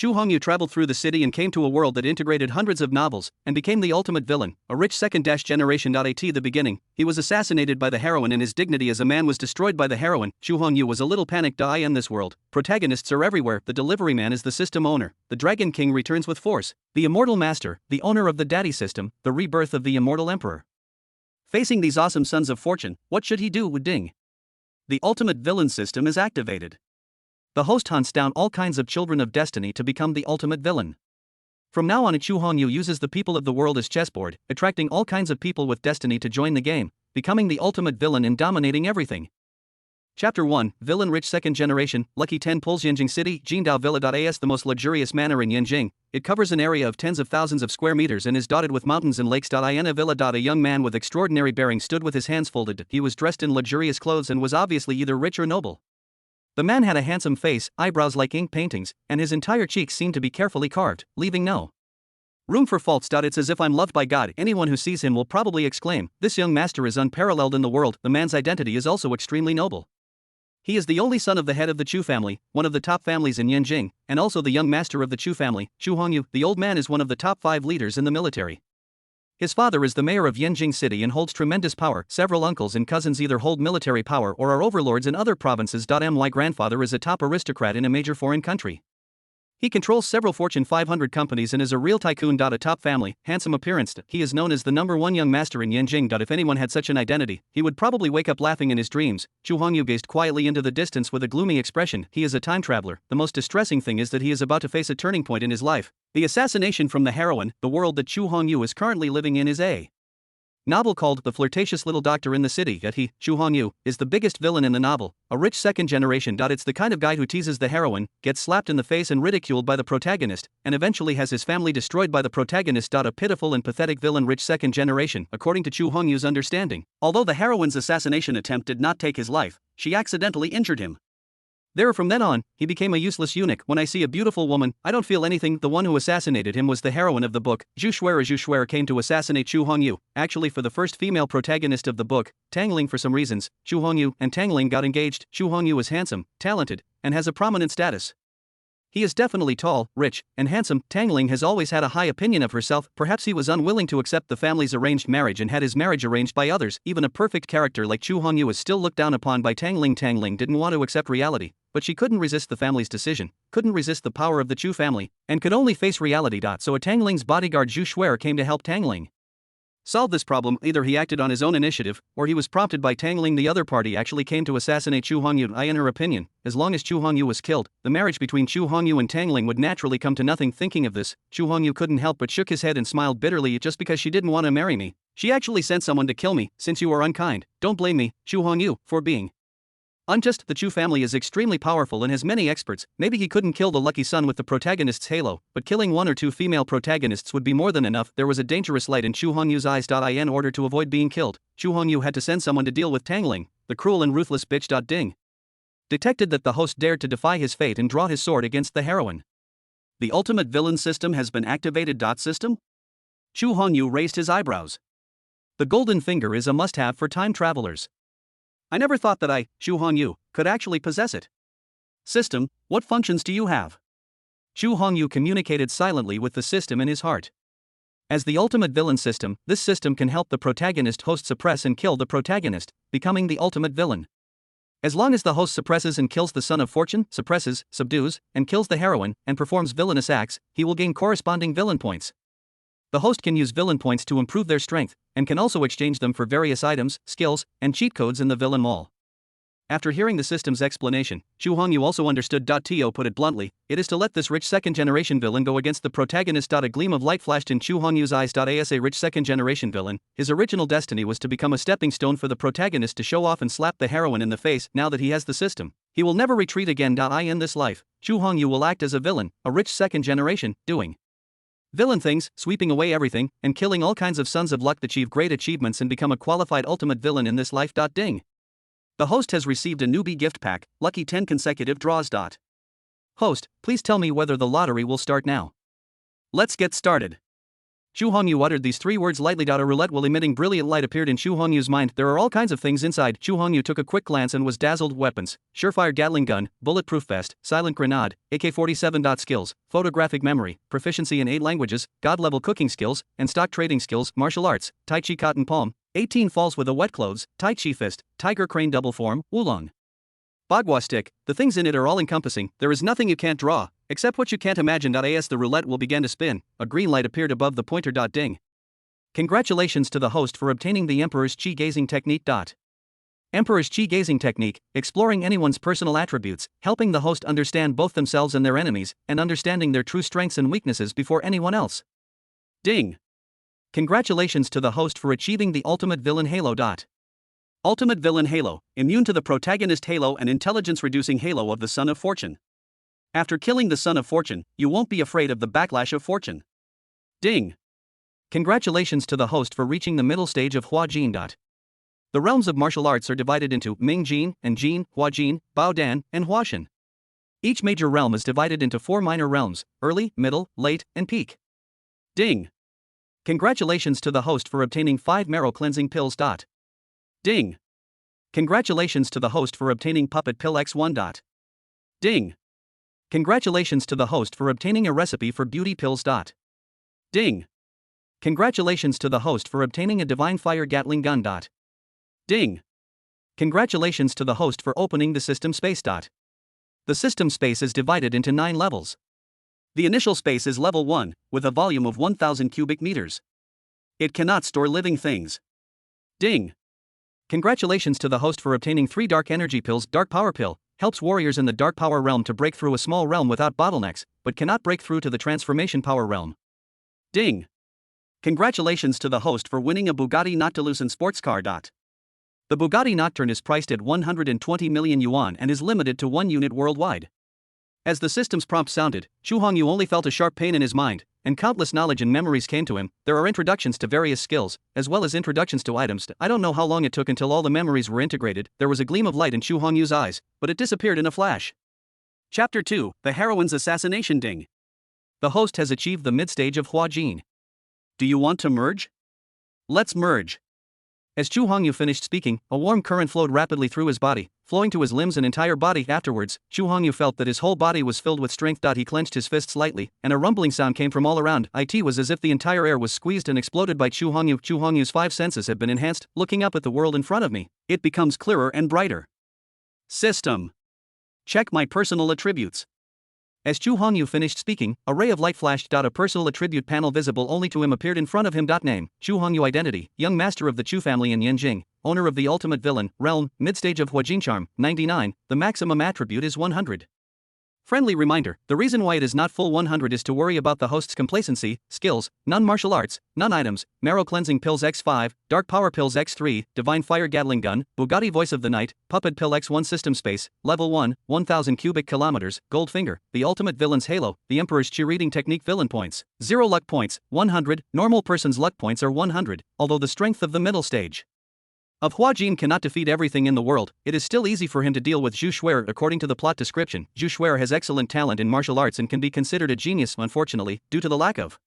Chu Hongyu traveled through the city and came to a world that integrated hundreds of novels, and became the ultimate villain, a rich second-generation. At the beginning, he was assassinated by the heroine and his dignity as a man was destroyed by the heroine. Chu Hongyu was a little panicked. In this world, protagonists are everywhere. The delivery man is the system owner. The Dragon King returns with force. The immortal master, the owner of the daddy system, the rebirth of the immortal emperor. Facing these awesome sons of fortune, what should he do? Ding. The ultimate villain system is activated. The host hunts down all kinds of children of destiny to become the ultimate villain. From now on, Chu Hongyu uses the people of the world as chessboard, attracting all kinds of people with destiny to join the game, becoming the ultimate villain and dominating everything. Chapter 1, Villain Rich Second Generation. Lucky 10 Pulls. Yanjing City, Jingdao Villa. The most luxurious manor in Yanjing. It covers an area of tens of thousands of square meters and is dotted with mountains and lakes. In a villa. A young man with extraordinary bearing stood with his hands folded. He was dressed in luxurious clothes and was obviously either rich or noble. The man had a handsome face, eyebrows like ink paintings, and his entire cheeks seemed to be carefully carved, leaving no room for faults. It's as if I'm loved by God. Anyone who sees him will probably exclaim, "This young master is unparalleled in the world." The man's identity is also extremely noble. He is the only son of the head of the Chu family, one of the top families in Yanjing, and also the young master of the Chu family, Chu Hongyu. The old man is one of the top 5 leaders in the military. His father is the mayor of Yanjing City and holds tremendous power. Several uncles and cousins either hold military power or are overlords in other provinces. My grandfather is a top aristocrat in a major foreign country. He controls several Fortune 500 companies and is a real tycoon. A top family, handsome appearance. He is known as the #1 young master in Yanjing. If anyone had such an identity, he would probably wake up laughing in his dreams. Chu Hongyu gazed quietly into the distance with a gloomy expression. He is a time traveler. The most distressing thing is that he is about to face a turning point in his life. The assassination from the heroine. The world that Chu Hongyu is currently living in is a novel called The Flirtatious Little Doctor in the City. Yet he, Chu Hongyu, is the biggest villain in the novel, a rich second generation. It's the kind of guy who teases the heroine, gets slapped in the face and ridiculed by the protagonist, and eventually has his family destroyed by the protagonist. A pitiful and pathetic villain, rich second generation, according to Chu Hongyu's understanding. Although the heroine's assassination attempt did not take his life, she accidentally injured him. From then on, he became a useless eunuch. When I see a beautiful woman, I don't feel anything. The one who assassinated him was the heroine of the book. Zhu Shuer came to assassinate Chu Hongyu, actually for the first female protagonist of the book, Tangling. For some reasons, Chu Hongyu and Tangling got engaged. Chu Hongyu is handsome, talented, and has a prominent status. He is definitely tall, rich, and handsome. Tangling has always had a high opinion of herself. Perhaps he was unwilling to accept the family's arranged marriage and had his marriage arranged by others. Even a perfect character like Chu Hongyu is still looked down upon by Tangling. Tangling didn't want to accept reality, but she couldn't resist the family's decision, couldn't resist the power of the Chu family, and could only face reality. So a Tangling's bodyguard Zhu Shuer came to help Tangling solve this problem. Either he acted on his own initiative, or he was prompted by Tangling. The other party actually came to assassinate Chu Hongyu. In her opinion, as long as Chu Hongyu was killed, the marriage between Chu Hongyu and Tangling would naturally come to nothing. Thinking of this, Chu Hongyu couldn't help but shook his head and smiled bitterly. Just because she didn't want to marry me, she actually sent someone to kill me. Since you are unkind, don't blame me, Chu Hongyu, for being unjust. The Chu family is extremely powerful and has many experts. Maybe he couldn't kill the lucky son with the protagonist's halo, but killing 1 or 2 female protagonists would be more than enough. There was a dangerous light in Chu Hongyu's eyes. In order to avoid being killed, Chu Hongyu had to send someone to deal with Tangling, the cruel and ruthless bitch. Ding. Detected that the host dared to defy his fate and draw his sword against the heroine. The ultimate villain system has been activated. System? Chu Hongyu raised his eyebrows. The golden finger is a must-have for time travelers. I never thought that I, Chu Hongyu, could actually possess it. System, what functions do you have? Chu Hongyu communicated silently with the system in his heart. As the ultimate villain system, this system can help the protagonist host suppress and kill the protagonist, becoming the ultimate villain. As long as the host suppresses and kills the son of fortune, suppresses, subdues, and kills the heroine, and performs villainous acts, he will gain corresponding villain points. The host can use villain points to improve their strength, and can also exchange them for various items, skills, and cheat codes in the villain mall. After hearing the system's explanation, Chu Hongyu also understood. To put it bluntly, it is to let this rich second-generation villain go against the protagonist. A gleam of light flashed in Chu Hongyu's eyes. As a rich second-generation villain, his original destiny was to become a stepping stone for the protagonist to show off and slap the heroine in the face. Now that he has the system, he will never retreat again. In this life, Chu Hongyu will act as a villain, a rich second-generation, doing villain things, sweeping away everything, and killing all kinds of sons of luck. Achieve great achievements and become a qualified ultimate villain in this life. Ding. The host has received a newbie gift pack, lucky 10 consecutive draws. Host, please tell me whether the lottery will start now. Let's get started. Chu Hongyu uttered these 3 words lightly. A roulette while emitting brilliant light appeared in Chu Hongyu's mind. There are all kinds of things inside. Chu Hongyu took a quick glance and was dazzled. Weapons, surefire Gatling gun, bulletproof vest, silent grenade, AK-47. Skills, photographic memory, proficiency in 8 languages, god-level cooking skills, and stock trading skills, martial arts, Tai Chi cotton palm, 18 falls with a wet clothes, Tai Chi fist, tiger crane double form, Wulong. Bagua stick, the things in it are all encompassing. There is nothing you can't draw, except what you can't imagine. As the roulette will begin to spin, a green light appeared above the pointer. Ding. Congratulations to the host for obtaining the Emperor's Qi Gazing Technique. Emperor's Qi Gazing Technique, exploring anyone's personal attributes, helping the host understand both themselves and their enemies, and understanding their true strengths and weaknesses before anyone else. Ding. Congratulations to the host for achieving the Ultimate Villain Halo. Ultimate Villain Halo, immune to the Protagonist Halo and intelligence-reducing Halo of the Son of Fortune. After killing the Son of Fortune, you won't be afraid of the backlash of fortune. Ding. Congratulations to the host for reaching the middle stage of Hua Jin. The realms of martial arts are divided into Ming Jin and Jin, Hua Jin, Bao Dan, and Hua Shen. Each major realm is divided into 4 minor realms: early, middle, late, and peak. Ding. Congratulations to the host for obtaining 5 marrow cleansing pills. Ding. Congratulations to the host for obtaining Puppet Pill X1. Ding. Congratulations to the host for obtaining a recipe for beauty pills. Ding. Congratulations to the host for obtaining a Divine Fire Gatling gun. Ding. Congratulations to the host for opening the system space. The system space is divided into 9 levels. The initial space is level 1, with a volume of 1000 cubic meters. It cannot store living things. Ding. Congratulations to the host for obtaining 3 dark energy pills. Dark Power Pill helps warriors in the Dark Power realm to break through a small realm without bottlenecks, but cannot break through to the Transformation Power realm. Ding. Congratulations to the host for winning a Bugatti Noctilucent sports car. The Bugatti Nocturne is priced at 120 million yuan and is limited to 1 unit worldwide. As the system's prompt sounded, Chu Hongyu only felt a sharp pain in his mind, and countless knowledge and memories came to him. There are introductions to various skills, as well as introductions to items. I don't know how long it took until all the memories were integrated. There was a gleam of light in Chu Hongyu's eyes, but it disappeared in a flash. Chapter 2, The Heroine's Assassination. Ding. The host has achieved the mid-stage of Hua Jin. Do you want to merge? Let's merge. As Chu Hongyu finished speaking, a warm current flowed rapidly through his body, flowing to his limbs and entire body. Afterwards, Chu Hongyu felt that his whole body was filled with strength. He clenched his fists lightly, and a rumbling sound came from all around. It was as if the entire air was squeezed and exploded by Chu Hongyu. Chu Hongyu's 5 senses have been enhanced. Looking up at the world in front of me, it becomes clearer and brighter. System. Check my personal attributes. As Chu Hongyu finished speaking, a ray of light flashed. A personal attribute panel visible only to him appeared in front of him. Name, Chu Hongyu. Identity, young master of the Chu family in Yanjing, owner of the ultimate villain, realm, mid-stage of Huajin charm, 99, the maximum attribute is 100. Friendly reminder, the reason why it is not full 100 is to worry about the host's complacency, skills, non-martial arts, non-items, marrow cleansing pills X5, dark power pills X3, divine fire Gatling gun, Bugatti voice of the night, puppet pill X1 system space, level 1, 1000 cubic kilometers, gold finger, the ultimate villain's halo, the emperor's cheerleading technique villain points, 0 luck points, 100, normal person's luck points are 100, although the strength of the middle stage of Hua Jin cannot defeat everything in the world, it is still easy for him to deal with Zhu Xuer. According to the plot description, Zhu Xuer has excellent talent in martial arts and can be considered a genius. Unfortunately, due to the lack of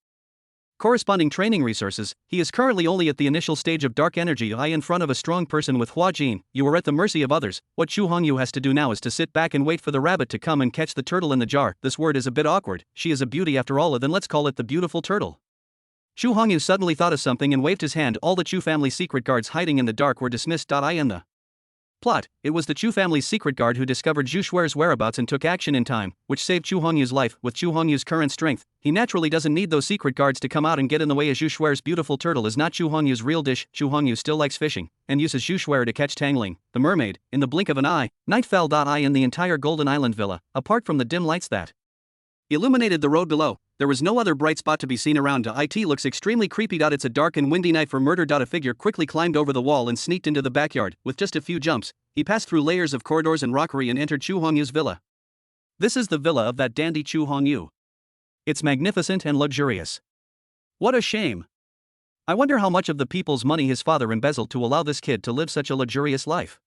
corresponding training resources, he is currently only at the initial stage of dark energy. In front of a strong person with Hua Jin, you are at the mercy of others. What Chu Hongyu has to do now is to sit back and wait for the rabbit to come and catch the turtle in the jar. This word is a bit awkward. She is a beauty after all, then let's call it the beautiful turtle. Chu Hongyu suddenly thought of something and waved his hand. All the Chu family's secret guards hiding in the dark were dismissed. In the plot, it was the Chu family's secret guard who discovered Zhu Xuer's whereabouts and took action in time, which saved Chu Hongyu's life. With Chu Hongyu's current strength, he naturally doesn't need those secret guards to come out and get in the way. As Zhu Xuer's beautiful turtle is not Chu Hongyu's real dish, Chu Hongyu still likes fishing, and uses Zhu Xuer to catch Tangling, the mermaid, in the blink of an eye. Night fell. In the entire Golden Island villa, apart from the dim lights that illuminated the road below, there was no other bright spot to be seen around. It looks extremely creepy. It's a dark and windy night for murder. A figure quickly climbed over the wall and sneaked into the backyard. With just a few jumps, he passed through layers of corridors and rockery and entered Chu Hongyu's villa. This is the villa of that dandy Chu Hongyu. It's magnificent and luxurious. What a shame. I wonder how much of the people's money his father embezzled to allow this kid to live such a luxurious life.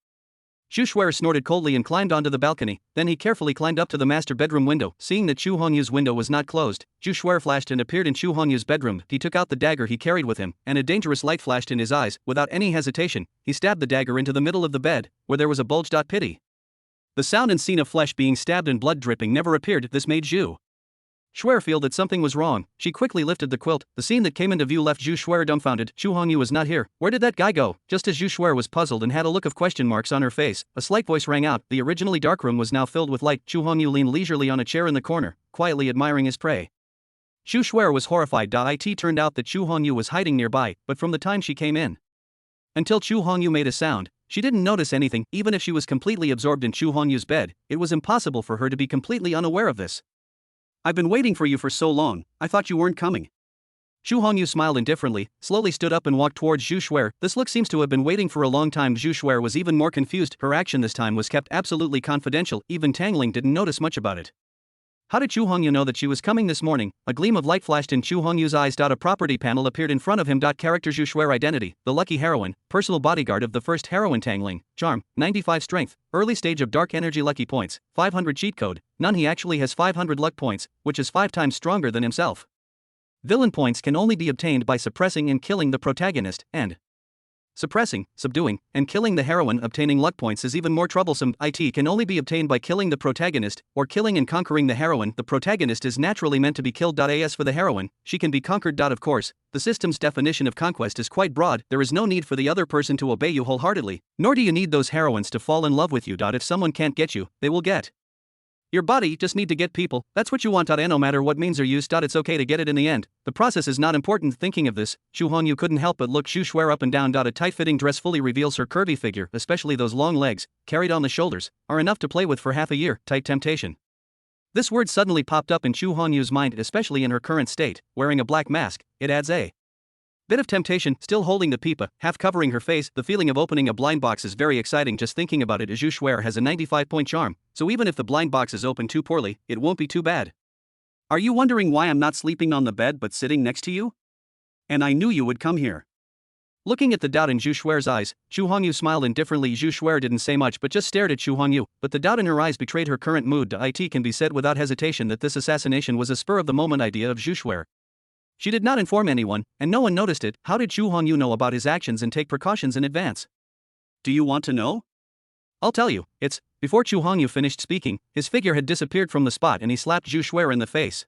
Zhu Shuer snorted coldly and climbed onto the balcony. Then he carefully climbed up to the master bedroom window. Seeing that Chu Hongyu's window was not closed, Zhu Shuer flashed and appeared in Chu Hongyu's bedroom. He took out the dagger he carried with him, and a dangerous light flashed in his eyes. Without any hesitation, he stabbed the dagger into the middle of the bed, where there was a bulge. Pity. The sound and scene of flesh being stabbed and blood dripping never appeared. This made Zhu Shuer feel that something was wrong. She quickly lifted the quilt. The scene that came into view left Zhu Shuer dumbfounded. Chu Hongyu was not here. Where did that guy go? Just as Zhu Shuer was puzzled and had a look of question marks on her face, a slight voice rang out. The originally dark room was now filled with light. Chu Hongyu leaned leisurely on a chair in the corner, quietly admiring his prey. Zhu Shuer was horrified. It turned out that Chu Hongyu was hiding nearby, but from the time she came in until Chu Hongyu made a sound, she didn't notice anything. Even if she was completely absorbed in Chu Hongyu's bed, it was impossible for her to be completely unaware of this. I've been waiting for you for so long, I thought you weren't coming. Chu Hongyu smiled indifferently, slowly stood up and walked towards Zhu Shuer. This look seems to have been waiting for a long time. Zhu Shuer was even more confused. Her action this time was kept absolutely confidential. Even Tangling didn't notice much about it. How did Chu Hongyu know that she was coming this morning? A gleam of light flashed in Chu Hongyu's eyes. A property panel appeared in front of him. Character Zhu Shuer identity, the lucky heroine, personal bodyguard of the first heroine. Tangling, charm, 95 strength, early stage of dark energy. Lucky points, 500. Cheat code, none. He actually has 500 luck points, which is 5 times stronger than himself. Villain points can only be obtained by suppressing and killing the protagonist, and suppressing, subduing, and killing the heroine. Obtaining luck points is even more troublesome. It can only be obtained by killing the protagonist, or killing and conquering the heroine. The protagonist is naturally meant to be killed. As for the heroine, she can be conquered. Of course, the system's definition of conquest is quite broad. There is no need for the other person to obey you wholeheartedly, nor do you need those heroines to fall in love with you. If someone can't get you, they will get your body. Just need to get people, that's what you want. And no matter what means are used, it's okay to get it in the end. The process is not important. Thinking of this, Chu Hongyu couldn't help but look Zhu Shuer up and down. A tight-fitting dress fully reveals her curvy figure, especially those long legs, carried on the shoulders, are enough to play with for half a year. Tight temptation. This word suddenly popped up in Chu Hongyu's mind, especially in her current state, wearing a black mask. It adds a bit of temptation. Still holding the pipa, half covering her face, the feeling of opening a blind box is very exciting. Just thinking about it. Zhu Shuer has a 95-point charm, so even if the blind box is open too poorly, it won't be too bad. Are you wondering why I'm not sleeping on the bed but sitting next to you? And I knew you would come here. Looking at the doubt in Zhu Shuer's eyes, Chu Hongyu smiled indifferently. Zhu Shuer didn't say much but just stared at Chu Hongyu, but the doubt in her eyes betrayed her current mood. It can be said without hesitation that this assassination was a spur-of-the-moment idea of Zhu Shuer. She did not inform anyone, and no one noticed it. How did Chu Hongyu know about his actions and take precautions in advance? Do you want to know? I'll tell you. It's before Chu Hongyu finished speaking, his figure had disappeared from the spot and he slapped Zhu Shuer in the face.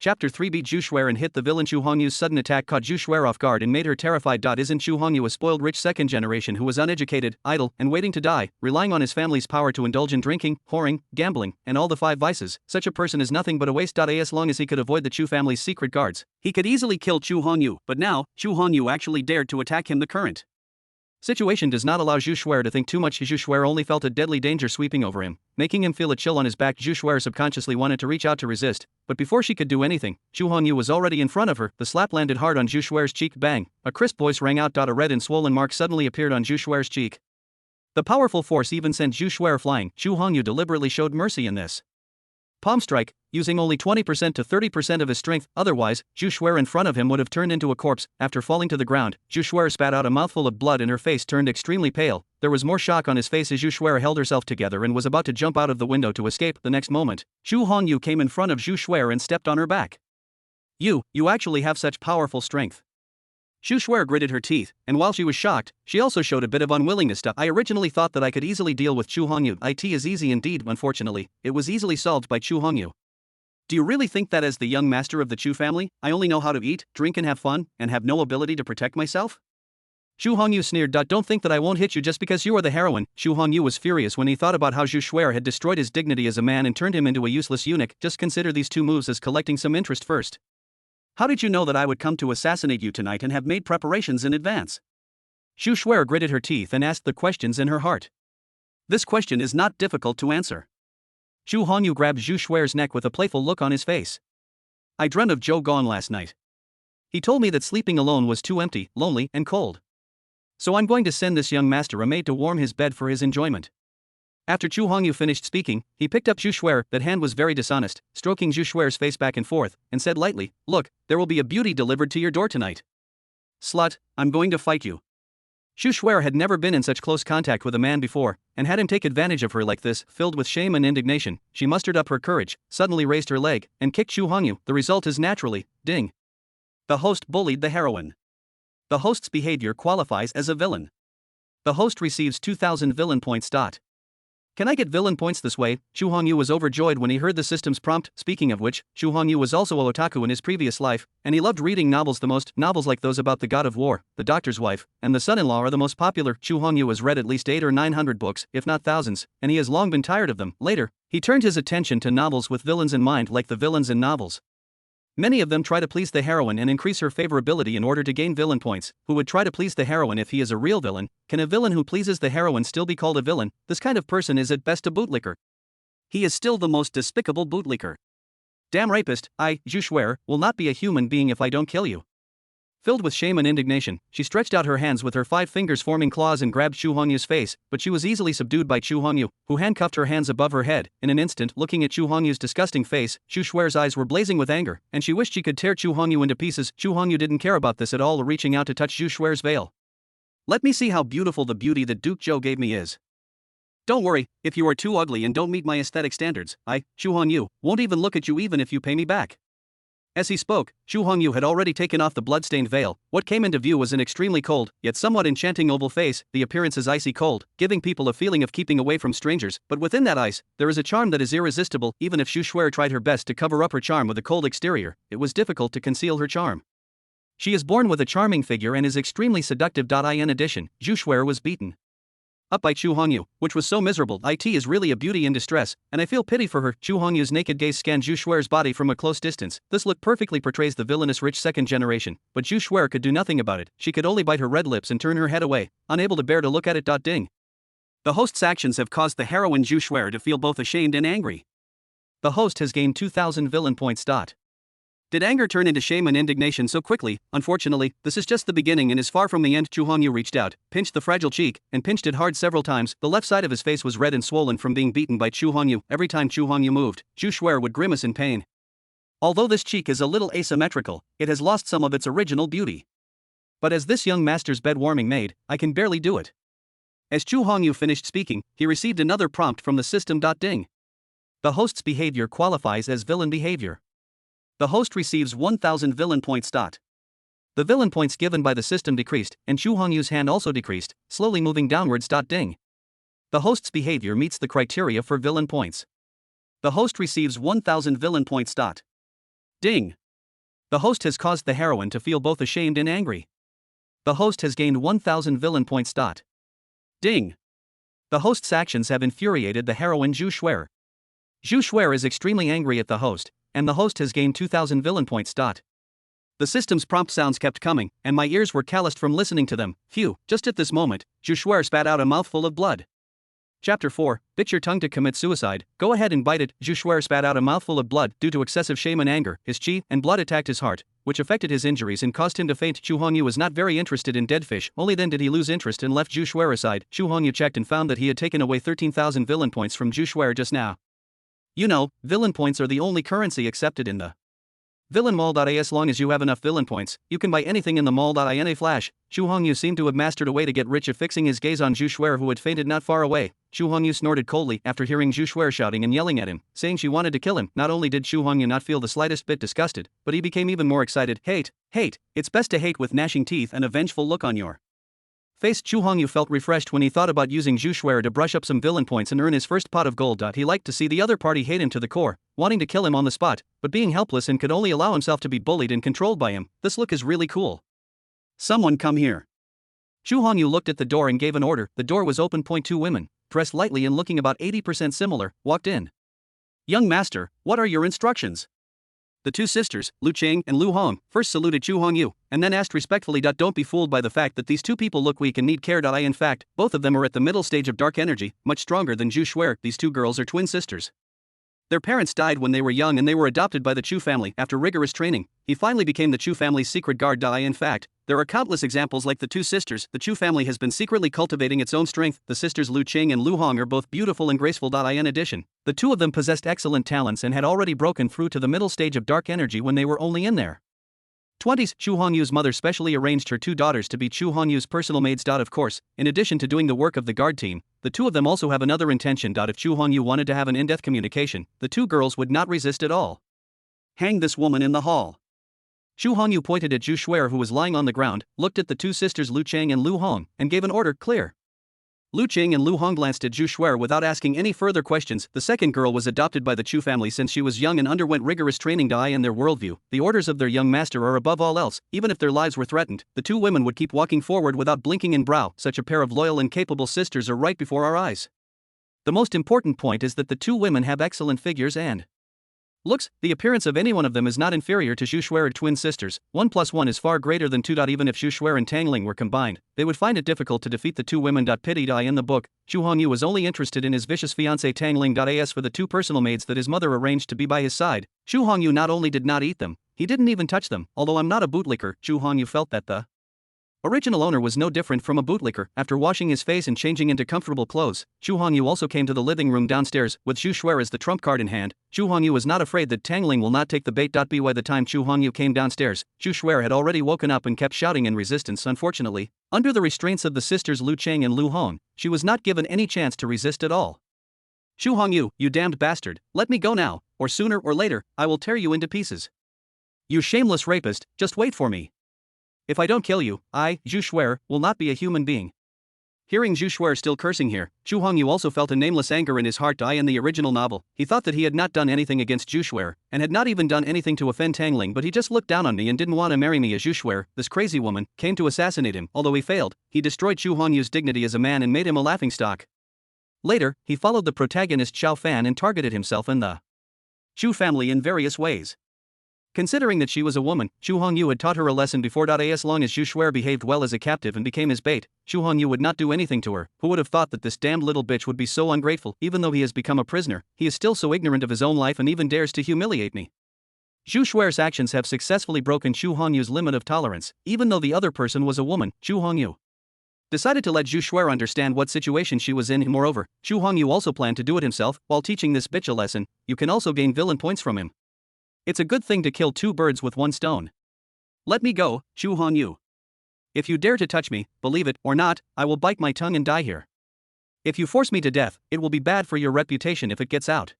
Chapter 3 beat Zhu Shuer and hit the villain. Chu Hongyu's sudden attack caught Zhu Shuer off guard and made her terrified. Isn't Chu Hongyu a spoiled rich second generation who was uneducated, idle, and waiting to die, relying on his family's power to indulge in drinking, whoring, gambling, and all the 5 vices? Such a person is nothing but a waste. As long as he could avoid the Chu family's secret guards, he could easily kill Chu Hongyu, but now, Chu Hongyu actually dared to attack him. The current situation does not allow Zhu Shuer to think too much. Zhu Shuer only felt a deadly danger sweeping over him, making him feel a chill on his back. Zhu Shuer subconsciously wanted to reach out to resist, but before she could do anything, Chu Hongyu was already in front of her. The slap landed hard on Zhu Shuer's cheek. Bang! A crisp voice rang out. A red and swollen mark suddenly appeared on Zhu Shuer's cheek. The powerful force even sent Zhu Shuer flying. Chu Hongyu deliberately showed mercy in this palm strike, using only 20% to 30% of his strength. Otherwise, Zhu Shuer in front of him would have turned into a corpse. After falling to the ground, Zhu Shuer spat out a mouthful of blood and her face turned extremely pale. There was more shock on his face as Zhu Shuer held herself together and was about to jump out of the window to escape. The next moment, Chu Hongyu came in front of Zhu Shuer and stepped on her back. You actually have such powerful strength. Zhu Shuer gritted her teeth, and while she was shocked, she also showed a bit of unwillingness. I originally thought that I could easily deal with Chu Hongyu. It is easy indeed. Unfortunately, it was easily solved by Chu Hongyu. Do you really think that as the young master of the Chu family, I only know how to eat, drink and have fun, and have no ability to protect myself? Chu Hongyu sneered. Don't think that I won't hit you just because you are the heroine. Chu Hongyu was furious when he thought about how Zhu Shuer had destroyed his dignity as a man and turned him into a useless eunuch. Just consider these 2 moves as collecting some interest first. How did you know that I would come to assassinate you tonight and have made preparations in advance? Zhu Shuer gritted her teeth and asked the questions in her heart. This question is not difficult to answer. Chu Hongyu grabbed Zhu Shuer's neck with a playful look on his face. I dreamt of Zhou Gong last night. He told me that sleeping alone was too empty, lonely, and cold. So I'm going to send this young master a maid to warm his bed for his enjoyment. After Chu Hongyu finished speaking, he picked up Zhu Shuer. That hand was very dishonest, stroking Zhu Shuer's face back and forth, and said lightly, Look, there will be a beauty delivered to your door tonight. Slut, I'm going to fight you. Zhu Shuer had never been in such close contact with a man before, and had him take advantage of her like this. Filled with shame and indignation, she mustered up her courage, suddenly raised her leg, and kicked Zhu Hongyu. The result is naturally, ding. The host bullied the heroine. The host's behavior qualifies as a villain. The host receives 2,000 villain points. Can I get villain points this way? Zhu Hongyu was overjoyed when he heard the system's prompt. Speaking of which, Zhu Hongyu was also a otaku in his previous life, and he loved reading novels the most. Novels like those about the god of war, the doctor's wife, and the son-in-law are the most popular. Zhu Hongyu has read at least 800 or 900 books, if not thousands, and he has long been tired of them. Later, he turned his attention to novels with villains in mind, like the villains in novels. Many of them try to please the heroine and increase her favorability in order to gain villain points. Who would try to please the heroine if he is a real villain? Can a villain who pleases the heroine still be called a villain? This kind of person is at best a bootlicker. He is still the most despicable bootlicker. Damn rapist, Zhu Shuer, will not be a human being if I don't kill you. Filled with shame and indignation, she stretched out her hands with her 5 fingers forming claws and grabbed Zhu Hongyu's face, but she was easily subdued by Zhu Hongyu, who handcuffed her hands above her head. In an instant, looking at Zhu Hongyu's disgusting face, Zhu Shuer's eyes were blazing with anger, and she wished she could tear Zhu Hongyu into pieces. Zhu Hongyu didn't care about this at all, reaching out to touch Zhu Shuer's veil. Let me see how beautiful the beauty that Duke Zhou gave me is. Don't worry, if you are too ugly and don't meet my aesthetic standards, Zhu Hongyu, won't even look at you even if you pay me back. As he spoke, Zhu Hongyu had already taken off the blood-stained veil. What came into view was an extremely cold, yet somewhat enchanting oval face. The appearance is icy cold, giving people a feeling of keeping away from strangers, but within that ice, there is a charm that is irresistible. Even if Zhu Shuer tried her best to cover up her charm with a cold exterior, it was difficult to conceal her charm. She is born with a charming figure and is extremely seductive. In addition, Zhu Shuer was beaten up by Zhu Hongyu, which was so miserable. It is really a beauty in distress, and I feel pity for her. Zhu Hongyu's naked gaze scanned Zhu Shuer's body from a close distance. This look perfectly portrays the villainous rich second generation, but Zhu Shuer could do nothing about it. She could only bite her red lips and turn her head away, unable to bear to look at it. Ding. The host's actions have caused the heroine Zhu Shuer to feel both ashamed and angry. The host has gained 2,000 villain points. Did anger turn into shame and indignation so quickly? Unfortunately, this is just the beginning and is far from the end. Zhu Hongyu reached out, pinched the fragile cheek, and pinched it hard several times. The left side of his face was red and swollen from being beaten by Zhu Hongyu. Every time Zhu Hongyu moved, Zhu Shuer would grimace in pain. Although this cheek is a little asymmetrical, it has lost some of its original beauty. But as this young master's bed-warming maid, I can barely do it. As Zhu Hongyu finished speaking, he received another prompt from the system. Ding. The host's behavior qualifies as villain behavior. The host receives 1,000 villain points. The villain points given by the system decreased, and Zhu Hongyu's hand also decreased, slowly moving downwards. Ding. The host's behavior meets the criteria for villain points. The host receives 1,000 villain points. Ding. The host has caused the heroine to feel both ashamed and angry. The host has gained 1,000 villain points. Ding. The host's actions have infuriated the heroine Zhu Shuer. Zhu Shuer is extremely angry at the host, and the host has gained 2,000 villain points. The system's prompt sounds kept coming, and my ears were calloused from listening to them. Phew, just at this moment, Zhu Shuer spat out a mouthful of blood. Chapter 4, Bit your tongue to commit suicide, go ahead and bite it. Zhu Shuer spat out a mouthful of blood due to excessive shame and anger. His chi and blood attacked his heart, which affected his injuries and caused him to faint. Zhu Hongyu was not very interested in dead fish, only then did he lose interest and left Zhu Shuer aside. Zhu Hongyu checked and found that he had taken away 13,000 villain points from Zhu Shuer just now. You know, villain points are the only currency accepted in the villain mall. As long as you have enough villain points, you can buy anything in the mall. In a flash, Zhu Hongyu seemed to have mastered a way to get rich of fixing his gaze on Zhu Shuer, who had fainted not far away. Zhu Hongyu snorted coldly after hearing Zhu Shuer shouting and yelling at him, saying she wanted to kill him. Not only did Zhu Hongyu not feel the slightest bit disgusted, but he became even more excited. Hate. It's best to hate with gnashing teeth and a vengeful look on your face. Zhu Hongyu felt refreshed when he thought about using Zhu Shuer to brush up some villain points and earn his first pot of gold. He liked to see the other party hate him to the core, wanting to kill him on the spot, but being helpless and could only allow himself to be bullied and controlled by him. This look is really cool. Someone come here. Zhu Hongyu looked at the door and gave an order. The door was open. 2 women, dressed lightly and looking about 80% similar, walked in. Young master, what are your instructions? The 2 sisters, Lu Qing and Lu Hong, first saluted Zhu Hongyu, and then asked respectfully. Don't be fooled by the fact that these 2 people look weak and need care. In fact, both of them are at the middle stage of dark energy, much stronger than Zhu Shuer. These 2 girls are twin sisters. Their parents died when they were young and they were adopted by the Chu family. After rigorous training, he finally became the Chu family's secret guard. In fact, there are countless examples like the 2 sisters. The Chu family has been secretly cultivating its own strength. The sisters Lu Qing and Lu Hong are both beautiful and graceful. In addition, the 2 of them possessed excellent talents and had already broken through to the middle stage of dark energy when they were only in their 20s, Chu Hongyu's mother specially arranged her two daughters to be Chu Hongyu's personal maids. Of course, in addition to doing the work of the guard team, the two of them also have another intention. If Chu Hongyu wanted to have an in-depth communication, the two girls would not resist at all. Hang this woman in the hall. Chu Hongyu pointed at Zhu Shuer, who was lying on the ground, looked at the two sisters Lu Cheng and Lu Hong, and gave an order, clear. Lu Cheng and Lu Hong glanced at Zhu Shuer without asking any further questions. The second girl was adopted by the Chu family since she was young and underwent rigorous training to eye in their worldview. The orders of their young master are above all else. Even if their lives were threatened, the two women would keep walking forward without blinking an brow. Such a pair of loyal and capable sisters are right before our eyes. The most important point is that the two women have excellent figures and looks. The appearance of any one of them is not inferior to Zhu Shuer twin sisters. 1 + 1 is far greater than 2. Even if Zhu Shuer and Tangling were combined, they would find it difficult to defeat the two women. Pity. In the book, Chu Hongyu was only interested in his vicious fiancée Tangling. As for the two personal maids that his mother arranged to be by his side, Chu Hongyu not only did not eat them, he didn't even touch them. Although I'm not a bootlicker, Chu Hongyu felt that the original owner was no different from a bootlicker. After washing his face and changing into comfortable clothes, Chu Hongyu also came to the living room downstairs, with Zhu Shuer as the trump card in hand. Chu Hongyu was not afraid that Tangling will not take the bait. By the time Chu Hongyu came downstairs, Zhu Shuer had already woken up and kept shouting in resistance. Unfortunately, under the restraints of the sisters Lu Cheng and Lu Hong, she was not given any chance to resist at all. Chu Hongyu, you damned bastard, let me go now, or sooner or later, I will tear you into pieces. You shameless rapist, just wait for me. If I don't kill you, I, Zhu Shuer, will not be a human being. Hearing Zhu Shuer still cursing here, Chu Hongyu also felt a nameless anger in his heart. In the original novel, he thought that he had not done anything against Zhu Shuer, and had not even done anything to offend Tangling, but he just looked down on me and didn't want to marry me. As Zhu Shuer, this crazy woman, came to assassinate him. Although he failed, he destroyed Chu Hongyu's dignity as a man and made him a laughingstock. Later, he followed the protagonist Xiao Fan and targeted himself and the Chu family in various ways. Considering that she was a woman, Chu Hongyu had taught her a lesson before. As long as Zhu Shuer behaved well as a captive and became his bait, Chu Hongyu would not do anything to her. Who would have thought that this damned little bitch would be so ungrateful? Even though he has become a prisoner, he is still so ignorant of his own life and even dares to humiliate me. Zhu Shuer's actions have successfully broken Chu Hongyu's limit of tolerance. Even though the other person was a woman, Chu Hongyu decided to let Zhu Shuer understand what situation she was in. Moreover, Chu Hongyu also planned to do it himself. While teaching this bitch a lesson, you can also gain villain points from him. It's a good thing to kill two birds with one stone. Let me go, Chu Hongyu. If you dare to touch me, believe it or not, I will bite my tongue and die here. If you force me to death, it will be bad for your reputation if it gets out.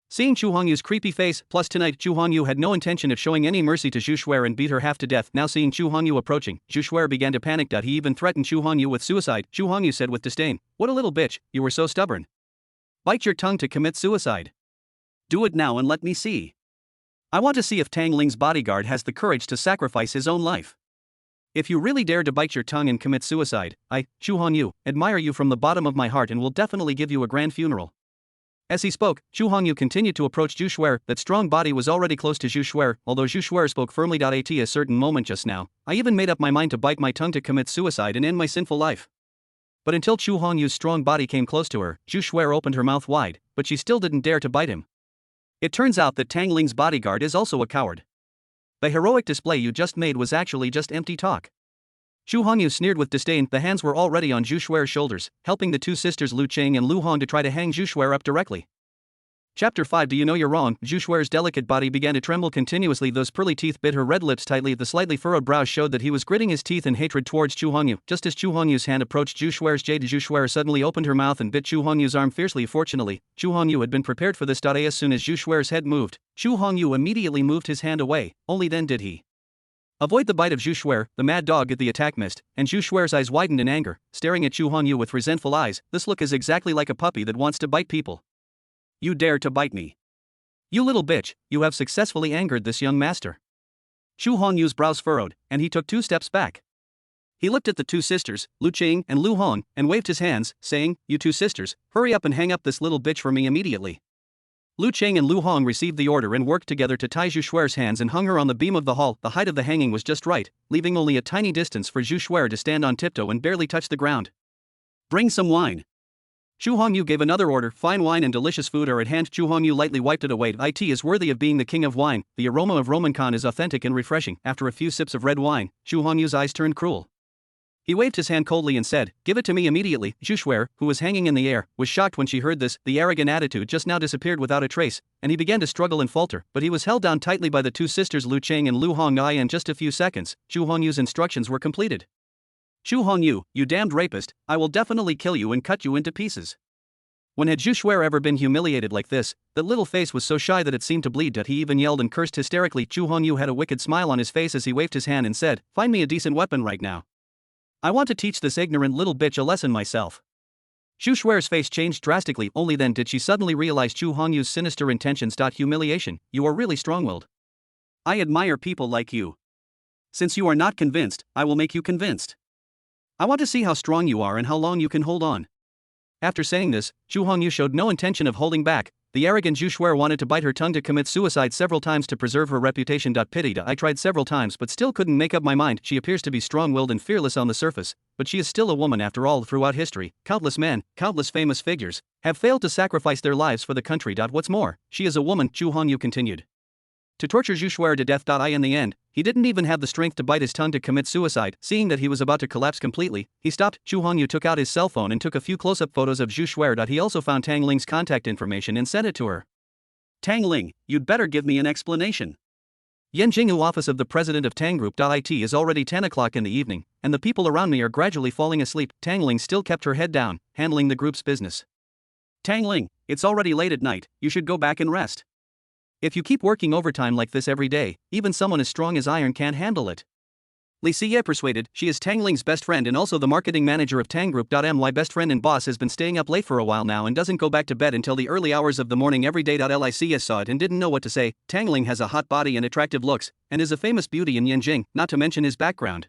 Seeing Chu Hongyu's creepy face, plus tonight Chu Hongyu had no intention of showing any mercy to Zhu Shuer and beat her half to death. Now seeing Chu Hongyu approaching, Zhu Shuer began to panic. He even threatened Chu Hongyu with suicide. Chu Hongyu said with disdain, "What a little bitch, you were so stubborn. Bite your tongue to commit suicide. Do it now and let me see. I want to see if Tangling's bodyguard has the courage to sacrifice his own life. If you really dare to bite your tongue and commit suicide, I, Chu Hongyu, admire you from the bottom of my heart and will definitely give you a grand funeral." As he spoke, Chu Hongyu continued to approach Zhu Shuer. That strong body was already close to Zhu Shuer, although Zhu Shuer spoke firmly. At a certain moment just now, I even made up my mind to bite my tongue to commit suicide and end my sinful life. But until Chu Hongyu's strong body came close to her, Zhu Shuer opened her mouth wide, but she still didn't dare to bite him. It turns out that Tangling's bodyguard is also a coward. The heroic display you just made was actually just empty talk. Chu Hongyu sneered with disdain. The hands were already on Zhu Shuer's shoulders, helping the two sisters Lu Cheng and Lu Hong to try to hang Zhu Shuer up directly. Chapter 5. Do you know you're wrong? Zhu Shuer's delicate body began to tremble continuously. Those pearly teeth bit her red lips tightly. The slightly furrowed brows showed that he was gritting his teeth in hatred towards Chu Hongyu. Just as Chu Hongyu's hand approached Zhu Shuer's jade, Zhu Shuer suddenly opened her mouth and bit Chu Hongyu's arm fiercely. Fortunately, Chu Hongyu had been prepared for this. As soon as Zhu Shuer's head moved, Chu Hongyu immediately moved his hand away. Only then did he avoid the bite of Zhu Shuer. The mad dog at the attack missed, and Zhu Shuer's eyes widened in anger, staring at Chu Hongyu with resentful eyes. This look is exactly like a puppy that wants to bite people. You dare to bite me? You little bitch, you have successfully angered this young master. Chu Hongyu's brows furrowed, and he took 2 steps back. He looked at the two sisters, Lu Cheng and Lu Hong, and waved his hands, saying, "You two sisters, hurry up and hang up this little bitch for me immediately." Lu Cheng and Lu Hong received the order and worked together to tie Zhu Shuer's hands and hung her on the beam of the hall. The height of the hanging was just right, leaving only a tiny distance for Zhu Shuer to stand on tiptoe and barely touch the ground. "Bring some wine." Chu Hongyu gave another order. Fine wine and delicious food are at hand. Chu Hongyu lightly wiped it away. It is worthy of being the king of wine. The aroma of Romancon is authentic and refreshing. After a few sips of red wine, Chu Hongyu's eyes turned cruel. He waved his hand coldly and said, "Give it to me immediately." Zhu Shuer, who was hanging in the air, was shocked when she heard this. The arrogant attitude just now disappeared without a trace, and he began to struggle and falter, but he was held down tightly by the two sisters Lu Cheng and Lu Hongyi. In just a few seconds, Zhu Hongyu's instructions were completed. "Zhu Hongyu, you damned rapist, I will definitely kill you and cut you into pieces." When had Zhu Shuer ever been humiliated like this? That little face was so shy that it seemed to bleed. That he even yelled and cursed hysterically. Zhu Hongyu had a wicked smile on his face as he waved his hand and said, "Find me a decent weapon right now. I want to teach this ignorant little bitch a lesson myself." Zhu Shuer's face changed drastically. Only then did she suddenly realize Zhu Hongyu's sinister intentions. Humiliation, you are really strong-willed. I admire people like you. Since you are not convinced, I will make you convinced. I want to see how strong you are and how long you can hold on. After saying this, Zhu Hongyu showed no intention of holding back. The arrogant Zhu Shuer wanted to bite her tongue to commit suicide several times to preserve her reputation. Pity. I tried several times but still couldn't make up my mind. She appears to be strong-willed and fearless on the surface, but she is still a woman after all. Throughout history, countless men, countless famous figures, have failed to sacrifice their lives for the country. What's more, she is a woman, Zhu Hongyu continued. To torture Zhu Shuer to death. In the end, he didn't even have the strength to bite his tongue to commit suicide. Seeing that he was about to collapse completely, he stopped. Zhu Hongyu took out his cell phone and took a few close-up photos of Zhu Shuer. He also found Tangling's contact information and sent it to her. "Tangling, you'd better give me an explanation. Yanjinghu office of the president of Tang Group. It is already 10 o'clock in the evening, and the people around me are gradually falling asleep." Tangling still kept her head down, handling the group's business. "Tangling, it's already late at night, you should go back and rest. If you keep working overtime like this every day, even someone as strong as iron can't handle it." Li Siye persuaded. She is Tangling's best friend and also the marketing manager of Tang Group. My best friend and boss has been staying up late for a while now and doesn't go back to bed until the early hours of the morning every day. Li Siye saw it and didn't know what to say. Tangling has a hot body and attractive looks, and is a famous beauty in Yanjing, not to mention his background.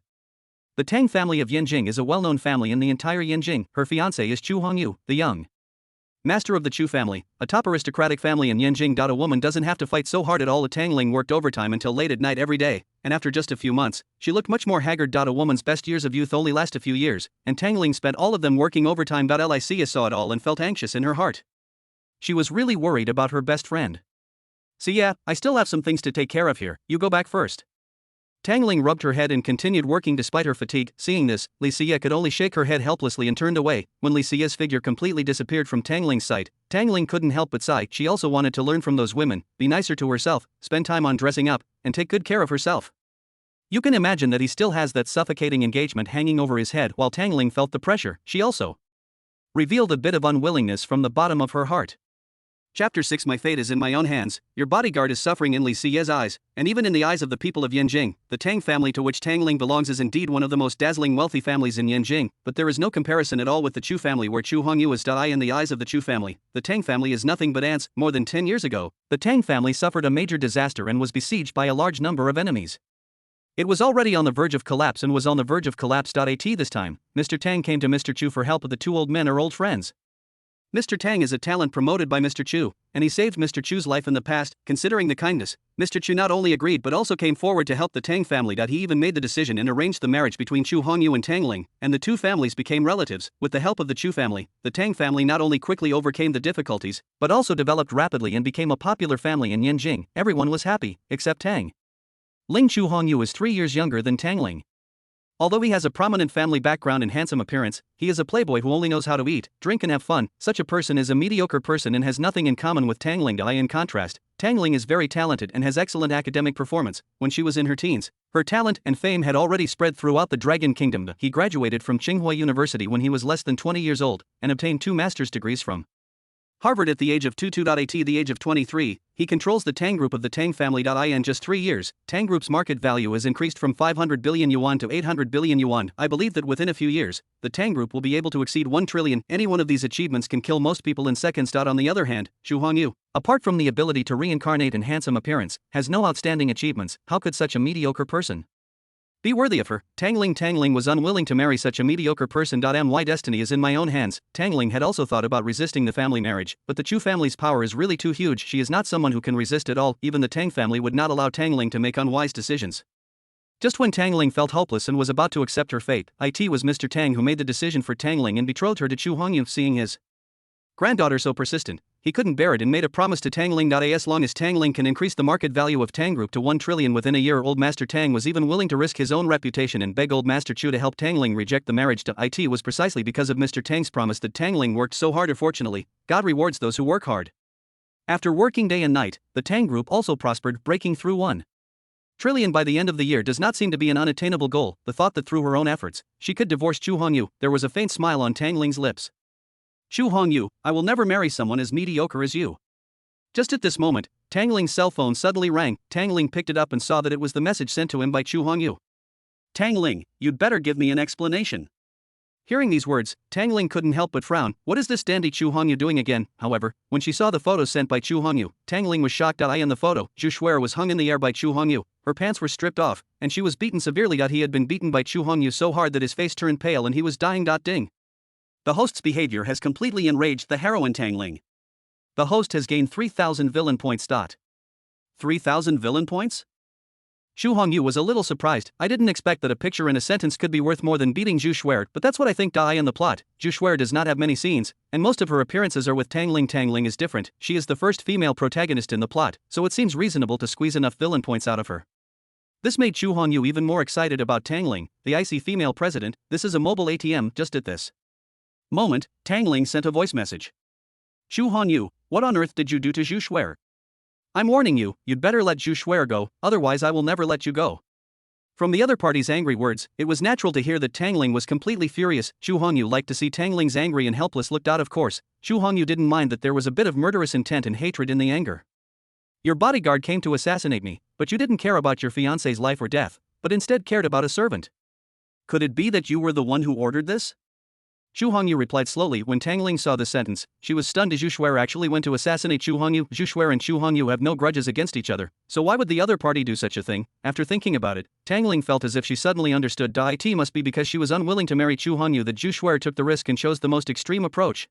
The Tang family of Yanjing is a well-known family in the entire Yanjing. Her fiancé is Zhu Hongyu, the young master of the Chu family, a top aristocratic family in Yanjing. A woman doesn't have to fight so hard at all. Tangling worked overtime until late at night every day, and after just a few months, she looked much more haggard. A woman's best years of youth only last a few years, and Tangling spent all of them working overtime. Licia saw it all and felt anxious in her heart. She was really worried about her best friend. "So yeah, I still have some things to take care of here, you go back first." Tangling rubbed her head and continued working despite her fatigue. Seeing this, Li Siye could only shake her head helplessly and turned away. When Li Siye's figure completely disappeared from Tangling's sight, Tangling couldn't help but sigh. She also wanted to learn from those women, be nicer to herself, spend time on dressing up, and take good care of herself. You can imagine that he still has that suffocating engagement hanging over his head. While Tangling felt the pressure, she also revealed a bit of unwillingness from the bottom of her heart. Chapter 6. My fate is in my own hands. Your bodyguard is suffering. In Li Siye's eyes, and even in the eyes of the people of Yanjing, the Tang family to which Tangling belongs is indeed one of the most dazzling wealthy families in Yanjing, but there is no comparison at all with the Chu family where Zhu Hongyu is. In the eyes of the Chu family, the Tang family is nothing but ants. More than 10 years ago, the Tang family suffered a major disaster and was besieged by a large number of enemies. It was already on the verge of collapse and was on the verge of collapse. This time, Mr. Tang came to Mr. Chu for help. The two old men are old friends. Mr. Tang is a talent promoted by Mr. Chu, and he saved Mr. Chu's life in the past. Considering the kindness, Mr. Chu not only agreed but also came forward to help the Tang family. He even made the decision and arranged the marriage between Zhu Hongyu and Tangling, and the two families became relatives. With the help of the Chu family, the Tang family not only quickly overcame the difficulties, but also developed rapidly and became a popular family in Yanjing. Everyone was happy, except Tang. Ling Zhu Hongyu is 3 years younger than Tangling. Although he has a prominent family background and handsome appearance, he is a playboy who only knows how to eat, drink and have fun. Such a person is a mediocre person and has nothing in common with Tangling. In contrast, Tangling is very talented and has excellent academic performance. When she was in her teens, her talent and fame had already spread throughout the Dragon Kingdom. He graduated from Tsinghua University when he was less than 20 years old, and obtained 2 master's degrees from Harvard at the age of 22. At the age of 23, he controls the Tang Group of the Tang family. In just 3 years, Tang Group's market value has increased from 500 billion yuan to 800 billion yuan. I believe that within a few years, the Tang Group will be able to exceed 1 trillion. Any one of these achievements can kill most people in seconds. On the other hand, Zhu Hongyu, apart from the ability to reincarnate and handsome appearance, has no outstanding achievements. How could such a mediocre person be worthy of her? Tangling was unwilling to marry such a mediocre person. My destiny is in my own hands. Tangling had also thought about resisting the family marriage, but the Chu family's power is really too huge. She is not someone who can resist at all. Even the Tang family would not allow Tangling to make unwise decisions. Just when Tangling felt hopeless and was about to accept her fate, it was Mr. Tang who made the decision for Tangling and betrothed her to Zhu Hongyu. Seeing his granddaughter so persistent, he couldn't bear it and made a promise to Tangling. As long as Tangling can increase the market value of Tang Group to 1 trillion within a year, old Master Tang was even willing to risk his own reputation and beg old Master Chu to help Tangling reject the marriage. It was precisely because of Mr. Tang's promise that Tangling worked so hard. Fortunately, God rewards those who work hard. After working day and night, the Tang Group also prospered, breaking through 1 trillion by the end of the year does not seem to be an unattainable goal. The thought that through her own efforts, she could divorce Chu Hongyu, there was a faint smile on Tangling's lips. Chu Hongyu, I will never marry someone as mediocre as you. Just at this moment, Tangling's cell phone suddenly rang. Tangling picked it up and saw that it was the message sent to him by Chu Hongyu. Tangling, you'd better give me an explanation. Hearing these words, Tangling couldn't help but frown. What is this dandy Chu Hongyu doing again? However, when she saw the photo sent by Chu Hongyu, Tangling was shocked. In the photo, Zhu Shuer was hung in the air by Chu Hongyu. Her pants were stripped off, and she was beaten severely. He had been beaten by Chu Hongyu so hard that his face turned pale and he was dying. Ding. The host's behavior has completely enraged the heroine Tangling. The host has gained 3,000 villain points. 3,000 villain points? Chu Hongyu was a little surprised. I didn't expect that a picture in a sentence could be worth more than beating Zhu Shuer, but that's what I think. In the plot, Zhu Shuer does not have many scenes, and most of her appearances are with Tangling. Tangling is different. She is the first female protagonist in the plot, so it seems reasonable to squeeze enough villain points out of her. This made Chu Hongyu even more excited about Tangling, the icy female president. This is a mobile ATM. Just at this moment, Tangling sent a voice message. Chu Hongyu, what on earth did you do to Zhu Shuer? I'm warning you, you'd better let Zhu Shuer go, otherwise I will never let you go. From the other party's angry words, it was natural to hear that Tangling was completely furious. Chu Hongyu liked to see Tangling's angry and helpless look. Of course, Chu Hongyu didn't mind that there was a bit of murderous intent and hatred in the anger. Your bodyguard came to assassinate me, but you didn't care about your fiancé's life or death, but instead cared about a servant. Could it be that you were the one who ordered this? Chu Hongyu replied slowly. When Tangling saw the sentence, she was stunned. Zhu Shuer actually went to assassinate Chu Hongyu. Zhu Shuer and Chu Hongyu have no grudges against each other, so why would the other party do such a thing? After thinking about it, Tangling felt as if she suddenly understood. It must be because she was unwilling to marry Chu Hongyu that Zhu Shuer took the risk and chose the most extreme approach.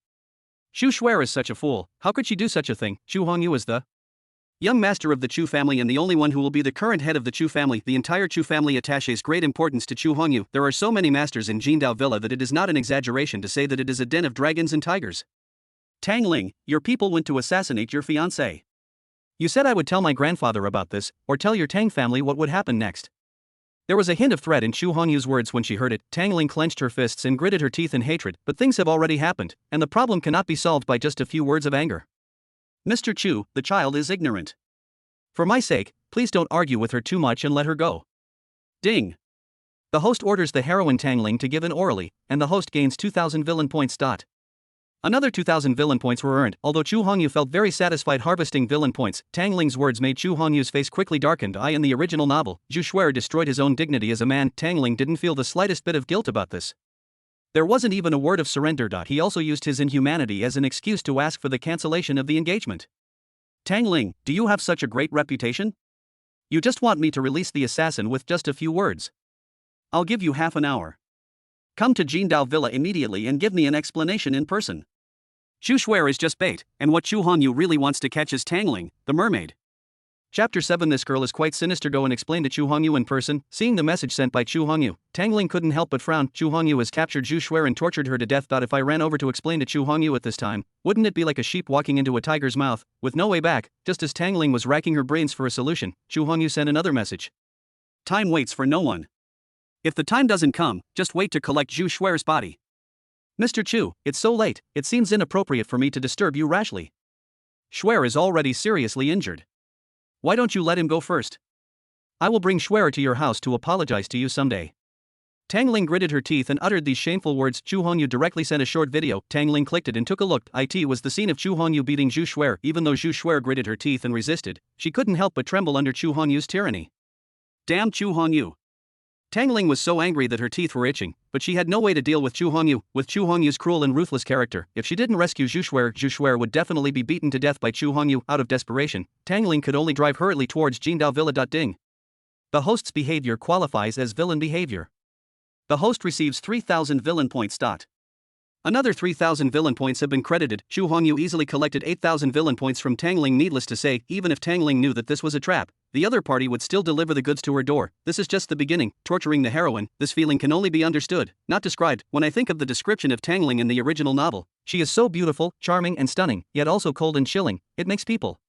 Zhu Shuer is such a fool. How could she do such a thing? Chu Hongyu is the young master of the Chu family and the only one who will be the current head of the Chu family. The entire Chu family attaches great importance to Chu Hongyu. There are so many masters in Jindao Villa that it is not an exaggeration to say that it is a den of dragons and tigers. Tangling, your people went to assassinate your fiancé. You said I would tell my grandfather about this, or tell your Tang family what would happen next. There was a hint of threat in Chu Hongyu's words when she heard it. Tangling clenched her fists and gritted her teeth in hatred, but things have already happened, and the problem cannot be solved by just a few words of anger. Mr. Chu, the child is ignorant. For my sake, please don't argue with her too much and let her go. Ding. The host orders the heroine Tangling to give in orally, and the host gains 2,000 villain points. Another 2,000 villain points were earned. Although Chu Hongyu felt very satisfied harvesting villain points, Tangling's words made Chu Hongyu's face quickly darkened. In the original novel, Zhu Shuer destroyed his own dignity as a man. Tangling didn't feel the slightest bit of guilt about this. There wasn't even a word of surrender. He also used his inhumanity as an excuse to ask for the cancellation of the engagement. Tangling, do you have such a great reputation? You just want me to release the assassin with just a few words. I'll give you half an hour. Come to Jindao Villa immediately and give me an explanation in person. Zhu Shuer is just bait, and what Chu Hongyu really wants to catch is Tangling, the mermaid. Chapter 7. This girl is quite sinister. Go and explain to Chu Hongyu in person. Seeing the message sent by Chu Hongyu, Tangling couldn't help but frown. Chu Hongyu has captured Zhu Shuer and tortured her to death. If I ran over to explain to Chu Hongyu at this time, wouldn't it be like a sheep walking into a tiger's mouth, with no way back? Just as Tangling was racking her brains for a solution, Chu Hongyu sent another message. Time waits for no one. If the time doesn't come, just wait to collect Zhu Shuer's body. Mr. Chu, it's so late, it seems inappropriate for me to disturb you rashly. Shuer is already seriously injured. Why don't you let him go first? I will bring Shuer to your house to apologize to you someday. Tangling gritted her teeth and uttered these shameful words. Chu Hongyu directly sent a short video. Tangling clicked it and took a look. It was the scene of Chu Hongyu beating Zhu Shuer. Even though Zhu Shuer gritted her teeth and resisted, she couldn't help but tremble under Chu Hongyu's tyranny. Damn Chu Hongyu. Tangling was so angry that her teeth were itching, but she had no way to deal with Chu Hongyu. With Chu Hongyu's cruel and ruthless character, if she didn't rescue Zhu Shuer would definitely be beaten to death by Chu Hongyu. Out of desperation, Tangling could only drive hurriedly towards Jindao Villa. Ding. The host's behavior qualifies as villain behavior. The host receives 3,000 villain points. Another 3,000 villain points have been credited. Xu Hongyu easily collected 8,000 villain points from Tangling. Needless to say, even if Tangling knew that this was a trap, the other party would still deliver the goods to her door. This is just the beginning. Torturing the heroine, this feeling can only be understood, not described. When I think of the description of Tangling in the original novel, she is so beautiful, charming and stunning, yet also cold and chilling. It makes people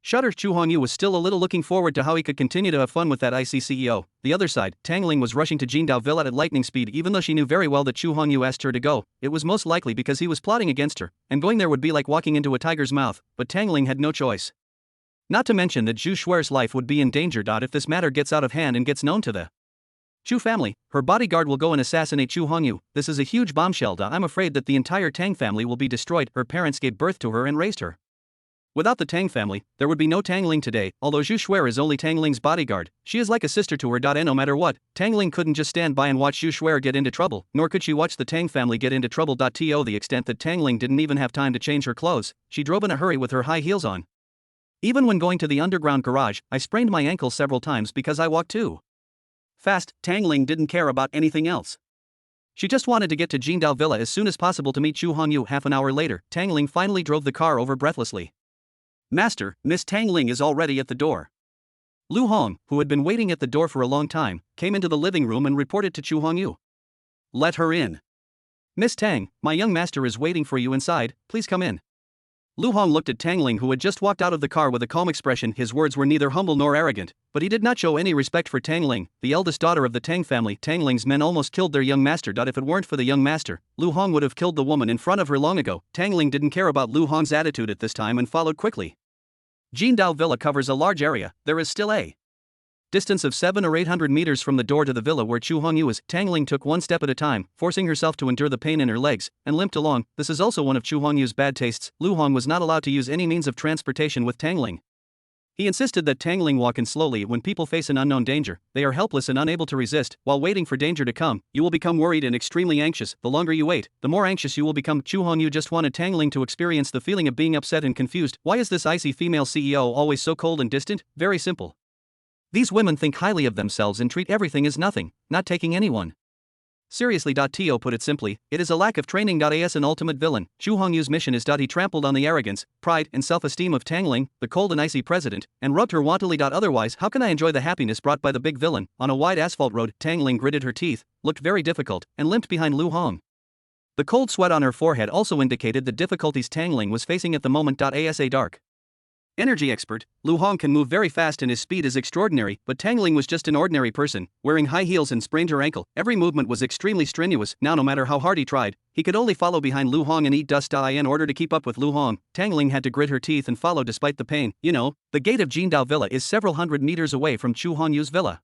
shudder. Xu Hongyu was still a little looking forward to how he could continue to have fun with that icy CEO. The other side, Tangling was rushing to Jindao Villa at lightning speed. Even though she knew very well that Xu Hongyu asked her to go, it was most likely because he was plotting against her, and going there would be like walking into a tiger's mouth. But Tangling had no choice. Not to mention that Zhu Shuer's life would be in danger. If this matter gets out of hand and gets known to the Zhu family, her bodyguard will go and assassinate Xu Hongyu. This is a huge bombshell. I'm afraid that the entire Tang family will be destroyed. Her parents gave birth to her and raised her. Without the Tang family, there would be no Tangling today. Although Zhu Shuer is only Tangling's bodyguard, she is like a sister to her. And no matter what, Tangling couldn't just stand by and watch Zhu Shuer get into trouble, nor could she watch the Tang family get into trouble. To the extent that Tangling didn't even have time to change her clothes, she drove in a hurry with her high heels on. Even when going to the underground garage, I sprained my ankle several times because I walked too fast. Tangling didn't care about anything else. She just wanted to get to Jindao Villa as soon as possible to meet Xu Hongyu. Half an hour later, Tangling finally drove the car over breathlessly. Master, Miss Tangling is already at the door. Lu Hong, who had been waiting at the door for a long time, came into the living room and reported to Xu Hongyu. Let her in. Miss Tang, my young master is waiting for you inside, please come in. Lu Hong looked at Tangling, who had just walked out of the car, with a calm expression. His words were neither humble nor arrogant, but he did not show any respect for Tangling, the eldest daughter of the Tang family. Tangling's men almost killed their young master. If it weren't for the young master, Lu Hong would have killed the woman in front of her long ago. Tangling didn't care about Lu Hong's attitude at this time and followed quickly. Jindao Villa covers a large area. There is still a distance of 700 or 800 meters from the door to the villa where Xu Hongyu is. Tangling took one step at a time, forcing herself to endure the pain in her legs, and limped along. This is also one of Xu Hongyu's bad tastes. Lu Hong was not allowed to use any means of transportation with Tangling. He insisted that Tangling walk in slowly. When people face an unknown danger, they are helpless and unable to resist. While waiting for danger to come, you will become worried and extremely anxious. The longer you wait, the more anxious you will become. Xu Hongyu just wanted Tangling to experience the feeling of being upset and confused. Why is this icy female CEO always so cold and distant? Very simple. These women think highly of themselves and treat everything as nothing, not taking anyone seriously. To put it simply, it is a lack of training. As an ultimate villain, Xu Hongyu's mission is. He trampled on the arrogance, pride, and self-esteem of Tangling, the cold and icy president, and rubbed her wantonly. Otherwise, how can I enjoy the happiness brought by the big villain? On a wide asphalt road, Tangling gritted her teeth, looked very difficult, and limped behind Lu Hong. The cold sweat on her forehead also indicated the difficulties Tangling was facing at the moment. As a dark energy expert, Lu Hong can move very fast and his speed is extraordinary, but Tangling was just an ordinary person, wearing high heels and sprained her ankle. Every movement was extremely strenuous. Now no matter how hard he tried, he could only follow behind Lu Hong and eat dust. In order to keep up with Lu Hong, Tangling had to grit her teeth and follow despite the pain. The gate of Jindao Villa is several hundred meters away from Xu Hongyu's villa.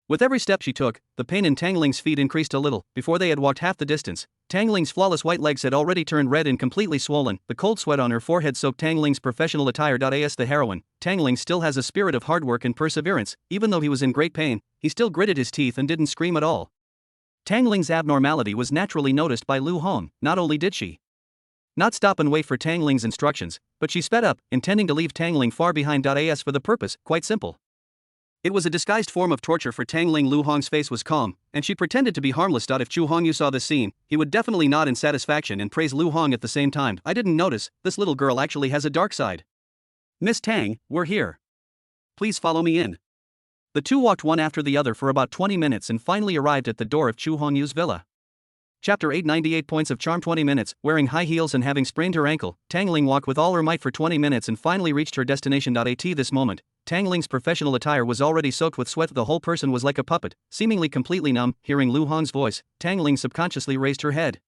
With every step she took, the pain in Tangling's feet increased a little. Before they had walked half the distance, Tangling's flawless white legs had already turned red and completely swollen. The cold sweat on her forehead soaked Tangling's professional attire. As the heroine, Tangling still has a spirit of hard work and perseverance. Even though he was in great pain, he still gritted his teeth and didn't scream at all. Tangling's abnormality was naturally noticed by Lu Hong. Not only did she not stop and wait for Tangling's instructions, but she sped up, intending to leave Tangling far behind. As for the purpose, quite simple. It was a disguised form of torture for Tangling. Lu Hong's face was calm, and she pretended to be harmless. If Xu Hongyu saw this scene, he would definitely nod in satisfaction and praise Lu Hong at the same time. I didn't notice, this little girl actually has a dark side. Miss Tang, we're here. Please follow me in. The two walked one after the other for about 20 minutes and finally arrived at the door of Xu Hongyu's villa. Chapter 8. 98 points of charm. 20 minutes, wearing high heels and having sprained her ankle, Tangling walked with all her might for 20 minutes and finally reached her destination. At this moment, Tangling's professional attire was already soaked with sweat. The whole person was like a puppet, seemingly completely numb. Hearing Lu Hong's voice, Tangling subconsciously raised her head.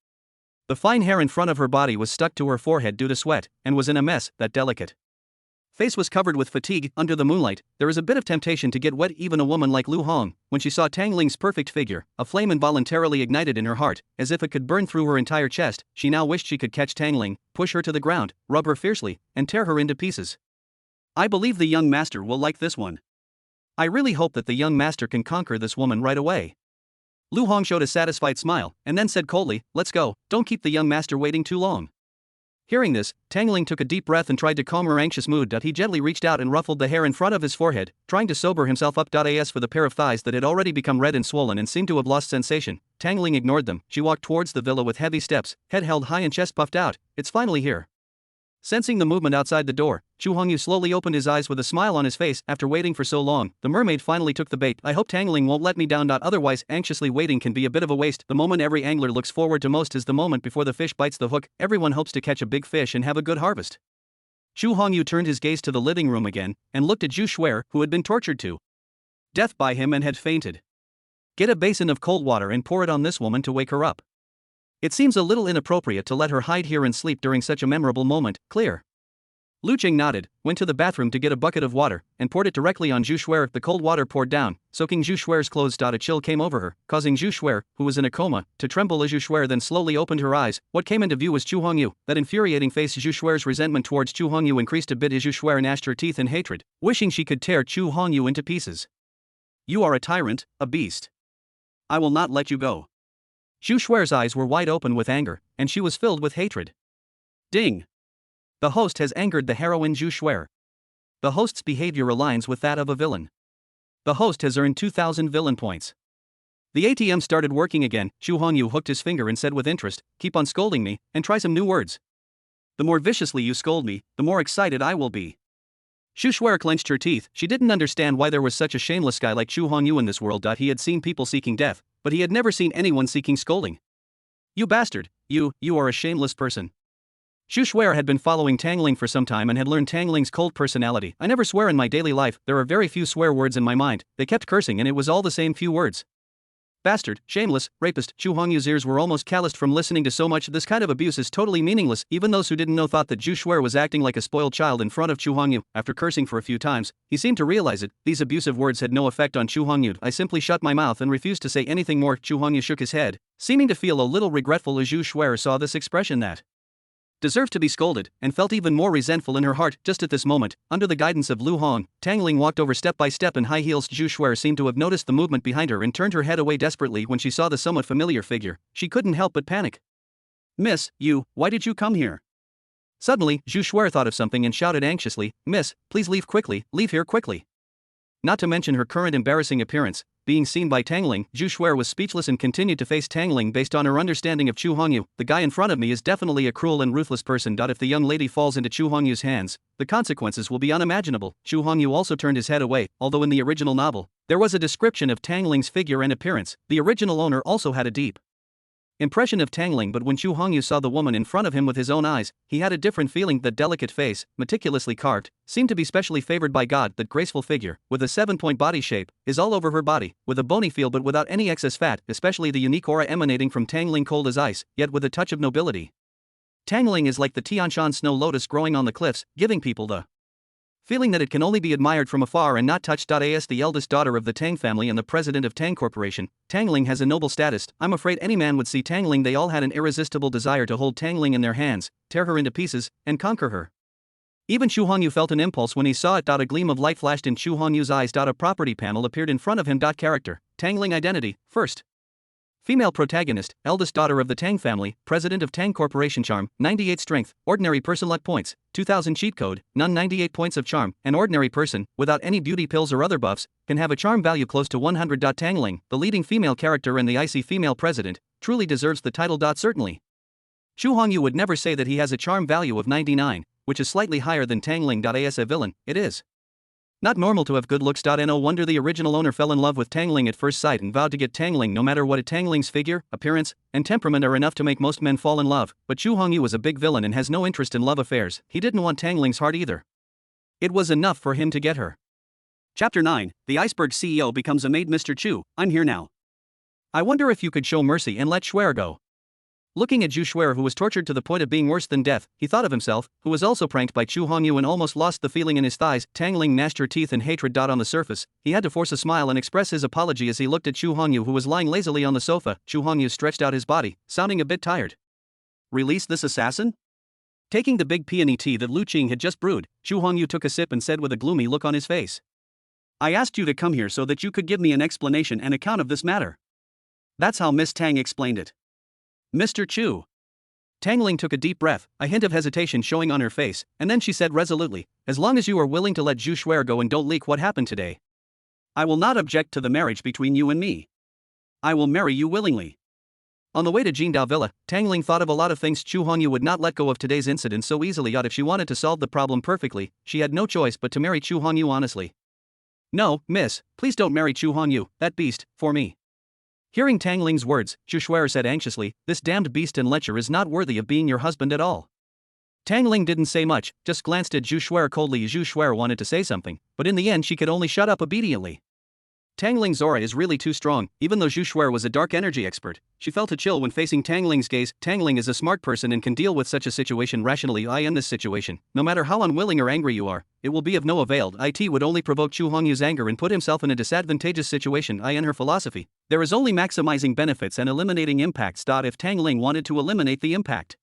The fine hair in front of her body was stuck to her forehead due to sweat, and was in a mess. That delicate face was covered with fatigue. Under the moonlight, there is a bit of temptation to get wet. Even a woman like Lu Hong, when she saw Tangling's perfect figure, a flame involuntarily ignited in her heart, as if it could burn through her entire chest. She now wished she could catch Tangling, push her to the ground, rub her fiercely, and tear her into pieces. I believe the young master will like this one. I really hope that the young master can conquer this woman right away. Lu Hong showed a satisfied smile, and then said coldly, let's go, don't keep the young master waiting too long. Hearing this, Tangling took a deep breath and tried to calm her anxious mood. He gently reached out and ruffled the hair in front of his forehead, trying to sober himself up. As for the pair of thighs that had already become red and swollen and seemed to have lost sensation, Tangling ignored them. She walked towards the villa with heavy steps, head held high and chest puffed out. It's finally here. Sensing the movement outside the door, Chu Hongyu slowly opened his eyes with a smile on his face. After waiting for so long, the mermaid finally took the bait. I hope Tangling won't let me down. Otherwise, anxiously waiting can be a bit of a waste. The moment every angler looks forward to most is the moment before the fish bites the hook. Everyone hopes to catch a big fish and have a good harvest. Chu Hongyu turned his gaze to the living room again and looked at Zhu Shuer, who had been tortured to death by him and had fainted. Get a basin of cold water and pour it on this woman to wake her up. It seems a little inappropriate to let her hide here and sleep during such a memorable moment. Clear. Lu Qing nodded, went to the bathroom to get a bucket of water, and poured it directly on Zhu Shuer. The cold water poured down, soaking Zhu Shuer's clothes. A chill came over her, causing Zhu Shuer, who was in a coma, to tremble. As Zhu Shuer then slowly opened her eyes, what came into view was Chu Hongyu. That infuriating face. Zhu Shuer's resentment towards Chu Hongyu increased a bit as Zhu Shuer gnashed her teeth in hatred, wishing she could tear Chu Hongyu into pieces. You are a tyrant, a beast. I will not let you go. Zhu Shuer's eyes were wide open with anger, and she was filled with hatred. Ding! The host has angered the heroine Zhu Shuer. The host's behavior aligns with that of a villain. The host has earned 2,000 villain points. The ATM started working again. Chu Hongyu hooked his finger and said with interest, keep on scolding me, and try some new words. The more viciously you scold me, the more excited I will be. Zhu Shuer clenched her teeth. She didn't understand why there was such a shameless guy like Chu Hongyu in this world. He had seen people seeking death, but he had never seen anyone seeking scolding. You bastard, you are a shameless person. Zhu Shuer had been following Tangling for some time and had learned Tangling's cold personality. I never swear in my daily life, there are very few swear words in my mind. They kept cursing and it was all the same few words. Bastard, shameless, rapist. Chu Hongyu's ears were almost calloused from listening to so much. This kind of abuse is totally meaningless. Even those who didn't know thought that Zhu Shuer was acting like a spoiled child in front of Chu Hongyu. After cursing for a few times, he seemed to realize it. These abusive words had no effect on Chu Hongyu. I simply shut my mouth and refused to say anything more. Chu Hongyu shook his head, seeming to feel a little regretful as Zhu Shuer saw this expression that deserved to be scolded, and felt even more resentful in her heart. Just at this moment, under the guidance of Lu Hong, Tangling walked over step by step in high heels. Zhu Shuer seemed to have noticed the movement behind her and turned her head away desperately when she saw the somewhat familiar figure. She couldn't help but panic. Miss, why did you come here? Suddenly, Zhu Shuer thought of something and shouted anxiously, Miss, please leave here quickly. Not to mention her current embarrassing appearance, being seen by Tangling, Zhu Shuer was speechless and continued to face Tangling based on her understanding of Chu Hongyu. The guy in front of me is definitely a cruel and ruthless person. If the young lady falls into Chu Hongyu's hands, the consequences will be unimaginable. Chu Hongyu also turned his head away, although in the original novel, there was a description of Tangling's figure and appearance. The original owner also had a deep impression of Tangling, but when Chu Hongyu saw the woman in front of him with his own eyes, he had a different feeling. That delicate face, meticulously carved, seemed to be specially favored by God. That graceful figure, with a 7-point body shape, is all over her body, with a bony feel but without any excess fat, especially the unique aura emanating from Tangling, cold as ice, yet with a touch of nobility. Tangling is like the Tianshan snow lotus growing on the cliffs, giving people the feeling that it can only be admired from afar and not touched. As the eldest daughter of the Tang family and the president of Tang Corporation, Tangling has a noble status. I'm afraid any man would see Tangling. They all had an irresistible desire to hold Tangling in their hands, tear her into pieces, and conquer her. Even Chu Hongyu felt an impulse when he saw it. A gleam of light flashed in Chu Hongyu's eyes. A property panel appeared in front of him. Character, Tangling identity, first. Female protagonist, eldest daughter of the Tang family, president of Tang Corporation. Charm, 98 strength, ordinary person. Luck points, 2000. Cheat code, none. 98 points of charm. An ordinary person, without any beauty pills or other buffs, can have a charm value close to 100. Tangling, the leading female character and the icy female president, truly deserves the title. Certainly. Chu Hongyu would never say that he has a charm value of 99, which is slightly higher than Tangling. As a villain, it is not normal to have good looks. No wonder the original owner fell in love with Tangling at first sight and vowed to get Tangling no matter what. Tangling's figure, appearance, and temperament are enough to make most men fall in love, but Chu Hongyu is a big villain and has no interest in love affairs. He didn't want Tangling's heart either. It was enough for him to get her. Chapter 9, The Iceberg CEO becomes a maid. Mr. Chu, I'm here now. I wonder if you could show mercy and let Shuer go. Looking at Zhu Shuer, who was tortured to the point of being worse than death, he thought of himself, who was also pranked by Chu Hongyu and almost lost the feeling in his thighs. Tangling gnashed her teeth in hatred. On the surface, he had to force a smile and express his apology as he looked at Chu Hongyu, who was lying lazily on the sofa. Chu Hongyu stretched out his body, sounding a bit tired. Release this assassin? Taking the big peony tea that Lu Qing had just brewed, Chu Hongyu took a sip and said with a gloomy look on his face, I asked you to come here so that you could give me an explanation and account of this matter. That's how Miss Tang explained it. Mr. Chu. Tangling took a deep breath, a hint of hesitation showing on her face, and then she said resolutely, "As long as you are willing to let Zhu Shuer go and don't leak what happened today, I will not object to the marriage between you and me. I will marry you willingly." On the way to Jingdao Villa, Tangling thought of a lot of things. Chu Hongyu would not let go of today's incident so easily. Yet if she wanted to solve the problem perfectly, she had no choice but to marry Chu Hongyu honestly. "No, miss, please don't marry Chu Hongyu, that beast, for me." Hearing Tangling's words, Zhu Shuer said anxiously, "This damned beast and lecher is not worthy of being your husband at all." Tangling didn't say much, just glanced at Zhu Shuer coldly. Zhu Shuer wanted to say something, but in the end she could only shut up obediently. Tangling's aura is really too strong. Even though Zhu Shuer was a dark energy expert, she felt a chill when facing Tangling's gaze. Tangling is a smart person and can deal with such a situation rationally. In this situation, no matter how unwilling or angry you are, it will be of no avail. It would only provoke Chu Hongyu's anger and put himself in a disadvantageous situation. In her philosophy, there is only maximizing benefits and eliminating impacts. If Tangling wanted to eliminate the impact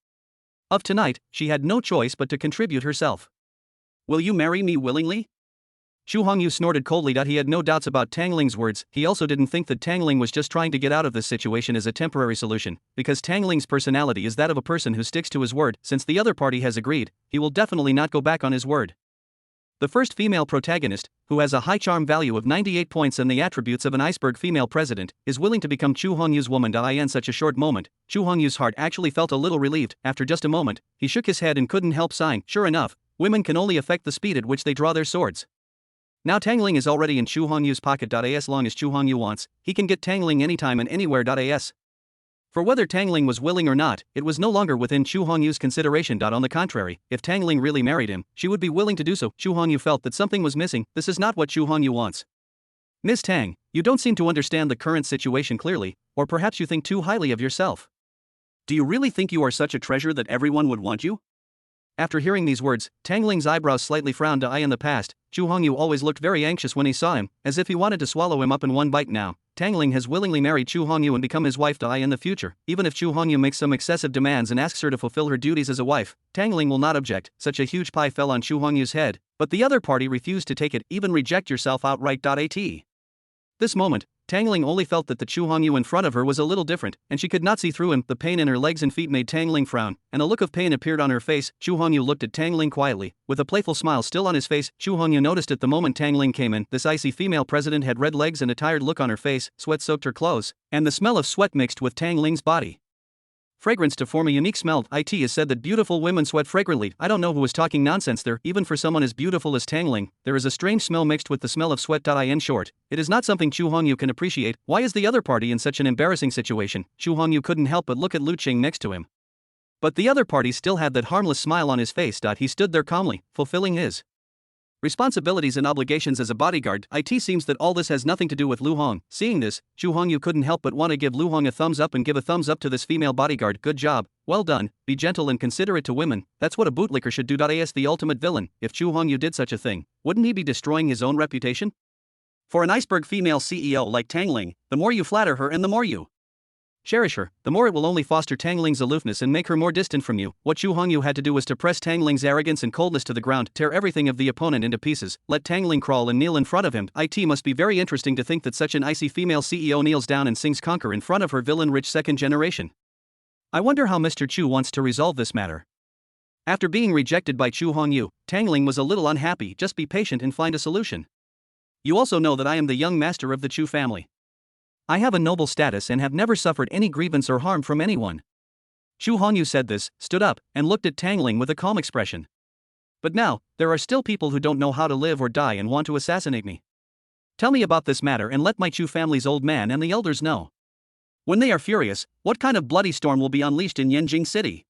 of tonight, she had no choice but to contribute herself. "Will you marry me willingly?" Chu Hongyu snorted coldly. He had no doubts about Tangling's words. He also didn't think that Tangling was just trying to get out of this situation as a temporary solution, because Tangling's personality is that of a person who sticks to his word. Since the other party has agreed, he will definitely not go back on his word. The first female protagonist, who has a high charm value of 98 points and the attributes of an iceberg female president, is willing to become Chu Hongyu's woman. In such a short moment, Chu Hongyu's heart actually felt a little relieved. After just a moment, he shook his head and couldn't help sighing. Sure enough, women can only affect the speed at which they draw their swords. Now Tangling is already in Chu Hongyu's pocket. As long as Chu Hongyu wants, he can get Tangling anytime and anywhere. For whether Tangling was willing or not, it was no longer within Chu Hongyu's consideration. On the contrary, if Tangling really married him, she would be willing to do so. Chu Hongyu felt that something was missing. This is not what Chu Hongyu wants. "Miss Tang, you don't seem to understand the current situation clearly, or perhaps you think too highly of yourself. Do you really think you are such a treasure that everyone would want you?" After hearing these words, Tangling's eyebrows slightly frowned. In the past, Chu Hongyu always looked very anxious when he saw him, as if he wanted to swallow him up in one bite. Now, Tangling has willingly married Chu Hongyu and become his wife. In the future, even if Chu Hongyu makes some excessive demands and asks her to fulfill her duties as a wife, Tangling will not object. Such a huge pie fell on Chu Hongyu's head, but the other party refused to take it. Even reject yourself outright. This moment, Tangling only felt that the Chu Hongyu in front of her was a little different, and she could not see through him. The pain in her legs and feet made Tangling frown, and a look of pain appeared on her face. Chu Hongyu looked at Tangling quietly, with a playful smile still on his face. Chu Hongyu noticed it the moment Tangling came in. This icy female president had red legs and a tired look on her face. Sweat soaked her clothes, and the smell of sweat mixed with Tangling's body. Fragrance to form a unique smell. It is said that beautiful women sweat fragrantly. I don't know who was talking nonsense there. Even for someone as beautiful as Tangling, there is a strange smell mixed with the smell of sweat. In short, it is not something Chu Hongyu can appreciate. Why is the other party in such an embarrassing situation? Chu Hongyu couldn't help but look at Lu Qing next to him. But the other party still had that harmless smile on his face. He stood there calmly, fulfilling his responsibilities and obligations as a bodyguard. It seems that all this has nothing to do with Lu Hong. Seeing this, Chu Hongyu couldn't help but want to give Lu Hong a thumbs up and give a thumbs up to this female bodyguard. Good job, well done, be gentle and considerate to women, that's what a bootlicker should do. As the ultimate villain, if Chu Hongyu did such a thing, wouldn't he be destroying his own reputation? For an iceberg female CEO like Tangling, the more you flatter her and the more you cherish her, the more it will only foster Tangling's aloofness and make her more distant from you. What Chu Hongyu had to do was to press Tangling's arrogance and coldness to the ground, tear everything of the opponent into pieces, let Tangling crawl and kneel in front of him. It must be very interesting to think that such an icy female CEO kneels down and sings conquer in front of her villain-rich second generation. I wonder how Mr. Chu wants to resolve this matter. After being rejected by Chu Hongyu, Tangling was a little unhappy. Just be patient and find a solution. You also know that I am the young master of the Chu family. I have a noble status and have never suffered any grievance or harm from anyone. Chu Hongyu said this, stood up, and looked at Tangling with a calm expression. But now, there are still people who don't know how to live or die and want to assassinate me. Tell me about this matter and let my Chu family's old man and the elders know. When they are furious, what kind of bloody storm will be unleashed in Yanjing City?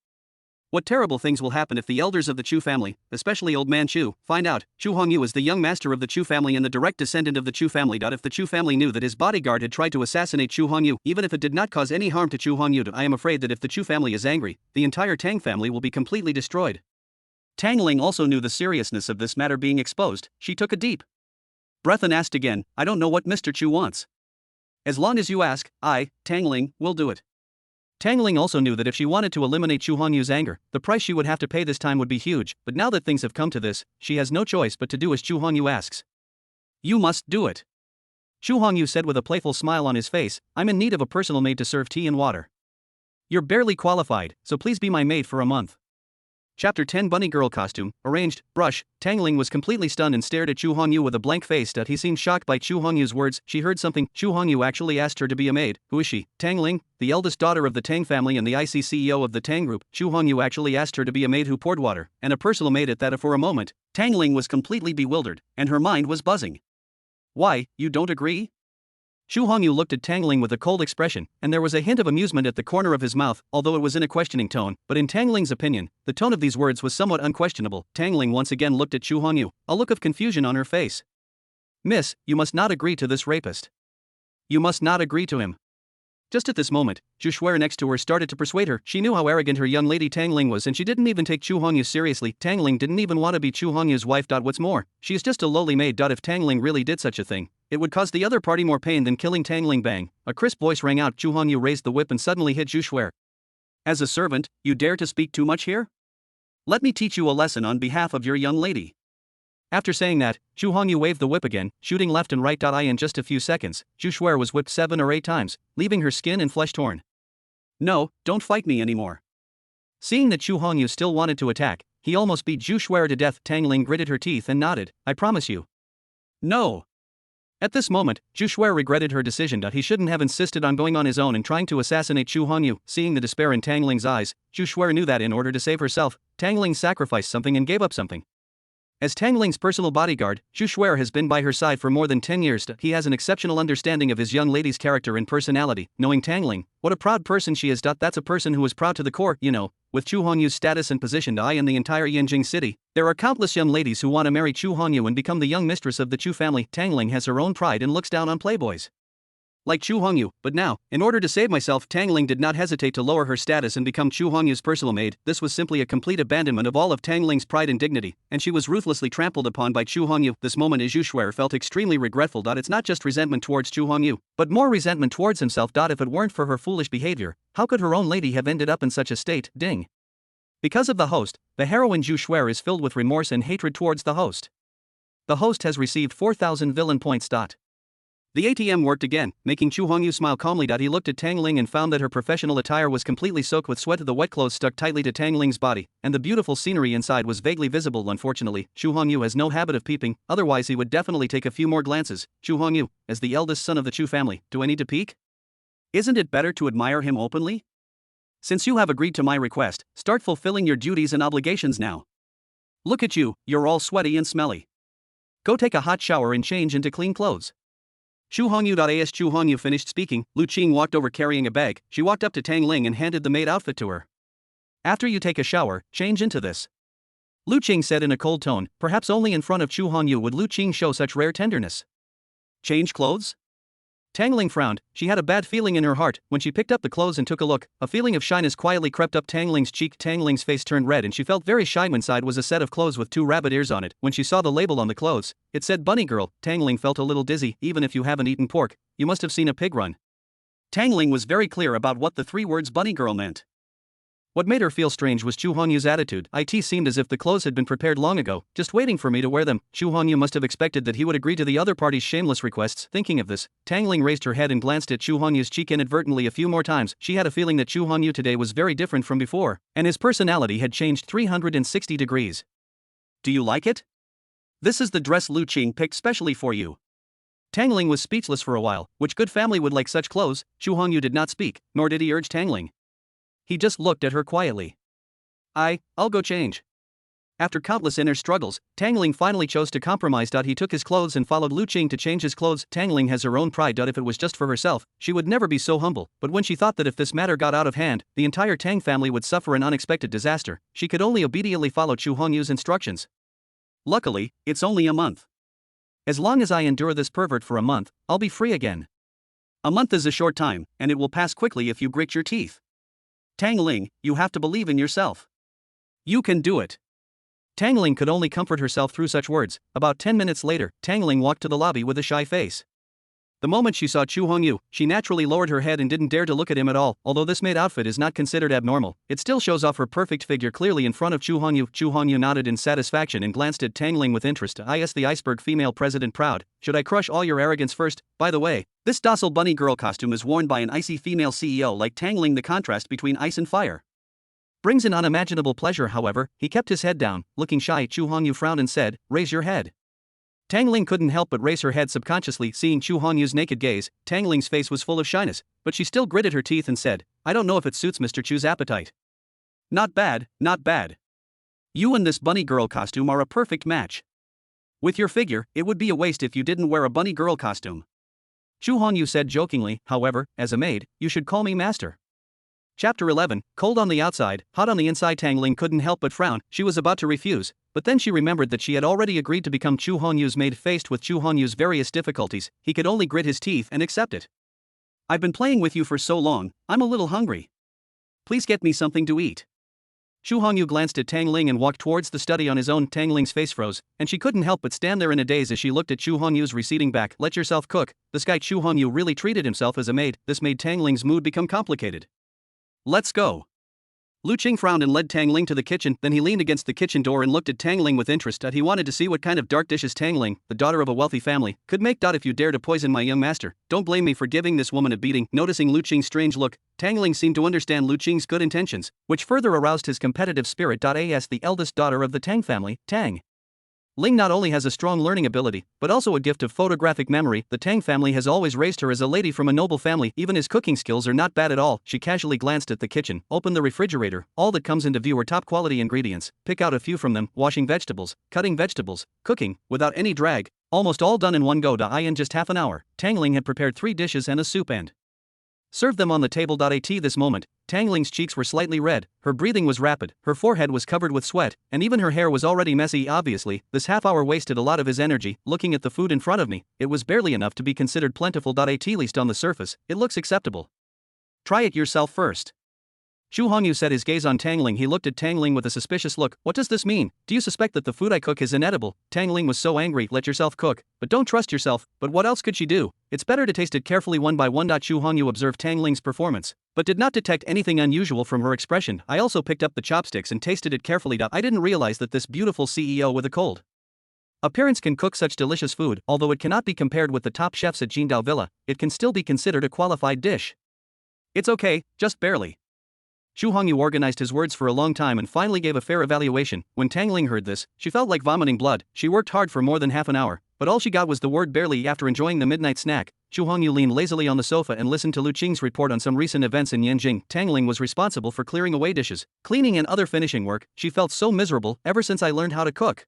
What terrible things will happen if the elders of the Chu family, especially Old Man Chu, find out Chu Hongyu is the young master of the Chu family and the direct descendant of the Chu family. If the Chu family knew that his bodyguard had tried to assassinate Chu Hongyu, even if it did not cause any harm to Chu Hongyu, I am afraid that if the Chu family is angry, the entire Tang family will be completely destroyed. Tangling also knew the seriousness of this matter being exposed. She took a deep breath and asked again, I don't know what Mr. Chu wants. As long as you ask, I, Tangling, will do it. Tangling also knew that if she wanted to eliminate Chu Hongyu's anger, the price she would have to pay this time would be huge, but now that things have come to this, she has no choice but to do as Chu Hongyu asks. You must do it. Chu Hongyu said with a playful smile on his face, I'm in need of a personal maid to serve tea and water. You're barely qualified, so please be my maid for a month. Chapter 10 Bunny Girl Costume, Arranged, Brush. Tangling was completely stunned and stared at Chu Hongyu with a blank face. He seemed shocked by Chu Hongyu's words. She heard something. Chu Hongyu actually asked her to be a maid. Who is she? Tangling, the eldest daughter of the Tang family and the IC CEO of the Tang group. Chu Hongyu actually asked her to be a maid who poured water, and a personal maid at that. For a moment, Tangling was completely bewildered, and her mind was buzzing. Why, you don't agree? Chu Hongyu looked at Tangling with a cold expression, and there was a hint of amusement at the corner of his mouth, although it was in a questioning tone. But in Tangling's opinion, the tone of these words was somewhat unquestionable. Tangling once again looked at Chu Hongyu, a look of confusion on her face. Miss, you must not agree to this rapist. You must not agree to him. Just at this moment, Zhu Shuer next to her started to persuade her. She knew how arrogant her young lady Tangling was, and she didn't even take Chu Hongyu seriously. Tangling didn't even want to be Chu Hongyu's wife. What's more, she is just a lowly maid. If Tangling really did such a thing, it would cause the other party more pain than killing Tangling. Bang! A crisp voice rang out. Chu Hongyu raised the whip and suddenly hit Zhu Shuer. As a servant, you dare to speak too much here? Let me teach you a lesson on behalf of your young lady. After saying that, Chu Hongyu waved the whip again, shooting left and right. In just a few seconds, Zhu Shuer was whipped 7 or 8 times, leaving her skin and flesh torn. No, don't fight me anymore. Seeing that Chu Hongyu still wanted to attack, he almost beat Zhu Shuer to death. Tangling gritted her teeth and nodded. I promise you. No. At this moment, Zhu Shuer regretted her decision. He shouldn't have insisted on going on his own and trying to assassinate Chu Hongyu. Seeing the despair in Tangling's eyes, Zhu Shuer knew that in order to save herself, Tangling sacrificed something and gave up something. As Tangling's personal bodyguard, Zhu Shuer has been by her side for more than 10 years. He has an exceptional understanding of his young lady's character and personality. Knowing Tangling, what a proud person she is. That's a person who is proud to the core, you know. With Chu Hongyu's status and position in the entire Yanjing city, there are countless young ladies who want to marry Chu Hongyu and become the young mistress of the Chu family. Tangling has her own pride and looks down on playboys like Chu Hongyu. But now, in order to save myself, Tangling did not hesitate to lower her status and become Chu Hongyu's personal maid. This was simply a complete abandonment of all of Tangling's pride and dignity, and she was ruthlessly trampled upon by Chu Hongyu. This moment Zhu Shuer felt extremely regretful. It's not just resentment towards Chu Hongyu, but more resentment towards himself. If it weren't for her foolish behavior, how could her own lady have ended up in such a state? Ding. Because of the host, the heroine Zhu Shuer is filled with remorse and hatred towards the host. The host has received 4,000 villain points. The ATM worked again, making Chu Hongyu smile calmly. He looked at Tangling and found that her professional attire was completely soaked with sweat. The wet clothes stuck tightly to Tangling's body, and the beautiful scenery inside was vaguely visible. Unfortunately, Chu Hongyu has no habit of peeping, otherwise he would definitely take a few more glances. Chu Hongyu, as the eldest son of the Chu family, do I need to peek? Isn't it better to admire him openly? Since you have agreed to my request, start fulfilling your duties and obligations now. Look at you, you're all sweaty and smelly. Go take a hot shower and change into clean clothes. Chu Hongyu. As Chu Hongyu finished speaking, Lu Qing walked over carrying a bag. She walked up to Tangling and handed the maid outfit to her. After you take a shower, change into this. Lu Qing said in a cold tone. Perhaps only in front of Chu Hongyu would Lu Qing show such rare tenderness. Change clothes? Tangling frowned. She had a bad feeling in her heart when she picked up the clothes and took a look. A feeling of shyness quietly crept up Tangling's cheek. Tangling's face turned red and she felt very shy. Inside was a set of clothes with 2 rabbit ears on it. When she saw the label on the clothes, it said Bunny Girl. Tangling felt a little dizzy. Even if you haven't eaten pork, you must have seen a pig run. Tangling was very clear about what the 3 words Bunny Girl meant. What made her feel strange was Chu Hongyu's attitude. It seemed as if the clothes had been prepared long ago, just waiting for me to wear them. Chu Hongyu must have expected that he would agree to the other party's shameless requests. Thinking of this, Tangling raised her head and glanced at Chu Hongyu's cheek inadvertently a few more times. She had a feeling that Chu Hongyu today was very different from before, and his personality had changed 360 degrees. Do you like it? This is the dress Lu Qing picked specially for you. Tangling was speechless for a while. Which good family would like such clothes? Chu Hongyu did not speak, nor did he urge Tangling. He just looked at her quietly. I'll go change. After countless inner struggles, Tangling finally chose to compromise. He took his clothes and followed Lu Qing to change his clothes. Tangling has her own pride. If it was just for herself, she would never be so humble. But when she thought that if this matter got out of hand, the entire Tang family would suffer an unexpected disaster, she could only obediently follow Chu Hongyu's instructions. Luckily, it's only a month. As long as I endure this pervert for a month, I'll be free again. A month is a short time, and it will pass quickly if you grit your teeth. Tangling, you have to believe in yourself. You can do it. Tangling could only comfort herself through such words. About 10 minutes later, Tangling walked to the lobby with a shy face. The moment she saw Chu Hongyu, she naturally lowered her head and didn't dare to look at him at all. Although this maid outfit is not considered abnormal, it still shows off her perfect figure clearly in front of Chu Hongyu. Chu Hongyu nodded in satisfaction and glanced at Tangling with interest. Is the iceberg female president proud? Should I crush all your arrogance first? By the way, this docile bunny girl costume is worn by an icy female CEO like Tangling. The contrast between ice and fire brings an unimaginable pleasure. However, he kept his head down, looking shy. Chu Hongyu frowned and said, "Raise your head." Tangling couldn't help but raise her head subconsciously. Seeing Chu Hongyu's naked gaze, Tangling's face was full of shyness, but she still gritted her teeth and said, "I don't know if it suits Mr. Chu's appetite." "Not bad, not bad. You and this bunny girl costume are a perfect match. With your figure, it would be a waste if you didn't wear a bunny girl costume." Chu Hongyu said jokingly. "However, as a maid, you should call me master." Chapter 11, Cold on the outside, hot on the inside. Tangling couldn't help but frown. She was about to refuse, but then she remembered that she had already agreed to become Chu Hongyu's maid. Faced with Chu Hongyu's various difficulties, he could only grit his teeth and accept it. "I've been playing with you for so long, I'm a little hungry. Please get me something to eat." Chu Hongyu glanced at Tangling and walked towards the study on his own. Tangling's face froze, and she couldn't help but stand there in a daze as she looked at Chu Hongyu's receding back. "Let yourself cook." This guy Chu Hongyu really treated himself as a maid. This made Tangling's mood become complicated. "Let's go." Lu Qing frowned and led Tangling to the kitchen. Then he leaned against the kitchen door and looked at Tangling with interest. He wanted to see what kind of dark dishes Tangling, the daughter of a wealthy family, could make. "If you dare to poison my young master, don't blame me for giving this woman a beating." Noticing Lu Qing's strange look, Tangling seemed to understand Lu Qing's good intentions, which further aroused his competitive spirit. As the eldest daughter of the Tang family, Tang Ling not only has a strong learning ability, but also a gift of photographic memory. The Tang family has always raised her as a lady from a noble family. Even his cooking skills are not bad at all. She casually glanced at the kitchen, opened the refrigerator. All that comes into view are top quality ingredients. Pick out a few from them: washing vegetables, cutting vegetables, cooking, without any drag. Almost all done in one go. In just half an hour, Tangling had prepared 3 dishes and a soup and served them on the table. At this moment, Tangling's cheeks were slightly red, her breathing was rapid, her forehead was covered with sweat, and even her hair was already messy. Obviously, this half hour wasted a lot of his energy. Looking at the food in front of me, it was barely enough to be considered plentiful. At least on the surface, it looks acceptable. Try it yourself first. Chu Hongyu set his gaze on Tangling. He looked at Tangling with a suspicious look. "What does this mean? Do you suspect that the food I cook is inedible?" Tangling was so angry. "Let yourself cook, but don't trust yourself." But what else could she do? "It's better to taste it carefully one by one." Chu Hongyu observed Tangling's performance, but did not detect anything unusual from her expression. "I also picked up the chopsticks and tasted it carefully. I didn't realize that this beautiful CEO with a cold appearance can cook such delicious food. Although it cannot be compared with the top chefs at Jindao Villa, it can still be considered a qualified dish. It's okay, just barely." Chu Hongyu organized his words for a long time and finally gave a fair evaluation. When Tangling heard this, she felt like vomiting blood. She worked hard for more than half an hour, but all she got was the word barely. After enjoying the midnight snack, Chu Hongyu leaned lazily on the sofa and listened to Lu Qing's report on some recent events in Yanjing. Tangling was responsible for clearing away dishes, cleaning and other finishing work. She felt so miserable. "Ever since I learned how to cook,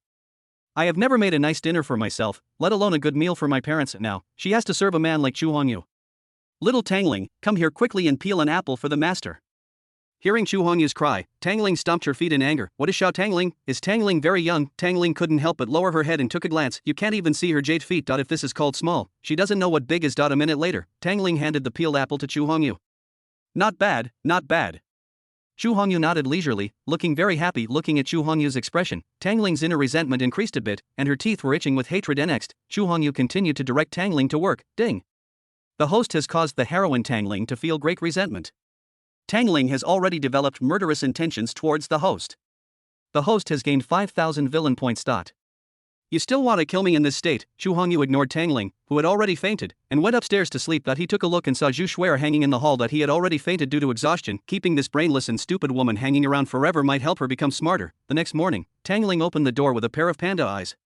I have never made a nice dinner for myself, let alone a good meal for my parents. Now she has to serve a man like Chu Hongyu." "Little Tangling, come here quickly and peel an apple for the master." Hearing Chu Hongyu's cry, Tangling stomped her feet in anger. "What is Tangling? Is Tangling very young?" Tangling couldn't help but lower her head and took a glance. "You can't even see her jade feet. If this is called small, she doesn't know what big is. A minute later, Tangling handed the peeled apple to Chu Hongyu. "Not bad, not bad." Chu Hongyu nodded leisurely, looking very happy. Looking at Chu Hongyu's expression, Tangling's inner resentment increased a bit, and her teeth were itching with hatred. Next, Chu Hongyu continued to direct Tangling to work. Ding. The host has caused the heroine Tangling to feel great resentment. Tangling has already developed murderous intentions towards the host. The host has gained 5,000 villain points. "You still want to kill me in this state?" Chu Hongyu ignored Tangling, who had already fainted, and went upstairs to sleep. He took a look and saw Zhu Shuer hanging in the hall. He had already fainted due to exhaustion. Keeping this brainless and stupid woman hanging around forever might help her become smarter. The next morning, Tangling opened the door with a pair of panda eyes.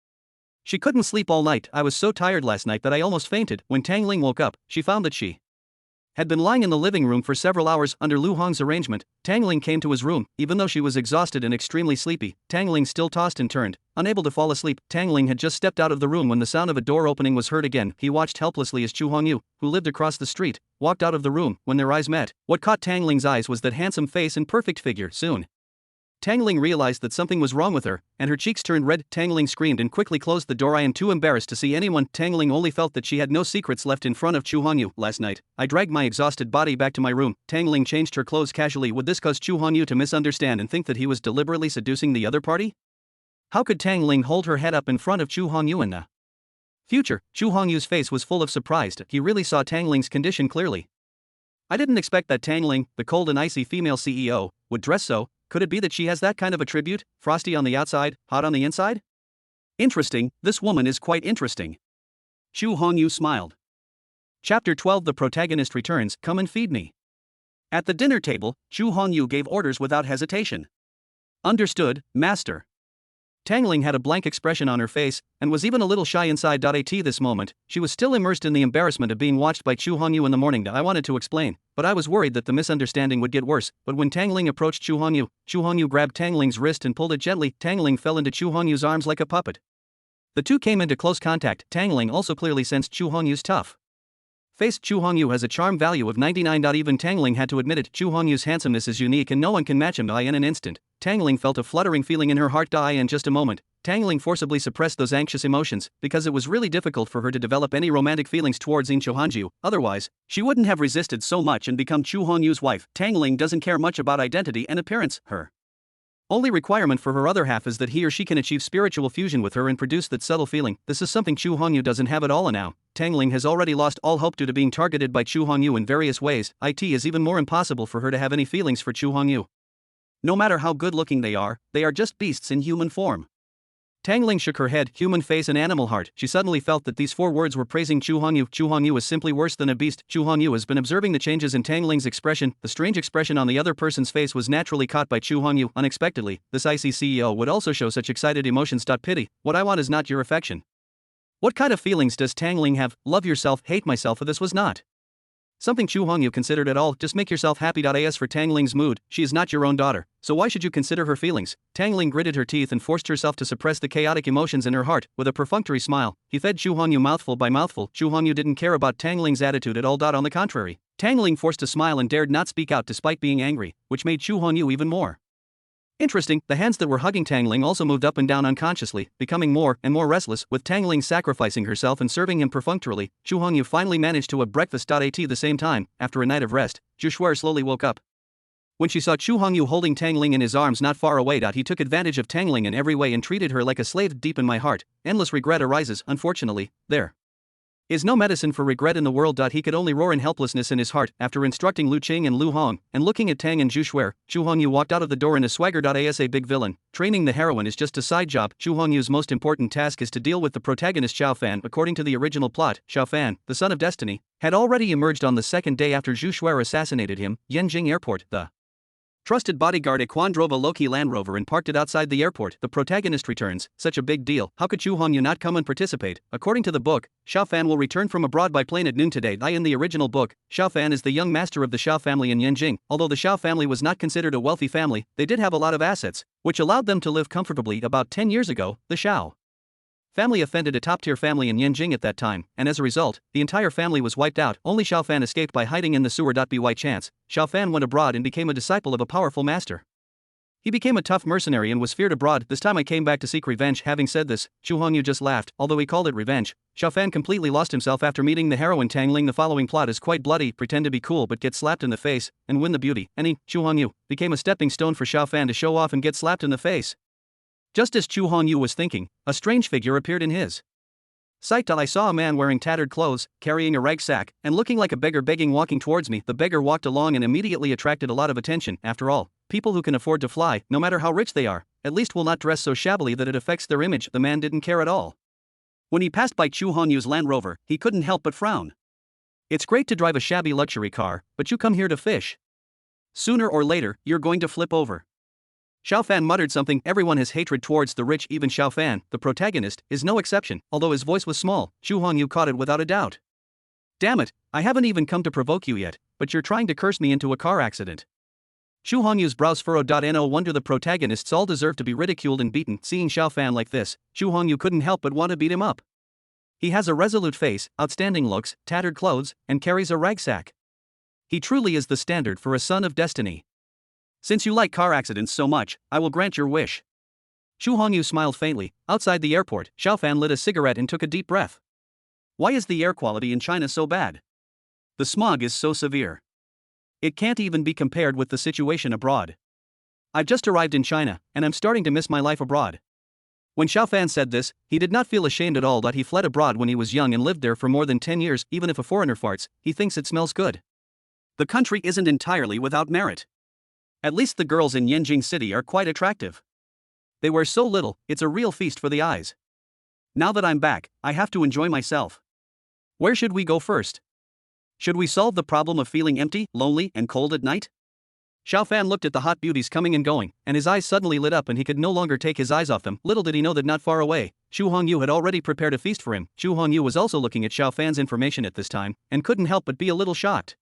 "She couldn't sleep all night. I was so tired last night that I almost fainted." When Tangling woke up, she found that she had been lying in the living room for several hours. Under Lu Hong's arrangement, Tangling came to his room. Even though she was exhausted and extremely sleepy, Tangling still tossed and turned, unable to fall asleep. Tangling had just stepped out of the room when the sound of a door opening was heard again. He watched helplessly as Chu Hongyu, who lived across the street, walked out of the room. When their eyes met, what caught Tangling's eyes was that handsome face and perfect figure. Soon, Tangling realized that something was wrong with her, and her cheeks turned red. Tangling screamed and quickly closed the door. "I am too embarrassed to see anyone." Tangling only felt that she had no secrets left in front of Chu Hongyu. "Last night, I dragged my exhausted body back to my room." Tangling changed her clothes casually. Would this cause Chu Hongyu to misunderstand and think that he was deliberately seducing the other party? How could Tangling hold her head up in front of Chu Hongyu in the Future, Chu Hongyu's face was full of surprise. He really saw Tangling's condition clearly. I didn't expect that Tangling, the cold and icy female CEO, would dress so. Could it be that she has that kind of attribute, frosty on the outside, hot on the inside? Interesting, this woman is quite interesting. Chu Hongyu smiled. Chapter 12 The Protagonist returns, come and feed me. At the dinner table, Chu Hongyu gave orders without hesitation. Understood, master. Tangling had a blank expression on her face, and was even a little shy inside. At this moment, she was still immersed in the embarrassment of being watched by Chu Hongyu in the morning. I wanted to explain, but I was worried that the misunderstanding would get worse. But when Tangling approached Chu Hongyu grabbed Tangling's wrist and pulled it gently. Tangling fell into Chu Hongyu's arms like a puppet. The two came into close contact. Tangling also clearly sensed Chu Hongyu's tough face. Chu Hongyu has a charm value of 99. Even Tangling had to admit it. Chu Hongyu's handsomeness is unique and no one can match him. In an instant, Tangling felt a fluttering feeling in her heart. In just a moment, Tangling forcibly suppressed those anxious emotions, because it was really difficult for her to develop any romantic feelings towards Chu Hongyu. Otherwise, she wouldn't have resisted so much and become Chu Hongyu's wife. Tangling doesn't care much about identity and appearance. Her only requirement for her other half is that he or she can achieve spiritual fusion with her and produce that subtle feeling. This is something Chu Hongyu doesn't have at all. And now, Tangling has already lost all hope due to being targeted by Chu Hongyu in various ways. It is even more impossible for her to have any feelings for Chu Hongyu. No matter how good looking they are just beasts in human form. Tangling shook her head, human face and animal heart. She suddenly felt that these four words were praising Chu Hongyu. Chu Hongyu is simply worse than a beast. Chu Hongyu has been observing the changes in Tangling's expression. The strange expression on the other person's face was naturally caught by Chu Hongyu. Unexpectedly, this icy CEO would also show such excited emotions. Pity, what I want is not your affection. What kind of feelings does Tangling have? Love yourself, hate myself. This was not something Chu Hongyu considered at all. Just make yourself happy. As for Tangling's mood, she is not your own daughter, so why should you consider her feelings? Tangling gritted her teeth and forced herself to suppress the chaotic emotions in her heart. With a perfunctory smile, he fed Chu Hongyu mouthful by mouthful. Chu Hongyu didn't care about Tangling's attitude at all. On the contrary, Tangling forced a smile and dared not speak out despite being angry, which made Chu Hongyu even more interesting. The hands that were hugging Tangling also moved up and down unconsciously, becoming more and more restless. With Tangling sacrificing herself and serving him perfunctorily, Chu Hongyu finally managed to have breakfast. At the same time, after a night of rest, Zhu Shuer slowly woke up. When she saw Chu Hongyu holding Tangling in his arms not far away, he took advantage of Tangling in every way and treated her like a slave. Deep in my heart, endless regret arises. Unfortunately, there is no medicine for regret in the world. He could only roar in helplessness in his heart. After instructing Lu Qing and Lu Hong, and looking at Tang and Zhu Shuer, Chu Hongyu walked out of the door in a swagger. As a big villain, training the heroine is just a side job. Chu Hongyu's most important task is to deal with the protagonist Xiao Fan. According to the original plot, Xiao Fan, the son of destiny, had already emerged on the second day after Zhu Shuer assassinated him. Yanjing Airport, the trusted bodyguard Equan drove a low-key Land Rover and parked it outside the airport. The protagonist returns, such a big deal. How could Chu Hongyu not come and participate? According to the book, Xiao Fan will return from abroad by plane at noon today. In the original book, Xiao Fan is the young master of the Xiao family in Yanjing. Although the Xiao family was not considered a wealthy family, they did have a lot of assets, which allowed them to live comfortably. About 10 years ago, the Xiao family offended a top-tier family in Yanjing at that time, and as a result, the entire family was wiped out. Only Xiao Fan escaped by hiding in the sewer. By chance, Xiao Fan went abroad and became a disciple of a powerful master. He became a tough mercenary and was feared abroad. This time I came back to seek revenge. Having said this, Chu Hongyu just laughed. Although he called it revenge, Xiao Fan completely lost himself after meeting the heroine Tangling. The following plot is quite bloody. Pretend to be cool but get slapped in the face, and win the beauty. Chu Hongyu became a stepping stone for Xiao Fan to show off and get slapped in the face. Just as Chu Hongyu was thinking, a strange figure appeared in his sight. I saw a man wearing tattered clothes, carrying a rag sack, and looking like a beggar walking towards me. The beggar walked along and immediately attracted a lot of attention. After all, people who can afford to fly, no matter how rich they are, at least will not dress so shabbily that it affects their image. The man didn't care at all. When he passed by Chu Hongyu's Land Rover, he couldn't help but frown. It's great to drive a shabby luxury car, but you come here to fish. Sooner or later, you're going to flip over. Xiao Fan muttered something. Everyone has hatred towards the rich. Even Xiao Fan, the protagonist, is no exception. Although his voice was small, Chu Hongyu caught it without a doubt. Damn it, I haven't even come to provoke you yet, but you're trying to curse me into a car accident. Chu Hongyu's brows furrowed. No wonder the protagonists all deserve to be ridiculed and beaten. Seeing Xiao Fan like this, Chu Hongyu couldn't help but want to beat him up. He has a resolute face, outstanding looks, tattered clothes, and carries a rag sack. He truly is the standard for a son of destiny. Since you like car accidents so much, I will grant your wish. Chu Hongyu smiled faintly. Outside the airport, Xiao Fan lit a cigarette and took a deep breath. Why is the air quality in China so bad? The smog is so severe. It can't even be compared with the situation abroad. I've just arrived in China, and I'm starting to miss my life abroad. When Xiao Fan said this, he did not feel ashamed at all that he fled abroad when he was young and lived there for more than 10 years. Even if a foreigner farts, he thinks it smells good. The country isn't entirely without merit. At least the girls in Yanjing City are quite attractive. They wear so little, it's a real feast for the eyes. Now that I'm back, I have to enjoy myself. Where should we go first? Should we solve the problem of feeling empty, lonely, and cold at night? Xiao Fan looked at the hot beauties coming and going, and his eyes suddenly lit up and he could no longer take his eyes off them. Little did he know that not far away, Xu Hongyu had already prepared a feast for him. Xu Hongyu was also looking at Xiao Fan's information at this time, and couldn't help but be a little shocked.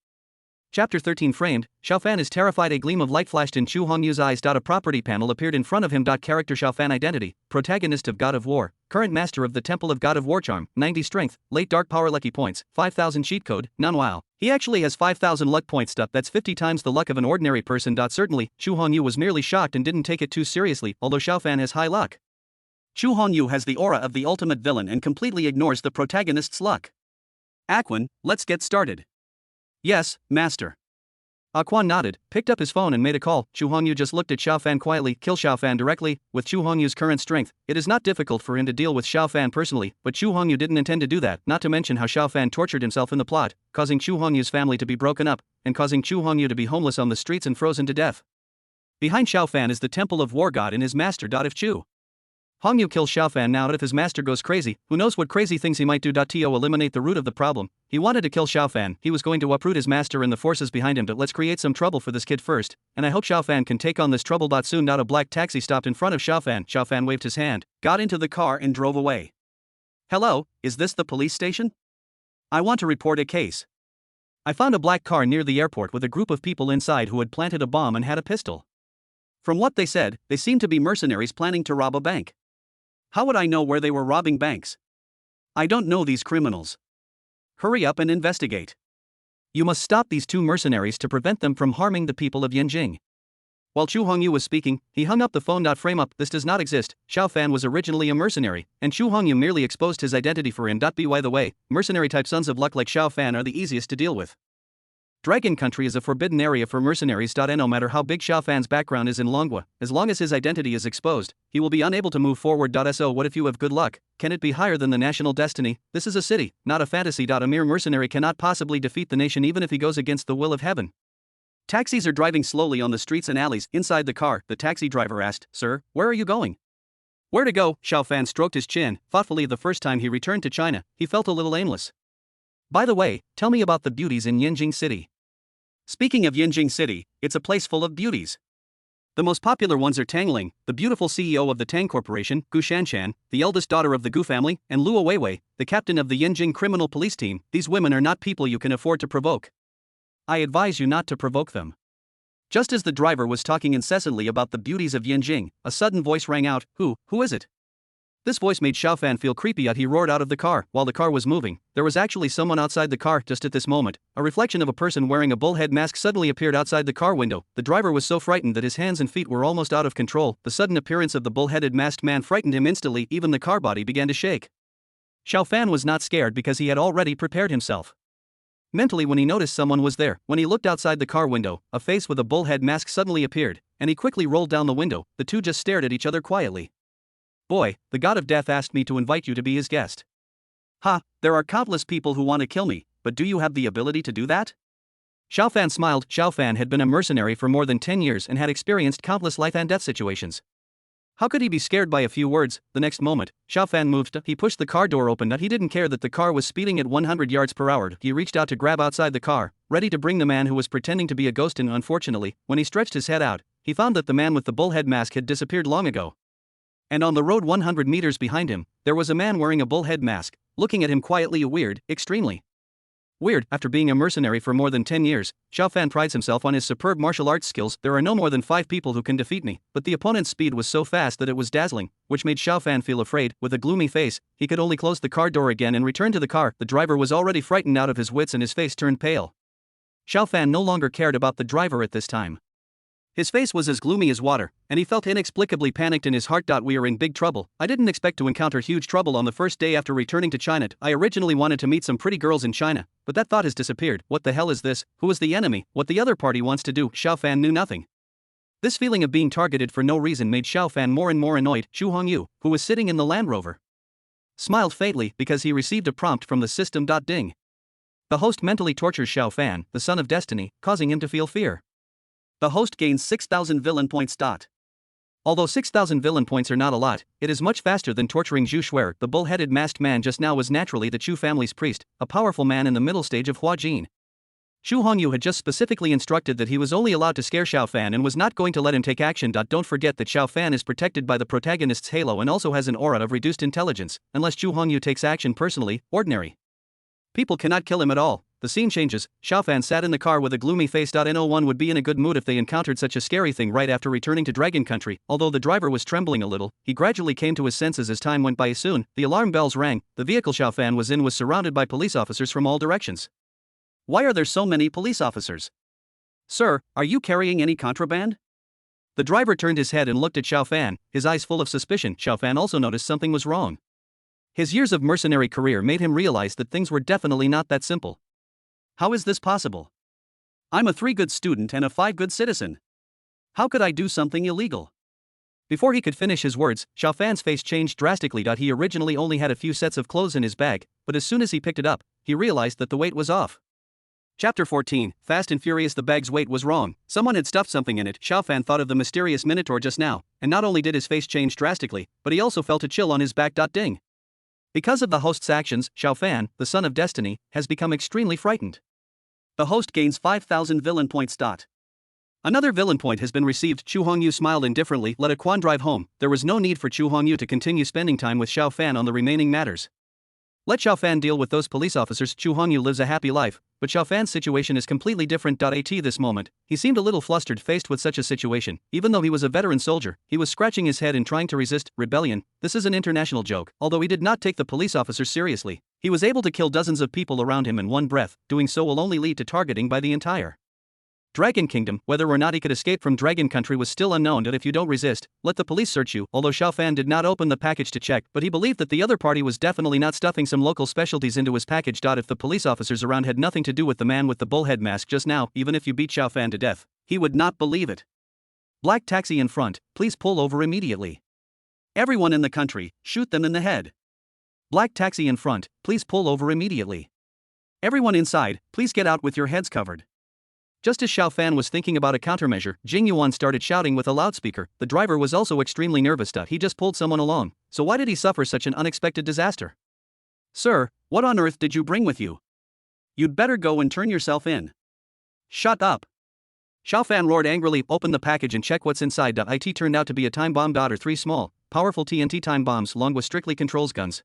Chapter 13 Framed, Xiao Fan is terrified. A gleam of light flashed in Xu Hongyu's eyes. A property panel appeared in front of him. Character Xiao Fan identity, protagonist of God of War, current master of the Temple of God of War charm, 90 strength, late dark power lucky points, 5000 cheat code, none. Wow. He actually has 5000 luck points. That's 50 times the luck of an ordinary person. Certainly, Xu Hongyu was merely shocked and didn't take it too seriously, although Xiao Fan has high luck. Xu Hongyu has the aura of the ultimate villain and completely ignores the protagonist's luck. Aquan, let's get started. Yes, master. Aquan nodded, picked up his phone and made a call. Xu Hongyu just looked at Xiao Fan quietly. Kill Xiao Fan directly. With Xu Hongyu's current strength, it is not difficult for him to deal with Xiao Fan personally, but Xu Hongyu didn't intend to do that, not to mention how Xiao Fan tortured himself in the plot, causing Xu Hongyu's family to be broken up, and causing Xu Hongyu to be homeless on the streets and frozen to death. Behind Xiao Fan is the Temple of War God and his master. If Xu Hongyu kills Xiao Fan now, if his master goes crazy, who knows what crazy things he might do. To eliminate the root of the problem, he wanted to kill Xiao Fan. He was going to uproot his master and the forces behind him. But let's create some trouble for this kid first, and I hope Xiao Fan can take on this trouble. Soon, a black taxi stopped in front of Xiao Fan. Xiao Fan waved his hand, got into the car and drove away. Hello, is this the police station? I want to report a case. I found a black car near the airport with a group of people inside who had planted a bomb and had a pistol. From what they said, they seemed to be mercenaries planning to rob a bank. How would I know where they were robbing banks? I don't know these criminals. Hurry up and investigate. You must stop these two mercenaries to prevent them from harming the people of Yanjing. While Xu Hongyu was speaking, he hung up the phone. Frame up, this does not exist. Xiao Fan was originally a mercenary, and Xu Hongyu merely exposed his identity for him. By the way, mercenary type sons of luck like Xiao Fan are the easiest to deal with. Dragon Country is a forbidden area for mercenaries. And no matter how big Xiao Fan's background is in Longua, as long as his identity is exposed, he will be unable to move forward. So what if you have good luck? Can it be higher than the national destiny? This is a city, not a fantasy. A mere mercenary cannot possibly defeat the nation even if he goes against the will of heaven. Taxis are driving slowly on the streets and alleys. Inside the car, the taxi driver asked, "Sir, where are you going?" Where to go? Xiao Fan stroked his chin, thoughtfully. The first time he returned to China, he felt a little aimless. By the way, tell me about the beauties in Yanjing City. Speaking of Yanjing City, it's a place full of beauties. The most popular ones are Tangling, the beautiful CEO of the Tang Corporation, Gu Shanshan, the eldest daughter of the Gu family, and Luo Weiwei, the captain of the Yanjing criminal police team. These women are not people you can afford to provoke. I advise you not to provoke them. Just as the driver was talking incessantly about the beauties of Yanjing, a sudden voice rang out, Who is it? This voice made Xiao Fan feel creepy. He roared out of the car. While the car was moving, there was actually someone outside the car. Just at this moment, a reflection of a person wearing a bullhead mask suddenly appeared outside the car window. The driver was so frightened that his hands and feet were almost out of control. The sudden appearance of the bull-headed masked man frightened him instantly. Even the car body began to shake. Xiao Fan was not scared because he had already prepared himself mentally when he noticed someone was there. When he looked outside the car window, a face with a bullhead mask suddenly appeared, and he quickly rolled down the window. The two just stared at each other quietly. Boy, the god of death asked me to invite you to be his guest. Ha, there are countless people who want to kill me, but do you have the ability to do that? Xiao Fan smiled. Xiao Fan had been a mercenary for more than 10 years and had experienced countless life and death situations. How could he be scared by a few words? The next moment, Xiao Fan moved. He pushed the car door open. He didn't care that the car was speeding at 100 yards per hour. He reached out to grab outside the car, ready to bring the man who was pretending to be a ghost in. Unfortunately, when he stretched his head out, he found that the man with the bullhead mask had disappeared long ago. And on the road 100 meters behind him, there was a man wearing a bullhead mask, looking at him quietly. Weird, extremely weird. After being a mercenary for more than 10 years, Xiao Fan prides himself on his superb martial arts skills. There are no more than 5 people who can defeat me, but the opponent's speed was so fast that it was dazzling, which made Xiao Fan feel afraid. With a gloomy face, he could only close the car door again and return to the car. The driver was already frightened out of his wits and his face turned pale. Xiao Fan no longer cared about the driver at this time. His face was as gloomy as water, and he felt inexplicably panicked in his heart. We are in big trouble. I didn't expect to encounter huge trouble on the first day after returning to China. I originally wanted to meet some pretty girls in China, but that thought has disappeared. What the hell is this? Who is the enemy? What the other party wants to do? Xiao Fan knew nothing. This feeling of being targeted for no reason made Xiao Fan more and more annoyed. Xu Hongyu, who was sitting in the Land Rover, smiled faintly because he received a prompt from the system. Ding. The host mentally tortures Xiao Fan, the son of destiny, causing him to feel fear. The host gains 6,000 villain points. Although 6,000 villain points are not a lot, it is much faster than torturing Zhu Shuer. The bull-headed masked man just now was naturally the Chu family's priest, a powerful man in the middle stage of Huajin. Xu Hongyu had just specifically instructed that he was only allowed to scare Xiao Fan and was not going to let him take action. Don't forget that Xiao Fan is protected by the protagonist's halo and also has an aura of reduced intelligence, unless Xu Hongyu takes action personally. Ordinary people cannot kill him at all. The scene changes. Xiao Fan sat in the car with a gloomy face. No one would be in a good mood if they encountered such a scary thing right after returning to Dragon Country. Although the driver was trembling a little, he gradually came to his senses as time went by. Soon, the alarm bells rang. The vehicle Xiao Fan was in was surrounded by police officers from all directions. Why are there so many police officers? Sir, are you carrying any contraband? The driver turned his head and looked at Xiao Fan, his eyes full of suspicion. Xiao Fan also noticed something was wrong. His years of mercenary career made him realize that things were definitely not that simple. How is this possible? I'm a 3 good student and a 5 good citizen. How could I do something illegal? Before he could finish his words, Xiao Fan's face changed drastically. He originally only had a few sets of clothes in his bag, but as soon as he picked it up, he realized that the weight was off. Chapter 14, Fast and Furious. The bag's weight was wrong. Someone had stuffed something in it. Xiao Fan thought of the mysterious Minotaur just now, and not only did his face change drastically, but he also felt a chill on his back. Ding. Because of the host's actions, Xiao Fan, the son of destiny, has become extremely frightened. The host gains 5,000 villain points. Another villain point has been received. Chu Hongyu smiled indifferently. Let a Quan drive home. There was no need for Chu Hongyu to continue spending time with Xiao Fan on the remaining matters. Let Xiao Fan deal with those police officers. Chu Hongyu lives a happy life, but Xiao Fan's situation is completely different. At this moment, he seemed a little flustered faced with such a situation. Even though he was a veteran soldier, he was scratching his head and trying to resist. Rebellion, this is an international joke. Although he did not take the police officers seriously, he was able to kill dozens of people around him in one breath. Doing so will only lead to targeting by the entire Dragon Kingdom. Whether or not he could escape from Dragon Country was still unknown. If you don't resist, let the police search you. Although Xiao Fan did not open the package to check, but he believed that the other party was definitely not stuffing some local specialties into his package. If the police officers around had nothing to do with the man with the bullhead mask just now, even if you beat Xiao Fan to death, he would not believe it. Black taxi in front, please pull over immediately. Everyone in the country, shoot them in the head. Black taxi in front, please pull over immediately. Everyone inside, please get out with your heads covered. Just as Xiao Fan was thinking about a countermeasure, Jing Yuan started shouting with a loudspeaker. The driver was also extremely nervous. He just pulled someone along, so why did he suffer such an unexpected disaster? Sir, what on earth did you bring with you? You'd better go and turn yourself in. Shut up. Xiao Fan roared angrily. Open the package and check what's inside. It turned out to be a time bomb. Or 3 small, powerful TNT time bombs along with strictly controls guns.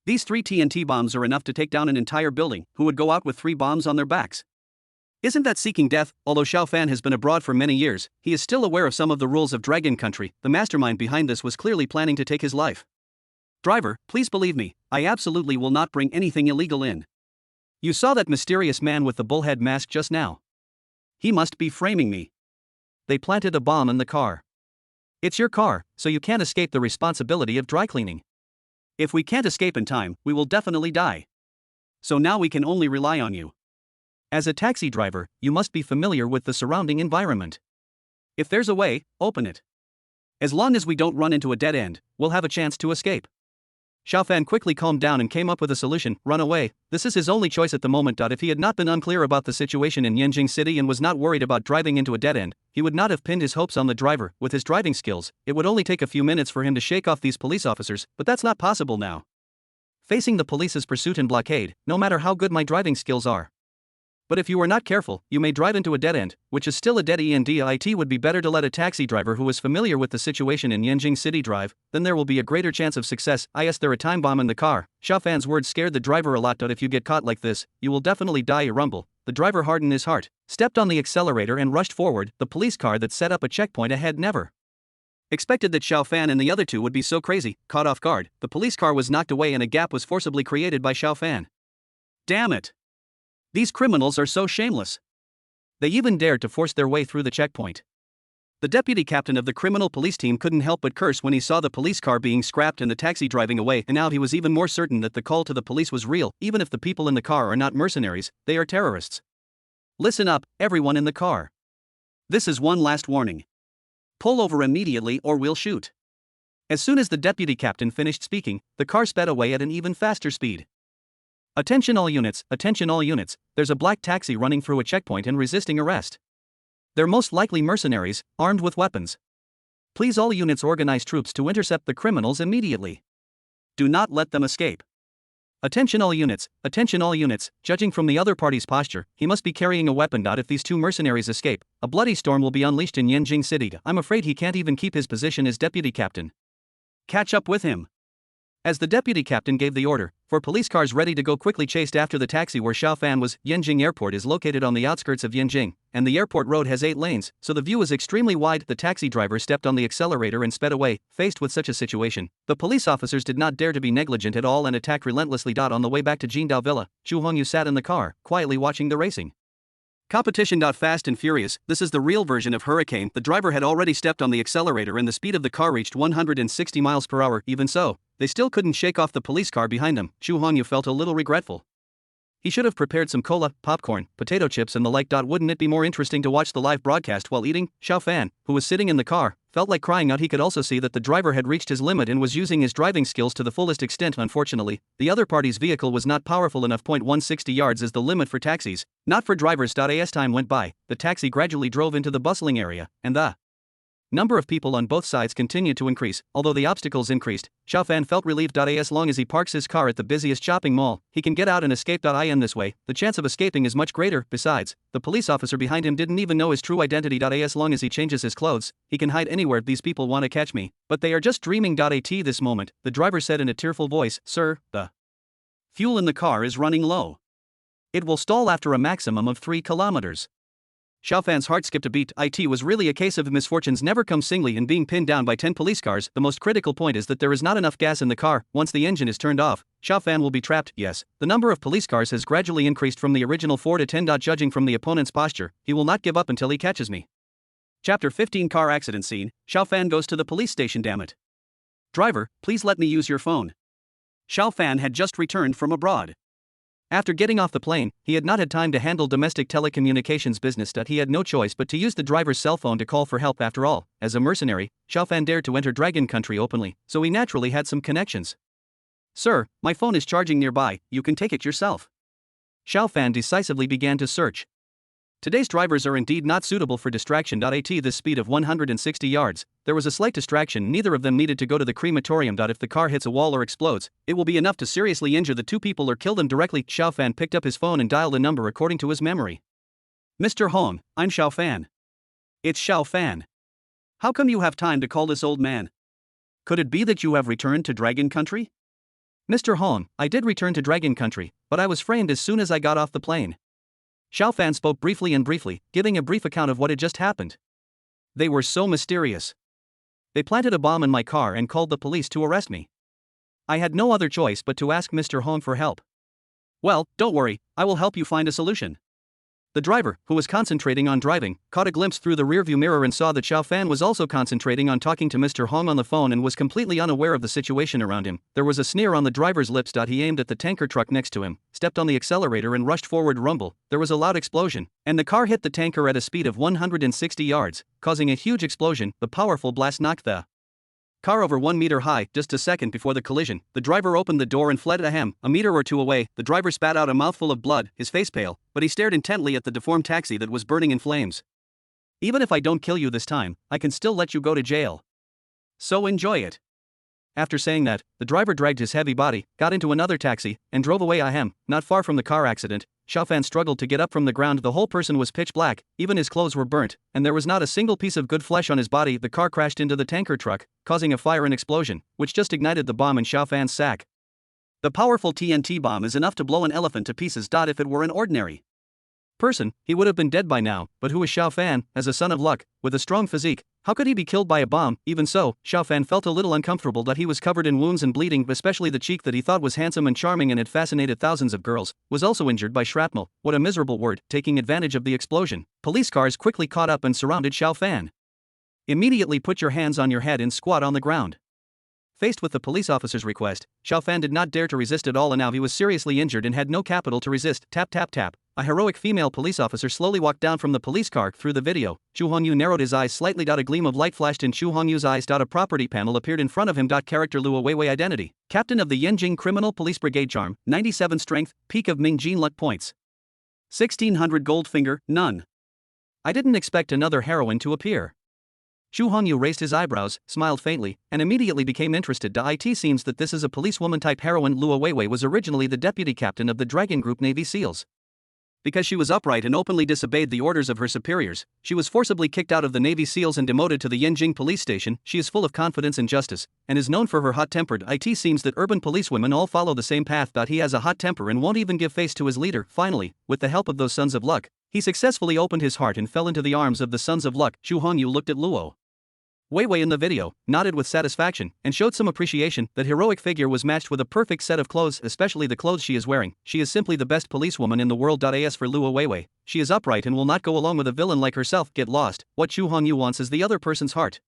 These 3 TNT bombs are enough to take down an entire building. Who would go out with 3 bombs on their backs? Isn't that seeking death? Although Xiao Fan has been abroad for many years, he is still aware of some of the rules of Dragon Country. The mastermind behind this was clearly planning to take his life. Driver, please believe me, I absolutely will not bring anything illegal in. You saw that mysterious man with the bullhead mask just now. He must be framing me. They planted a bomb in the car. It's your car, so you can't escape the responsibility of dry cleaning. If we can't escape in time, we will definitely die. So now we can only rely on you. As a taxi driver, you must be familiar with the surrounding environment. If there's a way, open it. As long as we don't run into a dead end, we'll have a chance to escape. Xiao Fan quickly calmed down and came up with a solution: run away. This is his only choice at the moment. If he had not been unclear about the situation in Yanjing City and was not worried about driving into a dead end, he would not have pinned his hopes on the driver. With his driving skills, it would only take a few minutes for him to shake off these police officers, but that's not possible now. Facing the police's pursuit and blockade, no matter how good my driving skills are. But if you are not careful, you may drive into a dead end, which is still a dead end. It would be better to let a taxi driver who is familiar with the situation in Yanjing City drive, then there will be a greater chance of success. Is there a time bomb in the car? Xiao Fan's words scared the driver a lot. If you get caught like this, you will definitely die. Rumble. The driver hardened his heart, stepped on the accelerator and rushed forward. The police car that set up a checkpoint ahead never expected that Xiao Fan and the other two would be so crazy. Caught off guard, the police car was knocked away and a gap was forcibly created by Xiao Fan. Damn it! These criminals are so shameless. They even dared to force their way through the checkpoint. The deputy captain of the criminal police team couldn't help but curse when he saw the police car being scrapped and the taxi driving away, and now he was even more certain that the call to the police was real. Even if the people in the car are not mercenaries, they are terrorists. Listen up, everyone in the car. This is one last warning. Pull over immediately or we'll shoot. As soon as the deputy captain finished speaking, the car sped away at an even faster speed. Attention all units, there's a black taxi running through a checkpoint and resisting arrest. They're most likely mercenaries, armed with weapons. Please all units organize troops to intercept the criminals immediately. Do not let them escape. Attention all units, judging from the other party's posture, he must be carrying a weapon. If these two mercenaries escape, a bloody storm will be unleashed in Yanjing City. I'm afraid he can't even keep his position as deputy captain. Catch up with him. As the deputy captain gave the order, for police cars ready to go quickly chased after the taxi where Xiaofan was. Yanjing Airport is located on the outskirts of Yanjing, and the airport road has 8 lanes, so the view is extremely wide. The taxi driver stepped on the accelerator and sped away. Faced with such a situation, the police officers did not dare to be negligent at all and attacked relentlessly. On the way back to Jingdao Villa, Zhu Hongyu sat in the car, quietly watching the racing. Competition. Fast and furious, this is the real version of Hurricane. The driver had already stepped on the accelerator and the speed of the car reached 160 miles per hour. Even so, they still couldn't shake off the police car behind them. Zhu Hongyu felt a little regretful. He should have prepared some cola, popcorn, potato chips and the like. Wouldn't it be more interesting to watch the live broadcast while eating? Xiaofan, who was sitting in the car, felt like crying out. He could also see that the driver had reached his limit and was using his driving skills to the fullest extent. Unfortunately, the other party's vehicle was not powerful enough. 160 yards is the limit for taxis, not for drivers. As time went by, the taxi gradually drove into the bustling area, and the number of people on both sides continued to increase. Although the obstacles increased, Xiaofan felt relieved. As long as he parks his car at the busiest shopping mall, he can get out and escape. In this way, the chance of escaping is much greater. Besides, the police officer behind him didn't even know his true identity. As long as he changes his clothes, he can hide anywhere. These people want to catch me, but they are just dreaming. At this moment, the driver said in a tearful voice, "Sir, the fuel in the car is running low. It will stall after a maximum of 3 kilometers." Xiaofan's heart skipped a beat. It was really a case of misfortunes never come singly and being pinned down by 10 police cars. The most critical point is that there is not enough gas in the car. Once the engine is turned off, Xiaofan will be trapped. Yes, the number of police cars has gradually increased from the original 4 to 10. Judging from the opponent's posture, he will not give up until he catches me. Chapter 15 Car Accident Scene. Xiaofan goes to the police station. Damn it. Driver, please let me use your phone. Xiaofan had just returned from abroad. After getting off the plane, he had not had time to handle domestic telecommunications business. He had no choice but to use the driver's cell phone to call for help. After all, as a mercenary, Xiaofan dared to enter Dragon Country openly, so he naturally had some connections. "Sir, my phone is charging nearby, you can take it yourself." Xiaofan decisively began to search. Today's drivers are indeed not suitable for distraction. At this speed of 160 yards, there was a slight distraction. Neither of them needed to go to the crematorium. If the car hits a wall or explodes, it will be enough to seriously injure the 2 people or kill them directly. Xiaofan picked up his phone and dialed a number according to his memory. "Mr. Hong, I'm Xiaofan." "It's Xiaofan. How come you have time to call this old man? Could it be that you have returned to Dragon Country?" "Mr. Hong, I did return to Dragon Country, but I was framed as soon as I got off the plane." Xiaofan spoke briefly, giving a brief account of what had just happened. "They were so mysterious. They planted a bomb in my car and called the police to arrest me. I had no other choice but to ask Mr. Hong for help." "Well, don't worry, I will help you find a solution." The driver, who was concentrating on driving, caught a glimpse through the rearview mirror and saw that Xiaofan was also concentrating on talking to Mr. Hong on the phone and was completely unaware of the situation around him. There was a sneer on the driver's lips. He aimed at the tanker truck next to him, stepped on the accelerator and rushed forward. Rumble, there was a loud explosion, and the car hit the tanker at a speed of 160 yards, causing a huge explosion. The powerful blast knocked the car over 1 meter high. Just a second before the collision, the driver opened the door and fled. A meter or 2 away, the driver spat out a mouthful of blood, his face pale, but he stared intently at the deformed taxi that was burning in flames. "Even if I don't kill you this time, I can still let you go to jail. So enjoy it." After saying that, the driver dragged his heavy body, got into another taxi, and drove away. Not far from the car accident, Xiaofan struggled to get up from the ground. The whole person was pitch black, even his clothes were burnt, and there was not a single piece of good flesh on his body. The car crashed into the tanker truck, causing a fire and explosion, which just ignited the bomb in Xiaofan's sack. The powerful TNT bomb is enough to blow an elephant to pieces. If it were an ordinary person, he would have been dead by now, but who is Xiaofan, as a son of luck, with a strong physique? How could he be killed by a bomb? Even so, Xiaofan felt a little uncomfortable. He was covered in wounds and bleeding, especially the cheek that he thought was handsome and charming and had fascinated thousands of girls, was also injured by shrapnel. What a miserable word. Taking advantage of the explosion, police cars quickly caught up and surrounded Xiaofan. "Immediately put your hands on your head and squat on the ground." Faced with the police officer's request, Xiaofan did not dare to resist at all, and now he was seriously injured and had no capital to resist. Tap tap tap. A heroic female police officer slowly walked down from the police car. Through the video, Chu Hongyu narrowed his eyes slightly. A gleam of light flashed in Chu Hongyu's eyes. A property panel appeared in front of him. Character Luo Weiwei identity. Captain of the Yanjing Criminal Police Brigade. Charm, 97 strength, peak of Mingjin luck points. 1600 gold finger, none. I didn't expect another heroine to appear. Chu Hongyu raised his eyebrows, smiled faintly, and immediately became interested. It seems that this is a policewoman type heroine. Luo Weiwei was originally the deputy captain of the Dragon Group Navy SEALs. Because she was upright and openly disobeyed the orders of her superiors, she was forcibly kicked out of the Navy SEALs and demoted to the Yanjing police station. She is full of confidence and justice, and is known for her hot-tempered. It seems that urban policewomen all follow the same path. He has a hot temper and won't even give face to his leader. Finally, with the help of those Sons of Luck, he successfully opened his heart and fell into the arms of the Sons of Luck. Chu Hongyu looked at Luo Weiwei in the video, nodded with satisfaction, and showed some appreciation. That heroic figure was matched with a perfect set of clothes, especially the clothes she is wearing. She is simply the best policewoman in the world. As for Luo Weiwei, she is upright and will not go along with a villain like herself. Get lost. What Chu Hongyu wants is the other person's heart.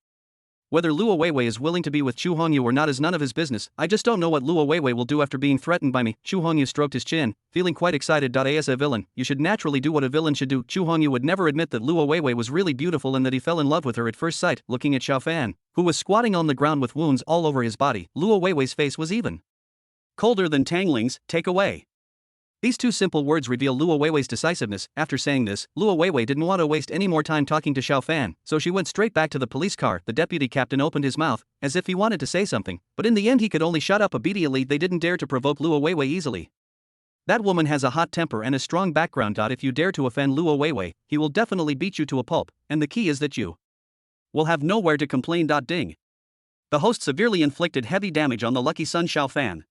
Whether Luo Weiwei is willing to be with Chu Hongyu or not is none of his business. I just don't know what Luo Weiwei will do after being threatened by me. Chu Hongyu stroked his chin, feeling quite excited. As a villain, you should naturally do what a villain should do. Chu Hongyu would never admit that Luo Weiwei was really beautiful and that he fell in love with her at first sight. Looking at Xiao Fan, who was squatting on the ground with wounds all over his body, Luo Weiwei's face was even colder than Tangling's. Take away. These two simple words reveal Luo Weiwei's decisiveness. After saying this, Luo Weiwei didn't want to waste any more time talking to Xiao Fan, so she went straight back to the police car. The deputy captain opened his mouth, as if he wanted to say something, but in the end he could only shut up obediently. They didn't dare to provoke Luo Weiwei easily. That woman has a hot temper and a strong background. If you dare to offend Luo Weiwei, he will definitely beat you to a pulp, and the key is that you will have nowhere to complain. Ding. The host severely inflicted heavy damage on the lucky son Xiao Fan.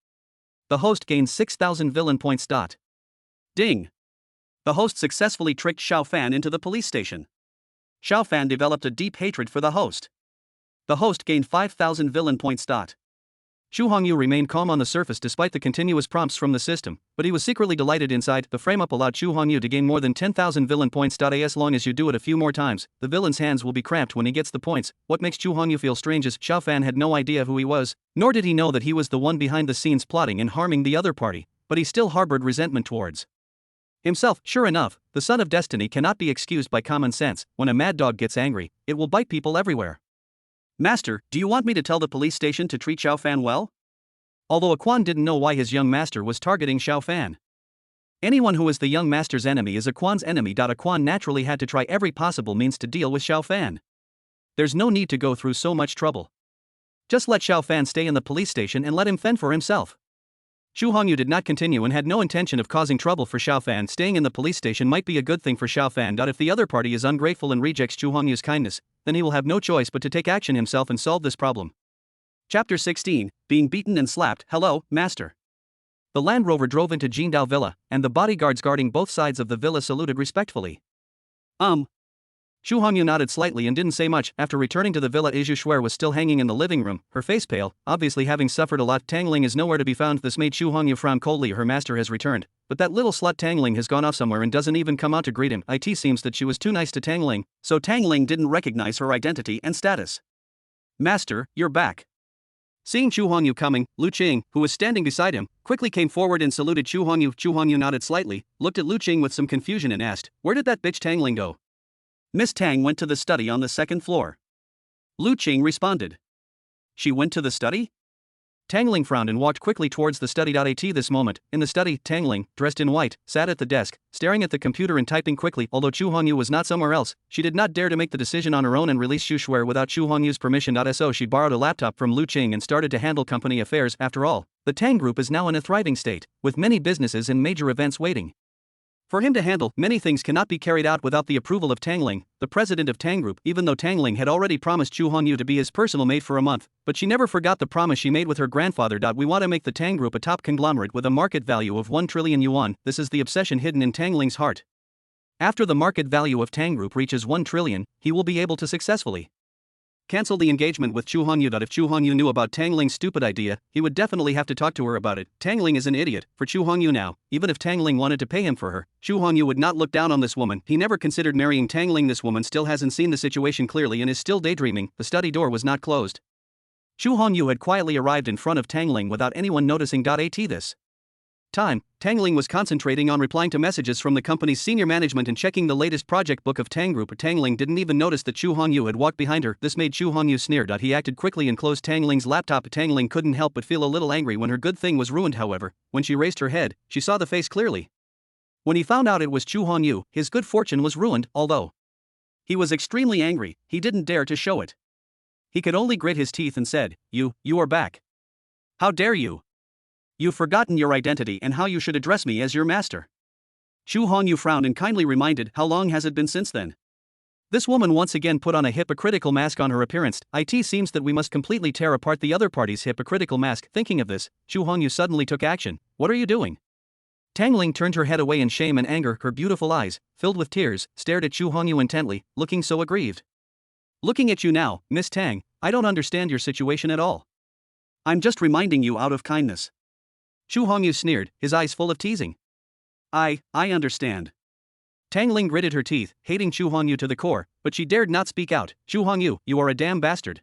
The host gained 6,000 villain points. Ding. The host successfully tricked Xiao Fan into the police station. Xiao Fan developed a deep hatred for the host. The host gained 5,000 villain points. Chu Hongyu remained calm on the surface despite the continuous prompts from the system, but he was secretly delighted inside. The frame-up allowed Chu Hongyu to gain more than 10,000 villain points. As long as you do it a few more times, the villain's hands will be cramped when he gets the points. What makes Chu Hongyu feel strange is Xiao Fan had no idea who he was, nor did he know that he was the one behind the scenes plotting and harming the other party, but he still harbored resentment towards himself. Sure enough, the son of destiny cannot be excused by common sense. When a mad dog gets angry, it will bite people everywhere. Master, do you want me to tell the police station to treat Xiao Fan well? Although Quan didn't know why his young master was targeting Xiao Fan. Anyone who is the young master's enemy is Quan's enemy. Quan naturally had to try every possible means to deal with Xiao Fan. There's no need to go through so much trouble. Just let Xiao Fan stay in the police station and let him fend for himself. Chu Hongyu did not continue and had no intention of causing trouble for Xiao Fan. Staying in the police station might be a good thing for Xiao Fan. If the other party is ungrateful and rejects Chu Hongyu's kindness, then he will have no choice but to take action himself and solve this problem. Chapter 16, Being Beaten and Slapped. Hello, Master. The Land Rover drove into Jingdao Villa, and the bodyguards guarding both sides of the villa saluted respectfully. Chu Hongyu nodded slightly and didn't say much. After returning to the villa, Izhu Shuer was still hanging in the living room, her face pale, obviously having suffered a lot. Tangling is nowhere to be found. This made Chu Hongyu frown coldly. Her master has returned, but that little slut Tangling has gone off somewhere and doesn't even come out to greet him. It seems that she was too nice to Tangling, so Tangling didn't recognize her identity and status. Master, you're back. Seeing Chu Hongyu coming, Lu Qing, who was standing beside him, quickly came forward and saluted Chu Hongyu. Chu Hongyu nodded slightly, looked at Lu Qing with some confusion and asked, "Where did that bitch Tangling go?" "Miss Tang went to the study on the second floor." Lu Qing responded. "She went to the study?" Tangling frowned and walked quickly towards the study. At this moment, in the study, Tangling, dressed in white, sat at the desk, staring at the computer and typing quickly. Although Chu Hongyu was not somewhere else, she did not dare to make the decision on her own and release Xu Shuer without Chu Hongyu's permission. So she borrowed a laptop from Lu Qing and started to handle company affairs. After all, the Tang Group is now in a thriving state, with many businesses and major events waiting for him to handle. Many things cannot be carried out without the approval of Tangling, the president of Tang Group. Even though Tangling had already promised Chu Hongyu to be his personal maid for a month, but she never forgot the promise she made with her grandfather. We want to make the Tang Group a top conglomerate with a market value of 1 trillion yuan. This is the obsession hidden in Tangling's heart. After the market value of Tang Group reaches 1 trillion, he will be able to successfully cancel the engagement with Chu Hongyu. If Chu Hongyu knew about Tangling's stupid idea, he would definitely have to talk to her about it. Tangling is an idiot for Chu Hongyu now. Even if Tangling wanted to pay him for her, Chu Hongyu would not look down on this woman. He never considered marrying Tangling. This woman still hasn't seen the situation clearly and is still daydreaming. The study door was not closed. Chu Hongyu had quietly arrived in front of Tangling without anyone noticing. This time, Tangling was concentrating on replying to messages from the company's senior management and checking the latest project book of Tang Group. Tangling didn't even notice that Chu Hongyu had walked behind her. This made Chu Hongyu sneer. He acted quickly and closed Tangling's laptop. Tangling couldn't help but feel a little angry when her good thing was ruined. However, when she raised her head, she saw the face clearly. When he found out it was Chu Hongyu, his good fortune was ruined. Although he was extremely angry, he didn't dare to show it. He could only grit his teeth and said, You are back. How dare you? You've forgotten your identity and how you should address me as your master. Chu Hongyu frowned and kindly reminded, How long has it been since then? This woman once again put on a hypocritical mask on her appearance. It seems that we must completely tear apart the other party's hypocritical mask. Thinking of this, Chu Hongyu suddenly took action. What are you doing? Tangling turned her head away in shame and anger. Her beautiful eyes, filled with tears, stared at Chu Hongyu intently, looking so aggrieved. Looking at you now, Miss Tang, I don't understand your situation at all. I'm just reminding you out of kindness. Chu Hongyu sneered, his eyes full of teasing. I understand. Tangling gritted her teeth, hating Chu Hongyu to the core, but she dared not speak out. Chu Hongyu, you are a damn bastard.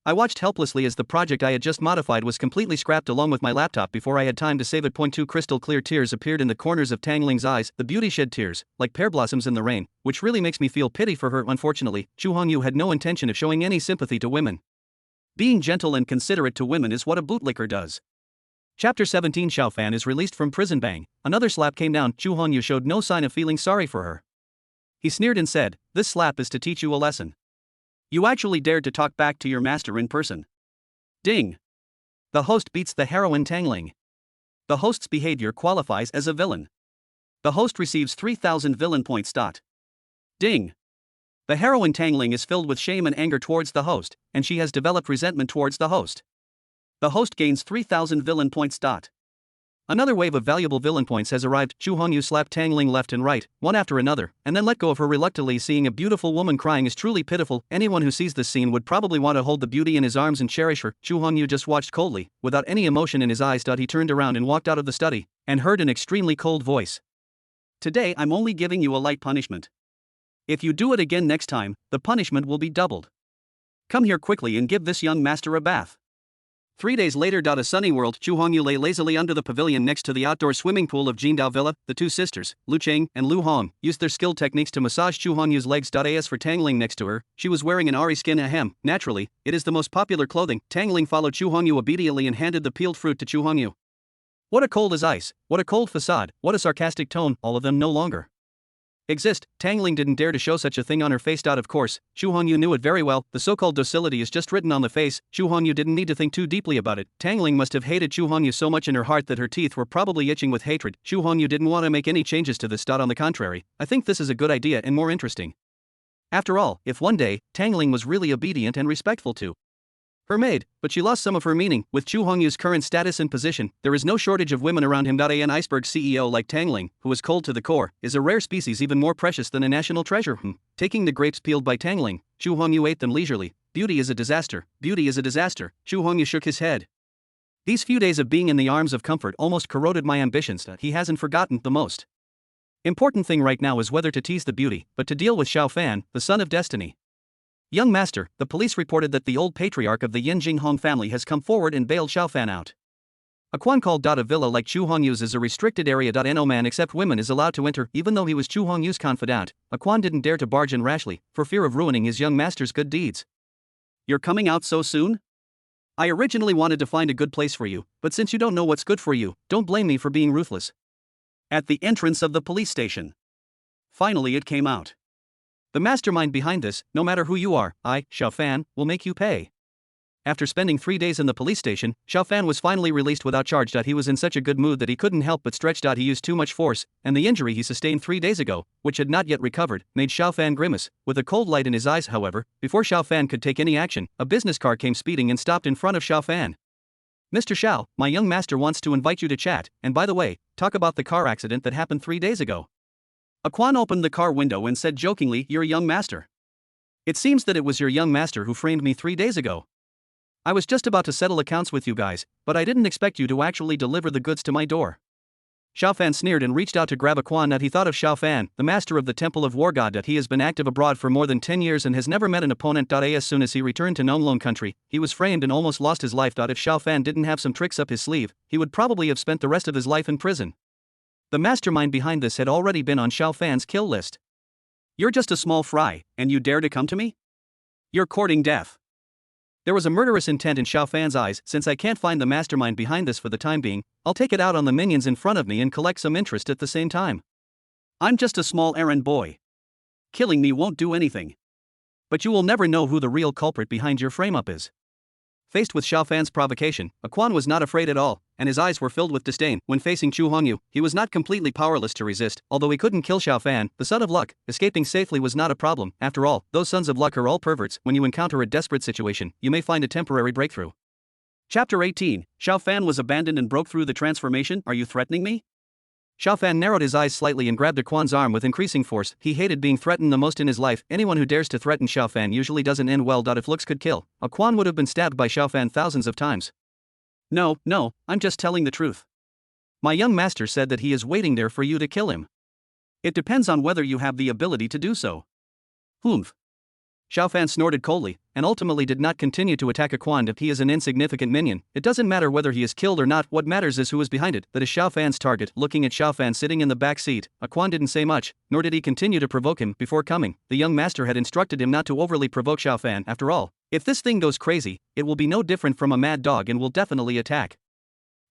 I watched helplessly as the project I had just modified was completely scrapped along with my laptop before I had time to save it. Two crystal clear tears appeared in the corners of Tangling's eyes. The beauty shed tears, like pear blossoms in the rain, which really makes me feel pity for her. Unfortunately, Chu Hongyu had no intention of showing any sympathy to women. Being gentle and considerate to women is what a bootlicker does. Chapter 17. Xiao Fan is released from prison. Bang! Another slap came down. Chu Hongyu showed no sign of feeling sorry for her. He sneered and said, This slap is to teach you a lesson. You actually dared to talk back to your master in person. Ding! The host beats the heroine Tangling. The host's behavior qualifies as a villain. The host receives 3,000 villain points. Ding! The heroine Tangling is filled with shame and anger towards the host, and she has developed resentment towards the host. The host gains 3,000 villain points. Another wave of valuable villain points has arrived. Chu Hongyu slapped Tangling left and right, one after another, and then let go of her reluctantly. Seeing a beautiful woman crying is truly pitiful. Anyone who sees this scene would probably want to hold the beauty in his arms and cherish her. Chu Hongyu just watched coldly, without any emotion in his eyes. He turned around and walked out of the study, and heard an extremely cold voice. Today I'm only giving you a light punishment. If you do it again next time, the punishment will be doubled. Come here quickly and give this young master a bath. 3 days later. A sunny world. Chu Hongyu lay lazily under the pavilion next to the outdoor swimming pool of Jindao Villa. The two sisters, Lu Cheng and Lu Hong, used their skilled techniques to massage Chu Hongyu's legs. As for Tangling next to her, she was wearing an Ari skin hem. Naturally, it is the most popular clothing. Tangling followed Chu Hongyu obediently and handed the peeled fruit to Chu Hongyu. What a cold as ice, what a cold facade, what a sarcastic tone. All of them no longer exist. Tangling didn't dare to show such a thing on her face. Of course, Chu Hongyu knew it very well. The so-called docility is just written on the face. Chu Hongyu didn't need to think too deeply about it. Tangling must have hated Chu Hongyu so much in her heart that her teeth were probably itching with hatred. Chu Hongyu didn't want to make any changes to this. On the contrary, I think this is a good idea and more interesting. After all, if one day, Tangling was really obedient and respectful to her maid, but she lost some of her meaning. With Chu Hongyu's current status and position, there is no shortage of women around him. An iceberg CEO like Tangling, who is cold to the core, is a rare species even more precious than a national treasure. Taking the grapes peeled by Tangling, Chu Hongyu ate them leisurely. Beauty is a disaster, beauty is a disaster. Chu Hongyu shook his head. These few days of being in the arms of comfort almost corroded my ambitions. He hasn't forgotten the most important thing right now is whether to tease the beauty, but to deal with Xiao Fan, the son of destiny. Young master, the police reported that the old patriarch of the Yin Jinghong family has come forward and bailed Xiao Fan out. A Quan called a villa like Chu Hongyu's is a restricted area. No man except women is allowed to enter. Even though he was Chu Hongyu's confidant, a Quan didn't dare to barge in rashly, for fear of ruining his young master's good deeds. You're coming out so soon? I originally wanted to find a good place for you, but since you don't know what's good for you, don't blame me for being ruthless. At the entrance of the police station. Finally it came out. The mastermind behind this, no matter who you are, Xiao Fan, will make you pay. After spending 3 days in the police station, Xiao Fan was finally released without charge. He was in such a good mood that he couldn't help but stretch. He used too much force, and the injury he sustained 3 days ago, which had not yet recovered, made Xiao Fan grimace, with a cold light in his eyes. However, before Xiao Fan could take any action, a business car came speeding and stopped in front of Xiao Fan. Mr. Xiao, my young master wants to invite you to chat, and by the way, talk about the car accident that happened 3 days ago. A Quan opened the car window and said jokingly, "Your young master. It seems that it was your young master who framed me 3 days ago. I was just about to settle accounts with you guys, but I didn't expect you to actually deliver the goods to my door." Xiao Fan sneered and reached out to grab a quan that he thought of Xiao Fan, the master of the Temple of War God, that he has been active abroad for more than 10 years and has never met an opponent. As soon as he returned to Nonglong country, he was framed and almost lost his life. If Xiao Fan didn't have some tricks up his sleeve, he would probably have spent the rest of his life in prison. The mastermind behind this had already been on Xiao Fan's kill list. You're just a small fry, and you dare to come to me? You're courting death. There was a murderous intent in Xiao Fan's eyes. Since I can't find the mastermind behind this for the time being, I'll take it out on the minions in front of me and collect some interest at the same time. I'm just a small errand boy. Killing me won't do anything. But you will never know who the real culprit behind your frame-up is. Faced with Xiao Fan's provocation, a quan was not afraid at all, and his eyes were filled with disdain. When facing Chu Hongyu, he was not completely powerless to resist. Although he couldn't kill Xiao Fan, the son of luck, escaping safely was not a problem. After all, those sons of luck are all perverts. When you encounter a desperate situation, you may find a temporary breakthrough. Chapter 18. Xiao Fan was abandoned and broke through the transformation. Are you threatening me? Xiao Fan narrowed his eyes slightly and grabbed the Quan's arm with increasing force. He hated being threatened the most in his life. Anyone who dares to threaten Xiao Fan usually doesn't end well. If looks could kill, a Quan would have been stabbed by Xiao Fan thousands of times. No, I'm just telling the truth. My young master said that he is waiting there for you to kill him. It depends on whether you have the ability to do so. Humph. Xiao Fan snorted coldly, and ultimately did not continue to attack a Quan if he is an insignificant minion. It doesn't matter whether he is killed or not, what matters is who is behind it. That is Xiao Fan's target. Looking at Xiao Fan sitting in the back seat, a Quan didn't say much, nor did he continue to provoke him. Before coming, the young master had instructed him not to overly provoke Xiao Fan. After all, if this thing goes crazy, it will be no different from a mad dog and will definitely attack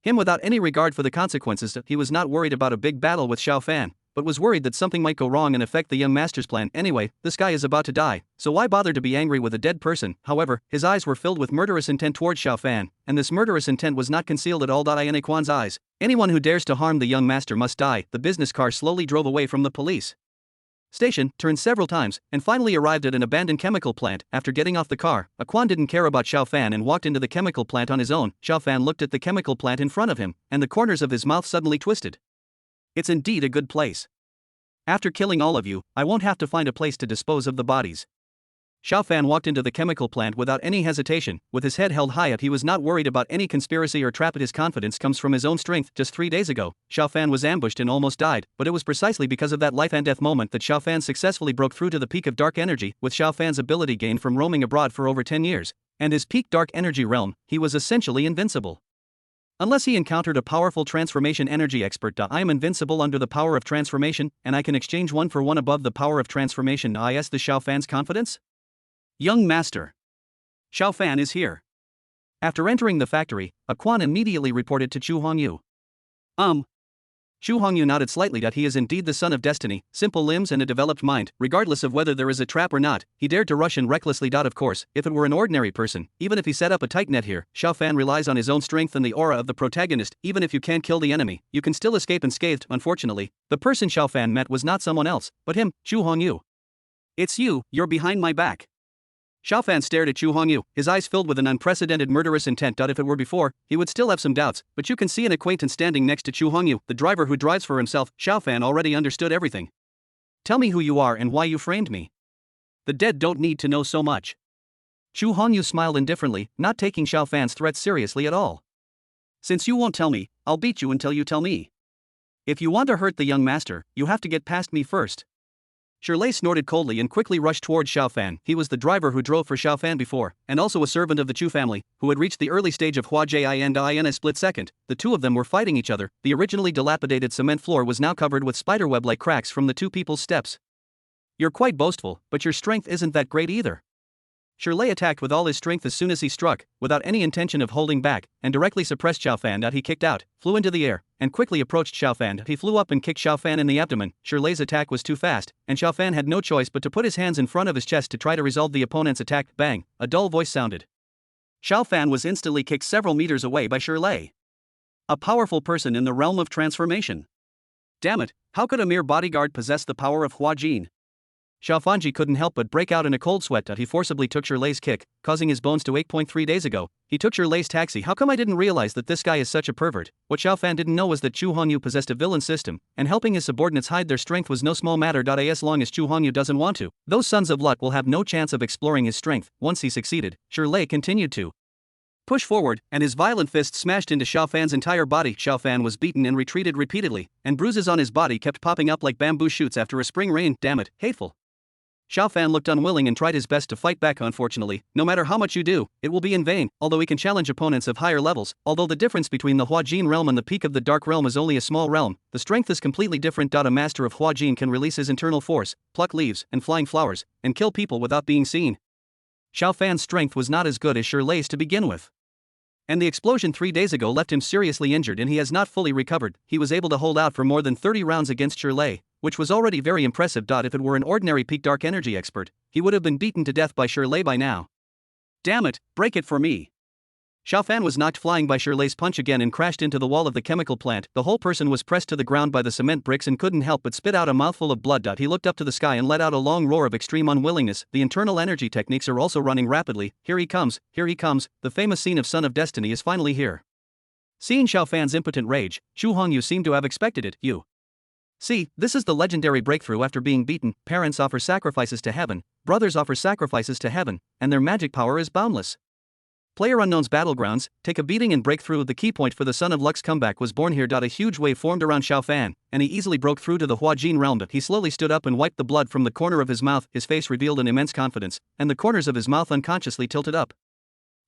him without any regard for the consequences. He was not worried about a big battle with Xiao Fan, but was worried that something might go wrong and affect the young master's plan. Anyway, this guy is about to die, so why bother to be angry with a dead person? However, his eyes were filled with murderous intent towards Xiao Fan, and this murderous intent was not concealed at all. In Quan's eyes, anyone who dares to harm the young master must die. The business car slowly drove away from the police station, turned several times, and finally arrived at an abandoned chemical plant. After getting off the car, a Quan didn't care about Xiao Fan and walked into the chemical plant on his own. Xiao Fan looked at the chemical plant in front of him, and the corners of his mouth suddenly twisted. It's indeed a good place. After killing all of you, I won't have to find a place to dispose of the bodies. Xiao Fan walked into the chemical plant without any hesitation, with his head held high up. He was not worried about any conspiracy or trap. His confidence comes from his own strength. Just 3 days ago, Xiao Fan was ambushed and almost died, but it was precisely because of that life and death moment that Xiao Fan successfully broke through to the peak of dark energy. With Xiao Fan's ability gained from roaming abroad for over 10 years, and his peak dark energy realm, he was essentially invincible. Unless he encountered a powerful transformation energy expert. I am invincible under the power of transformation, and I can exchange 1 for 1 above the power of transformation. Is the Xiao Fan's confidence? Young master. Xiao Fan is here. After entering the factory, a Quan immediately reported to Chu Hongyu. Chu Hongyu nodded slightly. He is indeed the son of destiny, simple limbs and a developed mind. Regardless of whether there is a trap or not, he dared to rush in recklessly. Of course, if it were an ordinary person, even if he set up a tight net here, Xiao Fan relies on his own strength and the aura of the protagonist. Even if you can't kill the enemy, you can still escape unscathed. Unfortunately, the person Xiao Fan met was not someone else, but him, Chu Hongyu. It's you, you're behind my back. Xiao Fan stared at Chu Hongyu, his eyes filled with an unprecedented murderous intent. If it were before, he would still have some doubts, but you can see an acquaintance standing next to Chu Hongyu, the driver who drives for himself. Xiao Fan already understood everything. Tell me who you are and why you framed me. The dead don't need to know so much. Chu Hongyu smiled indifferently, not taking Xiao Fan's threats seriously at all. Since you won't tell me, I'll beat you until you tell me. If you want to hurt the young master, you have to get past me first. Shirley snorted coldly and quickly rushed towards Xiao Fan. He was the driver who drove for Xiao Fan before, and also a servant of the Chu family, who had reached the early stage of Hua Jin in a split second. The two of them were fighting each other. The originally dilapidated cement floor was now covered with spiderweb-like cracks from the two people's steps. You're quite boastful, but your strength isn't that great either. Shirley attacked with all his strength as soon as he struck, without any intention of holding back, and directly suppressed Xiao Fan. He kicked out, flew into the air, and quickly approached Xiao Fan. He flew up and kicked Xiao Fan in the abdomen. Shirley's attack was too fast, and Xiao Fan had no choice but to put his hands in front of his chest to try to resolve the opponent's attack. Bang! A dull voice sounded. Xiao Fan was instantly kicked several meters away by Shirley. A powerful person in the realm of transformation. Damn it, how could a mere bodyguard possess the power of Hua Jin? Xiao Fanji couldn't help but break out in a cold sweat. He forcibly took Shirley's kick, causing his bones to ache. 3 days ago, he took Shirley's taxi. How come I didn't realize that this guy is such a pervert? What Xiao Fan didn't know was that Chu Hongyu possessed a villain system, and helping his subordinates hide their strength was no small matter. As long as Chu Hongyu doesn't want to, those sons of luck will have no chance of exploring his strength. Once he succeeded, Shirley continued to Push forward, and his violent fist smashed into Xiao Fan's entire body. Xiao Fan was beaten and retreated repeatedly, and bruises on his body kept popping up like bamboo shoots after a spring rain. Damn it, hateful. Xiao Fan looked unwilling and tried his best to fight back. Unfortunately, no matter how much you do, it will be in vain. Although he can challenge opponents of higher levels, although the difference between the Huajin realm and the peak of the Dark realm is only a small realm, the strength is completely different. A master of Huajin can release his internal force, pluck leaves and flying flowers, and kill people without being seen. Xiao Fan's strength was not as good as Shirley's to begin with. And the explosion 3 days ago left him seriously injured and he has not fully recovered. He was able to hold out for more than 30 rounds against Shirley, which was already very impressive. If it were an ordinary peak dark energy expert, he would have been beaten to death by Shirley by now. Damn it, break it for me. Xiao Fan was knocked flying by Shirley's punch again and crashed into the wall of the chemical plant. The whole person was pressed to the ground by the cement bricks and couldn't help but spit out a mouthful of blood. He looked up to the sky and let out a long roar of extreme unwillingness. The internal energy techniques are also running rapidly. Here he comes, here he comes. The famous scene of Son of Destiny is finally here. Seeing Xiao Fan's impotent rage, Chu Hongyu seemed to have expected it. You see, this is the legendary breakthrough. After being beaten, parents offer sacrifices to heaven, brothers offer sacrifices to heaven, and their magic power is boundless. PlayerUnknown's Battlegrounds, take a beating and break through. The key point for the Son of Luck's comeback was born here. A huge wave formed around Xiao Fan, and he easily broke through to the Huajin realm. He slowly stood up and wiped the blood from the corner of his mouth. His face revealed an immense confidence, and the corners of his mouth unconsciously tilted up.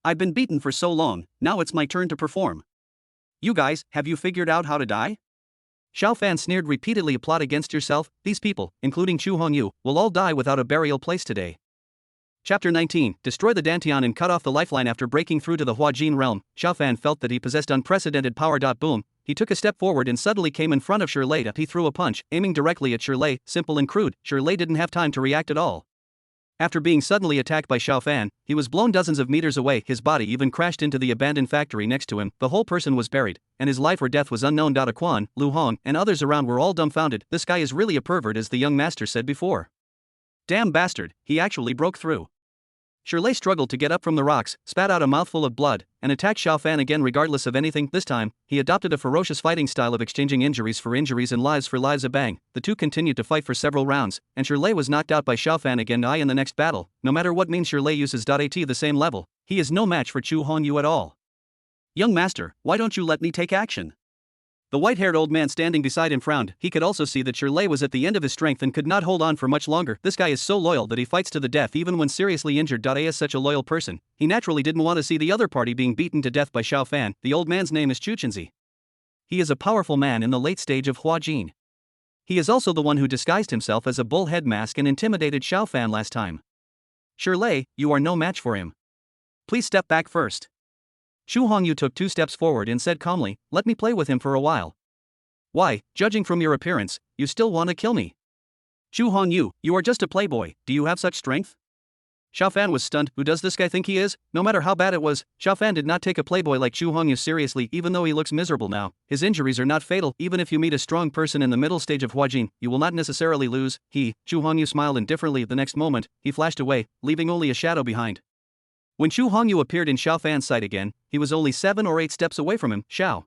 I've been beaten for so long, now it's my turn to perform. You guys, have you figured out how to die? Xiao Fan sneered repeatedly. A plot against yourself. These people, including Chu Hongyu, will all die without a burial place today. Chapter 19, Destroy the Dantian and cut off the lifeline. After breaking through to the Huajin realm, Xiao Fan felt that he possessed unprecedented power. Boom, he took a step forward and suddenly came in front of Shirley. He threw a punch, aiming directly at Shirley, simple and crude. Shirley didn't have time to react at all. After being suddenly attacked by Xiao Fan, he was blown dozens of meters away. His body even crashed into the abandoned factory next to him. The whole person was buried, and his life or death was unknown. Quan, Lu Hong, and others around were all dumbfounded. This guy is really a pervert, as the young master said before. Damn bastard, he actually broke through. Shirley struggled to get up from the rocks, spat out a mouthful of blood, and attacked Xiao Fan again regardless of anything. This time, he adopted a ferocious fighting style of exchanging injuries for injuries and lives for lives. A bang, the two continued to fight for several rounds, and Shirley was knocked out by Xiao Fan again. In the next battle, no matter what means Shirley uses. At the same level, he is no match for Chu Hongyu at all. Young master, why don't you let me take action? The white-haired old man standing beside him frowned. He could also see that Shirley was at the end of his strength and could not hold on for much longer. This guy is so loyal that he fights to the death even when seriously injured. As such a loyal person, he naturally didn't want to see the other party being beaten to death by Xiao Fan. The old man's name is Chuchenzi. He is a powerful man in the late stage of Huajin. He is also the one who disguised himself as a bull head mask and intimidated Xiao Fan last time. Shirley, you are no match for him. Please step back first. Chu Hongyu took 2 steps forward and said calmly, let me play with him for a while. Why, judging from your appearance, you still want to kill me? Chu Hongyu, you are just a playboy, do you have such strength? Xiao Fan was stunned. Who does this guy think he is? No matter how bad it was, Xiao Fan did not take a playboy like Chu Hongyu seriously. Even though he looks miserable now, his injuries are not fatal. Even if you meet a strong person in the middle stage of Huajin, you will not necessarily lose. Chu Hongyu smiled indifferently. The next moment, he flashed away, leaving only a shadow behind. When Chu Hongyu appeared in Xiao Fan's sight again, he was only 7 or 8 steps away from him. Xiao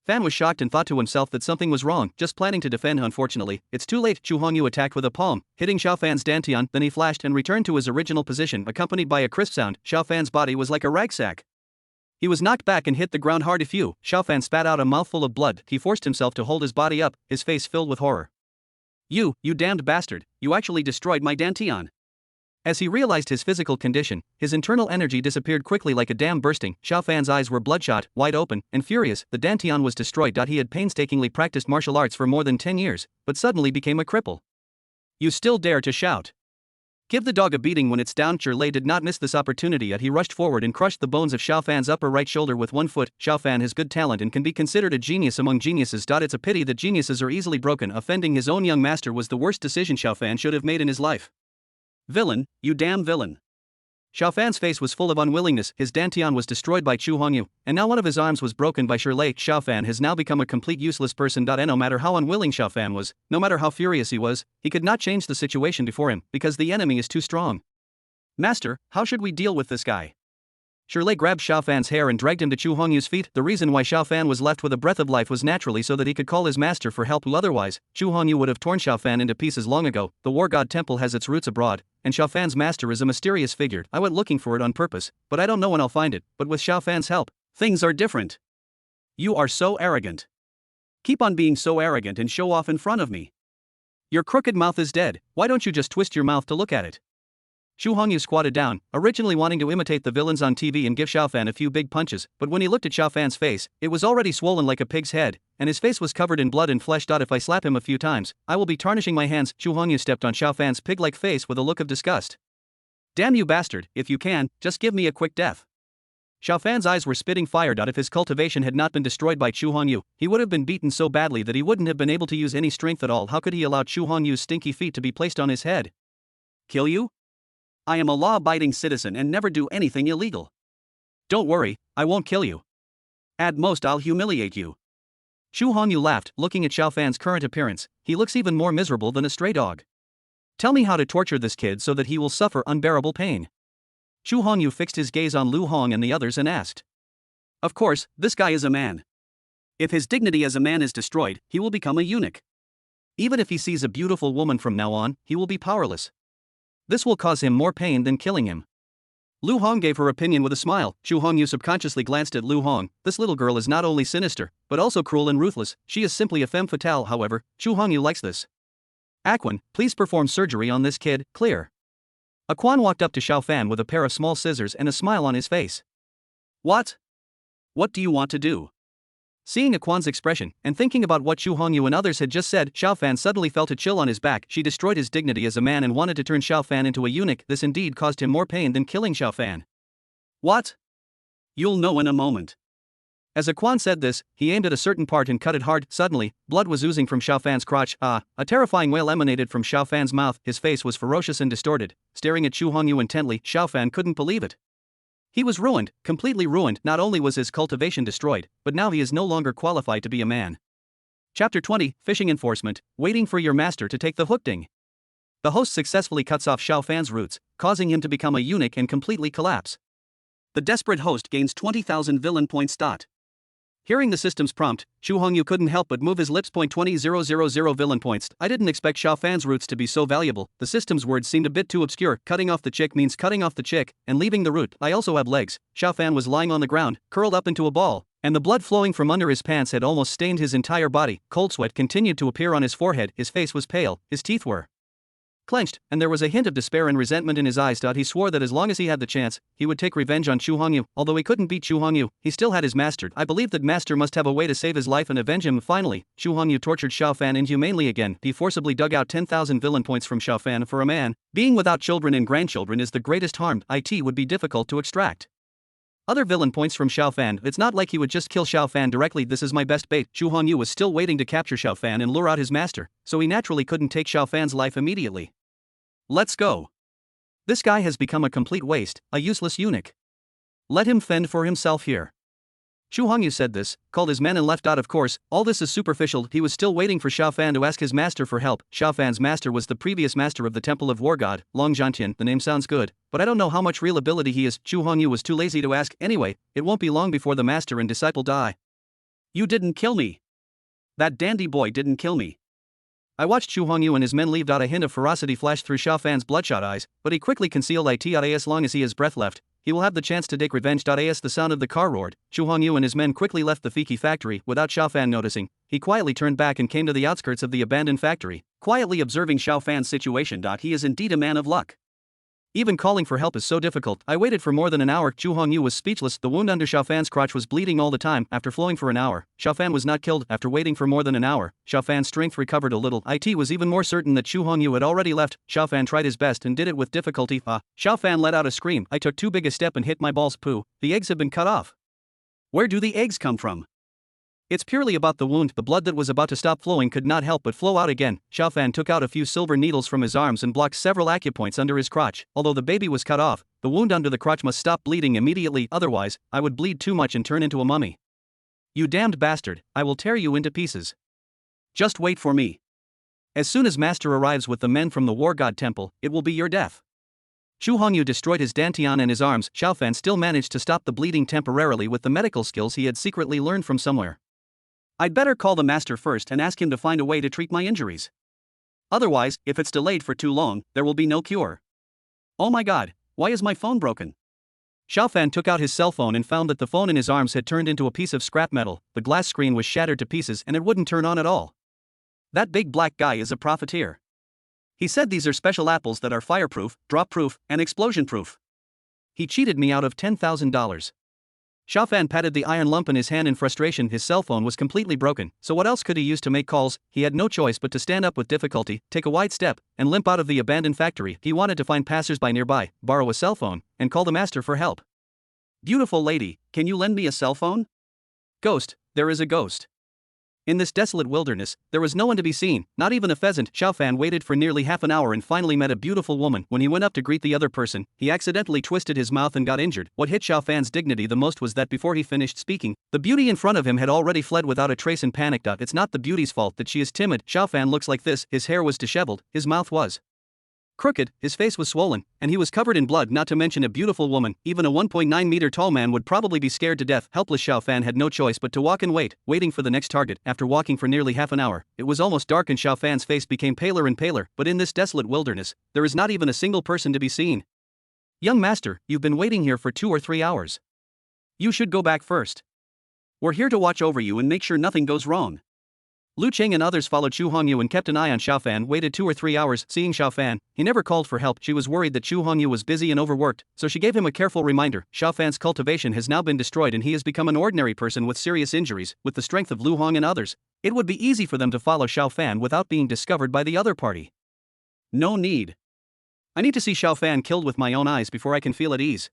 Fan was shocked and thought to himself that something was wrong, just planning to defend. Unfortunately, it's too late. Chu Hongyu attacked with a palm, hitting Xiao Fan's dantian, then he flashed and returned to his original position, accompanied by a crisp sound. Xiao Fan's body was like a ragsack. He was knocked back and hit the ground hard. Xiao Fan spat out a mouthful of blood. He forced himself to hold his body up, his face filled with horror. You damned bastard, you actually destroyed my dantian. As he realized his physical condition, his internal energy disappeared quickly like a dam bursting. Xiao Fan's eyes were bloodshot, wide open, and furious. The dantian was destroyed. He had painstakingly practiced martial arts for more than 10 years, but suddenly became a cripple. You still dare to shout? Give the dog a beating when it's down. Shirley did not miss this opportunity. He rushed forward and crushed the bones of Xiao Fan's upper right shoulder with 1 foot. Xiao Fan has good talent and can be considered a genius among geniuses. It's a pity that geniuses are easily broken. Offending his own young master was the worst decision Xiao Fan should have made in his life. Villain, you damn villain. Xiao Fan's face was full of unwillingness. His dantian was destroyed by Chu Hongyu, and now one of his arms was broken by Shirley. Xiao Fan has now become a complete useless person. No matter how unwilling Xiao Fan was, no matter how furious he was, he could not change the situation before him, because the enemy is too strong. Master, how should we deal with this guy? Shirley grabbed Xiao Fan's hair and dragged him to Chu Hongyu's feet. The reason why Xiao Fan was left with a breath of life was naturally so that he could call his master for help, otherwise, Chu Hongyu would have torn Xiao Fan into pieces long ago. The War God Temple has its roots abroad, and Xiao Fan's master is a mysterious figure. I went looking for it on purpose, but I don't know when I'll find it. But with Xiao Fan's help, things are different. You are so arrogant. Keep on being so arrogant and show off in front of me. Your crooked mouth is dead, why don't you just twist your mouth to look at it? Chu Hongyu squatted down, originally wanting to imitate the villains on TV and give Xiao Fan a few big punches, but when he looked at Xiao Fan's face, it was already swollen like a pig's head, and his face was covered in blood and flesh. If I slap him a few times, I will be tarnishing my hands. Chu Hongyu stepped on Xiao Fan's pig-like face with a look of disgust. Damn you bastard, if you can, just give me a quick death. Xiao Fan's eyes were spitting fire. If his cultivation had not been destroyed by Chu Hongyu, he would have been beaten so badly that he wouldn't have been able to use any strength at all. How could he allow Chu Hongyu's stinky feet to be placed on his head? Kill you? I am a law-abiding citizen and never do anything illegal. Don't worry, I won't kill you. At most I'll humiliate you. Chu Hongyu laughed, looking at Xiao Fan's current appearance. He looks even more miserable than a stray dog. Tell me how to torture this kid so that he will suffer unbearable pain. Chu Hongyu fixed his gaze on Lu Hong and the others and asked. Of course, this guy is a man. If his dignity as a man is destroyed, he will become a eunuch. Even if he sees a beautiful woman from now on, he will be powerless. This will cause him more pain than killing him. Lu Hong gave her opinion with a smile. Chu Hongyu subconsciously glanced at Lu Hong. This little girl is not only sinister, but also cruel and ruthless. She is simply a femme fatale. However, Chu Hongyu likes this. Aquan, please perform surgery on this kid. Clear. Aquan walked up to Xiao Fan with a pair of small scissors and a smile on his face. What? What do you want to do? Seeing Aquan's expression, and thinking about what Chu Hongyu and others had just said, Xiao Fan suddenly felt a chill on his back. She destroyed his dignity as a man and wanted to turn Xiao Fan into a eunuch. This indeed caused him more pain than killing Xiao Fan. What? You'll know in a moment. As Aquan said this, he aimed at a certain part and cut it hard. Suddenly, blood was oozing from Xiao Fan's crotch. A terrifying wail emanated from Xiao Fan's mouth. His face was ferocious and distorted. Staring at Chu Hongyu intently, Xiao Fan couldn't believe it. He was ruined, completely ruined. Not only was his cultivation destroyed, but now he is no longer qualified to be a man. Chapter 20, Fishing Enforcement, Waiting for your master to take the hookding. The host successfully cuts off Xiao Fan's roots, causing him to become a eunuch and completely collapse. The desperate host gains 20,000 villain points. Hearing the system's prompt, Chu Hongyu couldn't help but move his lips. 20,000 villain points. I didn't expect Xiao Fan's roots to be so valuable. The system's words seemed a bit too obscure. Cutting off the chick means cutting off the chick and leaving the root. I also have legs. Xiao Fan was lying on the ground, curled up into a ball, and the blood flowing from under his pants had almost stained his entire body. Cold sweat continued to appear on his forehead. His face was pale, his teeth were clenched, and there was a hint of despair and resentment in his eyes. He swore that as long as he had the chance, he would take revenge on Chu Hongyu. Although he couldn't beat Chu Hongyu, he still had his master. I believe that master must have a way to save his life and avenge him. Finally, Chu Hongyu tortured Xiao Fan inhumanely again. He forcibly dug out 10,000 villain points from Xiao Fan. For a man, being without children and grandchildren is the greatest harm. It would be difficult to extract other villain points from Xiao Fan. It's not like he would just kill Xiao Fan directly. This is my best bait. Chu Hongyu was still waiting to capture Xiao Fan and lure out his master, so he naturally couldn't take Xiao Fan's life immediately. Let's go. This guy has become a complete waste, a useless eunuch. Let him fend for himself here. Chu Hongyu said this, called his men and left. Of course, all this is superficial. He was still waiting for Xiao Fan to ask his master for help. Xiao Fan's master was the previous master of the Temple of War God, Long Zhantian. The name sounds good, but I don't know how much real ability he is. Chu Hongyu was too lazy to ask. Anyway, it won't be long before the master and disciple die. You didn't kill me. That dandy boy didn't kill me. I watched Chu Hongyu and his men leave. A hint of ferocity flashed through Xiao Fan's bloodshot eyes, but he quickly concealed it. As long as he has breath left, he will have the chance to take revenge. As the sound of the car roared, Chu Hongyu and his men quickly left the Fiki factory without Xiao Fan noticing. He quietly turned back and came to the outskirts of the abandoned factory, quietly observing Xiao Fan's situation. He is indeed a man of luck. Even calling for help is so difficult. I waited for more than an hour. Chu Hongyu was speechless. The wound under Xiao Fan's crotch was bleeding all the time. After flowing for an hour, Xiao Fan was not killed. After waiting for more than an hour, Xiao Fan's strength recovered a little. It was even more certain that Chu Hongyu had already left. Xiao Fan tried his best and did it with difficulty. Xiao Fan let out a scream. I took too big a step and hit my balls. Poo. The eggs have been cut off. Where do the eggs come from? It's purely about the wound. The blood that was about to stop flowing could not help but flow out again. Xiao Fan took out a few silver needles from his arms and blocked several acupoints under his crotch. Although the baby was cut off, the wound under the crotch must stop bleeding immediately, otherwise, I would bleed too much and turn into a mummy. You damned bastard, I will tear you into pieces. Just wait for me. As soon as master arrives with the men from the War God Temple, it will be your death. Xu Hongyu destroyed his dantian and his arms. Xiao Fan still managed to stop the bleeding temporarily with the medical skills he had secretly learned from somewhere. I'd better call the master first and ask him to find a way to treat my injuries. Otherwise, if it's delayed for too long, there will be no cure. Oh my god, why is my phone broken? Xiao Fan took out his cell phone and found that the phone in his arms had turned into a piece of scrap metal. The glass screen was shattered to pieces and it wouldn't turn on at all. That big black guy is a profiteer. He said these are special apples that are fireproof, drop-proof, and explosion-proof. He cheated me out of $10,000. Xiao Fan patted the iron lump in his hand in frustration. His cell phone was completely broken, so what else could he use to make calls? He had no choice but to stand up with difficulty, take a wide step, and limp out of the abandoned factory. He wanted to find passers-by nearby, borrow a cell phone, and call the master for help. Beautiful lady, can you lend me a cell phone? Ghost, there is a ghost. In this desolate wilderness, there was no one to be seen, not even a pheasant. Xiao Fan waited for nearly half an hour and finally met a beautiful woman. When he went up to greet the other person, he accidentally twisted his mouth and got injured. What hit Xiao Fan's dignity the most was that before he finished speaking, the beauty in front of him had already fled without a trace and panicked. It's not the beauty's fault that she is timid. Xiao Fan looks like this. His hair was disheveled, his mouth was crooked, his face was swollen, and he was covered in blood. Not to mention a beautiful woman. Even a 1.9 meter tall man would probably be scared to death. Helpless Xiao Fan had no choice but to walk and wait, waiting for the next target. After walking for nearly half an hour, it was almost dark and Xiao Fan's face became paler and paler. But in this desolate wilderness, there is not even a single person to be seen. Young master, you've been waiting here for 2 or 3 hours. You should go back first. We're here to watch over you and make sure nothing goes wrong. Lu Cheng and others followed Xu Hongyu and kept an eye on Xiao Fan. Waited 2 or 3 hours. Seeing Xiao Fan, he never called for help. She was worried that Xu Hongyu was busy and overworked, so she gave him a careful reminder. Xiao Fan's cultivation has now been destroyed and he has become an ordinary person with serious injuries. With the strength of Lu Hong and others, it would be easy for them to follow Xiao Fan without being discovered by the other party. No need. I need to see Xiao Fan killed with my own eyes before I can feel at ease.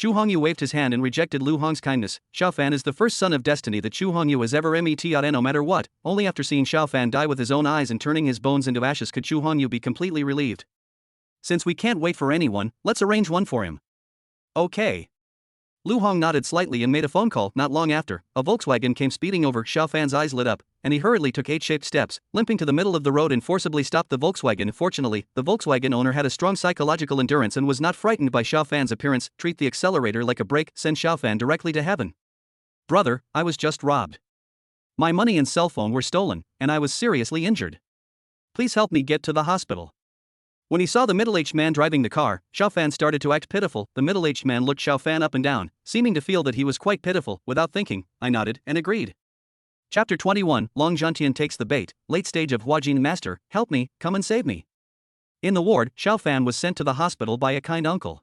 Xu Hongyu waved his hand and rejected Lu Hong's kindness. Xiao Fan is the first son of destiny that Xu Hongyu has ever met. No matter what, only after seeing Xiao Fan die with his own eyes and turning his bones into ashes could Xu Hongyu be completely relieved. Since we can't wait for anyone, let's arrange one for him. Okay. Lu Hong nodded slightly and made a phone call. Not long after, a Volkswagen came speeding over. Xiao Fan's eyes lit up, and he hurriedly took 8-shaped steps, limping to the middle of the road and forcibly stopped the Volkswagen. Fortunately, the Volkswagen owner had a strong psychological endurance and was not frightened by Xiao Fan's appearance. Treat the accelerator like a brake, send Xiao Fan directly to heaven. Brother, I was just robbed. My money and cell phone were stolen, and I was seriously injured. Please help me get to the hospital. When he saw the middle-aged man driving the car, Xiao Fan started to act pitiful. The middle-aged man looked Xiao Fan up and down, seeming to feel that he was quite pitiful. Without thinking, I nodded and agreed. Chapter 21, Long Zhantian takes the bait. Late stage of Huajin master, help me, come and save me. In the ward, Xiao Fan was sent to the hospital by a kind uncle.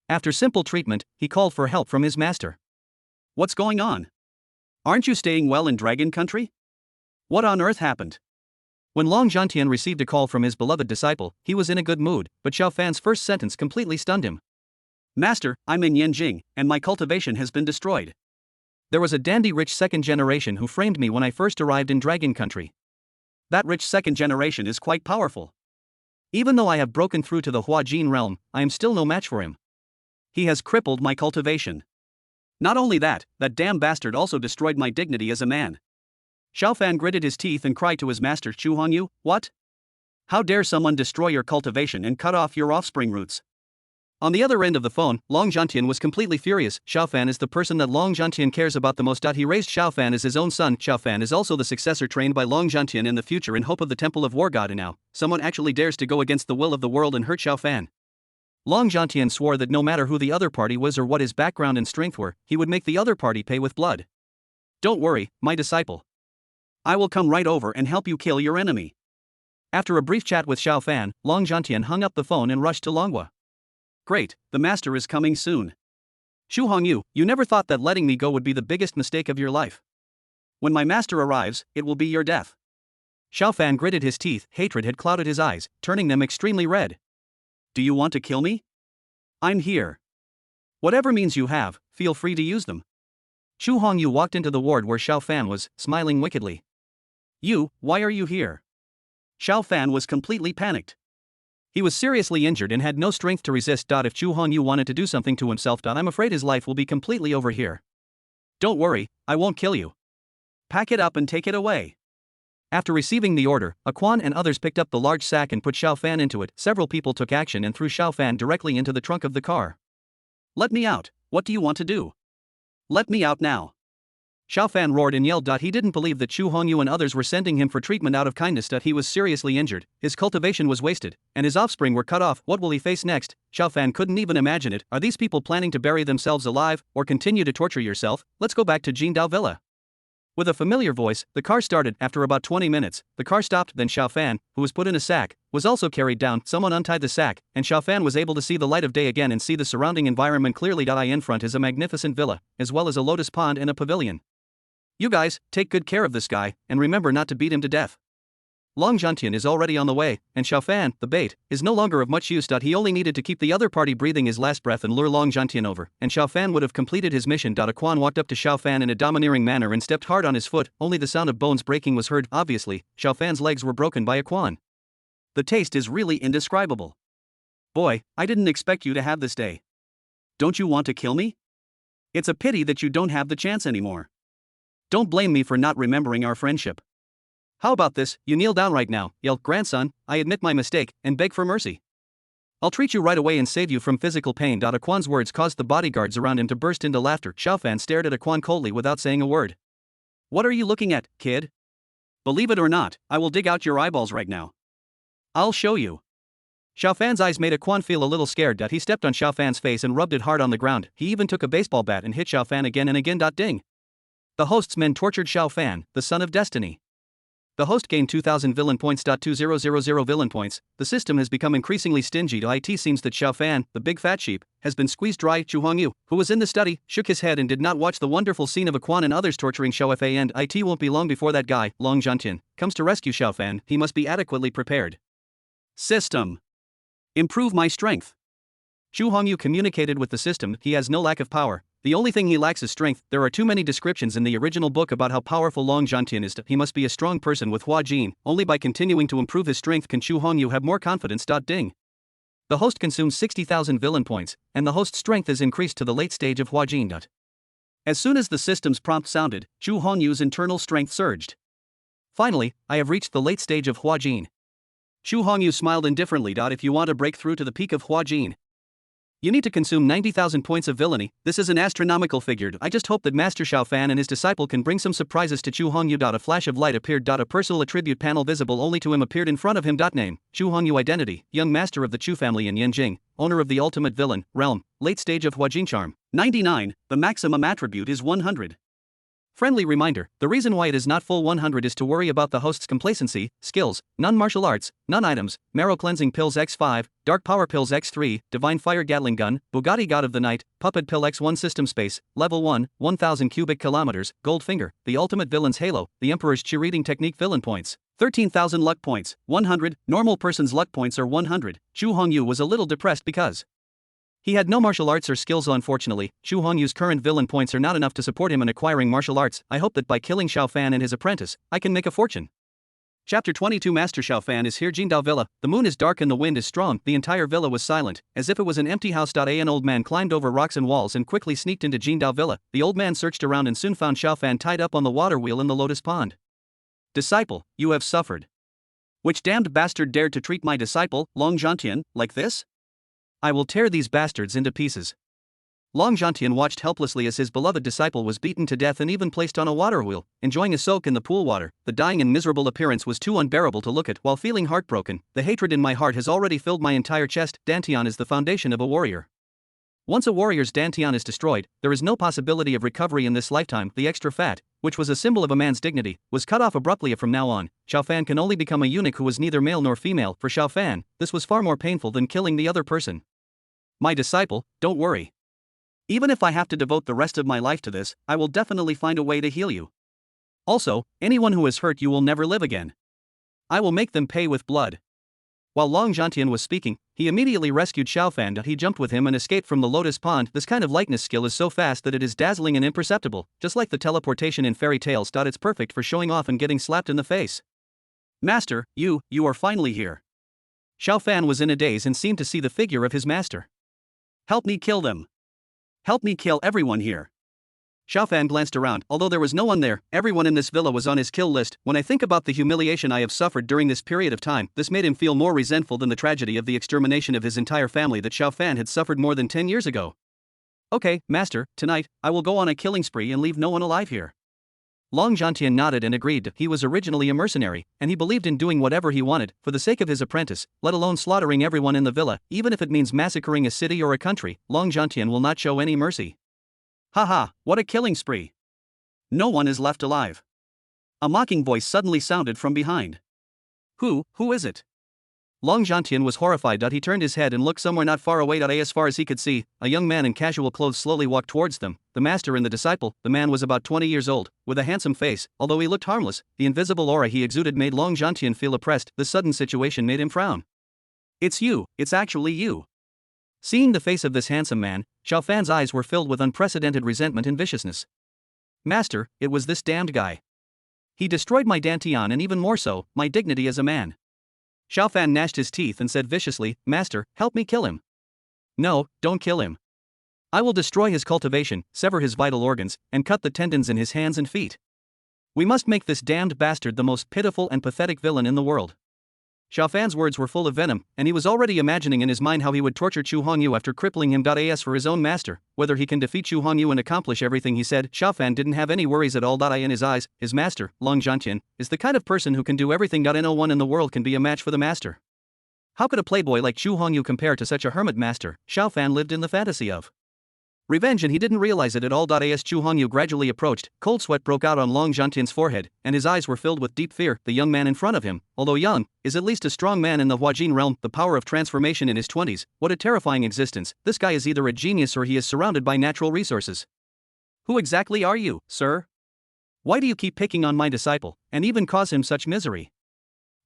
After simple treatment, he called for help from his master. What's going on? Aren't you staying well in Dragon Country? What on earth happened? When Long Zhantian received a call from his beloved disciple, he was in a good mood, but Xiao Fan's first sentence completely stunned him. Master, I'm in Yanjing, and my cultivation has been destroyed. There was a dandy rich second generation who framed me when I first arrived in Dragon Country. That rich second generation is quite powerful. Even though I have broken through to the Huajin realm, I am still no match for him. He has crippled my cultivation. Not only that, that damn bastard also destroyed my dignity as a man. Xiao Fan gritted his teeth and cried to his master. Xu Hongyu, what? How dare someone destroy your cultivation and cut off your offspring roots? On the other end of the phone, Long Zhantian was completely furious. Xiao Fan is the person that Long Zhantian cares about the most. He raised Xiao Fan as his own son. Xiao Fan is also the successor trained by Long Zhantian in the future in hope of the Temple of War God. And now, someone actually dares to go against the will of the world and hurt Xiao Fan. Long Zhantian swore that no matter who the other party was or what his background and strength were, he would make the other party pay with blood. Don't worry, my disciple. I will come right over and help you kill your enemy. After a brief chat with Xiao Fan, Long Zhantian hung up the phone and rushed to Longhua. Great, the master is coming soon. Xu Hongyu, you never thought that letting me go would be the biggest mistake of your life. When my master arrives, it will be your death. Xiao Fan gritted his teeth. Hatred had clouded his eyes, turning them extremely red. Do you want to kill me? I'm here. Whatever means you have, feel free to use them. Xu Hongyu walked into the ward where Xiao Fan was, smiling wickedly. You, why are you here? Xiao Fan was completely panicked. He was seriously injured and had no strength to resist. If Xu Hongyu wanted to do something to himself, I'm afraid his life will be completely over here. Don't worry, I won't kill you. Pack it up and take it away. After receiving the order, Quan and others picked up the large sack and put Xiao Fan into it. Several people took action and threw Xiao Fan directly into the trunk of the car. "Let me out, what do you want to do? Let me out now." Xiao Fan roared and yelled. He didn't believe that Chu Hongyu and others were sending him for treatment out of kindness. He was seriously injured, his cultivation was wasted, and his offspring were cut off. What will he face next? Xiao Fan couldn't even imagine it. Are these people planning to bury themselves alive, or continue to torture yourself? Let's go back to Jingdao Villa. With a familiar voice, the car started. After about 20 minutes, the car stopped. Then Xiao Fan, who was put in a sack, was also carried down. Someone untied the sack, and Xiao Fan was able to see the light of day again and see the surrounding environment clearly. In front is a magnificent villa, as well as a lotus pond and a pavilion. "You guys, take good care of this guy, and remember not to beat him to death. Long Zhantian is already on the way, and Xiao Fan, the bait, is no longer of much use. He only needed to keep the other party breathing his last breath and lure Long Zhantian over, and Xiao Fan would have completed his mission. Quan walked up to Xiao Fan in a domineering manner and stepped hard on his foot. Only the sound of bones breaking was heard. Obviously, Xiao Fan's legs were broken by Quan. "The taste is really indescribable. Boy, I didn't expect you to have this day. Don't you want to kill me? It's a pity that you don't have the chance anymore. Don't blame me for not remembering our friendship. How about this, you kneel down right now," yelled "Grandson, I admit my mistake, and beg for mercy. I'll treat you right away and save you from physical pain." Quan's words caused the bodyguards around him to burst into laughter. Xiao Fan stared at Quan coldly without saying a word. "What are you looking at, kid? Believe it or not, I will dig out your eyeballs right now. I'll show you." Xiao Fan's eyes made Quan feel a little scared. He stepped on Xiao Fan's face and rubbed it hard on the ground. He even took a baseball bat and hit Xiao Fan again and again. Ding. The host's men tortured Xiao Fan, the son of destiny. The host gained 2,000 villain points. 2000 villain points. The system has become increasingly stingy. It seems that Xiao Fan, the big fat sheep, has been squeezed dry. Chu Hongyu, who was in the study, shook his head and did not watch the wonderful scene of Quan and others torturing Xiao Fan. And it won't be long before that guy, Long Zhantian, comes to rescue Xiao Fan. He must be adequately prepared. System. Improve my strength. Chu Hongyu communicated with the system. He has no lack of power. The only thing he lacks is strength. There are too many descriptions in the original book about how powerful Long Zhantian is. He must be a strong person with Hua Jin. Only by continuing to improve his strength can Chu Hongyu have more confidence. Ding. The host consumes 60,000 villain points, and the host's strength is increased to the late stage of Hua Jin. As soon as the system's prompt sounded, Chu Hongyu's internal strength surged. "Finally, I have reached the late stage of Hua Jin." Chu Hongyu smiled indifferently. "If you want to break through to the peak of Hua Jin, you need to consume 90,000 points of villainy. This is an astronomical figure. I just hope that Master Xiao Fan and his disciple can bring some surprises to Chu Hongyu. A flash of light appeared. A personal attribute panel visible only to him appeared in front of him. Name, Chu Hongyu. Identity, young master of the Chu family in Yanjing, owner of the ultimate villain, realm, late stage of Hua Jin. Charm, 99, the maximum attribute is 100. Friendly reminder, the reason why it is not full 100 is to worry about the host's complacency, skills, non-martial arts, non-items, marrow cleansing pills x5, dark power pills x3, divine fire gatling gun, Bugatti god of the night, puppet pill x1 system space, level 1, 1000 cubic kilometers, gold finger, the ultimate villain's halo, the emperor's chi reading technique villain points, 13,000 luck points, 100, normal person's luck points are 100. Chu Hongyu was a little depressed because he had no martial arts or skills. Unfortunately, Chu Hongyu's current villain points are not enough to support him in acquiring martial arts. I hope that by killing Xiao Fan and his apprentice, I can make a fortune. Chapter 22. Master Xiao Fan is here. Jingdao Villa. The moon is dark and the wind is strong. The entire villa was silent, as if it was an empty house. An old man climbed over rocks and walls and quickly sneaked into Jingdao Villa. The old man searched around and soon found Xiao Fan tied up on the water wheel in the lotus pond. "Disciple, you have suffered. Which damned bastard dared to treat my disciple, Long Zhantian, like this? I will tear these bastards into pieces." Long Zhantian watched helplessly as his beloved disciple was beaten to death and even placed on a water wheel, enjoying a soak in the pool water. The dying and miserable appearance was too unbearable to look at. While feeling heartbroken, the hatred in my heart has already filled my entire chest. Dantian is the foundation of a warrior. Once a warrior's Dantian is destroyed, there is no possibility of recovery in this lifetime. The extra fat, which was a symbol of a man's dignity, was cut off abruptly. From now on, Xiao Fan can only become a eunuch who was neither male nor female. For Xiao Fan, this was far more painful than killing the other person. "My disciple, don't worry. Even if I have to devote the rest of my life to this, I will definitely find a way to heal you. Also, anyone who is hurt you will never live again. I will make them pay with blood." While Long Zhantian was speaking, he immediately rescued Xiao Fan. He jumped with him and escaped from the lotus pond. This kind of lightness skill is so fast that it is dazzling and imperceptible, just like the teleportation in fairy tales. It's perfect for showing off and getting slapped in the face. "Master, you are finally here." Xiao Fan was in a daze and seemed to see the figure of his master. "Help me kill them. Help me kill everyone here." Xiao Fan glanced around. Although there was no one there, everyone in this villa was on his kill list. When I think about the humiliation I have suffered during this period of time, this made him feel more resentful than the tragedy of the extermination of his entire family that Xiao Fan had suffered more than 10 years ago. Okay, master, tonight, I will go on a killing spree and leave no one alive here. Long Zhantian nodded and agreed. He was originally a mercenary, and he believed in doing whatever he wanted, for the sake of his apprentice, let alone slaughtering everyone in the villa, even if it means massacring a city or a country. Long Zhantian will not show any mercy. Haha, what a killing spree. No one is left alive. A mocking voice suddenly sounded from behind. Who is it? Long Zhantian was horrified. He turned his head and looked somewhere not far away. As far as he could see, a young man in casual clothes slowly walked towards them, the master and the disciple. The man was about 20 years old, with a handsome face. Although he looked harmless, the invisible aura he exuded made Long Zhantian feel oppressed. The sudden situation made him frown. It's you, it's actually you. Seeing the face of this handsome man, Xiao Fan's eyes were filled with unprecedented resentment and viciousness. Master, it was this damned guy. He destroyed my dantian and even more so, my dignity as a man. Xiao Fan gnashed his teeth and said viciously, Master, help me kill him. No, don't kill him. I will destroy his cultivation, sever his vital organs, and cut the tendons in his hands and feet. We must make this damned bastard the most pitiful and pathetic villain in the world. Xiao Fan's words were full of venom, and he was already imagining in his mind how he would torture Chu Hongyu after crippling him. As for his own master, whether he can defeat Chu Hongyu and accomplish everything he said, Xiao Fan didn't have any worries at all. In his eyes, his master, Long Zhantian, is the kind of person who can do everything. No one in the world can be a match for the master. How could a playboy like Chu Hongyu compare to such a hermit master? Xiao Fan lived in the fantasy of revenge, and he didn't realize it at all. As Chu Hongyu gradually approached, cold sweat broke out on Long Zhantian's forehead, and his eyes were filled with deep fear. The young man in front of him, although young, is at least a strong man in the Huajin realm. The power of transformation in his 20s, what a terrifying existence. This guy is either a genius or he is surrounded by natural resources. Who exactly are you, sir? Why do you keep picking on my disciple, and even cause him such misery?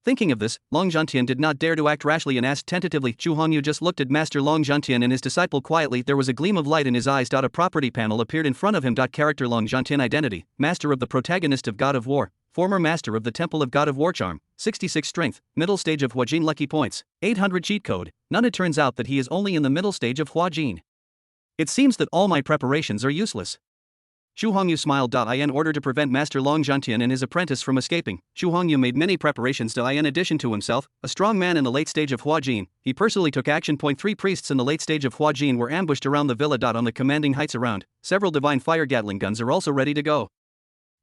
Thinking of this, Long Zhantian did not dare to act rashly and asked tentatively. Chu Hongyu just looked at Master Long Zhantian and his disciple quietly. There was a gleam of light in his eyes. A property panel appeared in front of him. Character Long Zhantian identity, Master of the Protagonist of God of War, former Master of the Temple of God of War Charm, 66 strength, middle stage of Huajin lucky points, 800 cheat code. None. It turns out that he is only in the middle stage of Huajin. It seems that all my preparations are useless. Chu Hongyu smiled. In order to prevent Master Long Zhantian and his apprentice from escaping, Chu Hongyu made many preparations. In addition to himself, a strong man in the late stage of Huajin, he personally took action. 3 priests in the late stage of Huajin were ambushed around the villa. On the commanding heights around, several divine fire Gatling guns are also ready to go.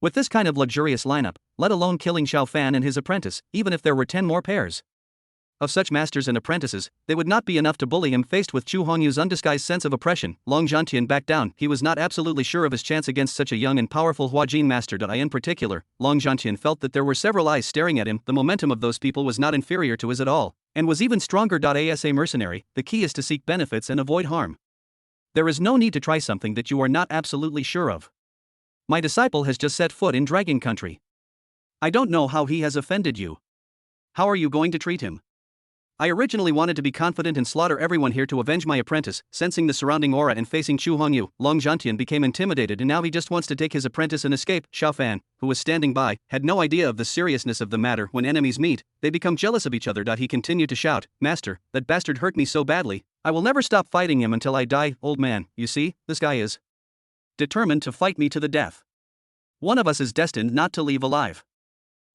With this kind of luxurious lineup, let alone killing Xiao Fan and his apprentice, even if there were 10 more pairs of such masters and apprentices, they would not be enough to bully him. Faced with Chu Hongyu's undisguised sense of oppression, Long Zhantian backed down. He was not absolutely sure of his chance against such a young and powerful Huajin master. In particular, Long Zhantian felt that there were several eyes staring at him. The momentum of those people was not inferior to his at all, and was even stronger. As a mercenary, the key is to seek benefits and avoid harm. There is no need to try something that you are not absolutely sure of. My disciple has just set foot in Dragon Country. I don't know how he has offended you. How are you going to treat him? I originally wanted to be confident and slaughter everyone here to avenge my apprentice. Sensing the surrounding aura and facing Chu Hongyu, Long Zhantian became intimidated, and now he just wants to take his apprentice and escape. Xiao Fan, who was standing by, had no idea of the seriousness of the matter. When enemies meet, they become jealous of each other. He continued to shout, "Master, that bastard hurt me so badly. I will never stop fighting him until I die." Old man, you see, this guy is determined to fight me to the death. One of us is destined not to leave alive.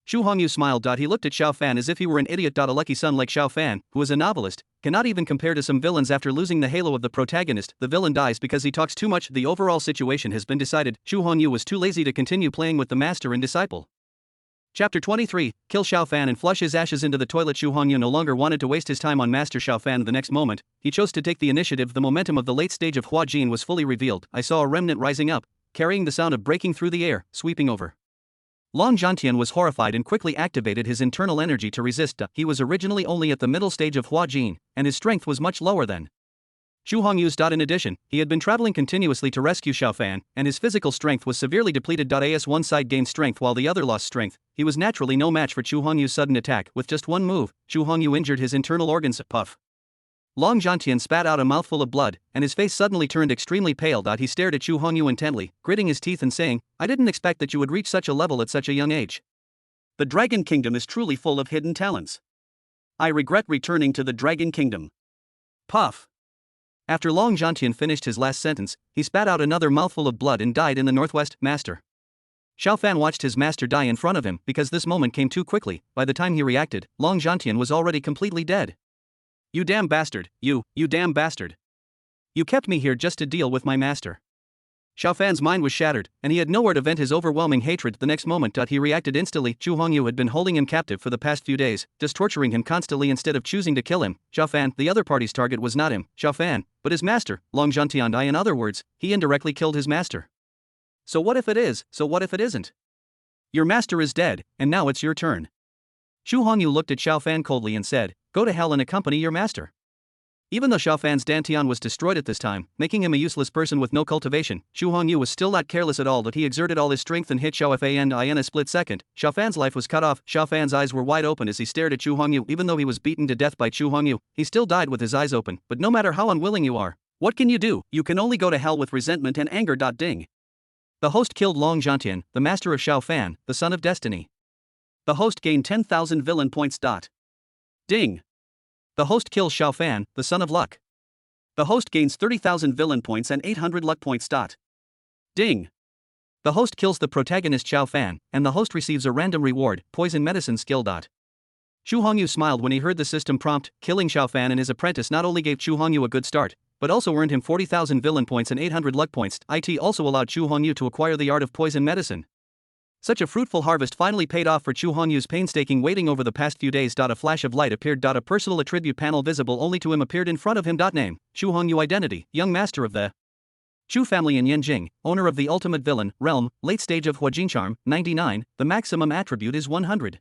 Chu Hongyu smiled. He looked at Xiao Fan as if he were an idiot. A lucky son like Xiao Fan, who is a novelist, cannot even compare to some villains. After losing the halo of the protagonist, the villain dies because he talks too much. The overall situation has been decided. Chu Hongyu was too lazy to continue playing with the master and disciple. Chapter 23, Kill Xiao Fan and flush his ashes into the toilet. Chu Hongyu no longer wanted to waste his time on Master Xiao Fan. The next moment, he chose to take the initiative. The momentum of the late stage of Huajin was fully revealed. I saw a remnant rising up, carrying the sound of breaking through the air, sweeping over. Long Zhantian was horrified and quickly activated his internal energy to resist. He was originally only at the middle stage of Huajin, and his strength was much lower than Chu Hongyu's. In addition, he had been traveling continuously to rescue Xiao Fan, and his physical strength was severely depleted. As one side gained strength while the other lost strength, he was naturally no match for Chu Hongyu's sudden attack. With just one move, Chu Hongyu injured his internal organs. Puff. Long Zhantian spat out a mouthful of blood, and his face suddenly turned extremely pale. He stared at Chu Hongyu intently, gritting his teeth and saying, "I didn't expect that you would reach such a level at such a young age. The Dragon Kingdom is truly full of hidden talents. I regret returning to the Dragon Kingdom." Puff. After Long Zhantian finished his last sentence, he spat out another mouthful of blood and died in the northwest. Master. Xiao Fan watched his master die in front of him because this moment came too quickly. By the time he reacted, Long Zhantian was already completely dead. You damn bastard, you damn bastard. You kept me here just to deal with my master. Xiao Fan's mind was shattered, and he had nowhere to vent his overwhelming hatred the next moment. He reacted instantly. Chu Hongyu had been holding him captive for the past few days, just torturing him constantly instead of choosing to kill him. Xiao Fan, the other party's target, was not him, Xiao Fan, but his master, Long Zhantian. In other words, he indirectly killed his master. So what if it is, so what if it isn't? Your master is dead, and now it's your turn. Chu Hongyu looked at Xiao Fan coldly and said, go to hell and accompany your master. Even though Xiao Fan's dantian was destroyed at this time, making him a useless person with no cultivation, Chu Hongyu was still not careless at all. That he exerted all his strength and hit Xiao Fan in a split second. Xiao Fan's life was cut off. Xiao Fan's eyes were wide open as he stared at Chu Hongyu. Even though he was beaten to death by Chu Hongyu, he still died with his eyes open. But no matter how unwilling you are, what can you do? You can only go to hell with resentment and anger. Ding. The host killed Long Zhantian, the master of Xiao Fan, the son of destiny. The host gained 10,000 villain points. Ding. The host kills Xiao Fan, the son of luck. The host gains 30,000 villain points and 800 luck points. Ding. The host kills the protagonist Xiao Fan, and the host receives a random reward, poison medicine skill. Chu Hongyu smiled when he heard the system prompt. Killing Xiao Fan and his apprentice not only gave Chu Hongyu a good start, but also earned him 40,000 villain points and 800 luck points. It also allowed Chu Hongyu to acquire the art of poison medicine. Such a fruitful harvest finally paid off for Chu Hongyu's painstaking waiting over the past few days. A flash of light appeared. A personal attribute panel visible only to him appeared in front of him. Name, Chu Hongyu. Identity, young master of the Chu family in Yanjing, owner of the ultimate villain, realm, late stage of Huajin charm, 99, the maximum attribute is 100.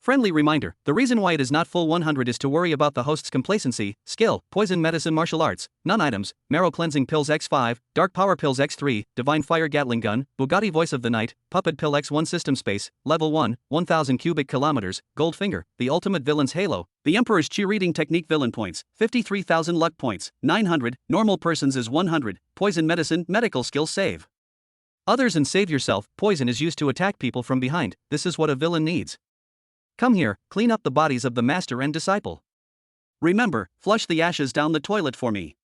Friendly reminder, the reason why it is not full 100 is to worry about the host's complacency. Skill, poison medicine martial arts, none items, marrow cleansing pills x5, dark power pills x3, divine fire gatling gun, Bugatti voice of the night, puppet pill x1 system space, level 1, 1000 cubic kilometers, gold finger, the ultimate villain's halo, the emperor's chi reading technique villain points, 53,000 luck points, 900, normal persons is 100, poison medicine, medical skill save others and save yourself. Poison is used to attack people from behind. This is what a villain needs. Come here, clean up the bodies of the master and disciple. Remember, flush the ashes down the toilet for me.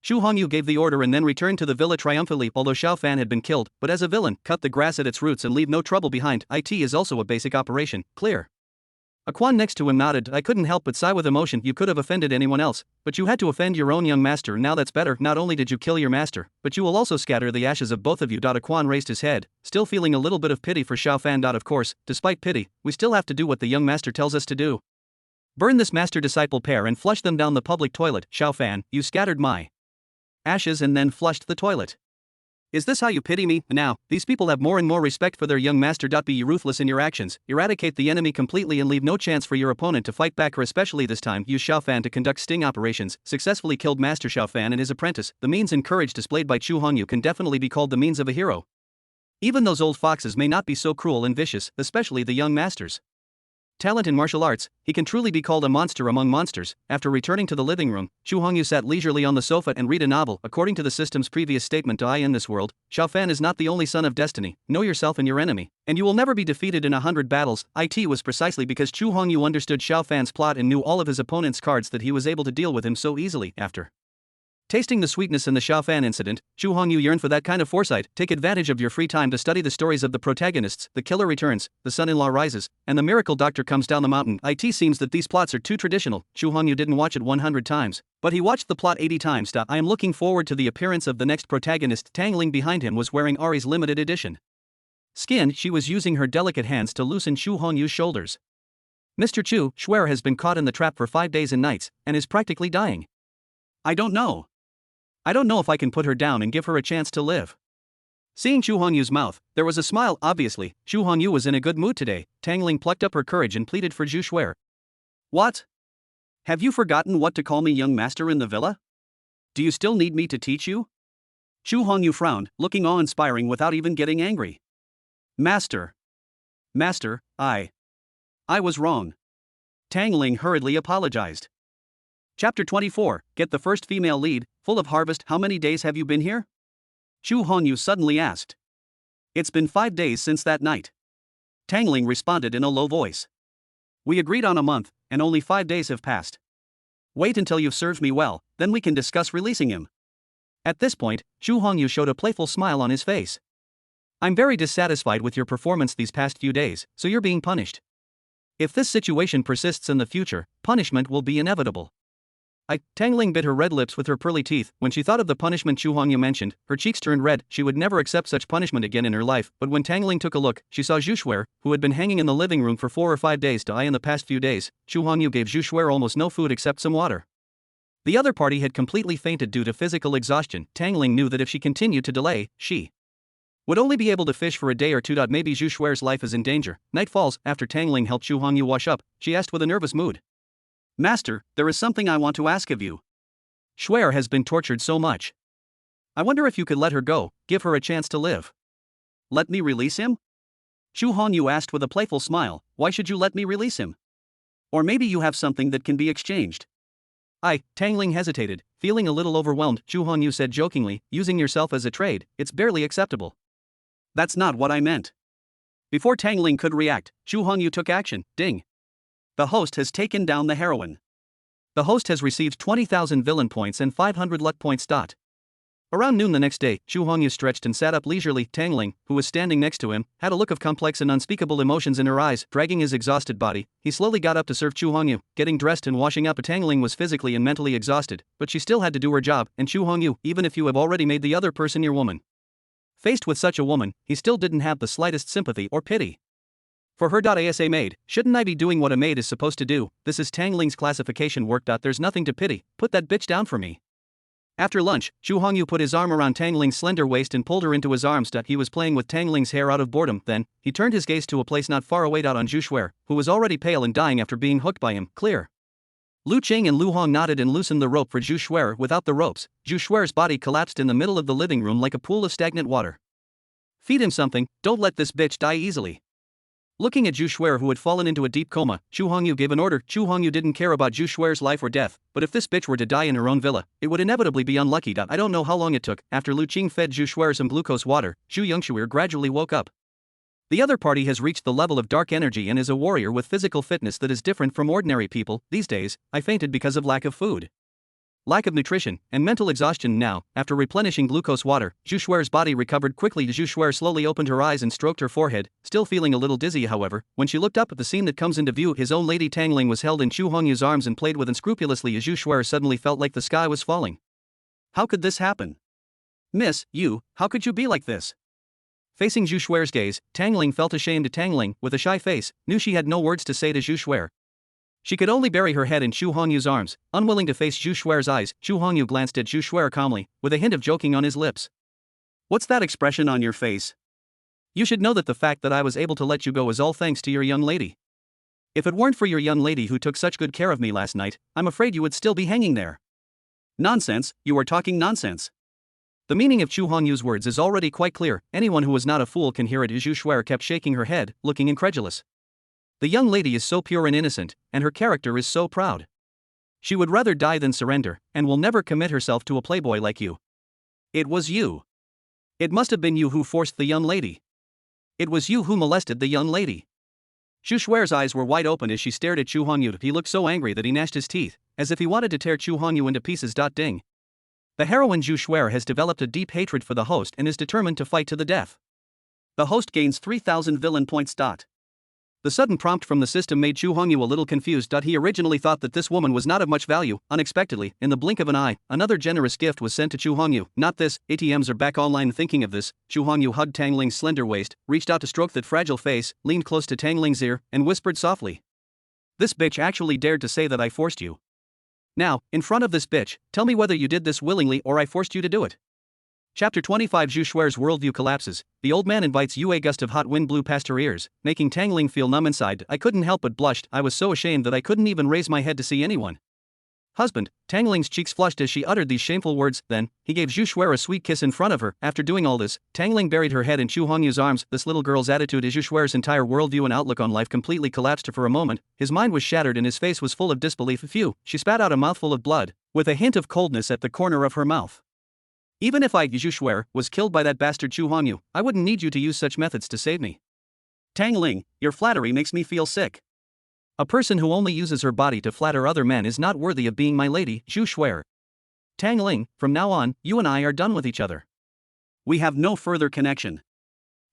Chu Hongyu gave the order and then returned to the villa triumphantly. Although Xiao Fan had been killed, but as a villain, cut the grass at its roots and leave no trouble behind. It is also a basic operation, clear. A Quan next to him nodded. I couldn't help but sigh with emotion. You could have offended anyone else, but you had to offend your own young master. Now that's better. Not only did you kill your master, but you will also scatter the ashes of both of you. A Quan raised his head, still feeling a little bit of pity for Xiao Fan. Of course, despite pity, we still have to do what the young master tells us to do. Burn this master-disciple pair and flush them down the public toilet. Xiao Fan, you scattered my ashes and then flushed the toilet. Is this how you pity me? Now, these people have more and more respect for their young master. Be ruthless in your actions, eradicate the enemy completely and leave no chance for your opponent to fight back, or especially this time use Xiao Fan to conduct sting operations. Successfully killed Master Xiao Fan and his apprentice. The means and courage displayed by Chu Hongyu can definitely be called the means of a hero. Even those old foxes may not be so cruel and vicious, especially the young masters. Talent in martial arts, he can truly be called a monster among monsters. After returning to the living room, Chu Hongyu sat leisurely on the sofa and read a novel. According to the system's previous statement, in this world, Xiao Fan is not the only son of destiny. Know yourself and your enemy, and you will never be defeated in 100 battles. It was precisely because Chu Hongyu understood Xiao Fan's plot and knew all of his opponent's cards that he was able to deal with him so easily. After tasting the sweetness in the Xiao Fan incident, Chu Hongyu yearned for that kind of foresight. Take advantage of your free time to study the stories of the protagonists. The killer returns, the son-in-law rises, and the miracle doctor comes down the mountain. It seems that these plots are too traditional. Chu Hongyu didn't watch it 100 times, but he watched the plot 80 times. I am looking forward to the appearance of the next protagonist. Tangling behind him was wearing Ari's limited edition skin. She was using her delicate hands to loosen Chu Hongyu's shoulders. Mr. Chu, Schwer has been caught in the trap for 5 days and nights, and is practically dying. I don't know if I can put her down and give her a chance to live. Seeing Chu Hongyu's mouth, there was a smile. Obviously, Chu Hongyu was in a good mood today. Tangling plucked up her courage and pleaded for Zhu Schwer. What? Have you forgotten what to call me, young master in the villa? Do you still need me to teach you? Chu Hongyu frowned, looking awe-inspiring without even getting angry. Master, I was wrong. Tangling hurriedly apologized. Chapter 24, Get the first female lead, full of harvest. How many days have you been here? Chu Hongyu suddenly asked. It's been 5 days since that night. Tangling responded in a low voice. We agreed on a month, and only 5 days have passed. Wait until you've served me well, then we can discuss releasing him. At this point, Zhu Hongyu showed a playful smile on his face. I'm very dissatisfied with your performance these past few days, so you're being punished. If this situation persists in the future, punishment will be inevitable. Tangling bit her red lips with her pearly teeth. When she thought of the punishment Zhu Hongyu mentioned, her cheeks turned red. She would never accept such punishment again in her life, but when Tangling took a look, she saw Zhu Shuer, who had been hanging in the living room for 4 or 5 days to eye in the past few days. Zhu Hongyu gave Zhu Shuer almost no food except some water. The other party had completely fainted due to physical exhaustion. Tangling knew that if she continued to delay, she would only be able to fish for a day or two. Maybe Zhu Shuer's life is in danger. Night falls. After Tangling helped Zhu Hongyu wash up, she asked with a nervous mood. Master, there is something I want to ask of you. Shuer has been tortured so much. I wonder if you could let her go, give her a chance to live. Let me release him? Zhu Hongyu asked with a playful smile. Why should you let me release him? Or maybe you have something that can be exchanged. Tangling hesitated, feeling a little overwhelmed. Zhu Hongyu said jokingly, using yourself as a trade, it's barely acceptable. That's not what I meant. Before Tangling could react, Zhu Hongyu took action. Ding. The host has taken down the heroine. The host has received 20,000 villain points and 500 luck points. Around noon the next day, Zhu Hongyu stretched and sat up leisurely. Tangling, who was standing next to him, had a look of complex and unspeakable emotions in her eyes. Dragging his exhausted body, he slowly got up to serve Zhu Hongyu. Getting dressed and washing up, Tangling was physically and mentally exhausted, but she still had to do her job. And Zhu Hongyu, even if you have already made the other person your woman. Faced with such a woman, he still didn't have the slightest sympathy or pity. For her. As a maid, shouldn't I be doing what a maid is supposed to do? This is Tangling's classification work. There's nothing to pity, put that bitch down for me. After lunch, Zhu Hongyu put his arm around Tangling's slender waist and pulled her into his arms. He was playing with Tangling's hair out of boredom. Then, he turned his gaze to a place not far away. On Zhu Shuer, who was already pale and dying after being hooked by him. Clear. Lu Qing and Lu Hong nodded and loosened the rope for Zhu Shuer. Without the ropes, Zhu Shuer's body collapsed in the middle of the living room like a pool of stagnant water. Feed him something, don't let this bitch die easily. Looking at Zhu Shuer, who had fallen into a deep coma, Zhu Hongyu gave an order. Zhu Hongyu didn't care about Zhu Shuer's life or death, but if this bitch were to die in her own villa, it would inevitably be unlucky. I don't know how long it took. After Lu Qing fed Zhu Shuer some glucose water, Zhu Yongshuer gradually woke up. The other party has reached the level of dark energy and is a warrior with physical fitness that is different from ordinary people. These days, I fainted because of lack of food, lack of nutrition, and mental exhaustion. Now, after replenishing glucose water, Zhu Shuer's body recovered quickly. Zhu Shuer slowly opened her eyes and stroked her forehead, still feeling a little dizzy. However, when she looked up at the scene that comes into view, his own lady Tangling was held in Zhu Hongyu's arms and played with unscrupulously. Zhu Shuer suddenly felt like the sky was falling. How could this happen? Miss, you, how could you be like this? Facing Zhu Shuer's gaze, Tangling felt ashamed. Tangling, with a shy face, knew she had no words to say to Zhu Shuer. She could only bury her head in Zhu Hongyu's arms. Unwilling to face Zhu Shuer's eyes, Zhu Hongyu glanced at Zhu Shuer calmly, with a hint of joking on his lips. What's that expression on your face? You should know that the fact that I was able to let you go is all thanks to your young lady. If it weren't for your young lady who took such good care of me last night, I'm afraid you would still be hanging there. Nonsense, you are talking nonsense. The meaning of Zhu Hongyu's words is already quite clear. Anyone who is not a fool can hear it. Zhu Shuer kept shaking her head, looking incredulous. The young lady is so pure and innocent, and her character is so proud. She would rather die than surrender, and will never commit herself to a playboy like you. It was you. It must have been you who forced the young lady. It was you who molested the young lady. Zhu Shuer's eyes were wide open as she stared at Zhu Hongyu. He looked so angry that he gnashed his teeth, as if he wanted to tear Zhu Hongyu into pieces. Ding. The heroine Zhu Shuer has developed a deep hatred for the host and is determined to fight to the death. The host gains 3,000 villain points. The sudden prompt from the system made Zhu Hongyu a little confused. He originally thought that this woman was not of much value. Unexpectedly, in the blink of an eye, another generous gift was sent to Zhu Hongyu. Not this, ATMs are back online. Thinking of this, Zhu Hongyu hugged Tangling's slender waist, reached out to stroke that fragile face, leaned close to Tangling's ear, and whispered softly. This bitch actually dared to say that I forced you. Now, in front of this bitch, tell me whether you did this willingly or I forced you to do it. Chapter 25. Zhu Shuer's worldview collapses. The old man invites you. A gust of hot wind blew past her ears, making Tangling feel numb inside. I couldn't help but blushed. I was so ashamed that I couldn't even raise my head to see anyone. Husband. Tangling's cheeks flushed as she uttered these shameful words. Then, he gave Zhu Shuer a sweet kiss in front of her. After doing all this, Tangling buried her head in Zhu Hongyu's arms. This little girl's attitude is Zhu Shuer's entire worldview and outlook on life completely collapsed for a moment. His mind was shattered and his face was full of disbelief. Phew, she spat out a mouthful of blood, with a hint of coldness at the corner of her mouth. Even if I, Zhu Shuer, was killed by that bastard Zhu Hongyu, I wouldn't need you to use such methods to save me. Tangling, your flattery makes me feel sick. A person who only uses her body to flatter other men is not worthy of being my lady, Zhu Shuer. Tangling, from now on, you and I are done with each other. We have no further connection.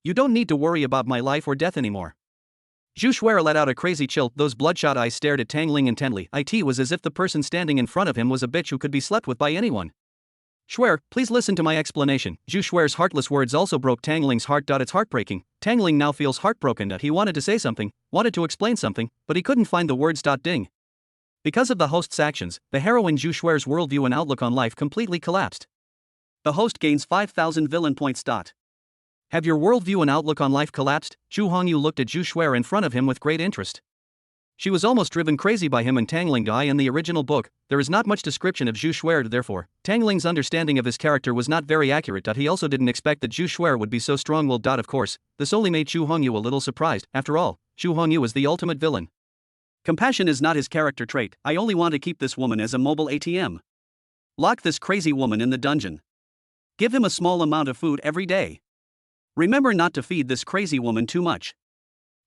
You don't need to worry about my life or death anymore. Zhu Shuer let out a crazy chill. Those bloodshot eyes stared at Tangling intently. It was as if the person standing in front of him was a bitch who could be slept with by anyone. Shuer, please listen to my explanation. Zhu Shuer's heartless words also broke Tangling's heart. It's heartbreaking. Tangling now feels heartbroken. He wanted to say something, wanted to explain something, but he couldn't find the words. Ding. Because of the host's actions, the heroine Zhu Shuer's worldview and outlook on life completely collapsed. The host gains 5,000 villain points. Have your worldview and outlook on life collapsed? Zhu Hongyu looked at Zhu Shuer in front of him with great interest. She was almost driven crazy by him and Tangling. In the original book, there is not much description of Zhu Shuer, therefore, Tangling's understanding of his character was not very accurate. He also didn't expect that Zhu Shuer would be so strong-willed. Of course, this only made Zhu Hongyu a little surprised. After all, Zhu Hongyu is the ultimate villain. Compassion is not his character trait. I only want to keep this woman as a mobile ATM. Lock this crazy woman in the dungeon. Give him a small amount of food every day. Remember not to feed this crazy woman too much.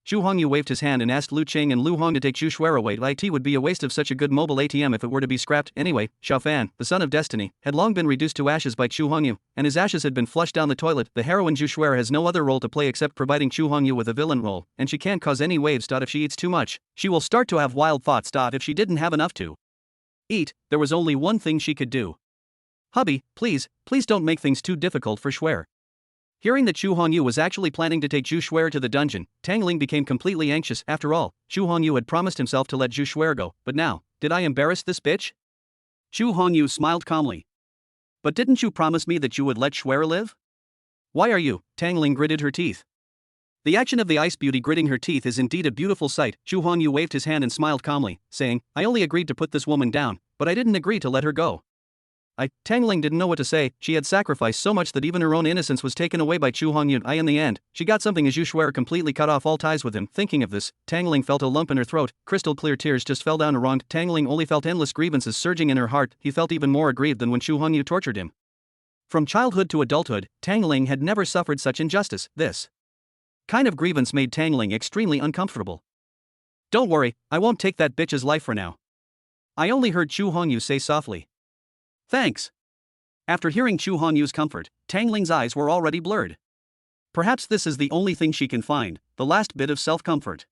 Zhu Hongyu waved his hand and asked Lu Qing and Lu Hong to take Zhu Shuer away. It would be a waste of such a good mobile ATM if it were to be scrapped. Anyway, Xiaofan, the son of destiny, had long been reduced to ashes by Zhu Hongyu, and his ashes had been flushed down the toilet. The heroine Zhu Shuer has no other role to play except providing Zhu Hongyu with a villain role, and she can't cause any waves. If she eats too much, she will start to have wild thoughts. If she didn't have enough to eat, there was only one thing she could do. Hubby, please don't make things too difficult for Shuer. Hearing that Zhu Hongyu was actually planning to take Zhu Shuer to the dungeon, Tangling became completely anxious. After all, Zhu Hongyu had promised himself to let Zhu Shuer go, but now, did I embarrass this bitch? Zhu Hongyu smiled calmly. But didn't you promise me that you would let Shuer live? Why are you? Tangling gritted her teeth. The action of the ice beauty gritting her teeth is indeed a beautiful sight. Zhu Hongyu waved his hand and smiled calmly, saying, I only agreed to put this woman down, but I didn't agree to let her go. Tangling didn't know what to say. She had sacrificed so much that even her own innocence was taken away by Zhu Hongyu. In the end, she got something as Zhu Shuer completely cut off all ties with him. Thinking of this, Tangling felt a lump in her throat. Crystal clear tears just fell down her wrong. Tangling only felt endless grievances surging in her heart. He felt even more aggrieved than when Zhu Hongyu tortured him. From childhood to adulthood, Tangling had never suffered such injustice. This kind of grievance made Tangling extremely uncomfortable. Don't worry, I won't take that bitch's life for now. I only heard Zhu Hongyu say softly. Thanks. After hearing Zhu Hongyu's comfort, Tangling's eyes were already blurred. Perhaps this is the only thing she can find, the last bit of self-comfort.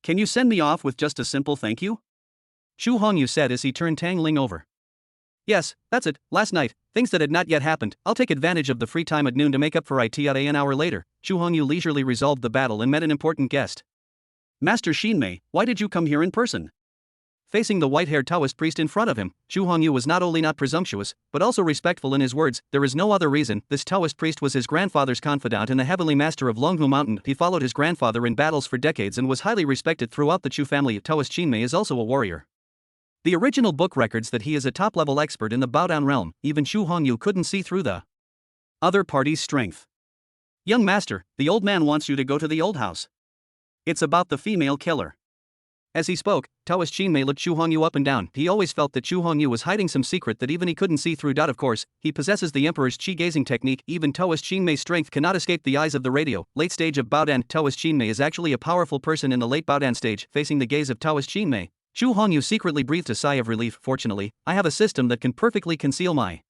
Can you send me off with just a simple thank you? Zhu Hongyu said as he turned Tangling over. Yes, that's it. Last night, things that had not yet happened. I'll take advantage of the free time at noon to make up for it. An hour later, Zhu Hongyu leisurely resolved the battle and met an important guest. Master Xinmei, why did you come here in person? Facing the white-haired Taoist priest in front of him, Zhu Hongyu was not only not presumptuous, but also respectful in his words. There is no other reason. This Taoist priest was his grandfather's confidant and the heavenly master of Longhu Mountain. He followed his grandfather in battles for decades and was highly respected throughout the Chu family. Taoist Xinmei is also a warrior. The original book records that he is a top-level expert in the Baodan realm. Even Zhu Hongyu couldn't see through the other party's strength. Young master, the old man wants you to go to the old house. It's about the female killer. As he spoke, Taoist Xinmei looked Zhu Hongyu up and down. He always felt that Zhu Hongyu was hiding some secret that even he couldn't see through. Of course, he possesses the Emperor's Qi gazing technique. Even Taoist Xinmei's strength cannot escape the eyes of the radio. Late stage of Baodan. Taoist Xinmei is actually a powerful person in the late Baodan stage. Facing the gaze of Taoist Xinmei, Zhu Hongyu secretly breathed a sigh of relief. Fortunately, I have a system that can perfectly conceal my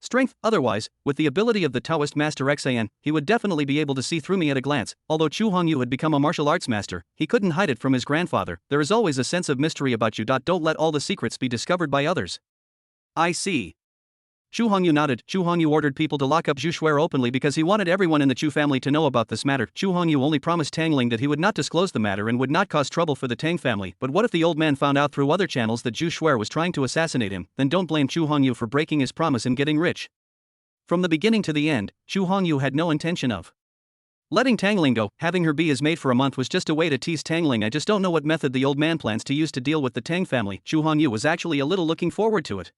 strength. Otherwise, with the ability of the Taoist master Xan, he would definitely be able to see through me at a glance. Although Zhu Hongyu had become a martial arts master, he couldn't hide it from his grandfather. There is always a sense of mystery about you. Don't let all the secrets be discovered by others. I see. Zhu Hongyu nodded. Zhu Hongyu ordered people to lock up Zhu Shuer openly because he wanted everyone in the Chu family to know about this matter. Zhu Hongyu only promised Tangling that he would not disclose the matter and would not cause trouble for the Tang family. But what if the old man found out through other channels that Zhu Shuer was trying to assassinate him? Then don't blame Zhu Hongyu for breaking his promise and getting rich. From the beginning to the end, Zhu Hongyu had no intention of letting Tangling go. Having her be his maid for a month was just a way to tease Tangling. I just don't know what method the old man plans to use to deal with the Tang family. Zhu Hongyu was actually a little looking forward to it.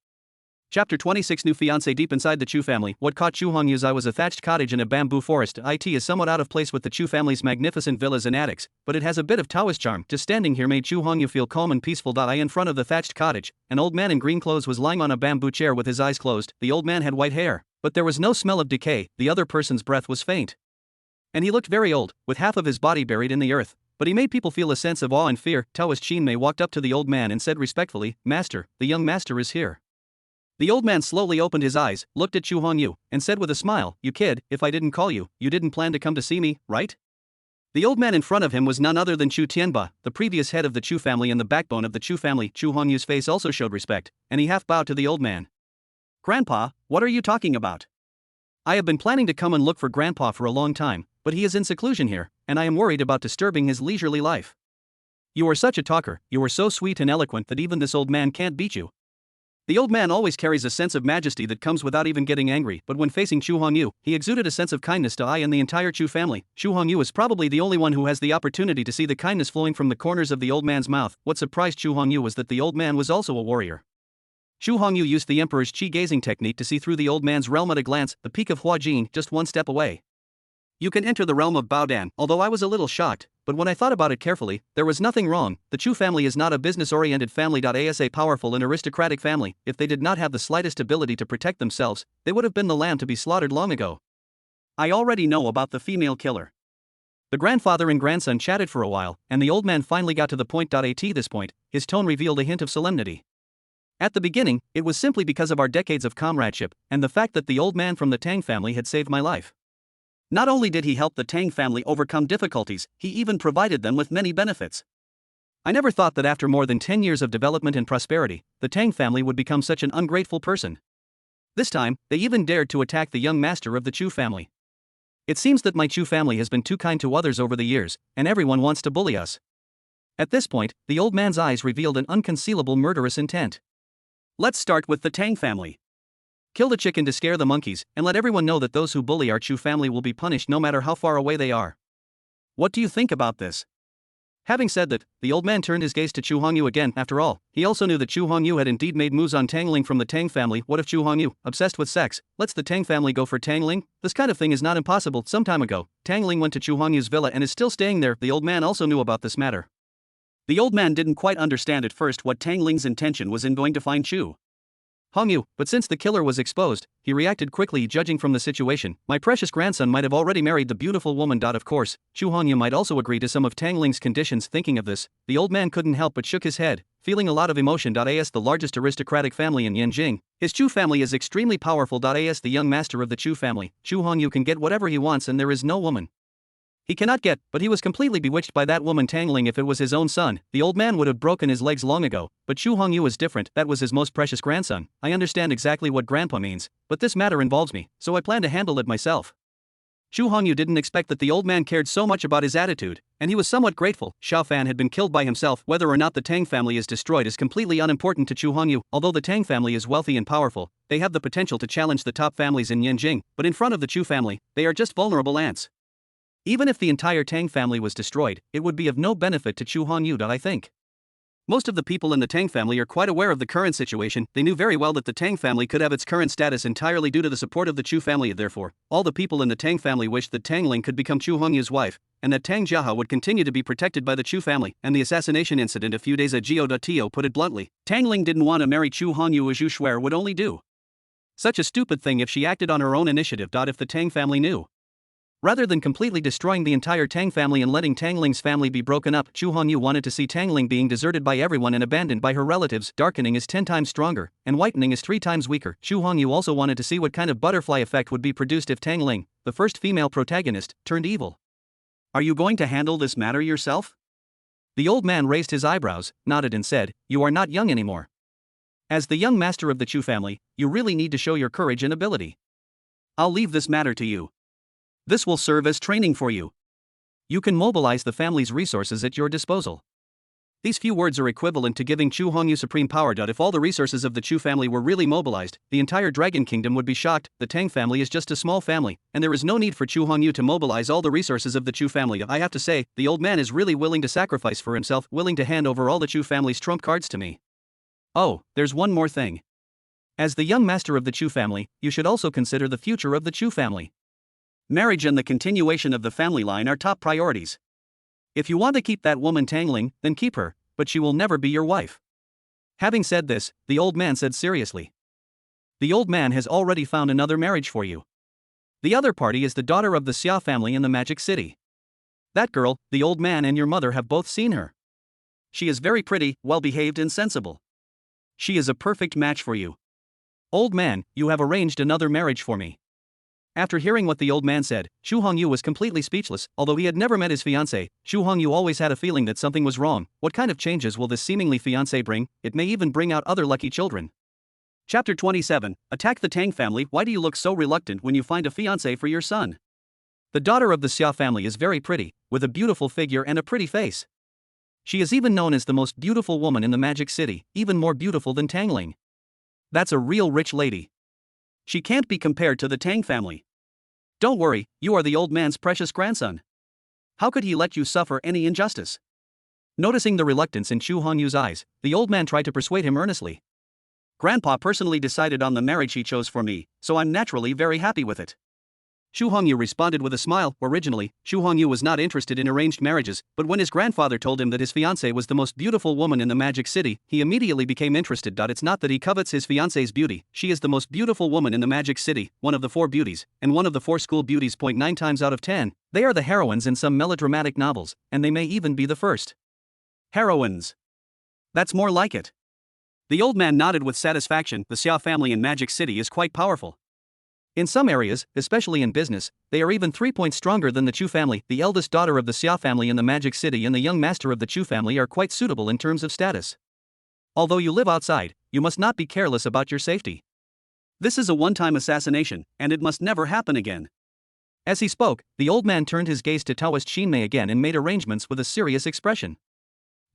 Chapter 26. New fiancé. Deep inside the Chu family, what caught Zhu Hongyu's eye was a thatched cottage in a bamboo forest. It is somewhat out of place with the Chu family's magnificent villas and attics, but it has a bit of Taoist charm. Just standing here made Zhu Hongyu feel calm and peaceful. In front of the thatched cottage, an old man in green clothes was lying on a bamboo chair with his eyes closed. The old man had white hair, but there was no smell of decay. The other person's breath was faint, and he looked very old, with half of his body buried in the earth. but he made people feel a sense of awe and fear. Taoist Chinmei walked up to the old man and said respectfully, "Master, the young master is here." The old man slowly opened his eyes, looked at Chu Hongyu, and said with a smile, "You kid, if I didn't call you, you didn't plan to come to see me, right?" The old man in front of him was none other than Chu Tianba, the previous head of the Chu family and the backbone of the Chu family. Chu Hongyu's face also showed respect, and he half bowed to the old man. "Grandpa, what are you talking about? I have been planning to come and look for Grandpa for a long time, but he is in seclusion here, and I am worried about disturbing his leisurely life. You are such a talker, you are so sweet and eloquent that even this old man can't beat you." The old man always carries a sense of majesty that comes without even getting angry, but when facing Chu Hongyu, he exuded a sense of kindness to I and the entire Chu family. Chu Hongyu is probably the only one who has the opportunity to see the kindness flowing from the corners of the old man's mouth. What surprised Chu Hongyu was that the old man was also a warrior. Chu Hongyu used the emperor's qi gazing technique to see through the old man's realm at a glance, the peak of Huajin, just one step away. "You can enter the realm of Baodan," although I was a little shocked, but when I thought about it carefully, there was nothing wrong. The Chu family is not a business-oriented family. As a powerful and aristocratic family, if they did not have the slightest ability to protect themselves, they would have been the lamb to be slaughtered long ago. "I already know about the female killer." The grandfather and grandson chatted for a while, and the old man finally got to the point. At this point, his tone revealed a hint of solemnity. "At the beginning, it was simply because of our decades of comradeship, and the fact that the old man from the Tang family had saved my life. Not only did he help the Tang family overcome difficulties, he even provided them with many benefits. I never thought that after more than 10 years of development and prosperity, the Tang family would become such an ungrateful person. This time, they even dared to attack the young master of the Chu family. It seems that my Chu family has been too kind to others over the years, and everyone wants to bully us." At this point, the old man's eyes revealed an unconcealable murderous intent. "Let's start with the Tang family. Kill the chicken to scare the monkeys, and let everyone know that those who bully our Chu family will be punished no matter how far away they are. What do you think about this?" Having said that, the old man turned his gaze to Chu Hongyu again. After all, he also knew that Chu Hongyu had indeed made moves on Tangling from the Tang family. What if Chu Hongyu, obsessed with sex, lets the Tang family go for Tangling? This kind of thing is not impossible. Some time ago, Tangling went to Chu Hongyu's villa and is still staying there. The old man also knew about this matter. The old man didn't quite understand at first what Tangling's intention was in going to find Chu Hongyu, but since the killer was exposed, he reacted quickly. Judging from the situation, my precious grandson might have already married the beautiful woman. Of course, Chu Hongyu might also agree to some of Tangling's conditions. Thinking of this, the old man couldn't help but shook his head, feeling a lot of emotion. As the largest aristocratic family in Yanjing, his Chu family is extremely powerful. As the young master of the Chu family, Chu Hongyu can get whatever he wants and there is no woman he cannot get, but he was completely bewitched by that woman Tangling. If it was his own son, the old man would have broken his legs long ago, but Chu Hongyu was different. That was his most precious grandson. I understand exactly what grandpa means, but this matter involves me, so I plan to handle it myself. Chu Hongyu didn't expect that the old man cared so much about his attitude, and he was somewhat grateful. Xiao Fan had been killed by himself. Whether or not the Tang family is destroyed is completely unimportant to Chu Hongyu. Although the Tang family is wealthy and powerful, they have the potential to challenge the top families in Yanjing, but in front of the Chu family, they are just vulnerable ants. Even if the entire Tang family was destroyed, it would be of no benefit to Chu Hongyu. I think most of the people in the Tang family are quite aware of the current situation. They knew very well that the Tang family could have its current status entirely due to the support of the Chu family. Therefore, all the people in the Tang family wished that Tangling could become Chu Hongyu's wife, and that Tang Jiahe would continue to be protected by the Chu family. And the assassination incident a few days ago put it bluntly. Tangling didn't want to marry Chu Hongyu, as Zhu Shuer would only do such a stupid thing if she acted on her own initiative. If the Tang family knew, rather than completely destroying the entire Tang family and letting Tangling's family be broken up, Chu Hongyu wanted to see Tangling being deserted by everyone and abandoned by her relatives. Darkening is 10 times stronger, and whitening is 3 times weaker. Chu Hongyu also wanted to see what kind of butterfly effect would be produced if Tangling, the first female protagonist, turned evil. "Are you going to handle this matter yourself?" The old man raised his eyebrows, nodded and said, "You are not young anymore. As the young master of the Chu family, you really need to show your courage and ability. I'll leave this matter to you. This will serve as training for you. You can mobilize the family's resources at your disposal." These few words are equivalent to giving Chu Hongyu supreme power. If all the resources of the Chu family were really mobilized, the entire Dragon Kingdom would be shocked. The Tang family is just a small family, and there is no need for Chu Hongyu to mobilize all the resources of the Chu family. I have to say, the old man is really willing to sacrifice for himself, willing to hand over all the Chu family's trump cards to me. Oh, there's one more thing. As the young master of the Chu family, you should also consider the future of the Chu family. Marriage and the continuation of the family line are top priorities. If you want to keep that woman Tangling, then keep her, but she will never be your wife. Having said this, the old man said seriously, "The old man has already found another marriage for you. The other party is the daughter of the Xia family in the Magic City. That girl, the old man and your mother have both seen her. She is very pretty, well-behaved and sensible. She is a perfect match for you. Old man, you have arranged another marriage for me. After hearing what the old man said, Xu Hongyu was completely speechless. Although he had never met his fiancée, Xu Hongyu always had a feeling that something was wrong. What kind of changes will this seemingly fiancé bring? It may even bring out other lucky children. Chapter 27, Attack the Tang family. Why do you look so reluctant when you find a fiancé for your son? The daughter of the Xia family is very pretty, with a beautiful figure and a pretty face. She is even known as the most beautiful woman in the Magic City, even more beautiful than Tangling. That's a real rich lady. She can't be compared to the Tang family. Don't worry, you are the old man's precious grandson. How could he let you suffer any injustice? Noticing the reluctance in Xu Hongyu's eyes, the old man tried to persuade him earnestly. Grandpa personally decided on the marriage he chose for me, so I'm naturally very happy with it. Xu Hongyu responded with a smile. Originally, Xu Hongyu was not interested in arranged marriages, but when his grandfather told him that his fiancée was the most beautiful woman in the Magic City, he immediately became interested. It's not that he covets his fiancée's beauty, she is the most beautiful woman in the Magic City, one of the 4 beauties, and one of the 4 school beauties. 9 times out of 10, they are the heroines in some melodramatic novels, and they may even be the first heroines. That's more like it. The old man nodded with satisfaction. The Xia family in Magic City is quite powerful. In some areas, especially in business, they are even 3 points stronger than the Chu family. The eldest daughter of the Xia family in the Magic City and the young master of the Chu family are quite suitable in terms of status. Although you live outside, you must not be careless about your safety. This is a one-time assassination, and it must never happen again. As he spoke, the old man turned his gaze to Taoist Xinmei again and made arrangements with a serious expression.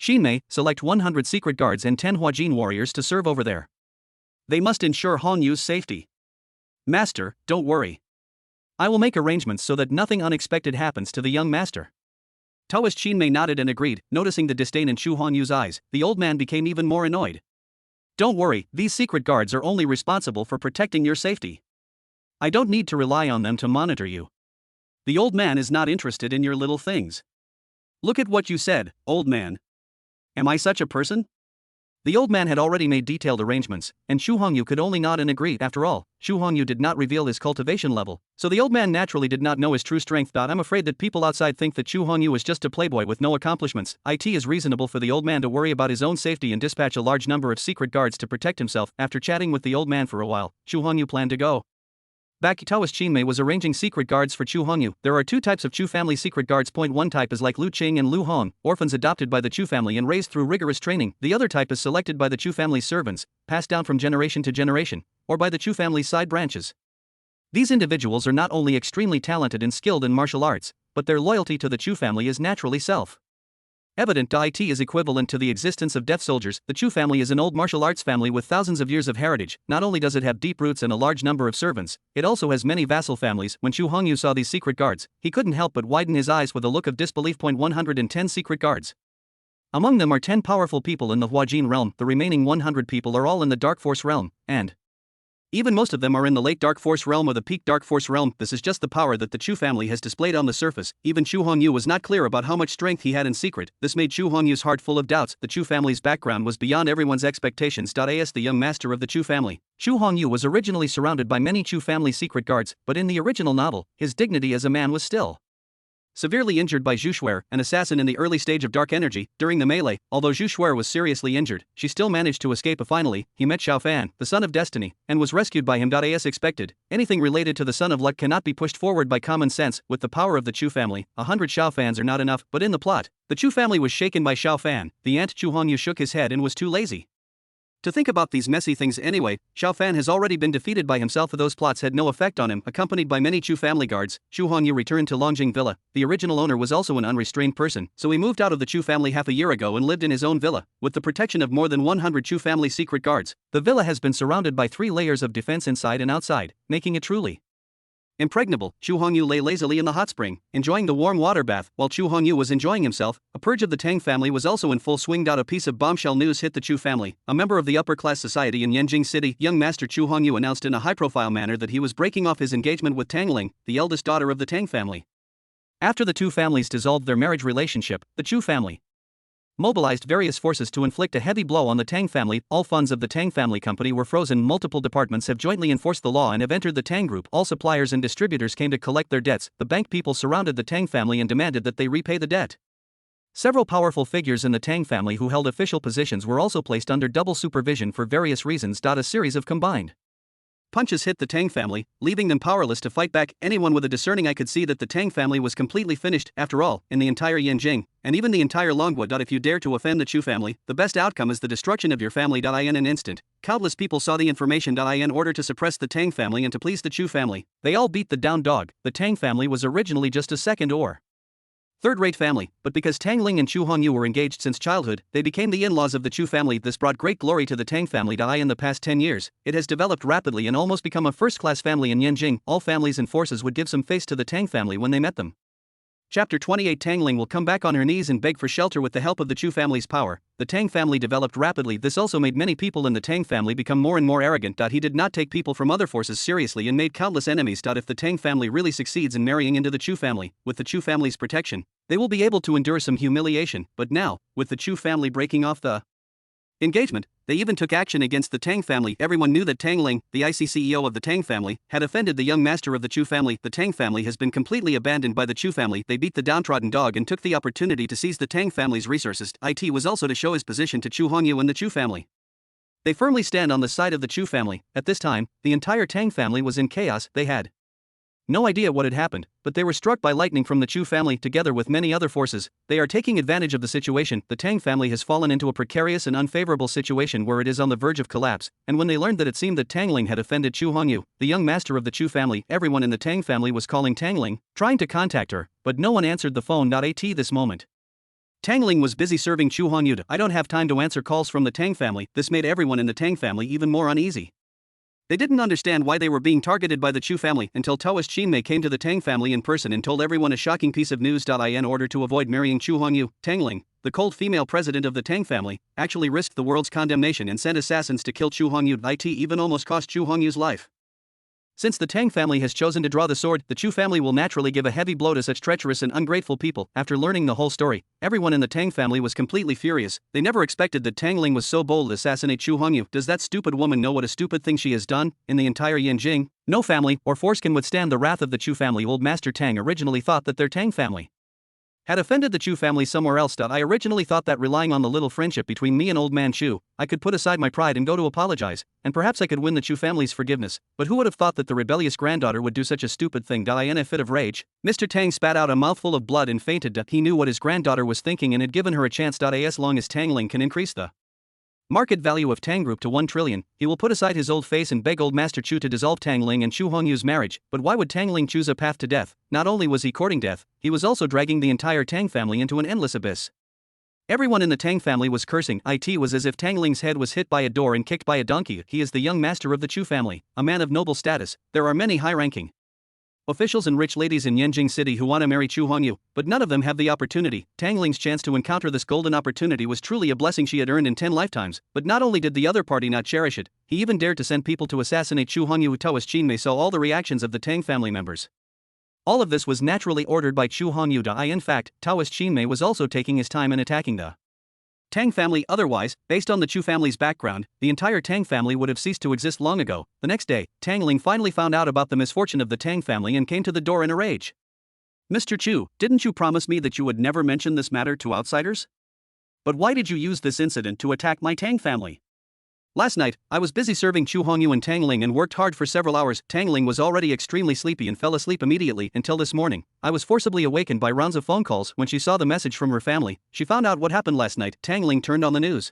Xinmei, select 100 secret guards and 10 Huajin warriors to serve over there. They must ensure Hongyu's safety. Master, don't worry. I will make arrangements so that nothing unexpected happens to the young master. Taoist Xinmei nodded and agreed. Noticing the disdain in Xu Honyu's eyes, the old man became even more annoyed. Don't worry, these secret guards are only responsible for protecting your safety. I don't need to rely on them to monitor you. The old man is not interested in your little things. Look at what you said, old man. Am I such a person? The old man had already made detailed arrangements, and Xu Hongyu could only nod and agree. After all, Xu Hongyu did not reveal his cultivation level, so the old man naturally did not know his true strength. I'm afraid that people outside think that Xu Hongyu is just a playboy with no accomplishments. It is reasonable for the old man to worry about his own safety and dispatch a large number of secret guards to protect himself. After chatting with the old man for a while, Xu Hongyu planned to go back. Taoist Xinmei was arranging secret guards for Xu Hongyu. There are 2 types of Chu family secret guards. One type is like Lu Qing and Lu Hong, orphans adopted by the Chu family and raised through rigorous training. The other type is selected by the Chu family's servants, passed down from generation to generation, or by the Chu family's side branches. These individuals are not only extremely talented and skilled in martial arts, but their loyalty to the Chu family is naturally self-evident. It is equivalent to the existence of deaf soldiers. The Chu family is an old martial arts family with thousands of years of heritage. Not only does it have deep roots and a large number of servants, it also has many vassal families. When Xu Hongyu saw these secret guards, he couldn't help but widen his eyes with a look of disbelief. 110 secret guards. Among them are 10 powerful people in the Huajin realm. The remaining 100 people are all in the Dark Force realm, and even most of them are in the late Dark Force realm or the peak Dark Force realm. This is just the power that the Chu family has displayed on the surface. Even Xu Hongyu was not clear about how much strength he had in secret. This made Xu Hongyu's heart full of doubts. The Chu family's background was beyond everyone's expectations. As the young master of the Chu family, Xu Hongyu was originally surrounded by many Chu family secret guards, but in the original novel, his dignity as a man was still severely injured by Zhu Shuer, an assassin in the early stage of dark energy. During the melee, although Zhu Shuer was seriously injured, she still managed to escape. Finally, he met Xiao Fan, the son of destiny, and was rescued by him. As expected, anything related to the son of luck cannot be pushed forward by common sense. With the power of the Chu family, 100 Xiao Fans are not enough. But in the plot, the Chu family was shaken by Xiao Fan. The aunt Chu Hongyu shook his head and was too lazy to think about these messy things anyway. Xiao Fan has already been defeated by himself. Those plots had no effect on him. Accompanied by many Chu family guards, Xu Hongyu returned to Longjing Villa. The original owner was also an unrestrained person, so he moved out of the Chu family half a year ago and lived in his own villa, with the protection of more than 100 Chu family secret guards. The villa has been surrounded by 3 layers of defense inside and outside, making it truly impregnable. Xu Hongyu lay lazily in the hot spring, enjoying the warm water bath. While Xu Hongyu was enjoying himself, a purge of the Tang family was also in full swing. A piece of bombshell news hit the Chu family. A member of the upper-class society in Yanjing City, young master Xu Hongyu announced in a high-profile manner that he was breaking off his engagement with Tangling, the eldest daughter of the Tang family. After the 2 families dissolved their marriage relationship, the Chu family mobilized various forces to inflict a heavy blow on the Tang family. All funds of the Tang family company were frozen. Multiple departments have jointly enforced the law and have entered the Tang group. All suppliers and distributors came to collect their debts. The bank people surrounded the Tang family and demanded that they repay the debt. Several powerful figures in the Tang family who held official positions were also placed under double supervision for various reasons. A series of combined punches hit the Tang family, leaving them powerless to fight back. Anyone with a discerning eye could see that the Tang family was completely finished. After all, in the entire Yanjing, and even the entire Longwood. If you dare to offend the Chu family, the best outcome is the destruction of your family. In an instant, countless people saw the information. In order to suppress the Tang family and to please the Chu family, they all beat the down dog. The Tang family was originally just a second or third-rate family, but because Tangling and Chu Hongyu were engaged since childhood, they became the in-laws of the Chu family. This brought great glory to the Tang family. In the past 10 years, it has developed rapidly and almost become a first-class family in Yanjing. All families and forces would give some face to the Tang family when they met them. Chapter 28. Tangling will come back on her knees and beg for shelter with the help of the Chu family's power. The Tang family developed rapidly. This also made many people in the Tang family become more and more arrogant. He did not take people from other forces seriously and made countless enemies. If the Tang family really succeeds in marrying into the Chu family, with the Chu family's protection, they will be able to endure some humiliation. But now, with the Chu family breaking off the engagement, they even took action against the Tang family. Everyone knew that Tangling, the IC CEO of the Tang family, had offended the young master of the Chu family. The Tang family has been completely abandoned by the Chu family. They beat the downtrodden dog and took the opportunity to seize the Tang family's resources. It was also to show his position to Chu Hongyu and the Chu family. They firmly stand on the side of the Chu family. At this time, the entire Tang family was in chaos. They had no idea what had happened, but they were struck by lightning from the Chu family. Together with many other forces, they are taking advantage of the situation. The Tang family has fallen into a precarious and unfavorable situation where it is on the verge of collapse, and when they learned that it seemed that Tangling had offended Chu Hongyu, the young master of the Chu family, everyone in the Tang family was calling Tangling, trying to contact her, but no one answered the phone. At this moment, Tangling was busy serving Chu Hongyu. I don't have time to answer calls from the Tang family. This made everyone in the Tang family even more uneasy. They didn't understand why they were being targeted by the Chu family until Taoist Qinmei came to the Tang family in person and told everyone a shocking piece of news. In order to avoid marrying Chu Hongyu, Tangling, the cold female president of the Tang family, actually risked the world's condemnation and sent assassins to kill Chu Hongyu. It even almost cost Chu Hongyu's life. Since the Tang family has chosen to draw the sword, the Chu family will naturally give a heavy blow to such treacherous and ungrateful people. After learning the whole story, everyone in the Tang family was completely furious. They never expected that Tangling was so bold to assassinate Chu Hongyu. Does that stupid woman know what a stupid thing she has done? In the entire Yanjing, no family or force can withstand the wrath of the Chu family. Old Master Tang originally thought that their Tang family had offended the Chu family somewhere else. I originally thought that relying on the little friendship between me and Old Man Chu, I could put aside my pride and go to apologize, and perhaps I could win the Chu family's forgiveness. But who would have thought that the rebellious granddaughter would do such a stupid thing? In a fit of rage, Mr. Tang spat out a mouthful of blood and fainted. He knew what his granddaughter was thinking and had given her a chance. As long as Tangling can increase the market value of Tang Group to 1 trillion, he will put aside his old face and beg Old Master Chu to dissolve Tangling and Chu Hongyu's marriage. But why would Tangling choose a path to death? Not only was he courting death, he was also dragging the entire Tang family into an endless abyss. Everyone in the Tang family was cursing. It was as if Tangling's head was hit by a door and kicked by a donkey. He is the young master of the Chu family, a man of noble status. There are many high-ranking officials and rich ladies in Yanjing City who want to marry Chu Hongyu, but none of them have the opportunity. Tangling's chance to encounter this golden opportunity was truly a blessing she had earned in 10 lifetimes. But not only did the other party not cherish it, he even dared to send people to assassinate Chu Hongyu. Taoist Qinmei saw all the reactions of the Tang family members. All of this was naturally ordered by Chu Hongyu. In fact, Taoist Qinmei was also taking his time in attacking the Tang family. Otherwise, based on the Chu family's background, the entire Tang family would have ceased to exist long ago. The next day, Tangling finally found out about the misfortune of the Tang family and came to the door in a rage. Mr. Chu, didn't you promise me that you would never mention this matter to outsiders? But why did you use this incident to attack my Tang family? Last night, I was busy serving Chu Hongyu and Tangling and worked hard for several hours. Tangling was already extremely sleepy and fell asleep immediately until this morning. I was forcibly awakened by rounds of phone calls. When she saw the message from her family, she found out what happened last night. Tangling turned on the news.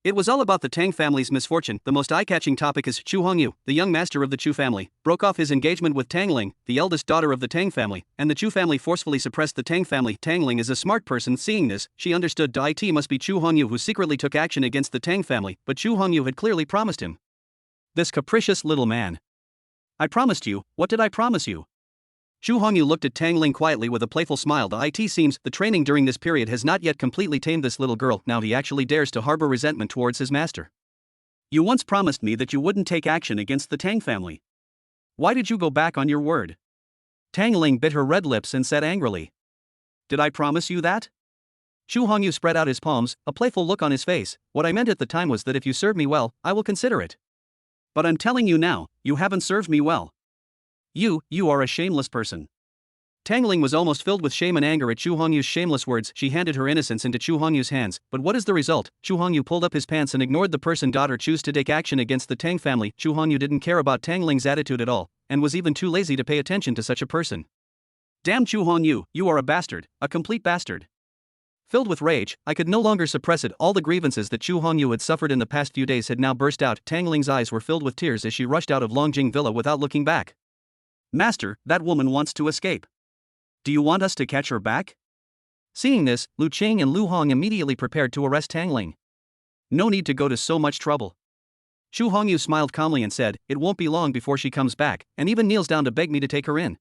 It was all about the Tang family's misfortune. The most eye-catching topic is Chu Hongyu, the young master of the Chu family, broke off his engagement with Tangling, the eldest daughter of the Tang family, and the Chu family forcefully suppressed the Tang family. Tangling is a smart person. Seeing this, she understood it must be Chu Hongyu who secretly took action against the Tang family, but Chu Hongyu had clearly promised him. This capricious little man. I promised you, what did I promise you? Chu Hongyu looked at Tangling quietly with a playful smile. It seems the training during this period has not yet completely tamed this little girl. Now he actually dares to harbor resentment towards his master. You once promised me that you wouldn't take action against the Tang family. Why did you go back on your word? Tangling bit her red lips and said angrily. Did I promise you that? Xu Hongyu spread out his palms, a playful look on his face. What I meant at the time was that if you serve me well, I will consider it. But I'm telling you now, you haven't served me well. You are a shameless person. Tangling was almost filled with shame and anger at Xu Hongyu's shameless words. She handed her innocence into Xu Hongyu's hands, but what is the result? Xu Hongyu pulled up his pants and ignored the person daughter choose to take action against the Tang family. Xu Hongyu didn't care about Tangling's attitude at all, and was even too lazy to pay attention to such a person. Damn Xu Hongyu, you are a bastard, a complete bastard. Filled with rage, I could no longer suppress it. All the grievances that Xu Hongyu had suffered in the past few days had now burst out. Tangling's eyes were filled with tears as she rushed out of Longjing Villa without looking back. Master, that woman wants to escape. Do you want us to catch her back? Seeing this, Lu Qing and Lu Hong immediately prepared to arrest Tangling. No need to go to so much trouble. Xu Hongyu smiled calmly and said, it won't be long before she comes back, and even kneels down to beg me to take her in.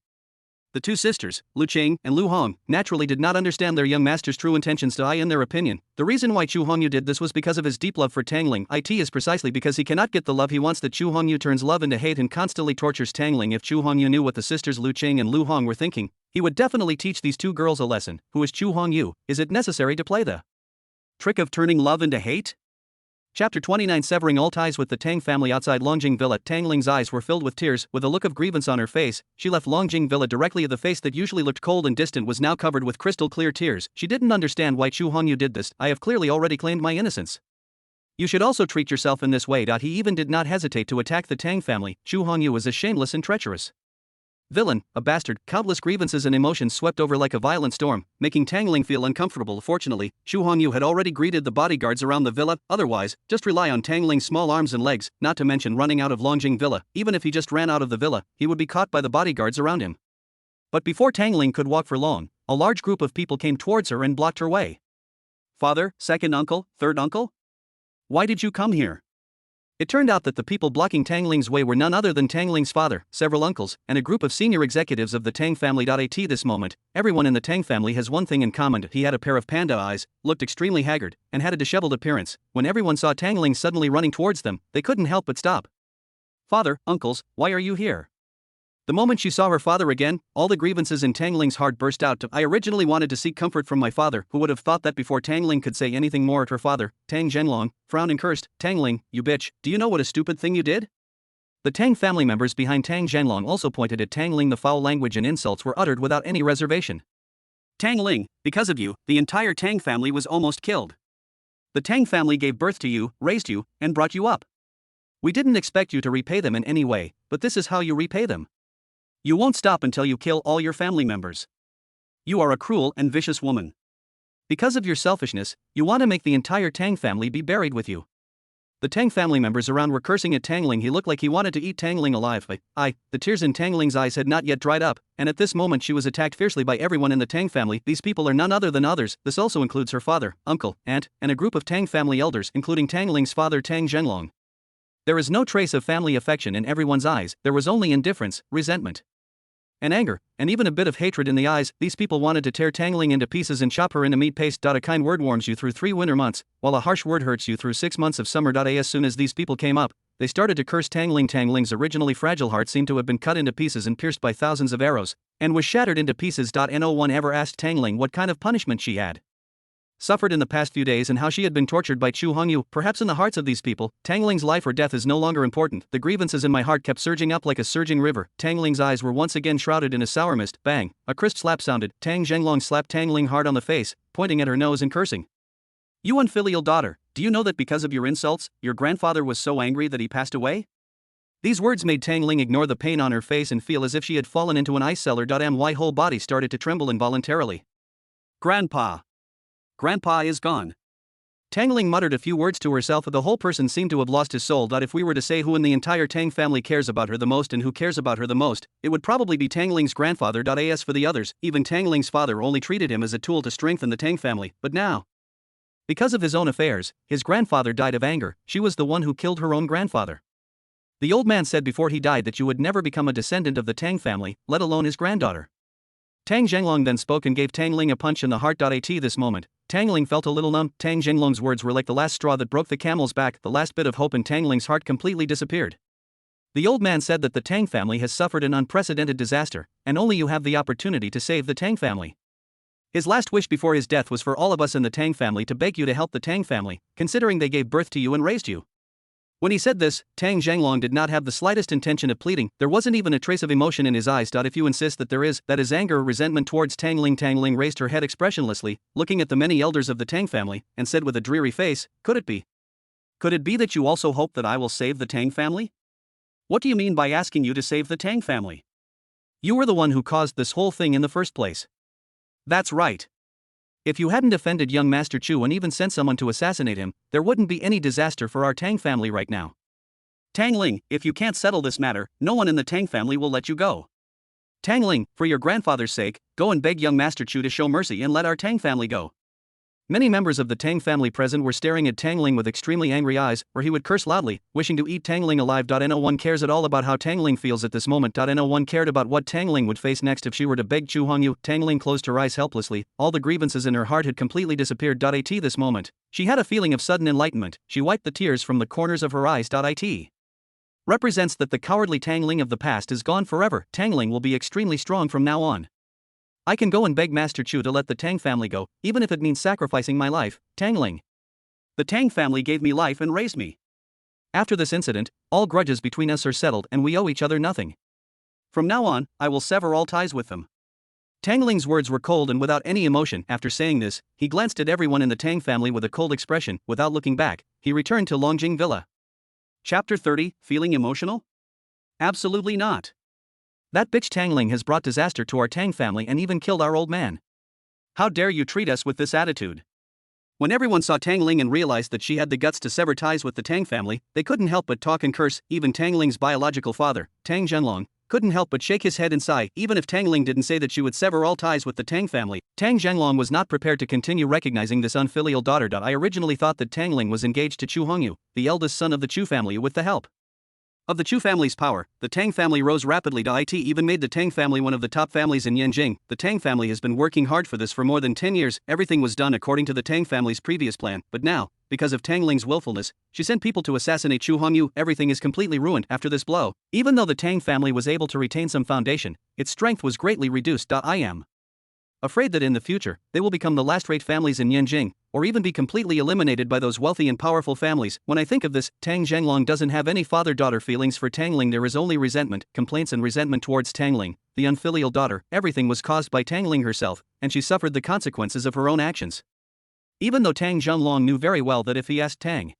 The two sisters, Lu Qing and Lu Hong, naturally did not understand their young master's true intentions. In their opinion, the reason why Xu Hongyu did this was because of his deep love for Tangling. It is precisely because he cannot get the love he wants that Xu Hongyu turns love into hate and constantly tortures Tangling. If Xu Hongyu knew what the sisters Lu Qing and Lu Hong were thinking, he would definitely teach these two girls a lesson. Who is Xu Hongyu? Is it necessary to play the trick of turning love into hate? Chapter 29. Severing all ties with the Tang family. Outside Longjing Villa, Tangling's eyes were filled with tears. With a look of grievance on her face, she left Longjing Villa directly. The face that usually looked cold and distant was now covered with crystal clear tears. She didn't understand why Xu Hongyu did this. I have clearly already claimed my innocence. You should also treat yourself in this way. He even did not hesitate to attack the Tang family. Xu Hongyu was a shameless and treacherous villain, a bastard. Countless grievances and emotions swept over like a violent storm, making Tangling feel uncomfortable. Fortunately, Xu Hongyu had already greeted the bodyguards around the villa. Otherwise, just rely on Tangling's small arms and legs, not to mention running out of Longjing Villa. Even if he just ran out of the villa, he would be caught by the bodyguards around him. But before Tangling could walk for long, a large group of people came towards her and blocked her way. Father, second uncle, third uncle? Why did you come here? It turned out that the people blocking Tangling's way were none other than Tangling's father, several uncles, and a group of senior executives of the Tang family. At this moment, everyone in the Tang family has one thing in common. He had a pair of panda eyes, looked extremely haggard, and had a disheveled appearance. When everyone saw Tangling suddenly running towards them, they couldn't help but stop. Father, uncles, why are you here? The moment she saw her father again, all the grievances in Tangling's heart burst out. I originally wanted to seek comfort from my father. Who would have thought that? Before Tangling could say anything more at her father, Tang Zhenlong frowned and cursed. Tangling, you bitch, do you know what a stupid thing you did? The Tang family members behind Tang Zhenlong also pointed at Tangling. The foul language and insults were uttered without any reservation. Tangling, because of you, the entire Tang family was almost killed. The Tang family gave birth to you, raised you, and brought you up. We didn't expect you to repay them in any way, but this is how you repay them. You won't stop until you kill all your family members. You are a cruel and vicious woman. Because of your selfishness, you want to make the entire Tang family be buried with you. The Tang family members around were cursing at Tangling. He looked like he wanted to eat Tangling alive. The tears in Tangling's eyes had not yet dried up, and at this moment she was attacked fiercely by everyone in the Tang family. These people are none other than others. This also includes her father, uncle, aunt, and a group of Tang family elders, including Tangling's father Tang Zhenlong. There is no trace of family affection in everyone's eyes. There was only indifference, resentment, and anger, and even a bit of hatred in the eyes. These people wanted to tear Tangling into pieces and chop her into meat paste. A kind word warms you through 3 winter months, while a harsh word hurts you through 6 months of summer. As soon as these people came up, they started to curse Tangling. Tangling's originally fragile heart seemed to have been cut into pieces and pierced by thousands of arrows, and was shattered into pieces. No one ever asked Tangling what kind of punishment she had suffered in the past few days and how she had been tortured by Xu Hongyu. Perhaps in the hearts of these people, Tangling's life or death is no longer important. The grievances in my heart kept surging up like a surging river. Tangling's eyes were once again shrouded in a sour mist. Bang! A crisp slap sounded. Tang Zhenlong slapped Tangling hard on the face, pointing at her nose and cursing. You unfilial daughter, do you know that because of your insults, your grandfather was so angry that he passed away? These words made Tangling ignore the pain on her face and feel as if she had fallen into an ice cellar. My whole body started to tremble involuntarily. Grandpa is gone. Tangling muttered a few words to herself. The whole person seemed to have lost his soul. If we were to say who in the entire Tang family cares about her the most and who cares about her the most, it would probably be Tangling's grandfather. As for the others, even Tangling's father only treated him as a tool to strengthen the Tang family. But now, because of his own affairs, his grandfather died of anger. She was the one who killed her own grandfather. The old man said before he died that you would never become a descendant of the Tang family, let alone his granddaughter. Tang Zhenlong then spoke and gave Tangling a punch in the heart. At this moment, Tangling felt a little numb. Tang Zhenlong's words were like the last straw that broke the camel's back. The last bit of hope in Tangling's heart completely disappeared. The old man said that the Tang family has suffered an unprecedented disaster, and only you have the opportunity to save the Tang family. His last wish before his death was for all of us in the Tang family to beg you to help the Tang family, considering they gave birth to you and raised you. When he said this, Tang Zhenglong did not have the slightest intention of pleading. There wasn't even a trace of emotion in his eyes. If you insist that there is, that is anger or resentment towards Tangling. Tangling raised her head expressionlessly, looking at the many elders of the Tang family, and said with a dreary face, "Could it be? Could it be that you also hope that I will save the Tang family?" "What do you mean by asking you to save the Tang family? You were the one who caused this whole thing in the first place." "That's right. If you hadn't offended young Master Chu and even sent someone to assassinate him, there wouldn't be any disaster for our Tang family right now. Tangling, if you can't settle this matter, no one in the Tang family will let you go. Tangling, for your grandfather's sake, go and beg young Master Chu to show mercy and let our Tang family go." Many members of the Tang family present were staring at Tangling with extremely angry eyes, or he would curse loudly, wishing to eat Tangling alive. No one cares at all about how Tangling feels at this moment. No one cared about what Tangling would face next if she were to beg Chu Hongyu. Tangling closed her eyes helplessly, all the grievances in her heart had completely disappeared. At this moment, she had a feeling of sudden enlightenment. She wiped the tears from the corners of her eyes. It represents that the cowardly Tangling of the past is gone forever. Tangling will be extremely strong from now on. I can go and beg Master Chu to let the Tang family go, even if it means sacrificing my life. Tangling. The Tang family gave me life and raised me. After this incident, all grudges between us are settled and we owe each other nothing. From now on, I will sever all ties with them. Tangling's words were cold and without any emotion. After saying this, he glanced at everyone in the Tang family with a cold expression. Without looking back, he returned to Longjing Villa. Chapter 30, Feeling emotional? Absolutely not. That bitch Tangling has brought disaster to our Tang family and even killed our old man. How dare you treat us with this attitude? When everyone saw Tangling and realized that she had the guts to sever ties with the Tang family, they couldn't help but talk and curse. Even Tangling's biological father, Tang Zhenlong, couldn't help but shake his head and sigh. Even if Tangling didn't say that she would sever all ties with the Tang family, Tang Zhenlong was not prepared to continue recognizing this unfilial daughter. I originally thought that Tangling was engaged to Chu Hongyu, the eldest son of the Chu family. With the help of the Chu family's power, the Tang family rose rapidly. It even made the Tang family one of the top families in Yanjing. The Tang family has been working hard for this for more than 10 years. Everything was done according to the Tang family's previous plan, but now, because of Tangling's willfulness, she sent people to assassinate Chu Hongyu. Everything is completely ruined after this blow. Even though the Tang family was able to retain some foundation, its strength was greatly reduced. I am afraid that in the future, they will become the last-rate families in Yanjing, or even be completely eliminated by those wealthy and powerful families. When I think of this, Tang Zhenglong doesn't have any father-daughter feelings for Tangling. There is only resentment, complaints and resentment towards Tangling, the unfilial daughter. Everything was caused by Tangling herself, and she suffered the consequences of her own actions. Even though Tang Zhenglong knew very well that if he asked Tang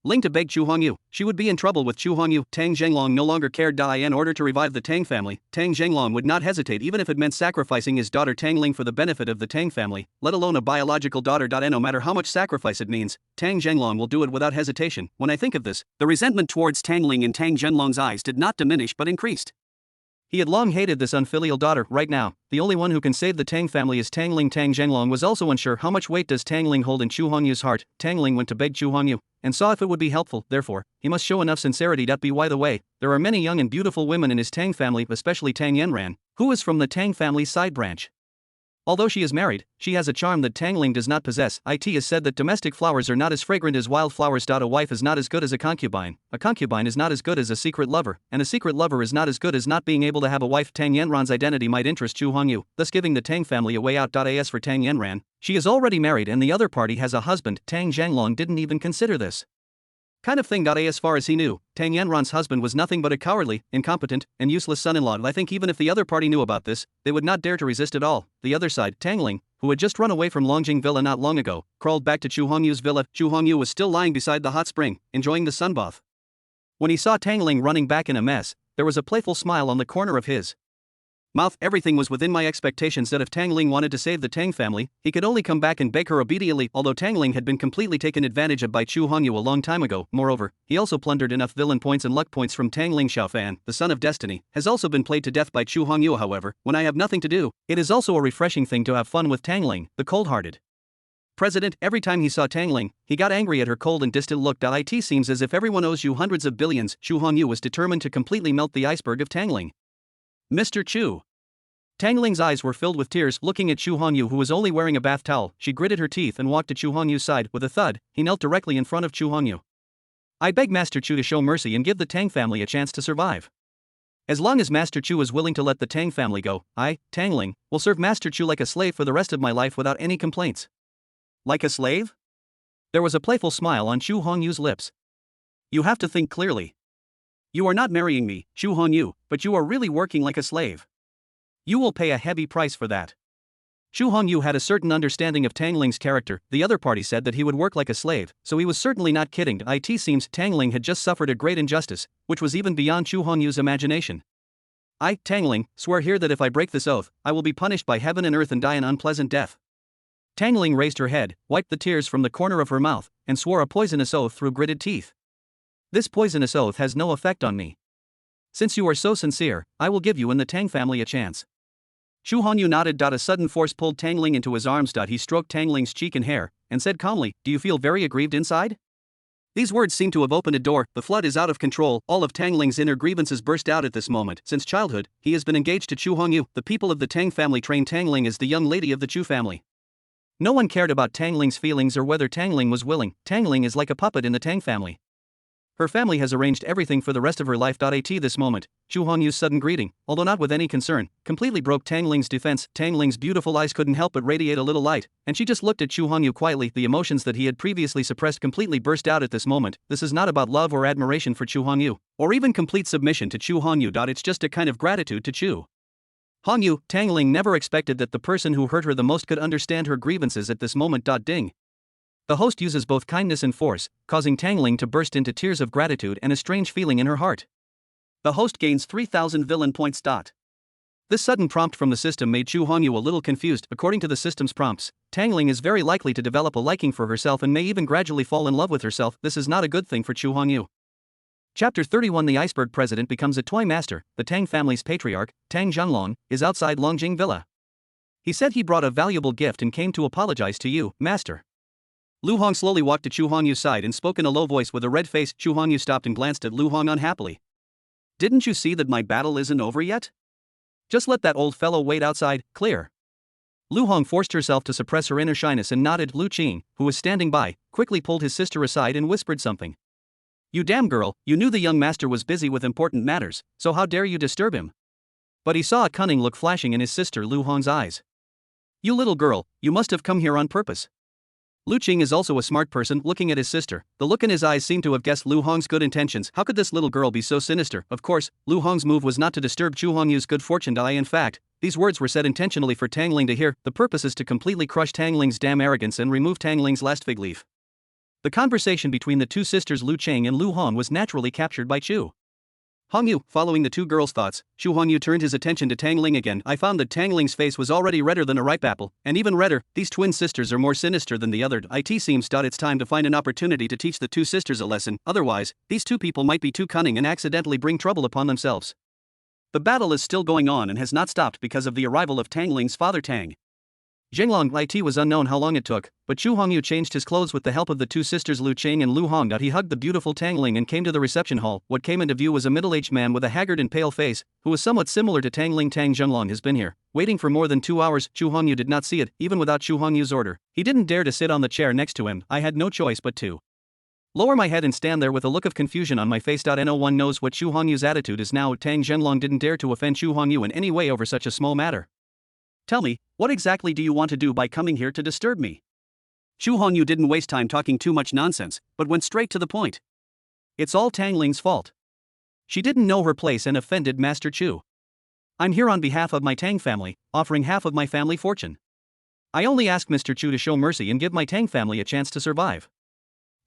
Ling to beg Chu Hongyu, she would be in trouble with Chu Hongyu. Tang Zhenglong no longer cared. In order to revive the Tang family, Tang Zhenglong would not hesitate even if it meant sacrificing his daughter Tangling for the benefit of the Tang family, let alone a biological daughter. No matter how much sacrifice it means, Tang Zhenglong will do it without hesitation. When I think of this, the resentment towards Tangling in Tang Zhenglong's eyes did not diminish but increased. He had long hated this unfilial daughter. Right now, the only one who can save the Tang family is Tangling. Tang Zhenglong was also unsure how much weight does Tangling hold in Chu Hongyu's heart. Tangling went to beg Chu Hongyu, and saw if it would be helpful. Therefore, he must show enough sincerity. By the way, there are many young and beautiful women in his Tang family, especially Tang Yanran, who is from the Tang family's side branch. Although she is married, she has a charm that Tangling does not possess. It is said that domestic flowers are not as fragrant as wildflowers. A wife is not as good as a concubine is not as good as a secret lover, and a secret lover is not as good as not being able to have a wife. Tang Yanran's identity might interest Chu Hongyu, thus giving the Tang family a way out. As for Tang Yanran, she is already married and the other party has a husband. Tang Zhenglong didn't even consider this kind of thing. As far as he knew, Tang Yanran's husband was nothing but a cowardly, incompetent, and useless son-in-law. I think even if the other party knew about this, they would not dare to resist at all. The other side, Tangling, who had just run away from Longjing Villa not long ago, crawled back to Chu Hongyu's villa. Chu Hongyu was still lying beside the hot spring, enjoying the sunbath. When he saw Tangling running back in a mess, there was a playful smile on the corner of his mouth. Everything was within my expectations. That if Tangling wanted to save the Tang family, he could only come back and beg her obediently. Although Tangling had been completely taken advantage of by Chu Hongyu a long time ago, moreover, he also plundered enough villain points and luck points from Tangling. Xiaofan, the son of destiny, has also been played to death by Chu Hongyu. However, when I have nothing to do, it is also a refreshing thing to have fun with Tangling, the cold-hearted president. Every time he saw Tangling, he got angry at her cold and distant look. It seems as if everyone owes you hundreds of billions. Chu Hongyu was determined to completely melt the iceberg of Tangling. Mr. Chu. Tangling's eyes were filled with tears. Looking at Chu Hongyu, who was only wearing a bath towel, she gritted her teeth and walked to Chu Hongyu's side. With a thud, he knelt directly in front of Chu Hongyu. I beg Master Chu to show mercy and give the Tang family a chance to survive. As long as Master Chu is willing to let the Tang family go, I, Tangling, will serve Master Chu like a slave for the rest of my life without any complaints. Like a slave? There was a playful smile on Chu Hongyu's lips. You have to think clearly. You are not marrying me, Chu Hongyu, but you are really working like a slave. You will pay a heavy price for that. Chu Hongyu had a certain understanding of Tangling's character. The other party said that he would work like a slave, so he was certainly not kidding. It seems Tangling had just suffered a great injustice, which was even beyond Chu Hongyu's imagination. I, Tangling, swear here that if I break this oath, I will be punished by heaven and earth and die an unpleasant death. Tangling raised her head, wiped the tears from the corner of her mouth, and swore a poisonous oath through gritted teeth. This poisonous oath has no effect on me. Since you are so sincere, I will give you and the Tang family a chance. Chu Hongyu nodded. A sudden force pulled Tangling into his arms. He stroked Tangling's cheek and hair, and said calmly, "Do you feel very aggrieved inside?" These words seemed to have opened a door. The flood is out of control. All of Tangling's inner grievances burst out at this moment. Since childhood, he has been engaged to Chu Hongyu. The people of the Tang family trained Tangling as the young lady of the Chu family. No one cared about Tangling's feelings or whether Tangling was willing. Tangling is like a puppet in the Tang family. Her family has arranged everything for the rest of her life. At this moment, Chu Hongyu's sudden greeting, although not with any concern, completely broke Tangling's defense. Tangling's beautiful eyes couldn't help but radiate a little light, and she just looked at Chu Hongyu quietly. The emotions that he had previously suppressed completely burst out at this moment. This is not about love or admiration for Chu Hongyu, or even complete submission to Chu Hongyu. It's just a kind of gratitude to Chu Hongyu. Tangling never expected that the person who hurt her the most could understand her grievances at this moment. Ding. The host uses both kindness and force, causing Tangling to burst into tears of gratitude and a strange feeling in her heart. The host gains 3,000 villain points. This sudden prompt from the system made Chu Hongyu a little confused. According to the system's prompts, Tangling is very likely to develop a liking for herself and may even gradually fall in love with herself. This is not a good thing for Chu Hongyu. Chapter 31. The Iceberg President becomes a toy master. The Tang family's patriarch, Tang Zhenglong, is outside Longjing Villa. He said he brought a valuable gift and came to apologize to you, master. Lu Hong slowly walked to Chu Hongyu's side and spoke in a low voice with a red face. Chu Hongyu stopped and glanced at Lu Hong unhappily. Didn't you see that my battle isn't over yet? Just let that old fellow wait outside, clear. Lu Hong forced herself to suppress her inner shyness and nodded. Lu Qing, who was standing by, quickly pulled his sister aside and whispered something. You damn girl, you knew the young master was busy with important matters, so how dare you disturb him? But he saw a cunning look flashing in his sister Lu Hong's eyes. You little girl, you must have come here on purpose. Lu Qing is also a smart person. Looking at his sister, the look in his eyes seemed to have guessed Lu Hong's good intentions. How could this little girl be so sinister? Of course, Lu Hong's move was not to disturb Chu Hongyu's good fortune. In fact, these words were said intentionally for Tangling to hear. The purpose is to completely crush Tangling's damn arrogance and remove Tangling's last fig leaf. The conversation between the two sisters Lu Qing and Lu Hong was naturally captured by Chu Hongyu. Following the two girls' thoughts, Chu Hongyu turned his attention to Tangling again. I found that Tangling's face was already redder than a ripe apple, and even redder. These twin sisters are more sinister than the other. It seems. It's time to find an opportunity to teach the two sisters a lesson, otherwise, these two people might be too cunning and accidentally bring trouble upon themselves. The battle is still going on and has not stopped because of the arrival of Tangling's father Tang. Zhenglong. It was unknown how long it took, but Chu Hongyu changed his clothes with the help of the two sisters Lu Qing and Lu Hong. He hugged the beautiful Tangling and came to the reception hall. What came into view was a middle-aged man with a haggard and pale face, who was somewhat similar to Tangling. Tang Zhenglong has been here, waiting for more than 2 hours. Chu Hongyu did not see it, even without Chu Hongyu's order. He didn't dare to sit on the chair next to him. I had no choice but to lower my head and stand there with a look of confusion on my face. No one knows what Chu Hongyu's attitude is now. Tang Zhenglong didn't dare to offend Chu Hongyu in any way over such a small matter. Tell me, what exactly do you want to do by coming here to disturb me? Chu Hongyu didn't waste time talking too much nonsense, but went straight to the point. It's all Tangling's fault. She didn't know her place and offended Master Chu. I'm here on behalf of my Tang family, offering half of my family fortune. I only ask Mr. Chu to show mercy and give my Tang family a chance to survive.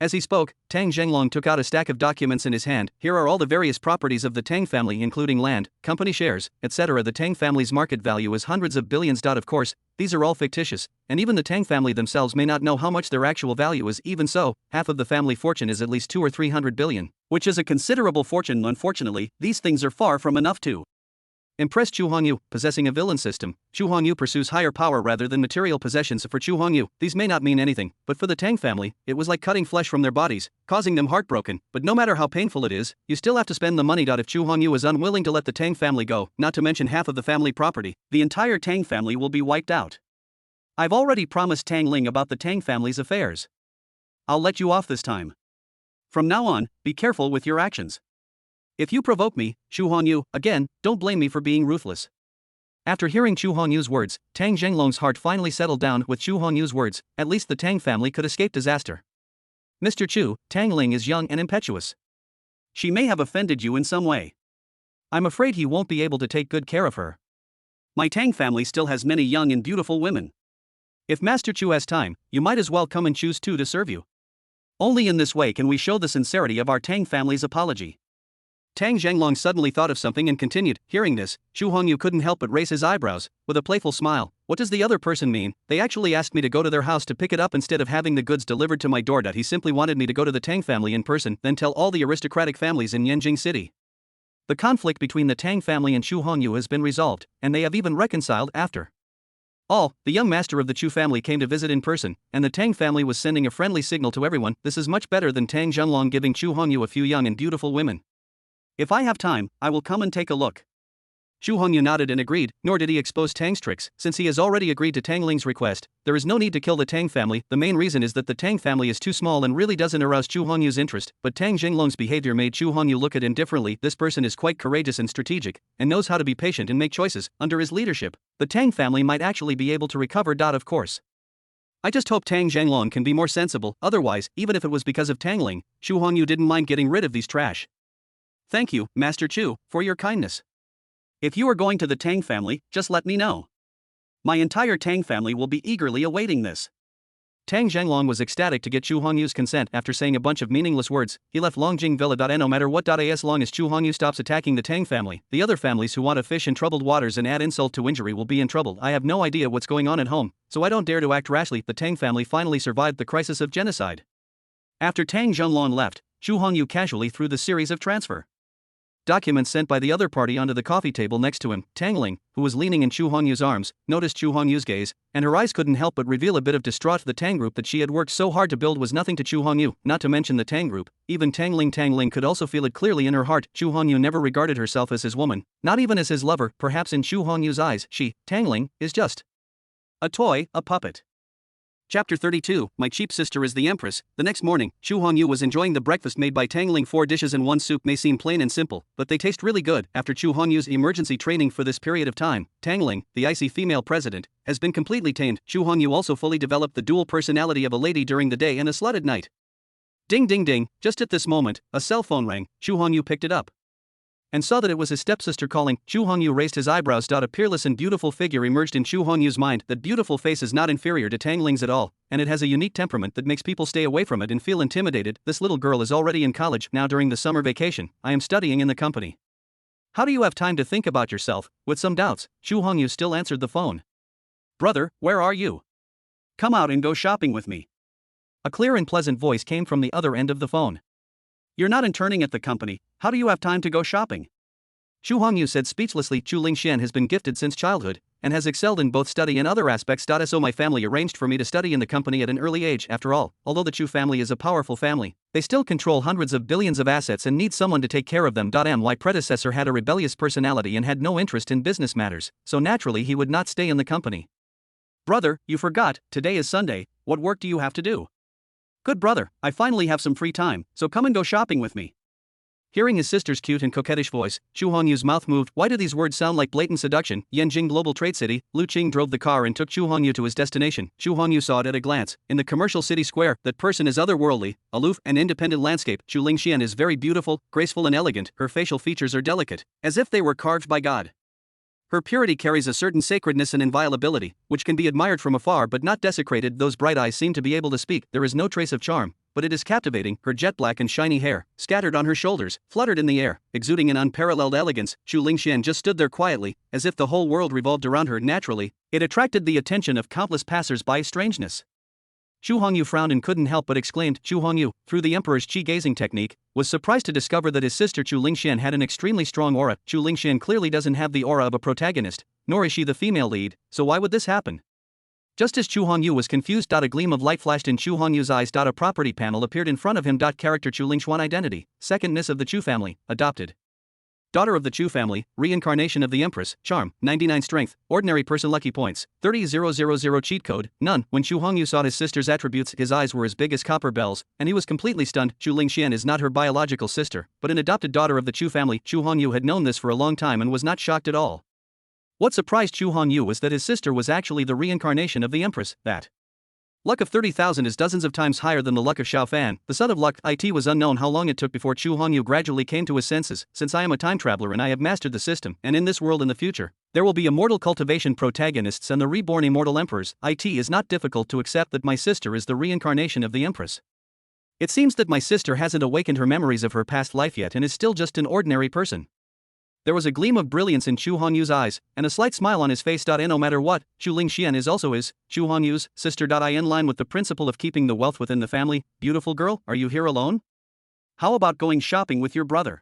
As he spoke, Tang Zhenglong took out a stack of documents in his hand. Here are all the various properties of the Tang family, including land, company shares, etc. The Tang family's market value is hundreds of billions. Of course, these are all fictitious, and even the Tang family themselves may not know how much their actual value is. Even so, half of the family fortune is at least 200 or 300 billion, which is a considerable fortune. Unfortunately, these things are far from enough to impress Chu Hongyu. Possessing a villain system, Chu Hongyu pursues higher power rather than material possessions. For Chu Hongyu, these may not mean anything, but for the Tang family, it was like cutting flesh from their bodies, causing them heartbroken. But no matter how painful it is, you still have to spend the money. If Chu Hongyu is unwilling to let the Tang family go, not to mention half of the family property, the entire Tang family will be wiped out. I've already promised Tangling about the Tang family's affairs. I'll let you off this time. From now on, be careful with your actions. If you provoke me, Chu Hongyu, again, don't blame me for being ruthless. After hearing Chu Hongyu's words, Tang Zhenglong's heart finally settled down. With Chu Hongyu's words, at least the Tang family could escape disaster. Mr. Chu, Tangling is young and impetuous. She may have offended you in some way. I'm afraid he won't be able to take good care of her. My Tang family still has many young and beautiful women. If Master Chu has time, you might as well come and choose two to serve you. Only in this way can we show the sincerity of our Tang family's apology. Tang Zhenglong suddenly thought of something and continued. Hearing this, Chu Hongyu couldn't help but raise his eyebrows, with a playful smile. What does the other person mean? They actually asked me to go to their house to pick it up instead of having the goods delivered to my door. He simply wanted me to go to the Tang family in person, then tell all the aristocratic families in Yanjing City. The conflict between the Tang family and Chu Hongyu has been resolved, and they have even reconciled after all. The young master of the Chu family came to visit in person, and the Tang family was sending a friendly signal to everyone. This is much better than Tang Zhenglong giving Chu Hongyu a few young and beautiful women. If I have time, I will come and take a look. Chu Hongyu nodded and agreed, nor did he expose Tang's tricks. Since he has already agreed to Tangling's request, there is no need to kill the Tang family. The main reason is that the Tang family is too small and really doesn't arouse Chu Hongyu's interest, but Tang Zhenglong's behavior made Chu Hongyu look at him differently. This person is quite courageous and strategic, and knows how to be patient and make choices. Under his leadership, the Tang family might actually be able to recover. Of course. I just hope Tang Zhenglong can be more sensible. Otherwise, even if it was because of Tangling, Chu Hongyu didn't mind getting rid of these trash. Thank you, Master Chu, for your kindness. If you are going to the Tang family, just let me know. My entire Tang family will be eagerly awaiting this. Tang Zhenglong was ecstatic to get Chu Hongyu's consent. After saying a bunch of meaningless words, he left Longjing Villa. No matter what, as long as Chu Hongyu stops attacking the Tang family, the other families who want to fish in troubled waters and add insult to injury will be in trouble. I have no idea what's going on at home, so I don't dare to act rashly. The Tang family finally survived the crisis of genocide. After Tang Zhenglong left, Chu Hongyu casually threw the series of transfer documents sent by the other party onto the coffee table next to him. Tangling, who was leaning in Chu Hongyu's arms, noticed Chu Hongyu's gaze, and her eyes couldn't help but reveal a bit of distraught. The Tang group that she had worked so hard to build was nothing to Chu Hongyu, not to mention the Tang group. Even Tangling could also feel it clearly in her heart. Chu Hongyu never regarded herself as his woman, not even as his lover. Perhaps in Chu Hongyu's eyes, she, Tangling, is just a toy, a puppet. Chapter 32, My Cheap Sister is the Empress. The next morning, Chu Hongyu was enjoying the breakfast made by Tangling. 4 dishes and 1 soup may seem plain and simple, but they taste really good. After Chu Hongyu's emergency training for this period of time, Tangling, the icy female president, has been completely tamed. Chu Hongyu also fully developed the dual personality of a lady during the day and a slut at night. Ding ding ding, just at this moment, a cell phone rang. Chu Hongyu picked it up and saw that it was his stepsister calling. Chu Hongyu raised his eyebrows. A peerless and beautiful figure emerged in Chu Hongyu's mind. That beautiful face is not inferior to Tangling's at all, and it has a unique temperament that makes people stay away from it and feel intimidated. This little girl is already in college. Now during the summer vacation, I am studying in the company. How do you have time to think about yourself? With some doubts, Chu Hongyu still answered the phone. Brother, where are you? Come out and go shopping with me. A clear and pleasant voice came from the other end of the phone. You're not interning at the company, how do you have time to go shopping? Chu Hongyu said speechlessly. Chu Lingxian has been gifted since childhood, and has excelled in both study and other aspects. So my family arranged for me to study in the company at an early age. After all, although the Chu family is a powerful family, they still control hundreds of billions of assets and need someone to take care of them. My predecessor had a rebellious personality and had no interest in business matters, so naturally he would not stay in the company. Brother, you forgot, today is Sunday, what work do you have to do? Good brother, I finally have some free time, so come and go shopping with me. Hearing his sister's cute and coquettish voice, Chu Hongyu's mouth moved. Why do these words sound like blatant seduction? Yanjing Global Trade City. Lu Qing drove the car and took Chu Hongyu to his destination. Chu Hongyu saw it at a glance. In the commercial city square, that person is otherworldly, aloof and independent landscape. Chu Lingxian is very beautiful, graceful and elegant. Her facial features are delicate, as if they were carved by God. Her purity carries a certain sacredness and inviolability, which can be admired from afar but not desecrated. Those bright eyes seem to be able to speak. There is no trace of charm, but it is captivating. Her jet black and shiny hair, scattered on her shoulders, fluttered in the air, exuding an unparalleled elegance. Chu Lingxian just stood there quietly, as if the whole world revolved around her. Naturally, it attracted the attention of countless passers-by. Strangeness. Chu Hongyu frowned and couldn't help but exclaimed. Chu Hongyu, through the emperor's qi gazing technique, was surprised to discover that his sister Chu Lingxian had an extremely strong aura. Chu Lingxian clearly doesn't have the aura of a protagonist, nor is she the female lead, so why would this happen? Just as Chu Hongyu was confused, a gleam of light flashed in Chu Hongyu's eyes. A property panel appeared in front of him. Character Chu Lingxuan identity, secondness of the Chu family, adopted. Daughter of the Chu family, reincarnation of the Empress, charm, 99 strength, ordinary person lucky points, 30000 cheat code, none. When Chu Hongyu saw his sister's attributes, his eyes were as big as copper bells, and he was completely stunned. Chu Lingxian is not her biological sister, but an adopted daughter of the Chu family. Chu Hongyu had known this for a long time and was not shocked at all. What surprised Chu Hongyu was that his sister was actually the reincarnation of the Empress, that luck of 30,000 is dozens of times higher than the luck of Xiao Fan, the son of luck. It was unknown how long it took before Chu Hongyu gradually came to his senses. Since I am a time traveler and I have mastered the system, and in this world in the future, there will be immortal cultivation protagonists and the reborn immortal emperors, it is not difficult to accept that my sister is the reincarnation of the Empress. It seems that my sister hasn't awakened her memories of her past life yet and is still just an ordinary person. There was a gleam of brilliance in Chu Hongyu's eyes, and a slight smile on his face. No matter what, Chu Lingxian is also Chu Hongyu's sister. In line with the principle of keeping the wealth within the family. Beautiful girl, are you here alone? How about going shopping with your brother?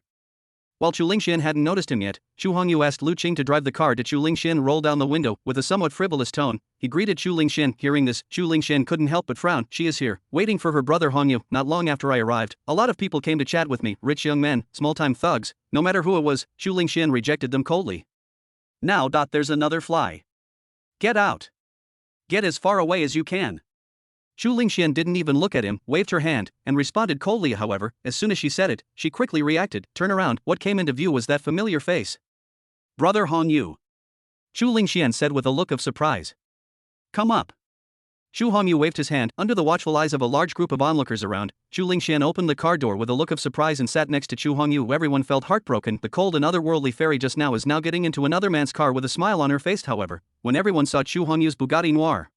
While Chu Lingxian hadn't noticed him yet, Chu Hongyu asked Lu Qing to drive the car. Did Chu Lingxian roll down the window with a somewhat frivolous tone? He greeted Chu Lingxian. Hearing this, Chu Lingxian couldn't help but frown. She is here, waiting for her brother Hongyu. Not long after I arrived, a lot of people came to chat with me, rich young men, small-time thugs. No matter who it was, Chu Lingxian rejected them coldly. Now, there's another fly. Get out. Get as far away as you can. Chu Lingxian didn't even look at him, waved her hand, and responded coldly. However, as soon as she said it, she quickly reacted. Turn around. What came into view was that familiar face. Brother Hongyu. Chu Lingxian said with a look of surprise. Come up. Chu Hongyu waved his hand. Under the watchful eyes of a large group of onlookers around, Chu Lingxian opened the car door with a look of surprise and sat next to Chu Hongyu. Everyone felt heartbroken. The cold and otherworldly fairy just now is now getting into another man's car with a smile on her face. However, when everyone saw Chu Hongyu's Bugatti Noir,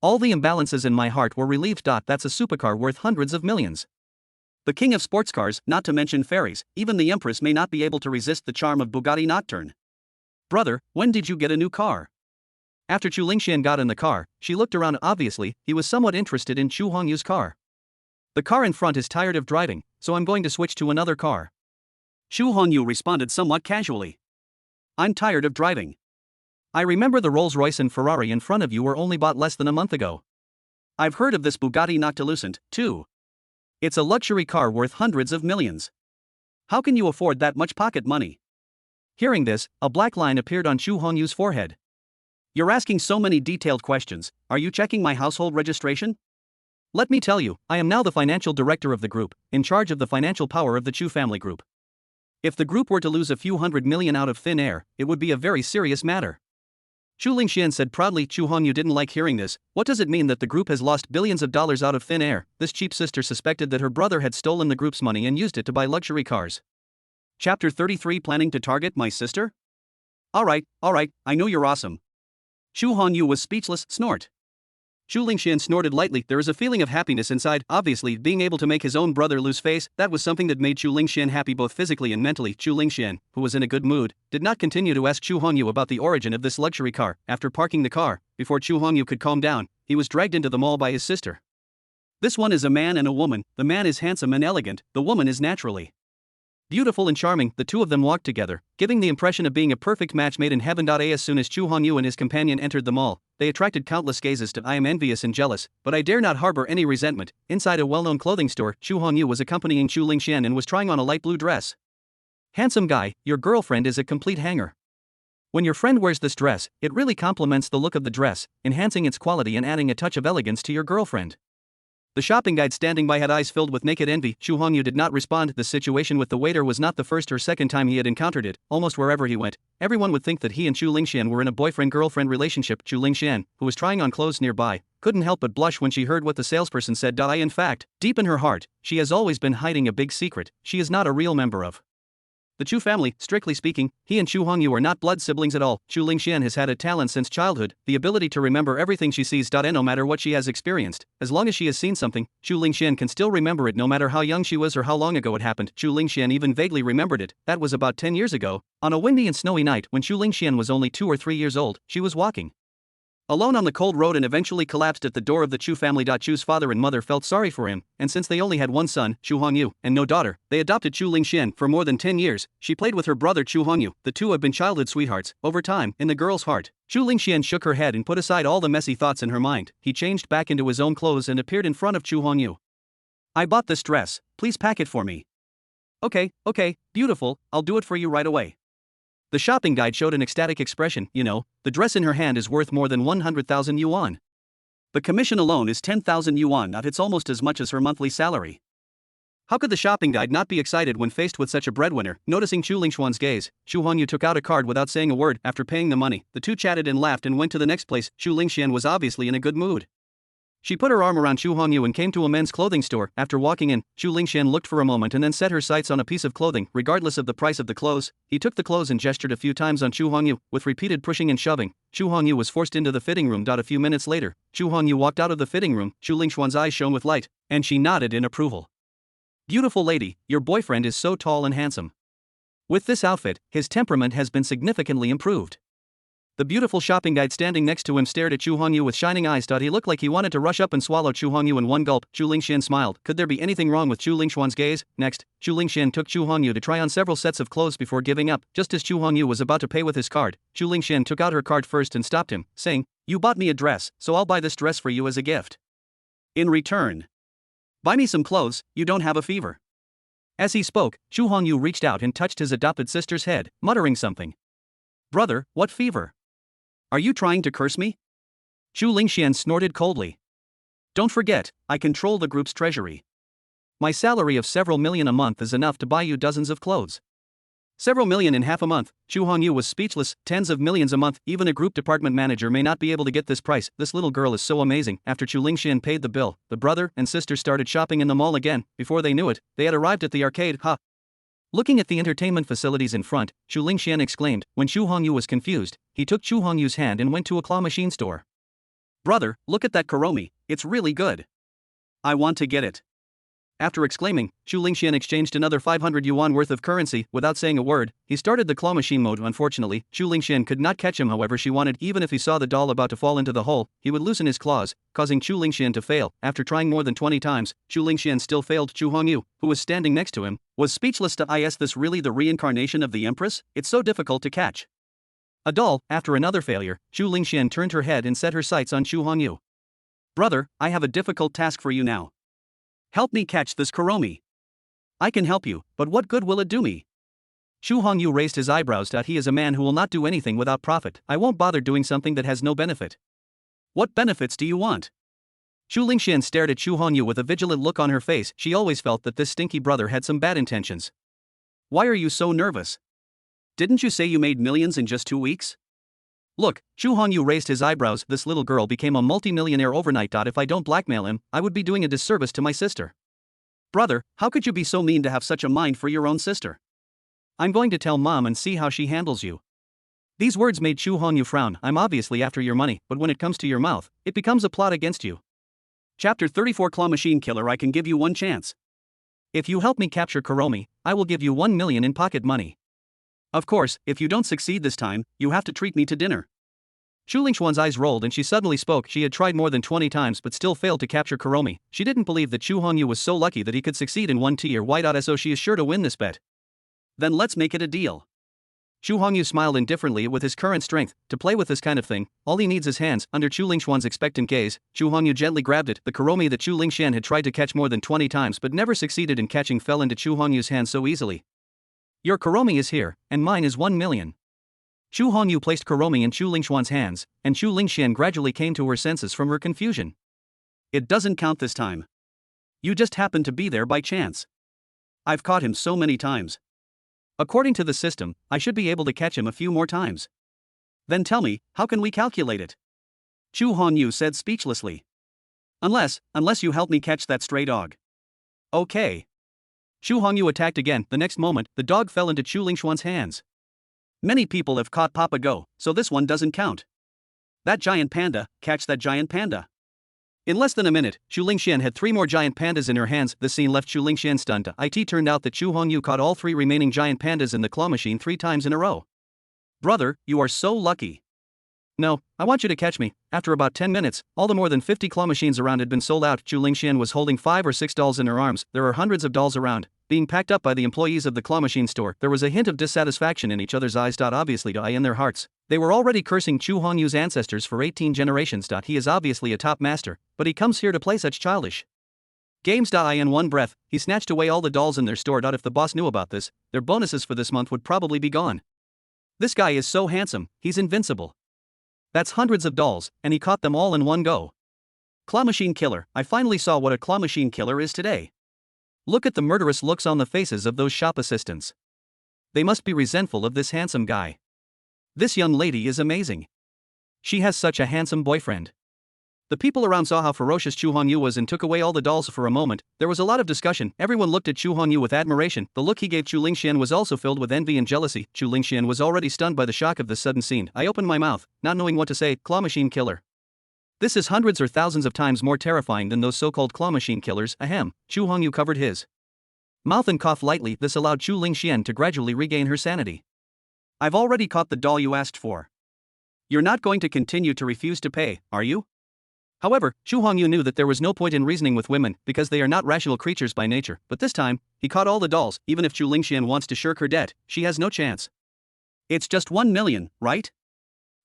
all the imbalances in my heart were relieved. That's a supercar worth hundreds of millions. The king of sports cars, not to mention fairies, even the Empress may not be able to resist the charm of Bugatti Nocturne. Brother, when did you get a new car? After Chu Lingxian got in the car, she looked around. Obviously, he was somewhat interested in Chu Hongyu's car. The car in front is tired of driving, so I'm going to switch to another car. Chu Hongyu responded somewhat casually. I'm tired of driving. I remember the Rolls-Royce and Ferrari in front of you were only bought less than a month ago. I've heard of this Bugatti Noctilucent, too. It's a luxury car worth hundreds of millions. How can you afford that much pocket money? Hearing this, a black line appeared on Chu Hongyu's forehead. You're asking so many detailed questions. Are you checking my household registration? Let me tell you, I am now the financial director of the group, in charge of the financial power of the Chu family group. If the group were to lose a few $100 million out of thin air, it would be a very serious matter. Chu Lingxian said proudly. Chu Hongyu didn't like hearing this. What does it mean that the group has lost billions of dollars out of thin air? This cheap sister suspected that her brother had stolen the group's money and used it to buy luxury cars. Chapter 33. Planning to target my sister? Alright, I know you're awesome. Chu Hongyu was speechless. Snort. Chu Lingxian snorted lightly. There is a feeling of happiness inside. Obviously, being able to make his own brother lose face, that was something that made Chu Lingxian happy both physically and mentally. Chu Lingxian, who was in a good mood, did not continue to ask Chu Hongyu about the origin of this luxury car. After parking the car, before Chu Hongyu could calm down, he was dragged into the mall by his sister. This one is a man and a woman. The man is handsome and elegant, the woman is naturally beautiful and charming. The two of them walked together, giving the impression of being a perfect match made in heaven. As soon as Chu Hongyu and his companion entered the mall, they attracted countless gazes. I am envious and jealous, but I dare not harbor any resentment. Inside a well-known clothing store, Chu Hongyu was accompanying Chu Lingxian and was trying on a light blue dress. Handsome guy, your girlfriend is a complete hanger. When your friend wears this dress, it really complements the look of the dress, enhancing its quality and adding a touch of elegance to your girlfriend. The shopping guide standing by had eyes filled with naked envy. Chu Hongyu did not respond. The situation with the waiter was not the first or second time he had encountered it. Almost wherever he went, everyone would think that he and Chu Lingxian were in a boyfriend-girlfriend relationship. Chu Lingxian, who was trying on clothes nearby, couldn't help but blush when she heard what the salesperson said. In fact, deep in her heart, she has always been hiding a big secret. She is not a real member of the Chu family. Strictly speaking, he and Chu Hongyu are not blood siblings at all. Chu Lingxian has had a talent since childhood, the ability to remember everything she sees. No matter what she has experienced, as long as she has seen something, Chu Lingxian can still remember it no matter how young she was or how long ago it happened. Chu Lingxian even vaguely remembered it. That was about 10 years ago, on a windy and snowy night when Chu Lingxian was only 2 or 3 years old. She was walking alone on the cold road and eventually collapsed at the door of the Chu family. Chu's father and mother felt sorry for him, and since they only had one son, Chu Hongyu, and no daughter, they adopted Chu Lingxian. For more than 10 years, she played with her brother Chu Hongyu. The two have been childhood sweethearts. Over time, in the girl's heart, Chu Lingxian shook her head and put aside all the messy thoughts in her mind. He changed back into his own clothes and appeared in front of Chu Hongyu. I bought this dress, please pack it for me. Okay, beautiful, I'll do it for you right away. The shopping guide showed an ecstatic expression. The dress in her hand is worth more than 100,000 yuan. The commission alone is 10,000 yuan, it's almost as much as her monthly salary. How could the shopping guide not be excited when faced with such a breadwinner? Noticing Chu Lingxuan's gaze, Xu Hongyu took out a card without saying a word. After paying the money, the two chatted and laughed and went to the next place. Chu Lingxian was obviously in a good mood. She put her arm around Xu Hongyu and came to a men's clothing store. After walking in, Chu Lingxian looked for a moment and then set her sights on a piece of clothing. Regardless of the price of the clothes, he took the clothes and gestured a few times on Xu Hongyu. With repeated pushing and shoving, Xu Hongyu was forced into the fitting room. A few minutes later, Xu Hongyu walked out of the fitting room. Chu Lingxuan's eyes shone with light, and she nodded in approval. Beautiful lady, your boyfriend is so tall and handsome. With this outfit, his temperament has been significantly improved. The beautiful shopping guide standing next to him stared at Chu Hongyu with shining eyes. He looked like he wanted to rush up and swallow Chu Hongyu in one gulp. Chu Lingxian smiled. Could there be anything wrong with Chu Lingxuan's gaze? Next, Chu Lingxian took Chu Hongyu to try on several sets of clothes before giving up. Just as Chu Hongyu was about to pay with his card, Chu Lingxian took out her card first and stopped him, saying, "You bought me a dress, so I'll buy this dress for you as a gift. In return, buy me some clothes, you don't have a fever." As he spoke, Chu Hongyu reached out and touched his adopted sister's head, muttering something. "Brother, what fever? Are you trying to curse me?" Chu Lingxian snorted coldly. "Don't forget, I control the group's treasury. My salary of several million a month is enough to buy you dozens of clothes." Several million in half a month, Chu Hongyu was speechless. Tens of millions a month, even a group department manager may not be able to get this price. This little girl is so amazing. After Chu Lingxian paid the bill, the brother and sister started shopping in the mall again. Before they knew it, they had arrived at the arcade. Looking at the entertainment facilities in front, Chu Lingxian exclaimed. When Chu Hongyu was confused, he took Chu Hongyu's hand and went to a claw machine store. "Brother, look at that Kuromi, it's really good. I want to get it." After exclaiming, Chu Lingxian exchanged another 500 yuan worth of currency. Without saying a word, he started the claw machine mode. Unfortunately, Chu Lingxian could not catch him. However, she wanted. Even if he saw the doll about to fall into the hole, he would loosen his claws, causing Chu Lingxian to fail. After trying more than 20 times, Chu Lingxian still failed. Chu Hongyu, who was standing next to him, was speechless. Is this really the reincarnation of the Empress? It's so difficult to catch a doll. After another failure, Chu Lingxian turned her head and set her sights on Chu Hongyu. "Brother, I have a difficult task for you now. Help me catch this Kuromi." "I can help you, but what good will it do me?" Chu Hongyu raised his eyebrows. He is a man who will not do anything without profit. "I won't bother doing something that has no benefit." "What benefits do you want?" Chu Lingxian stared at Chu Hongyu with a vigilant look on her face. She always felt that this stinky brother had some bad intentions. "Why are you so nervous? Didn't you say you made millions in just 2 weeks?" "Look," Chu Hongyu raised his eyebrows. "This little girl became a multimillionaire overnight. If I don't blackmail him, I would be doing a disservice to my sister." "Brother, how could you be so mean to have such a mind for your own sister?" "I'm going to tell mom and see how she handles you." These words made Chu Hongyu frown. "I'm obviously after your money, but when it comes to your mouth, it becomes a plot against you." Chapter 34 Claw Machine Killer. I can give you one chance. If you help me capture Kuromi, I will give you 1 million in pocket money. Of course, if you don't succeed this time, you have to treat me to dinner. Chu Lingxuan's eyes rolled and she suddenly spoke. She had tried more than 20 times but still failed to capture Kuromi. She didn't believe that Chu Hongyu was so lucky that he could succeed in one tier. So she is sure to win this bet. Then let's make it a deal. Chu Hongyu smiled indifferently. With his current strength, to play with this kind of thing, all he needs is hands. Under Chu Lingxuan's expectant gaze, Chu Hongyu gently grabbed it. The Kuromi that Chu Lingxian had tried to catch more than 20 times but never succeeded in catching fell into Chu Hongyu's hand so easily. "Your Kuromi is here, and mine is 1 million. Chu Hongyu placed Kuromi in Chu Lingxuan's hands, and Chu Lingxian gradually came to her senses from her confusion. "It doesn't count this time. You just happened to be there by chance. I've caught him so many times. According to the system, I should be able to catch him a few more times." "Then tell me, how can we calculate it?" Chu Hongyu said speechlessly. Unless you help me catch that stray dog." "Okay." Chu Hongyu attacked again. The next moment, the dog fell into Chu Lingxuan's hands. "Many people have caught Papa Go, so this one doesn't count. That giant panda, catch that giant panda." In less than a minute, Chu Lingxian had 3 more giant pandas in her hands. The scene left Chu Lingxian stunned. It turned out that Chu Hongyu caught all 3 remaining giant pandas in the claw machine 3 times in a row. "Brother, you are so lucky." "No, I want you to catch me." After about 10 minutes, all the more than 50 claw machines around had been sold out. Chu Lingxian was holding 5 or 6 dolls in her arms. There are hundreds of dolls around, being packed up by the employees of the claw machine store. There was a hint of dissatisfaction in each other's eyes. Obviously, in their hearts, they were already cursing Chu Hongyu's ancestors for 18 generations. He is obviously a top master, but he comes here to play such childish Games. In one breath, he snatched away all the dolls in their store. If the boss knew about this, their bonuses for this month would probably be gone. This guy is so handsome, he's invincible. That's hundreds of dolls, and he caught them all in one go. Claw machine killer. I finally saw what a claw machine killer is today. Look at the murderous looks on the faces of those shop assistants. They must be resentful of this handsome guy. This young lady is amazing. She has such a handsome boyfriend. The people around saw how ferocious Chu Hongyu was and took away all the dolls for a moment. There was a lot of discussion. Everyone looked at Chu Hongyu with admiration. The look he gave Chu Lingxian was also filled with envy and jealousy. Chu Lingxian was already stunned by the shock of this sudden scene. I opened my mouth, not knowing what to say. Claw machine killer. This is hundreds or thousands of times more terrifying than those so-called claw machine killers. Ahem. Chu Hongyu covered his mouth and coughed lightly. This allowed Chu Lingxian to gradually regain her sanity. I've already caught the doll you asked for. You're not going to continue to refuse to pay, are you? However, Chu Hongyu knew that there was no point in reasoning with women because they are not rational creatures by nature, but this time, he caught all the dolls. Even if Chu Lingxian wants to shirk her debt, she has no chance. It's just 1 million, right?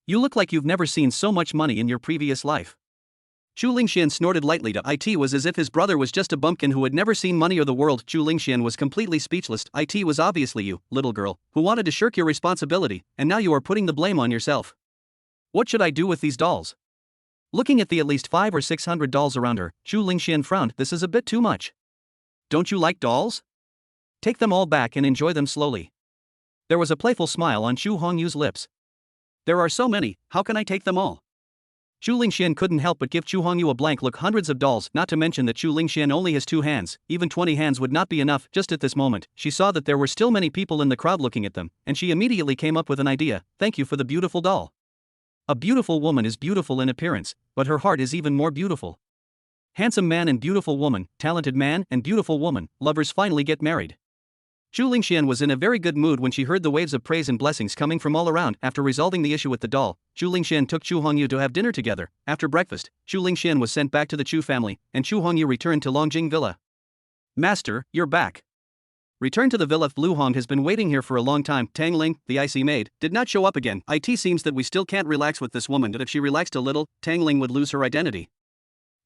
You look like you've never seen so much money in your previous life. Chu Lingxian snorted lightly. It was as if his brother was just a bumpkin who had never seen money or the world. Chu Lingxian was completely speechless. It was obviously you, little girl, who wanted to shirk your responsibility, and now you are putting the blame on yourself. What should I do with these dolls? Looking at the at least 500 or 600 dolls around her, Chu Lingxian frowned. This is a bit too much. Don't you like dolls? Take them all back and enjoy them slowly. There was a playful smile on Chu Hongyu's lips. There are so many, how can I take them all? Chu Lingxian couldn't help but give Chu Hongyu a blank look. Hundreds of dolls, not to mention that Chu Lingxian only has 2 hands, even 20 hands would not be enough. Just at this moment, she saw that there were still many people in the crowd looking at them, and she immediately came up with an idea. Thank you for the beautiful doll. A beautiful woman is beautiful in appearance, but her heart is even more beautiful. Handsome man and beautiful woman, talented man and beautiful woman, lovers finally get married. Chu Lingxian was in a very good mood when she heard the waves of praise and blessings coming from all around. After resolving the issue with the doll, Chu Lingxian took Chu Hongyu to have dinner together. After breakfast, Chu Lingxian was sent back to the Chu family, and Chu Hongyu returned to Longjing Villa. Master, you're back. Return to the villa. Lu Hong has been waiting here for a long time. Tangling, the icy maid, did not show up again. It seems that we still can't relax with this woman. That if she relaxed a little, Tangling would lose her identity.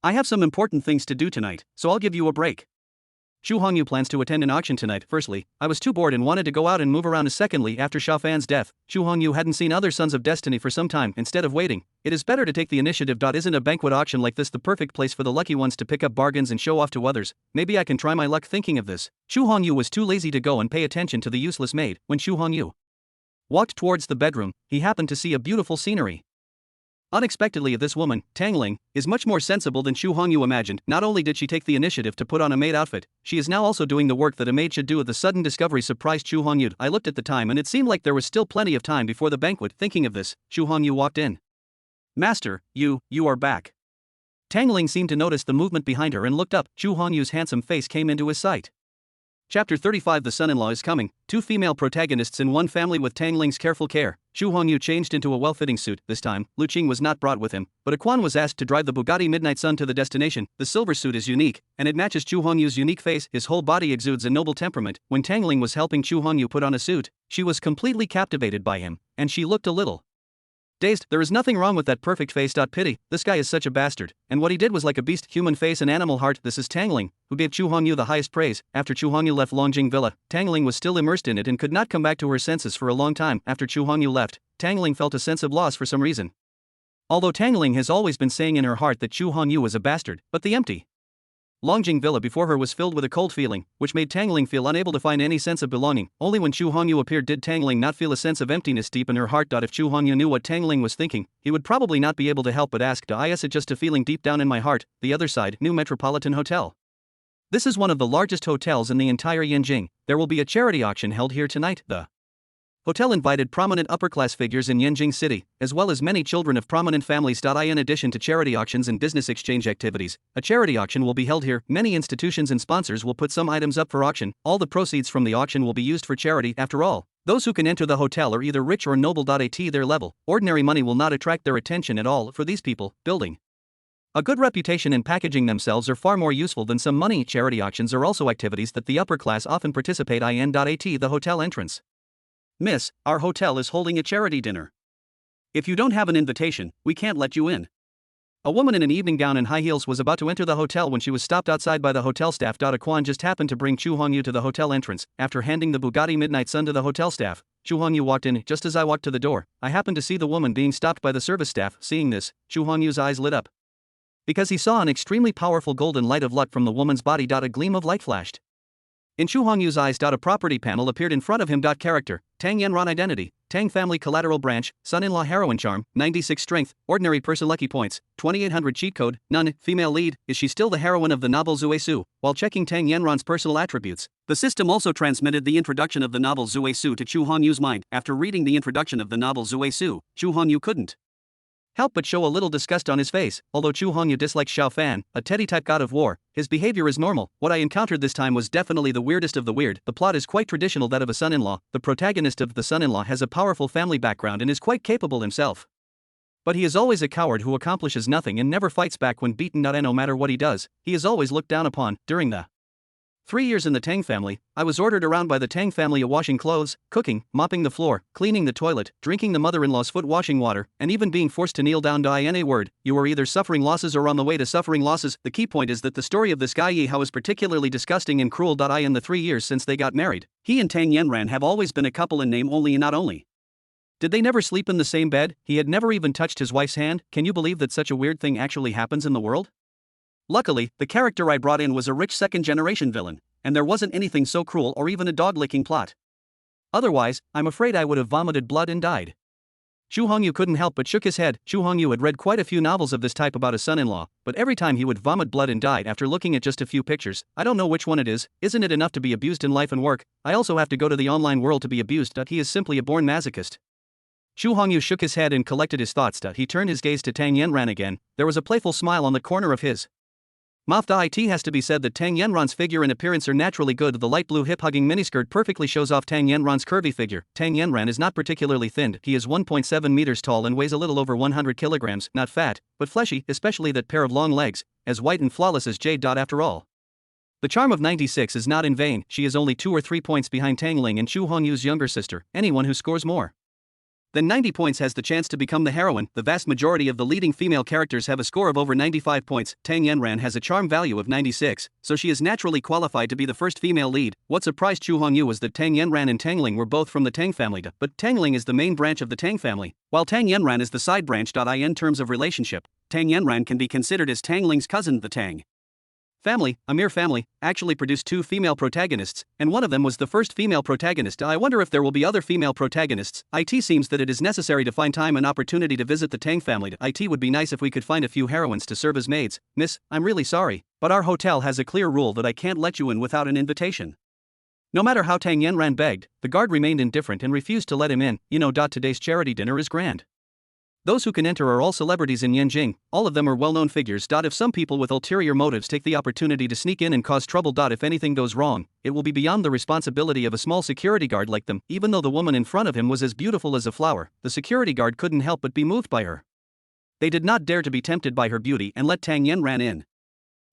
I have some important things to do tonight, so I'll give you a break. Chu Hongyu plans to attend an auction tonight. Firstly, I was too bored and wanted to go out and move around. Secondly, after Xiaofan's death, Chu Hongyu hadn't seen other Sons of Destiny for some time. Instead of waiting, it is better to take the initiative. Isn't a banquet auction like this the perfect place for the lucky ones to pick up bargains and show off to others? Maybe I can try my luck. Thinking of this, Chu Hongyu was too lazy to go and pay attention to the useless maid. When Chu Hongyu walked towards the bedroom, he happened to see a beautiful scenery. Unexpectedly, this woman, Tangling, is much more sensible than Chu Hongyu imagined. Not only did she take the initiative to put on a maid outfit, she is now also doing the work that a maid should do. The sudden discovery surprised Chu Hongyu. I looked at the time and it seemed like there was still plenty of time before the banquet. Thinking of this, Chu Hongyu walked in. Master, you are back. Tangling seemed to notice the movement behind her and looked up. Chu Hongyu's handsome face came into his sight. Chapter 35. The son-in-law is coming. 2 female protagonists in one family with Tangling's careful care. Chu Hongyu changed into a well-fitting suit. This time, Lu Qing was not brought with him, but Quan was asked to drive the Bugatti Midnight Sun to the destination. The silver suit is unique, and it matches Chu Hongyu's unique face. His whole body exudes a noble temperament. When Tangling was helping Chu Hongyu put on a suit, she was completely captivated by him, and she looked a little dazed. There is nothing wrong with that perfect face. Pity, this guy is such a bastard, and what he did was like a beast. Human face and animal heart. This is Tangling, who gave Chu Hongyu the highest praise. After Chu Hongyu left Longjing Villa, Tangling was still immersed in it and could not come back to her senses for a long time. After Chu Hongyu left, Tangling felt a sense of loss for some reason. Although Tangling has always been saying in her heart that Chu Hongyu was a bastard, but the empty Longjing Villa before her was filled with a cold feeling, which made Tangling feel unable to find any sense of belonging. Only when Chu Hongyu appeared did Tangling not feel a sense of emptiness deep in her heart. If Chu Hongyu knew what Tangling was thinking, he would probably not be able to help but ask, is it just a feeling deep down in my heart? The other side, New Metropolitan Hotel. This is one of the largest hotels in the entire Yanjing. There will be a charity auction held here tonight. The hotel invited prominent upper-class figures in Yanjing City, as well as many children of prominent families. In addition to charity auctions and business exchange activities, a charity auction will be held here. Many institutions and sponsors will put some items up for auction. All the proceeds from the auction will be used for charity. After all, those who can enter the hotel are either rich or noble. At their level, ordinary money will not attract their attention at all. For these people, building a good reputation and packaging themselves are far more useful than some money. Charity auctions are also activities that the upper class often participate in. The hotel entrance. Miss, our hotel is holding a charity dinner. If you don't have an invitation, we can't let you in. A woman in an evening gown and high heels was about to enter the hotel when she was stopped outside by the hotel staff. A Quan just happened to bring Chu Hongyu to the hotel entrance. After handing the Bugatti Midnight Sun to the hotel staff, Chu Hongyu walked in. Just as I walked to the door, I happened to see the woman being stopped by the service staff. Seeing this, Chu Hongyu's eyes lit up, because he saw an extremely powerful golden light of luck from the woman's body. A gleam of light flashed in Chu Hongyu's eyes. A property panel appeared in front of him. Character: Tang Yanran. Identity: Tang family. Collateral branch: son-in-law. Heroine. Charm: 96 strength. Ordinary person. Lucky points: 2800. Cheat code: none. Female lead: is she still the heroine of the novel Zue Su? While checking Tang Yanran's personal attributes, the system also transmitted the introduction of the novel Zue Su to Chu Hongyu's mind. After reading the introduction of the novel Zue Su, Chu Hongyu couldn't help but show a little disgust on his face. Although Chu Hongyu dislikes Xiao Fan, a teddy-type god of war, his behavior is normal. What I encountered this time was definitely the weirdest of the weird. The plot is quite traditional, that of a son-in-law. The protagonist of the son-in-law has a powerful family background and is quite capable himself, but he is always a coward who accomplishes nothing and never fights back when beaten. No matter what he does, he is always looked down upon. During the 3 years in the Tang family, I was ordered around by the Tang family washing clothes, cooking, mopping the floor, cleaning the toilet, drinking the mother-in-law's foot washing water, and even being forced to kneel down. In a word, you are either suffering losses or on the way to suffering losses. The key point is that the story of this guy Yi Hao is particularly disgusting and cruel. In the 3 years since they got married, he and Tang Yanran have always been a couple in name only, and not only did they never sleep in the same bed, he had never even touched his wife's hand. Can you believe that such a weird thing actually happens in the world? Luckily, the character I brought in was a rich second-generation villain, and there wasn't anything so cruel or even a dog-licking plot. Otherwise, I'm afraid I would have vomited blood and died. Chu Hongyu couldn't help but shook his head. Chu Hongyu had read quite a few novels of this type about a son-in-law, but every time he would vomit blood and died after looking at just a few pictures. I don't know which one it is. Isn't it enough to be abused in life and work? I also have to go to the online world to be abused. He is simply a born masochist. Chu Hongyu shook his head and collected his thoughts. He turned his gaze to Tang Yanran again. There was a playful smile on the corner of his mouth. It has to be said that Tang Yanran's figure and appearance are naturally good. The light blue hip-hugging miniskirt perfectly shows off Tang Yanran's curvy figure. Tang Yanran is not particularly thin. He is 1.7 meters tall and weighs a little over 100 kilograms. Not fat, but fleshy, especially that pair of long legs, as white and flawless as jade. After all, the charm of 96 is not in vain. She is only 2 or 3 points behind Tangling and Chu Hongyu's younger sister. Anyone who scores more than 90 points has the chance to become the heroine. The vast majority of the leading female characters have a score of over 95 points. Tang Yanran has a charm value of 96, so she is naturally qualified to be the first female lead. What surprised Chu Hongyu was that Tang Yanran and Tangling were both from the Tang family, but Tangling is the main branch of the Tang family, while Tang Yanran is the side branch. In terms of relationship, Tang Yanran can be considered as Tangling's cousin. The Tang family, a mere family, actually produced 2 female protagonists, and one of them was the first female protagonist. I wonder if there will be other female protagonists. It seems that it is necessary to find time and opportunity to visit the Tang family. It would be nice if we could find a few heroines to serve as maids. Miss, I'm really sorry, but our hotel has a clear rule that I can't let you in without an invitation. No matter how Tang Yanran begged, the guard remained indifferent and refused to let him in. Today's charity dinner is grand. Those who can enter are all celebrities in Yanjing, all of them are well-known figures. If some people with ulterior motives take the opportunity to sneak in and cause trouble, if anything goes wrong, it will be beyond the responsibility of a small security guard like them. Even though the woman in front of him was as beautiful as a flower, the security guard couldn't help but be moved by her. They did not dare to be tempted by her beauty and let Tang Yanran in.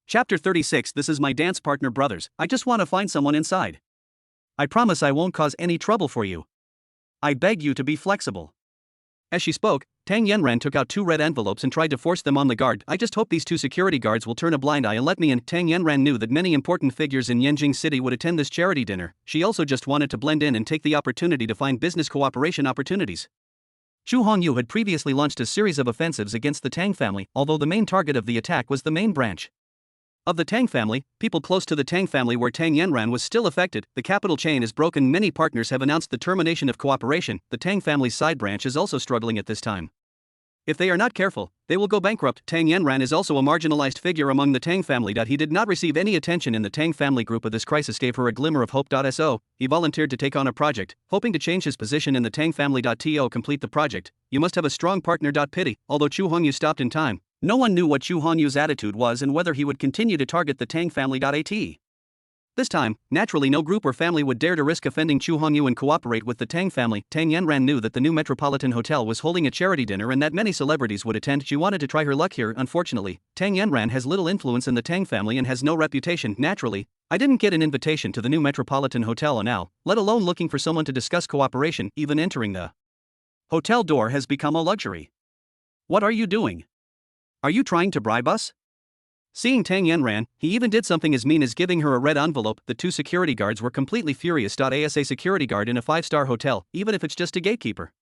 Chapter 36. This is my dance partner, brothers. I just want to find someone inside. I promise I won't cause any trouble for you. I beg you to be flexible. As she spoke, Tang Yanran took out 2 red envelopes and tried to force them on the guard. I just hope these 2 security guards will turn a blind eye and let me in. Tang Yanran knew that many important figures in Yanjing City would attend this charity dinner. She also just wanted to blend in and take the opportunity to find business cooperation opportunities. Chu Hongyu had previously launched a series of offensives against the Tang family, although the main target of the attack was the main branch of the Tang family. People close to the Tang family where Tang Yanran was still affected. The capital chain is broken. Many partners have announced the termination of cooperation. The Tang family's side branch is also struggling at this time. If they are not careful, they will go bankrupt. Tang Yanran is also a marginalized figure among the Tang family. He did not receive any attention in the Tang family group, but this crisis gave her a glimmer of hope. So, he volunteered to take on a project, hoping to change his position in the Tang family. To complete the project, you must have a strong partner. Pity. Although Chu Hongyu stopped in time, no one knew what Chu Hongyu's attitude was and whether he would continue to target the Tang family. This time, naturally no group or family would dare to risk offending Chu Hongyu and cooperate with the Tang family. Tang Yanran knew that the new Metropolitan Hotel was holding a charity dinner and that many celebrities would attend. She wanted to try her luck here. Unfortunately, Tang Yanran has little influence in the Tang family and has no reputation. Naturally, I didn't get an invitation to the new Metropolitan Hotel now, let alone looking for someone to discuss cooperation. Even entering the hotel door has become a luxury. What are you doing? Are you trying to bribe us? Seeing Tang Yanran, he even did something as mean as giving her a red envelope. The two security guards were completely furious. As a security guard in a 5-star hotel, even if it's just a gatekeeper.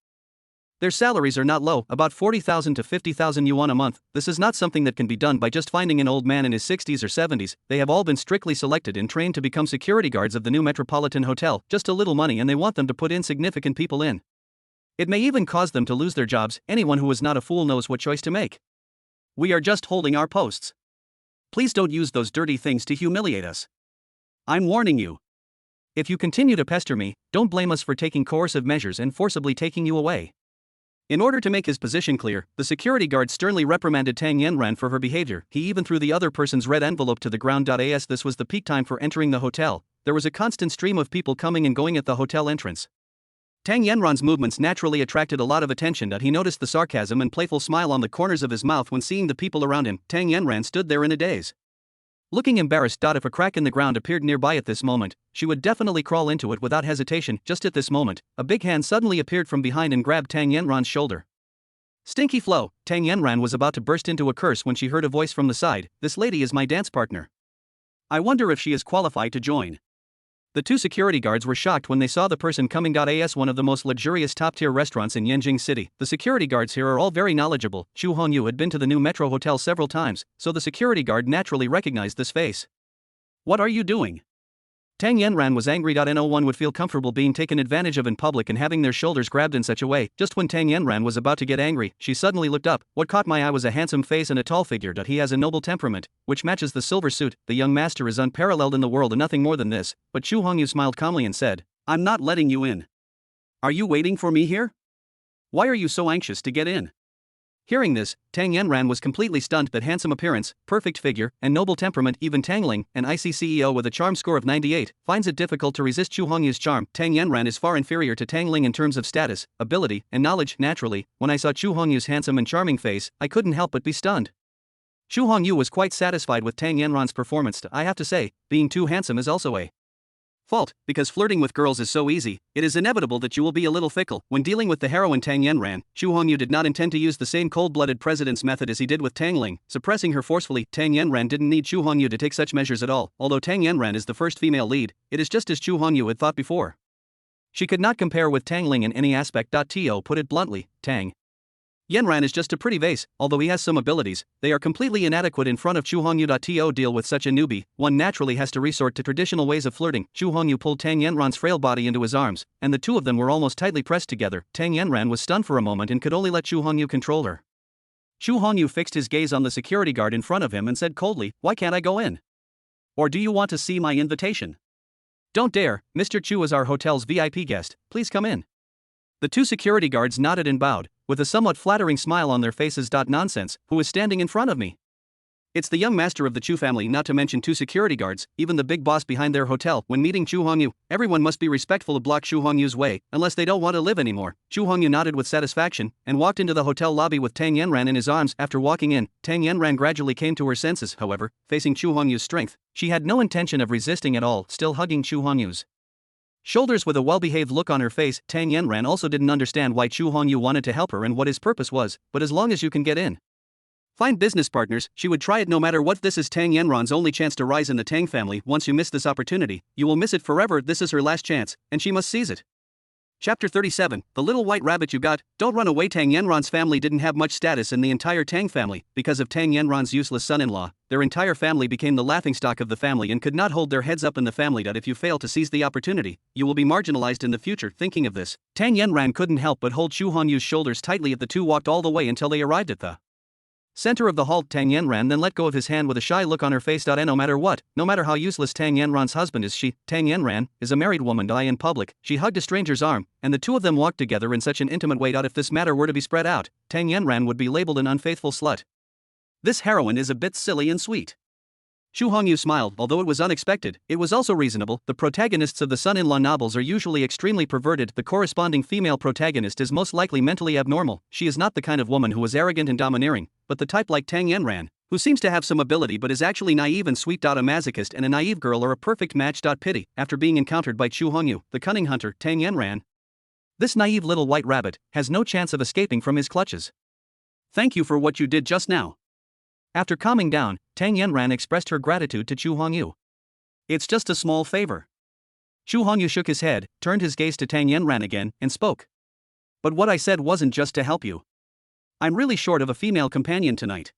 Their salaries are not low, about 40,000 to 50,000 yuan a month. This is not something that can be done by just finding an old man in his 60s or 70s. They have all been strictly selected and trained to become security guards of the new Metropolitan Hotel. Just a little money and they want them to put insignificant people in. It may even cause them to lose their jobs. Anyone who is not a fool knows what choice to make. We are just holding our posts. Please don't use those dirty things to humiliate us. I'm warning you. If you continue to pester me, don't blame us for taking coercive measures and forcibly taking you away. In order to make his position clear, the security guard sternly reprimanded Tang Yanran for her behavior. He even threw the other person's red envelope to the ground. As this was the peak time for entering the hotel, there was a constant stream of people coming and going at the hotel entrance. Tang Yanran's movements naturally attracted a lot of attention. He noticed the sarcasm and playful smile on the corners of his mouth when seeing the people around him. Tang Yanran stood there in a daze. Looking embarrassed. If a crack in the ground appeared nearby at this moment, she would definitely crawl into it without hesitation. Just at this moment, a big hand suddenly appeared from behind and grabbed Tang Yanran's shoulder. Stinky Flo. Tang Yanran was about to burst into a curse when she heard a voice from the side. This lady is my dance partner. I wonder if she is qualified to join. The two security guards were shocked when they saw the person coming. As one of the most luxurious top-tier restaurants in Yanjing City, the security guards here are all very knowledgeable. Xu Hongyu had been to the new Metro Hotel several times, so the security guard naturally recognized this face. What are you doing? Tang Yanran was angry. No one would feel comfortable being taken advantage of in public and having their shoulders grabbed in such a way. Just when Tang Yanran was about to get angry, she suddenly looked up. What caught my eye was a handsome face and a tall figure. He has a noble temperament, which matches the silver suit. The young master is unparalleled in the world and nothing more than this. But Xu Hongyu smiled calmly and said, I'm not letting you in. Are you waiting for me here? Why are you so anxious to get in? Hearing this, Tang Yanran was completely stunned. That handsome appearance, perfect figure, and noble temperament. Even Tangling, an IC CEO with a charm score of 98, finds it difficult to resist Xu Hongyu's charm. Tang Yanran is far inferior to Tangling in terms of status, ability, and knowledge. Naturally, when I saw Xu Hongyu's handsome and charming face, I couldn't help but be stunned. Xu Hongyu was quite satisfied with Tang Yanran's performance. I have to say, being too handsome is also a fault, because flirting with girls is so easy, it is inevitable that you will be a little fickle. When dealing with the heroine Tang Yanran, Xu Hongyu did not intend to use the same cold-blooded president's method as he did with Tangling, suppressing her forcefully. Tang Yanran didn't need Xu Hongyu to take such measures at all. Although Tang Yanran is the first female lead, it is just as Xu Hongyu had thought before. She could not compare with Tangling in any aspect. To put it bluntly, Tang Yanran is just a pretty vase. Although he has some abilities, they are completely inadequate in front of Xu Hongyu. To deal with such a newbie, one naturally has to resort to traditional ways of flirting. Xu Hongyu pulled Tang Yanran's frail body into his arms, and the two of them were almost tightly pressed together. Tang Yanran was stunned for a moment and could only let Xu Hongyu control her. Xu Hongyu fixed his gaze on the security guard in front of him and said coldly, "Why can't I go in? Or do you want to see my invitation?" "Don't dare, Mr. Chu is our hotel's VIP guest, please come in." The two security guards nodded and bowed, with a somewhat flattering smile on their faces. Nonsense, who is standing in front of me? It's the young master of the Chu family, not to mention two security guards, even the big boss behind their hotel. When meeting Xu Hongyu, everyone must be respectful to block Xu Hongyu's way, unless they don't want to live anymore. Xu Hongyu nodded with satisfaction, and walked into the hotel lobby with Tang Yanran in his arms. After walking in, Tang Yanran gradually came to her senses. However, facing Xu Hongyu's strength, she had no intention of resisting at all, still hugging Xu Hongyu's shoulders with a well-behaved look on her face. Tang Yanran also didn't understand why Xu Hongyu wanted to help her and what his purpose was, but as long as you can get in, find business partners, she would try it no matter what. This is Tang Yanran's only chance to rise in the Tang family. Once you miss this opportunity, you will miss it forever. This is her last chance, and she must seize it. Chapter 37, The Little White Rabbit You Got. Don't run away. Tang Yanran's family didn't have much status in the entire Tang family. Because of Tang Yanran's useless son-in-law, their entire family became the laughingstock of the family and could not hold their heads up in the family. If you fail to seize the opportunity, you will be marginalized in the future. Thinking of this, Tang Yanran couldn't help but hold Xu Honyu's shoulders tightly. The two walked all the way until they arrived at the center of the hall. Tang Yanran then let go of his hand with a shy look on her face. No matter what, no matter how useless Tang Yanran's husband is, Tang Yanran, is a married woman. In public, she hugged a stranger's arm, and the two of them walked together in such an intimate way. If this matter were to be spread out, Tang Yanran would be labeled an unfaithful slut. This heroine is a bit silly and sweet. Xu Hongyu smiled. Although it was unexpected, it was also reasonable. The protagonists of the son-in-law novels are usually extremely perverted. The corresponding female protagonist is most likely mentally abnormal. She is not the kind of woman who is arrogant and domineering, but the type like Tang Yanran, who seems to have some ability but is actually naive and sweet. A masochist and a naive girl are a perfect match. Pity, after being encountered by Xu Hongyu, the cunning hunter, Tang Yanran, this naive little white rabbit has no chance of escaping from his clutches. Thank you for what you did just now. After calming down, Tang Yanran expressed her gratitude to Chu Hongyu. It's just a small favor. Chu Hongyu shook his head, turned his gaze to Tang Yanran again, and spoke. But what I said wasn't just to help you. I'm really short of a female companion tonight.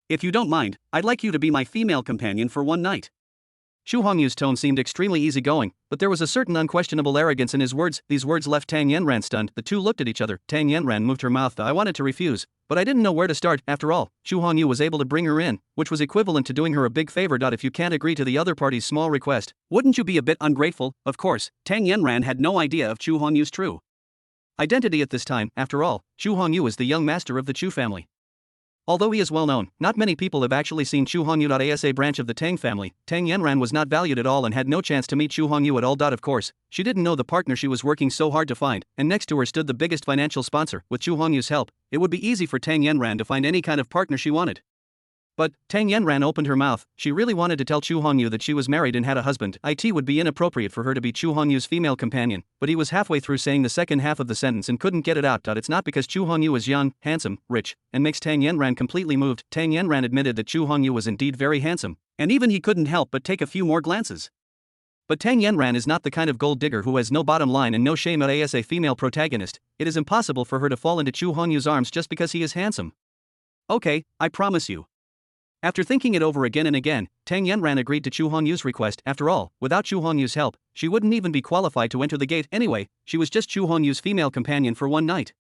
If you don't mind, I'd like you to be my female companion for one night. Chu Hongyu's tone seemed extremely easygoing, but there was a certain unquestionable arrogance in his words. These words left Tang Yanran stunned. The two looked at each other. Tang Yanran moved her mouth. I wanted to refuse, but I didn't know where to start. After all, Chu Hongyu was able to bring her in, which was equivalent to doing her a big favor. If you can't agree to the other party's small request, wouldn't you be a bit ungrateful? Of course, Tang Yanran had no idea of Chu Hongyu's true identity at this time. After all, Chu Hongyu is the young master of the Chu family. Although he is well known, not many people have actually seen Chu Hongyu. As a branch of the Tang family, Tang Yanran was not valued at all and had no chance to meet Chu Hongyu at all. Of course, she didn't know the partner she was working so hard to find, and next to her stood the biggest financial sponsor. With Chu Hongyu's help, it would be easy for Tang Yanran to find any kind of partner she wanted. But Tang Yanran opened her mouth. She really wanted to tell Chu Hongyu that she was married and had a husband. It would be inappropriate for her to be Chu Hongyu's female companion, but he was halfway through saying the second half of the sentence and couldn't get it out. It's not because Chu Hongyu is young, handsome, rich, and makes Tang Yanran completely moved. Tang Yanran admitted that Chu Hongyu was indeed very handsome, and even he couldn't help but take a few more glances. But Tang Yanran is not the kind of gold digger who has no bottom line and no shame. As a female protagonist, it is impossible for her to fall into Chu Hongyu's arms just because he is handsome. Okay, I promise you. After thinking it over again and again, Tang Yanran agreed to Chu Hongyu's request. After all, without Chu Hongyu's help, she wouldn't even be qualified to enter the gate. Anyway, she was just Chu Hongyu's female companion for one night.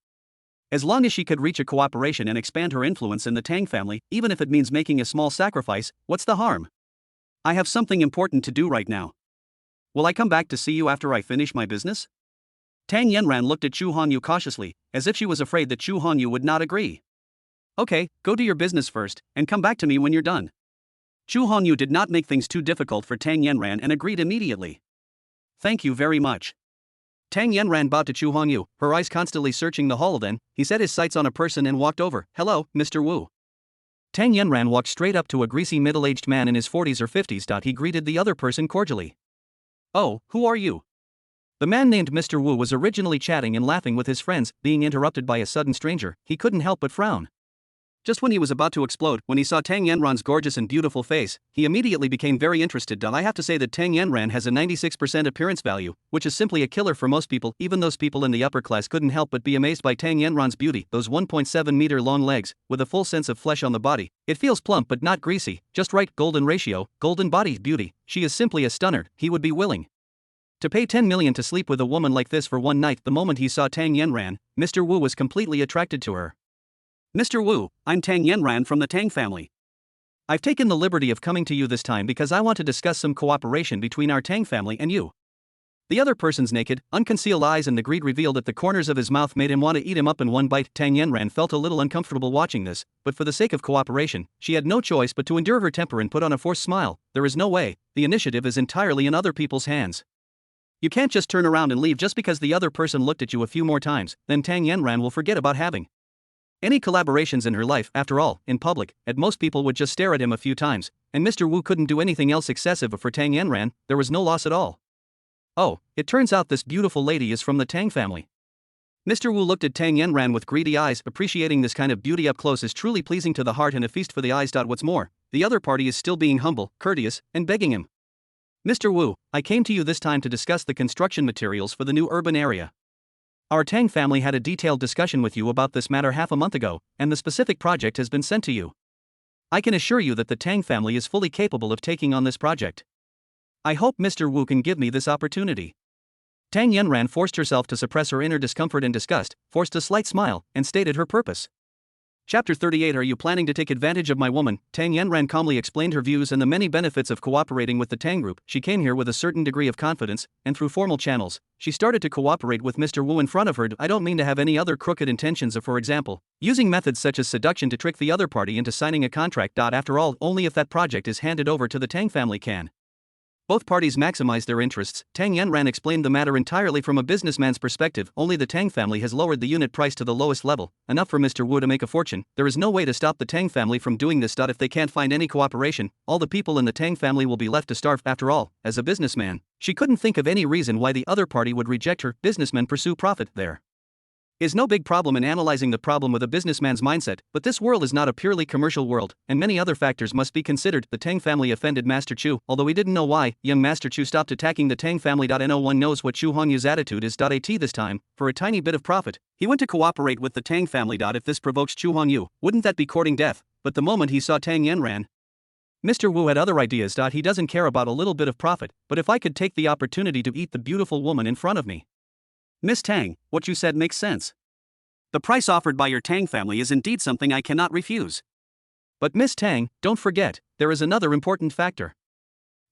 As long as she could reach a cooperation and expand her influence in the Tang family, even if it means making a small sacrifice, what's the harm? I have something important to do right now. Will I come back to see you after I finish my business? Tang Yanran looked at Chu Hongyu cautiously, as if she was afraid that Chu Hongyu would not agree. Okay, go do your business first, and come back to me when you're done. Chu Hongyu did not make things too difficult for Tang Yanran and agreed immediately. Thank you very much. Tang Yanran bowed to Chu Hongyu, her eyes constantly searching the hall. Then, he set his sights on a person and walked over. Hello, Mr. Wu. Tang Yanran walked straight up to a greasy middle-aged man in his 40s or 50s. He greeted the other person cordially. Oh, who are you? The man named Mr. Wu was originally chatting and laughing with his friends. Being interrupted by a sudden stranger, he couldn't help but frown. Just when he was about to explode, when he saw Tang Yanran's gorgeous and beautiful face, he immediately became very interested. I have to say that Tang Yanran has a 96% appearance value, which is simply a killer for most people. Even those people in the upper class couldn't help but be amazed by Tang Yanran's beauty. Those 1.7-meter long legs, with a full sense of flesh on the body. It feels plump but not greasy, just right. Golden ratio, golden body beauty. She is simply a stunner. He would be willing to pay 10 million to sleep with a woman like this for one night. The moment he saw Tang Yanran, Mr. Wu was completely attracted to her. Mr. Wu, I'm Tang Yanran from the Tang family. I've taken the liberty of coming to you this time because I want to discuss some cooperation between our Tang family and you. The other person's naked, unconcealed eyes and the greed revealed at the corners of his mouth made him want to eat him up in one bite. Tang Yanran felt a little uncomfortable watching this, but for the sake of cooperation, she had no choice but to endure her temper and put on a forced smile. There is no way, the initiative is entirely in other people's hands. You can't just turn around and leave just because the other person looked at you a few more times, then Tang Yanran will forget about having any collaborations in her life. After all, in public, at most people would just stare at him a few times, and Mr. Wu couldn't do anything else excessive. For Tang Yanran, there was no loss at all. Oh, it turns out this beautiful lady is from the Tang family. Mr. Wu looked at Tang Yanran with greedy eyes. Appreciating this kind of beauty up close is truly pleasing to the heart and a feast for the eyes. What's more, the other party is still being humble, courteous, and begging him. Mr. Wu, I came to you this time to discuss the construction materials for the new urban area. Our Tang family had a detailed discussion with you about this matter half a month ago, and the specific project has been sent to you. I can assure you that the Tang family is fully capable of taking on this project. I hope Mr. Wu can give me this opportunity. Tang Yanran forced herself to suppress her inner discomfort and disgust, forced a slight smile, and stated her purpose. Chapter 38. Are you planning to take advantage of my woman? Tang Yanran calmly explained her views and the many benefits of cooperating with the Tang group. She came here with a certain degree of confidence, and through formal channels, she started to cooperate with Mr. Wu in front of her. I don't mean to have any other crooked intentions of, for example, using methods such as seduction to trick the other party into signing a contract. After all, only if that project is handed over to the Tang family can both parties maximize their interests. Tang Yanran explained the matter entirely from a businessman's perspective. Only the Tang family has lowered the unit price to the lowest level, enough for Mr. Wu to make a fortune. There is no way to stop the Tang family from doing this. If they can't find any cooperation, all the people in the Tang family will be left to starve. After all, as a businessman, she couldn't think of any reason why the other party would reject her. Businessmen pursue profit there is no big problem in analyzing the problem with a businessman's mindset, but this world is not a purely commercial world, and many other factors must be considered. The Tang family offended Master Chu, although he didn't know why. Young Master Chu stopped attacking the Tang family. No one knows what Chu Hongyu's attitude is. At this time, for a tiny bit of profit, he went to cooperate with the Tang family. If this provokes Chu Hongyu, wouldn't that be courting death? But the moment he saw Tang Yanran, Mr. Wu had other ideas. He doesn't care about a little bit of profit, but if I could take the opportunity to eat the beautiful woman in front of me. Miss Tang, what you said makes sense. The price offered by your Tang family is indeed something I cannot refuse. But Miss Tang, don't forget, there is another important factor.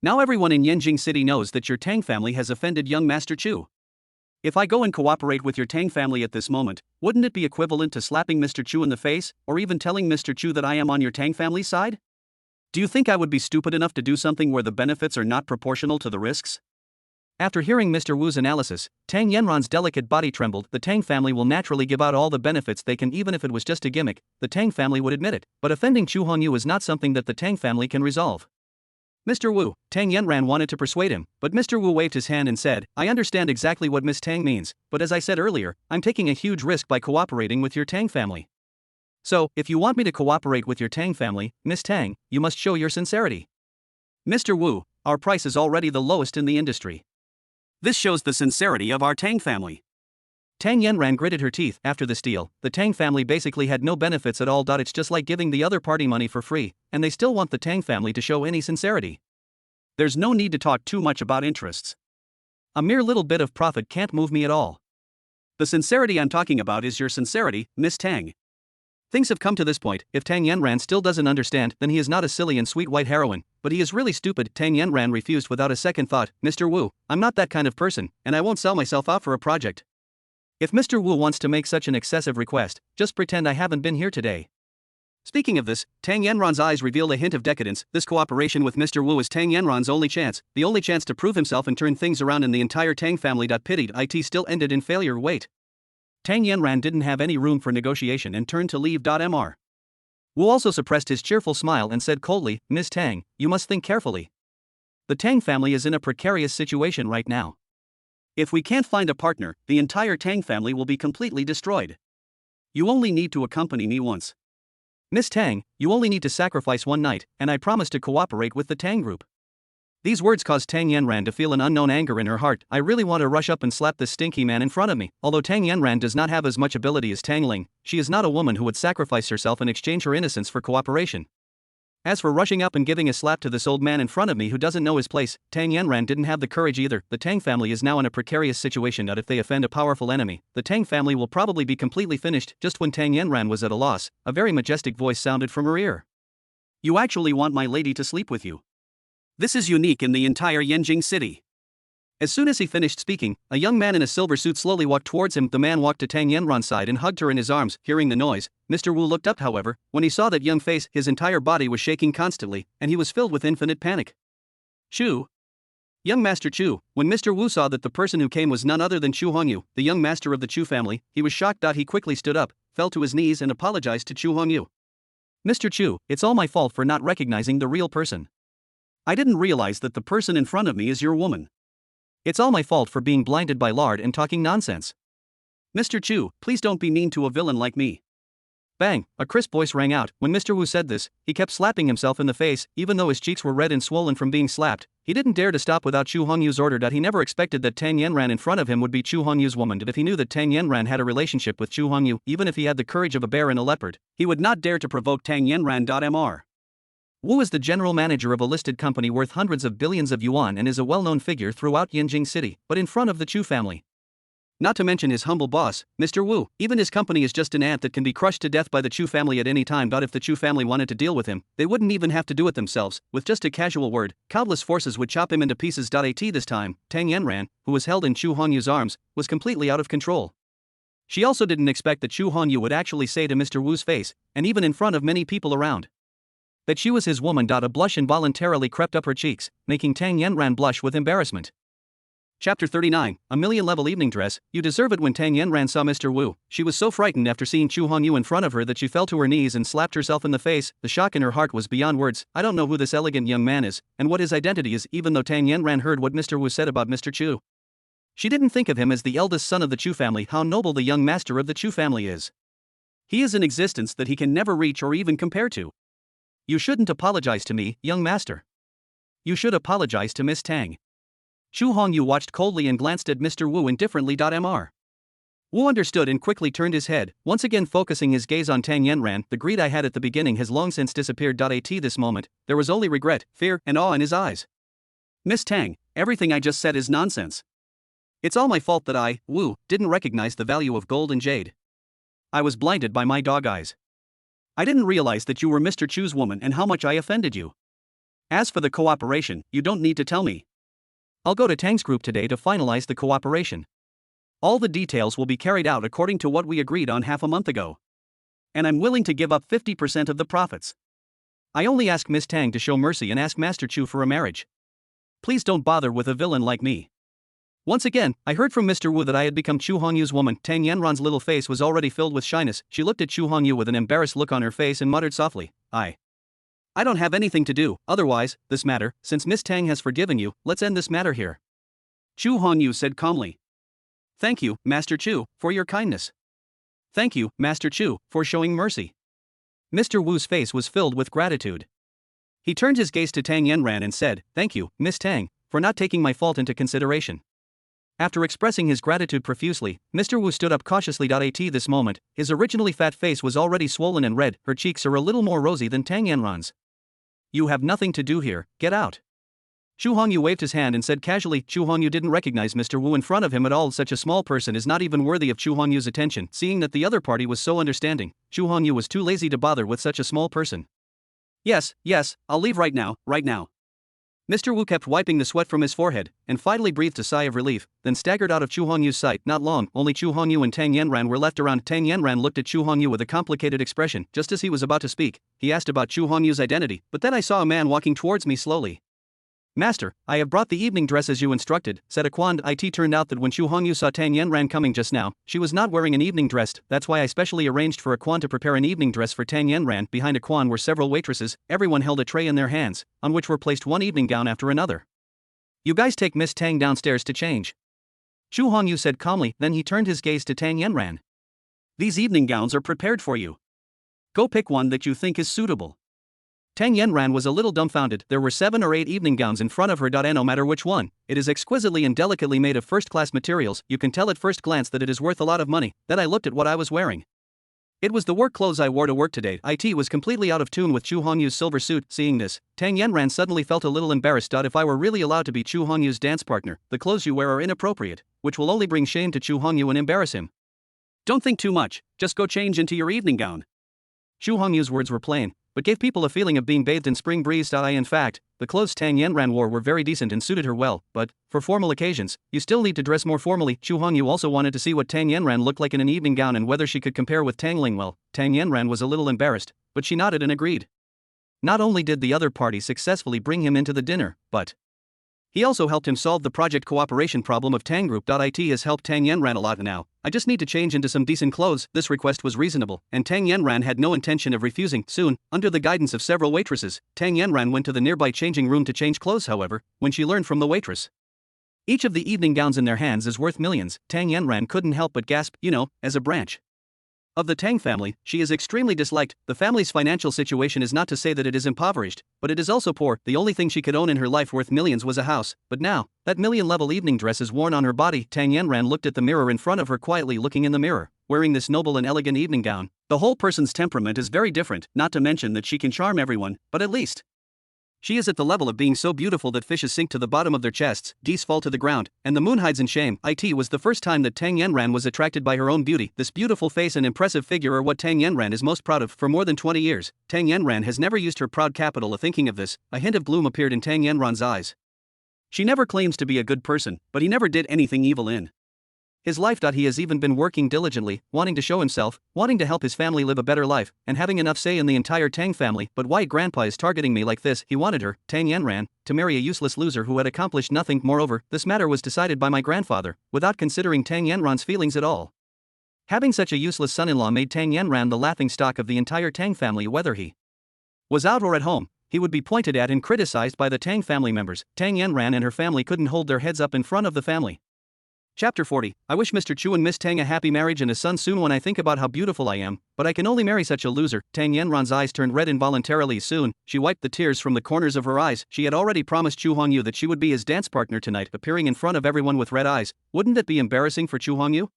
Now everyone in Yanjing City knows that your Tang family has offended young Master Chu. If I go and cooperate with your Tang family at this moment, wouldn't it be equivalent to slapping Mr. Chu in the face, or even telling Mr. Chu that I am on your Tang family's side? Do you think I would be stupid enough to do something where the benefits are not proportional to the risks? After hearing Mr. Wu's analysis, Tang Yanran's delicate body trembled. The Tang family will naturally give out all the benefits they can, even if it was just a gimmick. The Tang family would admit it, but offending Chu Hongyu is not something that the Tang family can resolve. Mr. Wu, Tang Yanran wanted to persuade him, but Mr. Wu waved his hand and said, I understand exactly what Miss Tang means, but as I said earlier, I'm taking a huge risk by cooperating with your Tang family. So, if you want me to cooperate with your Tang family, Miss Tang, you must show your sincerity. Mr. Wu, our price is already the lowest in the industry. This shows the sincerity of our Tang family. Tang Yanran gritted her teeth. After this deal, the Tang family basically had no benefits at all. It's just like giving the other party money for free, and they still want the Tang family to show any sincerity. There's no need to talk too much about interests. A mere little bit of profit can't move me at all. The sincerity I'm talking about is your sincerity, Miss Tang. Things have come to this point. If Tang Yanran still doesn't understand, then he is not a silly and sweet white heroine, but he is really stupid. Tang Yanran refused without a second thought. Mr. Wu, I'm not that kind of person, and I won't sell myself out for a project. If Mr. Wu wants to make such an excessive request, just pretend I haven't been here today. Speaking of this, Tang Yanran's eyes reveal a hint of decadence. This cooperation with Mr. Wu is Tang Yanran's only chance, the only chance to prove himself and turn things around in the entire Tang family. Pitied it still ended in failure. Wait. Tang Yanran didn't have any room for negotiation and turned to leave. Mr. Wu also suppressed his cheerful smile and said coldly, Miss Tang, you must think carefully. The Tang family is in a precarious situation right now. If we can't find a partner, the entire Tang family will be completely destroyed. You only need to accompany me once. Miss Tang, you only need to sacrifice one night, and I promise to cooperate with the Tang group. These words caused Tang Yanran to feel an unknown anger in her heart. I really want to rush up and slap this stinky man in front of me. Although Tang Yanran does not have as much ability as Tangling, she is not a woman who would sacrifice herself and exchange her innocence for cooperation. As for rushing up and giving a slap to this old man in front of me who doesn't know his place, Tang Yanran didn't have the courage either. The Tang family is now in a precarious situation that if they offend a powerful enemy, the Tang family will probably be completely finished. Just when Tang Yanran was at a loss, a very majestic voice sounded from her ear. You actually want my lady to sleep with you? This is unique in the entire Yanjing city. As soon as he finished speaking, a young man in a silver suit slowly walked towards him. The man walked to Tang Yanran's side and hugged her in his arms. Hearing the noise, Mr. Wu looked up. However, when he saw that young face, his entire body was shaking constantly, and he was filled with infinite panic. Chu. Young Master Chu. When Mr. Wu saw that the person who came was none other than Chu Hongyu, the young master of the Chu family, he was shocked. He quickly stood up, fell to his knees and apologized to Chu Hongyu. Mr. Chu, it's all my fault for not recognizing the real person. I didn't realize that the person in front of me is your woman. It's all my fault for being blinded by lard and talking nonsense. Mr. Chu, please don't be mean to a villain like me. Bang, a crisp voice rang out. When Mr. Wu said this, he kept slapping himself in the face. Even though his cheeks were red and swollen from being slapped, he didn't dare to stop without Chu Hongyu's order. He never expected that Tang Yanran in front of him would be Chu Hongyu's woman. If he knew that Tang Yanran had a relationship with Chu Hongyu, even if he had the courage of a bear and a leopard, he would not dare to provoke Tang Yanran. Mr. Wu is the general manager of a listed company worth hundreds of billions of yuan and is a well-known figure throughout Yanjing City, but in front of the Chu family. Not to mention his humble boss, Mr. Wu, even his company is just an ant that can be crushed to death by the Chu family at any time. If the Chu family wanted to deal with him, they wouldn't even have to do it themselves. With just a casual word, countless forces would chop him into pieces. This time, Tang Yanran, who was held in Chu Hongyu's arms, was completely out of control. She also didn't expect that Chu Hongyu would actually say to Mr. Wu's face, and even in front of many people around, that she was his woman. A blush involuntarily crept up her cheeks, making Tang Yanran blush with embarrassment. Chapter 39, A Million-Level Evening Dress. You deserve it. When Tang Yanran saw Mr. Wu, she was so frightened after seeing Chu Hongyu in front of her that she fell to her knees and slapped herself in the face. The shock in her heart was beyond words. I don't know who this elegant young man is, and what his identity is. Even though Tang Yanran heard what Mr. Wu said about Mr. Chu, She didn't think of him as the eldest son of the Chu family. How noble the young master of the Chu family is. He is an existence that he can never reach or even compare to. You shouldn't apologize to me, young master. You should apologize to Miss Tang. Chu Hongyu watched coldly and glanced at Mr. Wu indifferently. Mr. Wu understood and quickly turned his head, once again focusing his gaze on Tang Yanran. The greed I had at the beginning has long since disappeared. At this moment, there was only regret, fear, and awe in his eyes. Miss Tang, everything I just said is nonsense. It's all my fault that I, Wu, didn't recognize the value of gold and jade. I was blinded by my dog eyes. I didn't realize that you were Mr. Chu's woman and how much I offended you. As for the cooperation, you don't need to tell me. I'll go to Tang's group today to finalize the cooperation. All the details will be carried out according to what we agreed on half a month ago. And I'm willing to give up 50% of the profits. I only ask Miss Tang to show mercy and ask Master Chu for a marriage. Please don't bother with a villain like me. Once again, I heard from Mr. Wu that I had become Chu Hongyu's woman. Tang Yanran's little face was already filled with shyness. She looked at Chu Hongyu with an embarrassed look on her face and muttered softly, I don't have anything to do, otherwise, this matter, since Miss Tang has forgiven you, let's end this matter here. Chu Hongyu said calmly. Thank you, Master Chu, for your kindness. Thank you, Master Chu, for showing mercy. Mr. Wu's face was filled with gratitude. He turned his gaze to Tang Yanran and said, Thank you, Miss Tang, for not taking my fault into consideration. After expressing his gratitude profusely, Mr. Wu stood up cautiously. At this moment, his originally fat face was already swollen and red. Her cheeks are a little more rosy than Tang Yanran's. You have nothing to do here, get out. Chu Hongyu waved his hand and said casually. Chu Hongyu didn't recognize Mr. Wu in front of him at all. Such a small person is not even worthy of Chu Hongyu's attention. Seeing that the other party was so understanding, Chu Hongyu was too lazy to bother with such a small person. Yes, I'll leave right now. Mr. Wu kept wiping the sweat from his forehead, and finally breathed a sigh of relief, then staggered out of Chu Hongyu's sight. Not long, only Chu Hongyu and Tang Yanran were left around. Tang Yanran looked at Chu Hongyu with a complicated expression. Just as he was about to speak, he asked about Chu Hongyu's identity, but then I saw a man walking towards me slowly. Master, I have brought the evening dress as you instructed, said a Quan. It turned out that when Chu Hongyu saw Tang Yanran coming just now, she was not wearing an evening dress. That's why I specially arranged for a Quan to prepare an evening dress for Tang Yanran. Behind a Quan were several waitresses, everyone held a tray in their hands, on which were placed one evening gown after another. You guys take Miss Tang downstairs to change. Chu Hongyu said calmly, then he turned his gaze to Tang Yanran. These evening gowns are prepared for you. Go pick one that you think is suitable. Tang Yanran was a little dumbfounded. There were 7 or 8 evening gowns in front of her. No matter which one, it is exquisitely and delicately made of first-class materials. You can tell at first glance that it is worth a lot of money. Then I looked at what I was wearing. It was the work clothes I wore to work today. It was completely out of tune with Chu Hongyu's silver suit. Seeing this, Tang Yanran suddenly felt a little embarrassed. If I were really allowed to be Chu Hongyu's dance partner, the clothes you wear are inappropriate, which will only bring shame to Chu Hongyu and embarrass him. Don't think too much, just go change into your evening gown. Chu Hongyu's words were plain, but gave people a feeling of being bathed in spring breeze. In fact, the clothes Tang Yanran wore were very decent and suited her well, but, for formal occasions, you still need to dress more formally. Chu Hongyu also wanted to see what Tang Yanran looked like in an evening gown and whether she could compare with Tangling. Well, Tang Yanran was a little embarrassed, but she nodded and agreed. Not only did the other party successfully bring him into the dinner, but he also helped him solve the project cooperation problem of Tang Group. It has helped Tang Yanran a lot now. I just need to change into some decent clothes. This request was reasonable, and Tang Yanran had no intention of refusing. Soon, under the guidance of several waitresses, Tang Yanran went to the nearby changing room to change clothes. However, when she learned from the waitress each of the evening gowns in their hands is worth millions, Tang Yanran couldn't help but gasp. As a branch of the Tang family, she is extremely disliked. The family's financial situation is not to say that it is impoverished, but it is also poor. The only thing she could own in her life worth millions was a house, but now, that million-level evening dress is worn on her body. Tang Yanran looked at the mirror in front of her quietly. Looking in the mirror, wearing this noble and elegant evening gown, the whole person's temperament is very different, not to mention that she can charm everyone, but at least she is at the level of being so beautiful that fishes sink to the bottom of their chests, geese fall to the ground, and the moon hides in shame. It was the first time that Tang Yanran was attracted by her own beauty. This beautiful face and impressive figure are what Tang Yanran is most proud of. For more than 20 years, Tang Yanran has never used her proud capital. Thinking of this, a hint of gloom appeared in Tang Yanran's eyes. She never claims to be a good person, but he never did anything evil in his life. He has even been working diligently, wanting to show himself, wanting to help his family live a better life, and having enough say in the entire Tang family. But why grandpa is targeting me like this? He wanted her, Tang Yanran, to marry a useless loser who had accomplished nothing. Moreover, this matter was decided by my grandfather, without considering Tang Yanran's feelings at all. Having such a useless son-in-law made Tang Yanran the laughingstock of the entire Tang family. Whether he was out or at home, he would be pointed at and criticized by the Tang family members. Tang Yanran and her family couldn't hold their heads up in front of the family. Chapter 40. I wish Mr. Chu and Miss Tang a happy marriage and a son soon. When I think about how beautiful I am, but I can only marry such a loser. Tang Yanran's eyes turned red involuntarily. Soon, she wiped the tears from the corners of her eyes. She had already promised Chu Hongyu that she would be his dance partner tonight, appearing in front of everyone with red eyes. Wouldn't it be embarrassing for Chu Hongyu?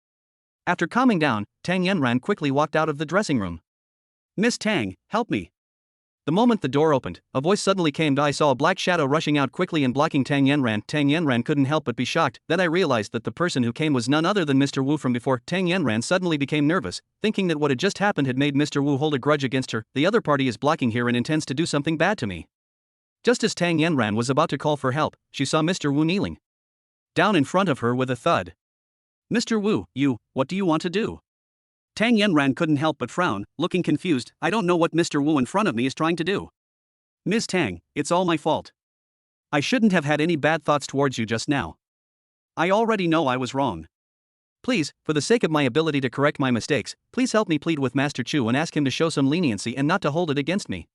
After calming down, Tang Yanran quickly walked out of the dressing room. Miss Tang, help me. The moment the door opened, a voice suddenly came. I saw a black shadow rushing out quickly and blocking Tang Yanran. Tang Yanran couldn't help but be shocked. Then I realized that the person who came was none other than Mr. Wu from before. Tang Yanran suddenly became nervous, thinking that what had just happened had made Mr. Wu hold a grudge against her. The other party is blocking here and intends to do something bad to me. Just as Tang Yanran was about to call for help, she saw Mr. Wu kneeling down in front of her with a thud. Mr. Wu, what do you want to do? Tang Yanran couldn't help but frown, looking confused. I don't know what Mr. Wu in front of me is trying to do. Ms. Tang, it's all my fault. I shouldn't have had any bad thoughts towards you just now. I already know I was wrong. Please, for the sake of my ability to correct my mistakes, please help me plead with Master Chu and ask him to show some leniency and not to hold it against me.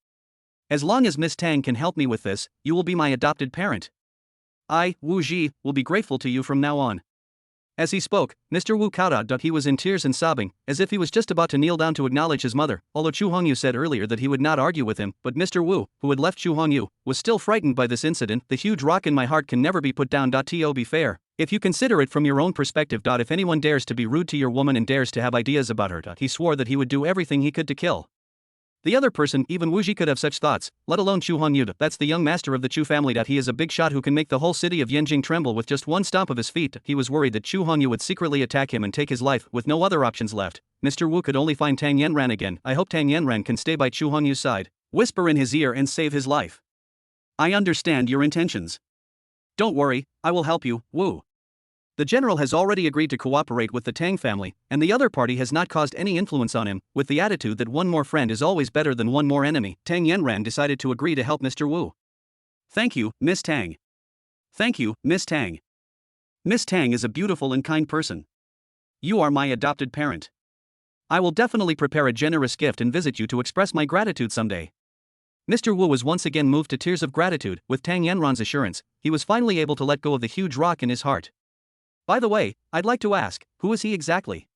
As long as Miss Tang can help me with this, you will be my adopted parent. I, Wu Ji, will be grateful to you from now on. As he spoke, Mr. Wu kowtowed. He was in tears and sobbing, as if he was just about to kneel down to acknowledge his mother. Although Chu Hongyu said earlier that he would not argue with him, but Mr. Wu, who had left Chu Hongyu, was still frightened by this incident. The huge rock in my heart can never be put down. To be fair, if you consider it from your own perspective. If anyone dares to be rude to your woman and dares to have ideas about her, he swore that he would do everything he could to kill the other person. Even Wu Ji could have such thoughts, let alone Chu Hongyu. That's the young master of the Chu family. He is a big shot who can make the whole city of Yanjing tremble with just one stomp of his feet. He was worried that Chu Hongyu would secretly attack him and take his life. With no other options left, Mr. Wu could only find Tang Yanran again. I hope Tang Yanran can stay by Chu Hongyu's side, whisper in his ear and save his life. I understand your intentions. Don't worry, I will help you, Wu. The general has already agreed to cooperate with the Tang family, and the other party has not caused any influence on him. With the attitude that one more friend is always better than one more enemy, Tang Yanran decided to agree to help Mr. Wu. Thank you, Miss Tang. Thank you, Miss Tang. Miss Tang is a beautiful and kind person. You are my adopted parent. I will definitely prepare a generous gift and visit you to express my gratitude someday. Mr. Wu was once again moved to tears of gratitude. With Tang Yanran's assurance, he was finally able to let go of the huge rock in his heart. By the way, I'd like to ask, who is he exactly?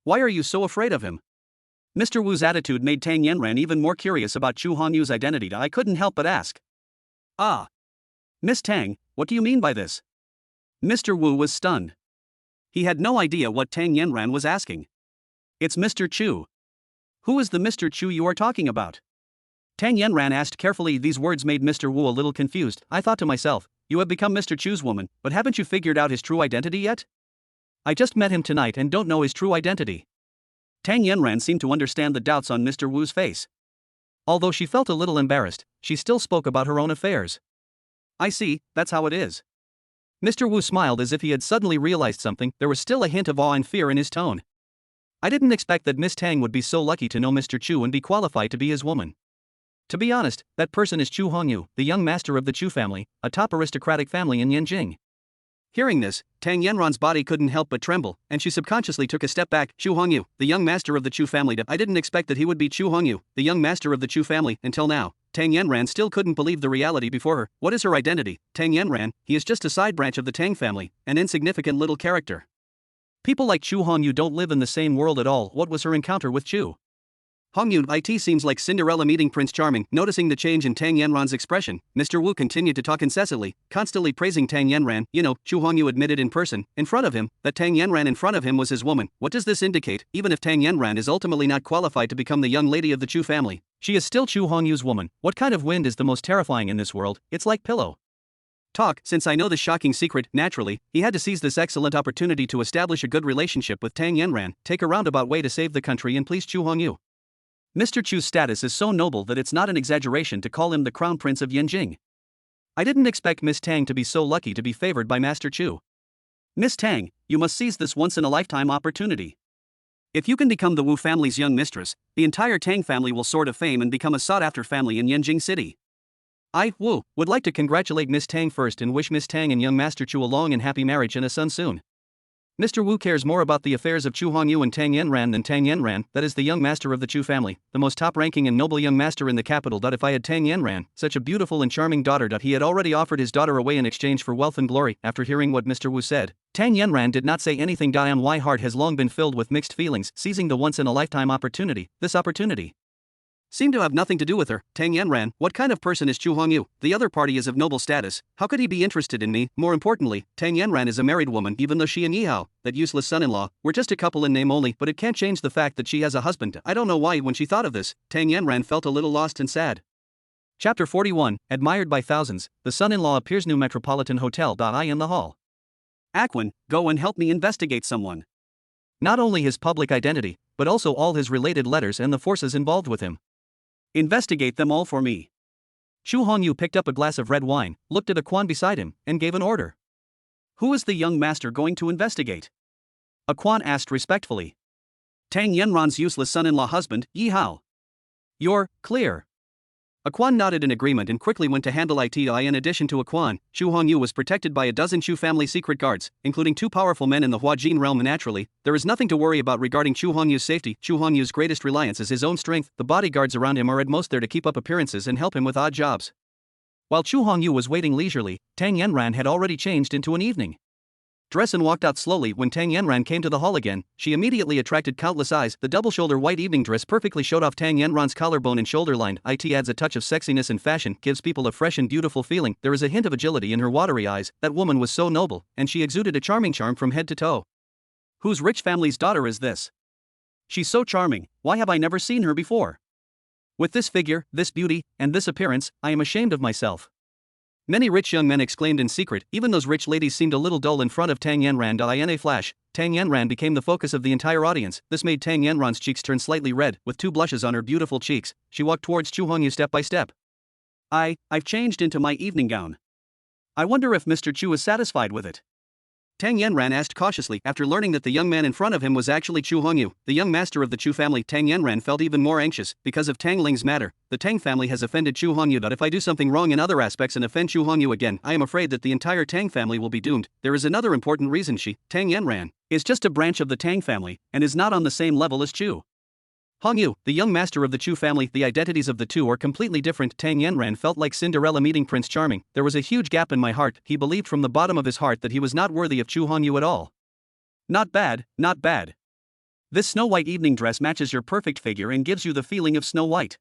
Why are you so afraid of him? Mr. Wu's attitude made Tang Yanran even more curious about Chu Hongyu's identity. I couldn't help but ask. Ah. Miss Tang, what do you mean by this? Mr. Wu was stunned. He had no idea what Tang Yanran was asking. It's Mr. Chu. Who is the Mr. Chu you are talking about? Tang Yanran asked carefully. These words made Mr. Wu a little confused. I thought to myself, you have become Mr. Chu's woman, but haven't you figured out his true identity yet? I just met him tonight and don't know his true identity. Tang Yanran seemed to understand the doubts on Mr. Wu's face. Although she felt a little embarrassed, she still spoke about her own affairs. I see, that's how it is. Mr. Wu smiled as if he had suddenly realized something. There was still a hint of awe and fear in his tone. I didn't expect that Miss Tang would be so lucky to know Mr. Chu and be qualified to be his woman. To be honest, that person is Chu Hongyu, the young master of the Chu family, a top aristocratic family in Yanjing. Hearing this, Tang Yanran's body couldn't help but tremble, and she subconsciously took a step back. Chu Hongyu, the young master of the Chu family. I didn't expect that he would be Chu Hongyu, the young master of the Chu family. Until now, Tang Yanran still couldn't believe the reality before her. What is her identity? Tang Yanran, he is just a side branch of the Tang family, an insignificant little character. People like Chu Hongyu don't live in the same world at all. What was her encounter with Chu Hongyu? It seems like Cinderella meeting Prince Charming. Noticing the change in Tang Yanran's expression, Mr. Wu continued to talk incessantly, constantly praising Tang Yanran. Chu Hongyu admitted in person, in front of him, that Tang Yanran in front of him was his woman. What does this indicate? Even if Tang Yanran is ultimately not qualified to become the young lady of the Chu family, she is still Chu Hongyu's woman. What kind of wind is the most terrifying in this world? It's like pillow talk. Since I know this shocking secret, naturally, he had to seize this excellent opportunity to establish a good relationship with Tang Yanran, take a roundabout way to save the country and please Chu Hongyu. Mr. Chu's status is so noble that it's not an exaggeration to call him the crown prince of Yanjing. I didn't expect Miss Tang to be so lucky to be favored by Master Chu. Miss Tang, you must seize this once-in-a-lifetime opportunity. If you can become the Wu family's young mistress, the entire Tang family will soar to fame and become a sought-after family in Yanjing City. I, Wu, would like to congratulate Miss Tang first and wish Miss Tang and young Master Chu a long and happy marriage and a son soon. Mr. Wu cares more about the affairs of Chu Hongyu and Tang Yanran than Tang Yanran, that is the young master of the Chu family, the most top-ranking and noble young master in the capital. If I had Tang Yanran, such a beautiful and charming daughter. He had already offered his daughter away in exchange for wealth and glory. After hearing what Mr. Wu said, Tang Yanran did not say anything. My heart has long been filled with mixed feelings, seizing the once-in-a-lifetime opportunity. This opportunity seemed to have nothing to do with her. Tang Yanran, what kind of person is Chu Hongyu? The other party is of noble status. How could he be interested in me? More importantly, Tang Yanran is a married woman, even though she and Yihao, that useless son-in-law, were just a couple in name only, but it can't change the fact that she has a husband. I don't know why when she thought of this, Tang Yanran felt a little lost and sad. Chapter 41, admired by thousands, the son-in-law appears. New Metropolitan Hotel. I in the hall. Aquan, go and help me investigate someone. Not only his public identity, but also all his related letters and the forces involved with him. Investigate them all for me. Chu Hongyu picked up a glass of red wine, looked at Aquan beside him, and gave an order. Who is the young master going to investigate? Aquan asked respectfully. Tang Yanran's useless son-in-law husband, Yihao. You're clear. Aquan nodded in agreement and quickly went to handle it. In addition to Aquan, Chu Hongyu was protected by a dozen Chu family secret guards, including 2 powerful men in the Huajin realm. Naturally, there is nothing to worry about regarding Chu Hongyu's safety. Chu Hongyu's greatest reliance is his own strength. The bodyguards around him are at most there to keep up appearances and help him with odd jobs. While Chu Hongyu was waiting leisurely, Tang Yanran had already changed into an evening dress and walked out slowly. When Tang Yanran came to the hall again, she immediately attracted countless eyes. The double-shoulder white evening dress perfectly showed off Tang Yanran's collarbone and shoulder line. It adds a touch of sexiness and fashion, gives people a fresh and beautiful feeling. There is a hint of agility in her watery eyes. That woman was so noble, and she exuded a charming charm from head to toe. Whose rich family's daughter is this? She's so charming, why have I never seen her before? With this figure, this beauty, and this appearance, I am ashamed of myself. Many rich young men exclaimed in secret. Even those rich ladies seemed a little dull in front of Tang Yanran. In a flash, Tang Yanran became the focus of the entire audience. This made Tang Yanran's cheeks turn slightly red, with 2 blushes on her beautiful cheeks. She walked towards Chu Hongyu step by step. I've changed into my evening gown. I wonder if Mr. Chu is satisfied with it. Tang Yanran asked cautiously. After learning that the young man in front of him was actually Chu Hongyu, the young master of the Chu family, Tang Yanran felt even more anxious. Because of Tangling's matter, the Tang family has offended Chu Hongyu. If I do something wrong in other aspects and offend Chu Hongyu again, I am afraid that the entire Tang family will be doomed. There is another important reason. Tang Yanran, is just a branch of the Tang family, and is not on the same level as Chu Hongyu, the young master of the Chu family. The identities of the two are completely different. Tang Yanran felt like Cinderella meeting Prince Charming. There was a huge gap in my heart. He believed from the bottom of his heart that he was not worthy of Chu Hongyu at all. Not bad, not bad. This snow white evening dress matches your perfect figure and gives you the feeling of Snow White.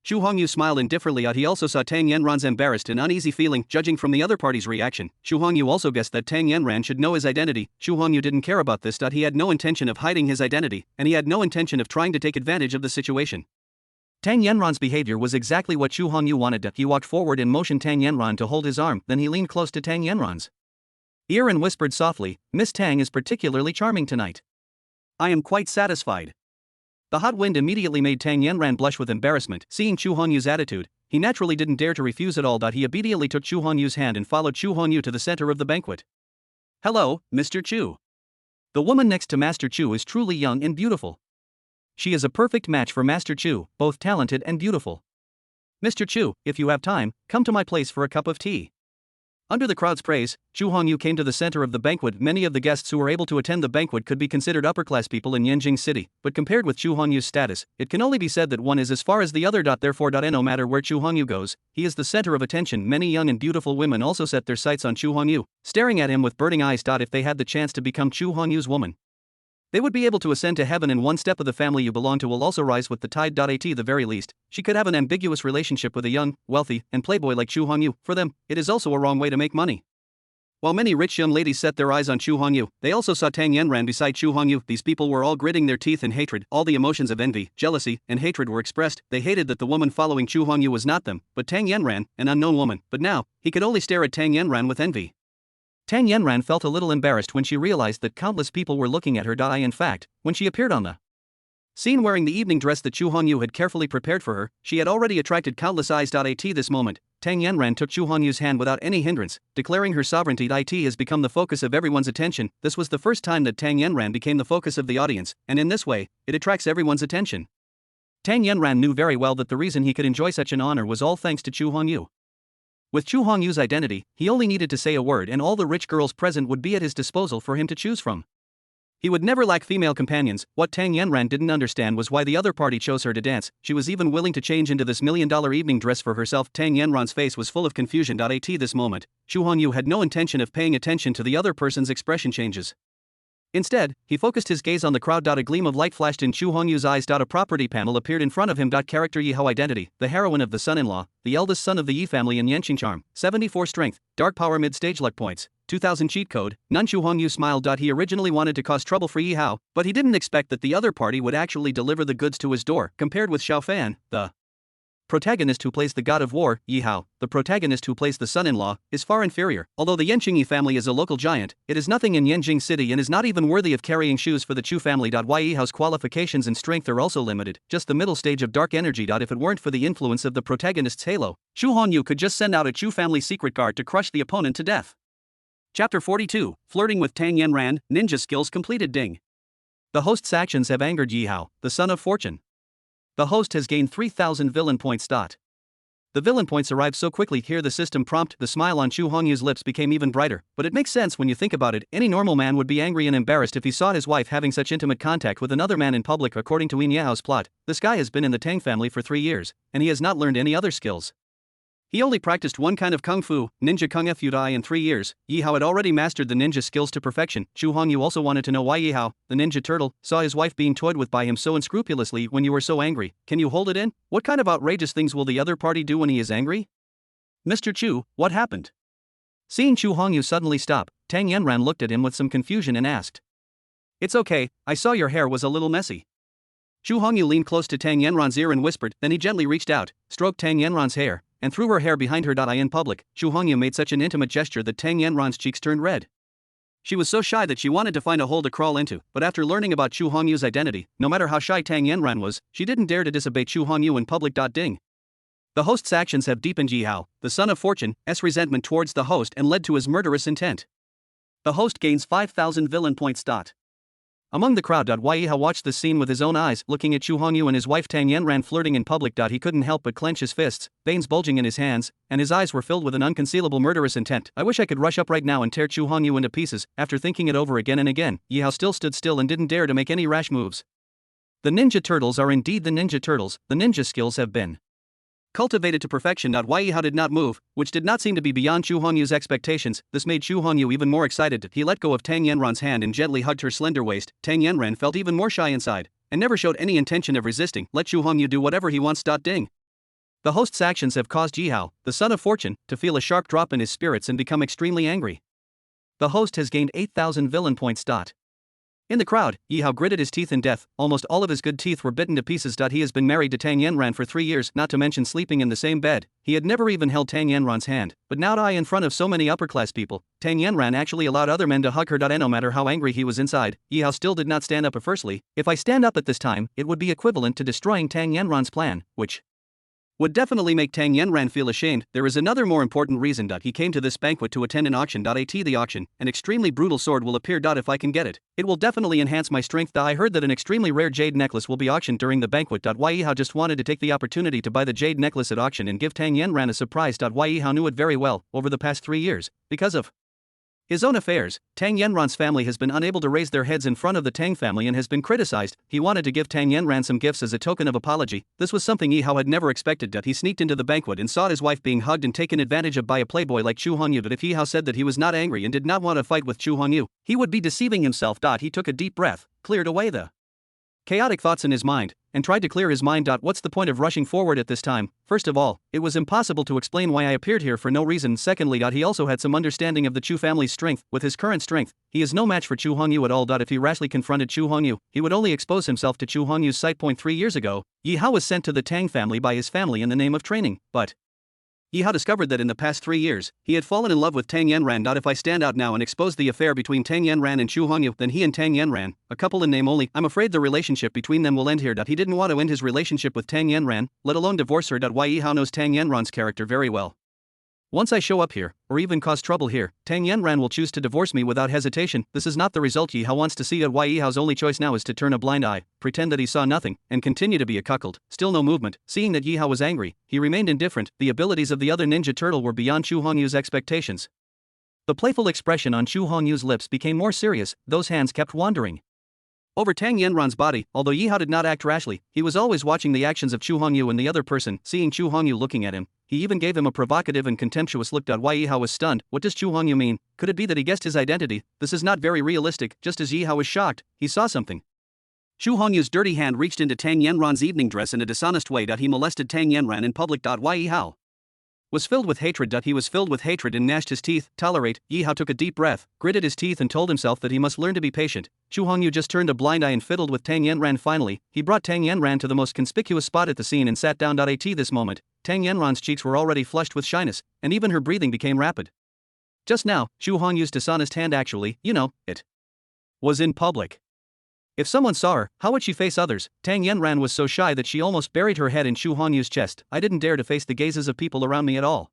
Chu Hongyu smiled indifferently. He also saw Tang Yanran's embarrassed and uneasy feeling. Judging from the other party's reaction, Chu Hongyu also guessed that Tang Yanran should know his identity. Chu Hongyu didn't care about this. He had no intention of hiding his identity, and he had no intention of trying to take advantage of the situation. Tang Yanran's behavior was exactly what Chu Hongyu wanted. He walked forward and motioned Tang Yanran to hold his arm. Then he leaned close to Tang Yanran's ear and whispered softly, "Miss Tang is particularly charming tonight. I am quite satisfied." The hot wind immediately made Tang Yanran blush with embarrassment. Seeing Chu Hongyu's attitude, he naturally didn't dare to refuse at all. He immediately took Chu Honyu's hand and followed Chu Hongyu to the center of the banquet. "Hello, Mr. Chu." The woman next to Master Chu is truly young and beautiful. She is a perfect match for Master Chu, both talented and beautiful. "Mr. Chu, if you have time, come to my place for a cup of tea." Under the crowd's praise, Chu Hongyu came to the center of the banquet. Many of the guests who were able to attend the banquet could be considered upper-class people in Yanjing City, but compared with Chu Hongyu's status, it can only be said that one is as far as the other. Therefore, no matter where Chu Hongyu goes, he is the center of attention. Many young and beautiful women also set their sights on Chu Hongyu, staring at him with burning eyes. If they had the chance to become Chu Hongyu's woman, they would be able to ascend to heaven, and one step of the family you belong to will also rise with the tide. At the very least, she could have an ambiguous relationship with a young, wealthy, and playboy like Chu Hongyu. For them, it is also a wrong way to make money. While many rich young ladies set their eyes on Chu Hongyu, they also saw Tang Yanran beside Chu Hongyu. These people were all gritting their teeth in hatred. All the emotions of envy, jealousy, and hatred were expressed. They hated that the woman following Chu Hongyu was not them, but Tang Yanran, an unknown woman. But now, he could only stare at Tang Yanran with envy. Tang Yanran felt a little embarrassed when she realized that countless people were looking at her. In fact, when she appeared on the scene wearing the evening dress that Chu Hongyu had carefully prepared for her, she had already attracted countless eyes. At this moment, Tang Yanran took Chu Honyu's hand without any hindrance, declaring her sovereignty. It has become the focus of everyone's attention. This was the first time that Tang Yanran became the focus of the audience, and in this way, it attracts everyone's attention. Tang Yanran knew very well that the reason he could enjoy such an honor was all thanks to Chu Hongyu. With Chu Hongyu's identity, he only needed to say a word and all the rich girls present would be at his disposal for him to choose from. He would never lack female companions. What Tang Yanran didn't understand was why the other party chose her to dance. She was even willing to change into this $1 million evening dress for herself. Tang Yanran's face was full of confusion. At this moment, Xu Hongyu had no intention of paying attention to the other person's expression changes. Instead, he focused his gaze on the crowd. A gleam of light flashed in Xu Hongyu's eyes. A property panel appeared in front of him. Character Yi Hao identity, the heroine of the son-in-law, the eldest son of the Yi family in Yanqing charm, 74 strength, dark power mid-stage luck points, 2000 cheat code, none. Xu Hongyu smiled. He originally wanted to cause trouble for Yi Hao, but he didn't expect that the other party would actually deliver the goods to his door. Compared with Xiao Fan, the protagonist who plays the god of war, Yi Hao, the protagonist who plays the son-in-law, is far inferior. Although the Yanqing Yi family is a local giant, it is nothing in Yanjing City and is not even worthy of carrying shoes for the Chu family. Yi Hao's qualifications and strength are also limited, just the middle stage of dark energy. If it weren't for the influence of the protagonist's halo, Xu Hongyu could just send out a Chu family secret guard to crush the opponent to death. Chapter 42, Flirting with Tang Yanran, Ninja Skills Completed. Ding. The host's actions have angered Yi Hao, the son of fortune. The host has gained 3,000 villain points. The villain points arrived so quickly. Here the system prompt. The smile on Xu Hongyu's lips became even brighter, but it makes sense when you think about it. Any normal man would be angry and embarrassed if he saw his wife having such intimate contact with another man in public. According to Yin Yao's plot, this guy has been in the Tang family for 3 years, and he has not learned any other skills. He only practiced one kind of kung fu, ninja kung fu dai, in 3 years. Yi Hao had already mastered the ninja skills to perfection. Xu Hongyu also wanted to know why Yi Hao, the ninja turtle, saw his wife being toyed with by him so unscrupulously. When you were so angry, can you hold it in? What kind of outrageous things will the other party do when he is angry? Mr. Chu, what happened? Seeing Xu Hongyu suddenly stop, Tang Yanran looked at him with some confusion and asked. It's okay, I saw your hair was a little messy. Xu Hongyu leaned close to Tang Yanran's ear and whispered, then he gently reached out, stroked Tang Yanran's hair, and threw her hair behind her. In public, Xu Hongyu made such an intimate gesture that Tang Yanran's cheeks turned red. She was so shy that she wanted to find a hole to crawl into, but after learning about Xu Hongyu's identity, no matter how shy Tang Yanran was, she didn't dare to disobey Xu Hongyu in public. Ding. The host's actions have deepened Yi Hao, the son of fortune's resentment towards the host and led to his murderous intent. The host gains 5,000 villain points. Among the crowd, Yi Hao watched this scene with his own eyes, looking at Xu Hongyu and his wife Tang Yanran flirting in public. He couldn't help but clench his fists, veins bulging in his hands, and his eyes were filled with an unconcealable murderous intent. I wish I could rush up right now and tear Xu Hongyu into pieces. After thinking it over again and again, Yi Hao still stood still and didn't dare to make any rash moves. The Ninja Turtles are indeed the Ninja Turtles. The ninja skills have been cultivated to perfection. Yi Hao did not move, which did not seem to be beyond Xu Hongyu's expectations. This made Xu Hongyu even more excited. He let go of Tang Yanran's hand and gently hugged her slender waist. Tang Yanran felt even more shy inside, and never showed any intention of resisting. Let Xu Hongyu do whatever he wants. Ding. The host's actions have caused Yi Hao, the son of fortune, to feel a sharp drop in his spirits and become extremely angry. The host has gained 8,000 villain points. In the crowd, Yi Hao gritted his teeth in death. Almost all of his good teeth were bitten to pieces. He has been married to Tang Yanran for 3 years, not to mention sleeping in the same bed. He had never even held Tang Yanran's hand, but now in front of so many upper-class people, Tang Yanran actually allowed other men to hug her. No matter how angry he was inside, Yi Hao still did not stand up. Firstly, if I stand up at this time, it would be equivalent to destroying Tang Yanran's plan, which would definitely make Tang Yanran feel ashamed. There is another more important reason. He came to this banquet to attend an auction. The auction, an extremely brutal sword will appear. If I can get it, it will definitely enhance my strength. I heard that an extremely rare jade necklace will be auctioned during the banquet. Yi Hao just wanted to take the opportunity to buy the jade necklace at auction and give Tang Yanran a surprise. Yi Hao knew it very well. Over the past 3 years, because of his own affairs, Tang Yanran's family has been unable to raise their heads in front of the Tang family and has been criticized. He wanted to give Tang Yanran some gifts as a token of apology. This was something Yi Hao had never expected. He sneaked into the banquet and saw his wife being hugged and taken advantage of by a playboy like Xu Hongyu. But if Yi Hao said that he was not angry and did not want to fight with Xu Hongyu, he would be deceiving himself. He took a deep breath, cleared away the chaotic thoughts in his mind, and tried to clear his mind. What's the point of rushing forward at this time? First of all, it was impossible to explain why I appeared here for no reason. Secondly, he also had some understanding of the Chu family's strength. With his current strength, he is no match for Xu Hongyu at all. If he rashly confronted Xu Hongyu, he would only expose himself to Xu Hongyu's sight. 3 years ago, Yi Hao was sent to the Tang family by his family in the name of training, but Yi Hao discovered that in the past 3 years, he had fallen in love with Tang Yanran. If I stand out now and expose the affair between Tang Yanran and Xu Hongyu, then he and Tang Yanran, a couple in name only, I'm afraid the relationship between them will end here. He didn't want to end his relationship with Tang Yanran, let alone divorce her. Yi Hao knows Tang Yanran's character very well. Once I show up here, or even cause trouble here, Tang Yanran will choose to divorce me without hesitation. This is not the result Yi Hao wants to see. Yi Hao's only choice now is to turn a blind eye, pretend that he saw nothing, and continue to be a cuckold. Still no movement. Seeing that Yi Hao was angry, he remained indifferent. The abilities of the other ninja turtle were beyond Xu Hongyu's expectations. The playful expression on Xu Hongyu's lips became more serious. Those hands kept wandering. over Tang Yanran's body. Although Yi Hao did not act rashly, he was always watching the actions of Chu Hongyu and the other person. Seeing Chu Hongyu looking at him, he even gave him a provocative and contemptuous look. Why Yi Hao was stunned. What does Chu Hongyu mean? Could it be that he guessed his identity? This is not very realistic. Just as Yi Hao was shocked, he saw something. Chu Hongyu's dirty hand reached into Tang Yanran's evening dress in a dishonest way. He molested Tang Yanran in public. Why Yi Hao was filled with hatred. He was filled with hatred and gnashed his teeth. Tolerate. Yi Hao took a deep breath, gritted his teeth and told himself that he must learn to be patient. Chu Hongyu just turned a blind eye and fiddled with Tang Yanran. Finally, he brought Tang Yanran to the most conspicuous spot at the scene and sat down. At this moment, Tang Yanran's cheeks were already flushed with shyness, and even her breathing became rapid. Just now, Chu Hongyu's dishonest hand actually, it was in public. If someone saw her, how would she face others? Tang Yanran was so shy that she almost buried her head in Chu Hongyu's chest. I didn't dare to face the gazes of people around me at all.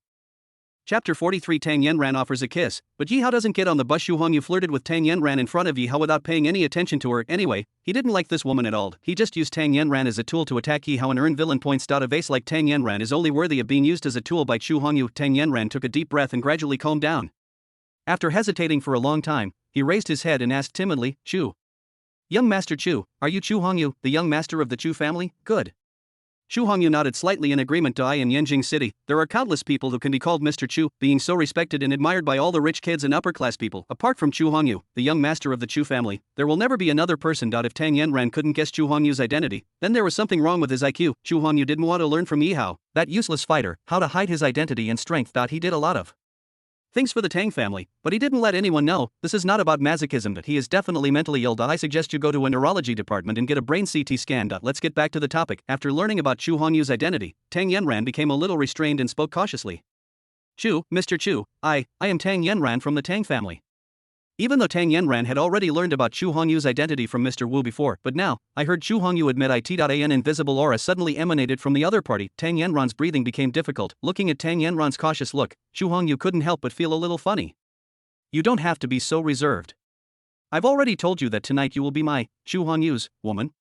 Chapter 43. Tang Yanran offers a kiss, but Yi Hao doesn't get on the bus. Chu Hongyu flirted with Tang Yanran in front of Yi Hao without paying any attention to her. Anyway, he didn't like this woman at all. He just used Tang Yanran as a tool to attack Yi Hao and earn villain points. A vase like Tang Yanran is only worthy of being used as a tool by Chu Hongyu. Tang Yanran took a deep breath and gradually calmed down. After hesitating for a long time, he raised his head and asked timidly, Chu. Young Master Chu, are you Chu Hongyu, the young master of the Chu family? Good. Chu Hongyu nodded slightly in agreement. In Yanjing City, there are countless people who can be called Mr. Chu, being so respected and admired by all the rich kids and upper-class people. Apart from Chu Hongyu, the young master of the Chu family, there will never be another person. If Tang Yanran couldn't guess Chu Hongyu's identity, then there was something wrong with his IQ. Chu Hongyu didn't want to learn from Yi Hao, that useless fighter, how to hide his identity and strength. He did a lot of things for the Tang family, but he didn't let anyone know. This is not about masochism, but he is definitely mentally ill. I suggest you go to a neurology department and get a brain CT scan. Let's get back to the topic. After learning about Chu Hongyu's identity, Tang Yanran became a little restrained and spoke cautiously. Chu, Mr. Chu, I am Tang Yanran from the Tang family. Even though Tang Yanran had already learned about Chu Hongyu's identity from Mr. Wu before, but now, I heard Chu Hongyu admit it. An invisible aura suddenly emanated from the other party. Tang Yanran's breathing became difficult. Looking at Tang Yanran's cautious look, Chu Hongyu couldn't help but feel a little funny. You don't have to be so reserved. I've already told you that tonight you will be my, Chu Hongyu's, woman.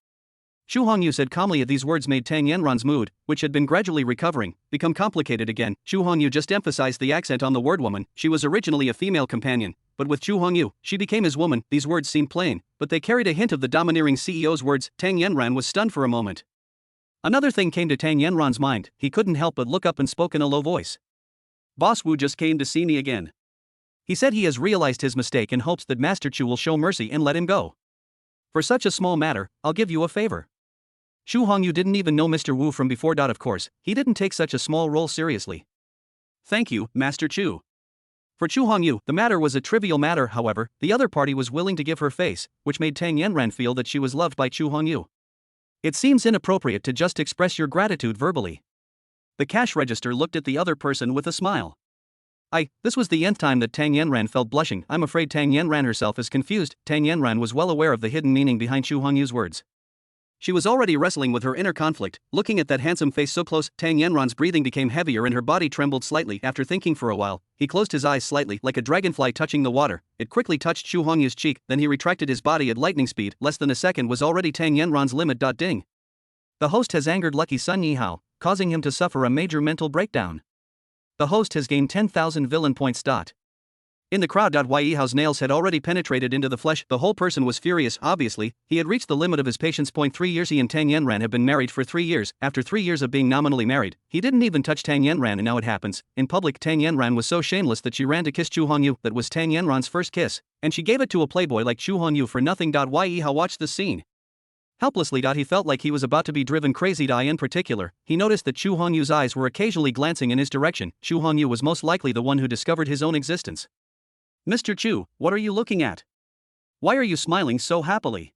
Chu Hongyu said calmly. At these words made Tang Yanran's mood, which had been gradually recovering, become complicated again. Chu Hongyu just emphasized the accent on the word woman. She was originally a female companion, but with Chu Hongyu, she became his woman. These words seemed plain, but they carried a hint of the domineering CEO's words. Tang Yanran was stunned for a moment. Another thing came to Tang Yanran's mind. He couldn't help but look up and spoke in a low voice. Boss Wu just came to see me again. He said he has realized his mistake and hopes that Master Chu will show mercy and let him go. For such a small matter, I'll give you a favor. Chu Hongyu didn't even know Mr. Wu from before. Of course, he didn't take such a small role seriously. Thank you, Master Chu. For Chu Hongyu, the matter was a trivial matter. However, the other party was willing to give her face, which made Tang Yanran feel that she was loved by Chu Hongyu. It seems inappropriate to just express your gratitude verbally. The cash register looked at the other person with a smile. This was the nth time that Tang Yanran felt blushing. I'm afraid Tang Yanran herself is confused. Tang Yanran was well aware of the hidden meaning behind Chu Hongyu's words. She was already wrestling with her inner conflict. Looking at that handsome face so close, Tang Yanran's breathing became heavier and her body trembled slightly. After thinking for a while, he closed his eyes slightly, like a dragonfly touching the water. It quickly touched Chu Hongyu's cheek, then he retracted his body at lightning speed. Less than a second was already Tang Yanran's limit. Ding. The host has angered lucky son Yi Hao, causing him to suffer a major mental breakdown. The host has gained 10,000 villain points. In the crowd. Yi Hao's nails had already penetrated into the flesh. The whole person was furious. Obviously, he had reached the limit of his patience. 3 years. He and Tang Yanran have been married for 3 years. After 3 years of being nominally married, he didn't even touch Tang Yanran, and now it happens. In public, Tang Yanran was so shameless that she ran to kiss Chu Hongyu. That was Tang Yanran's first kiss, and she gave it to a playboy like Chu Hongyu for nothing. Yi Hao watched this scene helplessly. He felt like he was about to be driven crazy. In particular, he noticed that Chu Hongyu's eyes were occasionally glancing in his direction. Chu Hongyu was most likely the one who discovered his own existence. Mr. Chu, what are you looking at? Why are you smiling so happily?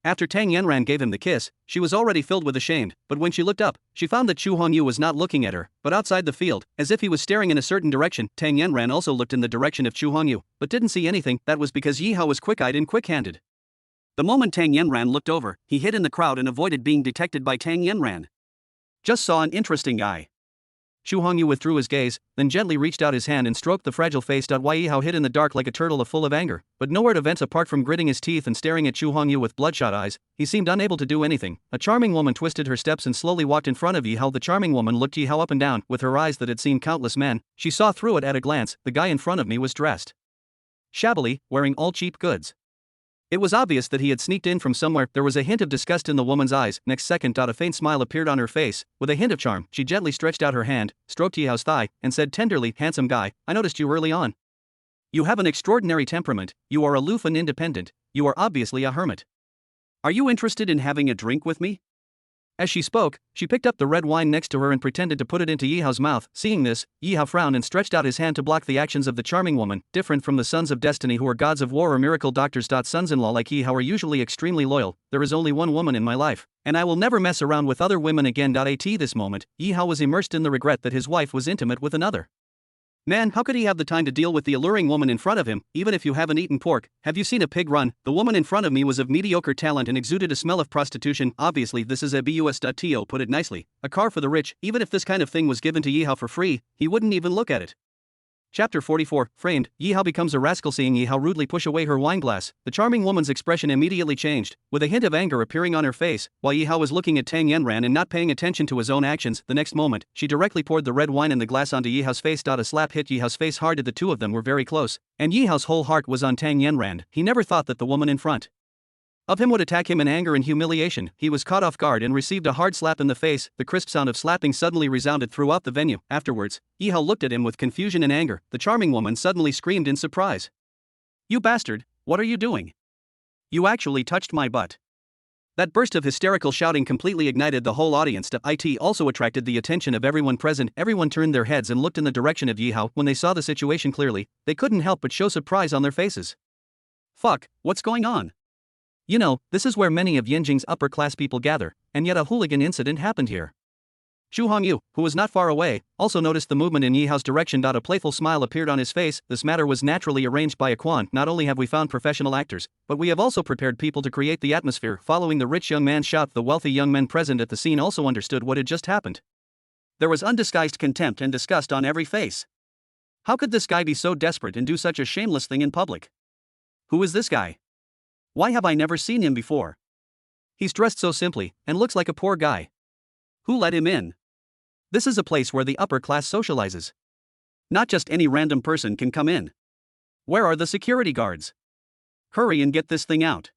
After Tang Yanran gave him the kiss, she was already filled with shame, but when she looked up, she found that Chu Hongyu was not looking at her, but outside the field, as if he was staring in a certain direction. Tang Yanran also looked in the direction of Chu Hongyu, but didn't see anything. That was because Yi Hao was quick-eyed and quick-handed. The moment Tang Yanran looked over, he hid in the crowd and avoided being detected by Tang Yanran. Just saw an interesting guy. Chu Hongyu withdrew his gaze, then gently reached out his hand and stroked the fragile face. Yi Hao hid in the dark like a turtle full of anger, but nowhere to vent apart from gritting his teeth and staring at Chu Hongyu with bloodshot eyes. He seemed unable to do anything. A charming woman twisted her steps and slowly walked in front of Yi Hao. The charming woman looked Yi Hao up and down. With her eyes that had seen countless men, she saw through it at a glance. The guy in front of me was dressed shabbily, wearing all cheap goods. It was obvious that he had sneaked in from somewhere. There was a hint of disgust in the woman's eyes. Next second, a faint smile appeared on her face. With a hint of charm, she gently stretched out her hand, stroked Yihao's thigh, and said tenderly, "Handsome guy, I noticed you early on. You have an extraordinary temperament, you are aloof and independent, you are obviously a hermit. Are you interested in having a drink with me?" As she spoke, she picked up the red wine next to her and pretended to put it into Yihao's mouth. Seeing this, Yihao frowned and stretched out his hand to block the actions of the charming woman. Different from the sons of destiny who are gods of war or miracle doctors. Sons-in-law like Yihao are usually extremely loyal. There is only one woman in my life, and I will never mess around with other women again. At this moment, Yihao was immersed in the regret that his wife was intimate with another. Man, how could he have the time to deal with the alluring woman in front of him? Even if you haven't eaten pork, have you seen a pig run? The woman in front of me was of mediocre talent and exuded a smell of prostitution. Obviously this is a bus.to put it nicely, a car for the rich. Even if this kind of thing was given to Yihao for free, he wouldn't even look at it. Chapter 44, Framed. Yihao becomes a rascal. Seeing Yihao rudely push away her wine glass, the charming woman's expression immediately changed, with a hint of anger appearing on her face. While Yihao was looking at Tang Yanran and not paying attention to his own actions, the next moment, she directly poured the red wine in the glass onto Yihao's face. A slap hit Yihao's face hard. The two of them were very close, and Yihao's whole heart was on Tang Yanran. He never thought that the woman in front of him would attack him in anger and humiliation. He was caught off guard and received a hard slap in the face. The crisp sound of slapping suddenly resounded throughout the venue. Afterwards, Yihao looked at him with confusion and anger. The charming woman suddenly screamed in surprise. "You bastard, what are you doing? You actually touched my butt." That burst of hysterical shouting completely ignited the whole audience. It also attracted the attention of everyone present. Everyone turned their heads and looked in the direction of Yihao. When they saw the situation clearly, they couldn't help but show surprise on their faces. "Fuck, what's going on? You know, this is where many of Yanjing's upper-class people gather, and yet a hooligan incident happened here." Xu Hongyu, who was not far away, also noticed the movement in Yihao's direction. A playful smile appeared on his face. This matter was naturally arranged by Quan. Not only have we found professional actors, but we have also prepared people to create the atmosphere. Following the rich young man's shout, the wealthy young men present at the scene also understood what had just happened. There was undisguised contempt and disgust on every face. How could this guy be so desperate and do such a shameless thing in public? Who is this guy? Why have I never seen him before? He's dressed so simply, and looks like a poor guy. Who let him in? This is a place where the upper class socializes. Not just any random person can come in. Where are the security guards? Hurry and get this thing out.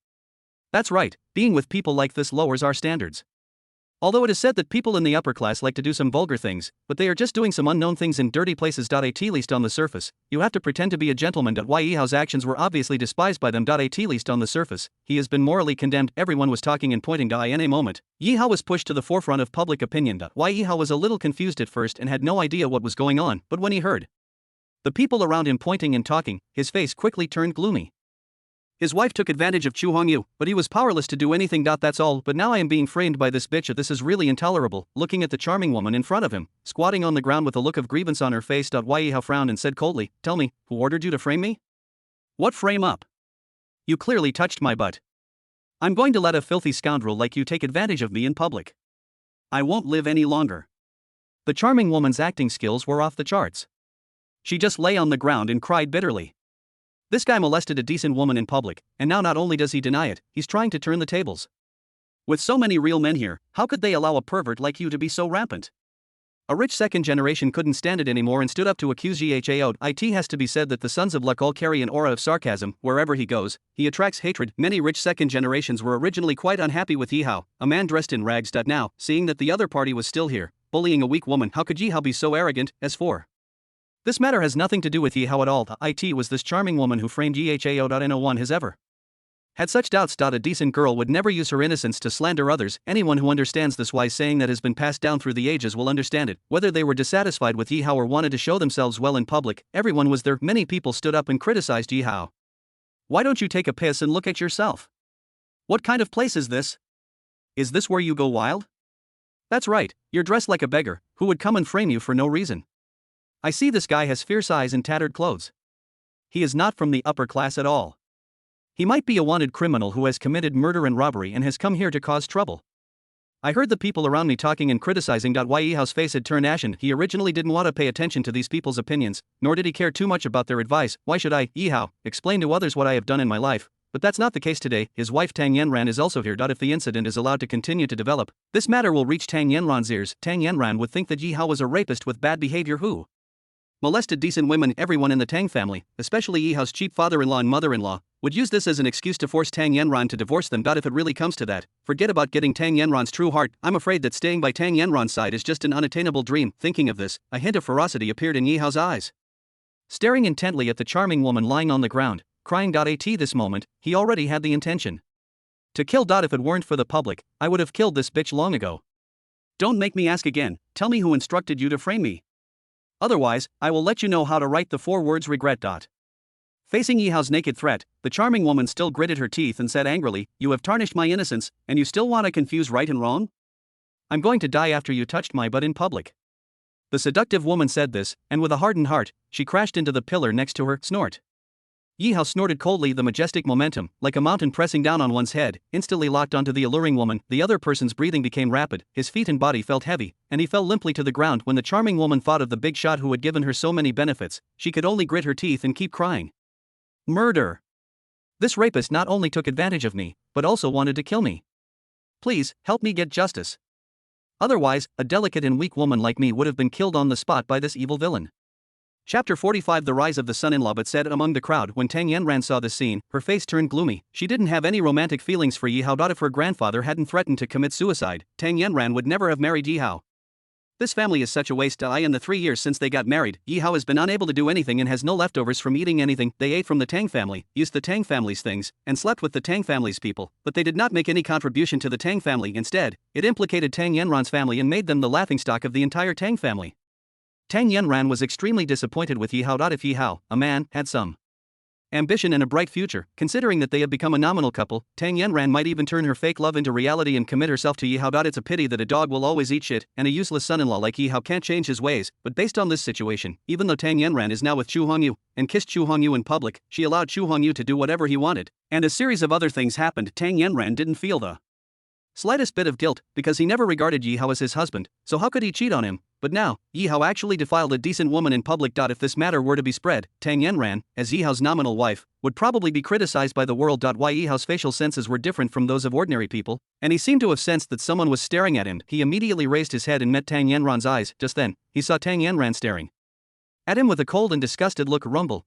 That's right, being with people like this lowers our standards. Although it is said that people in the upper class like to do some vulgar things, but they are just doing some unknown things in dirty places. At least on the surface, you have to pretend to be a gentleman. Why Yihao's actions were obviously despised by them. At least on the surface, he has been morally condemned. Everyone was talking and pointing. In a moment, Yihao was pushed to the forefront of public opinion. Why Yihao was a little confused at first and had no idea what was going on, but when he heard the people around him pointing and talking, his face quickly turned gloomy. His wife took advantage of Xu Hongyu, but he was powerless to do anything. That's all. But now I am being framed by this bitch. This is really intolerable. Looking at the charming woman in front of him, squatting on the ground with a look of grievance on her face. Yihao frowned and said coldly, "Tell me, who ordered you to frame me?" "What frame up? You clearly touched my butt. I'm going to let a filthy scoundrel like you take advantage of me in public. I won't live any longer." The charming woman's acting skills were off the charts. She just lay on the ground and cried bitterly. This guy molested a decent woman in public, and now not only does he deny it, he's trying to turn the tables. With so many real men here, how could they allow a pervert like you to be so rampant? A rich second generation couldn't stand it anymore and stood up to accuse Ghao. It has to be said that the sons of Luck all carry an aura of sarcasm. Wherever he goes, he attracts hatred. Many rich second generations were originally quite unhappy with Yihao, a man dressed in rags. Now, seeing that the other party was still here, bullying a weak woman, how could Yihao be so arrogant? As for this matter has nothing to do with Yihao at all. It was this charming woman who framed Ghao. No one has ever had such doubts. A decent girl would never use her innocence to slander others. Anyone who understands this wise saying that has been passed down through the ages will understand it. Whether they were dissatisfied with Yihao or wanted to show themselves well in public, everyone was there. Many people stood up and criticized Yihao. Why don't you take a piss and look at yourself? What kind of place is this? Is this where you go wild? That's right, you're dressed like a beggar. Who would come and frame you for no reason? I see this guy has fierce eyes and tattered clothes. He is not from the upper class at all. He might be a wanted criminal who has committed murder and robbery and has come here to cause trouble. I heard the people around me talking and criticizing. Why Yihao's face had turned ashen. He originally didn't want to pay attention to these people's opinions, nor did he care too much about their advice. Why should I, Yihao, explain to others what I have done in my life? But that's not the case today. His wife Tang Yanran is also here. If the incident is allowed to continue to develop, this matter will reach Tang Yanran's ears. Tang Yanran would think that Yihao was a rapist with bad behavior who molested decent women. Everyone in the Tang family, especially Yihao's cheap father-in-law and mother-in-law, would use this as an excuse to force Tang Yanran to divorce them. If it really comes to that, forget about getting Tang Yanran's true heart. I'm afraid that staying by Tang Yanran's side is just an unattainable dream. Thinking of this, a hint of ferocity appeared in Yi Hao's eyes. Staring intently at the charming woman lying on the ground, crying. At this moment, he already had the intention to kill. If it weren't for the public, I would have killed this bitch long ago. Don't make me ask again. Tell me who instructed you to frame me. Otherwise, I will let you know how to write the 4 words regret. Facing Yi Hao's naked threat, the charming woman still gritted her teeth and said angrily, "You have tarnished my innocence, and you still want to confuse right and wrong? I'm going to die after you touched my butt in public." The seductive woman said this, and with a hardened heart, she crashed into the pillar next to her. Snort. Yi Hao snorted coldly. The majestic momentum, like a mountain pressing down on one's head, instantly locked onto the alluring woman. The other person's breathing became rapid, his feet and body felt heavy, and he fell limply to the ground. When the charming woman thought of the big shot who had given her so many benefits, she could only grit her teeth and keep crying. Murder! This rapist not only took advantage of me, but also wanted to kill me. Please, help me get justice. Otherwise, a delicate and weak woman like me would have been killed on the spot by this evil villain. Chapter 45. The rise of the son-in-law. But said among the crowd. When Tang Yanran saw this scene, her face turned gloomy. She didn't have any romantic feelings for Yi Hao. If her grandfather hadn't threatened to commit suicide, Tang Yanran would never have married Yi Hao. This family is such a waste. In the 3 years since they got married, Yi Hao has been unable to do anything and has no leftovers from eating anything. They ate from the Tang family, used the Tang family's things, and slept with the Tang family's people, but they did not make any contribution to the Tang family. Instead, it implicated Tang Yanran's family and made them the laughingstock of the entire Tang family. Tang Yanran was extremely disappointed with Yi Hao. If Yi Hao, a man, had some ambition and a bright future, considering that they had become a nominal couple, Tang Yanran might even turn her fake love into reality and commit herself to Yi Hao. It's a pity that a dog will always eat shit, and a useless son-in-law like Yi Hao can't change his ways. But based on this situation, even though Tang Yanran is now with Chu Hongyu, and kissed Chu Hongyu in public, she allowed Chu Hongyu to do whatever he wanted, and a series of other things happened. Tang Yanran didn't feel the slightest bit of guilt, because he never regarded Yi Hao as his husband, so how could he cheat on him? But now, Yi Hao actually defiled a decent woman in public. If this matter were to be spread, Tang Yanran, as Yi Hao's nominal wife, would probably be criticized by the world. Why Yi Hao's facial senses were different from those of ordinary people, and he seemed to have sensed that someone was staring at him. He immediately raised his head and met Tang Yanran's eyes. Just then, he saw Tang Yanran staring at him with a cold and disgusted look.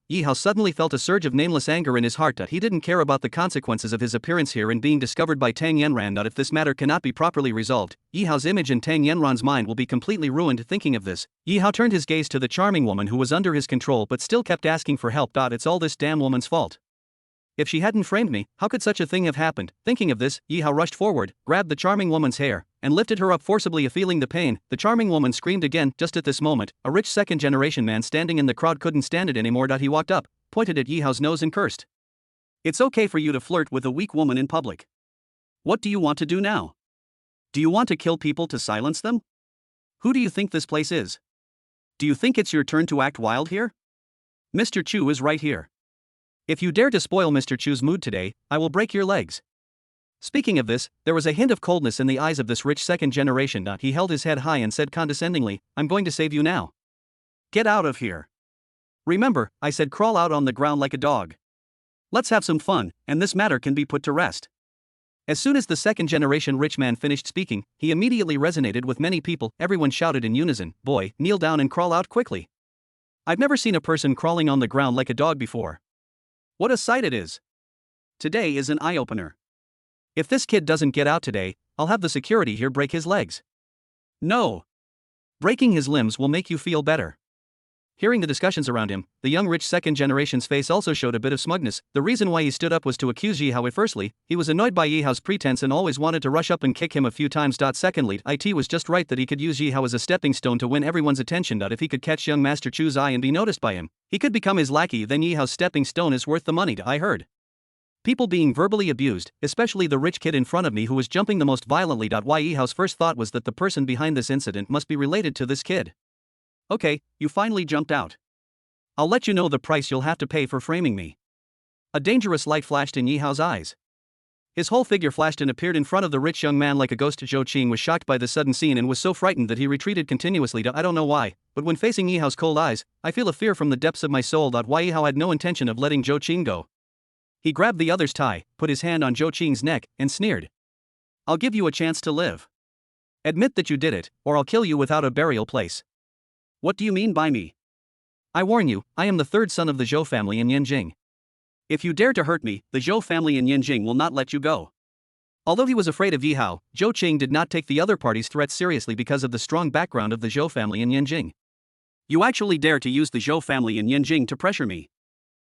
Yi Hao suddenly felt a surge of nameless anger in his heart. He didn't care about the consequences of his appearance here and being discovered by Tang Yanran. If this matter cannot be properly resolved, Yi Hao's image in Tang Yanran's mind will be completely ruined. Thinking of this, Yi Hao turned his gaze to the charming woman who was under his control but still kept asking for help. It's all this damn woman's fault. If she hadn't framed me, how could such a thing have happened? Thinking of this, Yi Hao rushed forward, grabbed the charming woman's hair, and lifted her up forcibly. Feeling the pain, the charming woman screamed again. Just at this moment, a rich second-generation man standing in the crowd couldn't stand it anymore. He walked up, pointed at Yi Hao's nose and cursed. "It's okay for you to flirt with a weak woman in public. What do you want to do now? Do you want to kill people to silence them? Who do you think this place is? Do you think it's your turn to act wild here? Mr. Chu is right here. If you dare to spoil Mr. Chu's mood today, I will break your legs." Speaking of this, there was a hint of coldness in the eyes of this rich second generation. He held his head high and said condescendingly, "I'm going to save you now. Get out of here. Remember, I said crawl out on the ground like a dog. Let's have some fun, and this matter can be put to rest." As soon as the second generation rich man finished speaking, he immediately resonated with many people. Everyone shouted in unison, "Boy, kneel down and crawl out quickly. I've never seen a person crawling on the ground like a dog before. What a sight it is. Today is an eye-opener. If this kid doesn't get out today, I'll have the security here break his legs. No. Breaking his limbs will make you feel better." Hearing the discussions around him, the young rich second generation's face also showed a bit of smugness. The reason why he stood up was to accuse Yi Hao. Firstly, he was annoyed by Yi Hao's pretense and always wanted to rush up and kick him a few times. Secondly, it was just right that he could use Yi Hao as a stepping stone to win everyone's attention. If he could catch young Master Chu's eye and be noticed by him, he could become his lackey. Then Yi Hao's stepping stone is worth the money. I heard people being verbally abused, especially the rich kid in front of me who was jumping the most violently. Why Yi Hao's first thought was that the person behind this incident must be related to this kid. "Okay, you finally jumped out. I'll let you know the price you'll have to pay for framing me." A dangerous light flashed in Yi Hao's eyes. His whole figure flashed and appeared in front of the rich young man like a ghost. Zhou Qing was shocked by this sudden scene and was so frightened that he retreated continuously. I don't know why, but when facing Yi Hao's cold eyes, I feel a fear from the depths of my soul. Why Yi Hao had no intention of letting Zhou Qing go. He grabbed the other's tie, put his hand on Zhou Qing's neck, and sneered. "I'll give you a chance to live. Admit that you did it, or I'll kill you without a burial place." "What do you mean by me?" "I warn you, I am the third son of the Zhou family in Yanjing. If you dare to hurt me, the Zhou family in Yanjing will not let you go. Although he was afraid of Yi Hao, Zhou Qing did not take the other party's threats seriously because of the strong background of the Zhou family in Yanjing. You actually dare to use the Zhou family in Yanjing to pressure me.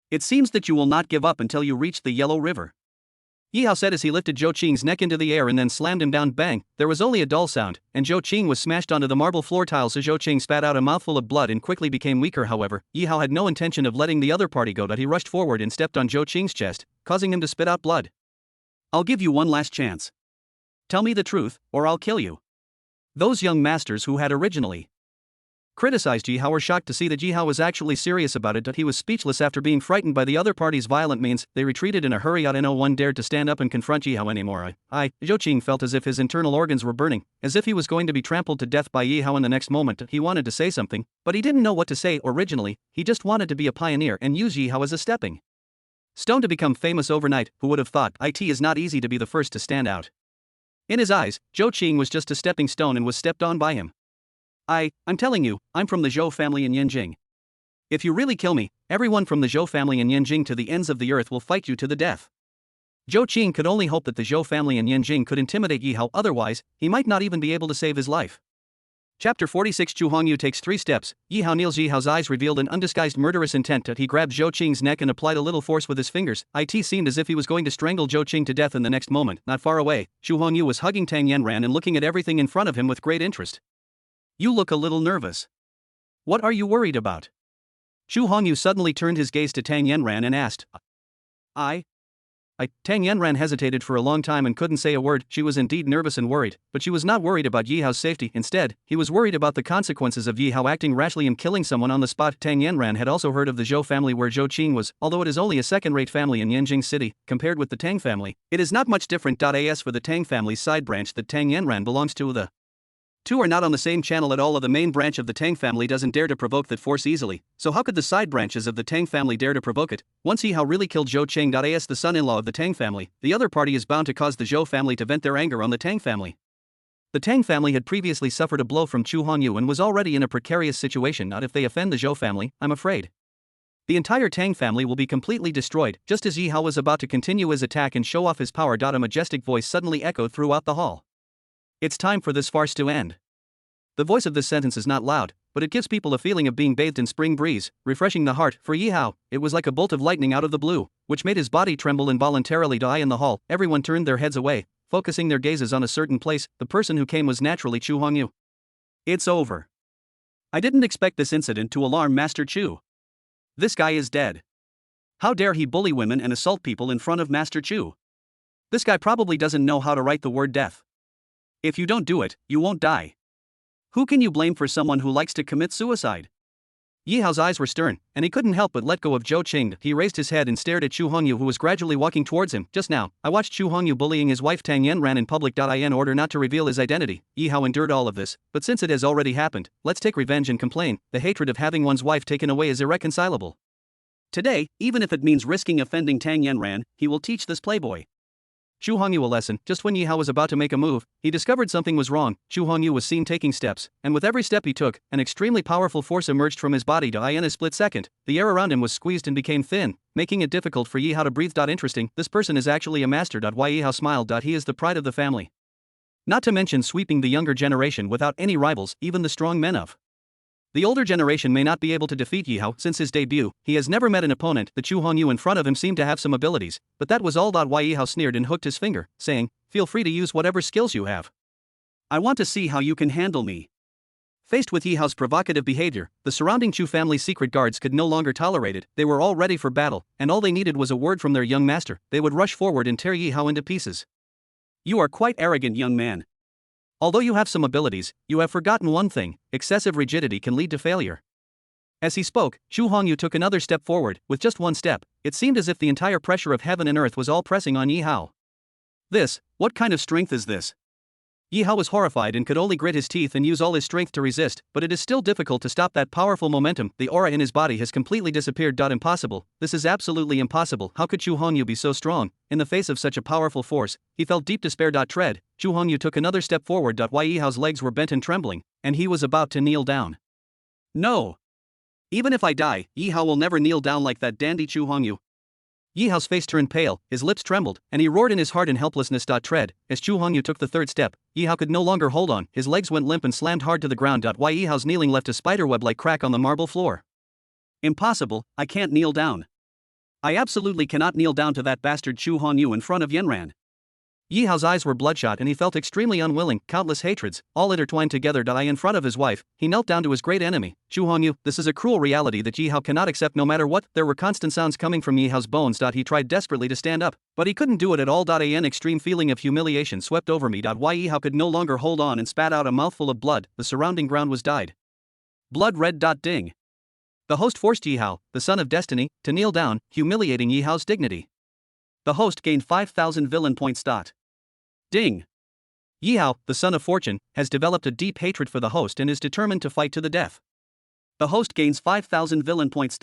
It seems that you will not give up until you reach the Yellow River. Yi Hao said as he lifted Zhou Qing's neck into the air and then slammed him down. Bang, there was only a dull sound, and Zhou Qing was smashed onto the marble floor tiles as Zhou Qing spat out a mouthful of blood and quickly became weaker. However, Yi Hao had no intention of letting the other party go. He rushed forward and stepped on Zhou Qing's chest, causing him to spit out blood. I'll give you one last chance. Tell me the truth, or I'll kill you. Those young masters who had originally criticized Yi Hao were shocked to see that Yi Hao was actually serious about it. He was speechless after being frightened by the other party's violent means. They retreated in a hurry. No one dared to stand up and confront Yi Hao anymore. Zhou Qing felt as if his internal organs were burning, as if he was going to be trampled to death by Yi Hao in the next moment. He wanted to say something, but he didn't know what to say. Originally, he just wanted to be a pioneer and use Yi Hao as a stepping stone to become famous overnight. Who would have thought? It is not easy to be the first to stand out. In his eyes, Zhou Qing was just a stepping stone and was stepped on by him. I'm telling you, I'm from the Zhou family in Yanjing. If you really kill me, everyone from the Zhou family in Yanjing to the ends of the earth will fight you to the death. Zhou Qing could only hope that the Zhou family in Yanjing could intimidate Yi Hao, otherwise, he might not even be able to save his life. Chapter 46. Zhu Hongyu takes 3 steps. Yi Hao kneels. Yi Hao's eyes revealed an undisguised murderous intent. He grabbed Zhou Qing's neck and applied a little force with his fingers. It seemed as if he was going to strangle Zhou Qing to death in the next moment. Not far away, Zhu Hongyu was hugging Tang Yanran and looking at everything in front of him with great interest. You look a little nervous. What are you worried about? Zhu Hongyu suddenly turned his gaze to Tang Yanran and asked. Tang Yanran hesitated for a long time and couldn't say a word. She was indeed nervous and worried, but she was not worried about Yi Hao's safety. Instead, he was worried about the consequences of Yi Hao acting rashly and killing someone on the spot. Tang Yanran had also heard of the Zhou family where Zhou Qing was. Although it is only a second-rate family in Yanjing City, compared with the Tang family, it is not much different. As for the Tang family's side branch that Tang Yanran belongs to, the two are not on the same channel at all. The main branch of the Tang family doesn't dare to provoke that force easily, so how could the side branches of the Tang family dare to provoke it? Once Yi Hao really killed Zhou Qing. As the son-in-law of the Tang family, the other party is bound to cause the Zhou family to vent their anger on the Tang family. The Tang family had previously suffered a blow from Zhu Hongyu and was already in a precarious situation. Not if they offend the Zhou family, I'm afraid. The entire Tang family will be completely destroyed. Just as Yi Hao was about to continue his attack and show off his power, a majestic voice suddenly echoed throughout the hall. It's time for this farce to end. The voice of this sentence is not loud, but it gives people a feeling of being bathed in spring breeze, refreshing the heart. For Yi Hao, it was like a bolt of lightning out of the blue, which made his body tremble involuntarily. In the hall, everyone turned their heads away, focusing their gazes on a certain place. The person who came was naturally Zhu Hongyu. It's over. I didn't expect this incident to alarm Master Chu. This guy is dead. How dare he bully women and assault people in front of Master Chu? This guy probably doesn't know how to write the word death. If you don't do it, you won't die. Who can you blame for someone who likes to commit suicide? Yi Hao's eyes were stern, and he couldn't help but let go of Zhou Qing. He raised his head and stared at Zhu Hongyu, who was gradually walking towards him. Just now, I watched Zhu Hongyu bullying his wife Tang Yanran in public. In order not to reveal his identity, Yi Hao endured all of this, but since it has already happened, let's take revenge and complain. The hatred of having one's wife taken away is irreconcilable. Today, even if it means risking offending Tang Yanran, he will teach this playboy Zhu Hongyu a lesson. Just when Yi Hao was about to make a move, he discovered something was wrong. Zhu Hongyu was seen taking steps, and with every step he took, an extremely powerful force emerged from his body. In a split second, the air around him was squeezed and became thin, making it difficult for Yi Hao to breathe. Interesting, this person is actually a master. Yi Hao smiled. He is the pride of the family. Not to mention sweeping the younger generation without any rivals, even the strong men of the older generation may not be able to defeat Yi Hao. Since his debut, he has never met an opponent. The Zhu Hongyu in front of him seemed to have some abilities, but that was all. Yi Hao sneered and hooked his finger, saying, feel free to use whatever skills you have. I want to see how you can handle me. Faced with Yi Hao's provocative behavior, the surrounding Chu family's secret guards could no longer tolerate it. They were all ready for battle, and all they needed was a word from their young master. They would rush forward and tear Yi Hao into pieces. You are quite arrogant, young man. Although you have some abilities, you have forgotten one thing: excessive rigidity can lead to failure. As he spoke, Zhu Hongyu took another step forward. With just one step, it seemed as if the entire pressure of heaven and earth was all pressing on Yi Hao. What kind of strength is this? Yi Hao was horrified and could only grit his teeth and use all his strength to resist, but it is still difficult to stop that powerful momentum. The aura in his body has completely disappeared. Impossible. This is absolutely impossible. How could Zhu Hongyu be so strong? In the face of such a powerful force, he felt deep despair. Zhu Hongyu took another step forward. Yi Hao's legs were bent and trembling, and he was about to kneel down. No! Even if I die, Yi Hao will never kneel down like that dandy Zhu Hongyu. Yi Hao's face turned pale, his lips trembled, and he roared in his heart in helplessness. Tread. As Chu Hongyu took the third step, Yi Hao could no longer hold on, his legs went limp and slammed hard to the ground. While Yi Hao's kneeling left a spiderweb-like crack on the marble floor. Impossible, I can't kneel down. I absolutely cannot kneel down to that bastard Chu Hongyu in front of Yanran. Yi Hao's eyes were bloodshot and he felt extremely unwilling, countless hatreds, all intertwined together. In front of his wife, he knelt down to his great enemy, Chu Hongyu. This is a cruel reality that Yi Hao cannot accept no matter what. There were constant sounds coming from Yi Hao's bones. He tried desperately to stand up, but he couldn't do it at all. An extreme feeling of humiliation swept over me. Why Yi Hao could no longer hold on and spat out a mouthful of blood. The surrounding ground was dyed blood red. Ding. The host forced Yi Hao, the son of destiny, to kneel down, humiliating Yi Hao's dignity. The host gained 5,000 villain points. Ding. Yi Hao, the son of fortune, has developed a deep hatred for the host and is determined to fight to the death. The host gains 5,000 villain points.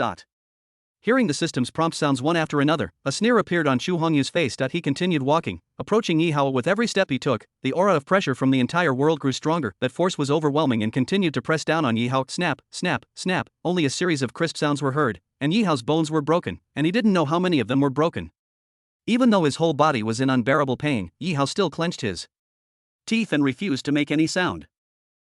Hearing the system's prompt sounds one after another, a sneer appeared on Chu Hongyu's face. He continued walking, approaching Yi Hao. With every step he took, the aura of pressure from the entire world grew stronger. That force was overwhelming and continued to press down on Yi Hao. Snap, snap, snap. Only a series of crisp sounds were heard, and Yi Hao's bones were broken, and he didn't know how many of them were broken. Even though his whole body was in unbearable pain, Yi Hao still clenched his teeth and refused to make any sound.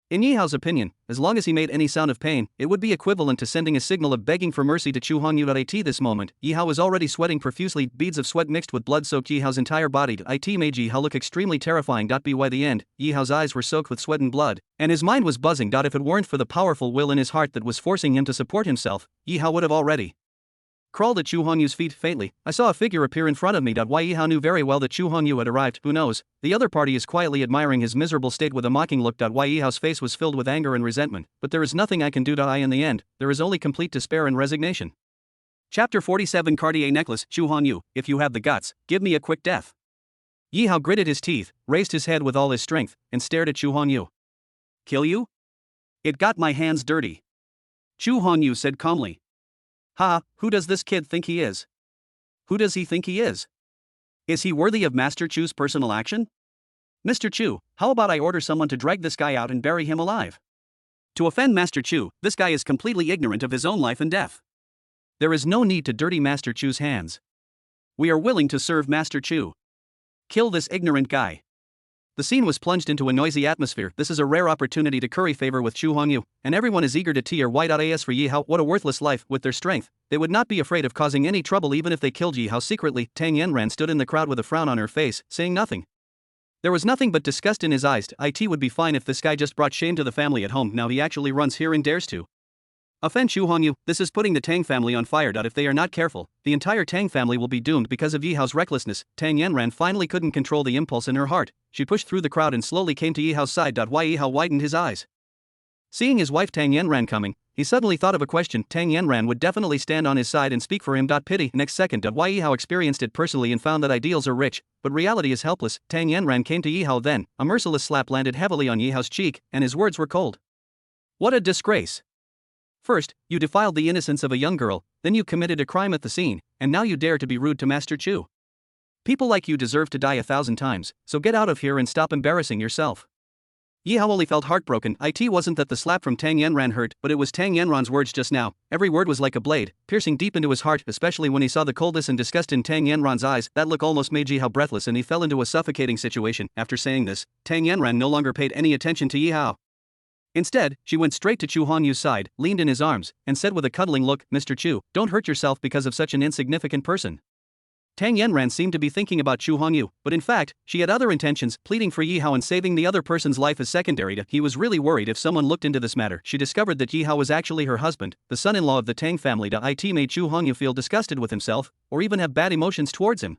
In Yi Hao's opinion, as long as he made any sound of pain, it would be equivalent to sending a signal of begging for mercy to Chu Hongyu. At this moment, Yi Hao was already sweating profusely, beads of sweat mixed with blood soaked Yi Hao's entire body. It made Yi Hao look extremely terrifying. By the end, Yi Hao's eyes were soaked with sweat and blood, and his mind was buzzing. If it weren't for the powerful will in his heart that was forcing him to support himself, Yi Hao would have already crawled at Chu Hongyu's feet. Faintly, I saw a figure appear in front of me. Why Yi Hao knew very well that Chu Hongyu had arrived. Who knows? The other party is quietly admiring his miserable state with a mocking look. Why Yi Hao's face was filled with anger and resentment, but there is nothing I can do. In the end, there is only complete despair and resignation. Chapter 47 Cartier Necklace. Chu Hongyu, if you have the guts, give me a quick death. Yi Hao gritted his teeth, raised his head with all his strength, and stared at Chu Hongyu. Kill you? It got my hands dirty. Chu Hongyu said calmly. Ha, who does this kid think he is? Who does he think he is? Is he worthy of Master Chu's personal action? Mr. Chu, how about I order someone to drag this guy out and bury him alive? To offend Master Chu, this guy is completely ignorant of his own life and death. There is no need to dirty Master Chu's hands. We are willing to serve Master Chu. Kill this ignorant guy. The scene was plunged into a noisy atmosphere. This is a rare opportunity to curry favor with Chu Hongyu, and everyone is eager to tear white. As for Yi Hao, what a worthless life. With their strength, they would not be afraid of causing any trouble even if they killed Yi Hao secretly. Tang Yanran stood in the crowd with a frown on her face, saying nothing. There was nothing but disgust in his eyes. It would be fine if this guy just brought shame to the family at home. Now he actually runs here and dares to offend Chu Hongyu. This is putting the Tang family on fire. If they are not careful, the entire Tang family will be doomed because of Yi Hao's recklessness. Tang Yanran finally couldn't control the impulse in her heart. She pushed through the crowd and slowly came to Yi Hao's side. Why Yi Hao widened his eyes. Seeing his wife Tang Yanran coming, he suddenly thought of a question. Tang Yanran would definitely stand on his side and speak for him. Pity. Next second. Why Yi Hao experienced it personally and found that ideals are rich, but reality is helpless. Tang Yanran came to Yi Hao then, a merciless slap landed heavily on Yi Hao's cheek, and his words were cold. What a disgrace. First, you defiled the innocence of a young girl, then you committed a crime at the scene, and now you dare to be rude to Master Chu. People like you deserve to die 1,000 times, so get out of here and stop embarrassing yourself. Yi Hao only felt heartbroken. It wasn't that the slap from Tang Yanran hurt, but it was Tang Yanran's words just now. Every word was like a blade, piercing deep into his heart, especially when he saw the coldness and disgust in Tang Yanran's eyes. That look almost made Yi Hao breathless and he fell into a suffocating situation. After saying this, Tang Yanran no longer paid any attention to Yi Hao. Instead, she went straight to Chu Hongyu's side, leaned in his arms, and said with a cuddling look, Mr. Chu, don't hurt yourself because of such an insignificant person. Tang Yanran seemed to be thinking about Chu Hongyu, but in fact, she had other intentions. Pleading for Yi Hao and saving the other person's life is secondary. He was really worried if someone looked into this matter. She discovered that Yi Hao was actually her husband, the son-in-law of the Tang family. It made Chu Hongyu feel disgusted with himself, or even have bad emotions towards him.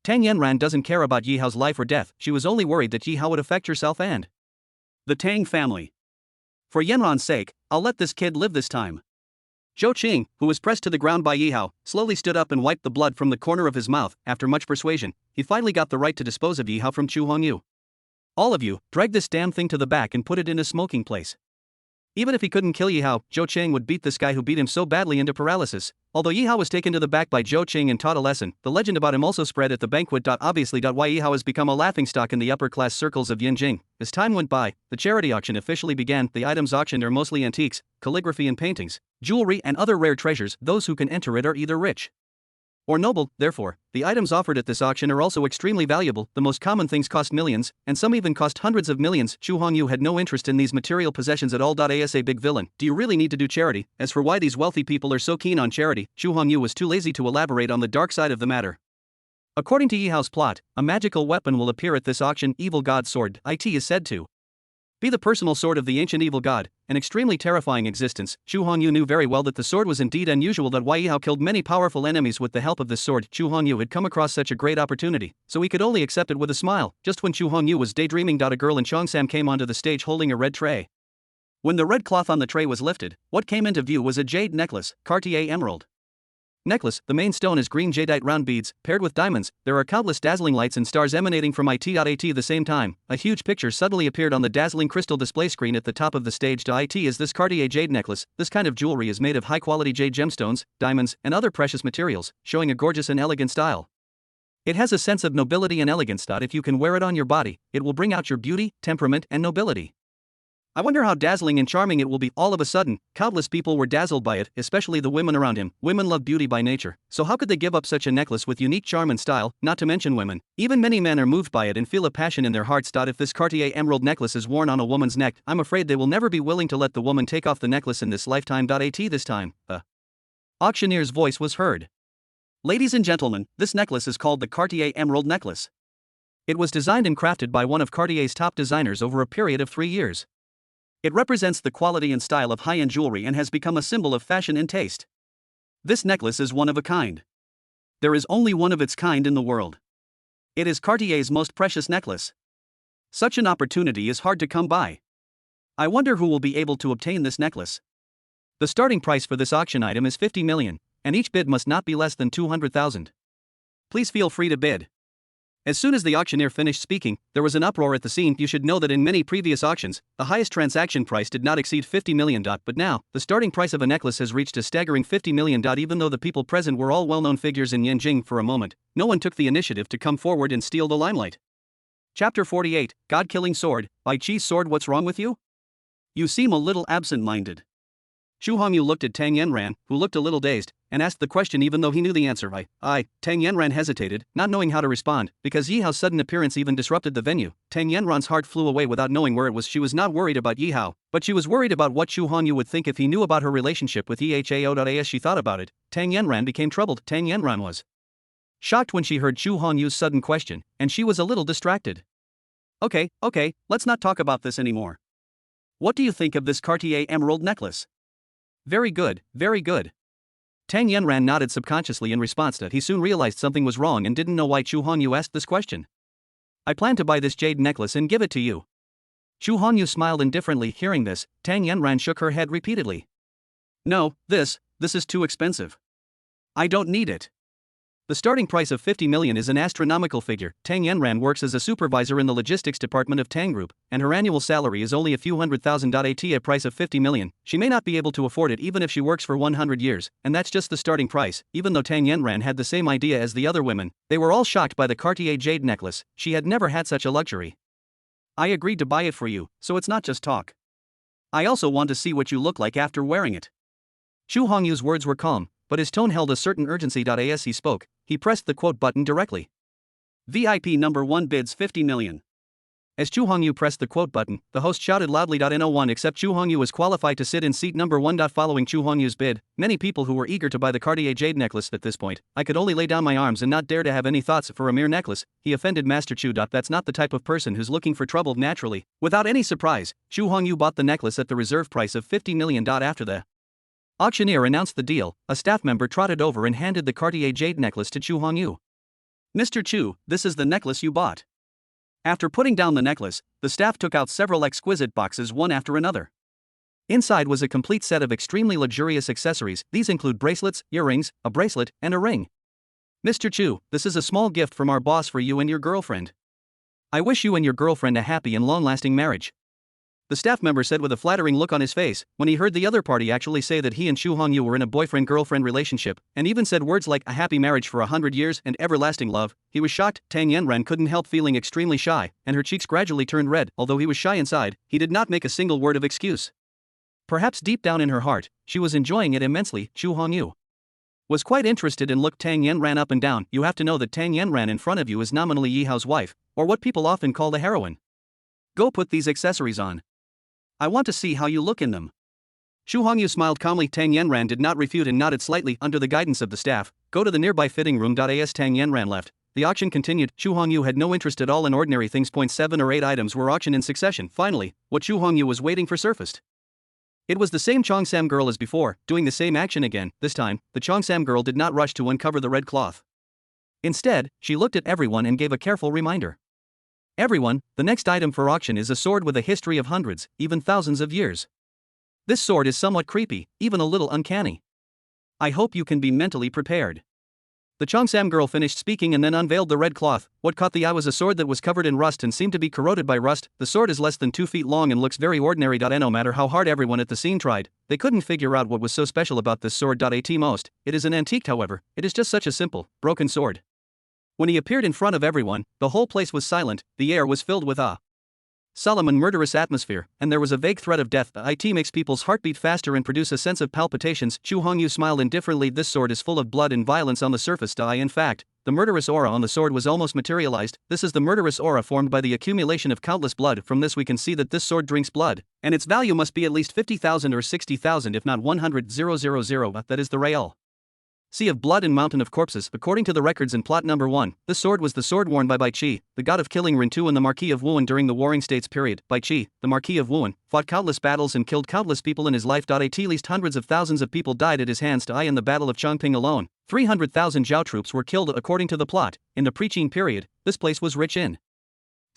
Tang Yanran doesn't care about Yi Hao's life or death. She was only worried that Yi Hao would affect herself and the Tang family. For Yanran's sake, I'll let this kid live this time. Zhou Qing, who was pressed to the ground by Yi Hao, slowly stood up and wiped the blood from the corner of his mouth. After much persuasion, he finally got the right to dispose of Yi Hao from Chu Hongyu. All of you, drag this damn thing to the back and put it in a smoking place. Even if he couldn't kill Yi Hao, Zhou Qing would beat this guy who beat him so badly into paralysis. Although Yi Hao was taken to the back by Zhou Qing and taught a lesson, the legend about him also spread at the banquet. Obviously, why Yi Hao has become a laughingstock in the upper-class circles of Yinjing. As time went by, the charity auction officially began. The items auctioned are mostly antiques, calligraphy and paintings, jewelry and other rare treasures. Those who can enter it are either rich or noble. Therefore, the items offered at this auction are also extremely valuable. The most common things cost millions, and some even cost hundreds of millions. Chu Hongyu had no interest in these material possessions at all. As a big villain, do you really need to do charity? As for why these wealthy people are so keen on charity, Chu Hongyu was too lazy to elaborate on the dark side of the matter. According to Yihao's plot, a magical weapon will appear at this auction. Evil God Sword. It is said to be the personal sword of the ancient evil god, an extremely terrifying existence. Chu Hongyu knew very well that the sword was indeed unusual, that why Yihao killed many powerful enemies with the help of this sword. Chu Hongyu had come across such a great opportunity, so he could only accept it with a smile. Just when Chu Hongyu was daydreaming, a girl in Cheongsam came onto the stage holding a red tray. When the red cloth on the tray was lifted, what came into view was a jade necklace, Cartier emerald necklace. The main stone is green jadeite round beads, paired with diamonds. There are countless dazzling lights and stars emanating from it. At the same time, a huge picture suddenly appeared on the dazzling crystal display screen at the top of the stage. It is this Cartier jade necklace. This kind of jewelry is made of high-quality jade gemstones, diamonds, and other precious materials, showing a gorgeous and elegant style. It has a sense of nobility and elegance. If you can wear it on your body, it will bring out your beauty, temperament, and nobility. I wonder how dazzling and charming it will be. All of a sudden, countless people were dazzled by it, especially the women around him. Women love beauty by nature, so how could they give up such a necklace with unique charm and style? Not to mention women. Even many men are moved by it and feel a passion in their hearts. If this Cartier emerald necklace is worn on a woman's neck, I'm afraid they will never be willing to let the woman take off the necklace in this lifetime. This time, the auctioneer's voice was heard. Ladies and gentlemen, this necklace is called the Cartier emerald necklace. It was designed and crafted by one of Cartier's top designers over a period of 3 years. It represents the quality and style of high-end jewelry and has become a symbol of fashion and taste. This necklace is one of a kind. There is only one of its kind in the world. It is Cartier's most precious necklace. Such an opportunity is hard to come by. I wonder who will be able to obtain this necklace. The starting price for this auction item is 50 million, and each bid must not be less than 200,000. Please feel free to bid. As soon as the auctioneer finished speaking, there was an uproar at the scene. You should know that in many previous auctions, the highest transaction price did not exceed 50 million. But now, the starting price of a necklace has reached a staggering 50 million. Even though the people present were all well-known figures in Yanjing, for a moment, no one took the initiative to come forward and steal the limelight. Chapter 48, God-Killing Sword. Bai Chi's sword. What's wrong with you? You seem a little absent-minded. Chu Hongyu looked at Tang Yanran, who looked a little dazed, and asked the question even though he knew the answer. Tang Yanran hesitated, not knowing how to respond, because Yihao's sudden appearance even disrupted the venue. Tang Yanran's heart flew away without knowing where it was. She was not worried about Yihao, but she was worried about what Chu Hongyu would think if he knew about her relationship with Yihao. As she thought about it, Tang Yanran became troubled. Tang Yanran was shocked when she heard Chu Hongyu's sudden question, and she was a little distracted. Okay, let's not talk about this anymore. What do you think of this Cartier emerald necklace? Very good, very good. Tang Yanran nodded subconsciously in response to it. He soon realized something was wrong and didn't know why Chu Hongyu asked this question. I plan to buy this jade necklace and give it to you. Chu Hongyu smiled indifferently. Hearing this, Tang Yanran shook her head repeatedly. No, this is too expensive. I don't need it. The starting price of 50 million is an astronomical figure. Tang Yanran works as a supervisor in the logistics department of Tang Group, and her annual salary is only a few $100,000. At a price of 50 million, she may not be able to afford it even if she works for 100 years, and that's just the starting price. Even though Tang Yanran had the same idea as the other women, they were all shocked by the Cartier jade necklace. She had never had such a luxury. I agreed to buy it for you, so it's not just talk. I also want to see what you look like after wearing it. Chu Hongyu's words were calm, but his tone held a certain urgency. As he spoke, he pressed the quote button directly. VIP number 1 bids 50 million. As Chu Hongyu pressed the quote button, the host shouted loudly. No one except Chu Hongyu was qualified to sit in seat number 1. Following Chu Hongyu's bid, many people who were eager to buy the Cartier jade necklace. At this point, I could only lay down my arms and not dare to have any thoughts for a mere necklace. He offended Master Chu. That's not the type of person who's looking for trouble. Naturally, without any surprise, Chu Hongyu bought the necklace at the reserve price of 50 million. After the auctioneer announced the deal, a staff member trotted over and handed the Cartier jade necklace to Chu Hongyu. Mr. Chu, this is the necklace you bought. After putting down the necklace, the staff took out several exquisite boxes one after another. Inside was a complete set of extremely luxurious accessories. These include bracelets, earrings, a bracelet, and a ring. Mr. Chu, this is a small gift from our boss for you and your girlfriend. I wish you and your girlfriend a happy and long-lasting marriage. The staff member said with a flattering look on his face. When he heard the other party actually say that he and Chu Hongyu were in a boyfriend-girlfriend relationship, and even said words like a happy marriage for 100 years and everlasting love, he was shocked. Tang Yanran couldn't help feeling extremely shy, and her cheeks gradually turned red. Although he was shy inside, he did not make a single word of excuse. Perhaps deep down in her heart, she was enjoying it immensely. Chu Hongyu was quite interested and looked Tang Yanran up and down. You have to know that Tang Yanran in front of you is nominally Yi Hao's wife, or what people often call the heroine. Go put these accessories on. I want to see how you look in them. Xu Hongyu smiled calmly. Tang Yanran did not refute and nodded slightly. Under the guidance of the staff, go to the nearby fitting room. As Tang Yanran left, the auction continued. Xu Hongyu had no interest at all in ordinary things. 7 or 8 items were auctioned in succession. Finally, what Xu Hongyu was waiting for surfaced. It was the same Cheongsam girl as before, doing the same action again. This time, the Cheongsam girl did not rush to uncover the red cloth. Instead, she looked at everyone and gave a careful reminder. Everyone, the next item for auction is a sword with a history of hundreds, even thousands of years. This sword is somewhat creepy, even a little uncanny. I hope you can be mentally prepared. The Cheongsam girl finished speaking and then unveiled the red cloth. What caught the eye was a sword that was covered in rust and seemed to be corroded by rust. The sword is less than 2 feet long and looks very ordinary. No matter how hard everyone at the scene tried, they couldn't figure out what was so special about this sword. At most, it is an antique. However, it is just such a simple, broken sword. When he appeared in front of everyone, the whole place was silent. The air was filled with a solemn and murderous atmosphere, and there was a vague threat of death. It makes people's heartbeat faster and produce a sense of palpitations. Xu Hongyu smiled indifferently. This sword is full of blood and violence on the surface. In fact, the murderous aura on the sword was almost materialized. This is the murderous aura formed by the accumulation of countless blood. From this we can see that this sword drinks blood, and its value must be at least 50,000 or 60,000 if not 100,000. That is the real sea of blood and mountain of corpses. According to the records in plot number 1, this sword was the sword worn by Bai Qi, the god of killing Rintu and the Marquis of Wuhan during the Warring States period. Bai Qi, the Marquis of Wuhan, fought countless battles and killed countless people in his life. At least hundreds of thousands of people died at his hands. In the Battle of Chongping alone, 300,000 Zhao troops were killed. According to the plot, in the pre-Qin period, this place was rich in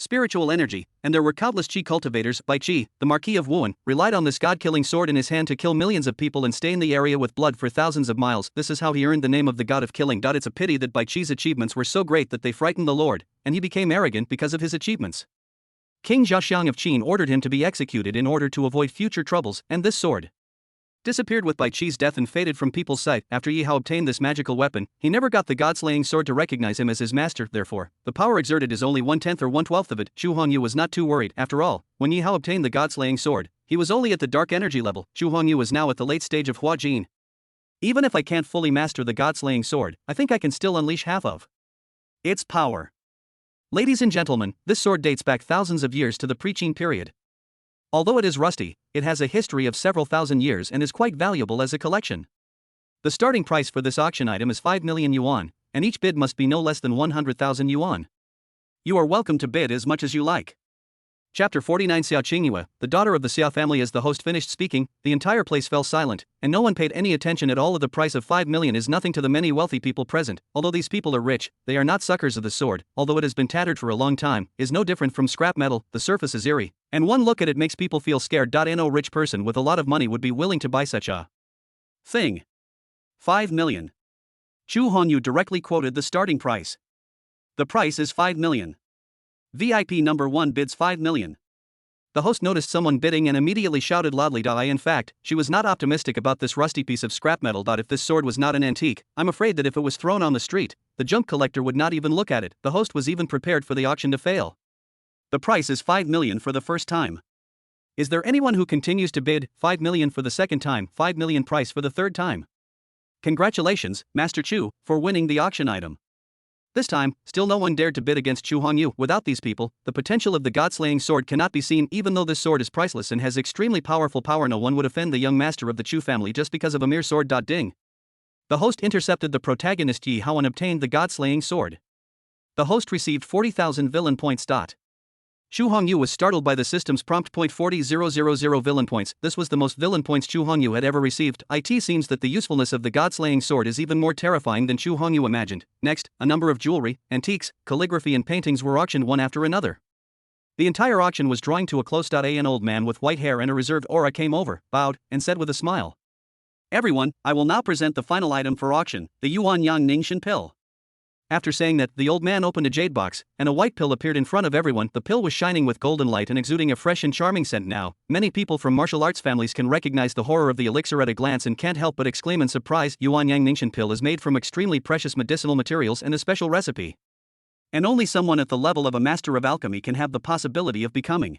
spiritual energy, and there were countless Qi cultivators. Bai Qi, the Marquis of Wuhan, relied on this god-killing sword in his hand to kill millions of people and stain the area with blood for thousands of miles. This is how he earned the name of the god of killing. It's a pity that Bai Qi's achievements were so great that they frightened the Lord, and he became arrogant because of his achievements. King Zhaoxiang of Qin ordered him to be executed in order to avoid future troubles, and this sword disappeared with Bai Qi's death and faded from people's sight. After Yi Hao obtained this magical weapon, he never got the god-slaying sword to recognize him as his master. Therefore, the power exerted is only 1/10 or 1/12 of it. Xu Hongyu was not too worried. After all, when Yi Hao obtained the god-slaying sword, he was only at the dark energy level. Xu Hongyu was now at the late stage of Hua Jin. Even if I can't fully master the god-slaying sword, I think I can still unleash half of its power. Ladies and gentlemen, this sword dates back thousands of years to the pre-Qin period. Although it is rusty, it has a history of several thousand years and is quite valuable as a collection. The starting price for this auction item is 5 million yuan, and each bid must be no less than 100,000 yuan. You are welcome to bid as much as you like. Chapter 49. Xiao Qingyue, the daughter of the Xiao family. As the host finished speaking, the entire place fell silent, and no one paid any attention at all. The price of 5 million is nothing to the many wealthy people present. Although these people are rich, they are not suckers of the sword. Although it has been tattered for a long time, is no different from scrap metal. The surface is eerie, and one look at it makes people feel scared. No rich person with a lot of money would be willing to buy such a thing. 5 million. Xu Hongyu directly quoted the starting price. The price is 5 million. VIP number 1 bids 5 million. The host noticed someone bidding and immediately shouted loudly. In fact, she was not optimistic about this rusty piece of scrap metal. If this sword was not an antique, I'm afraid that if it was thrown on the street, the junk collector would not even look at it. The host was even prepared for the auction to fail. The price is 5 million for the first time. Is there anyone who continues to bid 5 million for the second time, 5 million price for the third time? Congratulations, Master Chu, for winning the auction item. This time, still no one dared to bid against Xu Hongyu. Without these people, the potential of the god-slaying sword cannot be seen. Even though this sword is priceless and has extremely powerful power, no one would offend the young master of the Chu family just because of a mere sword. Ding. The host intercepted the protagonist Yi Hao and obtained the god-slaying sword. The host received 40,000 villain points. Xu Hongyu was startled by the system's prompt. 40,000 villain points. This was the most villain points Xu Hongyu had ever received. It seems that the usefulness of the god-slaying sword is even more terrifying than Xu Hongyu imagined. Next, a number of jewelry, antiques, calligraphy and paintings were auctioned one after another. The entire auction was drawing to a close. An old man with white hair and a reserved aura came over, bowed, and said with a smile, "Everyone, I will now present the final item for auction, the Yuan Yang Ningxian pill." After saying that, the old man opened a jade box, and a white pill appeared in front of everyone. The pill was shining with golden light and exuding a fresh and charming scent. Now, many people from martial arts families can recognize the horror of the elixir at a glance and can't help but exclaim in surprise. Yuan Yang Ningxian pill is made from extremely precious medicinal materials and a special recipe. And only someone at the level of a master of alchemy can have the possibility of becoming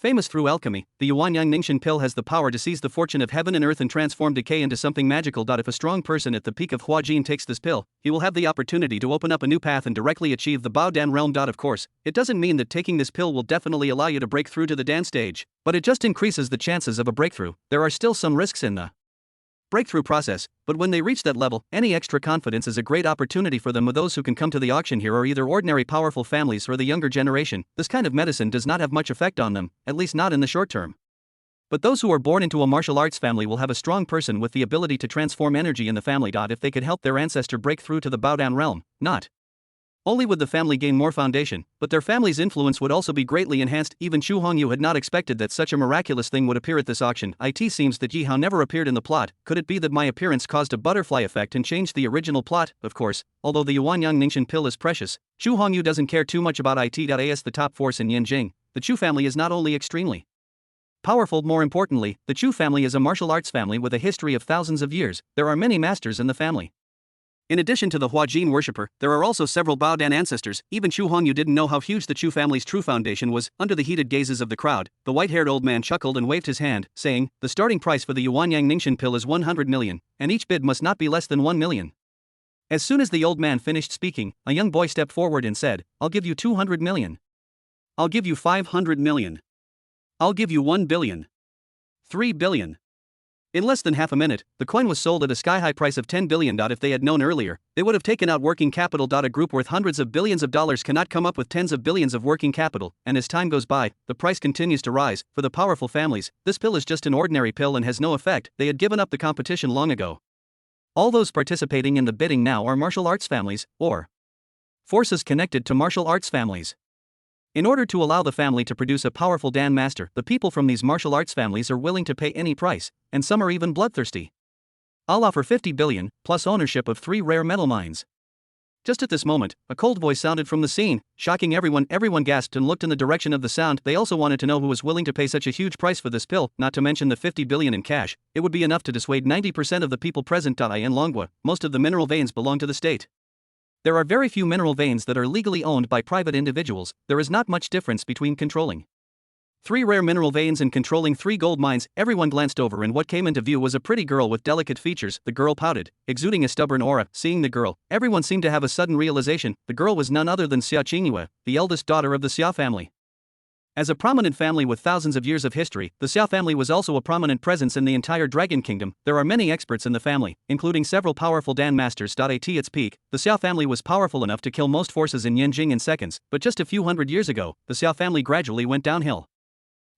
Famous through alchemy, the Yuanyang Ningxian pill has the power to seize the fortune of heaven and earth and transform decay into something magical. If a strong person at the peak of Huajin takes this pill, he will have the opportunity to open up a new path and directly achieve the Baodan realm. Of course, it doesn't mean that taking this pill will definitely allow you to break through to the Dan stage, but it just increases the chances of a breakthrough. There are still some risks in the breakthrough process, but when they reach that level, any extra confidence is a great opportunity for them. With those who can come to the auction here are either ordinary powerful families or the younger generation. This kind of medicine does not have much effect on them, at least not in the short term. But those who are born into a martial arts family will have a strong person with the ability to transform energy in the family. If they could help their ancestor break through to the Baodan realm, not only would the family gain more foundation, but their family's influence would also be greatly enhanced. Even Chu Hongyu had not expected that such a miraculous thing would appear at this auction. It seems that Yi Hao never appeared in the plot. Could it be that my appearance caused a butterfly effect and changed the original plot? Of course, although the Yuanyang Ningxian pill is precious, Chu Hongyu doesn't care too much about it. As the top force in Yanjing, the Chu family is not only extremely powerful, more importantly, the Chu family is a martial arts family with a history of thousands of years. There are many masters in the family. In addition to the Huajin worshipper, there are also several Baodan ancestors. Even Chu Hongyu didn't know how huge the Chu family's true foundation was. Under the heated gazes of the crowd, the white-haired old man chuckled and waved his hand, saying, "The starting price for the Yuanyang Ningxian pill is 100 million, and each bid must not be less than 1 million. As soon as the old man finished speaking, a young boy stepped forward and said, "I'll give you 200 million. I'll give you 500 million. I'll give you 1 billion. 3 billion. In less than half a minute, the coin was sold at a sky-high price of 10 billion. If they had known earlier, they would have taken out working capital. A group worth hundreds of billions of dollars cannot come up with tens of billions of working capital, and as time goes by, the price continues to rise. For the powerful families, this pill is just an ordinary pill and has no effect. They had given up the competition long ago. All those participating in the bidding now are martial arts families, or forces connected to martial arts families. In order to allow the family to produce a powerful Dan master, the people from these martial arts families are willing to pay any price, and some are even bloodthirsty. I'll offer 50 billion, plus ownership of 3 rare metal mines. Just at this moment, a cold voice sounded from the scene, shocking everyone. Everyone gasped and looked in the direction of the sound. They also wanted to know who was willing to pay such a huge price for this pill, not to mention the 50 billion in cash. It would be enough to dissuade 90% of the people present. In Longwa, most of the mineral veins belong to the state. There are very few mineral veins that are legally owned by private individuals. There is not much difference between controlling 3 rare mineral veins and controlling 3 gold mines. Everyone glanced over, and what came into view was a pretty girl with delicate features. The girl pouted, exuding a stubborn aura. Seeing the girl, everyone seemed to have a sudden realization. The girl was none other than Xia Qingyue, the eldest daughter of the Xia family. As a prominent family with thousands of years of history, the Xia family was also a prominent presence in the entire Dragon Kingdom. There are many experts in the family, including several powerful Dan masters. At its peak, the Xia family was powerful enough to kill most forces in Yanjing in seconds, but just a few hundred years ago, the Xia family gradually went downhill.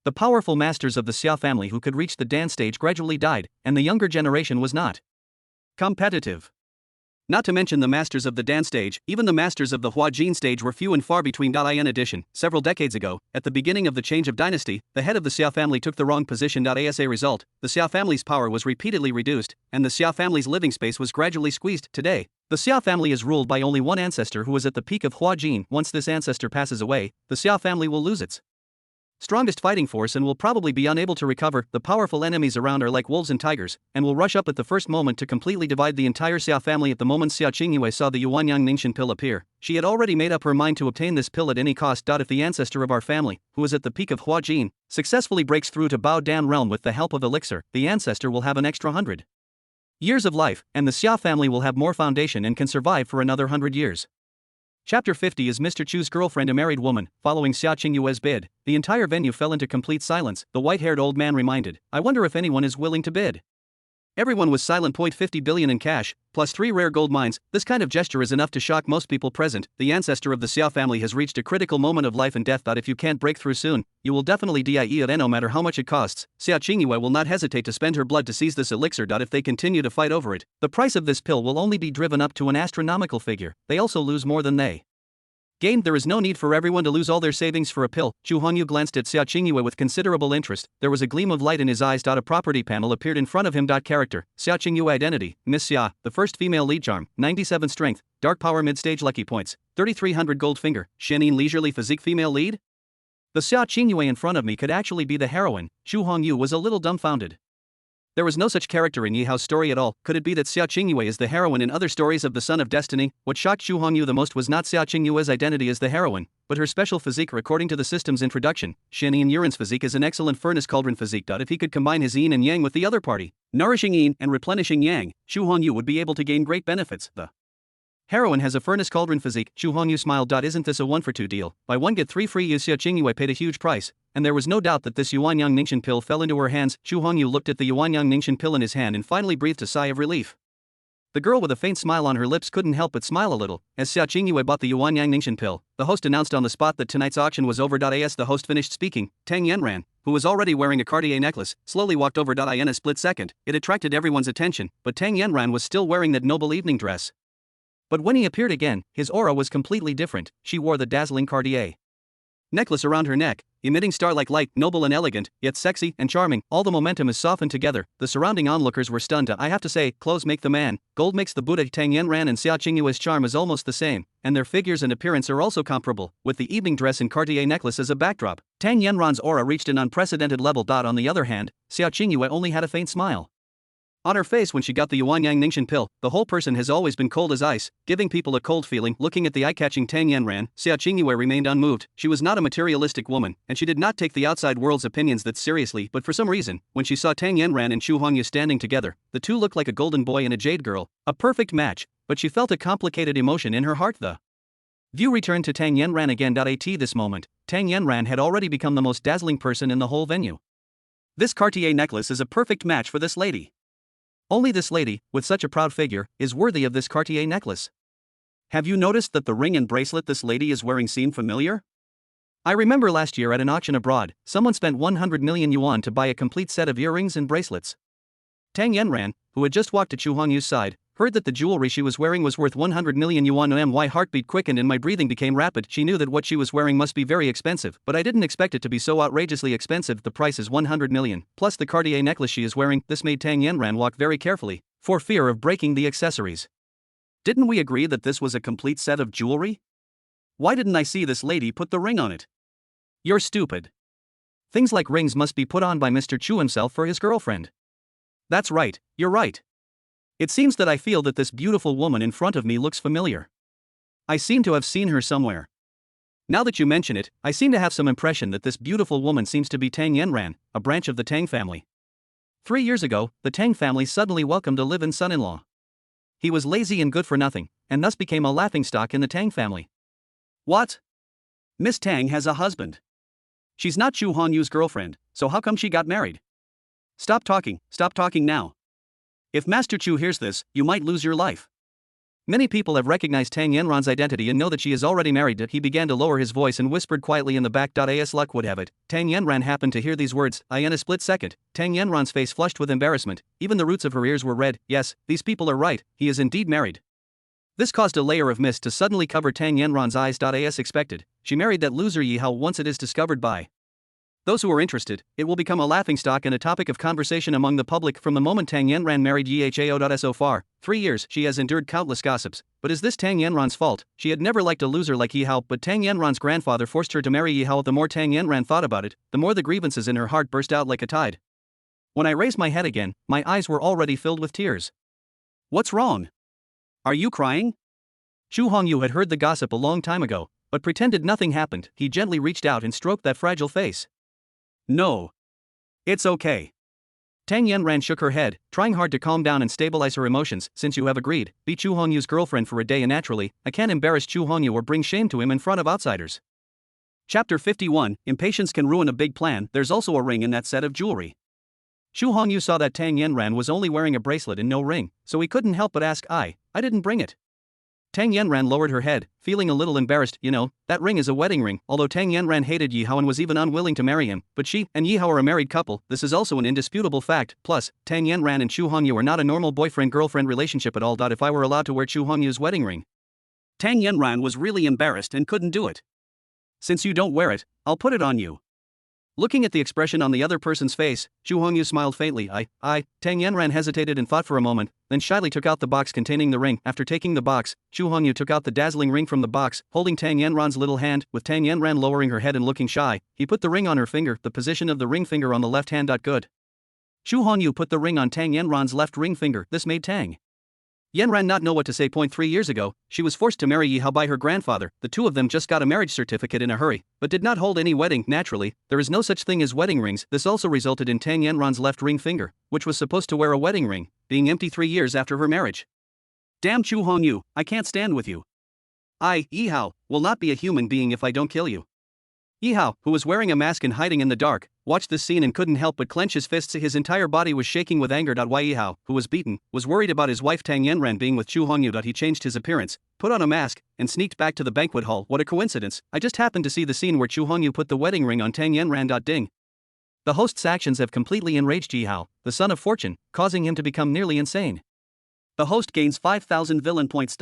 The powerful masters of the Xia family who could reach the Dan stage gradually died, and the younger generation was not competitive. Not to mention the masters of the Dan stage, even the masters of the Huajin stage were few and far between. In addition, several decades ago, at the beginning of the change of dynasty, the head of the Xia family took the wrong position. As a result, the Xia family's power was repeatedly reduced, and the Xia family's living space was gradually squeezed. Today, the Xia family is ruled by only one ancestor who is at the peak of Huajin. Once this ancestor passes away, the Xia family will lose its strongest fighting force and will probably be unable to recover. The powerful enemies around are like wolves and tigers, and will rush up at the first moment to completely divide the entire Xia family. At the moment Xia Qingyue saw the Yuanyang Ningxian pill appear, she had already made up her mind to obtain this pill at any cost. If the ancestor of our family, who is at the peak of Huajin, successfully breaks through to Baodan realm with the help of elixir, the ancestor will have an extra 100 years of life, and the Xia family will have more foundation and can survive for another 100 years. Chapter 50 is Mr. Chu's girlfriend, a married woman. Following Xia Qingyue's bid, the entire venue fell into complete silence. The white-haired old man reminded, "I wonder if anyone is willing to bid." Everyone was silent. 50 billion in cash, plus 3 rare gold mines. This kind of gesture is enough to shock most people present. The ancestor of the Xia family has reached a critical moment of life and death. If you can't break through soon, you will definitely die. No matter how much it costs, Xia Qingyue will not hesitate to spend her blood to seize this elixir. If they continue to fight over it, the price of this pill will only be driven up to an astronomical figure. They also lose more than they gained. There is no need for everyone to lose all their savings for a pill. Chu Hongyu glanced at Xia Qingyue with considerable interest. There was a gleam of light in his eyes. A property panel appeared in front of him. Character: Xia Qingyue. Identity: Miss Xia, the first female lead. Charm: 97 strength, dark power. Mid-stage lucky points: 3300 gold. Finger: Shenin. Leisurely physique. Female lead. The Xia Qingyue in front of me could actually be the heroine. Chu Hongyu was a little dumbfounded. There was no such character in Yi Hao's story at all. Could it be that Xia Qingyue is the heroine in other stories of the Son of Destiny? What shocked Xu Hongyu the most was not Xia Qingyue's identity as the heroine, but her special physique. According to the system's introduction, Shen Yin Yuren's physique is an excellent furnace cauldron physique. If he could combine his yin and yang with the other party, nourishing yin and replenishing yang, Xu Hongyu would be able to gain great benefits. The heroine has a furnace cauldron physique. Xu Hongyu smiled. Isn't this a 1-for-2 deal? Buy one get 3 free. Xia Qingyue paid a huge price, and there was no doubt that this Yuanyang Ningxian pill fell into her hands. Xu Hongyu looked at the Yuanyang Ningxian pill in his hand and finally breathed a sigh of relief. The girl with a faint smile on her lips couldn't help but smile a little. As Xia Qingyue bought the Yuanyang Ningxian pill, the host announced on the spot that tonight's auction was over. As the host finished speaking, Tang Yanran, who was already wearing a Cartier necklace, slowly walked over. In a split second, it attracted everyone's attention, but Tang Yanran was still wearing that noble evening dress. But when he appeared again, his aura was completely different. She wore the dazzling Cartier necklace around her neck, emitting star-like light, noble and elegant, yet sexy and charming. All the momentum is softened together. The surrounding onlookers were stunned. I have to say, clothes make the man, gold makes the Buddha. Tang Yanran and Xia Qingyue's charm is almost the same, and their figures and appearance are also comparable, with the evening dress and Cartier necklace as a backdrop. Tang Yanran's aura reached an unprecedented level. On the other hand, Xia Qingyue only had a faint smile on her face when she got the Yuanyang Ningxian pill. The whole person has always been cold as ice, giving people a cold feeling. Looking at the eye-catching Tang Yanran, Xia Qingyue remained unmoved. She was not a materialistic woman, and she did not take the outside world's opinions that seriously, but for some reason, when she saw Tang Yanran and Xu Hongyu standing together, the two looked like a golden boy and a jade girl, a perfect match, but she felt a complicated emotion in her heart. The view returned to Tang Yanran again. At this moment, Tang Yanran had already become the most dazzling person in the whole venue. This Cartier necklace is a perfect match for this lady. Only this lady, with such a proud figure, is worthy of this Cartier necklace. Have you noticed that the ring and bracelet this lady is wearing seem familiar? I remember last year at an auction abroad, someone spent 100 million yuan to buy a complete set of earrings and bracelets. Tang Yanran, who had just walked to Xu Hongyu's side, heard that the jewelry she was wearing was worth 100 million yuan. My heartbeat quickened and my breathing became rapid. She knew that what she was wearing must be very expensive, but I didn't expect it to be so outrageously expensive. The price is 100 million, plus the Cartier necklace she is wearing. This made Tang Yanran walk very carefully, for fear of breaking the accessories. Didn't we agree that this was a complete set of jewelry? Why didn't I see this lady put the ring on it? You're stupid. Things like rings must be put on by Mr. Chu himself for his girlfriend. That's right, you're right. It seems that I feel that this beautiful woman in front of me looks familiar. I seem to have seen her somewhere. Now that you mention it, I seem to have some impression that this beautiful woman seems to be Tang Yanran, a branch of the Tang family. 3 years ago, the Tang family suddenly welcomed a live-in son-in-law. He was lazy and good for nothing, and thus became a laughingstock in the Tang family. What? Miss Tang has a husband. She's not Xu Honyu's girlfriend, so how come she got married? Stop talking now. If Master Chu hears this, you might lose your life. Many people have recognized Tang Yanran's identity and know that she is already married. He began to lower his voice and whispered quietly in the back. As luck would have it, Tang Yanran happened to hear these words. In a split second, Tang Yanran's face flushed with embarrassment, even the roots of her ears were red. Yes, these people are right, he is indeed married. This caused a layer of mist to suddenly cover Tang Yanran's eyes. As expected, she married that loser Yi Hao. Once it is discovered by those who are interested, it will become a laughingstock and a topic of conversation among the public. From the moment Tang Yanran married Yi Hao. So far, 3 years, she has endured countless gossips, but is this Tang Yanran's fault? She had never liked a loser like Yi Hao, but Tang Yanran's grandfather forced her to marry Yi Hao. The more Tang Yanran thought about it, the more the grievances in her heart burst out like a tide. When I raised my head again, my eyes were already filled with tears. What's wrong? Are you crying? Xu Hongyu had heard the gossip a long time ago, but pretended nothing happened. He gently reached out and stroked that fragile face. No. It's okay. Tang Yanran shook her head, trying hard to calm down and stabilize her emotions. Since you have agreed, be Xu Hongyu's girlfriend for a day, and naturally, I can't embarrass Xu Hongyu or bring shame to him in front of outsiders. Chapter 51, Impatience can ruin a big plan. There's also a ring in that set of jewelry. Xu Hongyu saw that Tang Yanran was only wearing a bracelet and no ring, so he couldn't help but ask, I didn't bring it. Tang Yanran lowered her head, feeling a little embarrassed. That ring is a wedding ring. Although Tang Yanran hated Yi Hao and was even unwilling to marry him, but she and Yi Hao are a married couple. This is also an indisputable fact. Plus, Tang Yanran and Xu Hongyu are not a normal boyfriend-girlfriend relationship at all. If I were allowed to wear Xu Hongyu's wedding ring. Tang Yanran was really embarrassed and couldn't do it. Since you don't wear it, I'll put it on you. Looking at the expression on the other person's face, Xu Hongyu smiled faintly. Tang Yanran hesitated and thought for a moment, then shyly took out the box containing the ring. After taking the box, Xu Hongyu took out the dazzling ring from the box, holding Tang Yanran's little hand. With Tang Yanran lowering her head and looking shy, he put the ring on her finger, the position of the ring finger on the left hand. Good. Xu Hongyu put the ring on Tang Yanran's left ring finger. This made Tang Yanran not know what to say. 3 years ago, she was forced to marry Yi Hao by her grandfather. The two of them just got a marriage certificate in a hurry, but did not hold any wedding. Naturally, there is no such thing as wedding rings. This also resulted in Tang Yanran's left ring finger, which was supposed to wear a wedding ring, being empty 3 years after her marriage. Damn Xu Hongyu, I can't stand with you. I, Yi Hao, will not be a human being if I don't kill you. Yi Hao, who was wearing a mask and hiding in the dark, watched this scene and couldn't help but clench his fists. His entire body was shaking with anger. Yi Hao, who was beaten, was worried about his wife Tang Yanran being with Xu Hongyu. He changed his appearance, put on a mask, and sneaked back to the banquet hall. What a coincidence, I just happened to see the scene where Xu Hongyu put the wedding ring on Tang Yanran. Ding. The host's actions have completely enraged Yi Hao, the son of fortune, causing him to become nearly insane. The host gains 5,000 villain points.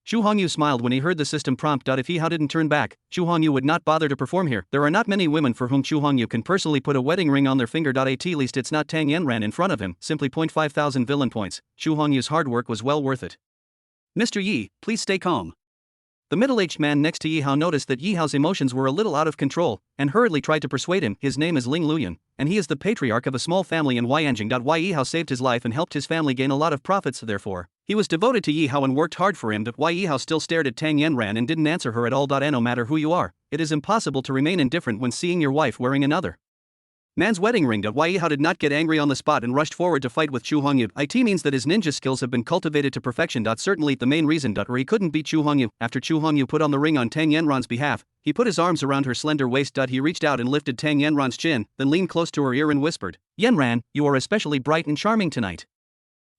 Xu Hongyu smiled when he heard the system prompt. If Yi Hao didn't turn back, Xu Hongyu would not bother to perform here. There are not many women for whom Xu Hongyu can personally put a wedding ring on their finger. At least it's not Tang Yanran in front of him. Simply 5,000 villain points. Xu Hongyu's hard work was well worth it. Mr. Yi, please stay calm. The middle-aged man next to Yi Hao noticed that Yi Hao's emotions were a little out of control, and hurriedly tried to persuade him. His name is Ling Luyan, and he is the patriarch of a small family in Yanjing. Yi Hao saved his life and helped his family gain a lot of profits. Therefore, he was devoted to Yi Hao and worked hard for him. Yi Hao still stared at Tang Yanran and didn't answer her at all. No matter who you are, it is impossible to remain indifferent when seeing your wife wearing another man's wedding ring. Yi Hao did not get angry on the spot and rushed forward to fight with Xu Hongyu. It means that his ninja skills have been cultivated to perfection. Certainly the main reason or he couldn't beat Xu Hongyu. After Xu Hongyu put on the ring on Tang Yanran's behalf, he put his arms around her slender waist. He reached out and lifted Tang Yanran's chin, then leaned close to her ear and whispered, "Yanran, you are especially bright and charming tonight."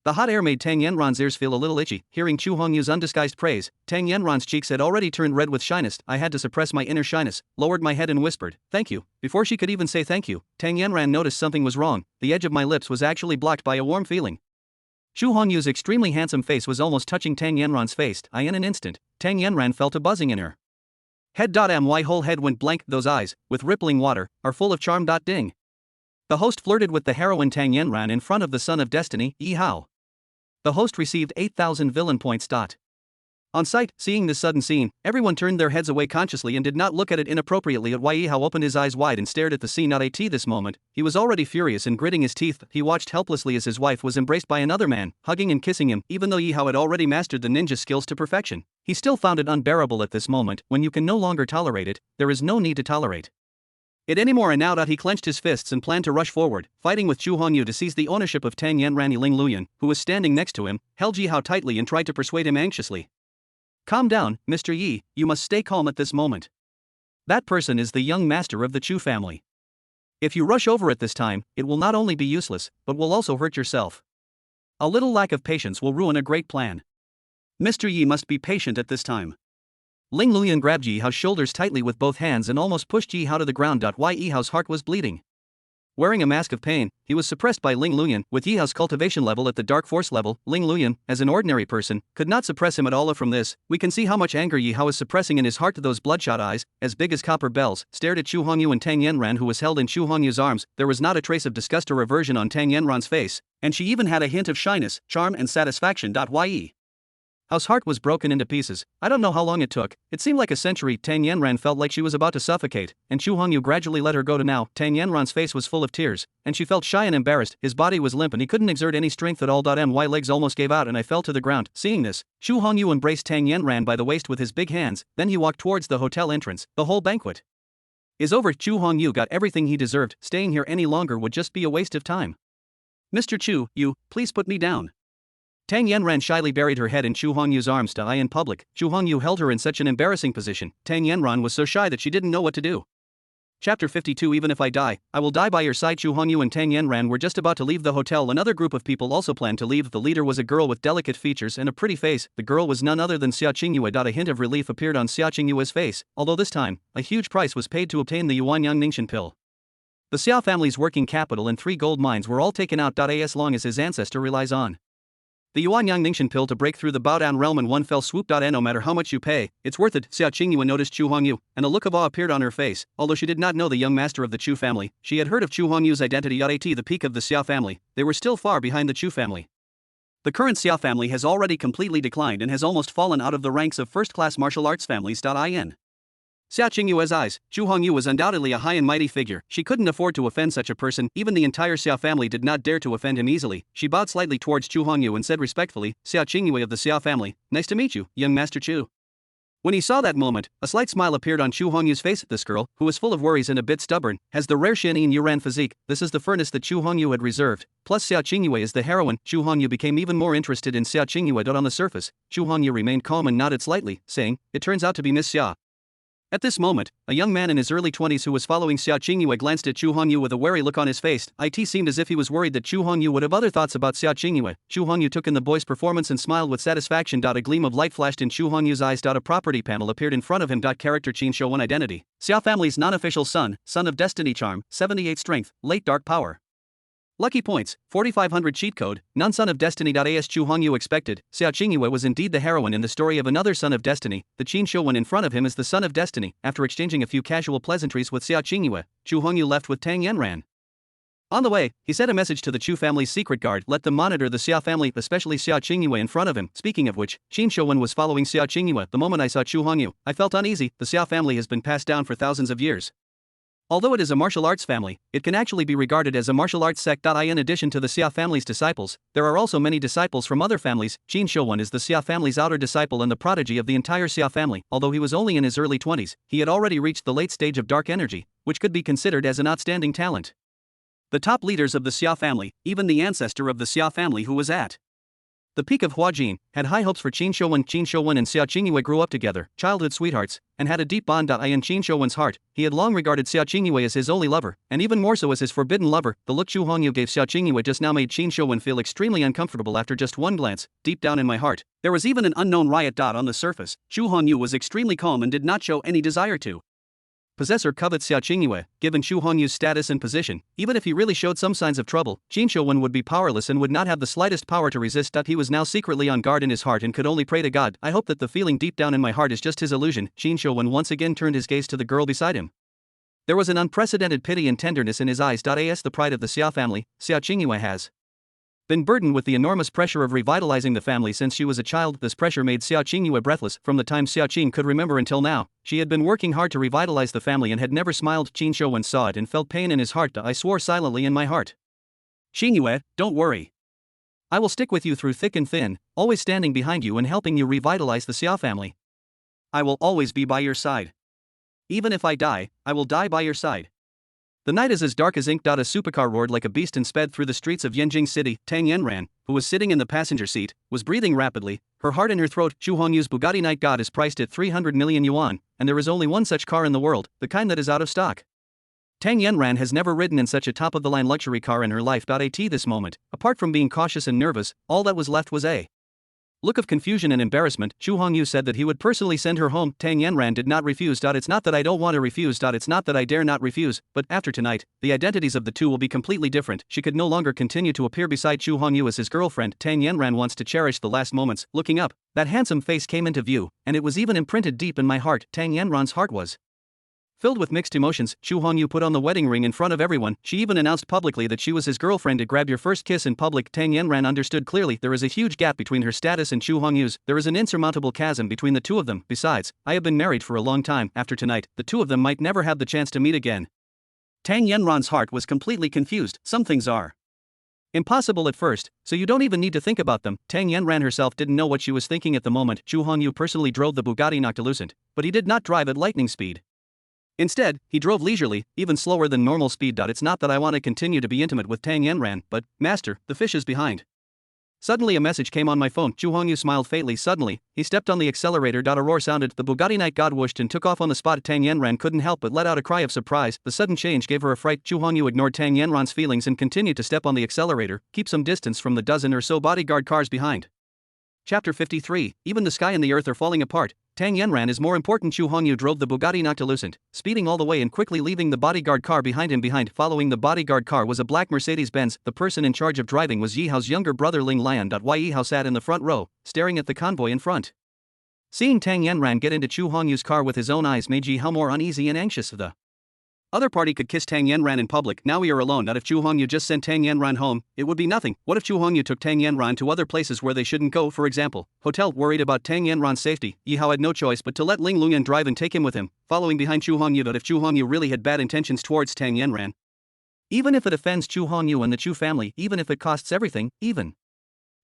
The hot air made Tang Yanran's ears feel a little itchy. Hearing Xu Hongyu's undisguised praise, Tang Yanran's cheeks had already turned red with shyness. I had to suppress my inner shyness, lowered my head and whispered, "Thank you." Before she could even say thank you, Tang Yanran noticed something was wrong. The edge of my lips was actually blocked by a warm feeling. Xu Hongyu's extremely handsome face was almost touching Tang Yanran's face. In an instant, Tang Yanran felt a buzzing in her head. My whole head went blank. Those eyes, with rippling water, are full of charm. Ding. The host flirted with the heroine Tang Yanran in front of the son of destiny, Yi Hao. The host received 8,000 villain points. On sight, seeing this sudden scene, everyone turned their heads away consciously and did not look at it inappropriately. Yi Hao opened his eyes wide and stared at the scene. At this moment, he was already furious and gritting his teeth. He watched helplessly as his wife was embraced by another man, hugging and kissing him. Even though Yi Hao had already mastered the ninja skills to perfection, he still found it unbearable. At this moment, when you can no longer tolerate it, there is no need to tolerate it anymore. And now he clenched his fists and planned to rush forward, fighting with Xu Hongyu to seize the ownership of Tang Yanran. Ling Luyan, who was standing next to him, held Yi Hao tightly and tried to persuade him anxiously. "Calm down, Mr. Yi, you must stay calm at this moment. That person is the young master of the Chu family. If you rush over at this time, it will not only be useless, but will also hurt yourself. A little lack of patience will ruin a great plan. Mr. Yi must be patient at this time." Ling Luyan grabbed Yi Hao's shoulders tightly with both hands and almost pushed Yi Hao to the ground. Yi Hao's heart was bleeding. Wearing a mask of pain, he was suppressed by Ling Luyan. With Yi Hao's cultivation level at the dark force level, Ling Luyan, as an ordinary person, could not suppress him at all. From this, we can see how much anger Yi Hao is suppressing in his heart. Those bloodshot eyes, as big as copper bells, stared at Xu Hongyu and Tang Yanran, who was held in Xu Hongyu's arms. There was not a trace of disgust or aversion on Tang Yanran's face, and she even had a hint of shyness, charm and satisfaction. Yi Hao's heart was broken into pieces. I don't know how long it took. It seemed like a century. Tang Yanran felt like she was about to suffocate, and Xu Hongyu gradually let her go. Now, Tang Yanran's face was full of tears, and she felt shy and embarrassed. His body was limp and he couldn't exert any strength at all. My legs almost gave out and I fell to the ground. Seeing this, Xu Hongyu embraced Tang Yanran by the waist with his big hands, then he walked towards the hotel entrance. The whole banquet is over. Xu Hongyu got everything he deserved. Staying here any longer would just be a waste of time. "Mr. Chu, please put me down." Tang Yanran shyly buried her head in Xu Hongyu's arms. In public, Xu Hongyu held her in such an embarrassing position. Tang Yanran was so shy that she didn't know what to do. Chapter 52. Even if I die, I will die by your side. Xu Hongyu and Tang Yanran were just about to leave the hotel. Another group of people also planned to leave. The leader was a girl with delicate features and a pretty face. The girl was none other than Xia Qingyue. A hint of relief appeared on Xia Qingyue's face, although this time, a huge price was paid to obtain the Yuanyang Ningxian pill. The Xia family's working capital and 3 gold mines were all taken out. As long as his ancestor relies on the Yuanyang Ningxian pill to break through the Baodan realm in one fell swoop. No matter how much you pay, it's worth it. Xia Qingyue noticed Xu Hongyu, and a look of awe appeared on her face. Although she did not know the young master of the Chu family, she had heard of Xu Hongyu's identity. At the peak of the Xia family, they were still far behind the Chu family. The current Xia family has already completely declined and has almost fallen out of the ranks of first-class martial arts families. In Xiao Qingyue's eyes, Zhu Hongyu was undoubtedly a high and mighty figure. She couldn't afford to offend such a person. Even the entire Xiao family did not dare to offend him easily. She bowed slightly towards Zhu Hongyu and said respectfully, Xiao Qingyue of the Xiao family, nice to meet you, young Master Chu. When he saw that moment, a slight smile appeared on Zhu Hongyu's face. This girl, who was full of worries and a bit stubborn, has the rare Xin Yuran physique. This is the furnace that Zhu Hongyu had reserved. Plus Xiao Qingyue is the heroine. Zhu Hongyu became even more interested in Xiao Qingyue. On the surface, Zhu Hongyu remained calm and nodded slightly, saying, it turns out to be Miss Xia. At this moment, a young man in his early 20s who was following Xiao Qingyue glanced at Zhu Hongyu with a wary look on his face. It seemed as if he was worried that Zhu Hongyu would have other thoughts about Xiao Qingyue. Zhu Hongyu took in the boy's performance and smiled with satisfaction. A gleam of light flashed in Zhu Hongyu's eyes. A property panel appeared in front of him. Character Qin Shou Wen identity. Xiao family's non-official son, son of destiny charm, 78 strength, late dark power. Lucky points, 4500 cheat code, non-son of destiny. As Zhu Hongyu expected, Xiao Qingyue was indeed the heroine in the story of another son of destiny. The Qin Shou Wen in front of him is the son of destiny. After exchanging a few casual pleasantries with Xiao Qingyue, Zhu Hongyu left with Tang Yanran. On the way, he sent a message to the Chu family's secret guard, let them monitor the Xiao family, especially Xiao Qingyue in front of him. Speaking of which, Qin Shou Wen was following Xiao Qingyue. The moment I saw Zhu Hongyu, I felt uneasy. The Xiao family has been passed down for thousands of years. Although it is a martial arts family, it can actually be regarded as a martial arts sect. In addition to the Xia family's disciples, there are also many disciples from other families. Qin Shou Wen is the Xia family's outer disciple and the prodigy of the entire Xia family. Although he was only in his early 20s, he had already reached the late stage of dark energy, which could be considered as an outstanding talent. The top leaders of the Xia family, even the ancestor of the Xia family who was at the peak of Huajin, had high hopes for Qin Shou Wen. Qin Shou Wen and Xiao Qingyue grew up together, childhood sweethearts, and had a deep bond. In Qin Shou Wen's heart, he had long regarded Xiao Qingyue as his only lover, and even more so as his forbidden lover. The look Zhu Hongyu gave Xiao Qingyue just now made Qin Shou Wen feel extremely uncomfortable. After just one glance, deep down in my heart, there was even an unknown riot. On the surface, Zhu Hongyu was extremely calm and did not show any desire to possess or covet Xiao Qingyue. Given Zhu Hongyu's status and position, even if he really showed some signs of trouble, Qin Shou Wen would be powerless and would not have the slightest power to resist. He was now secretly on guard in his heart and could only pray to God. I hope that the feeling deep down in my heart is just his illusion. Qin Shou Wen once again turned his gaze to the girl beside him. There was an unprecedented pity and tenderness in his eyes. As the pride of the Xiao family, Xiao Qingyue has been burdened with the enormous pressure of revitalizing the family since she was a child. This pressure made Xiao Qingyue breathless. From the time Xiao Qin could remember until now, she had been working hard to revitalize the family and had never smiled. Qin Shou Wen saw it and felt pain in his heart. I swore silently in my heart. Qingyue, don't worry. I will stick with you through thick and thin, always standing behind you and helping you revitalize the Xiao family. I will always be by your side. Even if I die, I will die by your side. The night is as dark as ink. A supercar roared like a beast and sped through the streets of Yanjing City. Tang Yanran, who was sitting in the passenger seat, was breathing rapidly, her heart in her throat. Zhu Hongyu's Bugatti Night God is priced at 300 million yuan, and there is only one such car in the world, the kind that is out of stock. Tang Yanran has never ridden in such a top-of-the-line luxury car in her life. At this moment, apart from being cautious and nervous, all that was left was a look of confusion and embarrassment. Zhu Hongyu said that he would personally send her home. Tang Yanran did not refuse. It's not that I don't want to refuse. It's not that I dare not refuse, but after tonight, the identities of the two will be completely different. She could no longer continue to appear beside Zhu Hongyu as his girlfriend. Tang Yanran wants to cherish the last moments. Looking up, that handsome face came into view, and it was even imprinted deep in my heart. Tang Yanran's heart was filled with mixed emotions. Zhu Hongyu put on the wedding ring in front of everyone. She even announced publicly that she was his girlfriend. To grab your first kiss in public. Tang Yanran understood clearly there is a huge gap between her status and Zhu Hongyu's. There is an insurmountable chasm between the two of them. Besides, I have been married for a long time. After tonight, the two of them might never have the chance to meet again. Tang Yanran's heart was completely confused. Some things are impossible at first, so you don't even need to think about them. Tang Yanran herself didn't know what she was thinking at the moment. Zhu Hongyu personally drove the Bugatti Noctilucent, but he did not drive at lightning speed. Instead, he drove leisurely, even slower than normal speed. It's not that I want to continue to be intimate with Tang Yanran, but, Master, the fish is behind. Suddenly a message came on my phone. Zhu Hongyu smiled faintly. Suddenly, he stepped on the accelerator. A roar sounded. The Bugatti Night God whooshed and took off on the spot. Tang Yanran couldn't help but let out a cry of surprise. The sudden change gave her a fright. Zhu Hongyu ignored Tang Yanran's feelings and continued to step on the accelerator, keep some distance from the dozen or so bodyguard cars behind. Chapter 53. Even the sky and the earth are falling apart. Tang Yanran is more important. Zhu Hongyu drove the Bugatti Noctilucent, speeding all the way and quickly leaving the bodyguard car behind him. Following the bodyguard car was a black Mercedes-Benz. The person in charge of driving was Yihao's younger brother Ling Lian. Yihao sat in the front row, staring at the convoy in front. Seeing Tang Yanran get into Zhu Hongyu's car with his own eyes made Yihao more uneasy and anxious. The Other party could kiss Tang Yanran in public, now we are alone. Not if Chu Hongyu just sent Tang Yanran home, it would be nothing. What if Chu Hongyu took Tang Yanran to other places where they shouldn't go, for example, hotel? Worried about Tang Yanran's safety, Yi Hao had no choice but to let Ling Luyan drive and take him with him, following behind Chu Hongyu. But if Chu Hongyu really had bad intentions towards Tang Yanran, even if it offends Chu Hongyu and the Chu family, even if it costs everything, even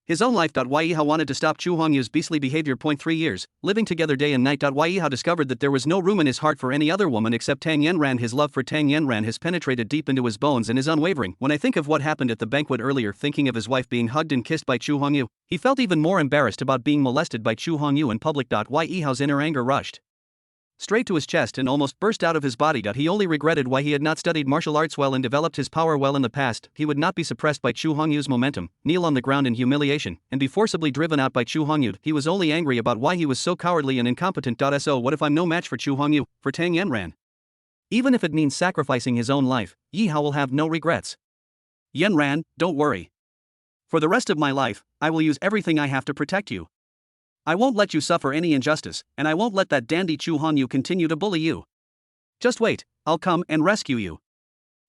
his own life. Yi Hao wanted to stop Chu Hongyu's beastly behavior. 3 years, living together day and night. Yi Hao discovered that there was no room in his heart for any other woman except Tang Yanran. His love for Tang Yanran has penetrated deep into his bones and is unwavering. When I think of what happened at the banquet earlier, thinking of his wife being hugged and kissed by Chu Hongyu, he felt even more embarrassed about being molested by Chu Hongyu in public. Yi Hao's inner anger rushed straight to his chest and almost burst out of his body. He only regretted why he had not studied martial arts well and developed his power well in the past. He would not be suppressed by Chu Hongyu's momentum, kneel on the ground in humiliation, and be forcibly driven out by Chu Hongyu. He was only angry about why he was so cowardly and incompetent. So what if I'm no match for Chu Hongyu, for Tang Yanran? Even if it means sacrificing his own life, Yi Hao will have no regrets. Yanran, don't worry. For the rest of my life, I will use everything I have to protect you. I won't let you suffer any injustice, and I won't let that dandy Chu Hongyu continue to bully you. Just wait, I'll come and rescue you.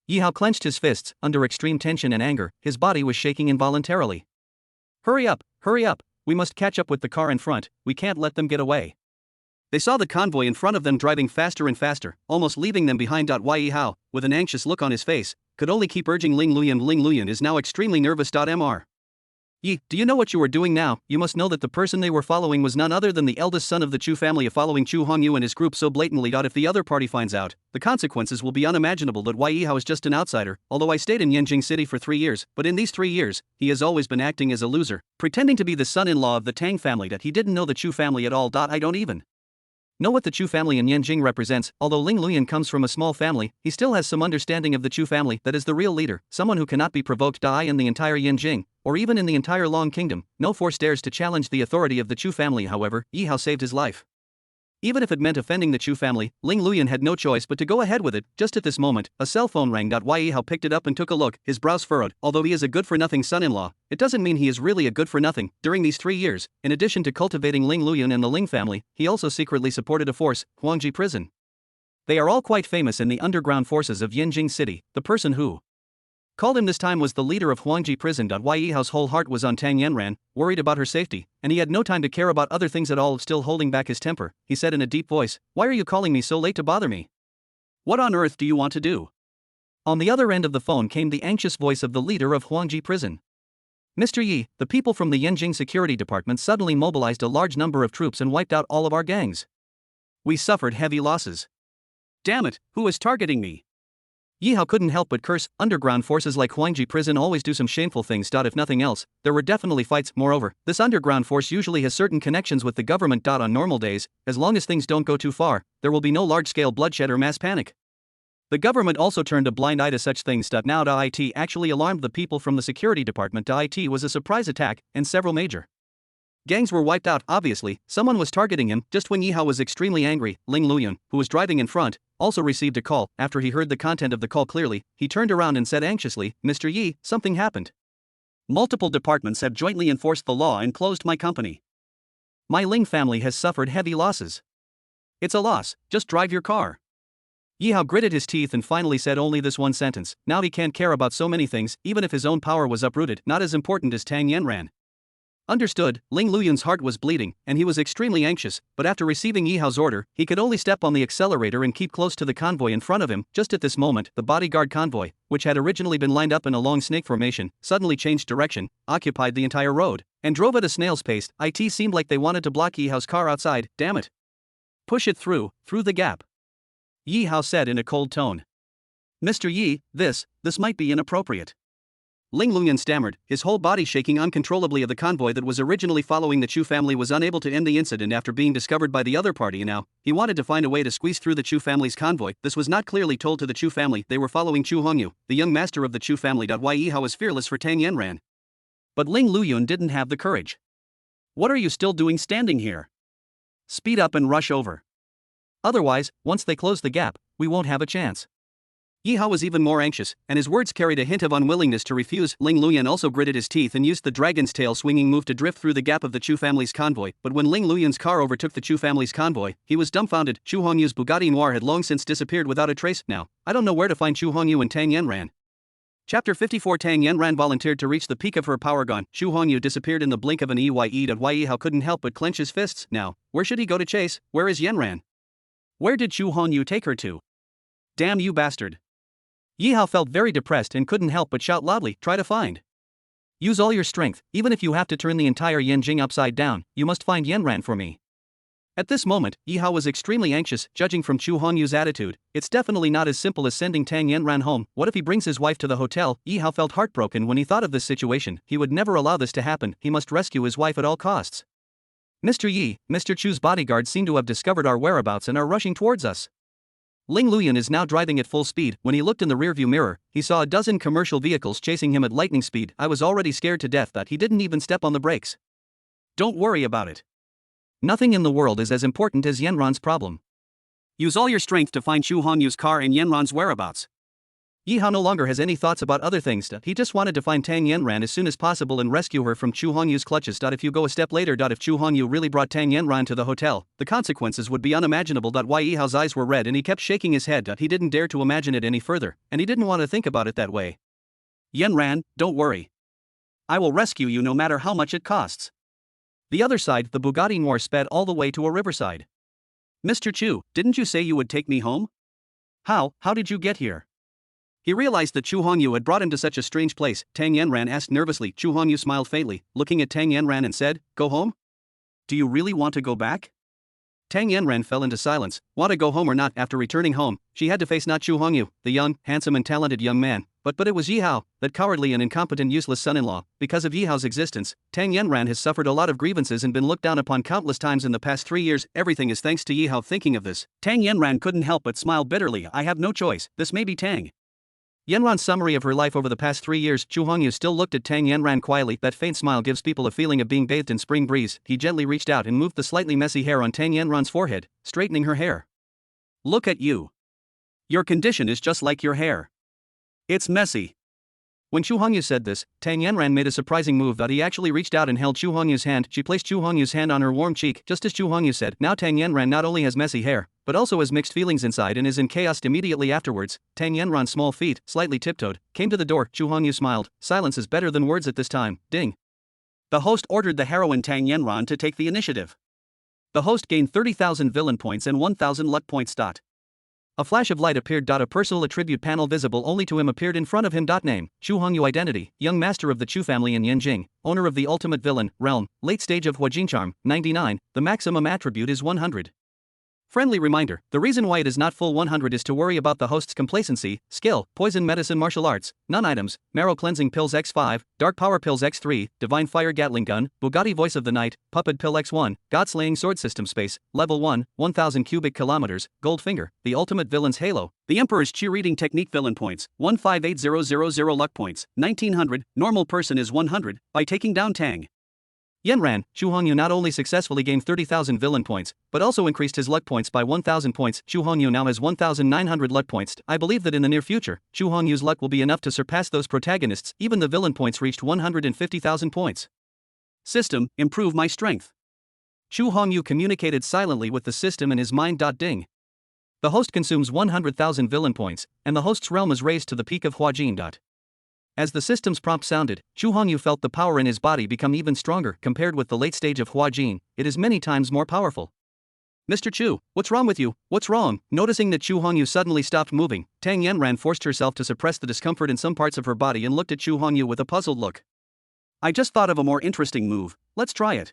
Yi Hao clenched his fists under extreme tension and anger. His body was shaking involuntarily. Hurry up, we must catch up with the car in front, we can't let them get away. They saw the convoy in front of them driving faster and faster, almost leaving them behind. Yi Hao, with an anxious look on his face, could only keep urging Ling Luyan. Ling Luyan is now extremely nervous. Mr. Yi, do you know what you are doing now? You must know that the person they were following was none other than the eldest son of the Chu family. Following Chu Hongyu and his group so blatantly. If the other party finds out, the consequences will be unimaginable. Yi Hao is just an outsider, although I stayed in Yanjing City for 3 years, but in these 3 years, he has always been acting as a loser, pretending to be the son-in-law of the Tang family. He didn't know the Chu family at all. I don't even know what the Chu family in Yanjing represents. Although Ling Luyan comes from a small family, he still has some understanding of the Chu family, that is the real leader, someone who cannot be provoked. In the entire Yanjing, or even in the entire Long Kingdom, no force dares to challenge the authority of the Chu family. However, Yi Hao saved his life. Even if it meant offending the Chu family, Ling Luyan had no choice but to go ahead with it. Just at this moment, a cell phone rang. Yi Hao picked it up and took a look, his brows furrowed. Although he is a good-for-nothing son-in-law, it doesn't mean he is really a good-for-nothing. During these 3 years, in addition to cultivating Ling Luyan and the Ling family, he also secretly supported a force, Huangji Prison. They are all quite famous in the underground forces of Yanjing City. The person who called him this time was the leader of Huangji Prison. Yi Hao's whole heart was on Tang Yanran, worried about her safety, and he had no time to care about other things at all. Still holding back his temper, he said in a deep voice, "Why are you calling me so late to bother me? What on earth do you want to do?" On the other end of the phone came the anxious voice of the leader of Huangji Prison. "Mr. Yi, the people from the Yanjing Security Department suddenly mobilized a large number of troops and wiped out all of our gangs. We suffered heavy losses. Damn it, who is targeting me?" Yi Hao couldn't help but curse. Underground forces like Huangji Prison always do some shameful things. If nothing else, there were definitely fights. Moreover, this underground force usually has certain connections with the government. On normal days, as long as things don't go too far, there will be no large-scale bloodshed or mass panic. The government also turned a blind eye to such things. Now it actually alarmed the people from the security department. It was a surprise attack, and several major gangs were wiped out. Obviously, someone was targeting him. Just when Yi Hao was extremely angry, Ling Luyan, who was driving in front, also received a call. After he heard the content of the call clearly, he turned around and said anxiously, "Mr. Yi, something happened. Multiple departments have jointly enforced the law and closed my company. My Ling family has suffered heavy losses. It's a loss, just drive your car." Yi Hao gritted his teeth and finally said only this one sentence. Now he can't care about so many things, even if his own power was uprooted, not as important as Tang Yanran. Understood. Ling Luyan's heart was bleeding, and he was extremely anxious, but after receiving Yi Hao's order, he could only step on the accelerator and keep close to the convoy in front of him. Just at this moment, the bodyguard convoy, which had originally been lined up in a long snake formation, suddenly changed direction, occupied the entire road, and drove at a snail's pace. It seemed like they wanted to block Yi Hao's car outside. "Damn it. Push it through the gap," Yi Hao said in a cold tone. "Mr. Yi, this might be inappropriate." Ling Luyan stammered, his whole body shaking uncontrollably. Of the convoy that was originally following the Chu family was unable to end the incident after being discovered by the other party, and now he wanted to find a way to squeeze through the Chu family's convoy. This was not clearly told to the Chu family. They were following Chu Hongyu, the young master of the Chu family. Yi Hao was fearless for Tang Yanran. But Ling Luyan didn't have the courage. "What are you still doing standing here? Speed up and rush over. Otherwise, once they close the gap, we won't have a chance." Yi Hao was even more anxious, and his words carried a hint of unwillingness to refuse. Ling Luyan also gritted his teeth and used the dragon's tail swinging move to drift through the gap of the Chu family's convoy, but when Ling Luyan's car overtook the Chu family's convoy, he was dumbfounded. Chu Hongyu's Bugatti Noir had long since disappeared without a trace. Now, I don't know where to find Chu Hongyu and Tang Yanran. Chapter 54. Tang Yanran volunteered to reach the peak of her power gun. Chu Hongyu disappeared in the blink of an eye. Yi Hao couldn't help but clench his fists. Now, where should he go to chase? Where is Yanran? Where did Chu Hongyu take her to? Damn you bastard. Yi Hao felt very depressed and couldn't help but shout loudly, try to find. Use all your strength, even if you have to turn the entire Yanjing upside down, you must find Yanran for me. At this moment, Yi Hao was extremely anxious, judging from Chu Hongyu's attitude. It's definitely not as simple as sending Tang Yanran home. What if he brings his wife to the hotel? Yi Hao felt heartbroken when he thought of this situation. He would never allow this to happen. He must rescue his wife at all costs. Mr. Yi, Mr. Chu's bodyguards seem to have discovered our whereabouts and are rushing towards us. Ling Luyan is now driving at full speed. When he looked in the rearview mirror, he saw a dozen commercial vehicles chasing him at lightning speed. I was already scared to death that he didn't even step on the brakes. Don't worry about it. Nothing in the world is as important as Yanran's problem. Use all your strength to find Chu Hongyu's car and Yanran's whereabouts. Yi Hao no longer has any thoughts about other things. He just wanted to find Tang Yanran as soon as possible and rescue her from Chu Hongyu's clutches. If you go a step later, if Chu Hongyu really brought Tang Yanran to the hotel, the consequences would be unimaginable. Why Yi Hao's eyes were red and he kept shaking his head. He didn't dare to imagine it any further, and he didn't want to think about it that way. Yanran, don't worry. I will rescue you no matter how much it costs. The other side, the Bugatti Noir sped all the way to a riverside. Mr. Chu, didn't you say you would take me home? How did you get here? He realized that Chu Hongyu had brought him to such a strange place. Tang Yanran asked nervously. Chu Hongyu smiled faintly, looking at Tang Yanran and said, go home? Do you really want to go back? Tang Yanran fell into silence. Want to go home or not? After returning home, she had to face not Chu Hongyu, the young, handsome and talented young man, but it was Yi Hao, that cowardly and incompetent useless son-in-law. Because of Yi Hao's existence, Tang Yanran has suffered a lot of grievances and been looked down upon countless times in the past 3 years. Everything is thanks to Yi Hao. Thinking of this, Tang Yanran couldn't help but smile bitterly. I have no choice, this may be Tang Yanran's summary of her life over the past 3 years. Chu Hongyu still looked at Tang Yanran quietly. That faint smile gives people a feeling of being bathed in spring breeze. He gently reached out and moved the slightly messy hair on Tang Yanran's forehead, straightening her hair. Look at you. Your condition is just like your hair. It's messy. When Chu Hongyu said this, Tang Yanran made a surprising move. He actually reached out and held Chu Hongyu's hand. She placed Chu Hongyu's hand on her warm cheek, just as Chu Hongyu said. Now Tang Yanran not only has messy hair, but also has mixed feelings inside and is in chaos. Immediately afterwards, Tang Yanran's small feet, slightly tiptoed, came to the door. Chu Hongyu smiled. Silence is better than words at this time. Ding. The host ordered the heroine Tang Yanran to take the initiative. The host gained 30,000 villain points and 1,000 luck points. A flash of light appeared. A personal attribute panel visible only to him appeared in front of him. Name, Chu Hongyu. Identity, young master of the Chu family in Yanjing, owner of the ultimate villain, realm, late stage of Huajin charm, 99, the maximum attribute is 100. Friendly reminder, the reason why it is not full 100 is to worry about the host's complacency. Skill, poison medicine martial arts, none items, marrow cleansing pills x5, dark power pills x3, divine fire gatling gun, Bugatti voice of the night, puppet pill x1, god slaying sword system space, level 1, 1000 cubic kilometers, gold finger, the ultimate villain's halo, the emperor's cheerleading technique villain points, 158000 luck points, 1900, normal person is 100, by taking down Tang Yanran, Chu Hongyu not only successfully gained 30,000 villain points, but also increased his luck points by 1,000 points. Chu Hongyu now has 1,900 luck points. I believe that in the near future, Chu Hongyu's luck will be enough to surpass those protagonists. Even the villain points reached 150,000 points. System, improve my strength. Chu Hongyu communicated silently with the system in his mind. Ding. The host consumes 100,000 villain points, and the host's realm is raised to the peak of Huajin. As the system's prompt sounded, Chu Hongyu felt the power in his body become even stronger. Compared with the late stage of Huajin, it is many times more powerful. Mr. Chu, what's wrong with you? What's wrong? Noticing that Chu Hongyu suddenly stopped moving, Tang Yanran forced herself to suppress the discomfort in some parts of her body and looked at Chu Hongyu with a puzzled look. I just thought of a more interesting move, let's try it.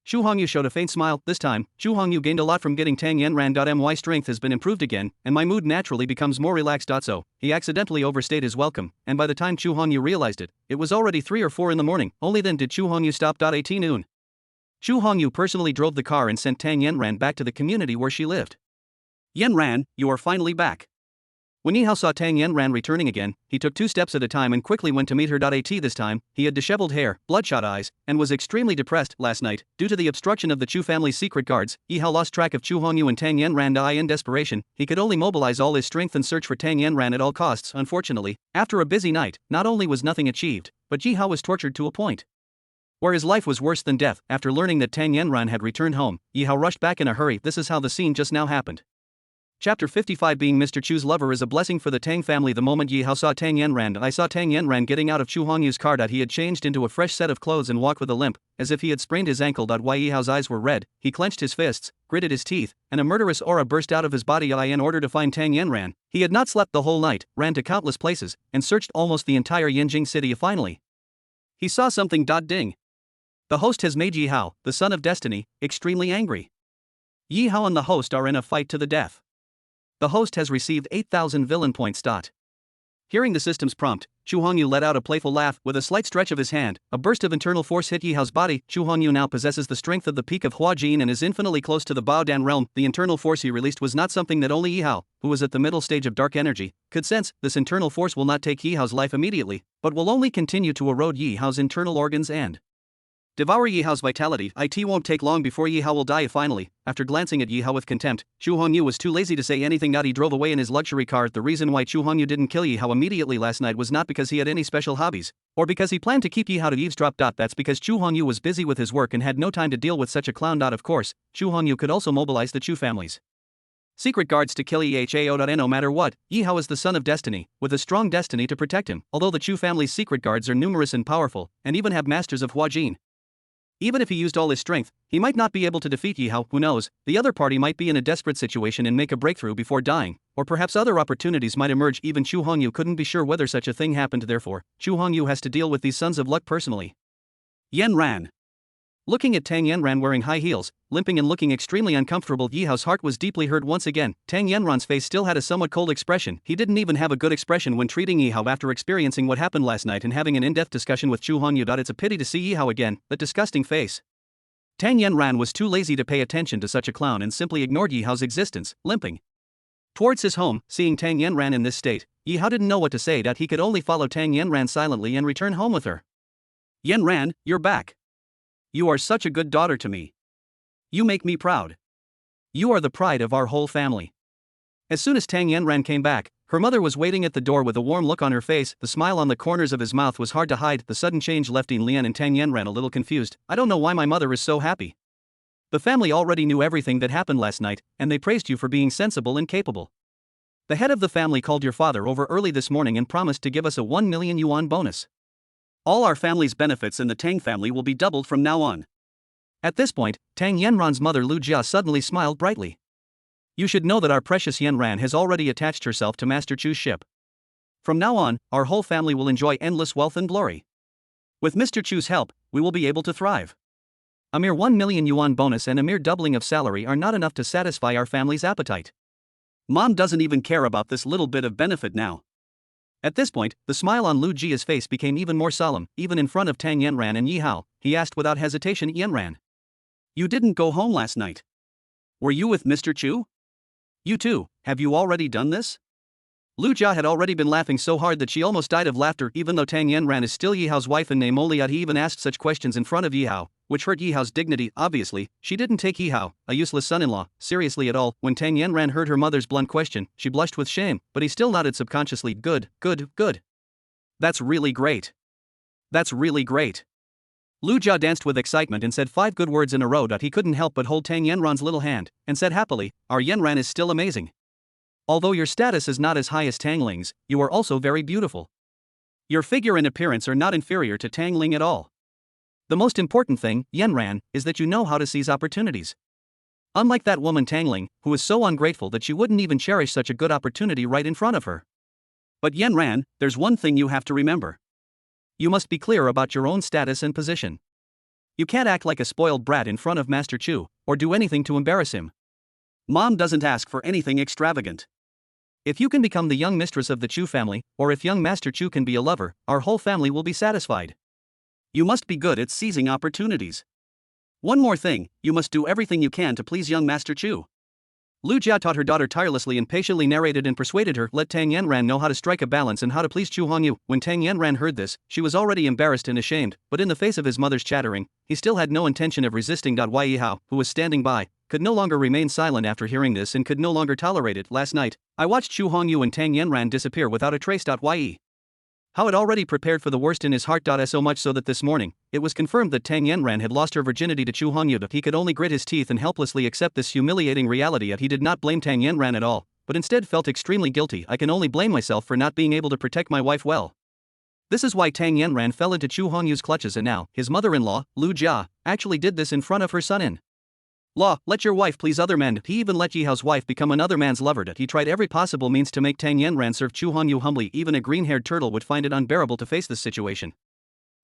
Chu Hongyu showed a faint smile. This time, Chu Hongyu gained a lot from getting Tang Yanran. My strength has been improved again, and my mood naturally becomes more relaxed. So, he accidentally overstayed his welcome, and by the time Chu Hongyu realized it, it was already 3 or 4 in the morning. Only then did Chu Hongyu stop. 18 noon. Chu Hongyu personally drove the car and sent Tang Yanran back to the community where she lived. Yanran, you are finally back. When Yi Hao saw Tang Yanran returning again, he took 2 steps at a time and quickly went to meet her. At this time, he had disheveled hair, bloodshot eyes, and was extremely depressed. Last night, due to the obstruction of the Chu family's secret guards, Yi Hao lost track of Chu Hongyu and Tang Yanran. In desperation, he could only mobilize all his strength and search for Tang Yanran at all costs. Unfortunately, after a busy night, not only was nothing achieved, but Yi Hao was tortured to a point where his life was worse than death. After learning that Tang Yanran had returned home, Yi Hao rushed back in a hurry. This is how the scene just now happened. Chapter 55. Being Mr. Chu's lover is a blessing for the Tang family. The moment Yi Hao saw Tang Yanran, I saw Tang Yanran getting out of Chu Hongyu's car. He had changed into a fresh set of clothes and walked with a limp, as if he had sprained his ankle. Why Yi Hao's eyes were red, he clenched his fists, gritted his teeth, and a murderous aura burst out of his body. In order to find Tang Yanran, he had not slept the whole night, ran to countless places, and searched almost the entire Yanjing city. Finally, he saw something. Ding. The host has made Yi Hao, the son of destiny, extremely angry. Yi Hao and the host are in a fight to the death. The host has received 8,000 villain points. Hearing the system's prompt, Chu Hongyu let out a playful laugh. With a slight stretch of his hand, a burst of internal force hit Yi Hao's body. Chu Hongyu now possesses the strength of the peak of Huajin and is infinitely close to the Baodan realm. The internal force he released was not something that only Yi Hao, who was at the middle stage of dark energy, could sense. This internal force will not take Yi Hao's life immediately, but will only continue to erode Yi Hao's internal organs and devour Yi Hao's vitality. It won't take long before Yi Hao will die. Finally, after glancing at Yi Hao with contempt, Chu Hongyu was too lazy to say anything. He drove away in his luxury car. The reason why Chu Hongyu didn't kill Yi Hao immediately last night was not because he had any special hobbies, or because he planned to keep Yi Hao to eavesdrop. That's because Chu Hongyu was busy with his work and had no time to deal with such a clown. Of course, Chu Hongyu could also mobilize the Chu family's secret guards to kill Yi Hao. No matter what, Yi Hao is the son of destiny, with a strong destiny to protect him. Although the Chu family's secret guards are numerous and powerful, and even have masters of Huajin, even if he used all his strength, he might not be able to defeat Yi Hao. Who knows, the other party might be in a desperate situation and make a breakthrough before dying, or perhaps other opportunities might emerge. Even Chu Hongyu couldn't be sure whether such a thing happened. Therefore, Chu Hongyu has to deal with these sons of luck personally. Yanran. Looking at Tang Yanran wearing high heels, limping and looking extremely uncomfortable, Yi Hao's heart was deeply hurt once again. Tang Yanran's face still had a somewhat cold expression. He didn't even have a good expression when treating Yi Hao after experiencing what happened last night and having an in-depth discussion with Chu Hongyu. It's a pity to see Yi Hao again, that disgusting face. Tang Yanran was too lazy to pay attention to such a clown and simply ignored Yi Hao's existence, limping towards his home. Seeing Tang Yanran in this state, Yi Hao didn't know what to say. He could only follow Tang Yanran silently and return home with her. Yanran, you're back. You are such a good daughter to me. You make me proud. You are the pride of our whole family. As soon as Tang Yanran came back, her mother was waiting at the door with a warm look on her face. The smile on the corners of his mouth was hard to hide. The sudden change left Lian and Tang Yanran a little confused. I don't know why my mother is so happy. The family already knew everything that happened last night, and they praised you for being sensible and capable. The head of the family called your father over early this morning and promised to give us a 1 million yuan bonus. All our family's benefits in the Tang family will be doubled from now on. At this point, Tang Yanran's mother Lu Jia suddenly smiled brightly. You should know that our precious Yanran has already attached herself to Master Chu's ship. From now on, our whole family will enjoy endless wealth and glory. With Mr. Chu's help, we will be able to thrive. A mere 1 million yuan bonus and a mere doubling of salary are not enough to satisfy our family's appetite. Mom doesn't even care about this little bit of benefit now. At this point, the smile on Lu Jia's face became even more solemn. Even in front of Tang Yanran and Yi Hao, he asked without hesitation, Yanran, you didn't go home last night. Were you with Mr. Chu? You too, have you already done this? Lu Jia had already been laughing so hard that she almost died of laughter. Even though Tang Yanran is still Yi Hao's wife and name only, he even asked such questions in front of Yi Hao, which hurt Yi Hao's dignity. Obviously, she didn't take Yi Hao, a useless son-in-law, seriously at all. When Tang Yanran heard her mother's blunt question, she blushed with shame, but he still nodded subconsciously. Good. That's really great. That's really great. Lu Jia danced with excitement and said 5 good words in a row. He couldn't help but hold Tang Yanran's little hand, and said happily, our Yanran is still amazing. Although your status is not as high as Tangling's, you are also very beautiful. Your figure and appearance are not inferior to Tangling at all. The most important thing, Yanran, is that you know how to seize opportunities. Unlike that woman Tangling, who is so ungrateful that she wouldn't even cherish such a good opportunity right in front of her. But Yanran, there's one thing you have to remember. You must be clear about your own status and position. You can't act like a spoiled brat in front of Master Chu, or do anything to embarrass him. Mom doesn't ask for anything extravagant. If you can become the young mistress of the Chu family, or if young Master Chu can be a lover, our whole family will be satisfied. You must be good at seizing opportunities. One more thing, you must do everything you can to please young Master Chu. Lu Jia taught her daughter tirelessly and patiently narrated and persuaded her, let Tang Yanran know how to strike a balance and how to please Chu Hongyu. When Tang Yanran heard this, she was already embarrassed and ashamed, but in the face of his mother's chattering, he still had no intention of resisting. Yihao, who was standing by, could no longer remain silent after hearing this and could no longer tolerate it. Last night, I watched Chu Hongyu and Tang Yanran disappear without a trace. Ye How had already prepared for the worst in his heart. So much so that this morning, it was confirmed that Tang Yanran had lost her virginity to Chu Hongyu. He could only grit his teeth and helplessly accept this humiliating reality. He did not blame Tang Yanran at all, but instead felt extremely guilty. I can only blame myself for not being able to protect my wife well. This is why Tang Yanran fell into Chu Hongyu's clutches, and now, his mother-in-law, Lu Jia, actually did this in front of her son-in law. Let your wife please other men. He even let Yihao's wife become another man's lover. He tried every possible means to make Tang Yanran serve Chu Hongyu humbly. Even a green-haired turtle would find it unbearable to face this situation.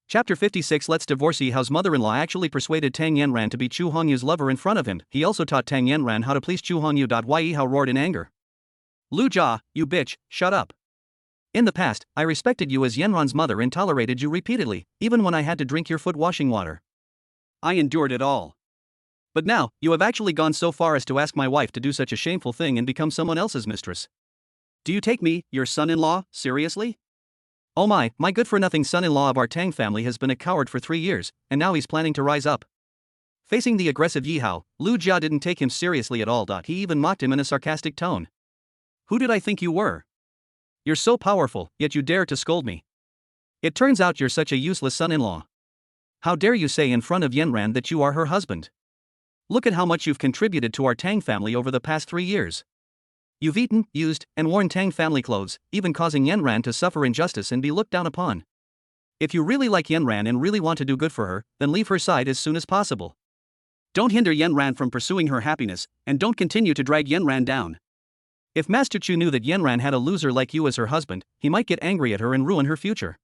Chapter 56. Let's divorce. Yihao's mother-in-law actually persuaded Tang Yanran to be Chu Hongyu's lover in front of him. He also taught Tang Yanran how to please Chu Hongyu. Yihao roared in anger. Lu Jia, you bitch, shut up. In the past, I respected you as Yanran's mother and tolerated you repeatedly, even when I had to drink your foot washing water. I endured it all. But now, you have actually gone so far as to ask my wife to do such a shameful thing and become someone else's mistress. Do you take me, your son-in-law, seriously? Oh my good-for-nothing son-in-law of our Tang family has been a coward for 3 years, and now he's planning to rise up. Facing the aggressive Yihao, Lu Jia didn't take him seriously at all. He even mocked him in a sarcastic tone. Who did I think you were? You're so powerful, yet you dare to scold me. It turns out you're such a useless son-in-law. How dare you say in front of Yanran that you are her husband? Look at how much you've contributed to our Tang family over the past 3 years. You've eaten, used, and worn Tang family clothes, even causing Yanran to suffer injustice and be looked down upon. If you really like Yanran and really want to do good for her, then leave her side as soon as possible. Don't hinder Yanran from pursuing her happiness, and don't continue to drag Yanran down. If Master Chu knew that Yanran had a loser like you as her husband, he might get angry at her and ruin her future.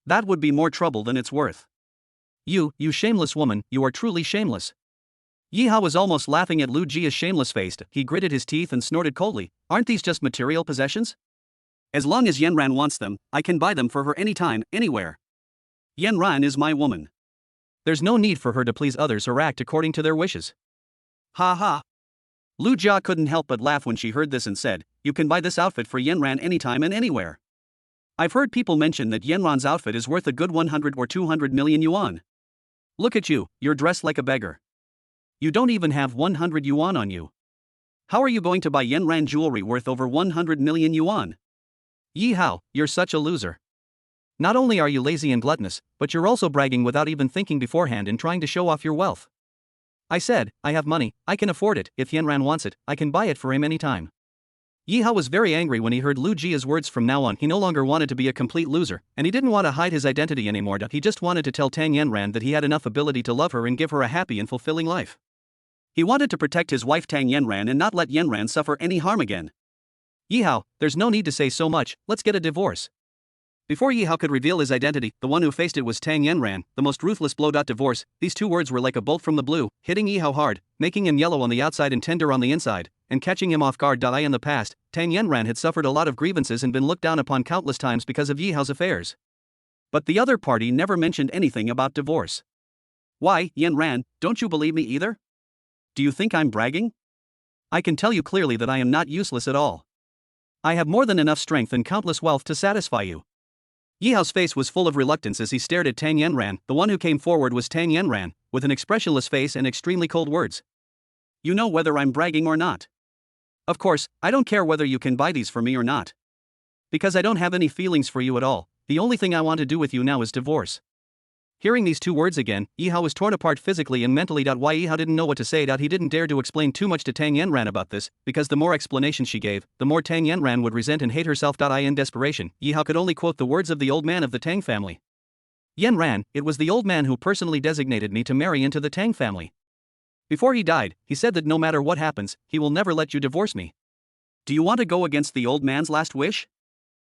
That would be more trouble than it's worth. You shameless woman, you are truly shameless. Yihao was almost laughing at Lu Jia's shameless face. He gritted his teeth and snorted coldly. Aren't these just material possessions? As long as Yanran wants them, I can buy them for her anytime, anywhere. Yanran is my woman. There's no need for her to please others or act according to their wishes. Ha ha. Lu Jia couldn't help but laugh when she heard this and said, you can buy this outfit for Yanran anytime and anywhere. I've heard people mention that Yanran's outfit is worth a good 100 or 200 million yuan. Look at you, you're dressed like a beggar. You don't even have 100 yuan on you. How are you going to buy Yanran jewelry worth over 100 million yuan? Yihao, you're such a loser. Not only are you lazy and gluttonous, but you're also bragging without even thinking beforehand and trying to show off your wealth. I said, I have money, I can afford it. If Yanran wants it, I can buy it for him anytime. Yihao was very angry when he heard Lu Jia's words. From now on, he no longer wanted to be a complete loser, and he didn't want to hide his identity anymore. He just wanted to tell Tang Yanran that he had enough ability to love her and give her a happy and fulfilling life. He wanted to protect his wife Tang Yanran and not let Yanran suffer any harm again. Yihao, there's no need to say so much, let's get a divorce. Before Yihao could reveal his identity, the one who faced it was Tang Yanran, the most ruthless blow. Divorce. These two words were like a bolt from the blue, hitting Yihao hard, making him yellow on the outside and tender on the inside, and catching him off guard. In the past, Tang Yanran had suffered a lot of grievances and been looked down upon countless times because of Yihao's affairs. But the other party never mentioned anything about divorce. Why, Yanran, don't you believe me either? Do you think I'm bragging? I can tell you clearly that I am not useless at all. I have more than enough strength and countless wealth to satisfy you. Yihao's face was full of reluctance as he stared at Tang Yanran. The one who came forward was Tang Yanran, with an expressionless face and extremely cold words. You know whether I'm bragging or not. Of course, I don't care whether you can buy these for me or not. Because I don't have any feelings for you at all, the only thing I want to do with you now is divorce. Hearing these two words again, Yihao was torn apart physically and mentally. Why Yihao didn't know what to say. He didn't dare to explain too much to Tang Yanran about this, because the more explanation she gave, the more Tang Yanran would resent and hate herself. In desperation, Yihao could only quote the words of the old man of the Tang family. Yanran, it was the old man who personally designated me to marry into the Tang family. Before he died, he said that no matter what happens, he will never let you divorce me. Do you want to go against the old man's last wish?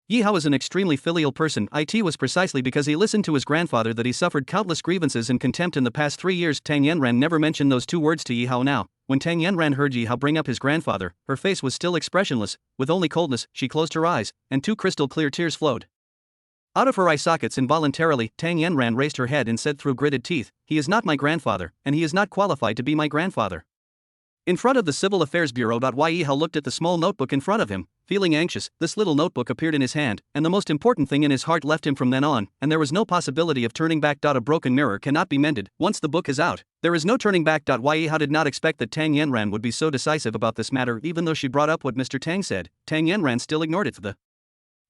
Yihao is an extremely filial person. It was precisely because he listened to his grandfather that he suffered countless grievances and contempt in the past 3 years. Tang Yanran never mentioned those two words to Yihao now. When Tang Yanran heard Yihao bring up his grandfather, her face was still expressionless, with only coldness. She closed her eyes, and 2 crystal clear tears flowed out of her eye sockets. Involuntarily, Tang Yanran raised her head and said through gritted teeth, he is not my grandfather, and he is not qualified to be my grandfather. In front of the Civil Affairs Bureau. Yi Hao looked at the small notebook in front of him, feeling anxious. This little notebook appeared in his hand, and the most important thing in his heart left him from then on, and there was no possibility of turning back. A broken mirror cannot be mended once the book is out. There is no turning back. Yi Hao did not expect that Tang Yanran would be so decisive about this matter. Even though she brought up what Mr. Tang said, Tang Yanran still ignored it. The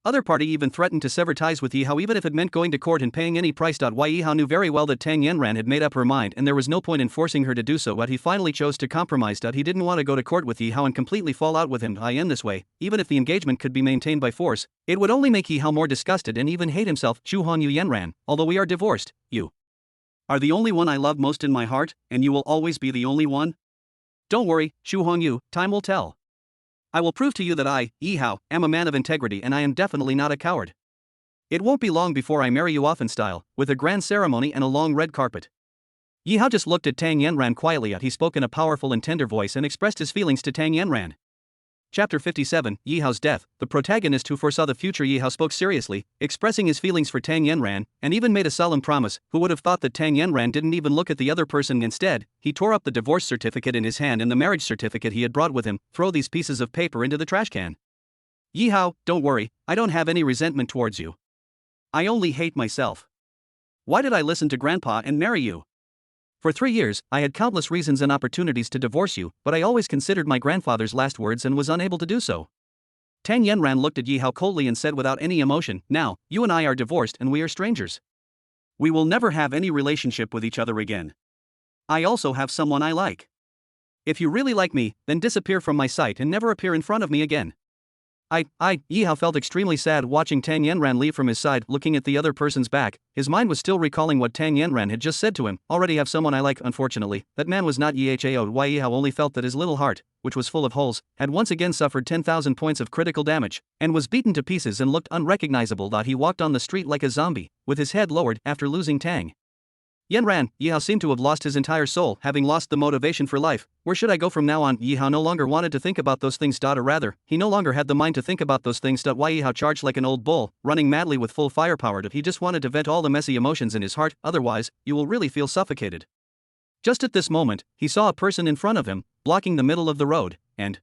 other party even threatened to sever ties with Yi Hao even if it meant going to court and paying any price. Yi Hao knew very well that Tang Yanran had made up her mind and there was no point in forcing her to do so, but he finally chose to compromise. He didn't want to go to court with Yi Hao and completely fall out with him. In this way, even if the engagement could be maintained by force, it would only make Yi Hao more disgusted and even hate himself. Chu Hongyu Yanran, although we are divorced, you are the only one I love most in my heart, and you will always be the only one. Don't worry, Chu Hongyu, time will tell. I will prove to you that I, Yi Hao, am a man of integrity and I am definitely not a coward. It won't be long before I marry you often style, with a grand ceremony and a long red carpet. Yi Hao just looked at Tang Yanran quietly. He spoke in a powerful and tender voice and expressed his feelings to Tang Yanran. Chapter 57, Yi Hao's death. The protagonist who foresaw the future. Yi Hao spoke seriously, expressing his feelings for Tang Yanran, and even made a solemn promise. Who would have thought that Tang Yanran didn't even look at the other person? Instead, he tore up the divorce certificate in his hand and the marriage certificate he had brought with him. Throw these pieces of paper into the trash can. Yi Hao, don't worry, I don't have any resentment towards you. I only hate myself. Why did I listen to Grandpa and marry you? For 3 years, I had countless reasons and opportunities to divorce you, but I always considered my grandfather's last words and was unable to do so. Tang Yanran looked at Yi Hao coldly and said without any emotion, now, you and I are divorced and we are strangers. We will never have any relationship with each other again. I also have someone I like. If you really like me, then disappear from my sight and never appear in front of me again. Yi Hao felt extremely sad watching Tang Yanran leave from his side, looking at the other person's back. His mind was still recalling what Tang Yanran had just said to him, already have someone I like. Unfortunately, that man was not Yi Hao. Yi Hao only felt that his little heart, which was full of holes, had once again suffered 10,000 points of critical damage, and was beaten to pieces and looked unrecognizable. He walked on the street like a zombie, with his head lowered, after losing Tang Yanran. Yi Hao seemed to have lost his entire soul, having lost the motivation for life. Where should I go from now on? Yi Hao no longer wanted to think about those things. Or rather, he no longer had the mind to think about those things. Yi Hao charged like an old bull, running madly with full firepower. He just wanted to vent all the messy emotions in his heart, otherwise, you will really feel suffocated. Just at this moment, he saw a person in front of him, blocking the middle of the road, and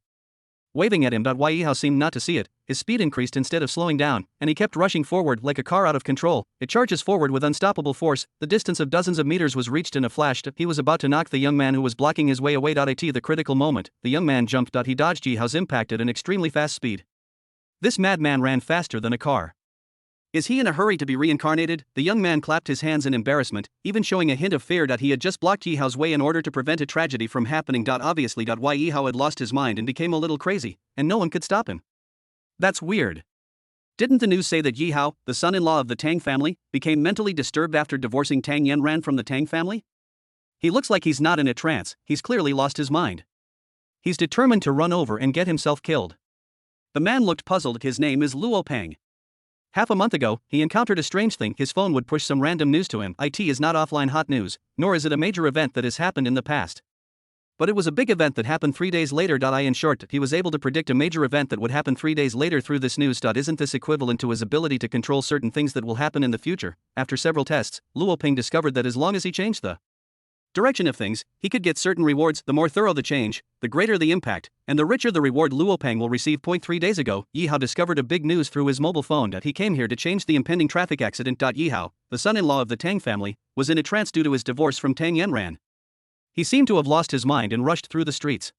waving at him. Yi Hao seemed not to see it. His speed increased instead of slowing down, and he kept rushing forward like a car out of control. It charges forward with unstoppable force. The distance of dozens of meters was reached in a flash. He was about to knock the young man who was blocking his way away. At the critical moment, the young man jumped. He dodged Yi Hao's impact at an extremely fast speed. This madman ran faster than a car. Is he in a hurry to be reincarnated? The young man clapped his hands in embarrassment, even showing a hint of fear. He had just blocked Yi Hao's way in order to prevent a tragedy from happening. Obviously, Yi Hao had lost his mind and became a little crazy, and no one could stop him. That's weird. Didn't the news say that Yi Hao, the son-in-law of the Tang family, became mentally disturbed after divorcing Tang Yanran from the Tang family? He looks like he's not in a trance, he's clearly lost his mind. He's determined to run over and get himself killed. The man looked puzzled. His name is Luo Peng. Half a month ago, he encountered a strange thing. His phone would push some random news to him. It is not offline hot news, nor is it a major event that has happened in the past. But it was a big event that happened 3 days later. In short, he was able to predict a major event that would happen 3 days later through this news. Isn't this equivalent to his ability to control certain things that will happen in the future? After several tests, Luo Peng discovered that as long as he changed the direction of things, he could get certain rewards. The more thorough the change, the greater the impact, and the richer the reward Luo Peng will receive. 3 days ago, Yi Hao discovered a big news through his mobile phone that he came here to change the impending traffic accident. Yi Hao, the son-in-law of the Tang family, was in a trance due to his divorce from Tang Yanran. He seemed to have lost his mind and rushed through the streets.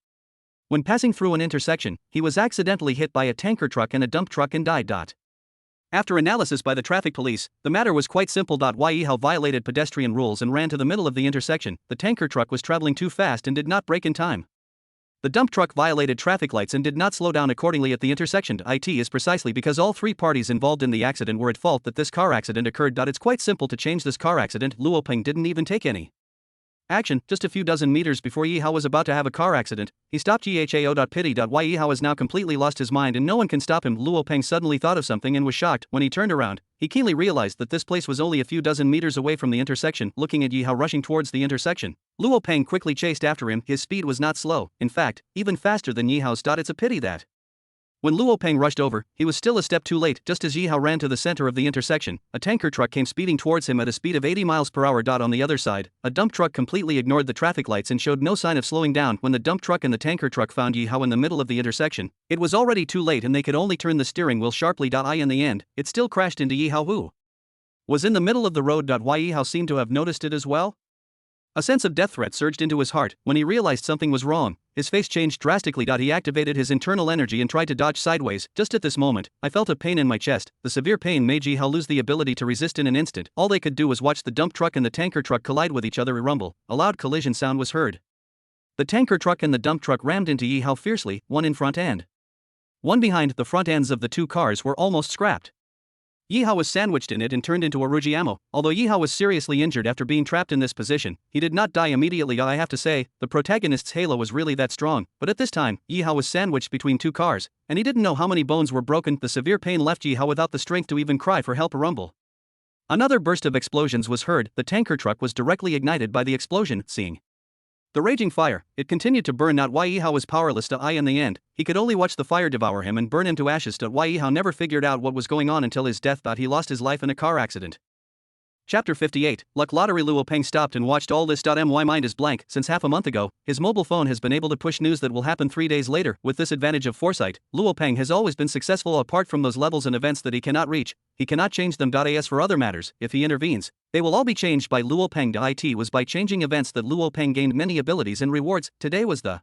When passing through an intersection, he was accidentally hit by a tanker truck and a dump truck and died. After analysis by the traffic police, the matter was quite simple. Yi Hao violated pedestrian rules and ran to the middle of the intersection. The tanker truck was traveling too fast and did not brake in time. The dump truck violated traffic lights and did not slow down accordingly at the intersection. It is precisely because all 3 parties involved in the accident were at fault that this car accident occurred. It's quite simple to change this car accident. Luo Peng didn't even take any action. Just a few dozen meters before Yi Hao was about to have a car accident, he stopped. Pity. Yi Hao has now completely lost his mind and no one can stop him. Luo Peng suddenly thought of something and was shocked. When he turned around, he keenly realized that this place was only a few dozen meters away from the intersection. Looking at Yi Hao rushing towards the intersection, Luo Peng quickly chased after him. His speed was not slow, in fact, even faster than Yi Hao's. It's a pity that When Luo Peng rushed over, he was still a step too late. Just as Yi Hao ran to the center of the intersection, a tanker truck came speeding towards him at a speed of 80 miles per hour. On the other side, a dump truck completely ignored the traffic lights and showed no sign of slowing down. When the dump truck and the tanker truck found Yi Hao in the middle of the intersection, it was already too late and they could only turn the steering wheel sharply. In the end, it still crashed into Yi Hao, who was in the middle of the road. Why Yi Hao seemed to have noticed it as well? A sense of death threat surged into his heart. When he realized something was wrong, his face changed drastically. He activated his internal energy and tried to dodge sideways. Just at this moment, I felt a pain in my chest. The severe pain made Yi Hao lose the ability to resist in an instant. All they could do was watch the dump truck and the tanker truck collide with each other. A rumble, a loud collision sound was heard. The tanker truck and the dump truck rammed into Yi Hao fiercely, one in front and one behind. The front ends of the two cars were almost scrapped. Yi Hao was sandwiched in it and turned into a Rujiamo. Although Yi Hao was seriously injured after being trapped in this position, he did not die immediately. I have to say, the protagonist's halo was really that strong, but at this time, Yi Hao was sandwiched between two cars, and he didn't know how many bones were broken. The severe pain left Yi Hao without the strength to even cry for help. A rumble. Another burst of explosions was heard. The tanker truck was directly ignited by the explosion. Seeing the raging fire, it continued to burn. Why Yi Hao was powerless. In the end, he could only watch the fire devour him and burn him to ashes. Why Yi Hao never figured out what was going on until his death. He lost his life in a car accident. Chapter 58, Luck Lottery. Luo Peng stopped and watched all this. My mind is blank. Since half a month ago, his mobile phone has been able to push news that will happen 3 days later. With this advantage of foresight, Luo Peng has always been successful. Apart from those levels and events that he cannot reach, he cannot change them. As for other matters, if he intervenes, they will all be changed by Luo Peng. It was by changing events that Luo Peng gained many abilities and rewards. Today was the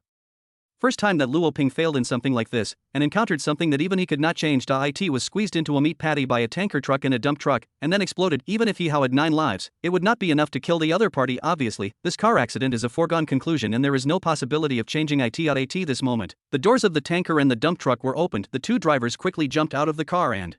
first time that Luo Peng failed in something like this, and encountered something that even he could not change. It was squeezed into a meat patty by a tanker truck and a dump truck, and then exploded. Even if Yi Hao had 9 lives, it would not be enough to kill the other party. Obviously, this car accident is a foregone conclusion and there is no possibility of changing it. This moment, the doors of the tanker and the dump truck were opened. The two drivers quickly jumped out of the car and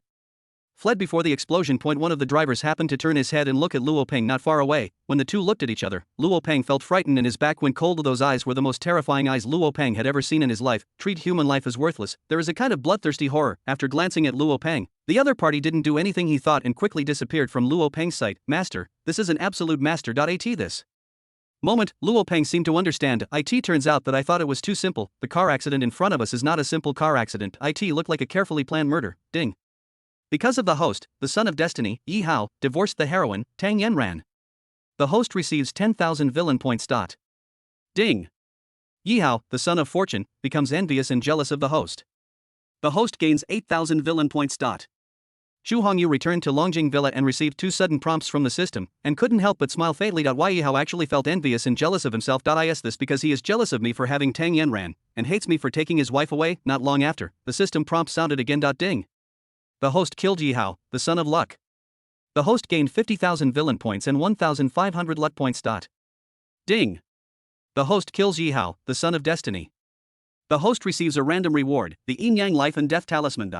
fled before the explosion. One of the drivers happened to turn his head and look at Luo Peng not far away. When the two looked at each other, Luo Peng felt frightened and his back went cold. Those eyes were the most terrifying eyes Luo Peng had ever seen in his life. Treat human life as worthless. There is a kind of bloodthirsty horror. After glancing at Luo Peng, the other party didn't do anything, he thought, and quickly disappeared from Luo Peng's sight. Master, this is an absolute master. This moment, Luo Peng seemed to understand. It turns out that I thought it was too simple. The car accident in front of us is not a simple car accident. It looked like a carefully planned murder. Ding. Because of the host, the son of destiny, Yi Hao, divorced the heroine, Tang Yanran. The host receives 10,000 villain points. Ding. Yi Hao, the son of fortune, becomes envious and jealous of the host. The host gains 8,000 villain points. Xu Hongyu returned to Longjing Villa and received 2 sudden prompts from the system, and couldn't help but smile faintly. Why Yi Hao actually felt envious and jealous of himself. Is this because he is jealous of me for having Tang Yanran, and hates me for taking his wife away? Not long after, the system prompt sounded again. Ding. The host killed Yi Hao, the son of luck. The host gained 50,000 villain points and 1,500 luck points. Ding. The host kills Yi Hao, the son of destiny. The host receives a random reward, the Yin Yang Life and Death Talisman.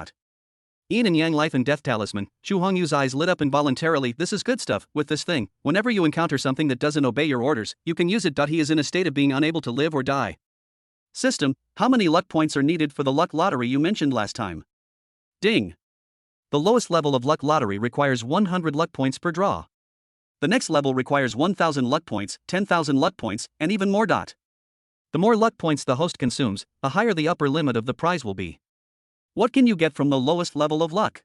Yin and Yang Life and Death Talisman. Xu Hongyu's eyes lit up involuntarily. This is good stuff. With this thing, whenever you encounter something that doesn't obey your orders, you can use it. He is in a state of being unable to live or die. System, how many luck points are needed for the luck lottery you mentioned last time? Ding. The lowest level of luck lottery requires 100 luck points per draw. The next level requires 1,000 luck points, 10,000 luck points, and even more. The more luck points the host consumes, the higher the upper limit of the prize will be. What can you get from the lowest level of luck?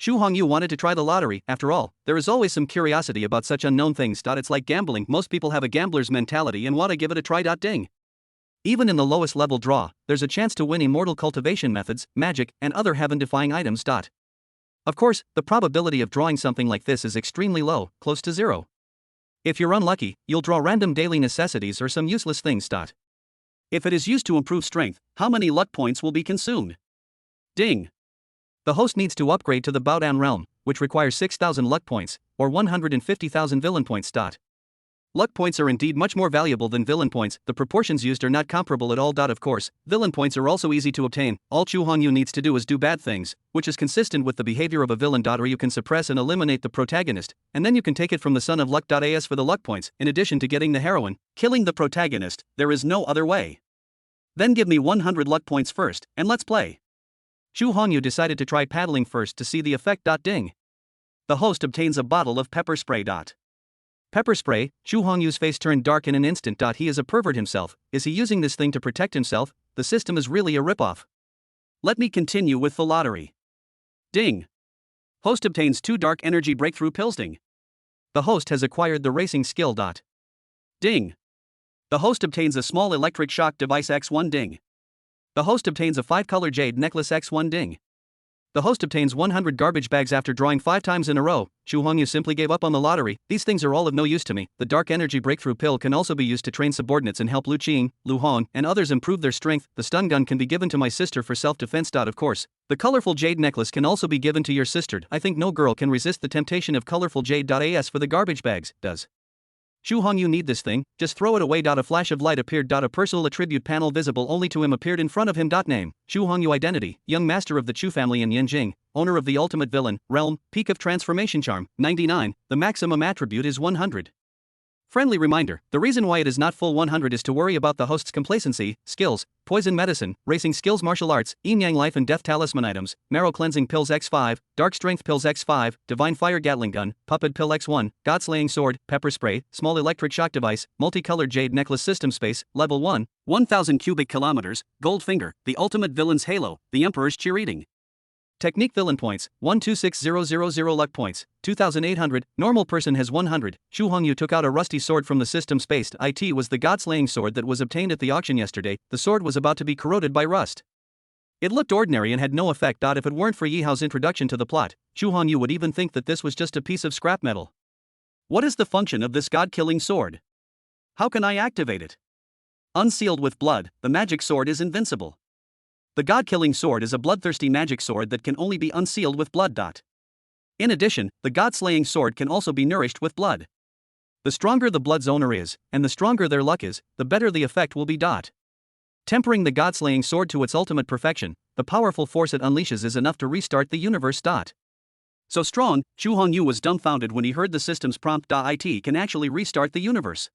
Xu Hongyu wanted to try the lottery. After all, there is always some curiosity about such unknown things. It's like gambling. Most people have a gambler's mentality and want to give it a try. Ding. Even in the lowest level draw, there's a chance to win immortal cultivation methods, magic, and other heaven-defying items. Of course, the probability of drawing something like this is extremely low, close to 0. If you're unlucky, you'll draw random daily necessities or some useless things. If it is used to improve strength, how many luck points will be consumed? Ding. The host needs to upgrade to the Baodan realm, which requires 6,000 luck points, or 150,000 villain points. Luck points are indeed much more valuable than villain points. The proportions used are not comparable at all. Of course, villain points are also easy to obtain. All Xu Hongyu needs to do is do bad things, which is consistent with the behavior of a villain. Or you can suppress and eliminate the protagonist, and then you can take it from the son of luck. As for the luck points, in addition to getting the heroine, killing the protagonist, there is no other way. Then give me 100 luck points first, and let's play. Xu Hongyu decided to try paddling first to see the effect. Ding. The host obtains a bottle of pepper spray. Pepper spray. Xu Hongyu's face turned dark in an instant. He is a pervert himself. Is he using this thing to protect himself? The system is really a ripoff. Let me continue with the lottery. Ding. Host obtains 2 dark energy breakthrough pills. Ding. The host has acquired the racing skill. Ding. The host obtains a small electric shock device X1. Ding. The host obtains a 5-color jade necklace X1. Ding. The host obtains 100 garbage bags after drawing 5 times in a row. Xu Hongyu simply gave up on the lottery. These things are all of no use to me. The dark energy breakthrough pill can also be used to train subordinates and help Lu Qing, Lu Hong, and others improve their strength. The stun gun can be given to my sister for self-defense. Of course, the colorful jade necklace can also be given to your sister. I think no girl can resist the temptation of colorful jade. As for the garbage bags, does Xu Hongyu need this thing? Just throw it away. A flash of light appeared. A personal attribute panel visible only to him appeared in front of him. Name: Xu Hongyu. Identity: young master of the Chu family in Yanjing, owner of the ultimate villain, realm, peak of transformation charm, 99, the maximum attribute is 100. Friendly reminder: the reason why it is not full 100 is to worry about the host's complacency, skills, poison medicine, racing skills, martial arts, yin-yang life and death talisman items, marrow cleansing pills X5, dark strength pills X5, divine fire gatling gun, puppet pill X1, god slaying sword, pepper spray, small electric shock device, multicolored jade necklace system space, level 1, 1000 cubic kilometers, gold finger, the ultimate villain's halo, the emperor's cheer-eating. Technique villain points, 126000 luck points, 2800, normal person has 100. Xu Hongyu took out a rusty sword from the system space. It was the god-slaying sword that was obtained at the auction yesterday. The sword was about to be corroded by rust. It looked ordinary and had no effect. If it weren't for Yi Hao's introduction to the plot, Xu Hongyu would even think that this was just a piece of scrap metal. What is the function of this god-killing sword? How can I activate it? Unsealed with blood, the magic sword is invincible. The god-killing sword is a bloodthirsty magic sword that can only be unsealed with blood. In addition, the god-slaying sword can also be nourished with blood. The stronger the blood's owner is, and the stronger their luck is, the better the effect will be. Tempering the god-slaying sword to its ultimate perfection, the powerful force it unleashes is enough to restart the universe. So strong, Xu Hongyu was dumbfounded when he heard the system's prompt. It can actually restart the universe.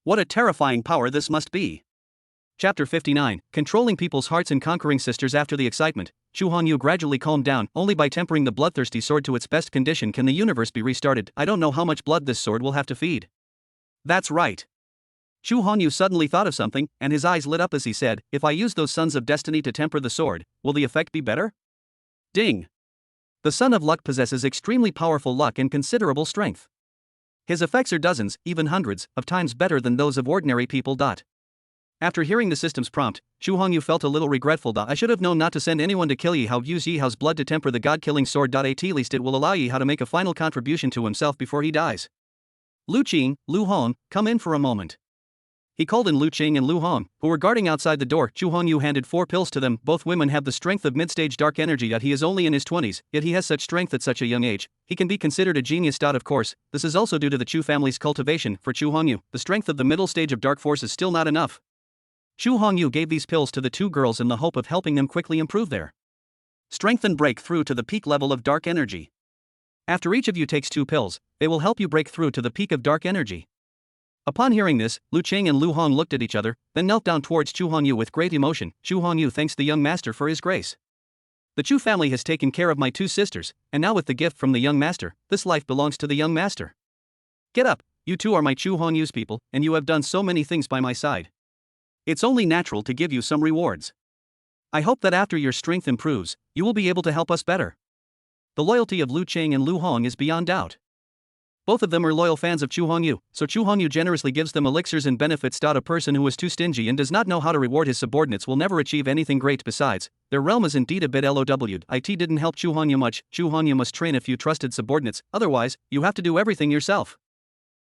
What a terrifying power this must be. Chapter 59, Controlling People's Hearts and Conquering Sisters. After the excitement, Xu Hongyu gradually calmed down. Only by tempering the bloodthirsty sword to its best condition can the universe be restarted. I don't know how much blood this sword will have to feed. That's right. Xu Hongyu suddenly thought of something, and his eyes lit up as he said, if I use those Sons of Destiny to temper the sword, will the effect be better? Ding. The Son of Luck possesses extremely powerful luck and considerable strength. His effects are dozens, even hundreds, of times better than those of ordinary people. After hearing the system's prompt, Xu Hongyu felt a little regretful. I should have known not to send anyone to kill Yi Hao. Use Yi Hao's blood to temper the god-killing sword. At least it will allow Yi Hao to make a final contribution to himself before he dies. Lu Qing, Lu Hong, come in for a moment. He called in Lu Qing and Lu Hong, who were guarding outside the door. Xu Hongyu handed 4 pills to them. Both women have the strength of mid-stage dark energy. Yet he is only in his 20s, yet he has such strength at such a young age. He can be considered a genius. Of course, this is also due to the Chu family's cultivation. For Xu Hongyu, the strength of the middle stage of dark force is still not enough. Xu Hongyu gave these pills to the 2 girls in the hope of helping them quickly improve their strength and break through to the peak level of dark energy. After each of you takes 2 pills, they will help you break through to the peak of dark energy. Upon hearing this, Lu Qing and Lu Hong looked at each other, then knelt down towards Xu Hongyu with great emotion. Xu Hongyu thanks the young master for his grace. The Chu family has taken care of my 2 sisters, and now with the gift from the young master, this life belongs to the young master. Get up, you 2 are my Xu Hongyu's people, and you have done so many things by my side. It's only natural to give you some rewards. I hope that after your strength improves, you will be able to help us better. The loyalty of Lu Qing and Lu Hong is beyond doubt. Both of them are loyal fans of Xu Hongyu, so Xu Hongyu generously gives them elixirs and benefits. A person who is too stingy and does not know how to reward his subordinates will never achieve anything great. Besides, their realm is indeed a bit lowed. It didn't help Xu Hongyu much. Xu Hongyu must train a few trusted subordinates, otherwise, you have to do everything yourself.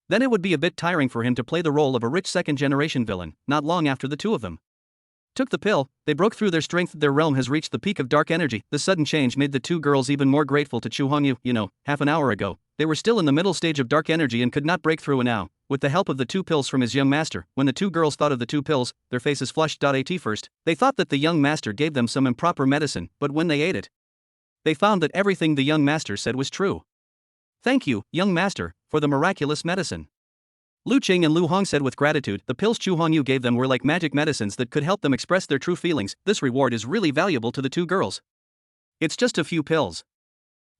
Then it would be a bit tiring for him to play the role of a rich second-generation villain. Not long after the 2 of them took the pill, they broke through their strength. Their realm has reached the peak of dark energy. The sudden change made the 2 girls even more grateful to Xu Hongyu. Half an hour ago, they were still in the middle stage of dark energy and could not break through, and now, with the help of the 2 pills from his young master, when the 2 girls thought of the 2 pills, their faces flushed. At first, they thought that the young master gave them some improper medicine, but when they ate it, they found that everything the young master said was true. Thank you, young master, for the miraculous medicine. Lu Qing and Lu Hong said with gratitude. The pills Xu Hongyu gave them were like magic medicines that could help them express their true feelings. This reward is really valuable to the 2 girls. It's just a few pills.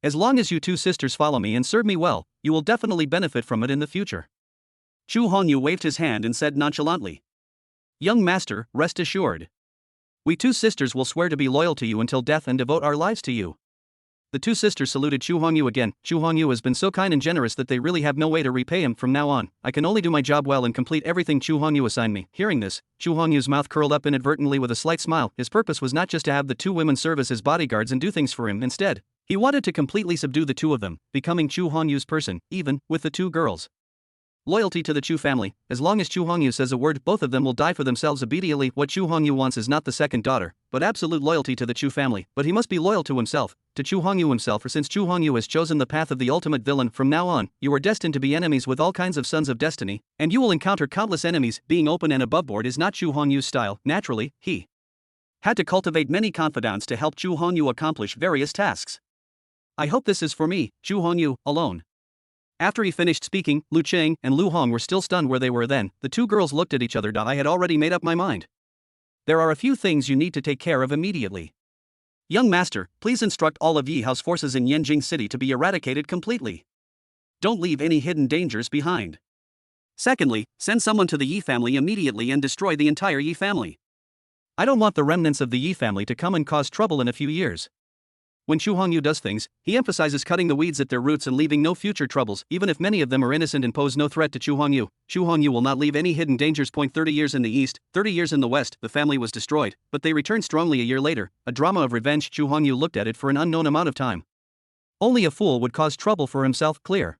As long as you 2 sisters follow me and serve me well, you will definitely benefit from it in the future. Xu Hongyu waved his hand and said nonchalantly, Young master, rest assured. We two sisters will swear to be loyal to you until death and devote our lives to you. The two sisters saluted Chu Hongyu again. Chu Hongyu has been so kind and generous that they really have no way to repay him from now on. I can only do my job well and complete everything Chu Hongyu assigned me. Hearing this, Chu Hongyu's mouth curled up inadvertently with a slight smile. His purpose was not just to have the two women serve as his bodyguards and do things for him. Instead, he wanted to completely subdue the two of them, becoming Chu Hongyu's person, even with the two girls. Loyalty to the Chu family. As long as Chu Hongyu says a word, both of them will die for themselves immediately. What Chu Hongyu wants is not the second daughter, but absolute loyalty to the Chu family. But he must be loyal to himself, to Chu Hongyu himself, for since Chu Hongyu has chosen the path of the ultimate villain, from now on, you are destined to be enemies with all kinds of sons of destiny, and you will encounter countless enemies. Being open and aboveboard is not Chu Hongyu's style. Naturally, he had to cultivate many confidants to help Chu Hongyu accomplish various tasks. I hope this is for me, Chu Hongyu, alone. After he finished speaking, Lu Cheng and Lu Hong were still stunned where they were then. The two girls looked at each other. I had already made up my mind. There are a few things you need to take care of immediately. Young master, please instruct all of Yi Hao's forces in Yanjing City to be eradicated completely. Don't leave any hidden dangers behind. Secondly, send someone to the Yi family immediately and destroy the entire Yi family. I don't want the remnants of the Yi family to come and cause trouble in a few years. When Chu Hongyu does things, he emphasizes cutting the weeds at their roots and leaving no future troubles, even if many of them are innocent and pose no threat to Chu Hongyu. Chu Hongyu will not leave any hidden dangers. 30 years in the east, 30 years in the west, the family was destroyed, but they returned strongly a year later, a drama of revenge. Chu Hongyu looked at it for an unknown amount of time. Only a fool would cause trouble for himself. Clear.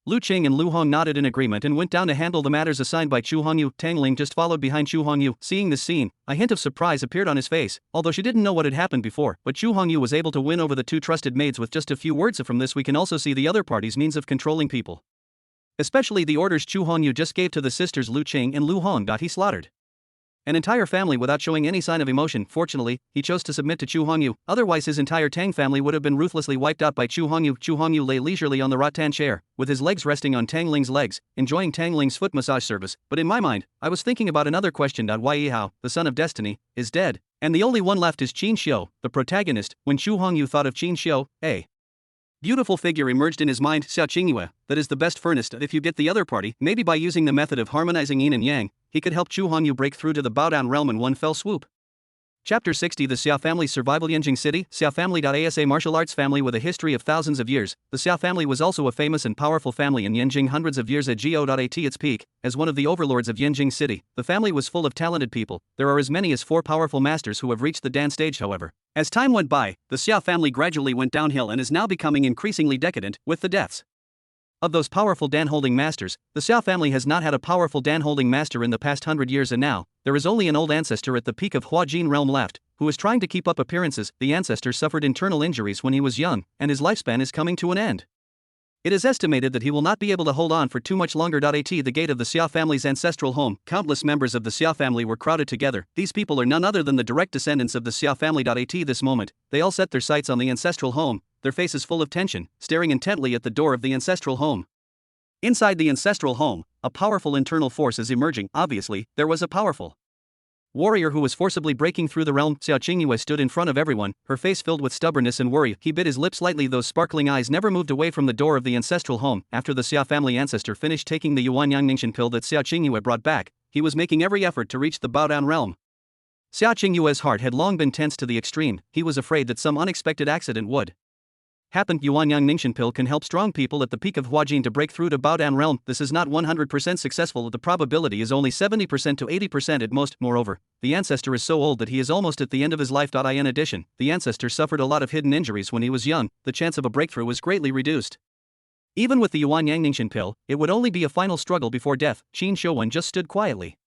Lu Qing and Lu Hong nodded in agreement and went down to handle the matters assigned by Chu Hongyu. Tangling just followed behind Chu Hongyu. Seeing this scene, a hint of surprise appeared on his face, although she didn't know what had happened before. But Chu Hongyu was able to win over the two trusted maids with just a few words. From this we can also see the other party's means of controlling people, especially the orders Chu Hongyu just gave to the sisters Lu Qing and Lu Hong. He slaughtered an entire family without showing any sign of emotion. Fortunately, he chose to submit to Chu Hongyu, otherwise his entire Tang family would have been ruthlessly wiped out by Chu Hongyu. Chu Hongyu lay leisurely on the rattan chair, with his legs resting on Tangling's legs, enjoying Tangling's foot massage service. But in my mind, I was thinking about another question. Why Yi Hao, the son of destiny, is dead, and the only one left is Qin Xiu, the protagonist. When Chu Hongyu thought of Qin Xiu, a beautiful figure emerged in his mind. Xiao Qingyue, that is the best furnace. If you get the other party, maybe by using the method of harmonizing yin and yang, he could help Chu Hongyu break through to the Baodown realm in one fell swoop. Chapter 60. The Xiao family's survival. Yanjing City. Xiao family. A martial arts family with a history of thousands of years. The Xiao family was also a famous and powerful family in Yanjing. Hundreds of years at At its peak, as one of the overlords of Yanjing City, the family was full of talented people. There are as many as 4 powerful masters who have reached the Dan stage. However, as time went by, the Xiao family gradually went downhill and is now becoming increasingly decadent, with the deaths of those powerful Dan-holding masters. The Xiao family has not had a powerful Dan-holding master in the past 100 years, and now there is only an old ancestor at the peak of Huajin realm left, who is trying to keep up appearances. The ancestor suffered internal injuries when he was young, and his lifespan is coming to an end. It is estimated that he will not be able to hold on for too much longer. At the gate of the Xiao family's ancestral home, countless members of the Xiao family were crowded together. These people are none other than the direct descendants of the Xiao family. At this moment, they all set their sights on the ancestral home, their faces full of tension, staring intently at the door of the ancestral home. Inside the ancestral home, a powerful internal force is emerging. Obviously, there was a powerful warrior who was forcibly breaking through the realm. Xiao Qingyue stood in front of everyone, her face filled with stubbornness and worry. He bit his lips lightly. Those sparkling eyes never moved away from the door of the ancestral home. After the Xiao family ancestor finished taking the Yuanyang Ningxian pill that Xiao Qingyue brought back, he was making every effort to reach the Baodown realm. Xiao Qingyue's heart had long been tense to the extreme. He was afraid that some unexpected accident would happen. Yuanyang Ningxian pill can help strong people at the peak of Huajin to break through to Baodown realm. This is not 100% successful. The probability is only 70% to 80% at most. Moreover, the ancestor is so old that he is almost at the end of his life. In addition, the ancestor suffered a lot of hidden injuries when he was young. The chance of a breakthrough was greatly reduced. Even with the Yuanyang Ningxian pill, it would only be a final struggle before death. Qin Xiuwen just stood quietly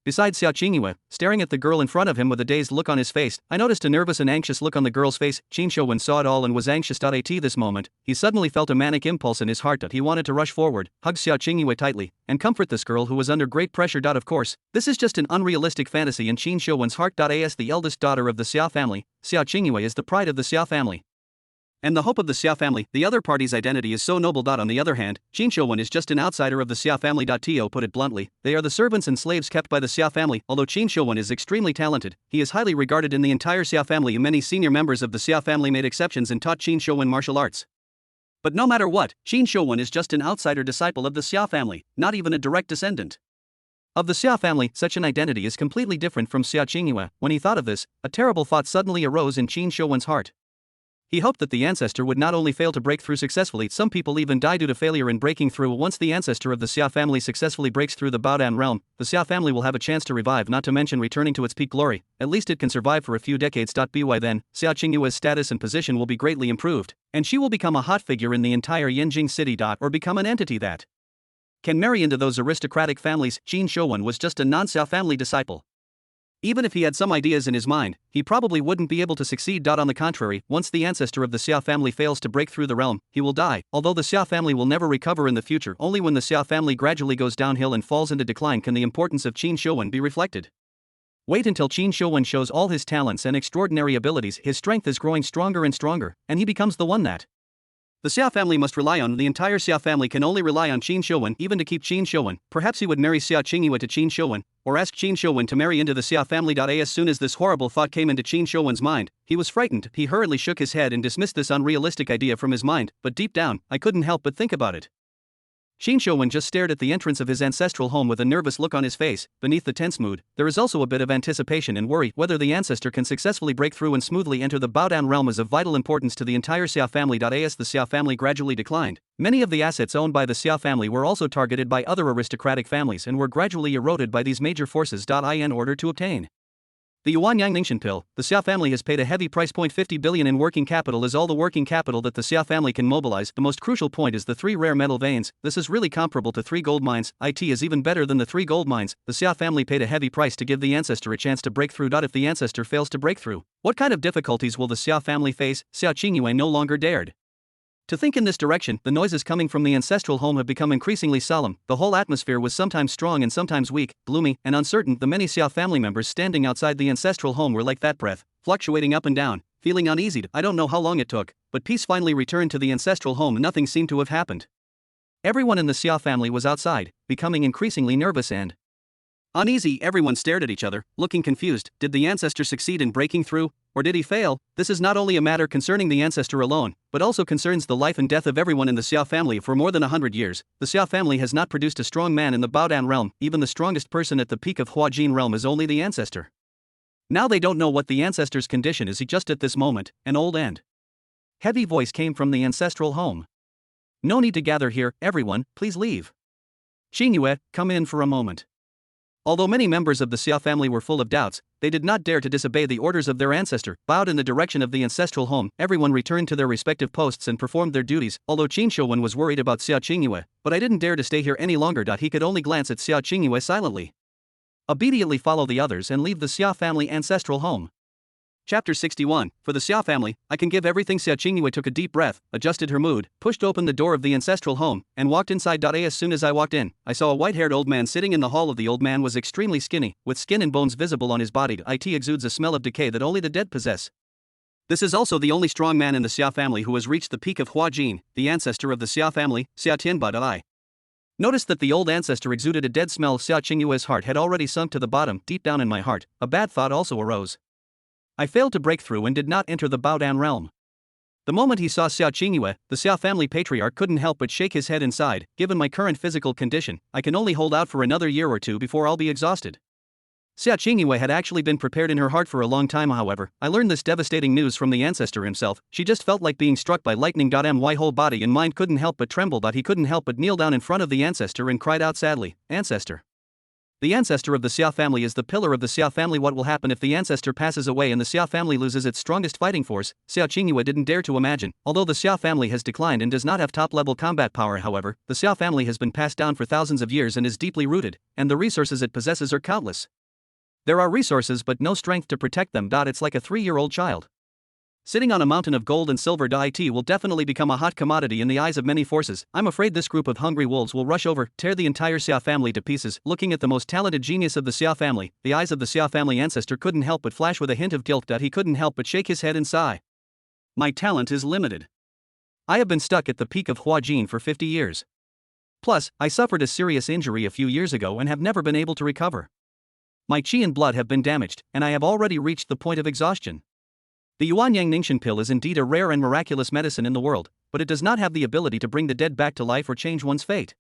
beside Xiao Qingyue, staring at the girl in front of him with a dazed look on his face. I noticed a nervous and anxious look on the girl's face. Qin Xiuwen saw it all and was anxious. At this moment, he suddenly felt a manic impulse in his heart. He wanted to rush forward, hug Xiao Qingyue tightly, and comfort this girl who was under great pressure. Of course, this is just an unrealistic fantasy in Qin Xiuwen's heart. As the eldest daughter of the Xiao family, Xiao Qingyue is the pride of the Xiao family and the hope of the Xiao family. The other party's identity is so noble. On the other hand, Qin Xiuwen is just an outsider of the Xiao family. To put it bluntly, they are the servants and slaves kept by the Xiao family. Although Qin Xiuwen is extremely talented, he is highly regarded in the entire Xiao family. Many senior members of the Xiao family made exceptions and taught Qin Xiuwen martial arts. But no matter what, Qin Xiuwen is just an outsider disciple of the Xiao family, not even a direct descendant. Of the Xia family, such an identity is completely different from Xia Qingyue. When he thought of this, a terrible thought suddenly arose in Qin Shouwen's heart. He hoped that the ancestor would not only fail to break through successfully, some people even die due to failure in breaking through. Once the ancestor of the Xia family successfully breaks through the Baodan realm, the Xia family will have a chance to revive, not to mention returning to its peak glory. At least it can survive for a few decades. By then, Xia Qingyue's status and position will be greatly improved, and she will become a hot figure in the entire Yanjing city. Or become an entity that can marry into those aristocratic families. Qin Shouwen was just a non-Xia family disciple. Even if he had some ideas in his mind, he probably wouldn't be able to succeed. On the contrary, once the ancestor of the Xia family fails to break through the realm, he will die. Although the Xia family will never recover in the future, only when the Xia family gradually goes downhill and falls into decline can the importance of Qin Shouwen be reflected. Wait until Qin Shouwen shows all his talents and extraordinary abilities. His strength is growing stronger and stronger, and he becomes the one that the Xia family must rely on. The entire Xia family can only rely on Qin Shouwen. Even to keep Qin Shouwen, perhaps he would marry Xia Qingyue to Qin Shouwen, or ask Qin Shouwen to marry into the Xia family. As soon as this horrible thought came into Qin Shouwen's mind, he was frightened. He hurriedly shook his head and dismissed this unrealistic idea from his mind, but deep down, I couldn't help but think about it. Qin Shouwen just stared at the entrance of his ancestral home with a nervous look on his face. Beneath the tense mood, there is also a bit of anticipation and worry. Whether the ancestor can successfully break through and smoothly enter the Baodan realm is of vital importance to the entire Xia family. As the Xia family gradually declined, many of the assets owned by the Xia family were also targeted by other aristocratic families and were gradually eroded by these major forces. In order to obtain the Yuan Yang Ningxian pill, the Xia family has paid a heavy price. 50 billion in working capital is all the working capital that the Xia family can mobilize. The most crucial point is the 3 rare metal veins. This is really comparable to 3 gold mines. It is even better than the 3 gold mines. The Xia family paid a heavy price to give the ancestor a chance to break through. If the ancestor fails to break through, what kind of difficulties will the Xia family face? Xia Qingyue no longer dared to think in this direction. The noises coming from the ancestral home have become increasingly solemn. The whole atmosphere was sometimes strong and sometimes weak, gloomy, and uncertain. The many Xia family members standing outside the ancestral home were like that breath, fluctuating up and down, feeling uneasy. I don't know how long it took, but peace finally returned to the ancestral home. Nothing seemed to have happened. Everyone in the Xia family was outside, becoming increasingly nervous and uneasy. Everyone stared at each other, looking confused. Did the ancestor succeed in breaking through, or did he fail? This is not only a matter concerning the ancestor alone, but also concerns the life and death of everyone in the Xia family. For more than 100 years, the Xia family has not produced a strong man in the Baodan realm. Even the strongest person at the peak of Huajin realm is only the ancestor. Now they don't know what the ancestor's condition is. Just at this moment, an old and heavy voice came from the ancestral home. No need to gather here, everyone, please leave. Qingyue, come in for a moment. Although many members of the Xia family were full of doubts, they did not dare to disobey the orders of their ancestor. Bowed in the direction of the ancestral home, everyone returned to their respective posts and performed their duties. Although Qin Shouwen was worried about Xia Qingyue, but I didn't dare to stay here any longer. He could only glance at Xia Qingyue silently. Obediently follow the others and leave the Xia family ancestral home. Chapter 61. For the Xia family, I can give everything. Xia Qingyue took a deep breath, adjusted her mood, pushed open the door of the ancestral home, and walked inside. As soon as I walked in, I saw a white-haired old man sitting in the hall. The old man was extremely skinny, with skin and bones visible on his body. It exudes a smell of decay that only the dead possess. This is also the only strong man in the Xia family who has reached the peak of Huajin, the ancestor of the Xia family, Xia Tianba. I noticed that the old ancestor exuded a dead smell. Xia Qingyue's heart had already sunk to the bottom. Deep down in my heart, a bad thought also arose. I failed to break through and did not enter the Baodan realm. The moment he saw Xia Qingyue, the Xia family patriarch couldn't help but shake his head inside. Given my current physical condition, I can only hold out for another year or two before I'll be exhausted. Xia Qingyue had actually been prepared in her heart for a long time. However, I learned this devastating news from the ancestor himself. She just felt like being struck by lightning. My whole body and mind couldn't help but tremble. He couldn't help but kneel down in front of the ancestor and cried out sadly, "Ancestor." The ancestor of the Xia family is the pillar of the Xia family. What will happen if the ancestor passes away and the Xia family loses its strongest fighting force? Xia Qingyue didn't dare to imagine. Although the Xia family has declined and does not have top-level combat power, however, the Xia family has been passed down for thousands of years and is deeply rooted, and the resources it possesses are countless. There are resources but no strength to protect them. It's like a 3-year-old child sitting on a mountain of gold and silver. It will definitely become a hot commodity in the eyes of many forces. I'm afraid this group of hungry wolves will rush over, tear the entire Xia family to pieces. Looking at the most talented genius of the Xia family, the eyes of the Xia family ancestor couldn't help but flash with a hint of guilt. He couldn't help but shake his head and sigh. My talent is limited. I have been stuck at the peak of Huajin for 50 years. Plus, I suffered a serious injury a few years ago and have never been able to recover. My qi and blood have been damaged, and I have already reached the point of exhaustion. The Yuan Yang Ningxian pill is indeed a rare and miraculous medicine in the world, but it does not have the ability to bring the dead back to life or change one's fate.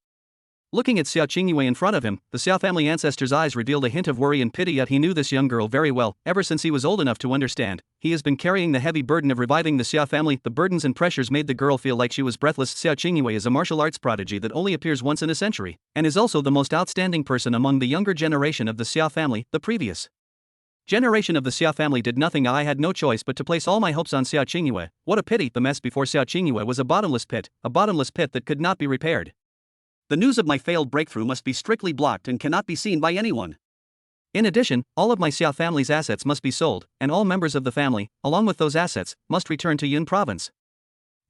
Looking at Xiao Qingyue in front of him, the Xiao family ancestor's eyes revealed a hint of worry and pity, yet he knew this young girl very well. Ever since he was old enough to understand, he has been carrying the heavy burden of reviving the Xiao family. The burdens and pressures made the girl feel like she was breathless. Xiao Qingyue is a martial arts prodigy that only appears once in a century, and is also the most outstanding person among the younger generation of the Xiao family. The previous generation of the Xiao family did nothing. I had no choice but to place all my hopes on Xiao Qingyue. What a pity! The mess before Xiao Qingyue was a bottomless pit that could not be repaired. The news of my failed breakthrough must be strictly blocked and cannot be seen by anyone. In addition, all of my Xiao family's assets must be sold, and all members of the family, along with those assets, must return to Yun province.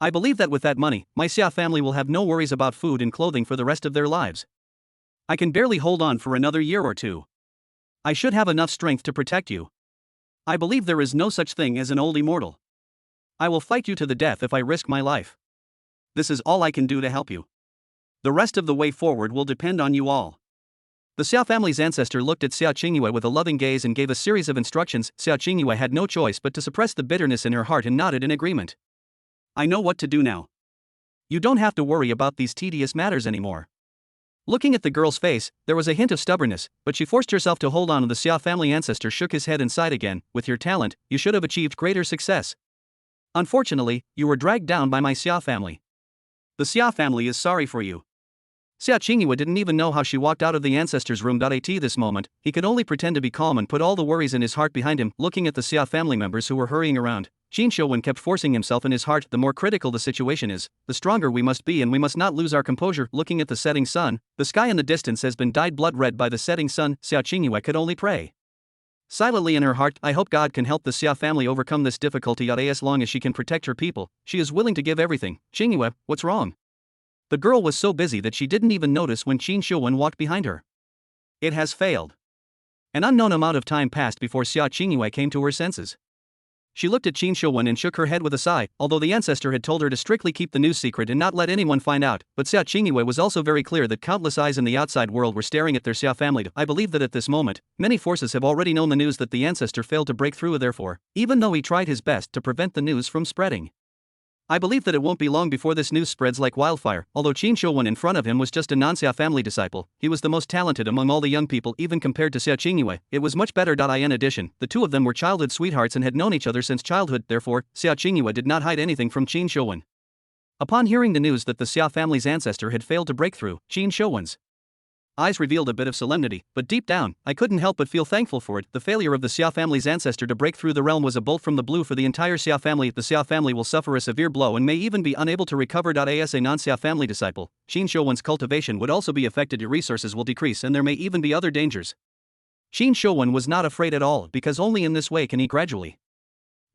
I believe that with that money, my Xiao family will have no worries about food and clothing for the rest of their lives. I can barely hold on for another year or two. I should have enough strength to protect you. I believe there is no such thing as an old immortal. I will fight you to the death if I risk my life. This is all I can do to help you. The rest of the way forward will depend on you all. The Xiao family's ancestor looked at Xiao Qingyue with a loving gaze and gave a series of instructions. Xiao Qingyue had no choice but to suppress the bitterness in her heart and nodded in agreement. I know what to do now. You don't have to worry about these tedious matters anymore. Looking at the girl's face, there was a hint of stubbornness, but she forced herself to hold on. The Xiao family ancestor shook his head and sighed again. With your talent, you should have achieved greater success. Unfortunately, you were dragged down by my Xiao family. The Xiao family is sorry for you. Xiao Qingyue didn't even know how she walked out of the ancestor's room. At this moment, he could only pretend to be calm and put all the worries in his heart behind him. Looking at the Xiao family members who were hurrying around, Qin Shouwen kept forcing himself in his heart. The more critical the situation is, the stronger we must be, and we must not lose our composure. Looking at the setting sun, the sky in the distance has been dyed blood red by the setting sun. Xiao Qingyue could only pray silently in her heart, I hope God can help the Xiao family overcome this difficulty. As long as she can protect her people, she is willing to give everything. Qingyue, what's wrong? The girl was so busy that she didn't even notice when Qin Shouwen walked behind her. It has failed. An unknown amount of time passed before Xiao Qingyue came to her senses. She looked at Qin Shouwen and shook her head with a sigh, although the ancestor had told her to strictly keep the news secret and not let anyone find out, but Xiao Qingyue was also very clear that countless eyes in the outside world were staring at their Xiao family. I believe that at this moment, many forces have already known the news that the ancestor failed to break through. Therefore, even though he tried his best to prevent the news from spreading, I believe that it won't be long before this news spreads like wildfire. Although Qin Shouwen in front of him was just a non-Xiao family disciple, he was the most talented among all the young people. Even compared to Xiao Qingyue, it was much better. In addition, the two of them were childhood sweethearts and had known each other since childhood. Therefore, Xiao Qingyue did not hide anything from Qin Shouwen. Upon hearing the news that the Xiao family's ancestor had failed to break through, Qin Shouwen's eyes revealed a bit of solemnity, but deep down, I couldn't help but feel thankful for it. The failure of the Xiao family's ancestor to break through the realm was a bolt from the blue for the entire Xiao family. The Xiao family will suffer a severe blow and may even be unable to recover. As a non-Xiao family disciple, Qin Shouwen's cultivation would also be affected. Your resources will decrease and there may even be other dangers. Qin Shouwen was not afraid at all, because only in this way can he gradually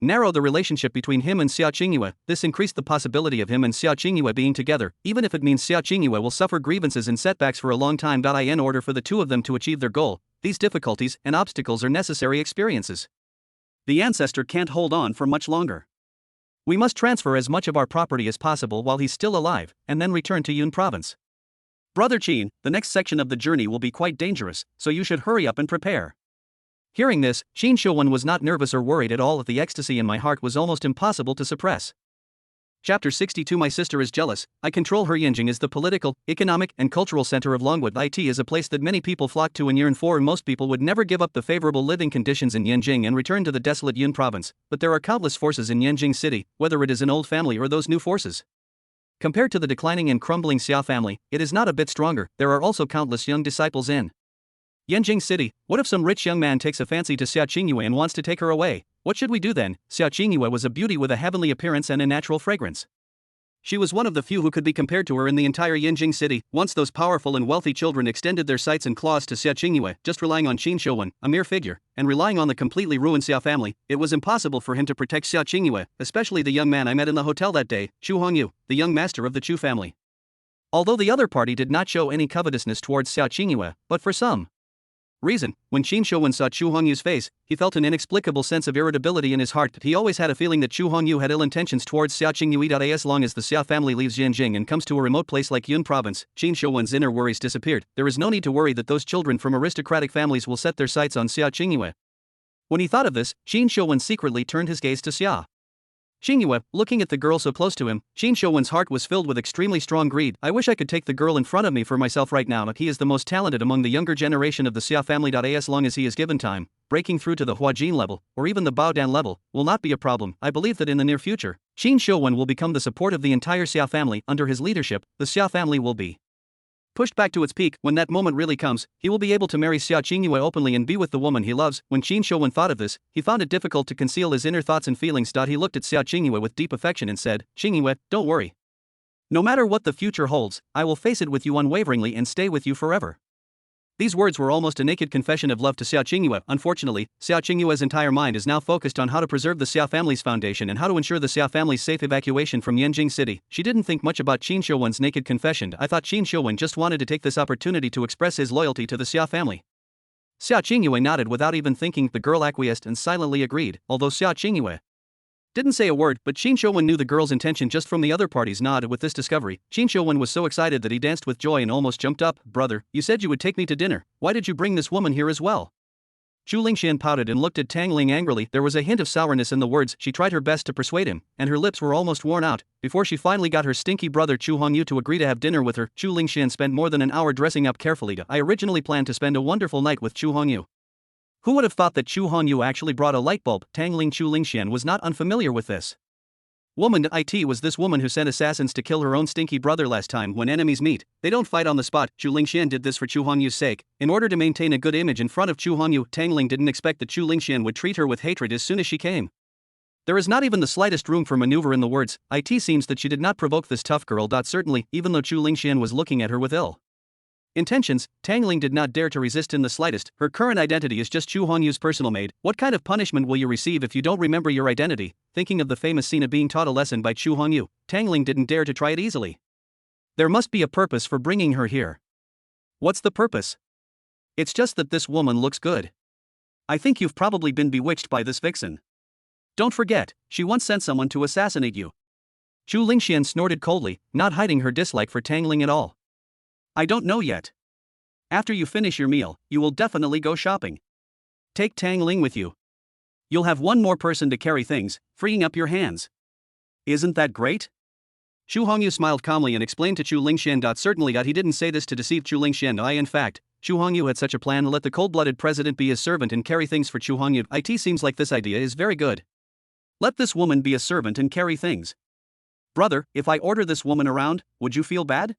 narrow the relationship between him and Xiao Qingyue. This increased the possibility of him and Xiao Qingyue being together, even if it means Xiao Qingyue will suffer grievances and setbacks for a long time. In order for the two of them to achieve their goal, these difficulties and obstacles are necessary experiences. The ancestor can't hold on for much longer. We must transfer as much of our property as possible while he's still alive, and then return to Yun province. Brother Qin, the next section of the journey will be quite dangerous, so you should hurry up and prepare. Hearing this, Qin Shouwen was not nervous or worried at all. The ecstasy in my heart was almost impossible to suppress. Chapter 62. My sister is jealous. I control her. Yanjing is the political, economic, and cultural center of Longwood. It is a place that many people flock to in yearn for. Most people would never give up the favorable living conditions in Yanjing and return to the desolate Yun province, but there are countless forces in Yanjing city, whether it is an old family or those new forces. Compared to the declining and crumbling Xiao family, it is not a bit stronger. There are also countless young disciples in Yanjing City. What if some rich young man takes a fancy to Xiao Qingyue and wants to take her away? What should we do then? Xiao Qingyue was a beauty with a heavenly appearance and a natural fragrance. She was one of the few who could be compared to her in the entire Yanjing City. Once those powerful and wealthy children extended their sights and claws to Xiao Qingyue, just relying on Qin Shouwen, a mere figure, and relying on the completely ruined Xiao family, it was impossible for him to protect Xiao Qingyue, especially the young man I met in the hotel that day, Chu Hongyu, the young master of the Chu family. Although the other party did not show any covetousness towards Xiao Qingyue, but for some reason, when Qin Shouwen saw Chu Hongyu's face, he felt an inexplicable sense of irritability in his heart. He always had a feeling that Chu Hongyu had ill intentions towards Xiao Qingyue. As long as the Xiao family leaves Yanjing and comes to a remote place like Yun province, Qin Shouwen's inner worries disappeared. There is no need to worry that those children from aristocratic families will set their sights on Xiao Qingyue. When he thought of this, Qin Shouwen secretly turned his gaze to Xiao Qingyue, looking at the girl so close to him, Qin Shouwen's heart was filled with extremely strong greed. I wish I could take the girl in front of me for myself right now. He is the most talented among the younger generation of the Xia family. As long as he is given time, breaking through to the Huajin level, or even the Baodan level, will not be a problem. I believe that in the near future, Qin Shouwen will become the support of the entire Xia family. Under his leadership, the Xia family will be pushed back to its peak. When that moment really comes, he will be able to marry Xia Qingyue openly and be with the woman he loves. When Qin Shouwen thought of this, he found it difficult to conceal his inner thoughts and feelings. He looked at Xia Qingyue with deep affection and said, "Qingyue, don't worry. No matter what the future holds, I will face it with you unwaveringly and stay with you forever." These words were almost a naked confession of love to Xia Qingyue. Unfortunately, Xia Qingyue's entire mind is now focused on how to preserve the Xia family's foundation and how to ensure the Xia family's safe evacuation from Yanjing City. She didn't think much about Qin Shouwen's naked confession. I thought Qin Shouwen just wanted to take this opportunity to express his loyalty to the Xia family. Xia Qingyue nodded without even thinking. The girl acquiesced and silently agreed, although Xia Qingyue didn't say a word, but Qin Shouwen knew the girl's intention just from the other party's nod. With this discovery, Qin Shouwen was so excited that he danced with joy and almost jumped up. "Brother, you said you would take me to dinner. Why did you bring this woman here as well?" Zhu Lingxian pouted and looked at Tangling angrily. There was a hint of sourness in the words. She tried her best to persuade him, and her lips were almost worn out, before she finally got her stinky brother Chu Hongyu to agree to have dinner with her. Zhu Lingxian spent more than an hour dressing up carefully. I originally planned to spend a wonderful night with Chu Hongyu. Who would have thought that Chu Hongyu actually brought a light bulb? Tangling. Zhu Lingxian was not unfamiliar with this woman. It was this woman who sent assassins to kill her own stinky brother last time. When enemies meet, they don't fight on the spot. Zhu Lingxian did this for Chu Hongyu's sake, in order to maintain a good image in front of Chu Hongyu. Tangling didn't expect that Zhu Lingxian would treat her with hatred as soon as she came. There is not even the slightest room for maneuver in the words. It seems that she did not provoke this tough girl. Certainly, even though Zhu Lingxian was looking at her with ill intentions, Tangling did not dare to resist in the slightest. Her current identity is just Chu Hongyu's personal maid. What kind of punishment will you receive if you don't remember your identity? Thinking of the famous scene of being taught a lesson by Chu Hongyu, Tangling didn't dare to try it easily. There must be a purpose for bringing her here. What's the purpose? It's just that this woman looks good. I think you've probably been bewitched by this vixen. Don't forget, she once sent someone to assassinate you. Zhu Lingxian snorted coldly, not hiding her dislike for Tangling at all. I don't know yet. After you finish your meal, you will definitely go shopping. Take Tangling with you. You'll have one more person to carry things, freeing up your hands. Isn't that great? Chu Hongyu smiled calmly and explained to Zhu Lingxian. Certainly he didn't say this to deceive Zhu Lingxian. In fact, Chu Hongyu had such a plan. Let the cold-blooded president be his servant and carry things for Chu Hongyu. It seems like this idea is very good. Let this woman be a servant and carry things. Brother, if I order this woman around, would you feel bad?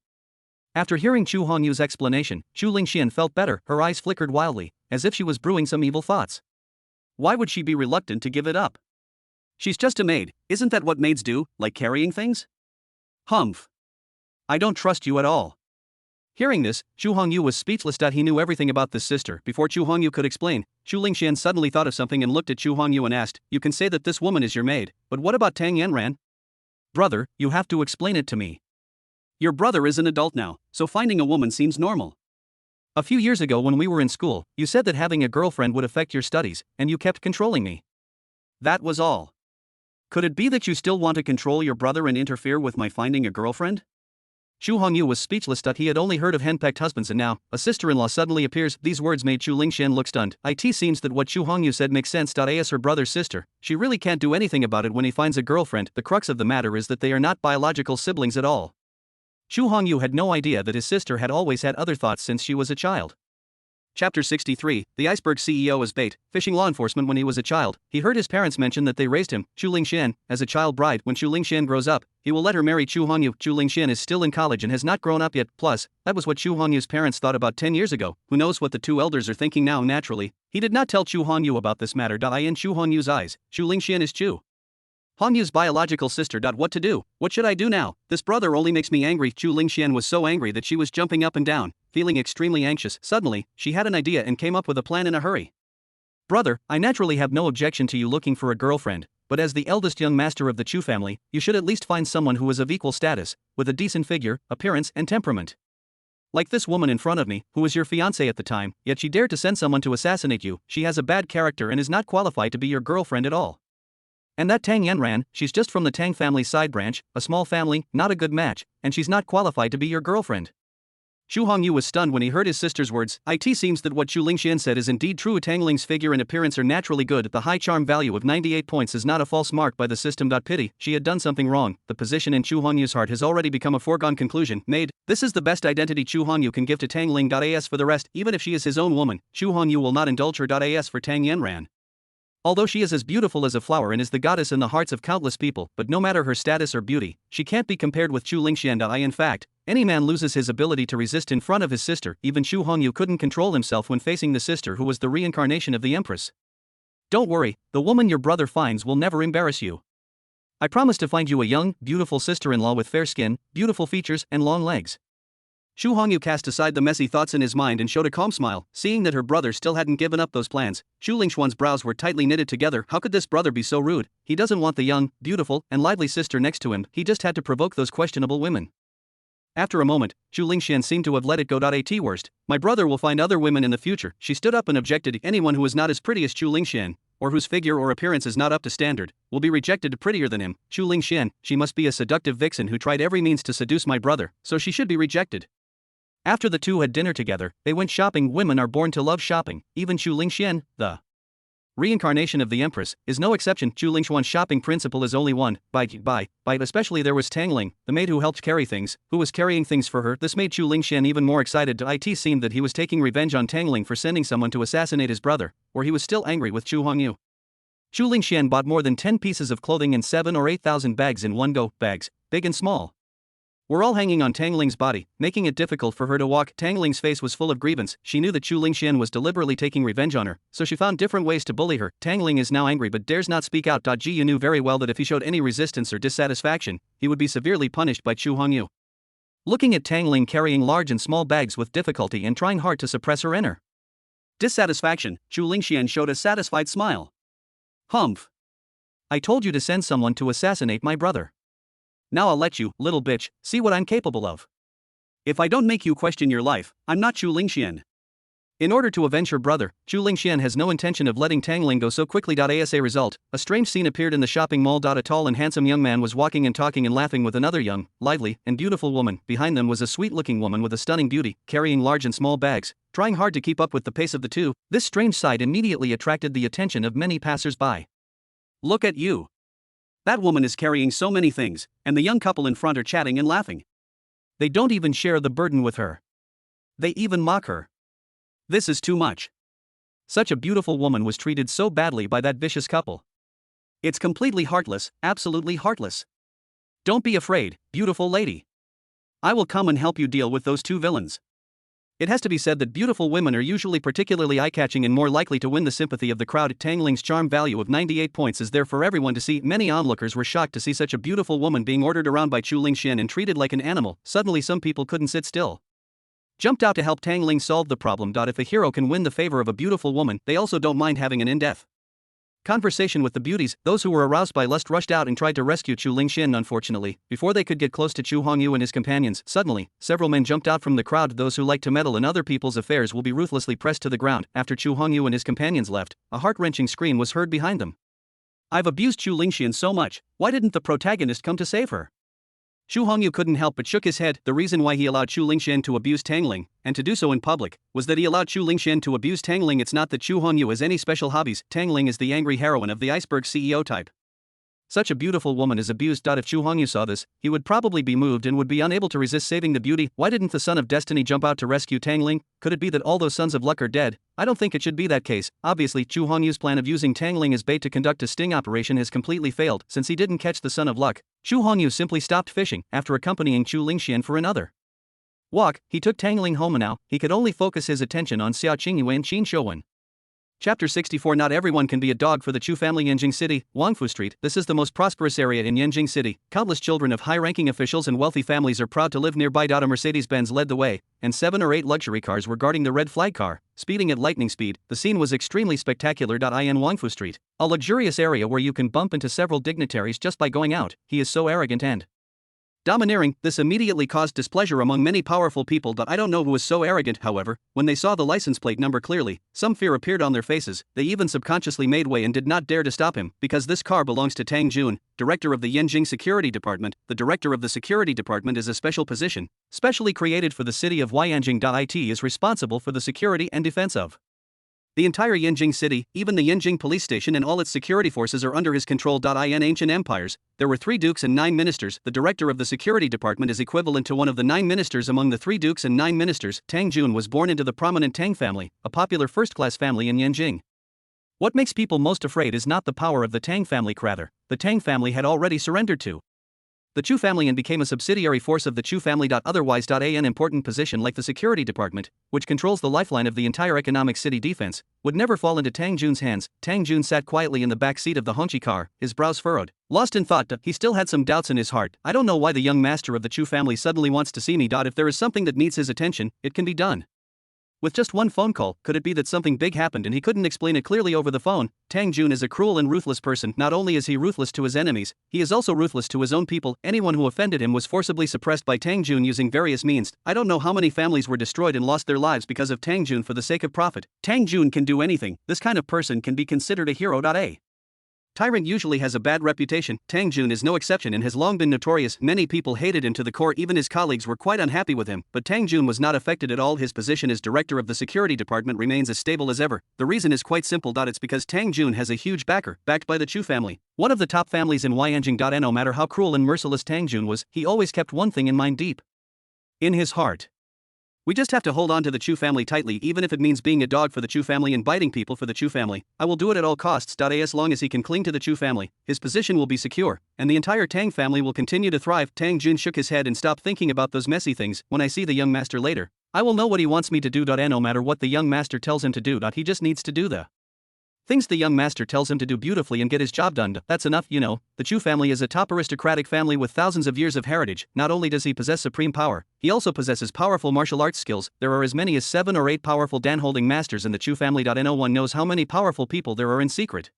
After hearing Chu Hongyu's explanation, Zhu Lingxian felt better. Her eyes flickered wildly, as if she was brewing some evil thoughts. Why would she be reluctant to give it up? She's just a maid. Isn't that what maids do, like carrying things? Humph. I don't trust you at all. Hearing this, Zhu Hongyu was speechless. He knew everything about this sister. Before Chu Hongyu could explain, Zhu Lingxian suddenly thought of something and looked at Chu Hongyu and asked, "You can say that this woman is your maid, but what about Tang Yanran?" "Brother, you have to explain it to me. Your brother is an adult now, so finding a woman seems normal. A few years ago when we were in school, you said that having a girlfriend would affect your studies, and you kept controlling me. That was all. Could it be that you still want to control your brother and interfere with my finding a girlfriend?" Zhu Hongyu was speechless. He had only heard of henpecked husbands, and now, a sister-in-law suddenly appears. These words made Zhu Lingxian look stunned. It seems that what Zhu Hongyu said makes sense. As her brother's sister, she really can't do anything about it when he finds a girlfriend. The crux of the matter is that they are not biological siblings at all. Chu Hongyu had no idea that his sister had always had other thoughts since she was a child. Chapter 63, The Iceberg CEO as bait. Fishing law enforcement. When he was a child, he heard his parents mention that they raised him, Chu Lingxian, as a child bride. When Chu Lingxian grows up, he will let her marry Chu Hongyu. Chu Lingxian is still in college and has not grown up yet. Plus, that was what Chu Hongyu's parents thought about 10 years ago. Who knows what the two elders are thinking now? Naturally, he did not tell Chu Hongyu about this matter. In Chu Hongyu's eyes, Chu Lingxian is Chu Hongyu's biological sister. What to do? What should I do now? This brother only makes me angry. Zhu Lingxian was so angry that she was jumping up and down, feeling extremely anxious. Suddenly, she had an idea and came up with a plan in a hurry. Brother, I naturally have no objection to you looking for a girlfriend, but as the eldest young master of the Chu family, you should at least find someone who is of equal status, with a decent figure, appearance, and temperament. Like this woman in front of me, who was your fiancée at the time, yet she dared to send someone to assassinate you. She has a bad character and is not qualified to be your girlfriend at all. And that Tang Yanran, she's just from the Tang family side branch, a small family, not a good match, and she's not qualified to be your girlfriend. Xu Hongyu was stunned when he heard his sister's words. It seems that what Chu Lingxian said is indeed true. Tangling's figure and appearance are naturally good. The high charm value of 98 points is not a false mark by the system. Pity, she had done something wrong. The position in Chu Hongyu's heart has already become a foregone conclusion. Maid, this is the best identity Chu Hongyu can give to Tangling. As for the rest, even if she is his own woman, Chu Hongyu will not indulge her. As for Tang Yanran, although she is as beautiful as a flower and is the goddess in the hearts of countless people, but no matter her status or beauty, she can't be compared with Chu Lingxian. In fact, any man loses his ability to resist in front of his sister. Even Xu Hongyu couldn't control himself when facing the sister who was the reincarnation of the Empress. Don't worry, the woman your brother finds will never embarrass you. I promise to find you a young, beautiful sister-in-law with fair skin, beautiful features, and long legs. Xu Hongyu cast aside the messy thoughts in his mind and showed a calm smile, seeing that her brother still hadn't given up those plans. Xu Lingxuan's brows were tightly knitted together. How could this brother be so rude? He doesn't want the young, beautiful, and lively sister next to him. He just had to provoke those questionable women. After a moment, Chu Lingxian seemed to have let it go. At worst, my brother will find other women in the future. She stood up and objected. Anyone who is not as pretty as Chu Lingxian, or whose figure or appearance is not up to standard, will be rejected. Prettier than him, Chu Lingxian, she must be a seductive vixen who tried every means to seduce my brother, so she should be rejected. After the two had dinner together, they went shopping. Women are born to love shopping. Even Chu Lingxian, the reincarnation of the Empress, is no exception. Chu Lingxuan's shopping principle is only one, buy. Especially there was Tangling, the maid who helped carry things, who was carrying things for her. This made Chu Lingxian even more excited. It seemed that he was taking revenge on Tangling for sending someone to assassinate his brother, or he was still angry with Chu Hongyu. Chu Lingxian bought more than 10 pieces of clothing and 7 or 8,000 bags in one go. Bags, big and small, were all hanging on Tangling's body, making it difficult for her to walk. Tangling's face was full of grievance. She knew that Chu Lingxian was deliberately taking revenge on her, so she found different ways to bully her. Tangling is now angry but dares not speak out. Ji Yu knew very well that if he showed any resistance or dissatisfaction, he would be severely punished by Chu Hongyu. Looking at Tangling carrying large and small bags with difficulty and trying hard to suppress her inner dissatisfaction, Chu Lingxian showed a satisfied smile. Humph. I told you to send someone to assassinate my brother. Now I'll let you, little bitch, see what I'm capable of. If I don't make you question your life, I'm not Chu Lingxian. In order to avenge her brother, Chu Lingxian has no intention of letting Tangling go so quickly. As a result, a strange scene appeared in the shopping mall. A tall and handsome young man was walking and talking and laughing with another young, lively, and beautiful woman. Behind them was a sweet-looking woman with a stunning beauty, carrying large and small bags, trying hard to keep up with the pace of the two. This strange sight immediately attracted the attention of many passers-by. Look at you. That woman is carrying so many things, and the young couple in front are chatting and laughing. They don't even share the burden with her. They even mock her. This is too much. Such a beautiful woman was treated so badly by that vicious couple. It's completely heartless, absolutely heartless. Don't be afraid, beautiful lady. I will come and help you deal with those two villains. It has to be said that beautiful women are usually particularly eye-catching and more likely to win the sympathy of the crowd. Tangling's charm value of 98 points is there for everyone to see. Many onlookers were shocked to see such a beautiful woman being ordered around by Chu Lingxian and treated like an animal. Suddenly some people couldn't sit still. Jumped out to help Tangling solve the problem. If a hero can win the favor of a beautiful woman, they also don't mind having an in-depth conversation with the beauties. Those who were aroused by lust rushed out and tried to rescue Chu Lingxian. Unfortunately, before they could get close to Chu Hongyu and his companions, suddenly, several men jumped out from the crowd. Those who like to meddle in other people's affairs will be ruthlessly pressed to the ground. After Chu Hongyu and his companions left, a heart-wrenching scream was heard behind them. I've abused Chu Lingxian so much, why didn't the protagonist come to save her? Xu Hongyu couldn't help but shook his head. The reason why he allowed Chu Lingxian to abuse Tangling, and to do so in public, was that he allowed Chu Lingxian to abuse Tangling. It's not that Xu Hongyu has any special hobbies. Tangling is the angry heroine of the iceberg CEO type. Such a beautiful woman is abused. If Chu Hongyu saw this, he would probably be moved and would be unable to resist saving the beauty. Why didn't the Son of Destiny jump out to rescue Tangling? Could it be that all those Sons of Luck are dead? I don't think it should be that case. Obviously, Chu Hongyu's plan of using Tangling as bait to conduct a sting operation has completely failed. Since he didn't catch the Son of Luck, Chu Hongyu simply stopped fishing. After accompanying Chu Lingxian for another walk, he took Tangling home. Now he could only focus his attention on Xia Qingyue and Qin Shouwen. Chapter 64. Not everyone can be a dog for the Chu family. Yanjing City, Wangfu Street. This is the most prosperous area in Yanjing City. Countless children of high-ranking officials and wealthy families are proud to live nearby. A Mercedes-Benz led the way, and 7 or 8 luxury cars were guarding the red flag car, speeding at lightning speed. The scene was extremely spectacular. In Wangfu Street, a luxurious area where you can bump into several dignitaries just by going out. He is so arrogant and Domineering, this immediately caused displeasure among many powerful people. I don't know who was so arrogant, however, when they saw the license plate number clearly, some fear appeared on their faces. They even subconsciously made way and did not dare to stop him, because this car belongs to Tang Jun, director of the Yanjing Security Department. The director of the Security Department is a special position, specially created for the city of Yanjing. It is responsible for the security and defense of the entire Yanjing city. Even the Yanjing police station and all its security forces are under his control. In ancient empires, there were 3 dukes and 9 ministers. The director of the security department is equivalent to one of the 9 ministers among the 3 dukes and 9 ministers. Tang Jun was born into the prominent Tang family, a popular first-class family in Yanjing. What makes people most afraid is not the power of the Tang family, rather, the Tang family had already surrendered to the Chu family and became a subsidiary force of the Chu family. Otherwise, an important position like the security department, which controls the lifeline of the entire economic city defense, would never fall into Tang Jun's hands. Tang Jun sat quietly in the back seat of the Hongqi car, his brows furrowed. Lost in thought, he still had some doubts in his heart. I don't know why the young master of the Chu family suddenly wants to see me. If there is something that needs his attention, it can be done with just one phone call. Could it be that something big happened and he couldn't explain it clearly over the phone? Tang Jun is a cruel and ruthless person. Not only is he ruthless to his enemies, he is also ruthless to his own people. Anyone who offended him was forcibly suppressed by Tang Jun using various means. I don't know how many families were destroyed and lost their lives because of Tang Jun for the sake of profit. Tang Jun can do anything. This kind of person can be considered a hero. A tyrant usually has a bad reputation. Tang Jun is no exception and has long been notorious. Many people hated him to the core, even his colleagues were quite unhappy with him, but Tang Jun was not affected at all. His position as director of the security department remains as stable as ever. The reason is quite simple. It's because Tang Jun has a huge backer, backed by the Chu family, one of the top families in Yanjing. No matter how cruel and merciless Tang Jun was, he always kept one thing in mind deep in his heart. We just have to hold on to the Chu family tightly, even if it means being a dog for the Chu family and biting people for the Chu family. I will do it at all costs. As long as he can cling to the Chu family, his position will be secure, and the entire Tang family will continue to thrive. Tang Jun shook his head and stopped thinking about those messy things. When I see the young master later, I will know what he wants me to do. No matter what the young master tells him to do, he just needs to do the things the young master tells him to do beautifully and get his job done. That's enough. The Chu family is a top aristocratic family with thousands of years of heritage. Not only does he possess supreme power, he also possesses powerful martial arts skills. There are as many as 7 or 8 powerful dan-holding masters in the Chu family. No one knows how many powerful people there are in secret.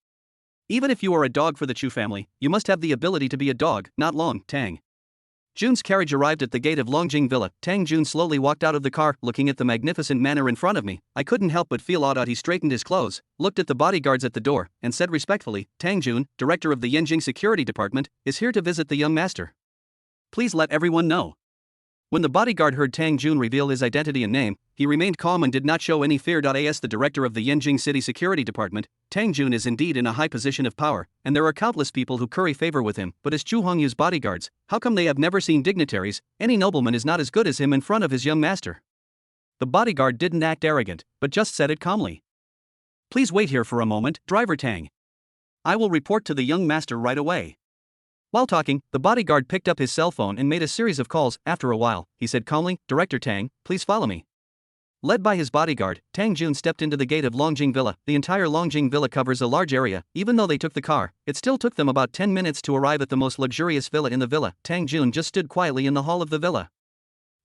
Even if you are a dog for the Chu family, you must have the ability to be a dog. Not long. Tang Jun's carriage arrived at the gate of Longjing Villa. Tang Jun slowly walked out of the car, looking at the magnificent manor in front of me. I couldn't help but feel awed. He straightened his clothes, looked at the bodyguards at the door, and said respectfully, Tang Jun, director of the Yanjing Security Department, is here to visit the young master. Please let everyone know. When the bodyguard heard Tang Jun reveal his identity and name, he remained calm and did not show any fear. As the director of the Yanjing City Security Department, Tang Jun is indeed in a high position of power, and there are countless people who curry favor with him. But as Chu Hongyu's bodyguards, how come they have never seen dignitaries? Any nobleman is not as good as him in front of his young master. The bodyguard didn't act arrogant, but just said it calmly. Please wait here for a moment, Driver Tang. I will report to the young master right away. While talking, the bodyguard picked up his cell phone and made a series of calls. After a while, he said calmly, Director Tang, please follow me. Led by his bodyguard, Tang Jun stepped into the gate of Longjing Villa. The entire Longjing Villa covers a large area. Even though they took the car, it still took them about 10 minutes to arrive at the most luxurious villa in the villa. Tang Jun just stood quietly in the hall of the villa.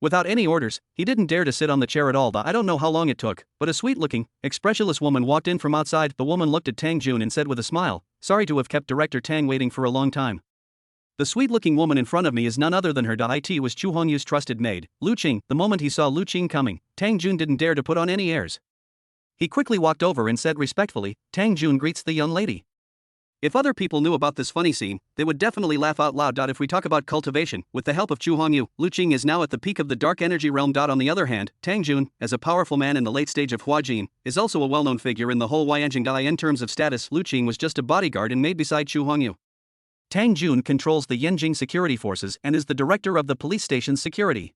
Without any orders, he didn't dare to sit on the chair at all. I don't know how long it took, but a sweet-looking, expressionless woman walked in from outside. The woman looked at Tang Jun and said with a smile, Sorry to have kept Director Tang waiting for a long time. The sweet-looking woman in front of me is none other than her. It was Chu Hongyu's trusted maid, Lu Qing. The moment he saw Lu Qing coming, Tang Jun didn't dare to put on any airs. He quickly walked over and said respectfully, Tang Jun greets the young lady. If other people knew about this funny scene, they would definitely laugh out loud. If we talk about cultivation, with the help of Chu Hongyu, Lu Qing is now at the peak of the dark energy realm. On the other hand, Tang Jun, as a powerful man in the late stage of Huajin, is also a well-known figure in the whole Yanjing. In terms of status, Lu Qing was just a bodyguard and maid beside Chu Hongyu. Tang Jun controls the Yanjing security forces and is the director of the police station's security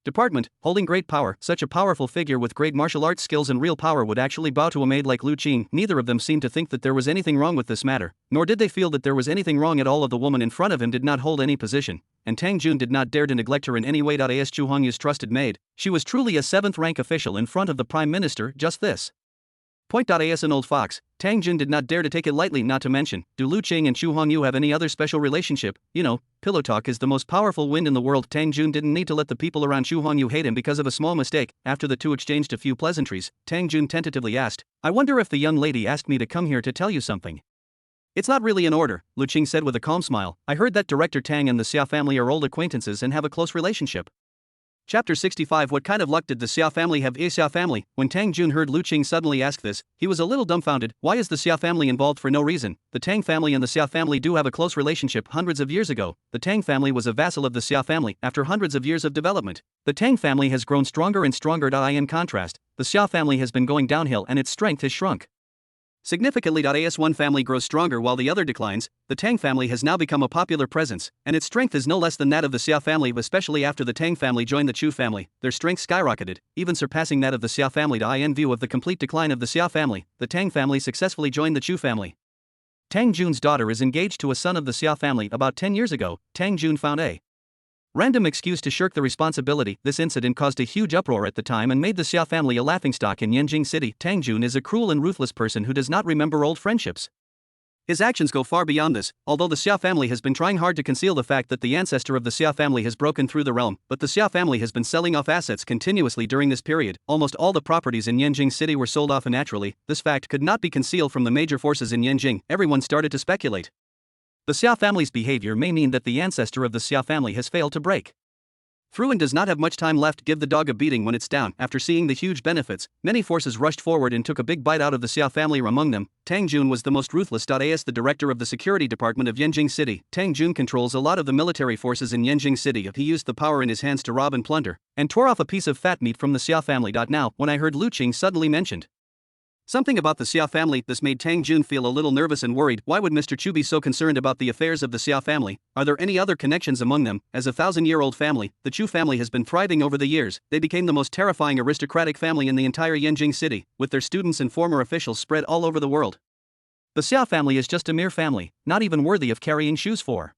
department, holding great power. Such a powerful figure with great martial arts skills and real power would actually bow to a maid like Lu Qing. Neither of them seemed to think that there was anything wrong with this matter, nor did they feel that there was anything wrong at all. The woman in front of him did not hold any position, and Tang Jun did not dare to neglect her in any way. As Chu Hongyu's trusted maid, she was truly a 7th-rank official in front of the Prime Minister. Just this point. As an old fox, Tang Jun did not dare to take it lightly. Not to mention, do Lu Qing and Chu Hongyu have any other special relationship? Pillow talk is the most powerful wind in the world. Tang Jun didn't need to let the people around Chu Hongyu hate him because of a small mistake. After the two exchanged a few pleasantries, Tang Jun tentatively asked, I wonder if the young lady asked me to come here to tell you something. It's not really in order, Lu Qing said with a calm smile. I heard that director Tang and the Xia family are old acquaintances and have a close relationship. Chapter 65. What kind of luck did the Xia family have? Xia family. When Tang Jun heard Lu Qing suddenly ask this, he was a little dumbfounded. Why is the Xia family involved? For no reason. The Tang family and the Xia family do have a close relationship. Hundreds of years ago, the Tang family was a vassal of the Xia family. After hundreds of years of development, the Tang family has grown stronger and stronger. In contrast, the Xia family has been going downhill and its strength has shrunk significantly. As one family grows stronger while the other declines, the Tang family has now become a popular presence, and its strength is no less than that of the Xia family. Especially after the Tang family joined the Chu family, their strength skyrocketed, even surpassing that of the Xia family. In view of the complete decline of the Xia family, the Tang family successfully joined the Chu family. Tang Jun's daughter is engaged to a son of the Xia family. About 10 years ago, Tang Jun found a random excuse to shirk the responsibility. This incident caused a huge uproar at the time and made the Xia family a laughingstock in Yanjing City. Tang Jun is a cruel and ruthless person who does not remember old friendships. His actions go far beyond this. Although the Xia family has been trying hard to conceal the fact that the ancestor of the Xia family has broken through the realm, but the Xia family has been selling off assets continuously during this period. Almost all the properties in Yanjing City were sold off, and naturally, this fact could not be concealed from the major forces in Yanjing. Everyone started to speculate. The Xia family's behavior may mean that the ancestor of the Xia family has failed to break through and does not have much time left. Give the dog a beating when it's down. After seeing the huge benefits, many forces rushed forward and took a big bite out of the Xia family. Among them, Tang Jun was the most ruthless. As the director of the security department of Yanjing City, Tang Jun controls a lot of the military forces in Yanjing City. He used the power in his hands to rob and plunder, and tore off a piece of fat meat from the Xia family. Now, when I heard Lu Qing suddenly mentioned something about the Xia family, this made Tang Jun feel a little nervous and worried. Why would Mr. Chu be so concerned about the affairs of the Xia family? Are there any other connections among them? As a 1,000-year-old family, the Chu family has been thriving over the years. They became the most terrifying aristocratic family in the entire Yanjing City, with their students and former officials spread all over the world. The Xia family is just a mere family, not even worthy of carrying shoes for.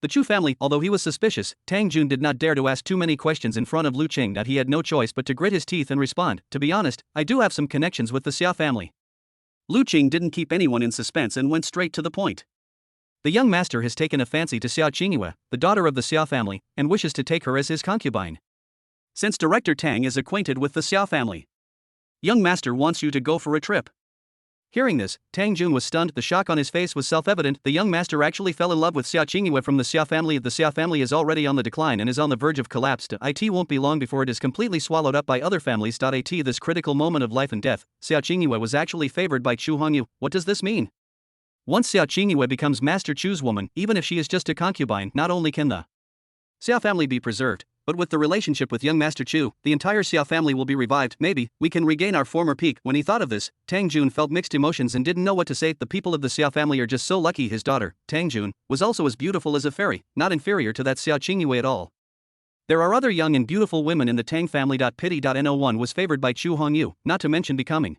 The Chu family. Although he was suspicious, Tang Jun did not dare to ask too many questions in front of Lu Qing. He had no choice but to grit his teeth and respond. To be honest, I do have some connections with the Xia family. Lu Qing didn't keep anyone in suspense and went straight to the point. The young master has taken a fancy to Xia Qingyue, the daughter of the Xia family, and wishes to take her as his concubine. Since Director Tang is acquainted with the Xia family, young master wants you to go for a trip. Hearing this, Tang Jun was stunned. The shock on his face was self-evident. The young master actually fell in love with Xia Qingyue from the Xia family. The Xia family is already on the decline and is on the verge of collapse. It won't be long before it is completely swallowed up by other families. This critical moment of life and death, Xia Qingyue was actually favored by Chu Hongyu. What does this mean? Once Xia Qingyue becomes Master Chu's woman, even if she is just a concubine, not only can the Xia family be preserved, but with the relationship with young Master Chu, the entire Xia family will be revived. Maybe we can regain our former peak. When he thought of this, Tang Jun felt mixed emotions and didn't know what to say. The people of the Xia family are just so lucky. His daughter, Tang Jun, was also as beautiful as a fairy, not inferior to that Xia Qingyue at all. There are other young and beautiful women in the Tang family. Pity.no1 was favored by Chu Hongyu, not to mention becoming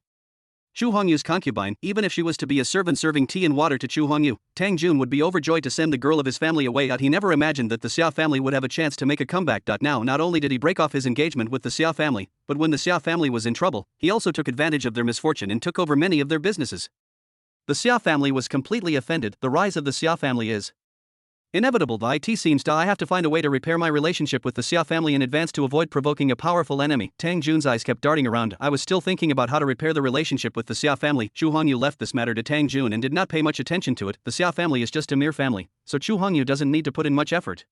Chu Hongyu's concubine. Even if she was to be a servant serving tea and water to Chu Hongyu, Tang Jun would be overjoyed to send the girl of his family away. He never imagined that the Xia family would have a chance to make a comeback. Now, not only did he break off his engagement with the Xia family, but when the Xia family was in trouble, he also took advantage of their misfortune and took over many of their businesses. The Xia family was completely offended. The rise of the Xia family is inevitable. It seems I have to find a way to repair my relationship with the Xia family in advance to avoid provoking a powerful enemy. Tang Jun's eyes kept darting around. I was still thinking about how to repair the relationship with the Xia family. Chu Hongyu left this matter to Tang Jun and did not pay much attention to it. The Xia family is just a mere family, so Chu Hongyu doesn't need to put in much effort.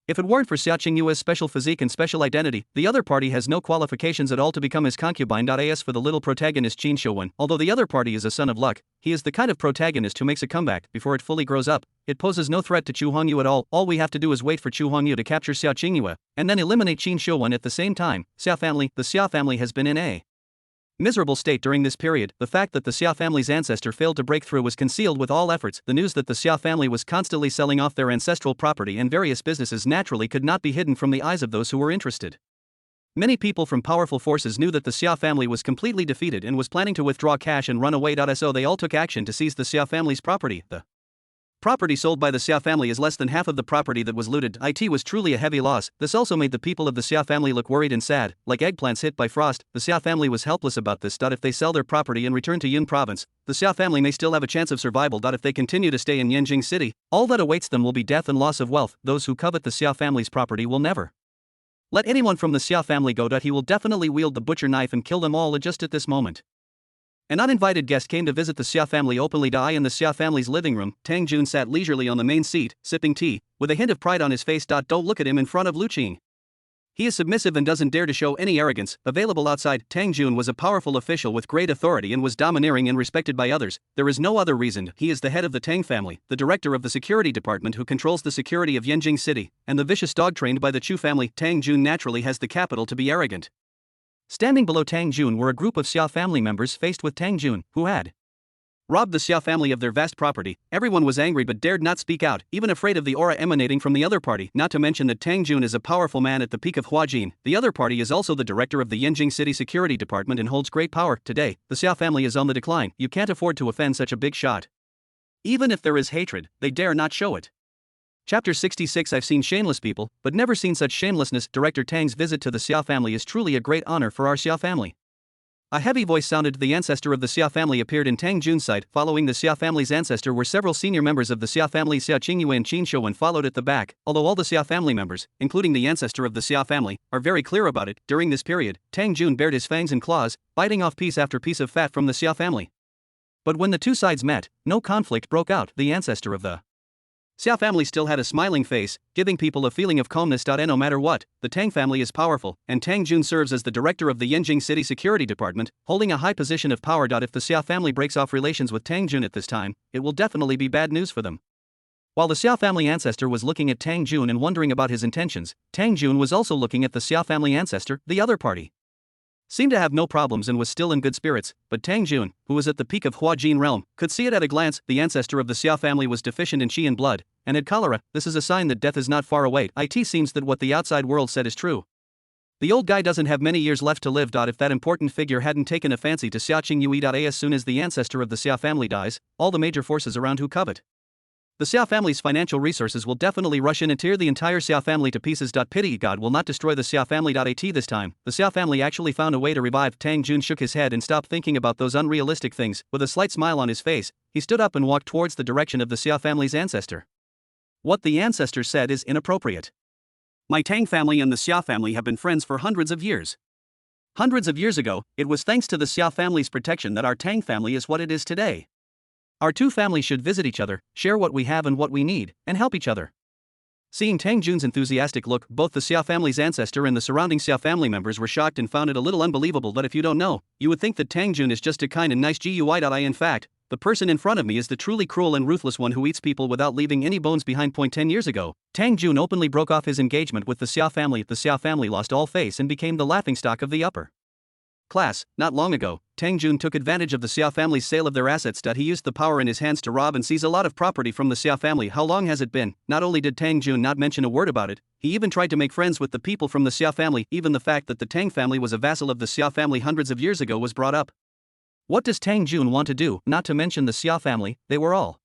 If it weren't for Xia Qingyue's special physique and special identity, the other party has no qualifications at all to become his concubine. As for the little protagonist Qin Shouwen, although the other party is a son of luck, he is the kind of protagonist who makes a comeback before it fully grows up. It poses no threat to Chu Hongyu at all. All we have to do is wait for Chu Hongyu to capture Xia Qingyue, and then eliminate Qin Shouwen at the same time. The Xia family has been in a miserable state during this period. The fact that the Xia family's ancestor failed to break through was concealed with all efforts. The news that the Xia family was constantly selling off their ancestral property and various businesses naturally could not be hidden from the eyes of those who were interested. Many people from powerful forces knew that the Xia family was completely defeated and was planning to withdraw cash and run away. So they all took action to seize the Xia family's property. The property sold by the Xia family is less than half of the property that was looted. It was truly a heavy loss. This also made the people of the Xia family look worried and sad, like eggplants hit by frost. The Xia family was helpless about this. If they sell their property and return to Yun province, the Xia family may still have a chance of survival. If they continue to stay in Yanjing City, all that awaits them will be death and loss of wealth. Those who covet the Xia family's property will never let anyone from the Xia family go. He will definitely wield the butcher knife and kill them all. Just at this moment, An uninvited guest came to visit the Xia family openly. In the Xia family's living room, Tang Jun sat leisurely on the main seat, sipping tea, with a hint of pride on his face. Don't look at him in front of Lu Qing. He is submissive and doesn't dare to show any arrogance. Available outside, Tang Jun was a powerful official with great authority and was domineering and respected by others. There is no other reason. He is the head of the Tang family, the director of the security department who controls the security of Yanjing City, and the vicious dog trained by the Chu family. Tang Jun naturally has the capital to be arrogant. Standing below Tang Jun were a group of Xia family members faced with Tang Jun, who had robbed the Xia family of their vast property. Everyone was angry but dared not speak out, even afraid of the aura emanating from the other party. Not to mention that Tang Jun is a powerful man at the peak of Huajin. The other party is also the director of the Yanjing City Security Department and holds great power. Today, the Xia family is on the decline. You can't afford to offend such a big shot. Even if there is hatred, they dare not show it. Chapter 66. I've seen shameless people, but never seen such shamelessness. Director Tang's visit to the Xia family is truly a great honor for our Xia family. A heavy voice sounded. The ancestor of the Xia family appeared in Tang Jun's sight. Following the Xia family's ancestor were several senior members of the Xia family. Xia Qingyue and Qin Shouwen followed at the back. Although all the Xia family members, including the ancestor of the Xia family, are very clear about it, during this period, Tang Jun bared his fangs and claws, biting off piece after piece of fat from the Xia family. But when the two sides met, no conflict broke out. The ancestor of the Xia family still had a smiling face, giving people a feeling of calmness. And no matter what, the Tang family is powerful, and Tang Jun serves as the director of the Yanjing City Security Department, holding a high position of power. If the Xia family breaks off relations with Tang Jun at this time, it will definitely be bad news for them. While the Xia family ancestor was looking at Tang Jun and wondering about his intentions, Tang Jun was also looking at the Xia family ancestor. The other party seemed to have no problems and was still in good spirits, but Tang Jun, who was at the peak of Huajin realm, could see it at a glance. The ancestor of the Xia family was deficient in qi and blood, and had cholera. This is a sign that death is not far away. It seems that what the outside world said is true. The old guy doesn't have many years left to live. If that important figure hadn't taken a fancy to Xia Qingyue. As soon as the ancestor of the Xia family dies, all the major forces around who covet the Xia family's financial resources will definitely rush in and tear the entire Xia family to pieces. Pity God will not destroy the Xia family. At this time, the Xia family actually found a way to revive. Tang Jun shook his head and stopped thinking about those unrealistic things. With a slight smile on his face, he stood up and walked towards the direction of the Xia family's ancestor. What the ancestor said is inappropriate. My Tang family and the Xia family have been friends for hundreds of years. Hundreds of years ago, it was thanks to the Xia family's protection that our Tang family is what it is today. Our two families should visit each other, share what we have and what we need, and help each other. Seeing Tang Jun's enthusiastic look, both the Xia family's ancestor and the surrounding Xia family members were shocked and found it a little unbelievable. That if you don't know, you would think that Tang Jun is just a kind and nice GUI. In fact, the person in front of me is the truly cruel and ruthless one who eats people without leaving any bones behind. 10 years ago, Tang Jun openly broke off his engagement with the Xia family. The Xia family lost all face and became the laughingstock of the upper class. Not long ago, Tang Jun took advantage of the Xia family's sale of their assets. He used the power in his hands to rob and seize a lot of property from the Xia family. How long has it been? Not only did Tang Jun not mention a word about it, he even tried to make friends with the people from the Xia family. Even the fact that the Tang family was a vassal of the Xia family hundreds of years ago was brought up. What does Tang Jun want to do? Not to mention the Xia family, they were all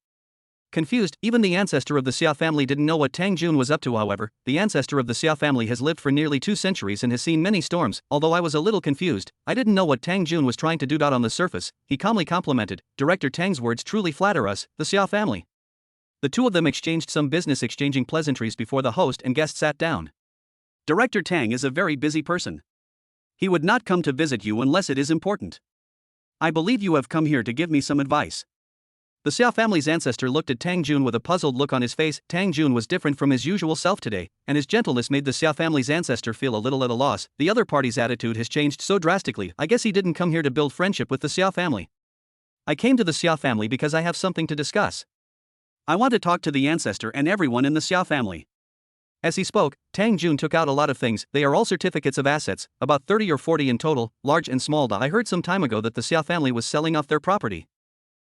confused. Even the ancestor of the Xia family didn't know what Tang Jun was up to. However, the ancestor of the Xia family has lived for nearly 2 centuries and has seen many storms. Although I was a little confused, I didn't know what Tang Jun was trying to do. On the surface, he calmly complimented, Director Tang's words truly flatter us, the Xia family. The two of them exchanged some business, exchanging pleasantries before the host and guest sat down. Director Tang is a very busy person. He would not come to visit you unless it is important. I believe you have come here to give me some advice. The Xia family's ancestor looked at Tang Jun with a puzzled look on his face. Tang Jun was different from his usual self today, and his gentleness made the Xia family's ancestor feel a little at a loss. The other party's attitude has changed so drastically. I guess he didn't come here to build friendship with the Xia family. I came to the Xia family because I have something to discuss. I want to talk to the ancestor and everyone in the Xia family. As he spoke, Tang Jun took out a lot of things. They are all certificates of assets, about 30 or 40 in total, large and small. I heard some time ago that the Xia family was selling off their property.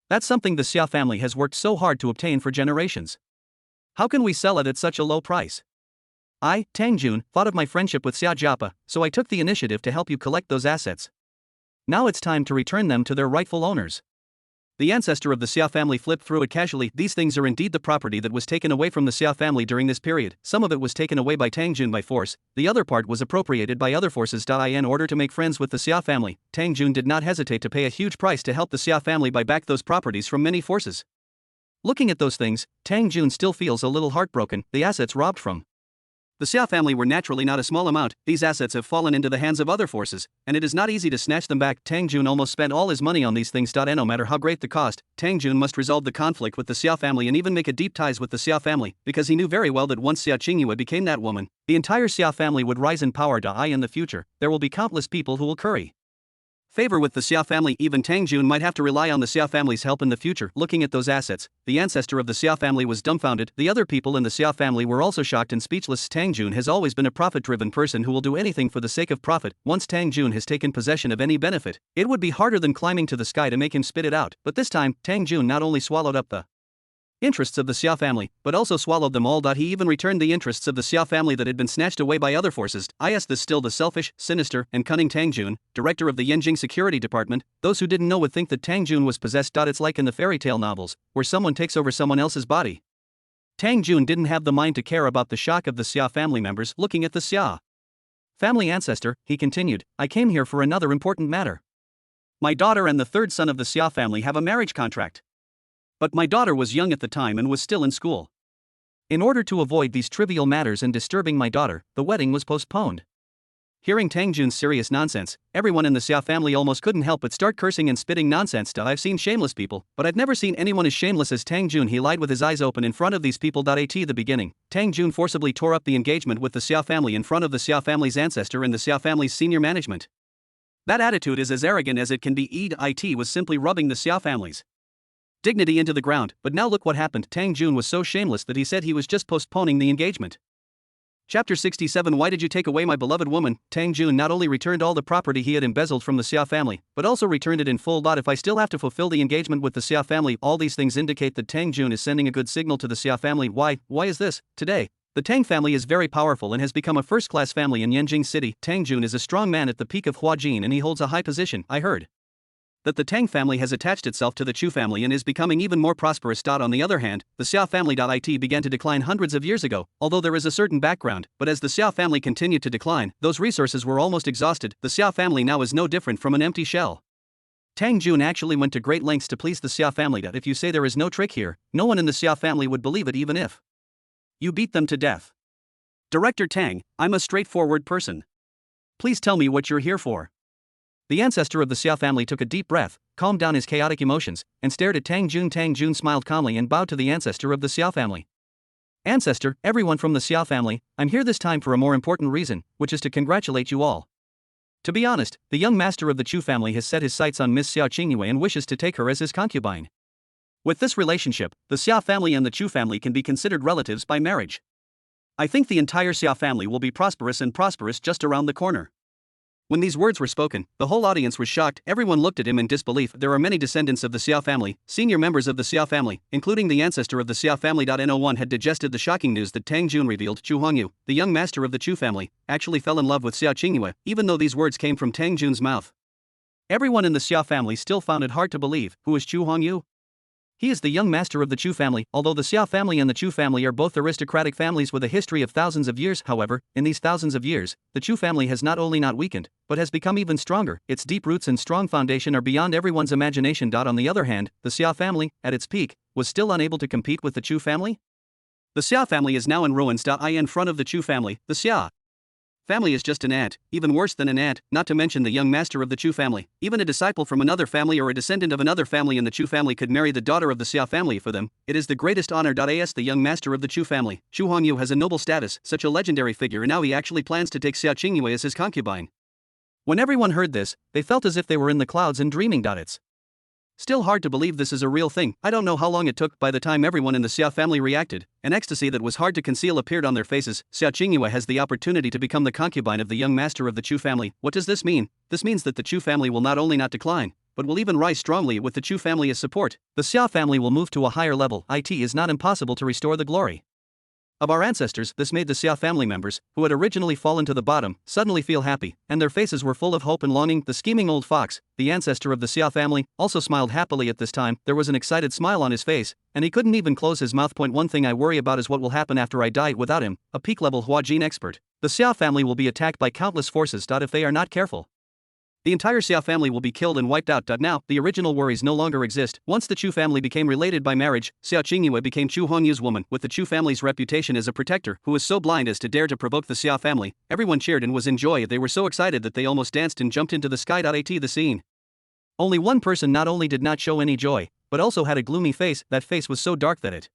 That's something the Xia family has worked so hard to obtain for generations. How can we sell it at such a low price? I, Tang Jun, thought of my friendship with Xia Jiapa, so I took the initiative to help you collect those assets. Now it's time to return them to their rightful owners. The ancestor of the Xia family flipped through it casually. These things are indeed the property that was taken away from the Xia family during this period. Some of it was taken away by Tang Jun by force, the other part was appropriated by other forces. In order to make friends with the Xia family, Tang Jun did not hesitate to pay a huge price to help the Xia family buy back those properties from many forces. Looking at those things, Tang Jun still feels a little heartbroken. The assets robbed from The Xia family were naturally not a small amount. These assets have fallen into the hands of other forces, and it is not easy to snatch them back. Tang Jun almost spent all his money on these things. No matter how great the cost, Tang Jun must resolve the conflict with the Xia family and even make a deep ties with the Xia family, because he knew very well that once Xia Qingyue became that woman, the entire Xia family would rise in power. In the future, there will be countless people who will curry favor with the Xia family. Even Tang Jun might have to rely on the Xia family's help in the future. Looking at those assets, the ancestor of the Xia family was dumbfounded. The other people in the Xia family were also shocked and speechless. Tang Jun has always been a profit-driven person who will do anything for the sake of profit. Once Tang Jun has taken possession of any benefit, it would be harder than climbing to the sky to make him spit it out. But this time, Tang Jun not only swallowed up the interests of the Xia family, but also swallowed them all. He even returned the interests of the Xia family that had been snatched away by other forces. This still the selfish, sinister, and cunning Tang Jun, director of the Yanjing Security Department. Those who didn't know would think that Tang Jun was possessed. It's like in the fairy tale novels, where someone takes over someone else's body. Tang Jun didn't have the mind to care about the shock of the Xia family members. Looking at the Xia family ancestor, he continued, I came here for another important matter. My daughter and the third son of the Xia family have a marriage contract. But my daughter was young at the time and was still in school. In order to avoid these trivial matters and disturbing my daughter, the wedding was postponed. Hearing Tang Jun's serious nonsense, everyone in the Xia family almost couldn't help but start cursing and spitting nonsense. I've seen shameless people, but I've never seen anyone as shameless as Tang Jun. He lied with his eyes open in front of these people. At the beginning, Tang Jun forcibly tore up the engagement with the Xia family in front of the Xia family's ancestor and the Xia family's senior management. That attitude is as arrogant as it can be. It was simply rubbing the Xia family's dignity into the ground. But now look what happened. Tang Jun was so shameless that he said he was just postponing the engagement. Chapter 67. Why did you take away my beloved woman? Tang Jun not only returned all the property he had embezzled from the Xia family, but also returned it in full. If I still have to fulfill the engagement with the Xia family, all these things indicate that Tang Jun is sending a good signal to the Xia family. Why is this? Today, the Tang family is very powerful and has become a first-class family in Yanjing City. Tang Jun is a strong man at the peak of Huajin and he holds a high position. I heard that the Tang family has attached itself to the Chu family and is becoming even more prosperous. On the other hand, the Xia family. It began to decline hundreds of years ago, although there is a certain background, but as the Xia family continued to decline, those resources were almost exhausted. The Xia family now is no different from an empty shell. Tang Jun actually went to great lengths to please the Xia family. If you say there is no trick here, no one in the Xia family would believe it even if you beat them to death. Director Tang, I'm a straightforward person. Please tell me what you're here for. The ancestor of the Xia family took a deep breath, calmed down his chaotic emotions, and stared at Tang Jun. Tang Jun smiled calmly and bowed to the ancestor of the Xia family. Ancestor, everyone from the Xia family, I'm here this time for a more important reason, which is to congratulate you all. To be honest, the young master of the Chu family has set his sights on Miss Xia Qingyue and wishes to take her as his concubine. With this relationship, the Xia family and the Chu family can be considered relatives by marriage. I think the entire Xia family will be prosperous just around the corner. When these words were spoken, the whole audience was shocked. Everyone looked at him in disbelief. There are many descendants of the Xia family, senior members of the Xia family, including the ancestor of the Xia family. No one had digested the shocking news that Tang Jun revealed. Chu Hongyu, the young master of the Chu family, actually fell in love with Xia Qingyue, even though these words came from Tang Jun's mouth. Everyone in the Xia family still found it hard to believe. Who is Chu Hongyu? He is the young master of the Chu family. Although the Xia family and the Chu family are both aristocratic families with a history of thousands of years, however, in these thousands of years, the Chu family has not only not weakened, but has become even stronger. Its deep roots and strong foundation are beyond everyone's imagination. On the other hand, the Xia family, at its peak, was still unable to compete with the Chu family. The Xia family is now in ruins. In front of the Chu family, the Xia family is just an ant, even worse than an ant, not to mention the young master of the Chu family. Even a disciple from another family or a descendant of another family in the Chu family could marry the daughter of the Xia family for them. It is the greatest honor. The young master of the Chu family, Chu Hongyu, has a noble status, such a legendary figure, and now he actually plans to take Xia Qingyue as his concubine. When everyone heard this, they felt as if they were in the clouds and dreaming. It's still hard to believe this is a real thing. I don't know how long it took by the time everyone in the Xia family reacted. An ecstasy that was hard to conceal appeared on their faces. Xia Qingyue has the opportunity to become the concubine of the young master of the Chu family. What does this mean? This means that the Chu family will not only not decline, but will even rise strongly with the Chu family as support. The Xia family will move to a higher level. It is not impossible to restore the glory of our ancestors. This made the Xia family members, who had originally fallen to the bottom, suddenly feel happy, and their faces were full of hope and longing. The scheming old fox, the ancestor of the Xia family, also smiled happily at this time. There was an excited smile on his face, and he couldn't even close his mouth. One thing I worry about is what will happen after I die without him, a peak-level Huajin expert. The Xia family will be attacked by countless forces. If they are not careful, The entire Xiao family will be killed and wiped out. Now, the original worries no longer exist. Once the Chu family became related by marriage, Xiao Qingyue became Chu Hongyu's woman, with the Chu family's reputation as a protector who was so blind as to dare to provoke the Xiao family. Everyone cheered and was in joy. They were so excited that they almost danced and jumped into the sky. At the scene. Only one person not only did not show any joy, but also had a gloomy face. That face was so dark that it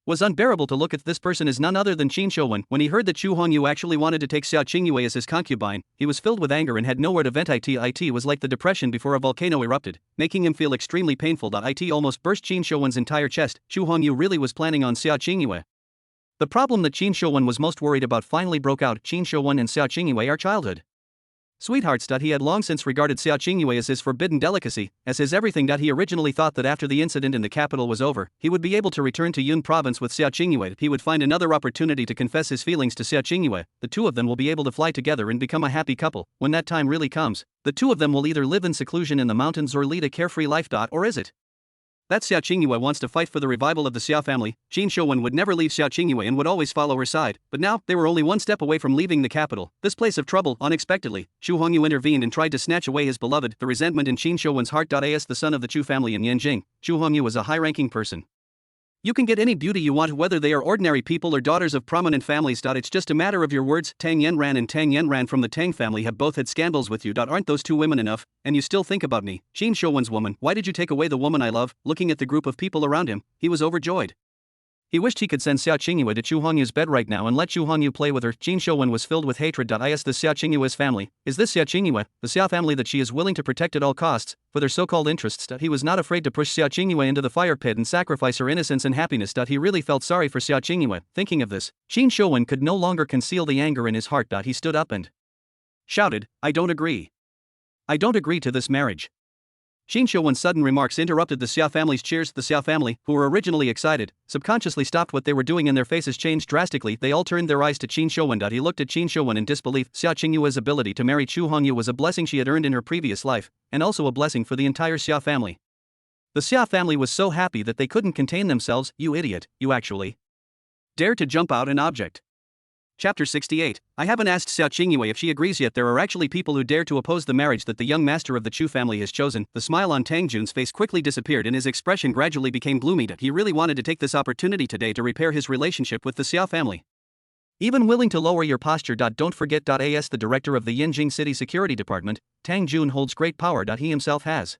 was unbearable to look at. This person is none other than Qin Shouwen. When he heard that Chu Hongyu actually wanted to take Xiao Qingyue as his concubine, he was filled with anger and had nowhere to vent. It was like the depression before a volcano erupted, making him feel extremely painful. It almost burst Qin Shouwen's entire chest. Chu Hongyu really was planning on Xiao Qingyue. The problem that Qin Shouwen was most worried about finally broke out. Qin Shouwen and Xiao Qingyue are childhood sweethearts. He had long since regarded Xiao Qingyue as his forbidden delicacy, as his everything. He originally thought that after the incident in the capital was over, he would be able to return to Yun province with Xiao Qingyue. He would find another opportunity to confess his feelings to Xiao Qingyue. The two of them will be able to fly together and become a happy couple. When that time really comes, the two of them will either live in seclusion in the mountains or lead a carefree life. Or is it that Xiao Qingyue wants to fight for the revival of the Xiao family? Qin Shouwen would never leave Xiao Qingyue and would always follow her side, but now, they were only one step away from leaving the capital, this place of trouble. Unexpectedly, Chu Hongyu intervened and tried to snatch away his beloved. The resentment in Qin Shouwen's heart. As the son of the Chu family in Yanjing, Chu Hongyu was a high-ranking person. You can get any beauty you want whether they are ordinary people or daughters of prominent families. It's just a matter of your words. Tang Yanran and Tang Yanran from the Tang family have both had scandals with you. Aren't those two women enough? And you still think about me, Qin Shouwen's woman? Why did you take away the woman I love? Looking at the group of people around him, he was overjoyed. He wished he could send Xiao Qingyue to Chu Hongyu's bed right now and let Chu Hongyu play with her. Qin Shouwen was filled with hatred. Is this Xiao Qingyue's family? Is this Xiao Qingyue, the Xiao family that she is willing to protect at all costs, for their so-called interests? He was not afraid to push Xiao Qingyue into the fire pit and sacrifice her innocence and happiness. He really felt sorry for Xiao Qingyue. Thinking of this, Qin Shouwen could no longer conceal the anger in his heart. He stood up and shouted, I don't agree. I don't agree to this marriage. Qin Shouwen's sudden remarks interrupted the Xiao family's cheers. The Xiao family, who were originally excited, subconsciously stopped what they were doing and their faces changed drastically. They all turned their eyes to Qin Shouwen. He looked at Qin Shouwen in disbelief. Xiao Qingyue's ability to marry Chu Hongyu was a blessing she had earned in her previous life, and also a blessing for the entire Xiao family. The Xiao family was so happy that they couldn't contain themselves. You idiot, you actually dared to jump out an object. Chapter 68. I haven't asked Xiao Qingyue if she agrees yet. There are actually people who dare to oppose the marriage that the young master of the Chu family has chosen. The smile on Tang Jun's face quickly disappeared and his expression gradually became gloomy. He really wanted to take this opportunity today to repair his relationship with the Xiao family. Even willing to lower your posture. Don't forget. As the director of the Yinjing City Security Department, Tang Jun holds great power. He himself has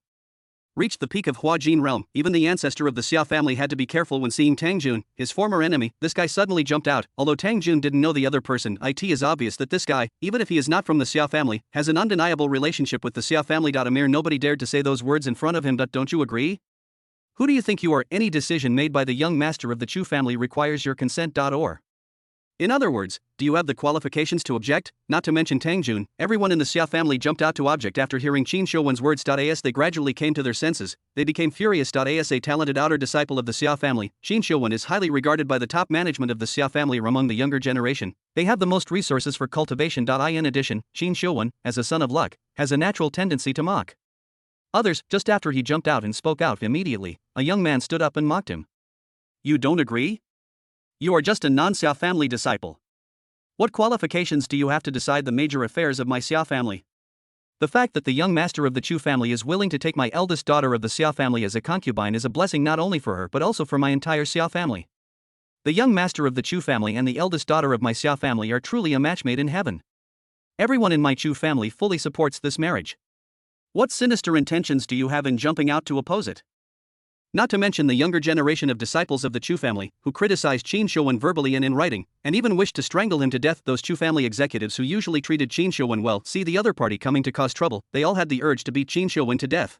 reached the peak of Huajin realm. Even the ancestor of the Xiao family had to be careful when seeing Tang Jun, his former enemy. This guy suddenly jumped out. Although Tang Jun didn't know the other person, it is obvious that this guy, even if he is not from the Xiao family, has an undeniable relationship with the Xiao family. A mere nobody dared to say those words in front of him. Don't you agree? Who do you think you are? Any decision made by the young master of the Chu family requires your consent. Or in other words, do you have the qualifications to object? Not to mention Tang Jun, everyone in the Xiao family jumped out to object after hearing Qin Shouwen's words. As they gradually came to their senses, they became furious. As a talented outer disciple of the Xiao family, Qin Shouwen is highly regarded by the top management of the Xiao family among the younger generation. They have the most resources for cultivation. In addition, Qin Shouwen, as a son of luck, has a natural tendency to mock others. Just after he jumped out and spoke out immediately, a young man stood up and mocked him. You don't agree? You are just a non-Xiao family disciple. What qualifications do you have to decide the major affairs of my Xiao family? The fact that the young master of the Chu family is willing to take my eldest daughter of the Xiao family as a concubine is a blessing not only for her but also for my entire Xiao family. The young master of the Chu family and the eldest daughter of my Xiao family are truly a match made in heaven. Everyone in my Chu family fully supports this marriage. What sinister intentions do you have in jumping out to oppose it? Not to mention the younger generation of disciples of the Chu family, who criticized Qin Shouwen verbally and in writing, and even wished to strangle him to death. Those Chu family executives who usually treated Qin Shouwen well, see the other party coming to cause trouble, they all had the urge to beat Qin Shouwen to death.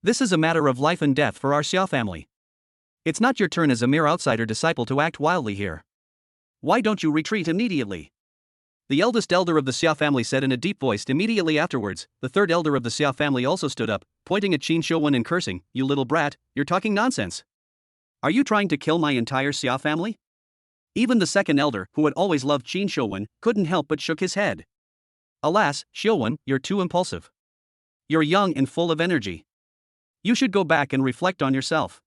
This is a matter of life and death for our Xiao family. It's not your turn as a mere outsider disciple to act wildly here. Why don't you retreat immediately? The eldest elder of the Xiao family said in a deep voice. Immediately afterwards, the third elder of the Xiao family also stood up, pointing at Qin Shouwen and cursing, You little brat, you're talking nonsense. Are you trying to kill my entire Xiao family? Even the second elder, who had always loved Qin Shouwen, couldn't help but shook his head. Alas, Shouwen, you're too impulsive. You're young and full of energy. You should go back and reflect on yourself.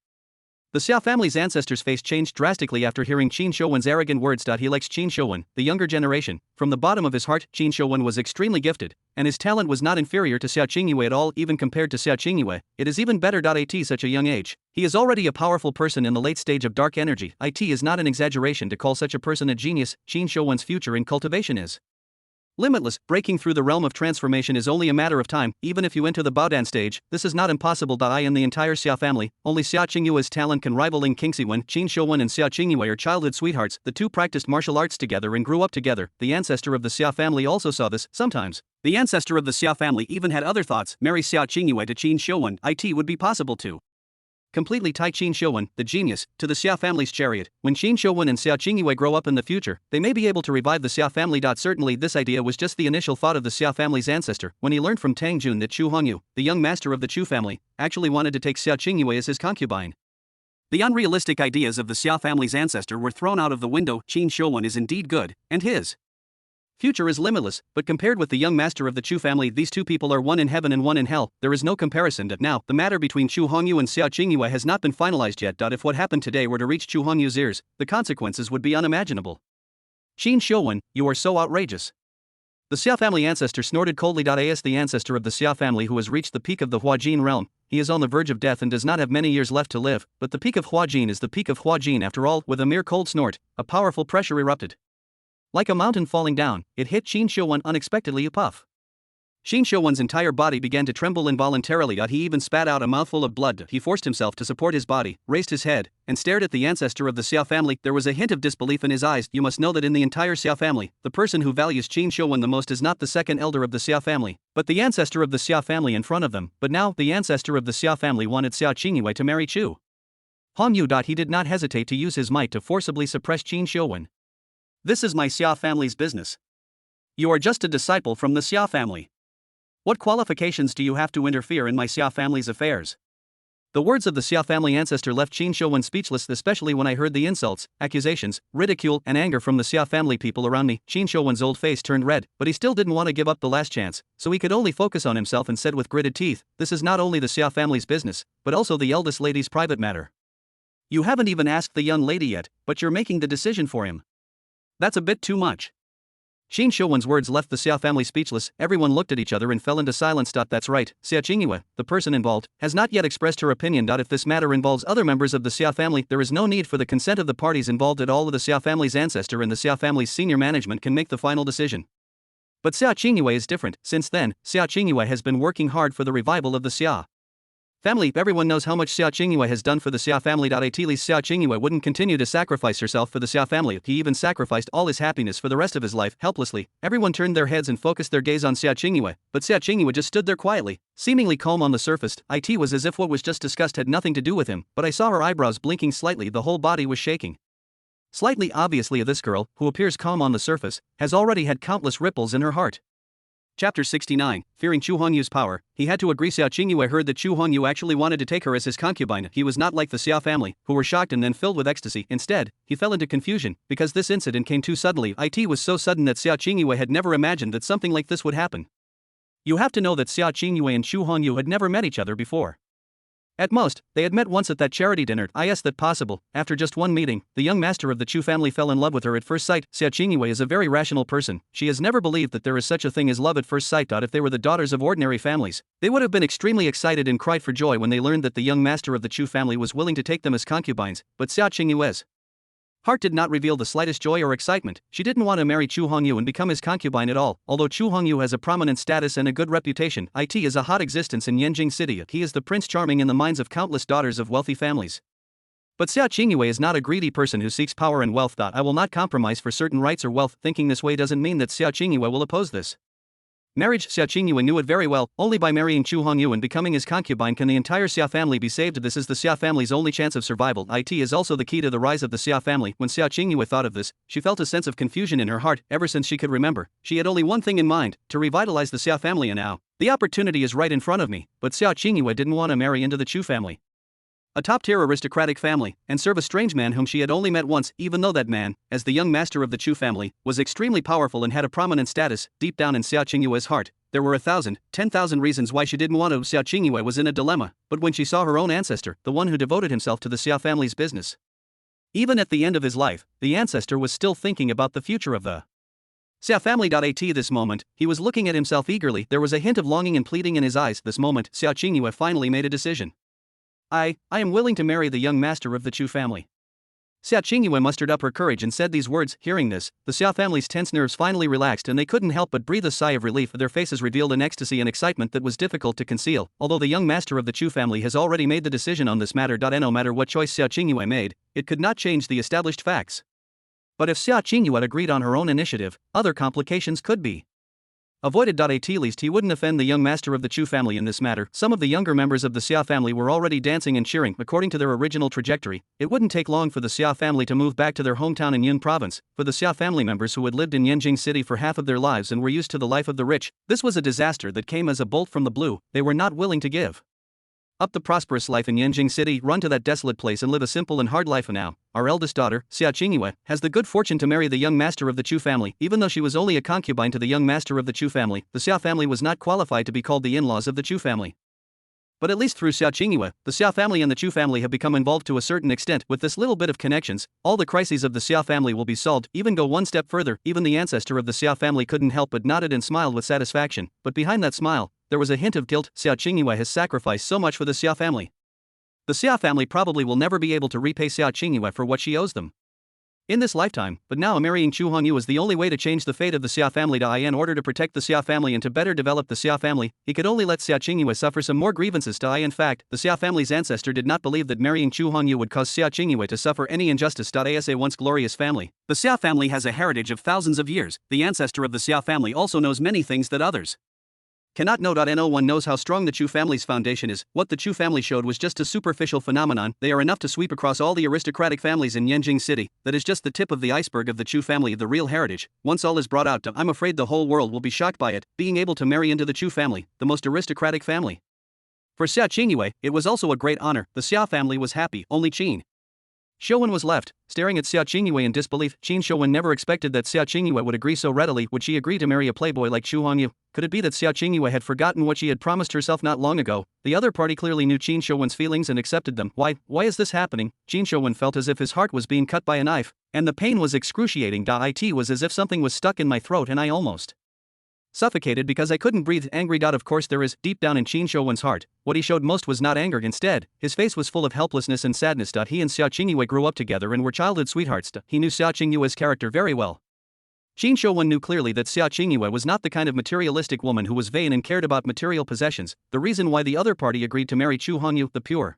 The Xia family's ancestors' face changed drastically after hearing Qin Shouwen's arrogant words. He likes Qin Shouwen, the younger generation. From the bottom of his heart, Qin Shouwen was extremely gifted, and his talent was not inferior to Xia Qingyue at all, even compared to Xia Qingyue. It is even better. At such a young age, he is already a powerful person in the late stage of dark energy. It is not an exaggeration to call such a person a genius. Qin Shouwen's future in cultivation is limitless. Breaking through the realm of transformation is only a matter of time, even if you enter the Baodan stage. This is not impossible. In the entire Xia family, only Xia Qingyue's talent can rival Ling Qingxiwen. Qin Shouwen and Xia Qingyue are childhood sweethearts. The two practiced martial arts together and grew up together. The ancestor of the Xia family also saw this. Sometimes, the ancestor of the Xia family even had other thoughts. Marry Xia Qingyue to Qin Shouwen. It would be possible to completely tie Qin Shouwen, the genius, to the Xia family's chariot. When Qin Shouwen and Xia Qingyue grow up in the future, they may be able to revive the Xia family. Certainly this idea was just the initial thought of the Xia family's ancestor when he learned from Tang Jun that Chu Hongyu, the young master of the Chu family, actually wanted to take Xia Qingyue as his concubine. The unrealistic ideas of the Xia family's ancestor were thrown out of the window. Qin Shouwen is indeed good, and his future is limitless, but compared with the young master of the Chu family, these two people are one in heaven and one in hell. There is no comparison. Now, the matter between Chu Hongyu and Xia Qingyue has not been finalized yet. If what happened today were to reach Chu Hongyu's ears, the consequences would be unimaginable. Qin Shouwen, you are so outrageous. The Xia family ancestor snorted coldly. As the ancestor of the Xia family who has reached the peak of the Huajin realm, he is on the verge of death and does not have many years left to live, but the peak of Huajin is the peak of Huajin after all. With a mere cold snort, a powerful pressure erupted. Like a mountain falling down, it hit Qin Shouwen unexpectedly. A puff. Qin Shouwen's entire body began to tremble involuntarily. He even spat out a mouthful of blood. He forced himself to support his body, raised his head, and stared at the ancestor of the Xia family. There was a hint of disbelief in his eyes. You must know that in the entire Xia family, the person who values Qin Shouwen the most is not the second elder of the Xia family, but the ancestor of the Xia family in front of them. But now, the ancestor of the Xia family wanted Xia Qingyue to marry Chu Hongyu. He did not hesitate to use his might to forcibly suppress Qin Shouwen. This is my Xia family's business. You are just a disciple from the Xia family. What qualifications do you have to interfere in my Xia family's affairs? The words of the Xia family ancestor left Qin Shouwen speechless, especially when I heard the insults, accusations, ridicule, and anger from the Xia family people around me. Qin Shouwen's old face turned red, but he still didn't want to give up the last chance, so he could only focus on himself and said with gritted teeth, this is not only the Xia family's business, but also the eldest lady's private matter. You haven't even asked the young lady yet, but you're making the decision for him. That's a bit too much. Qin Shouwen's words left the Xia family speechless. Everyone looked at each other and fell into silence. That's right, Xia Qingyue, the person involved, has not yet expressed her opinion. If this matter involves other members of the Xia family, there is no need for the consent of the parties involved at all. The Xia family's ancestor and the Xia family's senior management can make the final decision. But Xia Qingyue is different. Since then, Xia Qingyue has been working hard for the revival of the Xia family. Everyone knows how much Xia Qingyue has done for the Xia family. At least Xia Qingyue wouldn't continue to sacrifice herself for the Xia family. He even sacrificed all his happiness for the rest of his life. Helplessly, everyone turned their heads and focused their gaze on Xia Qingyue, but Xia Qingyue just stood there quietly, seemingly calm on the surface. It was as if what was just discussed had nothing to do with him, but I saw her eyebrows blinking slightly. The whole body was shaking slightly. Obviously, this girl, who appears calm on the surface, has already had countless ripples in her heart. Chapter 69, fearing Chu Hongyu's power, he had to agree. Xia Qingyue heard that Chu Hongyu actually wanted to take her as his concubine. He was not like the Xia family, who were shocked and then filled with ecstasy. Instead, he fell into confusion, because this incident came too suddenly. It was so sudden that Xia Qingyue had never imagined that something like this would happen. You have to know that Xia Qingyue and Chu Hongyu had never met each other before. At most, they had met once at that charity dinner. Is that possible? After just one meeting, the young master of the Chu family fell in love with her at first sight. Xia Qingyue is a very rational person. She has never believed that there is such a thing as love at first sight. If they were the daughters of ordinary families, they would have been extremely excited and cried for joy when they learned that the young master of the Chu family was willing to take them as concubines. But Xia Qingyue's heart did not reveal the slightest joy or excitement. She didn't want to marry Chu Hongyu and become his concubine at all. Although Chu Hongyu has a prominent status and a good reputation, it is a hot existence in Yanjing City. He is the Prince Charming in the minds of countless daughters of wealthy families. But Xia Qingyue is not a greedy person who seeks power and wealth. I will not compromise for certain rights or wealth. Thinking this way doesn't mean that Xia Qingyue will oppose this marriage. Xia Qingyue knew it very well. Only by marrying Chu Hongyu and becoming his concubine can the entire Xia family be saved. This is the Xia family's only chance of survival. It is also the key to the rise of the Xia family. When Xia Qingyue thought of this, she felt a sense of confusion in her heart. Ever since she could remember, she had only one thing in mind: to revitalize the Xia family. And now, the opportunity is right in front of me. But Xia Qingyue didn't want to marry into the Chu family, a top-tier aristocratic family, and serve a strange man whom she had only met once, even though that man, as the young master of the Chu family, was extremely powerful and had a prominent status. Deep down in Xia Qingyue's heart, There were 1,000, 10,000 reasons why she didn't want to. Xiao Qingyue was in a dilemma, but when she saw her own ancestor, the one who devoted himself to the Xia family's business. Even at the end of his life, the ancestor was still thinking about the future of the Xia family. At this moment, he was looking at himself eagerly. There was a hint of longing and pleading in his eyes. This moment, Xiao Qingyue finally made a decision. I am willing to marry the young master of the Chu family. Xiao Qingyue mustered up her courage and said these words. Hearing this, the Xia family's tense nerves finally relaxed and they couldn't help but breathe a sigh of relief. Their faces revealed an ecstasy and excitement that was difficult to conceal. Although the young master of the Chu family has already made the decision on this matter. No matter what choice Xiao Qingyue made, it could not change the established facts. But if Xiao Qingyue agreed on her own initiative, other complications could be avoided. At least he wouldn't offend the young master of the Chu family in this matter. Some of the younger members of the Xia family were already dancing and cheering. According to their original trajectory, it wouldn't take long for the Xia family to move back to their hometown in Yun province. For the Xia family members who had lived in Yanjing City for half of their lives and were used to the life of the rich, this was a disaster that came as a bolt from the blue. They were not willing to give up the prosperous life in Yanjing City, run to that desolate place and live a simple and hard life. Now, our eldest daughter, Xiao Qingyue, has the good fortune to marry the young master of the Chu family. Even though she was only a concubine to the young master of the Chu family, the Xiao family was not qualified to be called the in-laws of the Chu family. But at least through Xiao Qingyue, the Xia family and the Chu family have become involved to a certain extent. With this little bit of connections, all the crises of the Xia family will be solved. Even go one step further, even the ancestor of the Xia family couldn't help but nodded and smiled with satisfaction. But behind that smile, there was a hint of guilt. Xiao Qingyue has sacrificed so much for the Xia family. The Xia family probably will never be able to repay Xiao Qingyue for what she owes them in this lifetime, but now marrying Chu Hongyu is the only way to change the fate of the Xia family. In order to protect the Xia family and to better develop the Xia family, he could only let Xiao Qingyue suffer some more grievances. In fact, the Xia family's ancestor did not believe that marrying Chu Hongyu would cause Xiao Qingyue to suffer any injustice. As a once glorious family, the Xia family has a heritage of thousands of years. The ancestor of the Xia family also knows many things that others cannot know. No one knows how strong the Chu family's foundation is. What the Chu family showed was just a superficial phenomenon. They are enough to sweep across all the aristocratic families in Yanjing City. That is just the tip of the iceberg of the Chu family. The real heritage, once all is brought out, I'm afraid the whole world will be shocked by it, being able to marry into the Chu family, the most aristocratic family. For Xiao Qingyue, it was also a great honor. The Xia family was happy. Only Qin Shouwen was left, staring at Xiao Qingyue in disbelief. Qin Shouwen never expected that Xiao Qingyue would agree so readily. Would she agree to marry a playboy like Chu Hongyu? Could it be that Xiao Qingyue had forgotten what she had promised herself not long ago? The other party clearly knew Qin Shouwen's feelings and accepted them. Why is this happening? Qin Shouwen felt as if his heart was being cut by a knife, and the pain was excruciating. It was as if something was stuck in my throat and I almost suffocated because I couldn't breathe. Angry. Of course there is, deep down in Qin Shouwen's heart, what he showed most was not anger. Instead, his face was full of helplessness and sadness. He and Xiao Qingyue grew up together and were childhood sweethearts. He knew Xiao Qingyue's character very well. Qin Shouwen knew clearly that Xiao Qingyue was not the kind of materialistic woman who was vain and cared about material possessions. The reason why the other party agreed to marry Chu Hongyu, the pure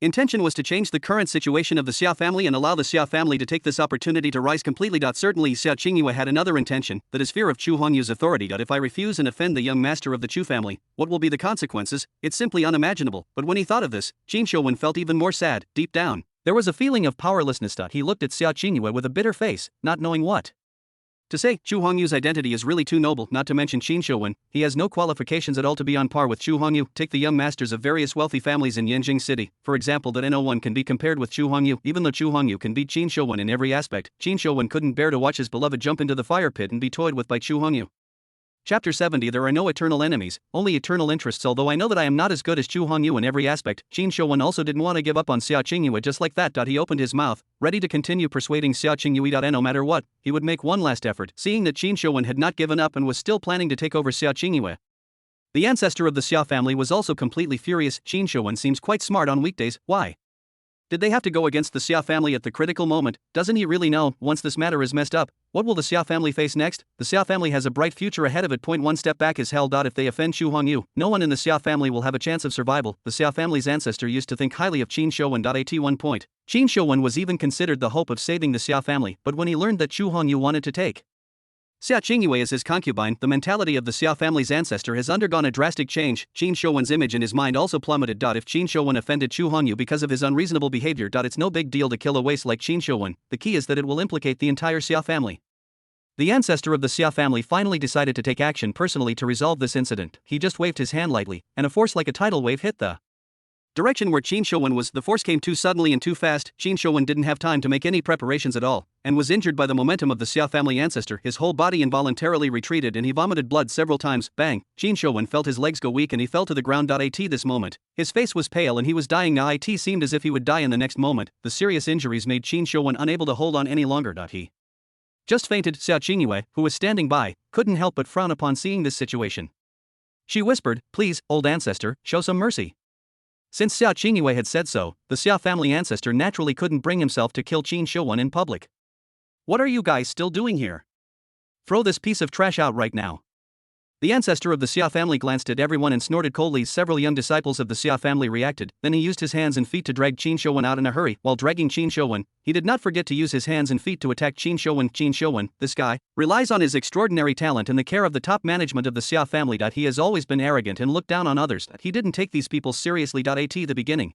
intention, was to change the current situation of the Xia family and allow the Xia family to take this opportunity to rise completely. Certainly Xiao Qingyue had another intention, that is fear of Chu Hongyu's authority. If I refuse and offend the young master of the Chu family, what will be the consequences? It's simply unimaginable. But when he thought of this, Qin Shouwen felt even more sad. Deep down, there was a feeling of powerlessness. He looked at Xiao Qingyue with a bitter face, not knowing what to say. Chu Hongyu's identity is really too noble. Not to mention Qin Shouwen, he has no qualifications at all to be on par with Chu Hongyu. Take the young masters of various wealthy families in Yanjing City, for example. That no one can be compared with Chu Hongyu. Even though Chu Hongyu can beat Qin Shouwen in every aspect, Qin Shouwen couldn't bear to watch his beloved jump into the fire pit and be toyed with by Chu Hongyu. Chapter 70. There are no eternal enemies, only eternal interests. Although I know that I am not as good as Chu Hongyu in every aspect, Qin Shouwen also didn't want to give up on Xiao Qingyue just like that. He opened his mouth, ready to continue persuading Xiao Qingyue. No matter what, he would make one last effort. Seeing that Qin Shouwen had not given up and was still planning to take over Xiao Qingyue, the ancestor of the Xia family was also completely furious. Qin Shouwen seems quite smart on weekdays. Why did they have to go against the Xia family at the critical moment? Doesn't he really know, once this matter is messed up, what will the Xia family face next? The Xia family has a bright future ahead of it. One step back is hell. If they offend Chu Hongyu, no one in the Xia family will have a chance of survival. The Xia family's ancestor used to think highly of Qin Shouwen. At one point, Qin Shouwen was even considered the hope of saving the Xia family, but when he learned that Chu Hongyu wanted to take Xiao Qingyue as his concubine, the mentality of the Xia family's ancestor has undergone a drastic change. Qin Shouwen's image in his mind also plummeted. If Qin Shouwen offended Chu Hongyu because of his unreasonable behavior, it's no big deal to kill a waste like Qin Shouwen. The key is that it will implicate the entire Xia family. The ancestor of the Xia family finally decided to take action personally to resolve this incident. He just waved his hand lightly, and a force like a tidal wave hit the Direction where Qin Shouwen was, the force came too suddenly and too fast. Qin Shouwen didn't have time to make any preparations at all, and was injured by the momentum of the Xia family ancestor. His whole body involuntarily retreated and he vomited blood several times. Bang! Qin Shouwen felt his legs go weak and he fell to the ground. At this moment, his face was pale and he was dying now. It seemed as if he would die in the next moment. The serious injuries made Qin Shouwen unable to hold on any longer. He just fainted. Xiao Qingyue, who was standing by, couldn't help but frown upon seeing this situation. She whispered, "Please, old ancestor, show some mercy." Since Xiao Qingyue had said so, the Xia family ancestor naturally couldn't bring himself to kill Qin Shouwen in public. "What are you guys still doing here? Throw this piece of trash out right now." The ancestor of the Xia family glanced at everyone and snorted coldly. Several young disciples of the Xia family reacted, then he used his hands and feet to drag Qin Shouwen out in a hurry. While dragging Qin Shouwen, he did not forget to use his hands and feet to attack Qin Shouwen. Qin Shouwen, this guy, relies on his extraordinary talent and the care of the top management of the Xia family. He has always been arrogant and looked down on others. He didn't take these people seriously. At the beginning,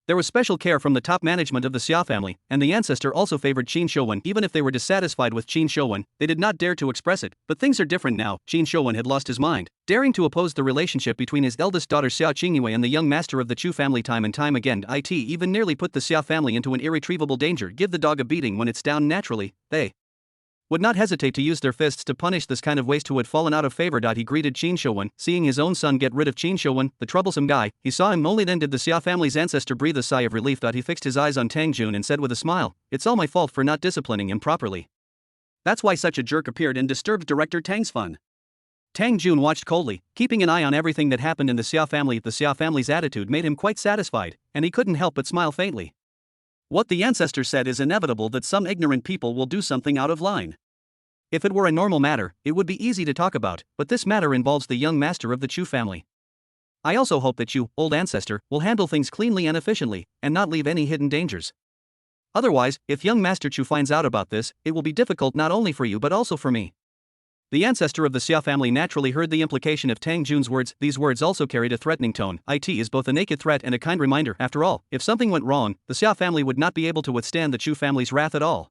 there was special care from the top management of the Xia family, and the ancestor also favored Qin Shouwen. Even if they were dissatisfied with Qin Shouwen, they did not dare to express it. But things are different now. Qin Shouwen had lost his mind, daring to oppose the relationship between his eldest daughter Xiao Qingyue and the young master of the Chu family time and time again. It even nearly put the Xia family into an irretrievable danger. Give the dog a beating when it's down. Naturally, they would not hesitate to use their fists to punish this kind of waste who had fallen out of favor. He greeted Qin Shouwen, seeing his own son get rid of Qin Shouwen, the troublesome guy. He saw him only then did the Xia family's ancestor breathe a sigh of relief. He fixed his eyes on Tang Jun and said with a smile, "It's all my fault for not disciplining him properly. That's why such a jerk appeared and disturbed director Tang's fun." Tang Jun watched coldly, keeping an eye on everything that happened in the Xia family. The Xia family's attitude made him quite satisfied, and he couldn't help but smile faintly. What the ancestor said is inevitable, that some ignorant people will do something out of line. If it were a normal matter, it would be easy to talk about, but this matter involves the young master of the Chu family. I also hope that you, old ancestor, will handle things cleanly and efficiently, and not leave any hidden dangers. Otherwise, if young Master Chu finds out about this, it will be difficult not only for you but also for me. The ancestor of the Xia family naturally heard the implication of Tang Jun's words. These words also carried a threatening tone. It is both a naked threat and a kind reminder. After all, if something went wrong, the Xia family would not be able to withstand the Chu family's wrath at all.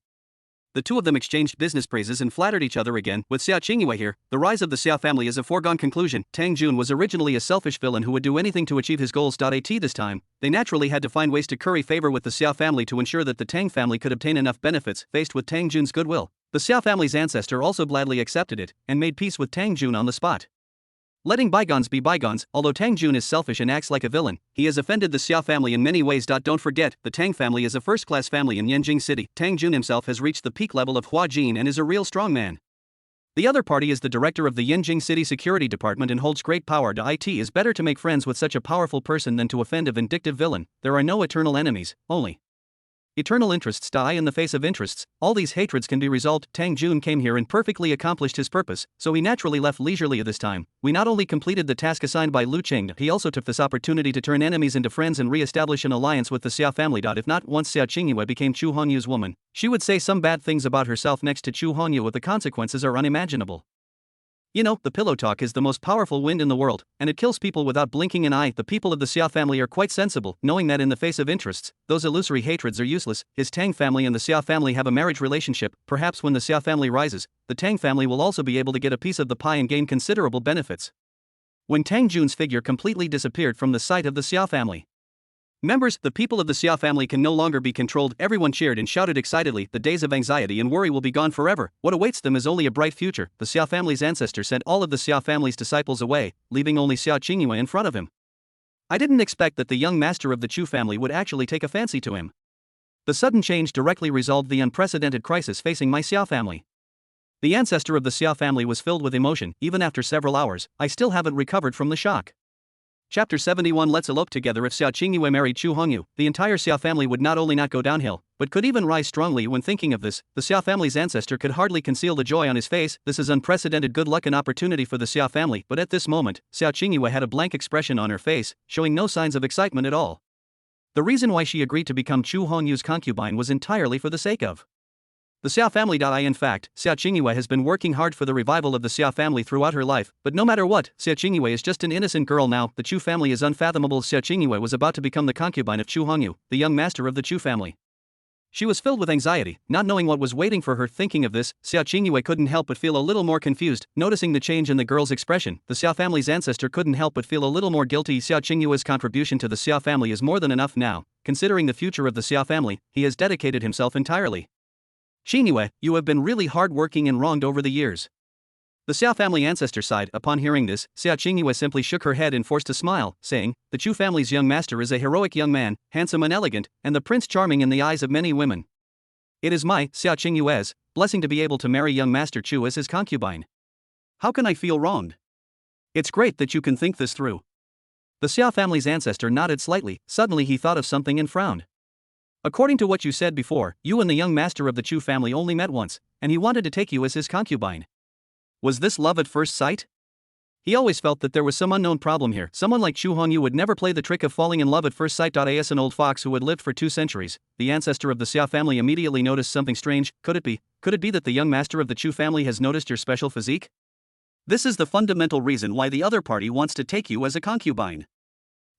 The two of them exchanged business praises and flattered each other again. With Xiao Qingyue here, the rise of the Xia family is a foregone conclusion. Tang Jun was originally a selfish villain who would do anything to achieve his goals. This time, they naturally had to find ways to curry favor with the Xia family to ensure that the Tang family could obtain enough benefits. Faced with Tang Jun's goodwill, the Xia family's ancestor also gladly accepted it and made peace with Tang Jun on the spot. Letting bygones be bygones, although Tang Jun is selfish and acts like a villain, he has offended the Xia family in many ways. Don't forget, the Tang family is a first-class family in Yanjing City. Tang Jun himself has reached the peak level of Hua Jin and is a real strongman. The other party is the director of the Yanjing City Security Department and holds great power. It is better to make friends with such a powerful person than to offend a vindictive villain. There are no eternal enemies, only eternal interests. In the face of interests, all these hatreds can be resolved. Tang Jun came here and perfectly accomplished his purpose, so he naturally left leisurely this time. We not only completed the task assigned by Lu Qing, he also took this opportunity to turn enemies into friends and re-establish an alliance with the Xia family. If not, once Xiao Qingyue became Chu Hongyu's woman, she would say some bad things about herself next to Chu Hongyu. The consequences are unimaginable. You know, the pillow talk is the most powerful wind in the world, and it kills people without blinking an eye. The people of the Xia family are quite sensible, knowing that in the face of interests, those illusory hatreds are useless. His Tang family and the Xia family have a marriage relationship. Perhaps when the Xia family rises, the Tang family will also be able to get a piece of the pie and gain considerable benefits. When Tang Jun's figure completely disappeared from the sight of the Xia family members, the people of the Xia family can no longer be controlled. Everyone cheered and shouted excitedly. The days of anxiety and worry will be gone forever. What awaits them is only a bright future. The Xia family's ancestor sent all of the Xia family's disciples away, leaving only Xiao Qingyue in front of him. I didn't expect that the young master of the Chu family would actually take a fancy to him. The sudden change directly resolved the unprecedented crisis facing my Xia family. The ancestor of the Xia family was filled with emotion. Even after several hours, I still haven't recovered from the shock. Chapter 71. Let's elope together. If Xiao Qingyue married Chu Hongyu, the entire Xia family would not only not go downhill, but could even rise strongly. When thinking of this, the Xia family's ancestor could hardly conceal the joy on his face. This is unprecedented good luck and opportunity for the Xia family. But at this moment, Xiao Qingyue had a blank expression on her face, showing no signs of excitement at all. The reason why she agreed to become Chu Hongyu's concubine was entirely for the sake of the Xia family. In fact, Xiao Qingyue has been working hard for the revival of the Xia family throughout her life, but no matter what, Xiao Qingyue is just an innocent girl now. The Chu family is unfathomable. Xiao Qingyue was about to become the concubine of Chu Hongyu, the young master of the Chu family. She was filled with anxiety, not knowing what was waiting for her. Thinking of this, Xiao Qingyue couldn't help but feel a little more confused. Noticing the change in the girl's expression, the Xiao family's ancestor couldn't help but feel a little more guilty. Xiao Qingyue's contribution to the Xiao family is more than enough now. Considering the future of the Xiao family, he has dedicated himself entirely. Qingyue, you have been really hard-working and wronged over the years. The Xiao family ancestor sighed. Upon hearing this, Xiao Qingyue simply shook her head and forced a smile, saying, "The Chu family's young master is a heroic young man, handsome and elegant, and the prince charming in the eyes of many women. It is my, Xiao Qingyue's, blessing to be able to marry young Master Chu as his concubine. How can I feel wronged? It's great that you can think this through." The Xiao family's ancestor nodded slightly. Suddenly he thought of something and frowned. "According to what you said before, you and the young master of the Chu family only met once, and he wanted to take you as his concubine. Was this love at first sight?" He always felt that there was some unknown problem here. Someone like Chu Hongyu would never play the trick of falling in love at first sight. As an old fox who had lived for 2 centuries, the ancestor of the Xiao family immediately noticed something strange. Could it be that the young master of the Chu family has noticed your special physique? This is the fundamental reason why the other party wants to take you as a concubine.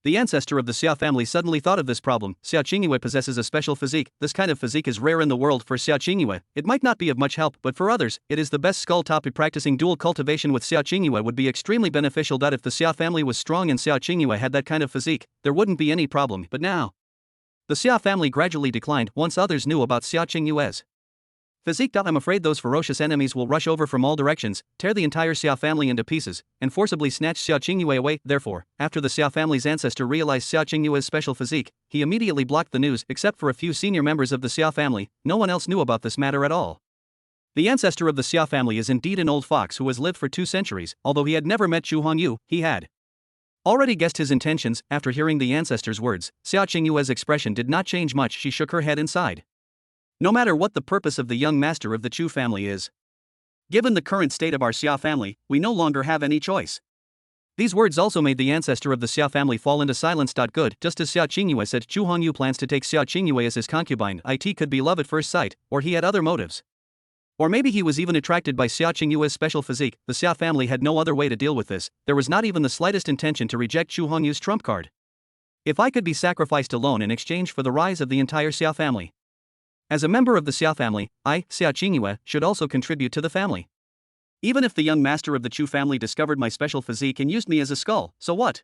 The ancestor of the Xiao family suddenly thought of this problem. Xiao Qingyue possesses a special physique. This kind of physique is rare in the world. For Xiao Qingyue, it might not be of much help, but for others, it is the best skull topic. Practicing dual cultivation with Xiao Qingyue would be extremely beneficial. If the Xiao family was strong and Xiao Qingyue had that kind of physique, there wouldn't be any problem. But now, the Xiao family gradually declined once others knew about Xiao Qingyue's physique. I'm afraid those ferocious enemies will rush over from all directions, tear the entire Xiao family into pieces, and forcibly snatch Xiao Qingyue away. Therefore, after the Xiao family's ancestor realized Xiao Qingyue's special physique, he immediately blocked the news. Except for a few senior members of the Xiao family, no one else knew about this matter at all. The ancestor of the Xiao family is indeed an old fox who has lived for 2 centuries. Although he had never met Chu Hongyu, he had already guessed his intentions. After hearing the ancestor's words, Xiao Qingyue's expression did not change much. She shook her head and sighed. No matter what the purpose of the young master of the Chu family is, given the current state of our Xiao family, we no longer have any choice. These words also made the ancestor of the Xiao family fall into silence. Good, just as Xiao Qingyue said, Chu Hongyu plans to take Xiao Qingyue as his concubine. It could be love at first sight, or he had other motives. Or maybe he was even attracted by Xiao Qingyue's special physique. The Xiao family had no other way to deal with this. There was not even the slightest intention to reject Chu Hongyu's trump card. If I could be sacrificed alone in exchange for the rise of the entire Xiao family. As a member of the Xiao family, I, Xiao Qingyue, should also contribute to the family. Even if the young master of the Chu family discovered my special physique and used me as a skull, so what?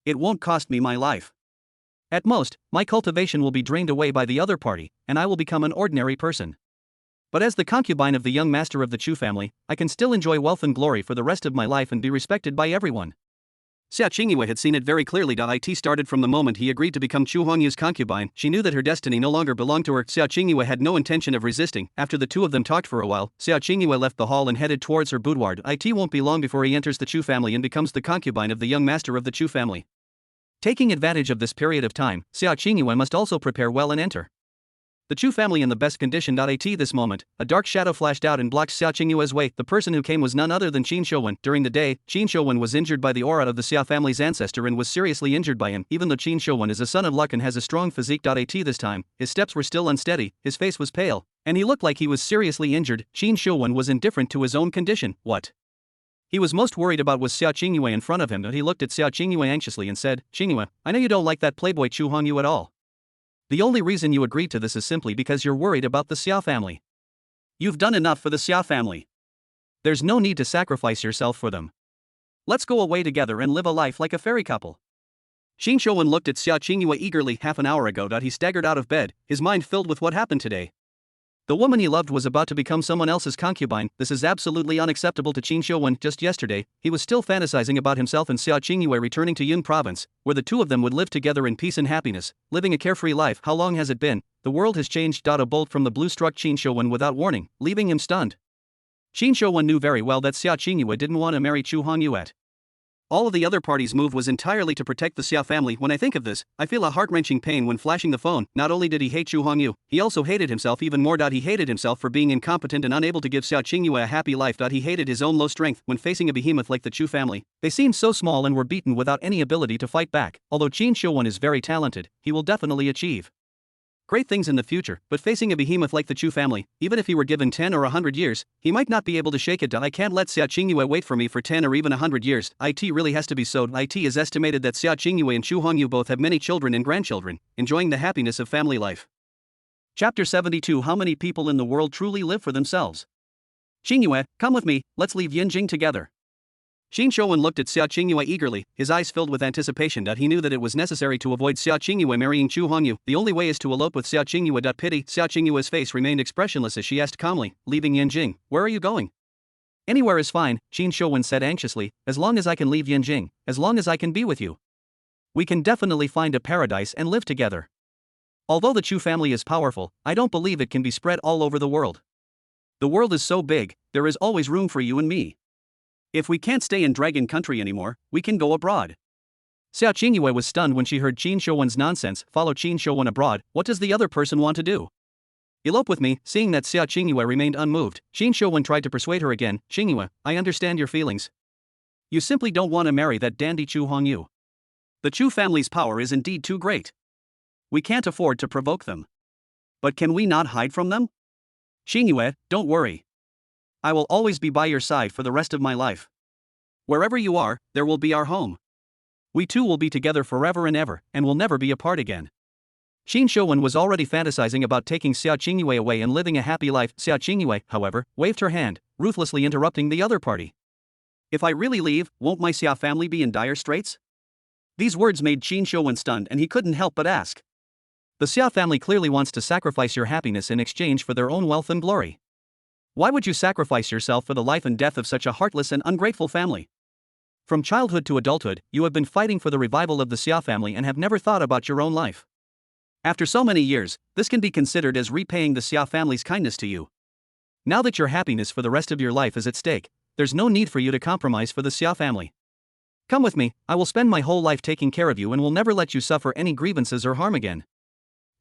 It won't cost me my life. At most, my cultivation will be drained away by the other party, and I will become an ordinary person. But as the concubine of the young master of the Chu family, I can still enjoy wealth and glory for the rest of my life and be respected by everyone. Xiao Qingyue had seen it very clearly. It started from the moment he agreed to become Chu Hongyu's concubine. She knew that her destiny no longer belonged to her. Xiao Qingyue had no intention of resisting. After the two of them talked for a while, Xiao Qingyue left the hall and headed towards her boudoir. It won't be long before he enters the Chu family and becomes the concubine of the young master of the Chu family. Taking advantage of this period of time, Xiao Qingyue must also prepare well and enter the Chu family in the best condition. At this moment, a dark shadow flashed out and blocked Xiao Qingyue's way. The person who came was none other than Qin Shouwen. During the day, Qin Shouwen was injured by the aura of the Xiao family's ancestor and was seriously injured by him. Even though Qin Shouwen is a son of luck and has a strong physique. This time, his steps were still unsteady, his face was pale, and he looked like he was seriously injured. Qin Shouwen was indifferent to his own condition. What he was most worried about was Xiao Qingyue in front of him. He looked at Xiao Qingyue anxiously and said, "Qingyue, I know you don't like that playboy Chu Hongyu at all. The only reason you agreed to this is simply because you're worried about the Xiao family. You've done enough for the Xiao family. There's no need to sacrifice yourself for them. Let's go away together and live a life like a fairy couple." Qin Shouwen looked at Xiao Qingyue eagerly. Half an hour ago, he staggered out of bed, his mind filled with what happened today. The woman he loved was about to become someone else's concubine. This is absolutely unacceptable to Qin Shouwen. Just yesterday, he was still fantasizing about himself and Xiao Qingyue returning to Yun province, where the two of them would live together in peace and happiness, living a carefree life. How long has it been? The world has changed. A bolt from the blue struck Qin Shouwen without warning, leaving him stunned. Qin Shouwen knew very well that Xiao Qingyue didn't want to marry Chu Hongyu at all. Of the other party's move was entirely to protect the Xiao family. When I think of this, I feel a heart-wrenching pain when flashing the phone. Not only did he hate Chu Hongyu, he also hated himself even more. He hated himself for being incompetent and unable to give Xiao Qingyue a happy life. He hated his own low strength when facing a behemoth like the Chu family. They seemed so small and were beaten without any ability to fight back. Although Qin Shouwen is very talented, he will definitely achieve great things in the future, but facing a behemoth like the Chu family, even if he were given 10 or 100 years, he might not be able to shake it. I can't let Xiao Qingyue wait for me for 10 or even 100 years. It really has to be so. It is estimated that Xiao Qingyue and Chu Hongyu both have many children and grandchildren, enjoying the happiness of family life. Chapter 72. How many people in the world truly live for themselves? Qingyue, come with me, let's leave Yinjing together. Xin Shouwen looked at Xia Qingyue eagerly, his eyes filled with anticipation that he knew that it was necessary to avoid Xia Qingyue marrying Chu Hongyu. The only way is to elope with Xia Qingyue. Pity. Xia Qingyue's face remained expressionless as she asked calmly, leaving Yinjing, where are you going? Anywhere is fine, Xin Shouwen said anxiously, as long as I can leave Yinjing, as long as I can be with you. We can definitely find a paradise and live together. Although the Chu family is powerful, I don't believe it can be spread all over the world. The world is so big, there is always room for you and me. If we can't stay in Dragon Country anymore, we can go abroad. Xia Qingyue was stunned when she heard Qin Shouwen's nonsense. Follow Qin Shouwen abroad, what does the other person want to do? Elope with me. Seeing that Xia Qingyue remained unmoved, Qin Shouwen tried to persuade her again. Qingyue, I understand your feelings. You simply don't want to marry that dandy Chu Hongyu. The Chu family's power is indeed too great. We can't afford to provoke them. But can we not hide from them? Qingyue, don't worry. I will always be by your side for the rest of my life. Wherever you are, there will be our home. We two will be together forever and ever, and will never be apart again. Qin Shouwen was already fantasizing about taking Xia Qingyue away and living a happy life. Xia Qingyue, however, waved her hand, ruthlessly interrupting the other party. If I really leave, won't my Xia family be in dire straits? These words made Qin Shouwen stunned and he couldn't help but ask. The Xia family clearly wants to sacrifice your happiness in exchange for their own wealth and glory. Why would you sacrifice yourself for the life and death of such a heartless and ungrateful family? From childhood to adulthood, you have been fighting for the revival of the Xia family and have never thought about your own life. After so many years, this can be considered as repaying the Xia family's kindness to you. Now that your happiness for the rest of your life is at stake, there's no need for you to compromise for the Xia family. Come with me, I will spend my whole life taking care of you and will never let you suffer any grievances or harm again.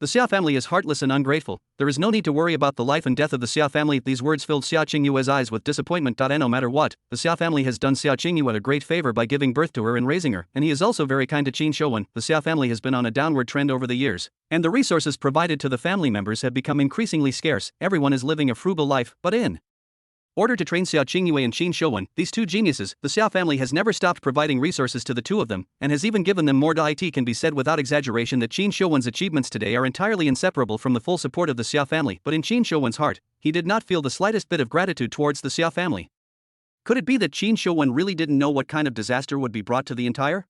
The Xia family is heartless and ungrateful, there is no need to worry about the life and death of the Xia family. These words filled Xia Qingyue's eyes with disappointment. No matter what, the Xia family has done Xia Qingyue a great favor by giving birth to her and raising her, and he is also very kind to Qin Shouwen. The Xia family has been on a downward trend over the years, and the resources provided to the family members have become increasingly scarce. Everyone is living a frugal life, but in order to train Xia Qingyue and Qin Shouwen, these two geniuses, the Xia family has never stopped providing resources to the two of them, and has even given them more. It can be said without exaggeration that Qin Shouwen's achievements today are entirely inseparable from the full support of the Xia family. But in Qin Shouwen's heart, he did not feel the slightest bit of gratitude towards the Xia family. Could it be that Qin Shouwen really didn't know what kind of disaster would be brought to the entire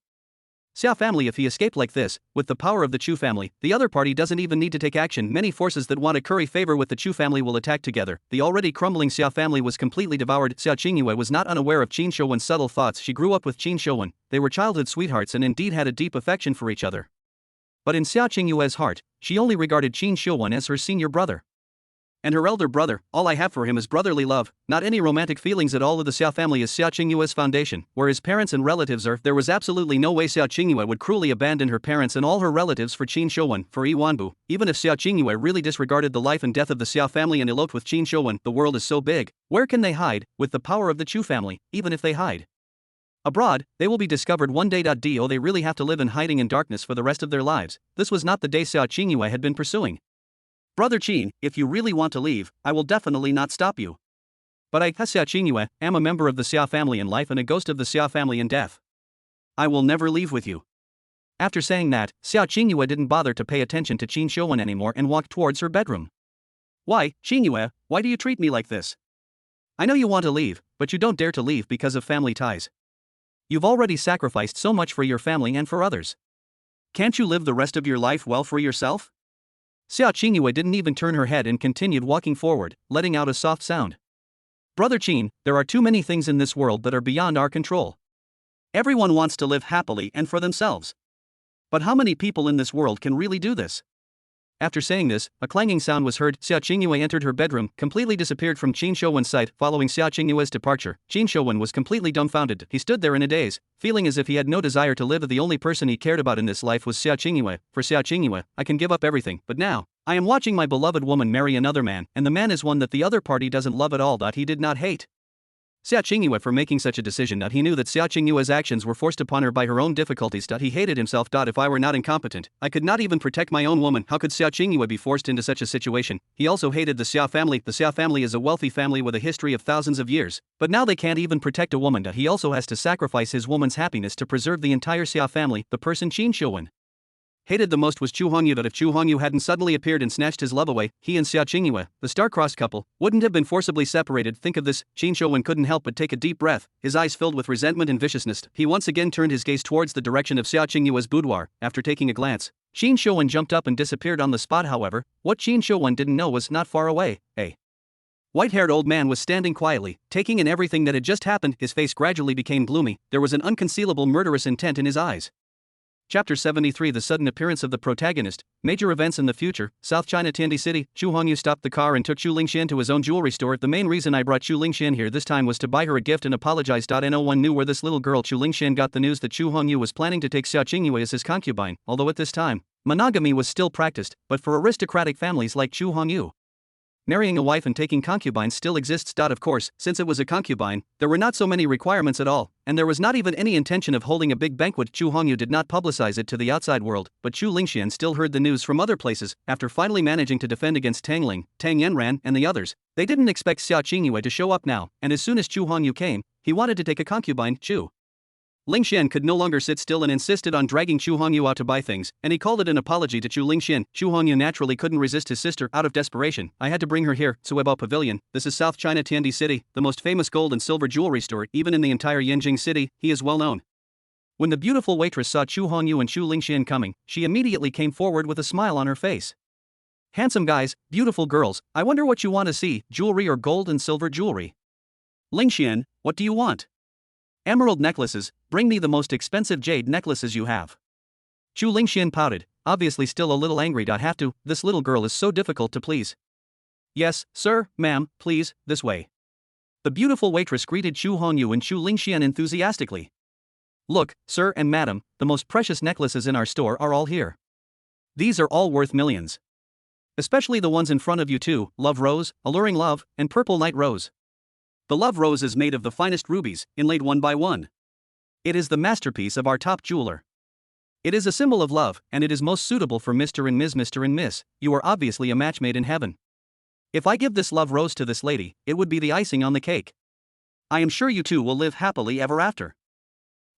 Xia family if he escaped like this? With the power of the Chu family, the other party doesn't even need to take action. Many forces that want to curry favor with the Chu family will attack together. The already crumbling Xia family was completely devoured. Xia Qingyue was not unaware of Qin Shouwen's subtle thoughts. She grew up with Qin Shouwen, they were childhood sweethearts and indeed had a deep affection for each other. But in Xia Qingyue's heart, she only regarded Qin Shouwen as her senior brother. And her elder brother, all I have for him is brotherly love, not any romantic feelings at all. Of the Xia family is Xia Qingyue's foundation, where his parents and relatives are. There was absolutely no way Xia Qingyue would cruelly abandon her parents and all her relatives for Qin Shouwen. For Yi Wanbu, even if Xia Qingyue really disregarded the life and death of the Xia family and eloped with Qin Shouwen, the world is so big, where can they hide? With the power of the Chu family, even if they hide abroad, they will be discovered one day. Do they really have to live in hiding and darkness for the rest of their lives? This was not the day Xia Qingyue had been pursuing. Brother Qin, if you really want to leave, I will definitely not stop you. But I, Xia Qingyue, am a member of the Xia family in life and a ghost of the Xia family in death. I will never leave with you. After saying that, Xia Qingyue didn't bother to pay attention to Qin Shouwen anymore and walked towards her bedroom. Why, Qingyue, why do you treat me like this? I know you want to leave, but you don't dare to leave because of family ties. You've already sacrificed so much for your family and for others. Can't you live the rest of your life well for yourself? Xia Qingyue didn't even turn her head and continued walking forward, letting out a soft sound. Brother Qin, there are too many things in this world that are beyond our control. Everyone wants to live happily and for themselves. But how many people in this world can really do this? After saying this, a clanging sound was heard. Xia Qingyue entered her bedroom, completely disappeared from Qin Shouwen's sight. Following Xia Qingyue's departure, Qin Shouwen was completely dumbfounded. He stood there in a daze, feeling as if he had no desire to live. The only person he cared about in this life was Xia Qingyue. For Xia Qingyue, I can give up everything, but now, I am watching my beloved woman marry another man, and the man is one that the other party doesn't love at all. He did not hate Xia Qingyue for making such a decision. He knew that Xia Qingyue's actions were forced upon her by her own difficulties. He hated himself. If I were not incompetent, I could not even protect my own woman. How could Xia Qingyue be forced into such a situation? He also hated the Xia family. The Xia family is a wealthy family with a history of thousands of years, but now they can't even protect a woman. He also has to sacrifice his woman's happiness to preserve the entire Xia family, the person Qin Shouwen. hated the most was Chu Hongyu. That if Chu Hongyu hadn't suddenly appeared and snatched his love away, he and Xia Qingyue, the star-crossed couple, wouldn't have been forcibly separated. Think of this. Qin Shouwen couldn't help but take a deep breath, his eyes filled with resentment and viciousness. He once again turned his gaze towards the direction of Xia Qingyue's boudoir. After taking a glance, Qin Shouwen jumped up and disappeared on the spot. However, what Qin Shouwen didn't know was not far away. A white-haired old man was standing quietly, taking in everything that had just happened. His face gradually became gloomy. There was an unconcealable murderous intent in his eyes. Chapter 73. The sudden appearance of the protagonist. Major events in the future. South China Tiandi City. Chu Hongyu stopped the car and took Chu Lingxian to his own jewelry store. The main reason I brought Chu Lingxian here this time was to buy her a gift and apologize. No one knew where this little girl Chu Lingxian got the news that Chu Hongyu was planning to take Xia Qingyue as his concubine, although at this time, monogamy was still practiced, but for aristocratic families like Chu Hongyu, marrying a wife and taking concubines still exists. Of course, since it was a concubine, there were not so many requirements at all, and there was not even any intention of holding a big banquet. Chu Hongyu did not publicize it to the outside world, but Chu Lingxian still heard the news from other places. After finally managing to defend against Tangling, Tang Yanran, and the others, they didn't expect Xia Qingyue to show up now, and as soon as Chu Hongyu came, he wanted to take a concubine. Chu Lingxian could no longer sit still and insisted on dragging Chu Hongyu out to buy things, and he called it an apology to Chu Lingxian. Chu Hongyu naturally couldn't resist his sister. Out of desperation, I had to bring her here. Suebo Pavilion. This is South China Tiandi City, the most famous gold and silver jewelry store, even in the entire Yanjing city. He is well known. When the beautiful waitress saw Chu Hongyu and Chu Lingxian coming, she immediately came forward with a smile on her face. Handsome guys, beautiful girls, I wonder what you want to see, jewelry or gold and silver jewelry? Lingxian, what do you want? Emerald necklaces, bring me the most expensive jade necklaces you have. Chu Lingxian pouted, obviously still a little angry. Have to, this little girl is so difficult to please. Yes, sir, ma'am, please, this way. The beautiful waitress greeted Chu Hongyu and Chu Lingxian enthusiastically. Look, sir and madam, the most precious necklaces in our store are all here. These are all worth millions. Especially the ones in front of you too, Love Rose, Alluring Love, and Purple Night Rose. The Love Rose is made of the finest rubies, inlaid one by one. It is the masterpiece of our top jeweler. It is a symbol of love, and it is most suitable for Mr. and Ms. Mr. and Miss, you are obviously a match made in heaven. If I give this Love Rose to this lady, it would be the icing on the cake. I am sure you two will live happily ever after.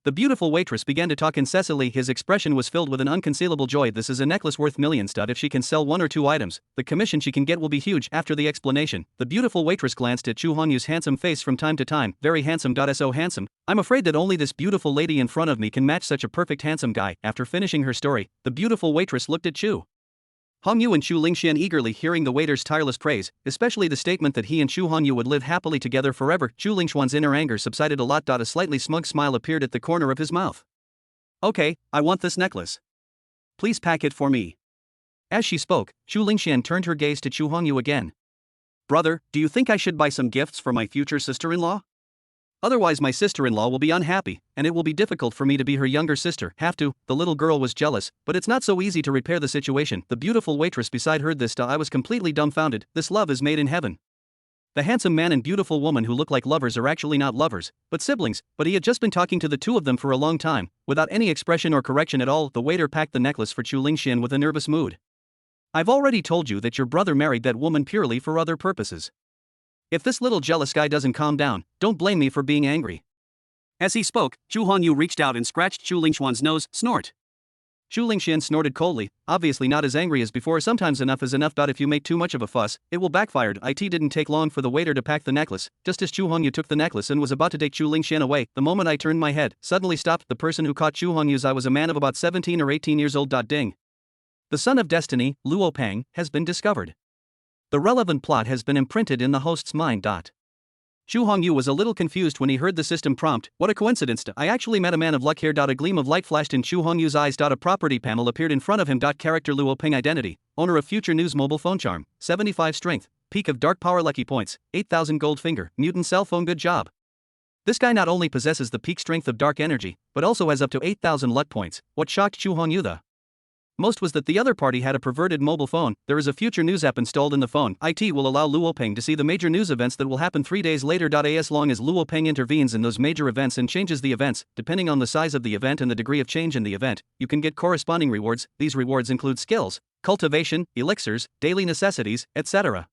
The beautiful waitress began to talk incessantly. His expression was filled with an unconcealable joy. This is a necklace worth millions. If she can sell one or two items, the commission she can get will be huge. After the explanation, the beautiful waitress glanced at Chu Hongyu's handsome face from time to time. Very handsome. So handsome. I'm afraid that only this beautiful lady in front of me can match such a perfect handsome guy. After finishing her story, the beautiful waitress looked at Chu Hongyu and Chu Lingxian eagerly, hearing the waiter's tireless praise, especially the statement that he and Chu Hongyu would live happily together forever. Chu Lingxian's inner anger subsided a lot. A slightly smug smile appeared at the corner of his mouth. Okay, I want this necklace. Please pack it for me. As she spoke, Chu Lingxian turned her gaze to Chu Hongyu again. Brother, do you think I should buy some gifts for my future sister-in-law? Otherwise my sister-in-law will be unhappy, and it will be difficult for me to be her younger sister. Have to. The little girl was jealous, but it's not so easy to repair the situation. The beautiful waitress beside heard this. I was completely dumbfounded. This love is made in heaven. The handsome man and beautiful woman who look like lovers are actually not lovers, but siblings, but he had just been talking to the two of them for a long time, without any expression or correction at all. The waiter packed the necklace for Chu Lingxian with a nervous mood. I've already told you that your brother married that woman purely for other purposes. If this little jealous guy doesn't calm down, don't blame me for being angry. As he spoke, Chu Hongyu reached out and scratched Chu Lingxian's nose. Snort. Chu Lingxian snorted coldly, obviously not as angry as before. Sometimes enough is enough. If you make too much of a fuss, it will backfire. It didn't take long for the waiter to pack the necklace. Just as Chu Hongyu took the necklace and was about to take Chu Lingxian away, the moment I turned my head, suddenly stopped. The person who caught Chu Hongyu's eye was a man of about 17 or 18 years old. Ding. The son of destiny, Luo Peng, has been discovered. The relevant plot has been imprinted in the host's mind. Chu Hongyu was a little confused when he heard the system prompt. What a coincidence. I actually met a man of luck here. A gleam of light flashed in Chu Hongyu's eyes. A property panel appeared in front of him. Character Luo Peng identity, owner of Future News mobile phone charm, 75 strength, peak of dark power lucky points, 8,000 gold finger, mutant cell phone. Good job. This guy not only possesses the peak strength of dark energy, but also has up to 8,000 luck points. What shocked Chu Hongyu the most was that the other party had a perverted mobile phone. There is a Future News app installed in the phone. It will allow Luo Peng to see the major news events that will happen 3 days later. As long as Luo Peng intervenes in those major events and changes the events, depending on the size of the event and the degree of change in the event, you can get corresponding rewards. These rewards include skills, cultivation, elixirs, daily necessities, etc.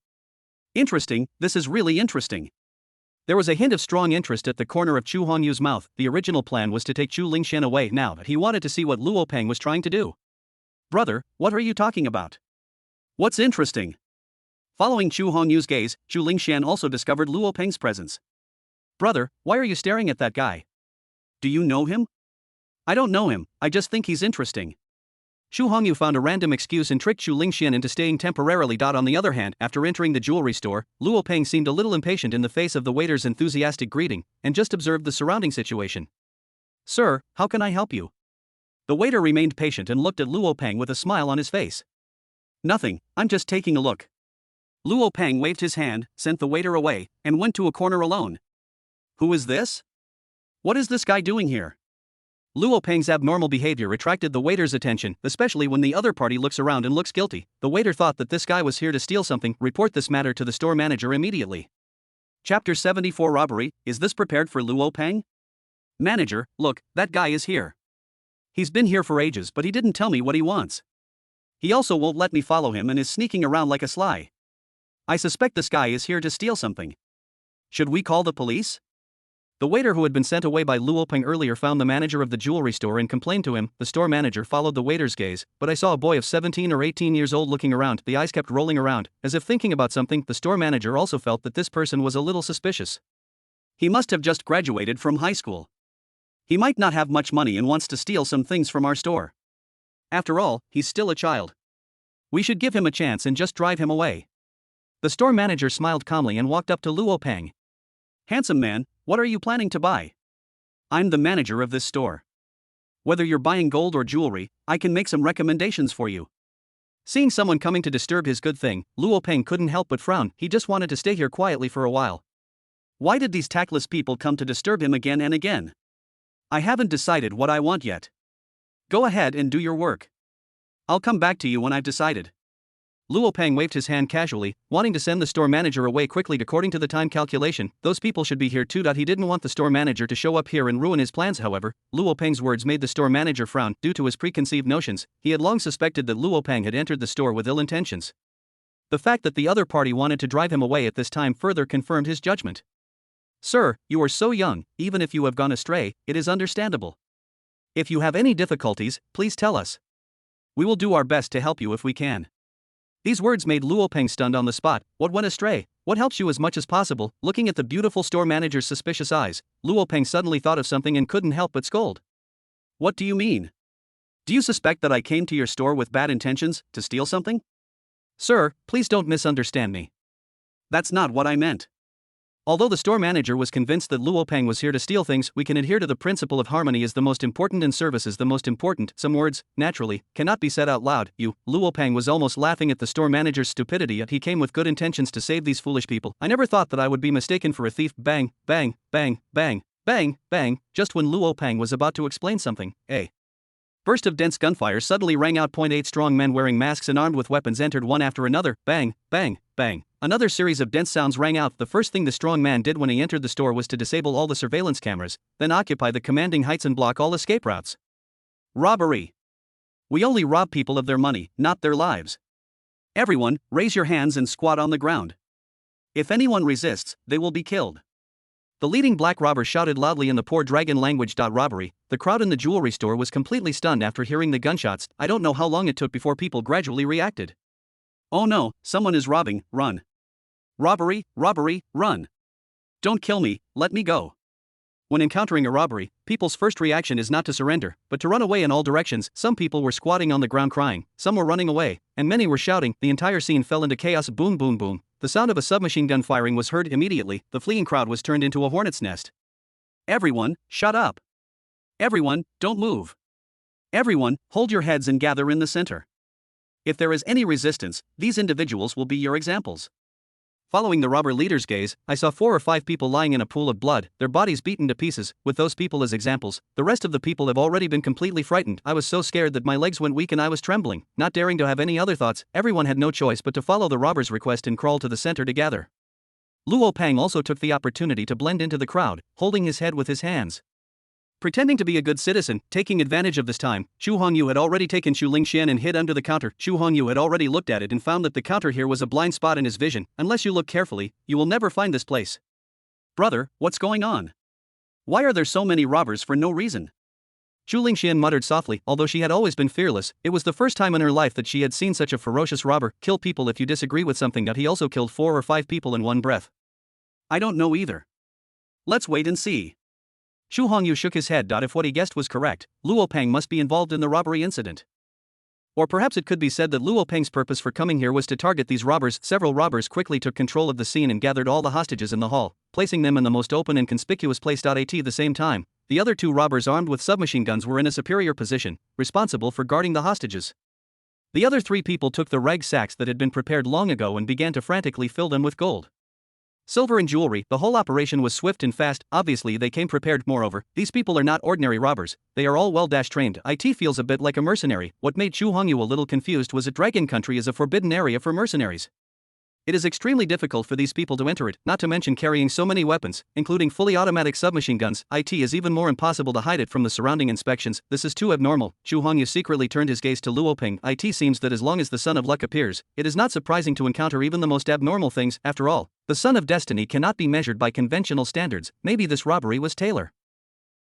Interesting, this is really interesting. There was a hint of strong interest at the corner of Chu Hongyu's mouth. The original plan was to take Chu Lingxian away. Now he wanted to see what Luo Peng was trying to do. Brother, what are you talking about? What's interesting? Following Chu Hongyu's gaze, Chu Lingxian also discovered Luo Peng's presence. Brother, why are you staring at that guy? Do you know him? I don't know him, I just think he's interesting. Chu Hongyu found a random excuse and tricked Chu Lingxian into staying temporarily. On the other hand, after entering the jewelry store, Luo Peng seemed a little impatient in the face of the waiter's enthusiastic greeting, and just observed the surrounding situation. Sir, how can I help you? The waiter remained patient and looked at Luo Peng with a smile on his face. Nothing, I'm just taking a look. Luo Peng waved his hand, sent the waiter away, and went to a corner alone. Who is this? What is this guy doing here? Luo Peng's abnormal behavior attracted the waiter's attention, especially when the other party looks around and looks guilty. The waiter thought that this guy was here to steal something. Report this matter to the store manager immediately. Chapter 74 Robbery. Is this prepared for Luo Peng? Manager, look, that guy is here. He's been here for ages, but he didn't tell me what he wants. He also won't let me follow him and is sneaking around like a sly. I suspect this guy is here to steal something. Should we call the police? The waiter who had been sent away by Luo Peng earlier found the manager of the jewelry store and complained to him. The store manager followed the waiter's gaze, but I saw a boy of 17 or 18 years old looking around. The eyes kept rolling around, as if thinking about something. The store manager also felt that this person was a little suspicious. He must have just graduated from high school. He might not have much money and wants to steal some things from our store. After all, he's still a child. We should give him a chance and just drive him away. The store manager smiled calmly and walked up to Luo Peng. Handsome man, what are you planning to buy? I'm the manager of this store. Whether you're buying gold or jewelry, I can make some recommendations for you. Seeing someone coming to disturb his good thing, Luo Peng couldn't help but frown. He just wanted to stay here quietly for a while. Why did these tactless people come to disturb him again and again? I haven't decided what I want yet. Go ahead and do your work. I'll come back to you when I've decided. Luo Peng waved his hand casually, wanting to send the store manager away quickly. According to the time calculation, those people should be here too. He didn't want the store manager to show up here and ruin his plans. However, Luo Peng's words made the store manager frown. Due to his preconceived notions, he had long suspected that Luo Peng had entered the store with ill intentions. The fact that the other party wanted to drive him away at this time further confirmed his judgment. Sir, you are so young, even if you have gone astray, it is understandable. If you have any difficulties, please tell us. We will do our best to help you if we can. These words made Luo Peng stunned on the spot. What went astray? What helps you as much as possible? Looking at the beautiful store manager's suspicious eyes, Luo Peng suddenly thought of something and couldn't help but scold. What do you mean? Do you suspect that I came to your store with bad intentions, to steal something? Sir, please don't misunderstand me. That's not what I meant. Although the store manager was convinced that Luo Peng was here to steal things, we can adhere to the principle of harmony is the most important and service is the most important. Some words, naturally, cannot be said out loud. Luo Peng was almost laughing at the store manager's stupidity, yet he came with good intentions to save these foolish people. I never thought that I would be mistaken for a thief. Bang, bang, bang, bang, bang, bang. Just when Luo Peng was about to explain something, a burst of dense gunfire suddenly rang out. 8 strong men wearing masks and armed with weapons entered one after another. Bang, bang, bang. Another series of dense sounds rang out. The first thing the strong man did when he entered the store was to disable all the surveillance cameras, then occupy the commanding heights and block all escape routes. Robbery. We only rob people of their money, not their lives. Everyone, raise your hands and squat on the ground. If anyone resists, they will be killed. The leading black robber shouted loudly in the poor dragon language. Robbery. The crowd in the jewelry store was completely stunned after hearing the gunshots. I don't know how long it took before people gradually reacted. Oh no, someone is robbing, run. Robbery, robbery, run. Don't kill me, let me go. When encountering a robbery, people's first reaction is not to surrender, but to run away in all directions. Some people were squatting on the ground crying, some were running away, and many were shouting. The entire scene fell into chaos. Boom, boom, boom. The sound of a submachine gun firing was heard immediately. The fleeing crowd was turned into a hornet's nest. Everyone, shut up. Everyone, don't move. Everyone, hold your heads and gather in the center. If there is any resistance, these individuals will be your examples. Following the robber leader's gaze, I saw 4 or 5 people lying in a pool of blood, their bodies beaten to pieces, with those people as examples. The rest of the people have already been completely frightened. I was so scared that my legs went weak and I was trembling, not daring to have any other thoughts. Everyone had no choice but to follow the robber's request and crawl to the center to gather. Luo Peng also took the opportunity to blend into the crowd, holding his head with his hands. Pretending to be a good citizen, taking advantage of this time, Chu Hongyu had already taken Chu Lingxian and hid under the counter. Chu Hongyu had already looked at it and found that the counter here was a blind spot in his vision. Unless you look carefully, you will never find this place. Brother, what's going on? Why are there so many robbers for no reason? Zhu Lingxian muttered softly. Although she had always been fearless, it was the first time in her life that she had seen such a ferocious robber kill people if you disagree with something. He also killed 4 or 5 people in one breath. I don't know either. Let's wait and see. Xu Hongyu shook his head. If what he guessed was correct, Luo Peng must be involved in the robbery incident. Or perhaps it could be said that Luo Peng's purpose for coming here was to target these robbers. Several robbers quickly took control of the scene and gathered all the hostages in the hall, placing them in the most open and conspicuous place. At the same time, the other 2 robbers armed with submachine guns were in a superior position, responsible for guarding the hostages. The other 3 people took the rag sacks that had been prepared long ago and began to frantically fill them with gold, silver and jewelry. The whole operation was swift and fast. Obviously they came prepared. Moreover, these people are not ordinary robbers, they are all well-trained. It feels a bit like a mercenary. What made Xu Hongyu a little confused was that Dragon Country is a forbidden area for mercenaries. It is extremely difficult for these people to enter it, not to mention carrying so many weapons, including fully automatic submachine guns. It is even more impossible to hide it from the surrounding inspections. This is too abnormal. Xu Hongyu secretly turned his gaze to Luo Peng. It seems that as long as the Son of Luck appears, it is not surprising to encounter even the most abnormal things. After all, the Son of Destiny cannot be measured by conventional standards. Maybe this robbery was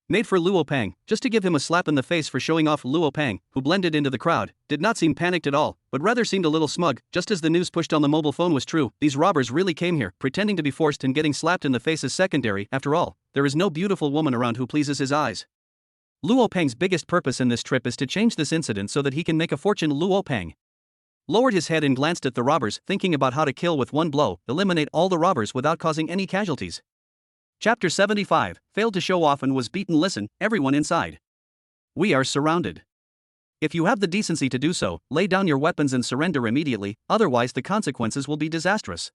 made for Luo Peng, just to give him a slap in the face for showing off. Luo Peng, who blended into the crowd, did not seem panicked at all, but rather seemed a little smug. Just as the news pushed on the mobile phone was true, these robbers really came here, pretending to be forced, and getting slapped in the face is secondary. After all, there is no beautiful woman around who pleases his eyes. Luo Peng's biggest purpose in this trip is to change this incident so that he can make a fortune. Luo Peng lowered his head and glanced at the robbers, thinking about how to kill with one blow, eliminate all the robbers without causing any casualties. Chapter 75, failed to show off and was beaten. Listen, everyone inside. We are surrounded. If you have the decency to do so, lay down your weapons and surrender immediately, otherwise the consequences will be disastrous.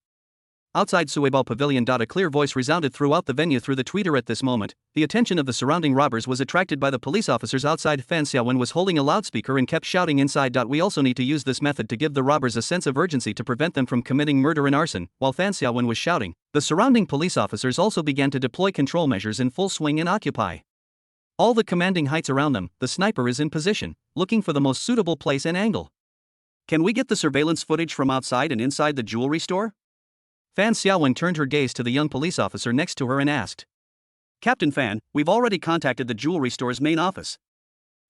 Outside Suibao Pavilion. A clear voice resounded throughout the venue through the tweeter. At this moment, the attention of the surrounding robbers was attracted by the police officers outside. Fan Xiaowen was holding a loudspeaker and kept shouting inside. We also need to use this method to give the robbers a sense of urgency to prevent them from committing murder and arson. While Fan Xiaowen was shouting, the surrounding police officers also began to deploy control measures in full swing and occupy all the commanding heights around them. The sniper is in position, looking for the most suitable place and angle. Can we get the surveillance footage from outside and inside the jewelry store? Fan Xiaowen turned her gaze to the young police officer next to her and asked. Captain Fan, we've already contacted the jewelry store's main office.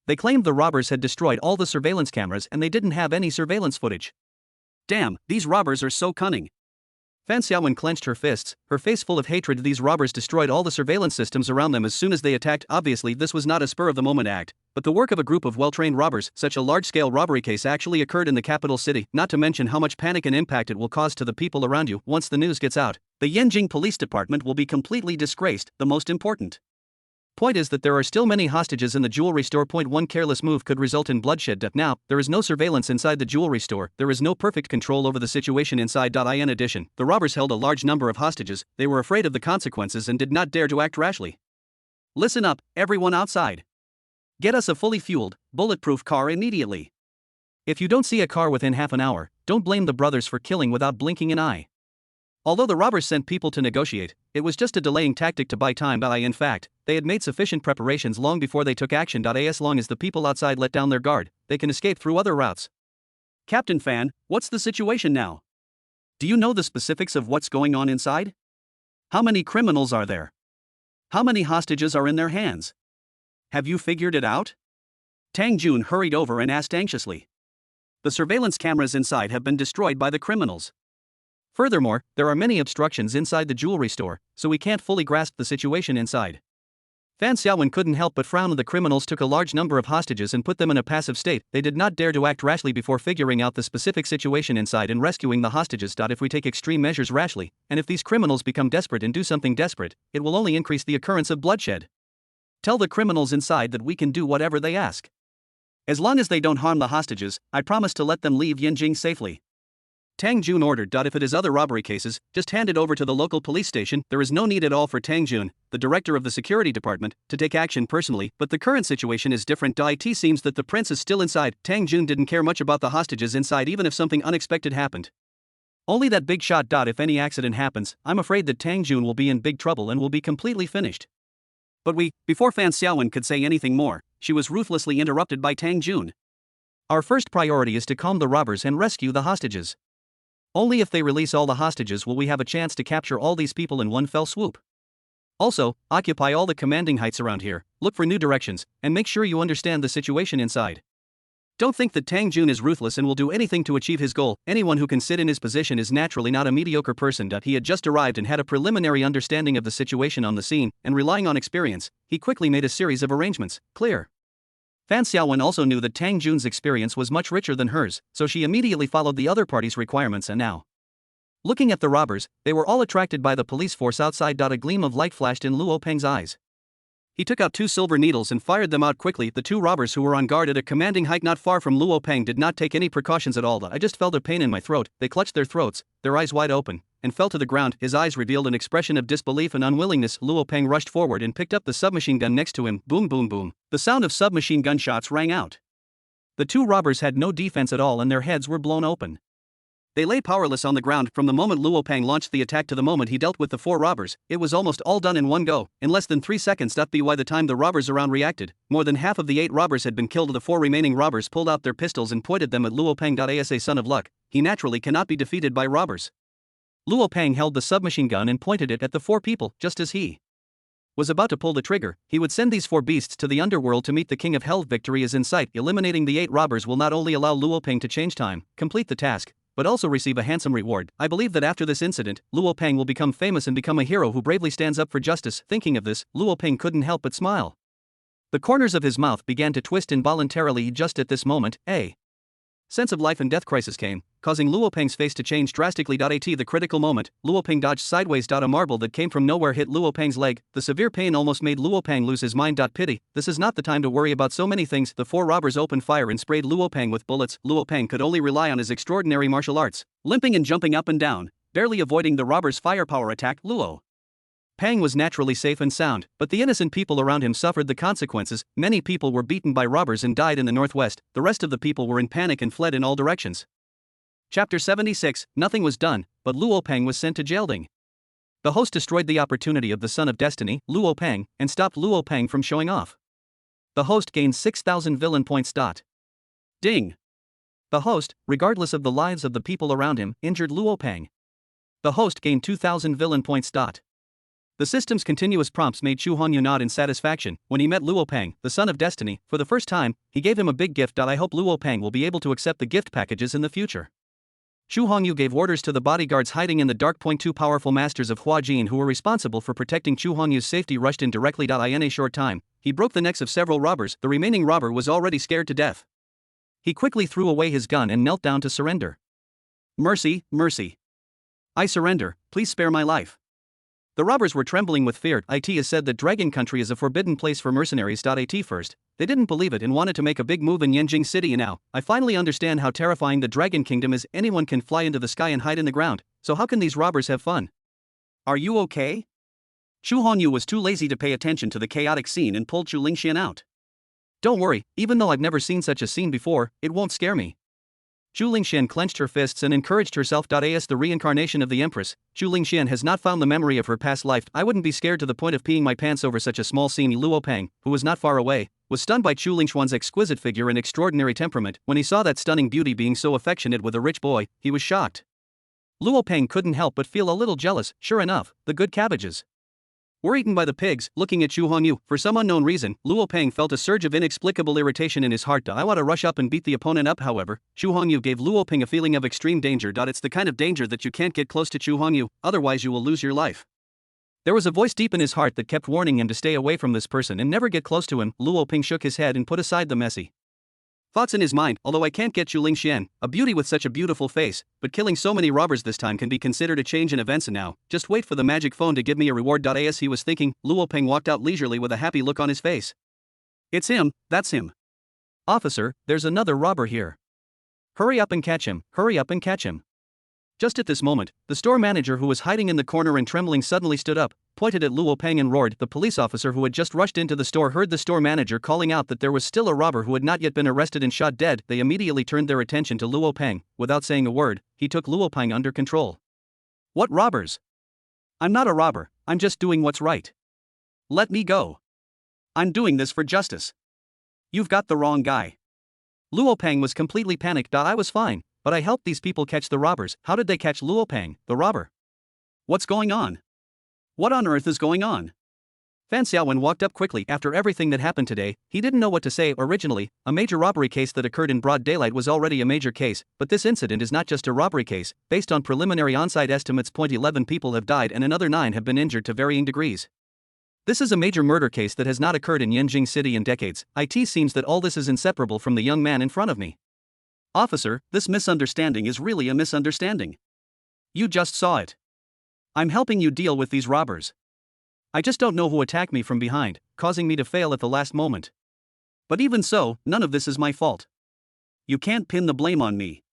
They claimed the robbers had destroyed all the surveillance cameras and they didn't have any surveillance footage. Damn, these robbers are so cunning. Fan Xiaowen clenched her fists, her face full of hatred. These robbers destroyed all the surveillance systems around them as soon as they attacked. Obviously this was not a spur-of-the-moment act, but the work of a group of well-trained robbers. Such a large-scale robbery case actually occurred in the capital city, not to mention how much panic and impact it will cause to the people around you. Once the news gets out, the Yanjing Police Department will be completely disgraced. The most important point is that there are still many hostages in the jewelry store. One careless move could result in bloodshed. Now, there is no surveillance inside the jewelry store, there is no perfect control over the situation inside. In addition, the robbers held a large number of hostages, they were afraid of the consequences and did not dare to act rashly. Listen up, everyone outside. Get us a fully fueled, bulletproof car immediately. If you don't see a car within half an hour, don't blame the brothers for killing without blinking an eye. Although the robbers sent people to negotiate, it was just a delaying tactic to buy time. In fact, they had made sufficient preparations long before they took action. As long as the people outside let down their guard, they can escape through other routes. Captain Fan, what's the situation now? Do you know the specifics of what's going on inside? How many criminals are there? How many hostages are in their hands? Have you figured it out? Tang Jun hurried over and asked anxiously. The surveillance cameras inside have been destroyed by the criminals. Furthermore, there are many obstructions inside the jewelry store, so we can't fully grasp the situation inside. Fan Xiaowen couldn't help but frown. The criminals took a large number of hostages and put them in a passive state. They did not dare to act rashly before figuring out the specific situation inside and rescuing the hostages. If we take extreme measures rashly, and if these criminals become desperate and do something desperate, it will only increase the occurrence of bloodshed. Tell the criminals inside that we can do whatever they ask. As long as they don't harm the hostages, I promise to let them leave Yanjing safely. Tang Jun ordered. If it is other robbery cases, just hand it over to the local police station. There is no need at all for Tang Jun, the director of the security department, to take action personally, but the current situation is different. It seems that the prince is still inside. Tang Jun didn't care much about the hostages inside even if something unexpected happened. Only that big shot. If any accident happens, I'm afraid that Tang Jun will be in big trouble and will be completely finished. But before Fan Xiaowen could say anything more, she was ruthlessly interrupted by Tang Jun. Our first priority is to calm the robbers and rescue the hostages. Only if they release all the hostages will we have a chance to capture all these people in one fell swoop. Also, occupy all the commanding heights around here, look for new directions, and make sure you understand the situation inside. Don't think that Tang Jun is ruthless and will do anything to achieve his goal. Anyone who can sit in his position is naturally not a mediocre person. He had just arrived and had a preliminary understanding of the situation on the scene, and relying on experience, he quickly made a series of arrangements. Clear. Fan Xiaowen also knew that Tang Jun's experience was much richer than hers, so she immediately followed the other party's requirements and now. Looking at the robbers, they were all attracted by the police force outside. A gleam of light flashed in Luo Peng's eyes. He took out 2 silver needles and fired them out quickly. The 2 robbers who were on guard at a commanding height not far from Luo Peng did not take any precautions at all. I just felt a pain in my throat. They clutched their throats, their eyes wide open, and fell to the ground. His eyes revealed an expression of disbelief and unwillingness. Luo Peng rushed forward and picked up the submachine gun next to him. Boom, boom, boom. The sound of submachine gun shots rang out. The 2 robbers had no defense at all and their heads were blown open. They lay powerless on the ground. From the moment Luo Peng launched the attack to the moment he dealt with the 4 robbers, it was almost all done in one go, in less than 3 seconds. By the time the robbers around reacted, more than half of the 8 robbers had been killed. The 4 remaining robbers pulled out their pistols and pointed them at Luo Peng. As a son of luck, he naturally cannot be defeated by robbers. Luo Peng held the submachine gun and pointed it at the 4 people. Just as he was about to pull the trigger, he would send these 4 beasts to the underworld to meet the King of Hell. Victory is in sight. Eliminating the 8 robbers will not only allow Luo Peng to change time, complete the task, but also receive a handsome reward. I believe that after this incident, Luo Peng will become famous and become a hero who bravely stands up for justice. Thinking of this, Luo Peng couldn't help but smile. The corners of his mouth began to twist involuntarily. Just at this moment, a sense of life and death crisis came, causing Luo Peng's face to change drastically. At the critical moment, Luo Peng dodged sideways. A marble that came from nowhere hit Luo Peng's leg. The severe pain almost made Luo Peng lose his mind. Pity, this is not the time to worry about so many things. The 4 robbers opened fire and sprayed Luo Peng with bullets. Luo Peng could only rely on his extraordinary martial arts, limping and jumping up and down, barely avoiding the robbers' firepower attack. Luo Peng was naturally safe and sound, but the innocent people around him suffered the consequences. Many people were beaten by robbers and died in the northwest. The rest of the people were in panic and fled in all directions. Chapter 76, Nothing was done, but Luo Peng was sent to jailding. The host destroyed the opportunity of the Son of Destiny, Luo Peng, and stopped Luo Peng from showing off. The host gained 6,000 villain points. Ding! The host, regardless of the lives of the people around him, injured Luo Peng. The host gained 2,000 villain points. The system's continuous prompts made Chu Honyu nod in satisfaction. When he met Luo Peng, the Son of Destiny, for the first time, he gave him a big gift. I hope Luo Peng will be able to accept the gift packages in the future. Chu Hongyu gave orders to the bodyguards hiding in the dark. 2 powerful masters of Hua Jin who were responsible for protecting Chu Hongyu's safety rushed in directly. In a short time, he broke the necks of several robbers. The remaining robber was already scared to death. He quickly threw away his gun and knelt down to surrender. Mercy, mercy. I surrender, please spare my life. The robbers were trembling with fear. It is said that Dragon Country is a forbidden place for mercenaries. At first, they didn't believe it and wanted to make a big move in Yanjing City. And now, I finally understand how terrifying the Dragon Kingdom is. Anyone can fly into the sky and hide in the ground, so how can these robbers have fun? Are you okay? Chu Honyu was too lazy to pay attention to the chaotic scene and pulled Chu Lingxian out. Don't worry, even though I've never seen such a scene before, it won't scare me. Chu Lingxian clenched her fists and encouraged herself. As the reincarnation of the Empress, Chu Lingxian has not found the memory of her past life. I wouldn't be scared to the point of peeing my pants over such a small scene. Luo Peng, who was not far away, was stunned by Chu Lingxian's exquisite figure and extraordinary temperament. When he saw that stunning beauty being so affectionate with a rich boy, he was shocked. Luo Peng couldn't help but feel a little jealous. Sure enough, the good cabbages were eaten by the pigs. Looking at Chu Honyu, for some unknown reason, Luo Peng felt a surge of inexplicable irritation in his heart. I want to rush up and beat the opponent up. However, Chu Honyu gave Luo Peng a feeling of extreme danger. It's the kind of danger that you can't get close to Chu Honyu, otherwise you will lose your life. There was a voice deep in his heart that kept warning him to stay away from this person and never get close to him. Luo Peng shook his head and put aside the messy thoughts in his mind. Although I can't get Chu Lingxian, a beauty with such a beautiful face, but killing so many robbers this time can be considered a change in events. And now, just wait for the magic phone to give me a reward. As he was thinking, Luo Peng walked out leisurely with a happy look on his face. It's him, that's him. Officer, there's another robber here. Hurry up and catch him, hurry up and catch him. Just at this moment, the store manager who was hiding in the corner and trembling suddenly stood up, pointed at Luo Peng and roared. The police officer who had just rushed into the store heard the store manager calling out that there was still a robber who had not yet been arrested and shot dead. They immediately turned their attention to Luo Peng. Without saying a word, he took Luo Peng under control. What robbers? I'm not a robber, I'm just doing what's right. Let me go. I'm doing this for justice. You've got the wrong guy. Luo Peng was completely panicked. I was fine, but I helped these people catch the robbers. How did they catch Luo Peng, the robber? What's going on? What on earth is going on? Fan Xiaowen walked up quickly. After everything that happened today, he didn't know what to say. Originally, a major robbery case that occurred in broad daylight was already a major case, but this incident is not just a robbery case. Based on preliminary on-site estimates, 11 people have died and another 9 have been injured to varying degrees. This is a major murder case that has not occurred in Yanjing City in decades. It seems that all this is inseparable from the young man in front of me. Officer, this misunderstanding is really a misunderstanding. You just saw it. I'm helping you deal with these robbers. I just don't know who attacked me from behind, causing me to fail at the last moment. But even so, none of this is my fault. You can't pin the blame on me.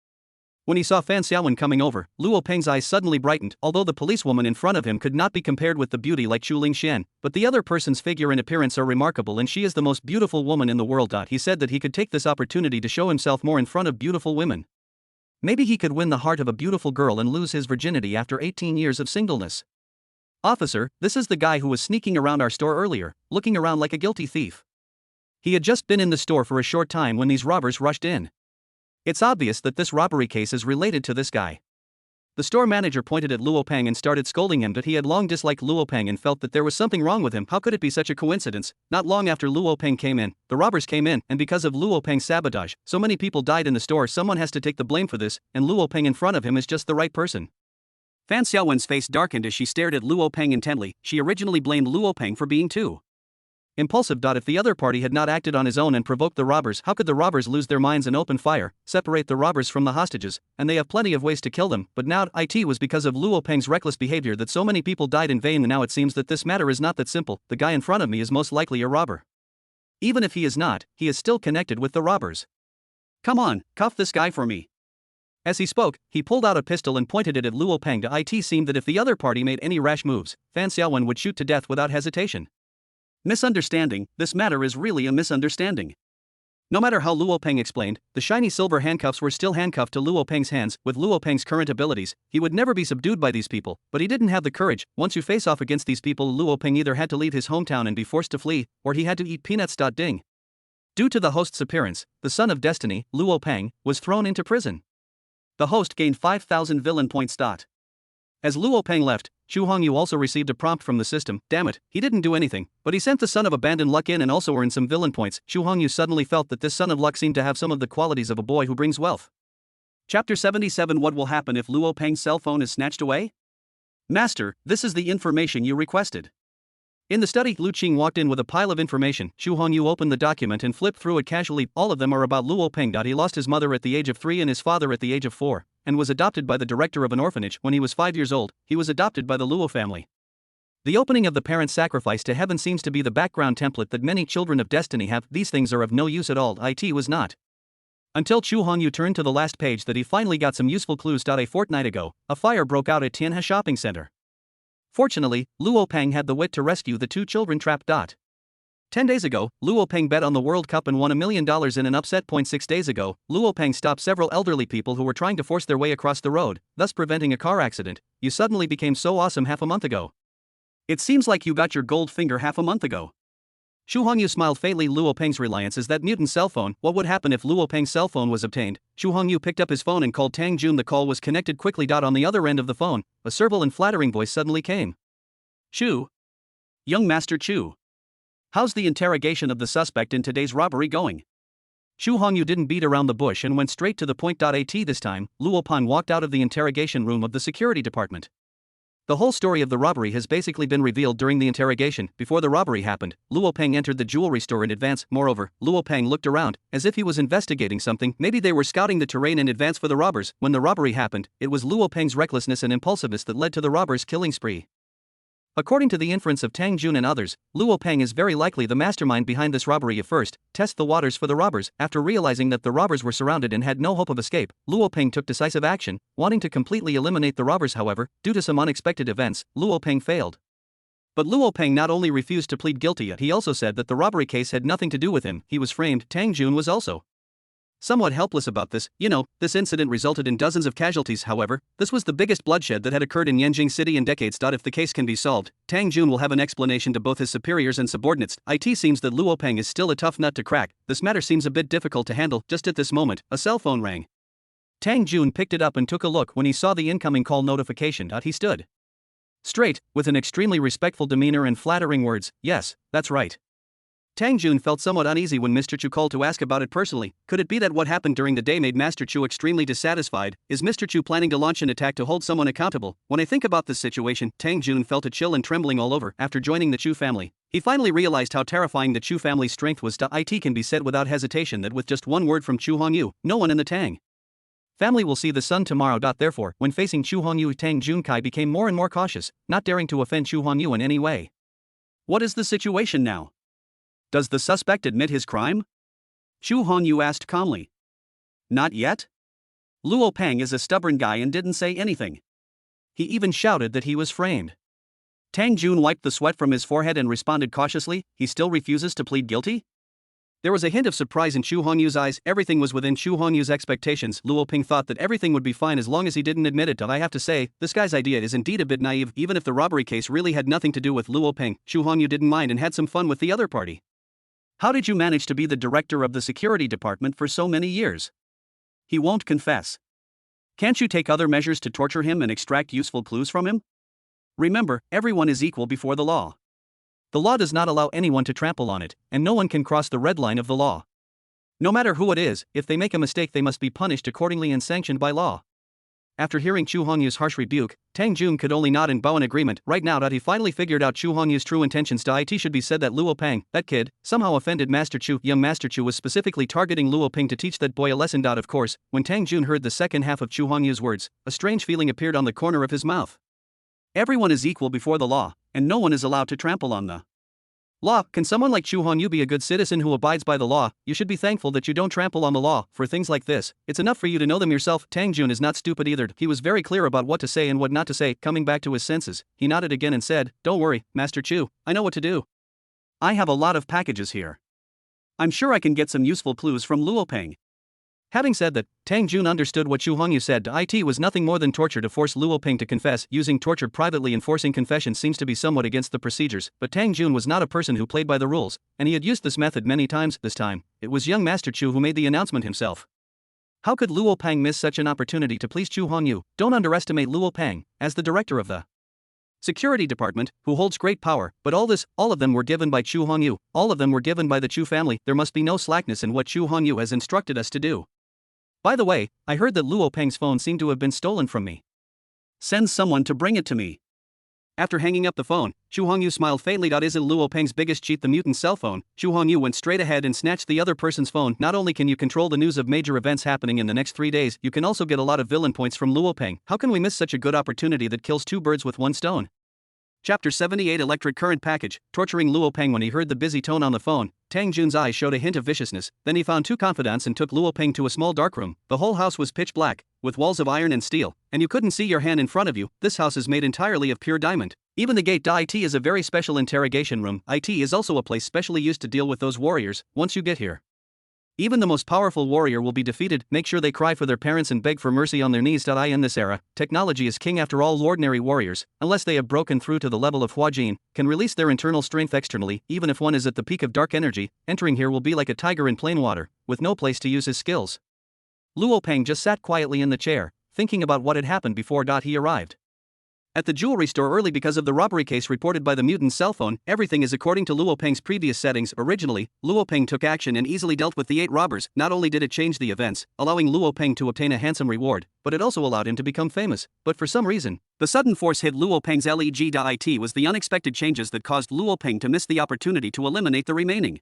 When he saw Fan Xiaowen coming over, Luo Peng's eyes suddenly brightened. Although the policewoman in front of him could not be compared with the beauty like Chu Lingxian, but the other person's figure and appearance are remarkable and she is the most beautiful woman in the world. He said that he could take this opportunity to show himself more in front of beautiful women. Maybe he could win the heart of a beautiful girl and lose his virginity after 18 years of singleness. Officer, this is the guy who was sneaking around our store earlier, looking around like a guilty thief. He had just been in the store for a short time when these robbers rushed in. It's obvious that this robbery case is related to this guy. The store manager pointed at Luo Peng and started scolding him, but he had long disliked Luo Peng and felt that there was something wrong with him. How could it be such a coincidence? Not long after Luo Peng came in, the robbers came in, and because of Luo Peng's sabotage, so many people died in the store. Someone has to take the blame for this, and Luo Peng in front of him is just the right person. Fan Xiaowen's face darkened as she stared at Luo Peng intently. She originally blamed Luo Peng for being too impulsive. If the other party had not acted on his own and provoked the robbers, how could the robbers lose their minds and open fire, separate the robbers from the hostages, and they have plenty of ways to kill them? But now it was because of Luo Peng's reckless behavior that so many people died in vain. Now it seems that this matter is not that simple. The guy in front of me is most likely a robber. Even if he is not, he is still connected with the robbers. Come on, cuff this guy for me. As he spoke, he pulled out a pistol and pointed it at Luo Peng. It seemed that if the other party made any rash moves, Fan Xiaowen would shoot to death without hesitation. Misunderstanding, this matter is really a misunderstanding. No matter how Luo Peng explained, the shiny silver handcuffs were still handcuffed to Luo Peng's hands. With Luo Peng's current abilities, he would never be subdued by these people, but he didn't have the courage. Once you face off against these people, Luo Peng either had to leave his hometown and be forced to flee, or he had to eat peanuts. Ding. Due to the host's appearance, the son of destiny, Luo Peng, was thrown into prison. The host gained 5,000 villain points. As Luo Peng left, Xu Hongyu also received a prompt from the system. Damn it, he didn't do anything, but he sent the son of abandoned luck in and also earned some villain points. Xu Hongyu suddenly felt that this son of luck seemed to have some of the qualities of a boy who brings wealth. Chapter 77. What will happen if Luo Peng's cell phone is snatched away? Master, this is the information you requested. In the study, Lu Qing walked in with a pile of information. Xu Hongyu opened the document and flipped through it casually. All of them are about Luo Peng. He lost his mother at the age of 3 and his father at the age of 4, and was adopted by the director of an orphanage. When he was 5 years old, he was adopted by the Luo family. The opening of the parent's sacrifice to heaven seems to be the background template that many children of destiny have. These things are of no use at all. It was not until Xu Hongyu turned to the last page that he finally got some useful clues. A fortnight ago, a fire broke out at Tianhe shopping center. Fortunately, Luo Peng had the wit to rescue the 2 children trapped. 10 days ago, Luo Peng bet on the World Cup and won $1 million in an upset. 6 days ago, Luo Peng stopped several elderly people who were trying to force their way across the road, thus preventing a car accident. You suddenly became so awesome half a month ago. It seems like you got your gold finger half a month ago. Xu Hongyu smiled faintly. Luo Peng's reliance is that mutant cell phone. What would happen if Luo Peng's cell phone was obtained? Xu Hongyu picked up his phone and called Tang Jun. The call was connected quickly. On the other end of the phone, a servile and flattering voice suddenly came. Chu. Young Master Chu. How's the interrogation of the suspect in today's robbery going? Xu Hongyu didn't beat around the bush and went straight to the point. This time, Luo Peng walked out of the interrogation room of the security department. The whole story of the robbery has basically been revealed during the interrogation. Before the robbery happened, Luo Peng entered the jewelry store in advance. Moreover, Luo Peng looked around, as if he was investigating something. Maybe they were scouting the terrain in advance for the robbers. When the robbery happened, it was Luo Peng's recklessness and impulsiveness that led to the robbers' killing spree. According to the inference of Tang Jun and others, Luo Peng is very likely the mastermind behind this robbery. At first, test the waters for the robbers. After realizing that the robbers were surrounded and had no hope of escape, Luo Peng took decisive action, wanting to completely eliminate the robbers. However, due to some unexpected events, Luo Peng failed. But Luo Peng not only refused to plead guilty, he also said that the robbery case had nothing to do with him. He was framed. Tang Jun was also somewhat helpless about this. This incident resulted in dozens of casualties. However, this was the biggest bloodshed that had occurred in Yanjing City in decades. If the case can be solved, Tang Jun will have an explanation to both his superiors and subordinates. It seems that Luo Peng is still a tough nut to crack. This matter seems a bit difficult to handle. Just at this moment, a cell phone rang. Tang Jun picked it up and took a look. When he saw the incoming call notification, he stood Straight, with an extremely respectful demeanor and flattering words. Yes, that's right. Tang Jun felt somewhat uneasy when Mr. Chu called to ask about it personally. Could it be that what happened during the day made Master Chu extremely dissatisfied? Is Mr. Chu planning to launch an attack to hold someone accountable? When I think about this situation, Tang Jun felt a chill and trembling all over. After joining the Chu family, he finally realized how terrifying the Chu family's strength was. It can be said without hesitation that with just one word from Chu Hongyu, no one in the Tang family will see the sun tomorrow. Therefore, when facing Chu Hongyu, Tang Junkai became more and more cautious, not daring to offend Chu Hongyu in any way. What is the situation now? Does the suspect admit his crime? Chu Hongyu asked calmly. Not yet. Luo Peng is a stubborn guy and didn't say anything. He even shouted that he was framed. Tang Jun wiped the sweat from his forehead and responded cautiously. He still refuses to plead guilty? There was a hint of surprise in Chu Hongyu's eyes. Everything was within Chu Hongyu's expectations. Luo Peng thought that everything would be fine as long as he didn't admit it. I have to say, this guy's idea is indeed a bit naive. Even if the robbery case really had nothing to do with Luo Peng, Chu Hongyu didn't mind and had some fun with the other party. How did you manage to be the director of the security department for so many years? He won't confess. Can't you take other measures to torture him and extract useful clues from him? Remember, everyone is equal before the law. The law does not allow anyone to trample on it, and no one can cross the red line of the law. No matter who it is, if they make a mistake they must be punished accordingly and sanctioned by law. After hearing Chu Hongyu's harsh rebuke, Tang Jun could only nod and bow in agreement. Right now he finally figured out Chu Hongyu's true intentions. It should be said that Luo Peng, that kid, somehow offended Master Chu. Young Master Chu was specifically targeting Luo Peng to teach that boy a lesson. Of course, when Tang Jun heard the second half of Chu Hongyu's words, a strange feeling appeared on the corner of his mouth. Everyone is equal before the law, and no one is allowed to trample on the law. Can someone like Chu Hongyu be a good citizen who abides by the law? You should be thankful that you don't trample on the law. For things like this, it's enough for you to know them yourself. Tang Jun is not stupid either. He was very clear about what to say and what not to say. Coming back to his senses, he nodded again and said, "Don't worry, Master Chu, I know what to do. I have a lot of packages here. I'm sure I can get some useful clues from Luo Peng." Having said that, Tang Jun understood what Chu Hongyu said. It was nothing more than torture to force Luo Peng to confess. Using torture privately and forcing confession seems to be somewhat against the procedures, but Tang Jun was not a person who played by the rules, and he had used this method many times. This time, it was young Master Chu who made the announcement himself. How could Luo Peng miss such an opportunity to please Chu Hongyu? Don't underestimate Luo Peng, as the director of the security department, who holds great power. But all of them were given by Chu Hongyu. All of them were given by the Chu family. There must be no slackness in what Chu Hongyu has instructed us to do. By the way, I heard that Luo Peng's phone seemed to have been stolen from me. Send someone to bring it to me. After hanging up the phone, Chu Hongyu smiled faintly. Is it Luo Peng's biggest cheat, the mutant cell phone? Chu Hongyu went straight ahead and snatched the other person's phone. Not only can you control the news of major events happening in the next 3 days, you can also get a lot of villain points from Luo Peng. How can we miss such a good opportunity that kills 2 birds with 1 stone? Chapter 78 Electric Current Package. Torturing Luo Peng. When he heard the busy tone on the phone, Tang Jun's eyes showed a hint of viciousness. Then he found 2 confidants and took Luo Peng to a small dark room. The whole house was pitch black, with walls of iron and steel, and you couldn't see your hand in front of you. This house is made entirely of pure diamond. Even the gate. It is a very special interrogation room. It is also a place specially used to deal with those warriors. Once you get here, even the most powerful warrior will be defeated. Make sure they cry for their parents and beg for mercy on their knees. In this era, technology is king. After all, ordinary warriors, unless they have broken through to the level of Huajin, can release their internal strength externally. Even if one is at the peak of dark energy, entering here will be like a tiger in plain water, with no place to use his skills. Luo Peng just sat quietly in the chair, thinking about what had happened before. He arrived at the jewelry store early because of the robbery case reported by the mutant's cell phone. Everything is according to Luo Peng's previous settings. Originally, Luo Peng took action and easily dealt with the 8 robbers. Not only did it change the events, allowing Luo Peng to obtain a handsome reward, but it also allowed him to become famous. But for some reason, the sudden force hit Luo Peng's leg. It was the unexpected changes that caused Luo Peng to miss the opportunity to eliminate the remaining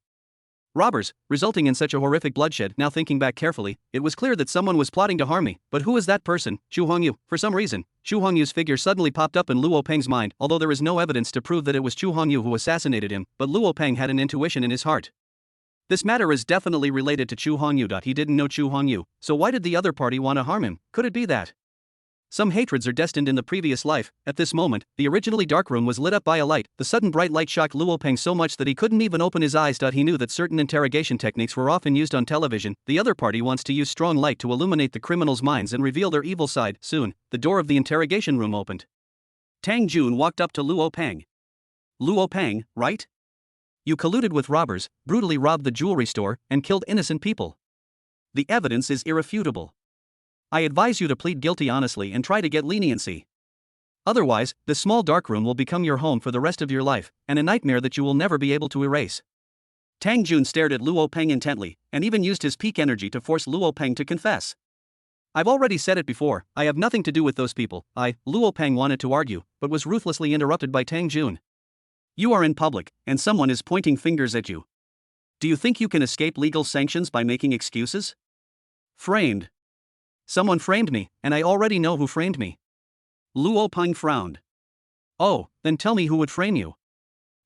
robbers, resulting in such a horrific bloodshed. Now thinking back carefully, it was clear that someone was plotting to harm me. But who is that person? Chu Hongyu. For some reason, Chu Hongyu's figure suddenly popped up in Luo Peng's mind, although there is no evidence to prove that it was Chu Hongyu who assassinated him, but Luo Peng had an intuition in his heart. This matter is definitely related to Chu Hongyu. He didn't know Chu Hongyu, so why did the other party want to harm him? Could it be that some hatreds are destined in the previous life? At this moment, the originally dark room was lit up by a light. The sudden bright light shocked Luo Peng so much that he couldn't even open his eyes. He knew that certain interrogation techniques were often used on television. The other party wants to use strong light to illuminate the criminals' minds and reveal their evil side. Soon, the door of the interrogation room opened. Tang Jun walked up to Luo Peng. Luo Peng, right? You colluded with robbers, brutally robbed the jewelry store, and killed innocent people. The evidence is irrefutable. I advise you to plead guilty honestly and try to get leniency. Otherwise, this small dark room will become your home for the rest of your life, and a nightmare that you will never be able to erase. Tang Jun stared at Luo Peng intently, and even used his peak energy to force Luo Peng to confess. I've already said it before, I have nothing to do with those people. Luo Peng wanted to argue, but was ruthlessly interrupted by Tang Jun. You are in public, and someone is pointing fingers at you. Do you think you can escape legal sanctions by making excuses? Framed. Someone framed me, and I already know who framed me. Luo Peng frowned. Oh, then tell me who would frame you.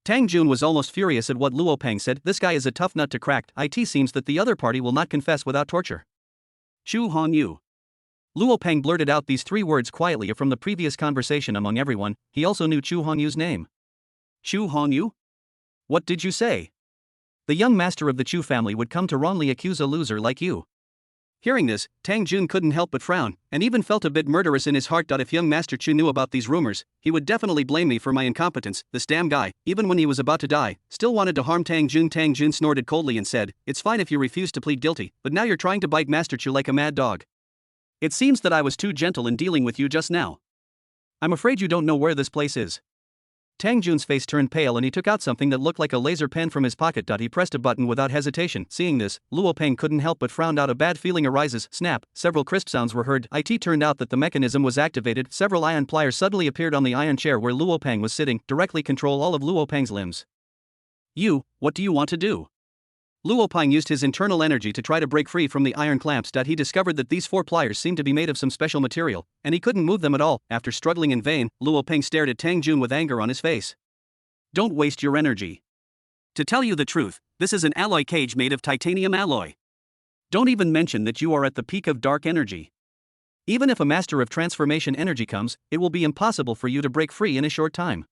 Tang Jun was almost furious at what Luo Peng said. This guy is a tough nut to crack. It seems that the other party will not confess without torture. Chu Hongyu. Luo Peng blurted out these 3 words quietly from the previous conversation among everyone. He also knew Chu Hongyu's name. Chu Hongyu? What did you say? The young master of the Chu family would come to wrongly accuse a loser like you. Hearing this, Tang Jun couldn't help but frown, and even felt a bit murderous in his heart. If young Master Chu knew about these rumors, he would definitely blame me for my incompetence. This damn guy, even when he was about to die, still wanted to harm Tang Jun. Tang Jun snorted coldly and said, "It's fine if you refuse to plead guilty, but now you're trying to bite Master Chu like a mad dog. It seems that I was too gentle in dealing with you just now. I'm afraid you don't know where this place is." Tang Jun's face turned pale and he took out something that looked like a laser pen from his pocket. He pressed a button without hesitation. Seeing this, Luo Peng couldn't help but frown. A bad feeling arises. Snap, several crisp sounds were heard. It turned out that the mechanism was activated. Several ion pliers suddenly appeared on the ion chair where Luo Peng was sitting, directly control all of Luo Peng's limbs. What do you want to do? Luo Peng used his internal energy to try to break free from the iron clamps. He discovered that these 4 pliers seemed to be made of some special material, and he couldn't move them at all. After struggling in vain, Luo Peng stared at Tang Jun with anger on his face. Don't waste your energy. To tell you the truth, this is an alloy cage made of titanium alloy. Don't even mention that you are at the peak of dark energy. Even if a master of transformation energy comes, it will be impossible for you to break free in a short time.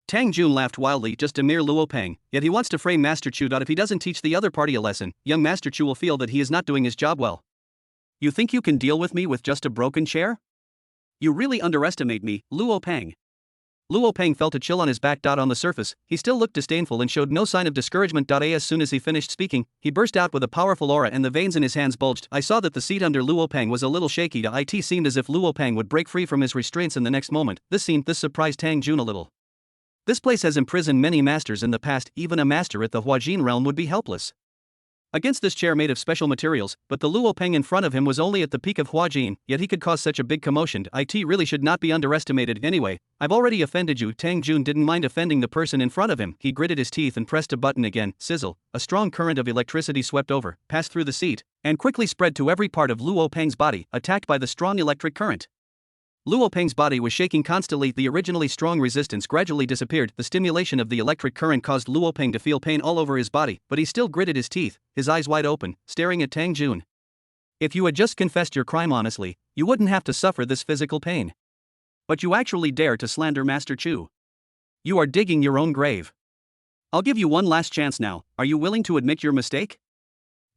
Tang Jun laughed wildly. Just a mere Luo Peng, yet he wants to frame Master Chu. If he doesn't teach the other party a lesson, young Master Chu will feel that he is not doing his job well. You think you can deal with me with just a broken chair? You really underestimate me, Luo Peng. Luo Peng felt a chill on his back. On the surface, he still looked disdainful and showed no sign of discouragement. As soon as he finished speaking, he burst out with a powerful aura and the veins in his hands bulged. I saw that the seat under Luo Peng was a little shaky. It seemed as if Luo Peng would break free from his restraints in the next moment. This surprised Tang Jun a little. This place has imprisoned many masters in the past. Even a master at the Huajin realm would be helpless against this chair made of special materials, but the Luo Peng in front of him was only at the peak of Huajin, yet he could cause such a big commotion. It really should not be underestimated. Anyway, I've already offended you. Tang Jun didn't mind offending the person in front of him. He gritted his teeth and pressed a button again. Sizzle, a strong current of electricity swept over, passed through the seat, and quickly spread to every part of Luo Peng's body, attacked by the strong electric current. Luo Peng's body was shaking constantly. The originally strong resistance gradually disappeared. The stimulation of the electric current caused Luo Peng to feel pain all over his body, but he still gritted his teeth, his eyes wide open, staring at Tang Jun. If you had just confessed your crime honestly, you wouldn't have to suffer this physical pain. But you actually dare to slander Master Chu. You are digging your own grave. I'll give you one last chance now. Are you willing to admit your mistake?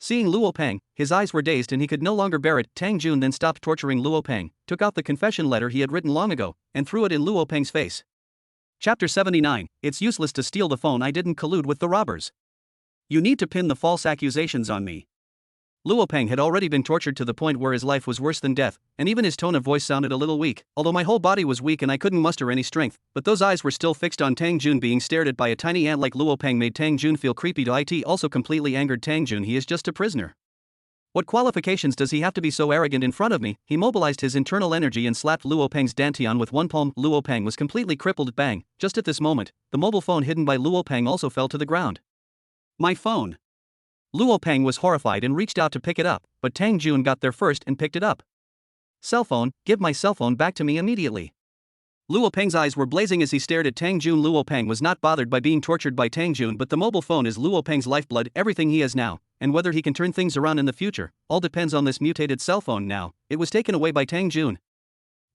Seeing Luo Peng, his eyes were dazed and he could no longer bear it. Tang Jun then stopped torturing Luo Peng, took out the confession letter he had written long ago, and threw it in Luo Peng's face. Chapter 79, It's useless to steal the phone. I didn't collude with the robbers. You need to pin the false accusations on me. Luo Peng had already been tortured to the point where his life was worse than death, and even his tone of voice sounded a little weak, although my whole body was weak and I couldn't muster any strength, but those eyes were still fixed on Tang Jun. Being stared at by a tiny ant like Luo Peng made Tang Jun feel creepy. It also completely angered Tang Jun. He is just a prisoner. What qualifications does he have to be so arrogant in front of me? He mobilized his internal energy and slapped Luo Peng's dantian with one palm. Luo Peng was completely crippled. Bang! Just at this moment, the mobile phone hidden by Luo Peng also fell to the ground. My phone! Luo Peng was horrified and reached out to pick it up, but Tang Jun got there first and picked it up. Cell phone, give my cell phone back to me immediately. Luo Peng's eyes were blazing as he stared at Tang Jun. Luo Peng was not bothered by being tortured by Tang Jun, but the mobile phone is Luo Peng's lifeblood, everything he has now, and whether he can turn things around in the future, all depends on this mutated cell phone now. It was taken away by Tang Jun.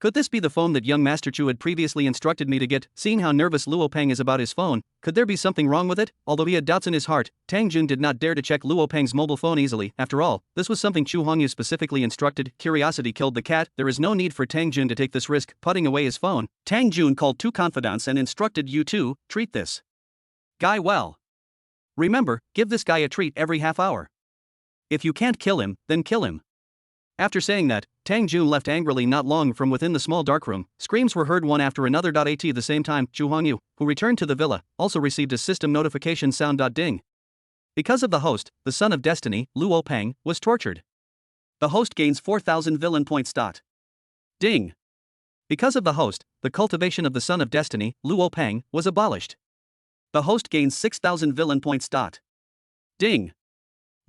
Could this be the phone that young Master Chu had previously instructed me to get? Seeing how nervous Luo Peng is about his phone, could there be something wrong with it? Although he had doubts in his heart, Tang Jun did not dare to check Luo Peng's mobile phone easily. After all, this was something Chu Hongyu specifically instructed. Curiosity killed the cat. There is no need for Tang Jun to take this risk, putting away his phone. Tang Jun called 2 confidants and instructed you to treat this guy well. Remember, give this guy a treat every half hour. If you can't kill him, then kill him. After saying that, Tang Jun left angrily not long from within the small dark room. Screams were heard one after another. At the same time, Chu Hongyu, who returned to the villa, also received a system notification sound. Ding. Because of the host, the son of destiny, Luo Peng, was tortured. The host gains 4,000 villain points. Ding. Because of the host, the cultivation of the son of destiny, Luo Peng, was abolished. The host gains 6,000 villain points. Ding.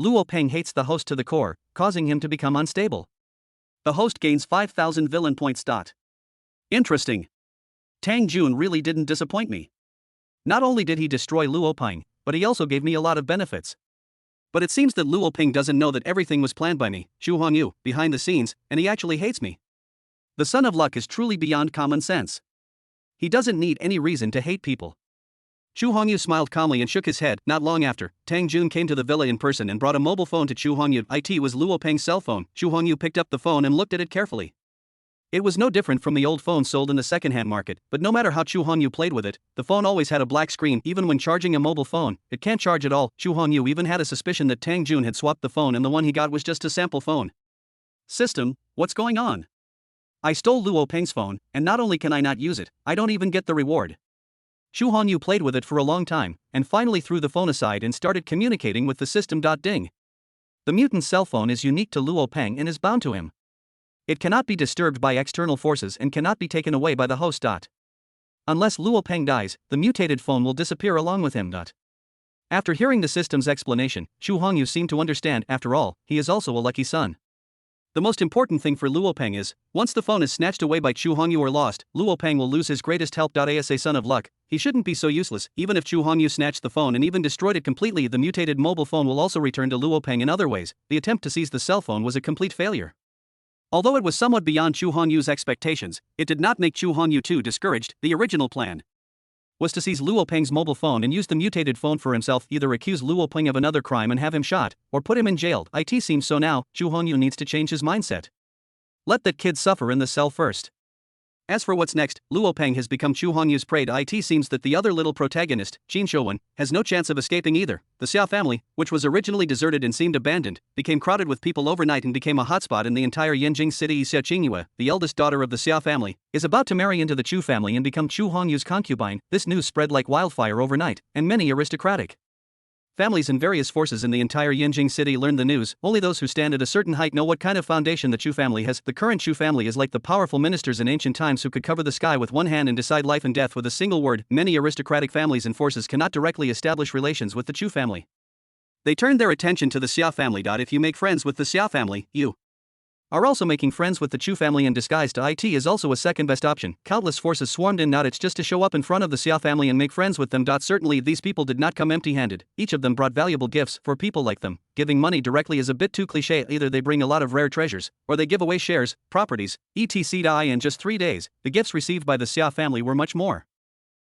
Luo Peng hates the host to the core, causing him to become unstable. The host gains 5,000 villain points. Interesting. Tang Jun really didn't disappoint me. Not only did he destroy Luo Peng, but he also gave me a lot of benefits. But it seems that Luo Peng doesn't know that everything was planned by me, Chu Hongyu, behind the scenes, and he actually hates me. The son of luck is truly beyond common sense. He doesn't need any reason to hate people. Chu Hongyu smiled calmly and shook his head. Not long after, Tang Jun came to the villa in person and brought a mobile phone to Chu Hongyu. It was Luo Peng's cell phone. Chu Hongyu picked up the phone and looked at it carefully. It was no different from the old phone sold in the second-hand market, but no matter how Chu Hongyu played with it, the phone always had a black screen. Even when charging a mobile phone, it can't charge at all. Chu Hongyu even had a suspicion that Tang Jun had swapped the phone and the one he got was just a sample phone. System, what's going on? I stole Luo Peng's phone, and not only can I not use it, I don't even get the reward. Chu Hongyu played with it for a long time, and finally threw the phone aside and started communicating with the system. Ding. The mutant's cell phone is unique to Luo Peng and is bound to him. It cannot be disturbed by external forces and cannot be taken away by the host. Unless Luo Peng dies, the mutated phone will disappear along with him. After hearing the system's explanation, Chu Hongyu seemed to understand. After all, he is also a lucky son. The most important thing for Luo Peng is, once the phone is snatched away by Chu Hongyu or lost, Luo Peng will lose his greatest help. As a son of luck, he shouldn't be so useless. Even if Chu Hongyu snatched the phone and even destroyed it completely, the mutated mobile phone will also return to Luo Peng in other ways. The attempt to seize the cell phone was a complete failure. Although it was somewhat beyond Chu Hongyu's expectations, it did not make Chu Hongyu too discouraged. The original plan was to seize Luo Peng's mobile phone and use the mutated phone for himself, either accuse Luo Peng of another crime and have him shot, or put him in jail. It seems so now, Chu Hongyu needs to change his mindset. Let that kid suffer in the cell first. As for what's next, Luo Peng has become Chu Hongyu's prey. It seems that the other little protagonist, Jin Shouwen, has no chance of escaping either. The Xia family, which was originally deserted and seemed abandoned, became crowded with people overnight and became a hotspot in the entire Yanjing city. Xia Qingyue, the eldest daughter of the Xia family, is about to marry into the Chu family and become Chu Hongyu's concubine. This news spread like wildfire overnight, and many aristocratic families and various forces in the entire Yanjing city learned the news. Only those who stand at a certain height know what kind of foundation the Chu family has. The current Chu family is like the powerful ministers in ancient times who could cover the sky with one hand and decide life and death with a single word. Many aristocratic families and forces cannot directly establish relations with the Chu family. They turned their attention to the Xia family. If you make friends with the Xia family, you are also making friends with the Chu family in disguise. It is also a second best option. Countless forces swarmed in. It's just to show up in front of the Xia family and make friends with them. Certainly these people did not come empty-handed. Each of them brought valuable gifts. For people like them, giving money directly is a bit too cliché. Either they bring a lot of rare treasures, or they give away shares, properties, etc. In just 3 days, the gifts received by the Xia family were much more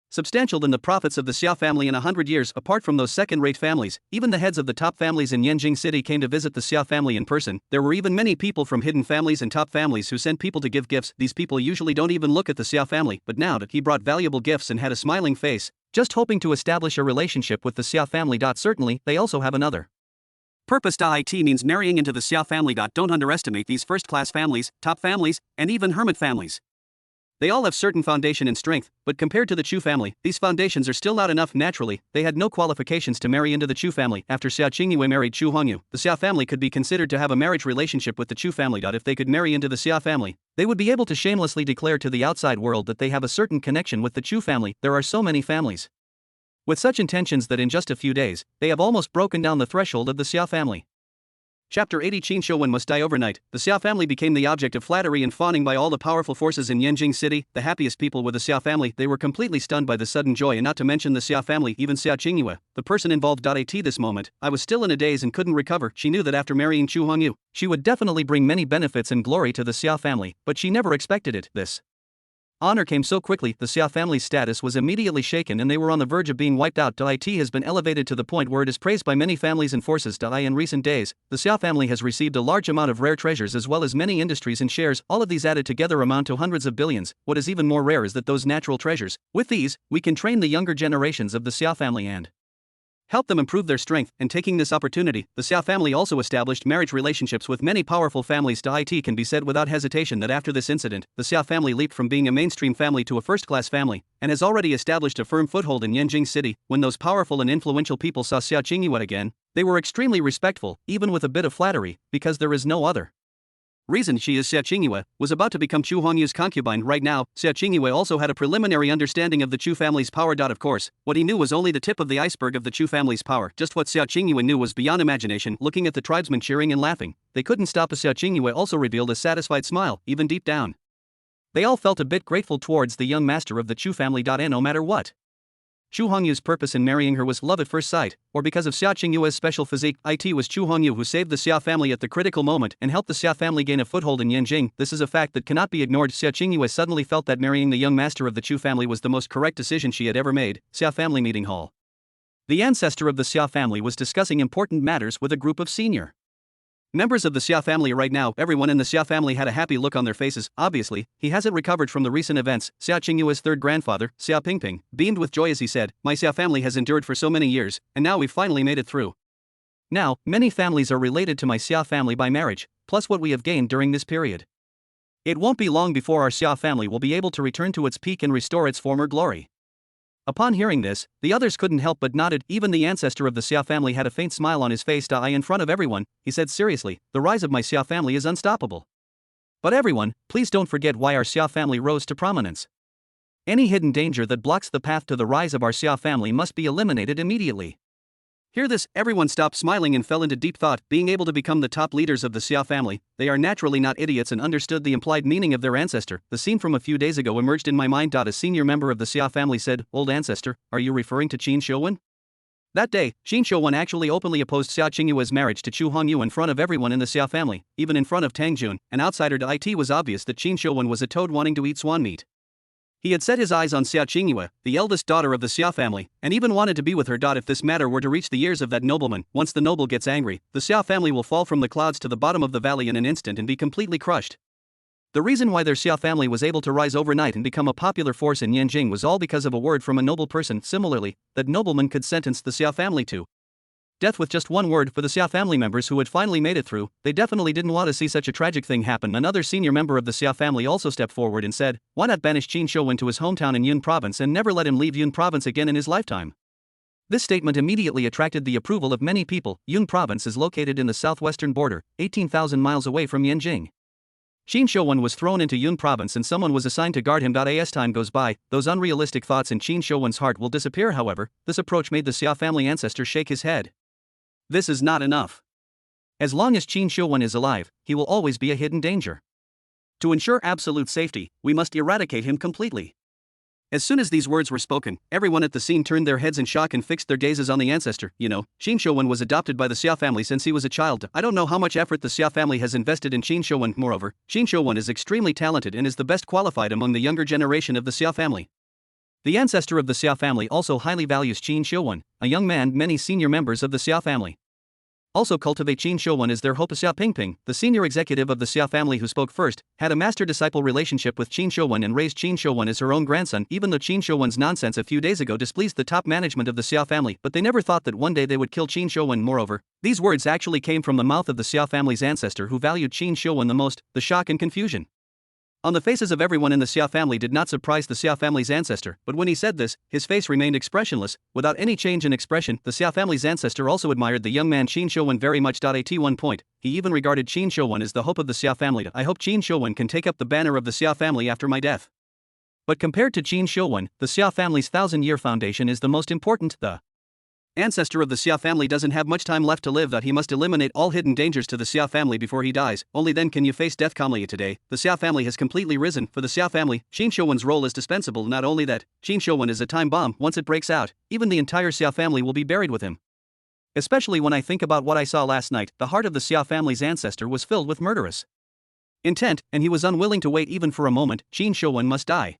substantial than the profits of the Xia family in 100 years. Apart from those second-rate families, even the heads of the top families in Yanjing City came to visit the Xia family in person. There were even many people from hidden families and top families who sent people to give gifts. These people usually don't even look at the Xia family, but now that he brought valuable gifts and had a smiling face, just hoping to establish a relationship with the Xia family. Certainly, they also have another purpose. It means marrying into the Xia family. Don't underestimate these first-class families, top families, and even hermit families. They all have certain foundation and strength, but compared to the Chu family, these foundations are still not enough. Naturally, they had no qualifications to marry into the Chu family. After Xia Qingyue married Chu Hongyu, the Xia family could be considered to have a marriage relationship with the Chu family. If they could marry into the Xia family, they would be able to shamelessly declare to the outside world that they have a certain connection with the Chu family. There are so many families with such intentions that in just a few days, they have almost broken down the threshold of the Xia family. Chapter 80. Qin Shouwen must die overnight. The Xia family became the object of flattery and fawning by all the powerful forces in Yanjing City. The happiest people were the Xia family. They were completely stunned by the sudden joy, and not to mention the Xia family, even Xia Qingyue, the person involved. At this moment, I was still in a daze and couldn't recover. She knew that after marrying Chu Hongyu, she would definitely bring many benefits and glory to the Xia family, but she never expected it. This honor came so quickly. The Xia family's status was immediately shaken and they were on the verge of being wiped out. It has been elevated to the point where it is praised by many families and forces. In recent days, the Xia family has received a large amount of rare treasures as well as many industries and shares. All of these added together amount to hundreds of billions. What is even more rare is that those natural treasures, with these, we can train the younger generations of the Xia family and helped them improve their strength, and taking this opportunity, the Xiao family also established marriage relationships with many powerful families. It can be said without hesitation that after this incident, the Xiao family leaped from being a mainstream family to a first-class family, and has already established a firm foothold in Yanjing City. When those powerful and influential people saw Xiao Qingyue again, they were extremely respectful, even with a bit of flattery, because there is no other reason she is Xiao Qingyue, was about to become Chu Hongyu's concubine right now. Xiao Qingyue also had a preliminary understanding of the Chu family's power. Of course, what he knew was only the tip of the iceberg of the Chu family's power. Just what Xiao Qingyue knew was beyond imagination. Looking at the tribesmen cheering and laughing, they couldn't stop. Xiao Qingyue also revealed a satisfied smile, even deep down. They all felt a bit grateful towards the young master of the Chu family. And no matter what Chu Hongyu's purpose in marrying her was love at first sight, or because of Xiao Qingyue's special physique. It was Chu Hongyu who saved the Xiao family at the critical moment and helped the Xiao family gain a foothold in Yanjing. This is a fact that cannot be ignored. Xiao Qingyue suddenly felt that marrying the young master of the Chu family was the most correct decision she had ever made. Xiao family meeting hall. The ancestor of the Xiao family was discussing important matters with a group of senior members of the Xiao family. Right now, everyone in the Xiao family had a happy look on their faces. Obviously, he hasn't recovered from the recent events. Xiao Qingyue's third grandfather, Xiao Pingping, beamed with joy as he said, "My Xiao family has endured for so many years, and now we've finally made it through. Now, many families are related to my Xiao family by marriage, plus what we have gained during this period. It won't be long before our Xiao family will be able to return to its peak and restore its former glory." Upon hearing this, the others couldn't help but nodded. Even the ancestor of the Xiao family had a faint smile on his face. In front of everyone, he said seriously, "The rise of my Xiao family is unstoppable. But everyone, please don't forget why our Xiao family rose to prominence. Any hidden danger that blocks the path to the rise of our Xiao family must be eliminated immediately." Hear this, everyone stopped smiling and fell into deep thought. Being able to become the top leaders of the Xiao family, they are naturally not idiots and understood the implied meaning of their ancestor. The scene from a few days ago emerged in my mind. A senior member of the Xiao family said, "Old ancestor, are you referring to Qin Shouwen?" That day, Qin Shouwen actually openly opposed Xiao Qingyue's marriage to Chu Hongyu in front of everyone in the Xiao family, even in front of Tang Jun, an outsider. It was obvious that Qin Shouwen was a toad wanting to eat swan meat. He had set his eyes on Xiao Qingyue, the eldest daughter of the Xiao family, and even wanted to be with her. If this matter were to reach the ears of that nobleman, once the noble gets angry, the Xiao family will fall from the clouds to the bottom of the valley in an instant and be completely crushed. The reason why their Xiao family was able to rise overnight and become a popular force in Yanjing was all because of a word from a noble person. Similarly, that nobleman could sentence the Xiao family to death with just one word. For the Xiao family members who had finally made it through, they definitely didn't want to see such a tragic thing happen. Another senior member of the Xiao family also stepped forward and said, "Why not banish Qin Shouwen to his hometown in Yun province and never let him leave Yun province again in his lifetime?" This statement immediately attracted the approval of many people. Yun province is located in the southwestern border, 18,000 miles away from Yanjing. Qin Shouwen was thrown into Yun province and someone was assigned to guard him. As time goes by, those unrealistic thoughts in Qin Shouwen's heart will disappear. However, this approach made the Xiao family ancestor shake his head. This is not enough. As long as Qin Shouwen is alive, he will always be a hidden danger. To ensure absolute safety, we must eradicate him completely. As soon as these words were spoken, everyone at the scene turned their heads in shock and fixed their gazes on the ancestor. Qin Shouwen was adopted by the Xiao family since he was a child. I don't know how much effort the Xiao family has invested in Qin Shouwen. Moreover, Qin Shouwen is extremely talented and is the best qualified among the younger generation of the Xiao family. The ancestor of the Xiao family also highly values Qin Shouwen, a young man. Many senior members of the Xiao family also cultivate Qin Shouwen as their hope. Xiao Pingping, the senior executive of the Xiao family who spoke first, had a master-disciple relationship with Qin Shouwen and raised Qin Shouwen as her own grandson. Even though Qin Shouwen's nonsense a few days ago displeased the top management of the Xiao family, but they never thought that one day they would kill Qin Shouwen. Moreover, these words actually came from the mouth of the Xiao family's ancestor who valued Qin Shouwen the most. The shock and confusion on the faces of everyone in the Xiao family did not surprise the Xiao family's ancestor, but when he said this, his face remained expressionless, without any change in expression. The Xiao family's ancestor also admired the young man Qin Shouwen very much. At one point, he even regarded Qin Shouwen as the hope of the Xiao family. "I hope Qin Shouwen can take up the banner of the Xiao family after my death." But compared to Qin Shouwen, the Xiao family's 1,000-year foundation is the most important. The ancestor of the Xiao family doesn't have much time left to live. He must eliminate all hidden dangers to the Xiao family before he dies. Only then can you face death calmly. Today, the Xiao family has completely risen. For the Xiao family, Qin Shouwen's role is dispensable. Not only that, Qin Shouwen is a time bomb. Once it breaks out, even the entire Xiao family will be buried with him. Especially when I think about what I saw last night, the heart of the Xiao family's ancestor was filled with murderous intent, and he was unwilling to wait even for a moment. Qin Shouwen must die.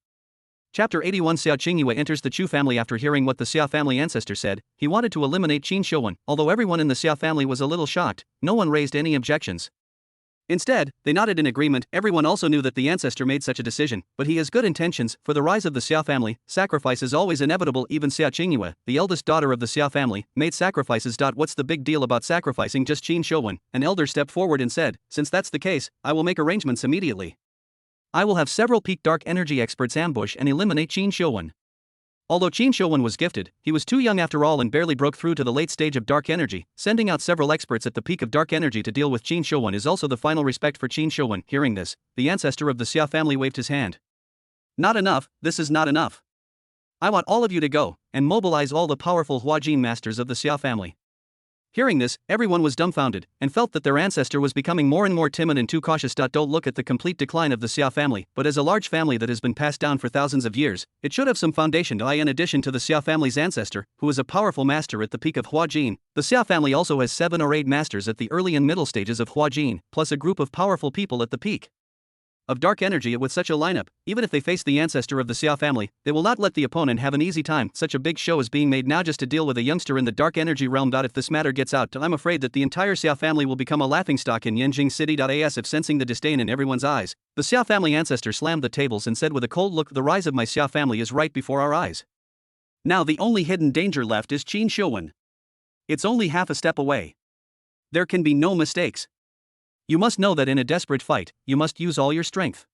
Chapter 81. Xiao Qingyue enters the Chu family. After hearing what the Xiao family ancestor said, he wanted to eliminate Qin Shouwen. Although everyone in the Xiao family was a little shocked, no one raised any objections. Instead, they nodded in agreement. Everyone also knew that the ancestor made such a decision, but he has good intentions. For the rise of the Xia family, sacrifice is always inevitable. Even Xia Qingyue, the eldest daughter of the Xia family, made sacrifices. What's the big deal about sacrificing just Qin Shouwen? An elder stepped forward and said, since that's the case, I will make arrangements immediately. I will have several peak dark energy experts ambush and eliminate Qin Shouwen. Although Qin Shouwen was gifted, he was too young after all and barely broke through to the late stage of dark energy. Sending out several experts at the peak of dark energy to deal with Qin Shouwen is also the final respect for Qin Shouwen. Hearing this, the ancestor of the Xia family waved his hand. Not enough, this is not enough. I want all of you to go and mobilize all the powerful Huajin masters of the Xia family. Hearing this, everyone was dumbfounded and felt that their ancestor was becoming more and more timid and too cautious. Don't look at the complete decline of the Xia family, but as a large family that has been passed down for thousands of years, it should have some foundation. In addition to the Xia family's ancestor, who is a powerful master at the peak of Huajin, the Xia family also has 7 or 8 masters at the early and middle stages of Huajin, plus a group of powerful people at the peak of dark energy. With such a lineup, even if they face the ancestor of the Xia family, they will not let the opponent have an easy time. Such a big show is being made now just to deal with a youngster in the dark energy realm. If this matter gets out, I'm afraid that the entire Xia family will become a laughingstock in Yanjing City. As if sensing the disdain in everyone's eyes, the Xia family ancestor slammed the tables and said with a cold look, the rise of my Xia family is right before our eyes. Now the only hidden danger left is Qin Shouwen. It's only half a step away. There can be no mistakes. You must know that in a desperate fight, you must use all your strength.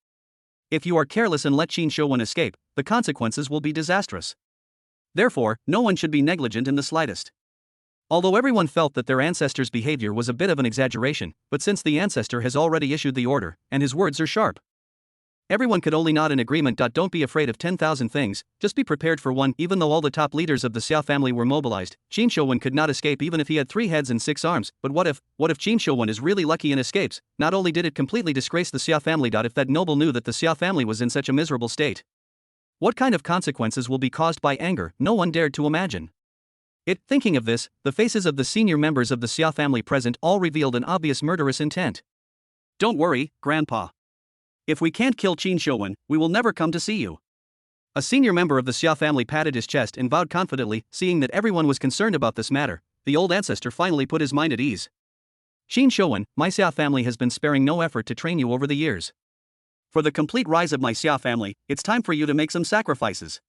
If you are careless and let Qin Shouwen escape, the consequences will be disastrous. Therefore, no one should be negligent in the slightest. Although everyone felt that their ancestor's behavior was a bit of an exaggeration, but since the ancestor has already issued the order, and his words are sharp, everyone could only nod in agreement. Don't be afraid of 10,000 things, just be prepared for one. Even though all the top leaders of the Xia family were mobilized, Qin Shouwen could not escape even if he had 3 heads and 6 arms. But what if Qin Shouwen is really lucky and escapes? Not only did it completely disgrace the Xia family. If that noble knew that the Xia family was in such a miserable state, what kind of consequences will be caused by anger? No one dared to imagine it. Thinking of this, the faces of the senior members of the Xia family present all revealed an obvious murderous intent. Don't worry, Grandpa. If we can't kill Qin Shouwen, we will never come to see you. A senior member of the Xia family patted his chest and vowed confidently. Seeing that everyone was concerned about this matter, the old ancestor finally put his mind at ease. Qin Shouwen, my Xia family has been sparing no effort to train you over the years. For the complete rise of my Xia family, it's time for you to make some sacrifices.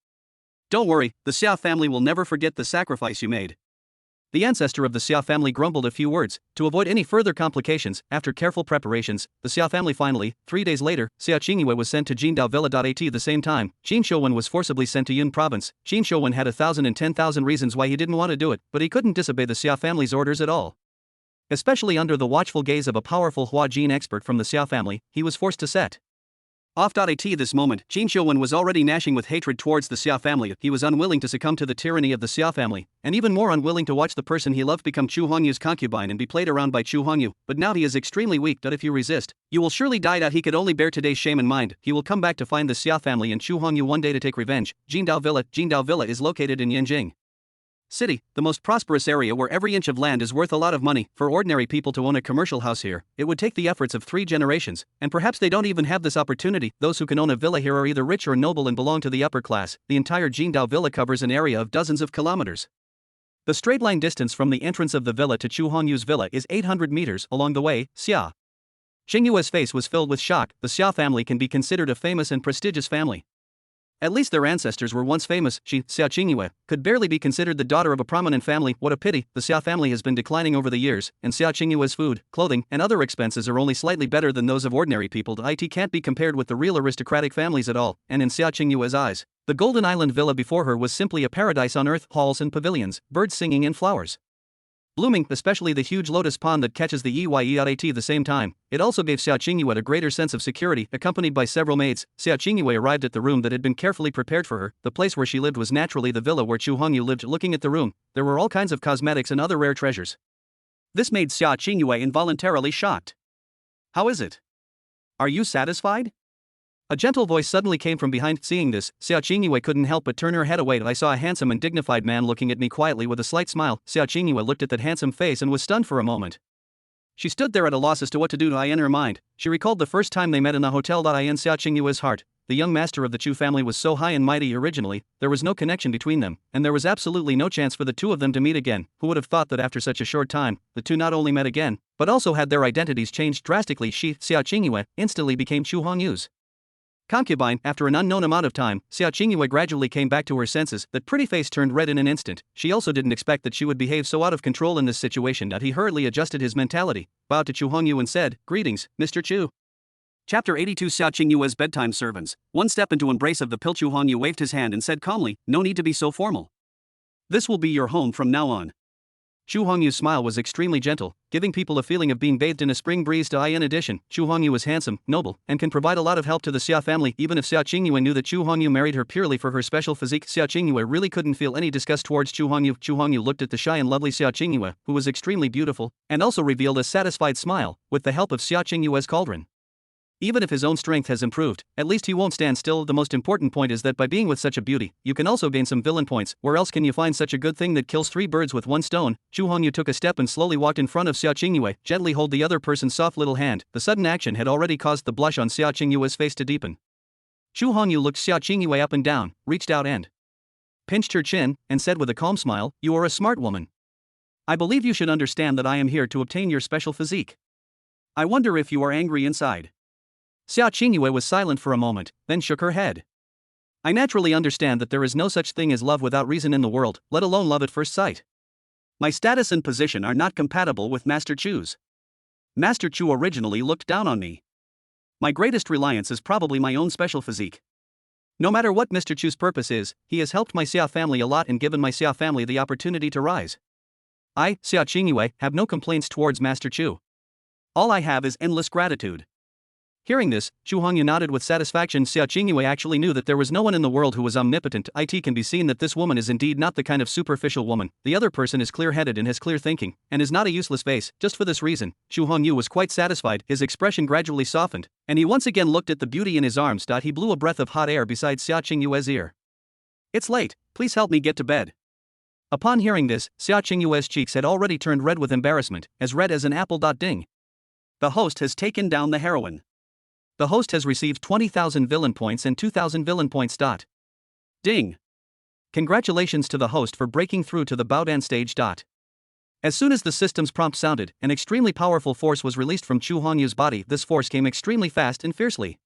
Don't worry, the Xia family will never forget the sacrifice you made. The ancestor of the Xia family grumbled a few words. To avoid any further complications, after careful preparations, the Xia family finally, 3 days later, Xia Qingyue was sent to Jingdao Villa. At the same time, Qin Shouwen was forcibly sent to Yun province. Qin Shouwen had 1,010,000 reasons why he didn't want to do it, but he couldn't disobey the Xia family's orders at all. Especially under the watchful gaze of a powerful Huajin expert from the Xia family, he was forced to set off. At this moment, Qin Shouwen was already gnashing with hatred towards the Xia family. He was unwilling to succumb to the tyranny of the Xia family, and even more unwilling to watch the person he loved become Chu Hongyu's concubine and be played around by Chu Hongyu. But now he is extremely weak. If you resist, you will surely die. He could only bear today's shame in mind. He will come back to find the Xia family and Chu Hongyu one day to take revenge. Jingdao Villa is located in Yanjing City, the most prosperous area where every inch of land is worth a lot of money. For ordinary people to own a commercial house here, it would take the efforts of 3 generations, and perhaps they don't even have this opportunity. Those who can own a villa here are either rich or noble and belong to the upper class. The entire Jingdao Villa covers an area of dozens of kilometers. The straight line distance from the entrance of the villa to Chu Hongyu's villa is 800 meters. Along the way, Xia Qingyue's face was filled with shock. The Xia family can be considered a famous and prestigious family. At least their ancestors were once famous. She, Xia Qingyue, could barely be considered the daughter of a prominent family. What a pity. The Xia family has been declining over the years, and Xia Qingyue's food, clothing, and other expenses are only slightly better than those of ordinary people. It can't be compared with the real aristocratic families at all, and in Xia Qingyue's eyes, the Golden Island villa before her was simply a paradise on earth. Halls and pavilions, birds singing and flowers blooming, especially the huge lotus pond that catches the EYE at the same time. It also gave Xia Qingyue a greater sense of security. Accompanied by several maids, Xia Qingyue arrived at the room that had been carefully prepared for her. The place where she lived was naturally the villa where Chu Hongyu lived. Looking at the room, there were all kinds of cosmetics and other rare treasures. This made Xia Qingyue involuntarily shocked. How is it? Are you satisfied? A gentle voice suddenly came from behind. Seeing this, Xia Qingyue couldn't help but turn her head away. I saw a handsome and dignified man looking at me quietly with a slight smile. Xia Qingyue looked at that handsome face and was stunned for a moment. She stood there at a loss as to what to do. In her mind, she recalled the first time they met in the hotel. In Xia Qingyue's heart, the young master of the Chu family was so high and mighty originally, there was no connection between them, and there was absolutely no chance for the two of them to meet again. Who would have thought that after such a short time, the two not only met again, but also had their identities changed drastically. She, Xia Qingyue, instantly became Chu Hongyu's concubine. After an unknown amount of time, Xia Qingyue gradually came back to her senses. That pretty face turned red in an instant. She also didn't expect that she would behave so out of control in this situation. That he hurriedly adjusted his mentality, bowed to Chu Hongyu and said, "Greetings, Mr. Chu." Chapter 82 Xia Qingyue's bedtime servants. One step into embrace of the pill. Chu Hongyu waved his hand and said calmly, "No need to be so formal. This will be your home from now on." Chu Hongyu's smile was extremely gentle, giving people a feeling of being bathed in a spring breeze. In addition, Chu Hongyu was handsome, noble, and can provide a lot of help to the Xia family. Even if Xia Qingyue knew that Chu Hongyu married her purely for her special physique, Xia Qingyue really couldn't feel any disgust towards Chu Hongyu. Chu Hongyu looked at the shy and lovely Xia Qingyue, who was extremely beautiful, and also revealed a satisfied smile, with the help of Xia Qingyue's cauldron. Even if his own strength has improved, at least he won't stand still. The most important point is that by being with such a beauty, you can also gain some villain points. Where else can you find such a good thing that kills three birds with one stone? Chu Hongyu took a step and slowly walked in front of Xia Qingyue, gently hold the other person's soft little hand. The sudden action had already caused the blush on Xia Qingyue's face to deepen. Chu Hongyu looked Xia Qingyue up and down, reached out and pinched her chin, and said with a calm smile, "You are a smart woman. I believe you should understand that I am here to obtain your special physique. I wonder if you are angry inside." Xia Qingyue was silent for a moment, then shook her head. "I naturally understand that there is no such thing as love without reason in the world, let alone love at first sight. My status and position are not compatible with Master Chu's. Master Chu originally looked down on me. My greatest reliance is probably my own special physique. No matter what Mr. Chu's purpose is, he has helped my Xia family a lot and given my Xia family the opportunity to rise. I, Xia Qingyue, have no complaints towards Master Chu. All I have is endless gratitude." Hearing this, Chu Hongyu nodded with satisfaction. Xia Qingyue actually knew that there was no one in the world who was omnipotent. It can be seen that this woman is indeed not the kind of superficial woman. The other person is clear-headed and has clear thinking, and is not a useless vase. Just for this reason, Chu Hongyu was quite satisfied. His expression gradually softened, and he once again looked at the beauty in his arms. He blew a breath of hot air beside Xia Qingyue's ear. "It's late, please help me get to bed." Upon hearing this, Xia Qingyue's cheeks had already turned red with embarrassment, as red as an apple. Ding. The host has taken down the heroine. The host has received 20,000 villain points and 2,000 villain points. Ding. Congratulations to the host for breaking through to the Baodan stage. As soon as the system's prompt sounded, an extremely powerful force was released from Chu Hongyu's body. This force came extremely fast and fiercely.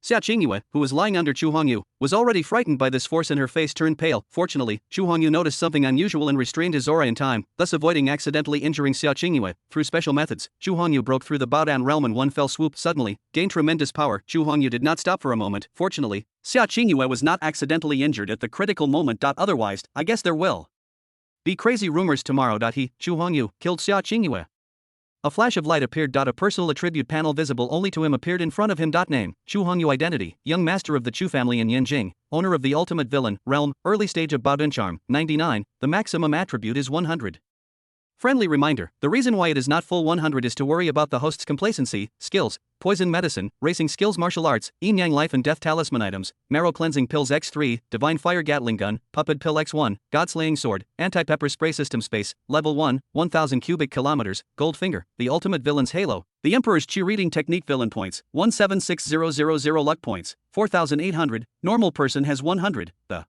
Xia Qingyue, who was lying under Chu Hongyu, was already frightened by this force and her face turned pale. Fortunately, Chu Hongyu noticed something unusual and restrained his aura in time, thus avoiding accidentally injuring Xia Qingyue. Through special methods, Chu Hongyu broke through the Baodan realm in one fell swoop. Suddenly, gained tremendous power. Chu Hongyu did not stop for a moment. Fortunately, Xia Qingyue was not accidentally injured at the critical moment. Otherwise, I guess there will be crazy rumors tomorrow. He, Chu Hongyu, killed Xia Qingyue. A flash of light appeared. A personal attribute panel visible only to him appeared in front of him. Name, Chu Hongyu. Identity, young master of the Chu family in Yanjing, owner of the ultimate villain, realm, early stage of Baodan charm, 99, the maximum attribute is 100. Friendly reminder, the reason why it is not full 100 is to worry about the host's complacency, skills, poison medicine, racing skills, martial arts, yin-yang life and death talisman items, marrow cleansing pills X3, divine fire gatling gun, puppet pill X1, god-slaying sword, anti-pepper spray system space, level 1, 1000 cubic kilometers, gold finger, the ultimate villain's halo, the emperor's chi reading technique villain points, 176000 luck points, 4800, normal person has 100, the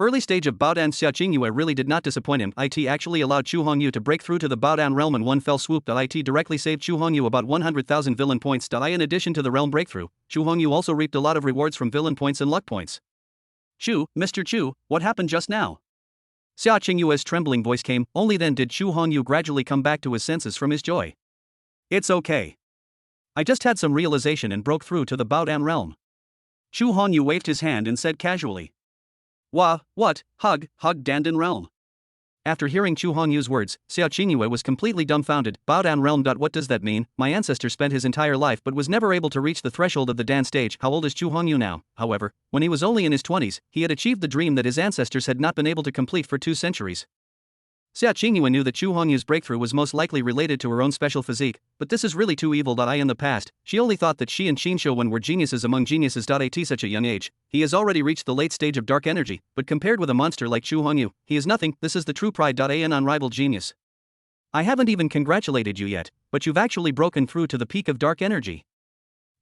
early stage of Baodan. Xia Qingyue really did not disappoint him. It actually allowed Chu Hongyu to break through to the Baodan realm in one fell swoop. It directly saved Chu Hongyu about 100,000 villain points. In addition to the realm breakthrough, Chu Hongyu also reaped a lot of rewards from villain points and luck points. "Chu, Mr. Chu, what happened just now?" Xia Qingyue's trembling voice came. Only then did Chu Hongyu gradually come back to his senses from his joy. "It's okay. I just had some realization and broke through to the Baodan realm." Chu Hongyu waved his hand and said casually, What? Hug Dandan realm." After hearing Chu Hongyu's words, Xia Qingyue was completely dumbfounded. Baodan realm. What does that mean? My ancestor spent his entire life but was never able to reach the threshold of the Dan stage. How old is Chu Hongyu now? However, when he was only in his 20s, he had achieved the dream that his ancestors had not been able to complete for 2 centuries. Xia Qingyue knew that Chu Hongyu's breakthrough was most likely related to her own special physique, but this is really too evil. In the past, she only thought that she and Qin Shouwen were geniuses among geniuses. At such a young age, he has already reached the late stage of dark energy, but compared with a monster like Chu Hongyu, he is nothing. This is the true pride. An unrivaled genius. I haven't even congratulated you yet, but you've actually broken through to the peak of dark energy.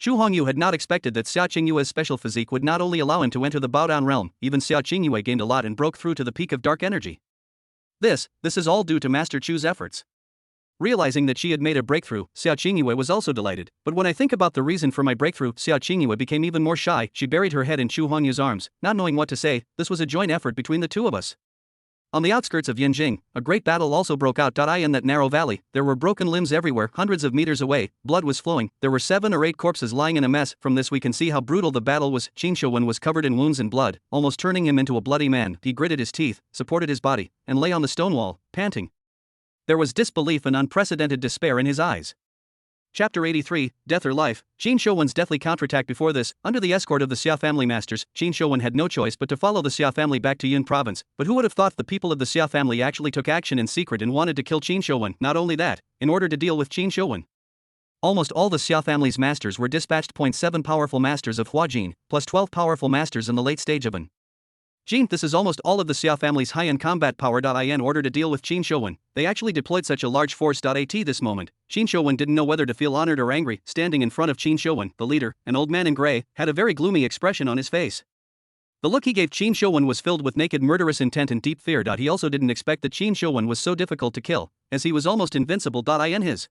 Xu Hongyu had not expected that Xia Qingyue's special physique would not only allow him to enter the Baodan realm, even Xia Qingyue gained a lot and broke through to the peak of dark energy. This is all due to Master Chu's efforts. Realizing that she had made a breakthrough, Xia Qingyue was also delighted, but when I think about the reason for my breakthrough, Xia Qingyue became even more shy. She buried her head in Xu Hongyu's arms, not knowing what to say. This was a joint effort between the two of us. On the outskirts of Yanjing, a great battle also broke out. In that narrow valley, there were broken limbs everywhere, hundreds of meters away, blood was flowing, there were 7 or 8 corpses lying in a mess. From this we can see how brutal the battle was. Qin Shouwen was covered in wounds and blood, almost turning him into a bloody man. He gritted his teeth, supported his body, and lay on the stone wall, panting. There was disbelief and unprecedented despair in his eyes. Chapter 83, Death or Life. Qin Shouwen's deathly counterattack. Before this, under the escort of the Xia family masters, Qin Shouwen had no choice but to follow the Xia family back to Yun province. But who would have thought the people of the Xia family actually took action in secret and wanted to kill Qin Shouwen? Not only that, in order to deal with Qin Shouwen, almost all the Xia family's masters were dispatched. 7 powerful masters of Huajin, plus 12 powerful masters in the late stage of An Jin. This is almost all of the Xia family's high-end combat power. In order to deal with Qin Shouwen, they actually deployed such a large force. At this moment, Qin Shouwen didn't know whether to feel honored or angry. Standing in front of Qin Shouwen, the leader, an old man in gray, had a very gloomy expression on his face. The look he gave Qin Shouwen was filled with naked murderous intent and deep fear. He also didn't expect that Qin Shouwen was so difficult to kill, as he was almost invincible. In his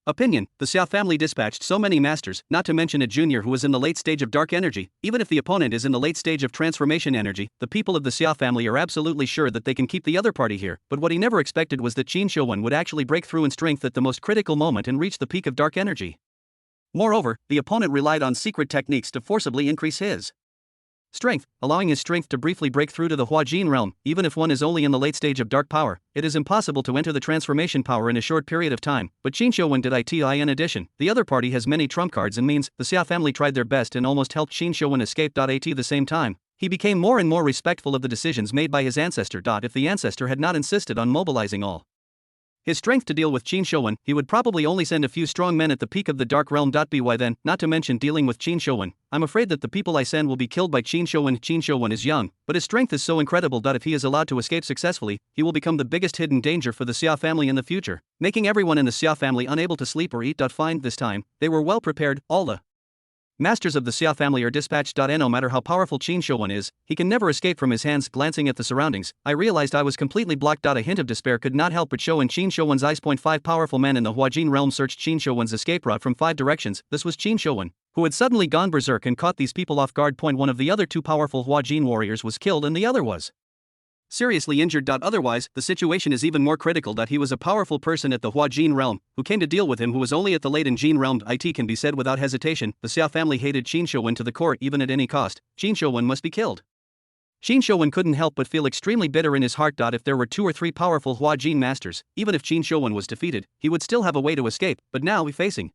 opinion, the Xia family dispatched so many masters, not to mention a junior who was in the late stage of dark energy. Even if the opponent is in the late stage of transformation energy, the people of the Xia family are absolutely sure that they can keep the other party here. But what he never expected was that Qin Shouwen would actually break through in strength at the most critical moment and reach the peak of dark energy. Moreover, the opponent relied on secret techniques to forcibly increase his strength, allowing his strength to briefly break through to the Huajin realm. Even if one is only in the late stage of dark power, it is impossible to enter the transformation power in a short period of time. But Qin Shouwen did it. In addition, the other party has many trump cards and means. The Xia family tried their best and almost helped Qin Shouwen escape. At the same time, he became more and more respectful of the decisions made by his ancestor. If the ancestor had not insisted on mobilizing all his strength to deal with Qin Shouwen, he would probably only send a few strong men at the peak of the dark realm. By then, not to mention dealing with Qin Shouwen, I'm afraid that the people I send will be killed by Qin Shouwen. Qin Shouwen is young, but his strength is so incredible that if he is allowed to escape successfully, he will become the biggest hidden danger for the Xia family in the future, making everyone in the Xia family unable to sleep or eat. Fine, this time, they were well prepared. All the masters of the Xia family are dispatched. No matter how powerful Qin Shouwen is, he can never escape from his hands. Glancing at the surroundings, I realized I was completely blocked. A hint of despair could not help but show in Qin Shouwen's eyes. 5 powerful men in the Huajin realm searched Qin Shouwen's escape route from 5 directions. This was Qin Shouwen, who had suddenly gone berserk and caught these people off guard. One of the other 2 powerful Huajin warriors was killed and the other was seriously injured. Otherwise, the situation is even more critical. He was a powerful person at the Huajin realm, who came to deal with him who was only at the late Jin realm. It can be said without hesitation, the Xia family hated Qin Shouwen to the core. Even at any cost, Qin Shouwen must be killed. Qin Shouwen couldn't help but feel extremely bitter in his heart. If there were 2 or 3 powerful Huajin masters, even if Qin Shouwen was defeated, he would still have a way to escape, but now he's facing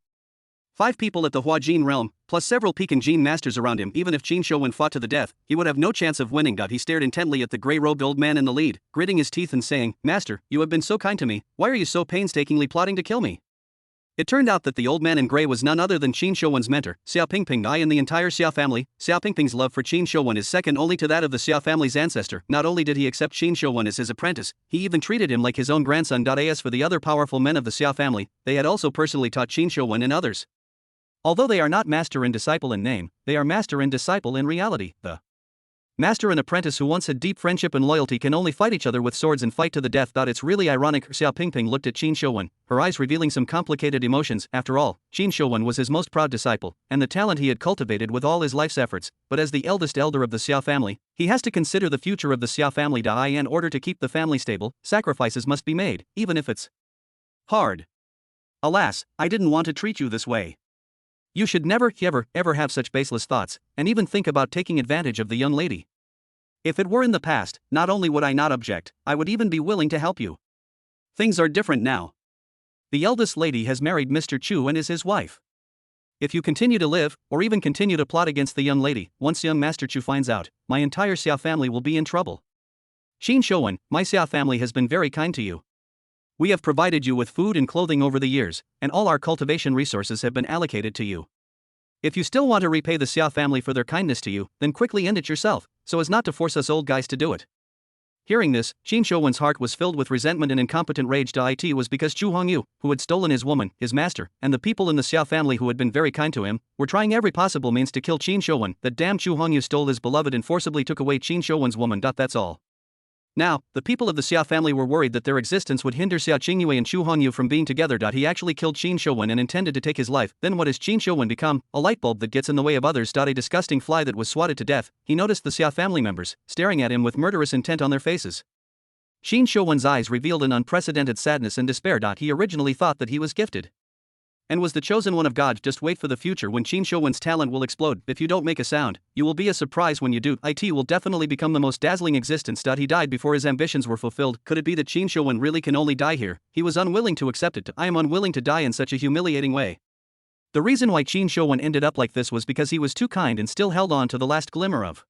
5 people at the Huajin realm, plus several Pekin Jin masters around him. Even if Qin Shouwen fought to the death, he would have no chance of winning. He stared intently at the grey-robed old man in the lead, gritting his teeth and saying, "Master, you have been so kind to me, why are you so painstakingly plotting to kill me?" It turned out that the old man in grey was none other than Qin Shouwen's mentor, Xia Pingping. In the entire Xia family, Xia Pingping's love for Qin Shouwen is second only to that of the Xia family's ancestor. Not only did he accept Qin Shouwen as his apprentice, he even treated him like his own grandson. As for the other powerful men of the Xia family, they had also personally taught Qin Shouwen and others. Although they are not master and disciple in name, they are master and disciple in reality. The master and apprentice who once had deep friendship and loyalty can only fight each other with swords and fight to the death. It's really ironic. Xia Pingping looked at Qin Shouwen, her eyes revealing some complicated emotions. After all, Qin Shouwen was his most proud disciple, and the talent he had cultivated with all his life's efforts. But as the eldest elder of the Xia family, he has to consider the future of the Xia family. In order to keep the family stable, sacrifices must be made, even if it's hard. Alas, I didn't want to treat you this way. You should never, ever have such baseless thoughts, and even think about taking advantage of the young lady. If it were in the past, not only would I not object, I would even be willing to help you. Things are different now. The eldest lady has married Mr. Chu and is his wife. If you continue to live, or even continue to plot against the young lady, once young Master Chu finds out, my entire Xia family will be in trouble. Qin Shouwen, my Xia family has been very kind to you. We have provided you with food and clothing over the years, and all our cultivation resources have been allocated to you. If you still want to repay the Xia family for their kindness to you, then quickly end it yourself, so as not to force us old guys to do it. Hearing this, Qin Shouwen's heart was filled with resentment and incompetent rage. It was because Chu Hongyu, who had stolen his woman, his master, and the people in the Xiao family who had been very kind to him, were trying every possible means to kill Qin Shouwen. That damn Chu Hongyu stole his beloved and forcibly took away Qin Shouwen's woman. That's all. Now, the people of the Xiao family were worried that their existence would hinder Xiao Qingyue and Chu Hongyu from being together. He actually killed Qin Shouwen and intended to take his life. Then what has Qin Shouwen become? A light bulb that gets in the way of others. A disgusting fly that was swatted to death. He noticed the Xiao family members staring at him with murderous intent on their faces. Qin Shouwen's eyes revealed an unprecedented sadness and despair. He originally thought that he was gifted and was the chosen one of God. Just wait for the future when Qin Shouwen's talent will explode. If you don't make a sound, you will be a surprise when you do. It will definitely become the most dazzling existence. He died before his ambitions were fulfilled. Could it be that Qin Shouwen really can only die here? He was unwilling to accept it. I am unwilling to die in such a humiliating way. The reason why Qin Shouwen ended up like this was because he was too kind and still held on to the last glimmer of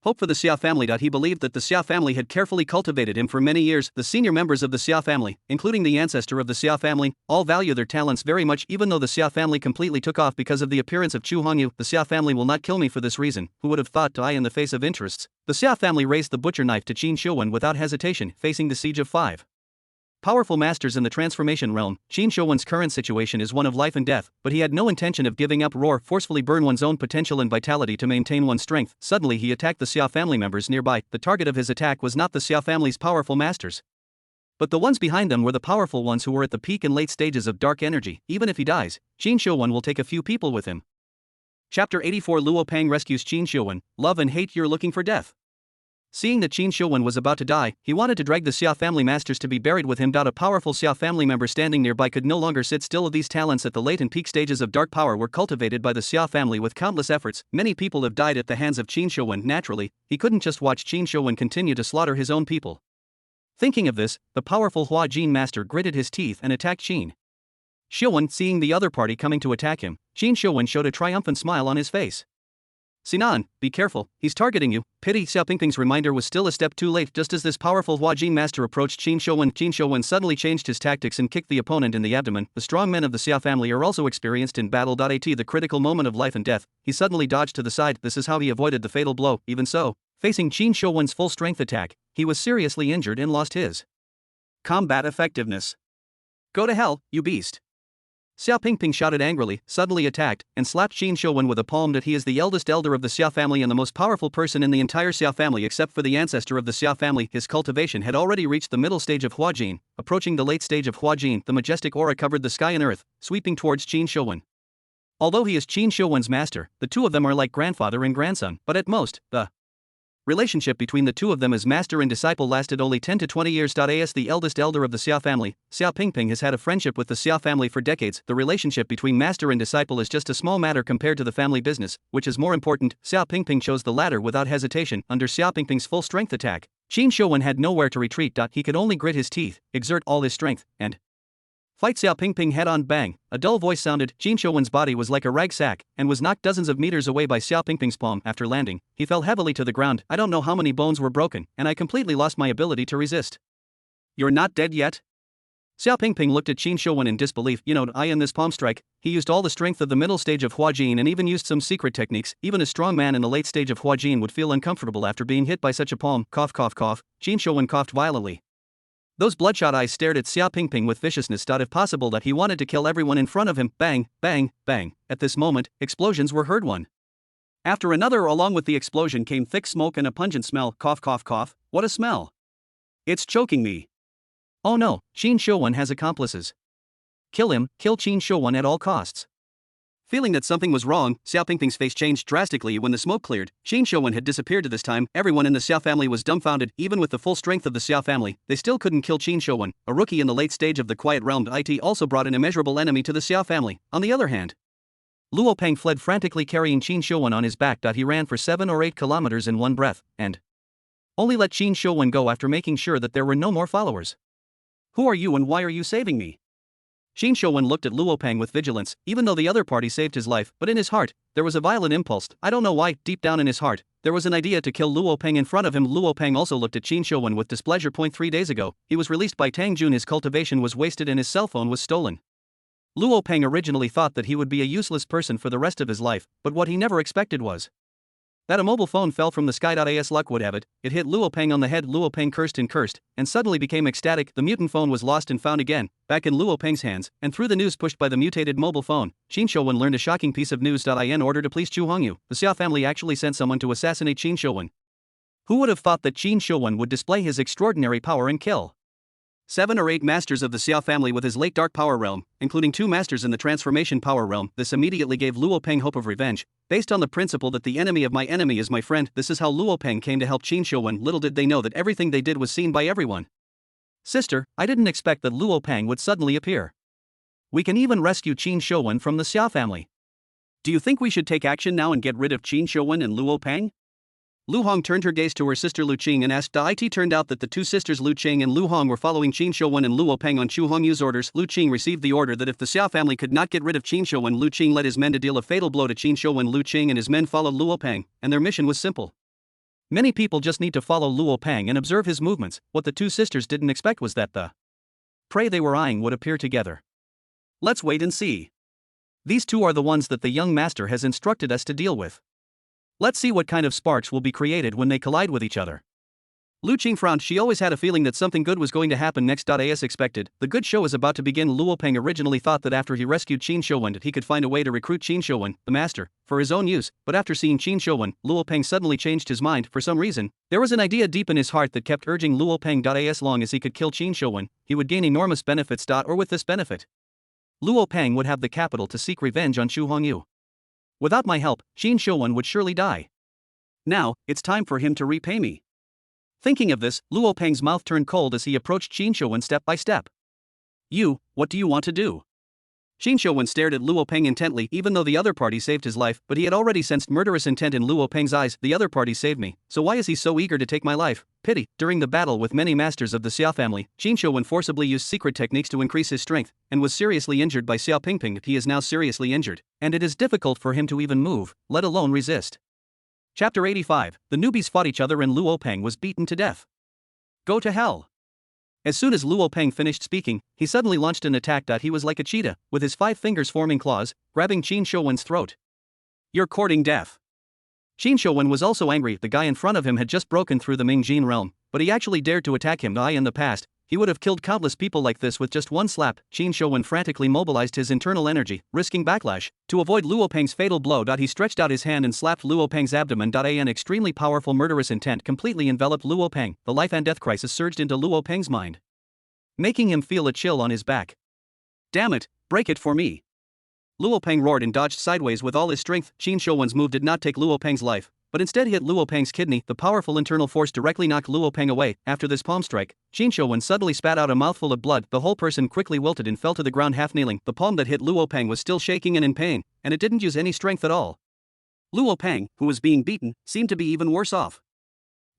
hope for the Xiao family. He believed that the Xiao family had carefully cultivated him for many years. The senior members of the Xiao family, including the ancestor of the Xiao family, all value their talents very much. Even though the Xiao family completely took off because of the appearance of Chu Hongyu, the Xiao family will not kill me for this reason. Who would have thought? In the face of interests, the Xiao family raised the butcher knife to Qin Shouwen without hesitation, facing the siege of 5 powerful masters in the transformation realm. Qin Shouwen's current situation is one of life and death, but he had no intention of giving up. Forcefully burn one's own potential and vitality to maintain one's strength. Suddenly he attacked the Xiao family members nearby. The target of his attack was not the Xiao family's powerful masters, but the ones behind them were the powerful ones who were at the peak and late stages of dark energy. Even if he dies, Qin Shouwen will take a few people with him. Chapter 84. Luo Pang rescues Qin Shouwen. Love and hate. You're looking for death. Seeing that Qin Shouwen was about to die, he wanted to drag the Xiao family masters to be buried with him. A powerful Xiao family member standing nearby could no longer sit still. These talents at the late and peak stages of dark power were cultivated by the Xiao family with countless efforts. Many people have died at the hands of Qin Shouwen. Naturally, he couldn't just watch Qin Shouwen continue to slaughter his own people. Thinking of this, the powerful Hua Jin master gritted his teeth and attacked Qin Shouwen. Seeing the other party coming to attack him, Qin Shouwen showed a triumphant smile on his face. Sinan, be careful, he's targeting you. Pity. Xiao Pingping's reminder was still a step too late. Just as this powerful Hua Jin master approached Qin Shouwen suddenly changed his tactics and kicked the opponent in the abdomen. The strong men of the Xiao family are also experienced in battle. At the critical moment of life and death, he suddenly dodged to the side. This is how he avoided the fatal blow. Even so, facing Qin Shouwen's full strength attack, he was seriously injured and lost his combat effectiveness. Go to hell, you beast. Xiao Pingping shouted angrily, suddenly attacked, and slapped Qin Shouwen with a palm. He is the eldest elder of the Xiao family and the most powerful person in the entire Xiao family except for the ancestor of the Xiao family. His cultivation had already reached the middle stage of Hua Jin. Approaching the late stage of Hua Jin, the majestic aura covered the sky and earth, sweeping towards Qin Shouwen. Although he is Qin Shouwen's master, the two of them are like grandfather and grandson, but at most, the relationship between the two of them as master and disciple lasted only 10 to 20 years. As the eldest elder of the Xiao family, Xiao Pingping has had a friendship with the Xiao family for decades. The relationship between master and disciple is just a small matter compared to the family business, which is more important. Xiao Pingping chose the latter without hesitation. Under Xiao Pingping's full strength attack, Qin Shouwen had nowhere to retreat. He could only grit his teeth, exert all his strength, and fight Xiao Pingping head on. Bang! A dull voice sounded. Qin Shouwen's body was like a rag sack and was knocked dozens of meters away by Xiao Pingping's palm. After landing, he fell heavily to the ground. I don't know how many bones were broken, and I completely lost my ability to resist. You're not dead yet? Xiao Pingping looked at Qin Shouwen in disbelief. In this palm strike, he used all the strength of the middle stage of Hua Jin and even used some secret techniques. Even a strong man in the late stage of Hua Jin would feel uncomfortable after being hit by such a palm. Cough, cough, cough. Qin Shouwen coughed violently. Those bloodshot eyes stared at Xiao Pingping with viciousness. If possible that he wanted to kill everyone in front of him. Bang, bang, bang. At this moment, explosions were heard one after another. Along with the explosion came thick smoke and a pungent smell. Cough, cough, cough. What a smell. It's choking me. Oh no, Qin Shouwen has accomplices. Kill him, kill Qin Shouwen at all costs. Feeling that something was wrong, Xiao Pingping's face changed drastically when the smoke cleared. Qin Shouwen had disappeared at this time. Everyone in the Xiao family was dumbfounded. Even with the full strength of the Xiao family, they still couldn't kill Qin Shouwen, a rookie in the late stage of the Quiet Realm. It also brought an immeasurable enemy to the Xiao family. On the other hand, Luo Pang fled frantically carrying Qin Shouwen on his back. He ran for 7 or 8 kilometers in one breath, and only let Qin Shouwen go after making sure that there were no more followers. Who are you and why are you saving me? Qin Shouwen looked at Luo Pang with vigilance, even though the other party saved his life, but in his heart, there was a violent impulse. I don't know why, deep down in his heart, there was an idea to kill Luo Pang in front of him. Luo Pang also looked at Qin Shouwen with displeasure. 3 days ago, he was released by Tang. His cultivation was wasted and his cell phone was stolen. Luo Pang originally thought that he would be a useless person for the rest of his life, but what he never expected was That a mobile phone fell from the sky. As luck would have it, it hit Luo Peng on the head. Luo Peng cursed and suddenly became ecstatic. The mutant phone was lost and found again, back in Luo Peng's hands, and through the news pushed by the mutated mobile phone, Qin Shouwen learned a shocking piece of news. In order to please Chu Hongyu, the Xia family actually sent someone to assassinate Qin Shouwen. Who would have thought that Qin Shouwen would display his extraordinary power and kill 7 or 8 masters of the Xia family with his late dark power realm, including 2 masters in the transformation power realm? This immediately gave Luo Peng hope of revenge, based on the principle that the enemy of my enemy is my friend. This is how Luo Peng came to help Qin Shouwen. Little did they know that everything they did was seen by everyone. Sister, I didn't expect that Luo Peng would suddenly appear. We can even rescue Qin Shouwen from the Xia family. Do you think we should take action now and get rid of Qin Shouwen and Luo Peng? Lu Hong turned her gaze to her sister Lu Qing and asked. It turned out that the 2 sisters Lu Qing and Lu Hong were following Qin Shouwen and Luo Peng on Chu Hongyu's orders. Lu Qing received the order that if the Xia family could not get rid of Qin Shouwen, Lu Qing led his men to deal a fatal blow to Qin Shouwen. Lu Qing and his men followed Luo Peng, and their mission was simple. Many people just need to follow Luo Peng and observe his movements. What the 2 sisters didn't expect was that the prey they were eyeing would appear together. Let's wait and see. These 2 are the ones that the young master has instructed us to deal with. Let's see what kind of sparks will be created when they collide with each other. Lu Qing frowned. She always had a feeling that something good was going to happen next. As expected, the good show is about to begin. Luo Peng originally thought that after he rescued Qin Shouwen he could find a way to recruit Qin Shouwen, the master, for his own use, but after seeing Qin Shouwen, Luo Peng suddenly changed his mind. For some reason, there was an idea deep in his heart that kept urging Luo Peng. As long as he could kill Qin Shouwen, he would gain enormous benefits. Or with this benefit, Luo Peng would have the capital to seek revenge on Chu Hongyu. Without my help, Qin Shouwen would surely die. Now, it's time for him to repay me. Thinking of this, Luo Peng's mouth turned cold as he approached Qin Shouwen step by step. What do you want to do? Qin Shouwen stared at Luo Peng intently. Even though the other party saved his life, but he had already sensed murderous intent in Luo Peng's eyes. The other party saved me, so why is he so eager to take my life? Pity. During the battle with many masters of the Xia family, Qin Shouwen forcibly used secret techniques to increase his strength, and was seriously injured by Xiao Pingping. He is now seriously injured, and it is difficult for him to even move, let alone resist. Chapter 85, the newbies fought each other and Luo Peng was beaten to death. Go to hell. As soon as Luo Peng finished speaking, he suddenly launched an attack. He was like a cheetah, with his 5 fingers forming claws, grabbing Qin Shouwen's throat. You're courting death. Qin Shouwen was also angry. The guy in front of him had just broken through the Mingjin realm, but he actually dared to attack him. In the past, he would have killed countless people like this with just one slap. Qin Shouwen frantically mobilized his internal energy, risking backlash. To avoid Luo Peng's fatal blow, he stretched out his hand and slapped Luo Peng's abdomen. An extremely powerful murderous intent completely enveloped Luo Peng. The life and death crisis surged into Luo Peng's mind, making him feel a chill on his back. Damn it, break it for me. Luo Peng roared and dodged sideways with all his strength. Qin Shouwen's move did not take Luo Peng's life, but instead hit Luo Peng's kidney. The powerful internal force directly knocked Luo Peng away. After this palm strike, Qin Shouwen suddenly spat out a mouthful of blood. The whole person quickly wilted and fell to the ground half kneeling. The palm that hit Luo Peng was still shaking and in pain, and it didn't use any strength at all. Luo Peng, who was being beaten, seemed to be even worse off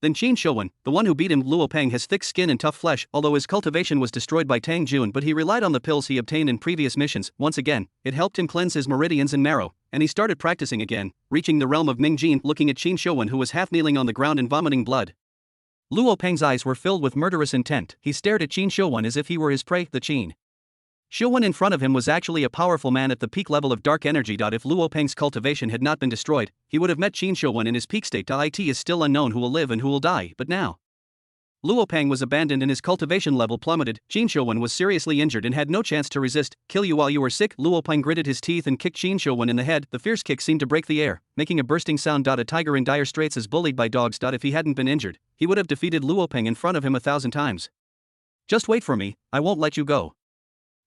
than Qin Shouwen, the one who beat him. Luo Peng has thick skin and tough flesh, although his cultivation was destroyed by Tang Jun, but he relied on the pills he obtained in previous missions. Once again, it helped him cleanse his meridians and marrow, and he started practicing again, reaching the realm of Mingjin. Looking at Qin Shouwen, who was half kneeling on the ground and vomiting blood, Luo Peng's eyes were filled with murderous intent. He stared at Qin Shouwen as if he were his prey. The Qin Shouwen in front of him was actually a powerful man at the peak level of dark energy. If Luo Peng's cultivation had not been destroyed, he would have met Qin Shouwen in his peak state. It is still unknown who will live and who will die, but now Luo Peng was abandoned and his cultivation level plummeted. Qin Shouwen was seriously injured and had no chance to resist. Kill you while you were sick? Luo Peng gritted his teeth and kicked Qin Shouwen in the head. The fierce kick seemed to break the air, making a bursting sound. A tiger in dire straits is bullied by dogs. If he hadn't been injured, he would have defeated Luo Peng in front of him 1,000 times. Just wait for me, I won't let you go.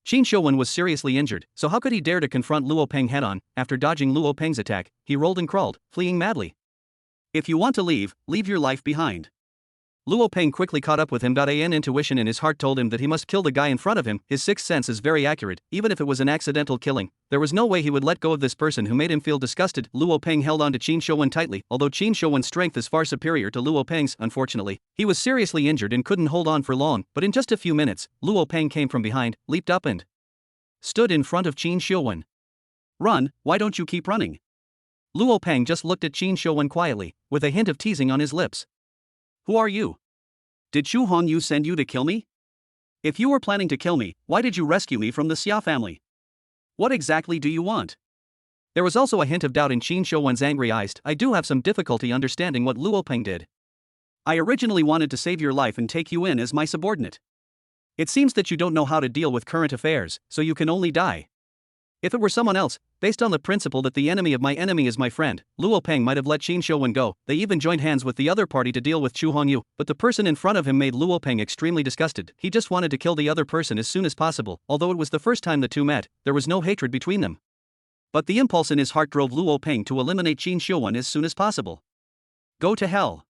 Qin Shouwen was seriously injured, so how could he dare to confront Luo Peng head-on? After dodging Luo Peng's attack, he rolled and crawled, fleeing madly. If you want to leave, leave your life behind. Luo Peng quickly caught up with him. An intuition in his heart told him that he must kill the guy in front of him. His sixth sense is very accurate. Even if it was an accidental killing, there was no way he would let go of this person who made him feel disgusted. Luo Peng held on to Qin Shouwen tightly. Although Qin Shouwen's strength is far superior to Luo Peng's, unfortunately, he was seriously injured and couldn't hold on for long. But in just a few minutes, Luo Peng came from behind, leaped up and stood in front of Qin Shouwen. Run, why don't you keep running? Luo Peng just looked at Qin Shouwen quietly, with a hint of teasing on his lips. Who are you? Did Chu Hongyu send you to kill me? If you were planning to kill me, why did you rescue me from the Xia family? What exactly do you want? There was also a hint of doubt in Qin Shouwen's angry eyes. I do have some difficulty understanding what Luo Peng did. I originally wanted to save your life and take you in as my subordinate. It seems that you don't know how to deal with current affairs, so you can only die. If it were someone else, based on the principle that the enemy of my enemy is my friend, Luo Peng might have let Qin Shouwen go. They even joined hands with the other party to deal with Chu Hongyu, but the person in front of him made Luo Peng extremely disgusted. He just wanted to kill the other person as soon as possible. Although it was the first time the two met, there was no hatred between them. But the impulse in his heart drove Luo Peng to eliminate Qin Shouwen as soon as possible. Go to hell.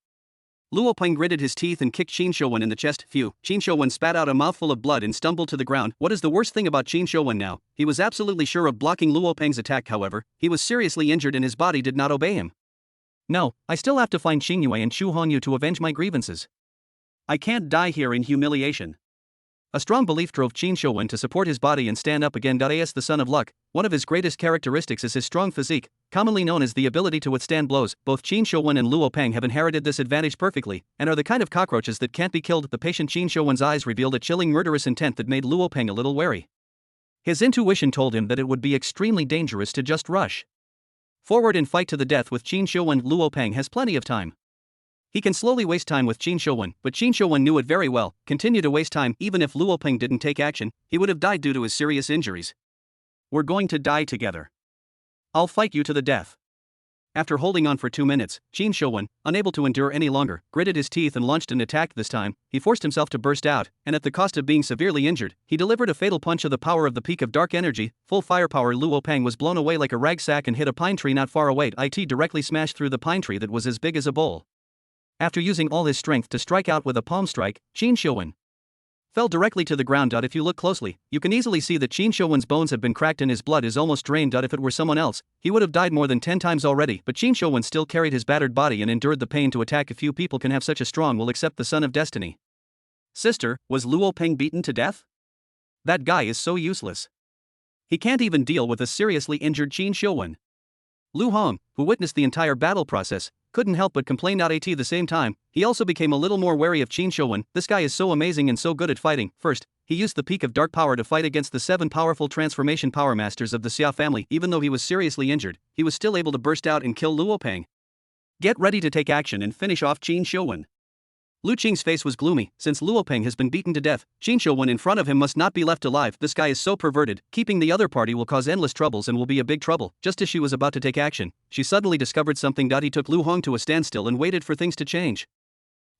Luo Peng gritted his teeth and kicked Qin Shouwen in the chest. Phew. Qin Shouwen spat out a mouthful of blood and stumbled to the ground. What is the worst thing about Qin Shouwen now? He was absolutely sure of blocking Luo Peng's attack. However, he was seriously injured and his body did not obey him. No, I still have to find Xingyue and Chu Hongyu to avenge my grievances. I can't die here in humiliation. A strong belief drove Qin Shouwen to support his body and stand up again. As the son of luck, one of his greatest characteristics is his strong physique, commonly known as the ability to withstand blows. Both Qin Shouwen and Luo Peng have inherited this advantage perfectly, and are the kind of cockroaches that can't be killed. The patient Qin Shouwen's eyes revealed a chilling murderous intent that made Luo Peng a little wary. His intuition told him that it would be extremely dangerous to just rush forward and fight to the death with Qin Shouwen. Luo Peng has plenty of time. He can slowly waste time with Qin Shouwen, but Qin Shouwen knew it very well. Continue to waste time. Even if Luo Peng didn't take action, he would have died due to his serious injuries. We're going to die together. I'll fight you to the death. After holding on for 2 minutes, Qin Shouwen, unable to endure any longer, gritted his teeth and launched an attack. This time, he forced himself to burst out, and at the cost of being severely injured, he delivered a fatal punch of the power of the peak of dark energy. Full firepower. Luo Peng was blown away like a rag sack and hit a pine tree not far away. It directly smashed through the pine tree that was as big as a bowl. After using all his strength to strike out with a palm strike, Qin Shouwen fell directly to the ground. If you look closely, you can easily see that Qin Shouwen's bones have been cracked and his blood is almost drained. If it were someone else, he would have died more than 10 times already, but Qin Shouwen still carried his battered body and endured the pain to attack. A few people can have such a strong will except the son of destiny. Sister, was Luo Peng beaten to death? That guy is so useless. He can't even deal with a seriously injured Qin Shouwen. Lu Hong, who witnessed the entire battle process, couldn't help but complain. At the same time, he also became a little more wary of Qin Shouwen. This guy is so amazing and so good at fighting. First, he used the peak of dark power to fight against the 7 powerful transformation power masters of the Xia family. Even though he was seriously injured, he was still able to burst out and kill Luo Peng. Get ready to take action and finish off Qin Shouwen. Lu Qing's face was gloomy. Since Luo Peng has been beaten to death, Qin Shouwen in front of him must not be left alive. This guy is so perverted. Keeping the other party will cause endless troubles and will be a big trouble. Just as she was about to take action, she suddenly discovered something. He took Lu Hong to a standstill and waited for things to change.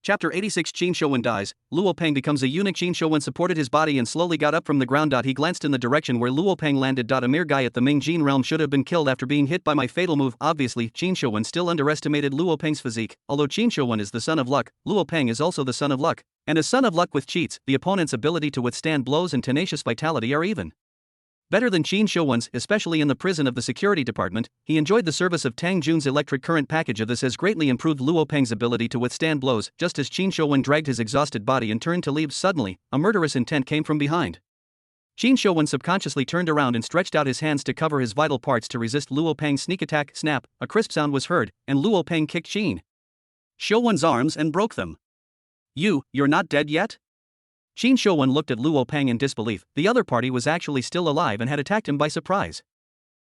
Chapter 86. Qin Shouwen dies. Luo Peng becomes a eunuch. Qin Shouwen supported his body and slowly got up from the ground. He glanced in the direction where Luo Peng landed. A mere guy at the Ming Jin realm should have been killed after being hit by my fatal move. Obviously, Qin Shouwen still underestimated Luo Peng's physique. Although Qin Shouwen is the son of luck, Luo Peng is also the son of luck. And as son of luck with cheats, the opponent's ability to withstand blows and tenacious vitality are even better than Qin Shouwen's, especially in the prison of the security department. He enjoyed the service of Tang Jun's electric current package. This has greatly improved Luo Peng's ability to withstand blows. Just as Qin Shouwen dragged his exhausted body and turned to leave, suddenly, a murderous intent came from behind. Qin Shouwen subconsciously turned around and stretched out his hands to cover his vital parts to resist Luo Peng's sneak attack. Snap, a crisp sound was heard, and Luo Peng kicked Qin Shouwen's arms and broke them. You're not dead yet? Qin Shouwen looked at Luo Peng in disbelief. The other party was actually still alive and had attacked him by surprise.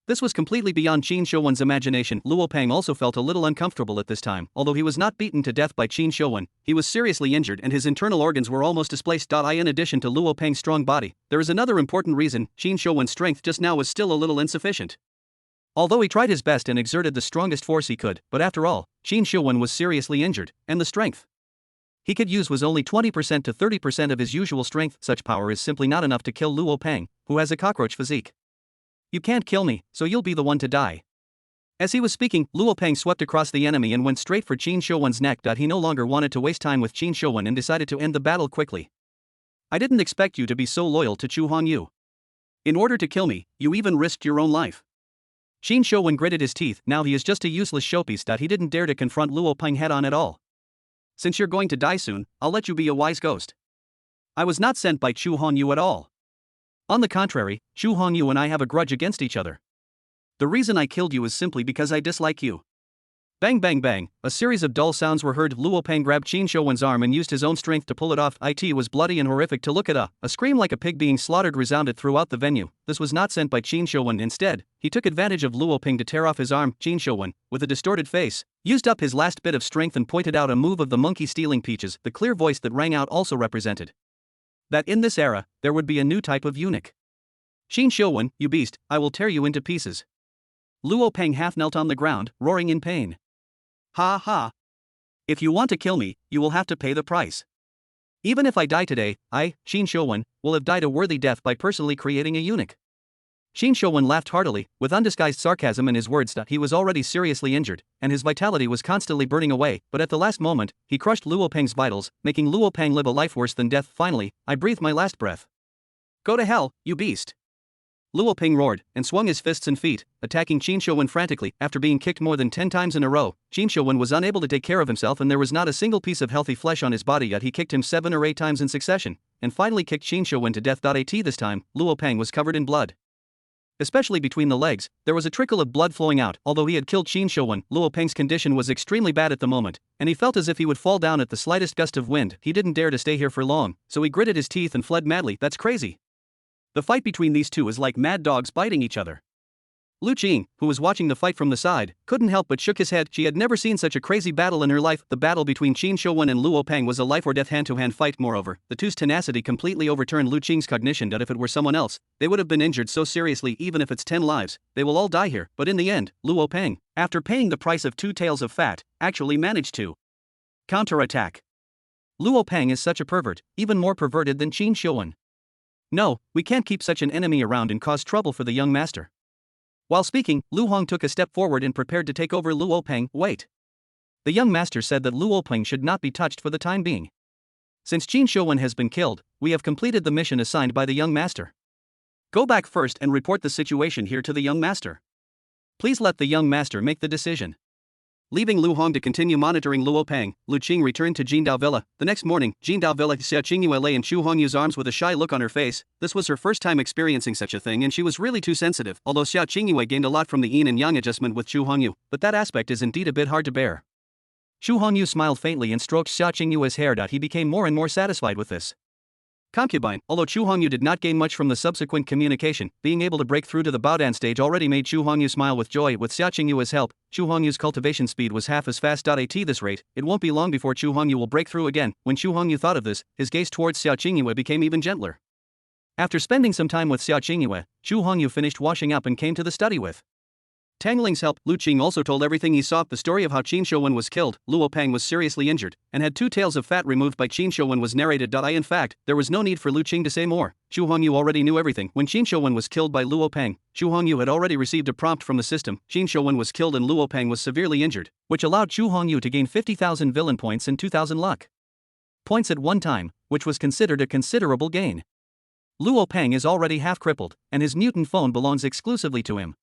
This was completely beyond Qin Shouwen's imagination. Luo Peng also felt a little uncomfortable at this time. Although he was not beaten to death by Qin Shouwen, he was seriously injured and his internal organs were almost displaced. In addition to Luo Peng's strong body, there is another important reason. Qin Shouwen's strength just now was still a little insufficient. Although he tried his best and exerted the strongest force he could, but after all, Qin Shouwen was seriously injured, and the strength he could use was only 20% to 30% of his usual strength. Such power is simply not enough to kill Luo Peng, who has a cockroach physique. You can't kill me, so you'll be the one to die. As he was speaking, Luo Peng swept across the enemy and went straight for Qin Shouwen's neck. He no longer wanted to waste time with Qin Shouwen and decided to end the battle quickly. I didn't expect you to be so loyal to Chu Hongyu. In order to kill me, you even risked your own life. Qin Shouwen gritted his teeth. Now he is just a useless showpiece. He didn't dare to confront Luo Peng head on at all. Since you're going to die soon, I'll let you be a wise ghost. I was not sent by Chu Hongyu at all. On the contrary, Chu Hongyu and I have a grudge against each other. The reason I killed you is simply because I dislike you. Bang bang bang, a series of dull sounds were heard. Luo Peng grabbed Qin Shouwen's arm and used his own strength to pull it off. It was bloody and horrific to look at. A scream like a pig being slaughtered resounded throughout the venue. This was not sent by Qin Shouwen. Instead, he took advantage of Luo Peng to tear off his arm. Qin Shouwen, with a distorted face, used up his last bit of strength and pointed out a move of the monkey stealing peaches. The clear voice that rang out also represented that in this era, there would be a new type of eunuch. Qin Shouwen, you beast, I will tear you into pieces. Luo Peng half knelt on the ground, roaring in pain. Ha ha. If you want to kill me, you will have to pay the price. Even if I die today, I, Qin Shouwen, will have died a worthy death by personally creating a eunuch. Qin Shouwen laughed heartily, with undisguised sarcasm in his words. He was already seriously injured, and his vitality was constantly burning away, but at the last moment, he crushed Luo Peng's vitals, making Luo Peng live a life worse than death. Finally, I breathed my last breath. Go to hell, you beast. Luo Peng roared, and swung his fists and feet, attacking Qin Shouwen frantically. After being kicked more than 10 times in a row, Qin Shouwen was unable to take care of himself and there was not a single piece of healthy flesh on his body, yet he kicked him 7 or 8 times in succession, and finally kicked Qin Shouwen to death. This time, Luo Peng was covered in blood. Especially between the legs, there was a trickle of blood flowing out. Although he had killed Qin Shouwen, Luo Peng's condition was extremely bad at the moment, and he felt as if he would fall down at the slightest gust of wind. He didn't dare to stay here for long, so he gritted his teeth and fled madly. That's crazy. The fight between these two is like mad dogs biting each other. Lu Qing, who was watching the fight from the side, couldn't help but shook his head. She had never seen such a crazy battle in her life. The battle between Qin Shouwen and Luo Peng was a life-or-death hand-to-hand fight. Moreover, the two's tenacity completely overturned Lu Qing's cognition that if it were someone else, they would have been injured so seriously. Even if it's 10 lives, they will all die here. But in the end, Luo Peng, after paying the price of 2 taels of fat, actually managed to counterattack. Luo Peng is such a pervert, even more perverted than Qin Shouwen. No, we can't keep such an enemy around and cause trouble for the young master. While speaking, Lu Hong took a step forward and prepared to take over Luo Peng. Wait. The young master said that Luo Peng should not be touched for the time being. Since Qin Shouwen has been killed, we have completed the mission assigned by the young master. Go back first and report the situation here to the young master. Please let the young master make the decision. Leaving Lu Hong to continue monitoring Luo Peng, Lu Qing returned to Jindao Villa. The next morning, Jindao Villa Xia Qingyue lay in Chu Hongyu's arms with a shy look on her face. This was her first time experiencing such a thing and she was really too sensitive. Although Xia Qingyue gained a lot from the yin and yang adjustment with Chu Hongyu, but that aspect is indeed a bit hard to bear. Chu Hongyu smiled faintly and stroked Xia Qingyue's hair. He became more and more satisfied with this concubine. Although Chu Hongyu did not gain much from the subsequent communication, being able to break through to the Baodan stage already made Chu Hongyu smile with joy. With Xia Qingyue's help, Chu Hongyu's cultivation speed was half as fast. At this rate, it won't be long before Chu Hongyu will break through again. When Chu Hongyu thought of this, his gaze towards Xia Qingyue became even gentler. After spending some time with Xia Qingyue, Chu Hongyu finished washing up and came to the study with Tangling's help. Lu Qing also told everything he saw. The story of how Qin Shouwen was killed, Luo Peng was seriously injured, and had 2 taels of fat removed by Qin Shouwen was narrated. In fact, there was no need for Lu Qing to say more. Chu Hongyu already knew everything. When Qin Shouwen was killed by Luo Peng, Chu Hongyu had already received a prompt from the system. Qin Shouwen was killed and Luo Peng was severely injured, which allowed Chu Hongyu to gain 50,000 villain points and 2,000 luck points at one time, which was considered a considerable gain. Luo Peng is already half crippled, and his mutant phone belongs exclusively to him.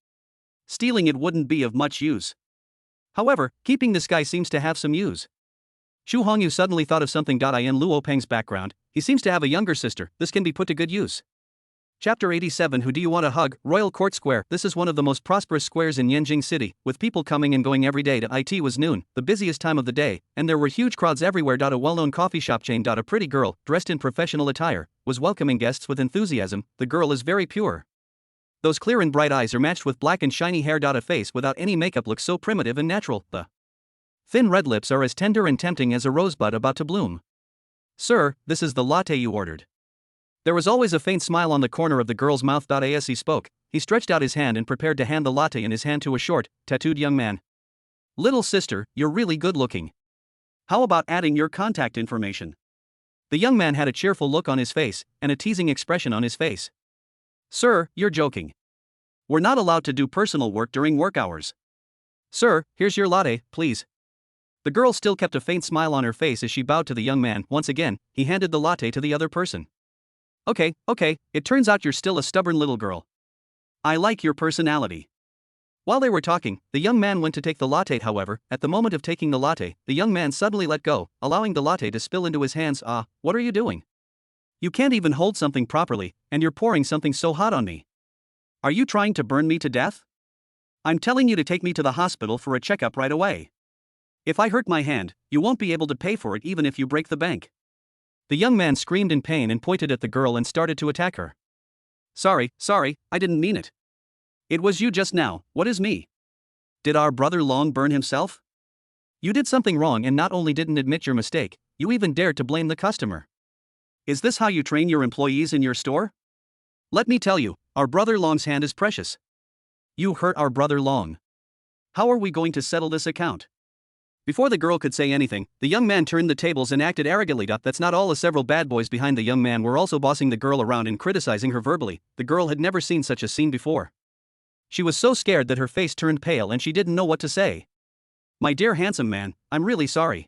Stealing it wouldn't be of much use. However, keeping this guy seems to have some use. Chu Hongyu suddenly thought of something. In Luo Peng's background, he seems to have a younger sister. This can be put to good use. Chapter 87. Who do you want to hug? Royal Court Square. This is one of the most prosperous squares in Yanjing City, with people coming and going every day. It was noon, the busiest time of the day, and there were huge crowds everywhere. A well-known coffee shop chain. A pretty girl, dressed in professional attire, was welcoming guests with enthusiasm. The girl is very pure. Those clear and bright eyes are matched with black and shiny hair. A face without any makeup looks so primitive and natural. The thin red lips are as tender and tempting as a rosebud about to bloom. Sir, this is the latte you ordered. There was always a faint smile on the corner of the girl's mouth. As he spoke, he stretched out his hand and prepared to hand the latte in his hand to a short, tattooed young man. Little sister, you're really good looking. How about adding your contact information? The young man had a cheerful look on his face, and a teasing expression on his face. Sir, you're joking. We're not allowed to do personal work during work hours. Sir, here's your latte, please. The girl still kept a faint smile on her face as she bowed to the young man. Once again, he handed the latte to the other person. Okay, it turns out you're still a stubborn little girl. I like your personality. While they were talking, the young man went to take the latte. However, at the moment of taking the latte, the young man suddenly let go, allowing the latte to spill into his hands. What are you doing? You can't even hold something properly, and you're pouring something so hot on me. Are you trying to burn me to death? I'm telling you to take me to the hospital for a checkup right away. If I hurt my hand, you won't be able to pay for it even if you break the bank. The young man screamed in pain and pointed at the girl and started to attack her. Sorry, I didn't mean it. It was you just now. What is me? Did our brother Long burn himself? You did something wrong and not only didn't admit your mistake, you even dared to blame the customer. Is this how you train your employees in your store? Let me tell you, our brother Long's hand is precious. You hurt our brother Long. How are we going to settle this account? Before the girl could say anything, the young man turned the tables and acted arrogantly. That's not all, as several bad boys behind the young man were also bossing the girl around and criticizing her verbally. The girl had never seen such a scene before. She was so scared that her face turned pale and she didn't know what to say. My dear handsome man, I'm really sorry.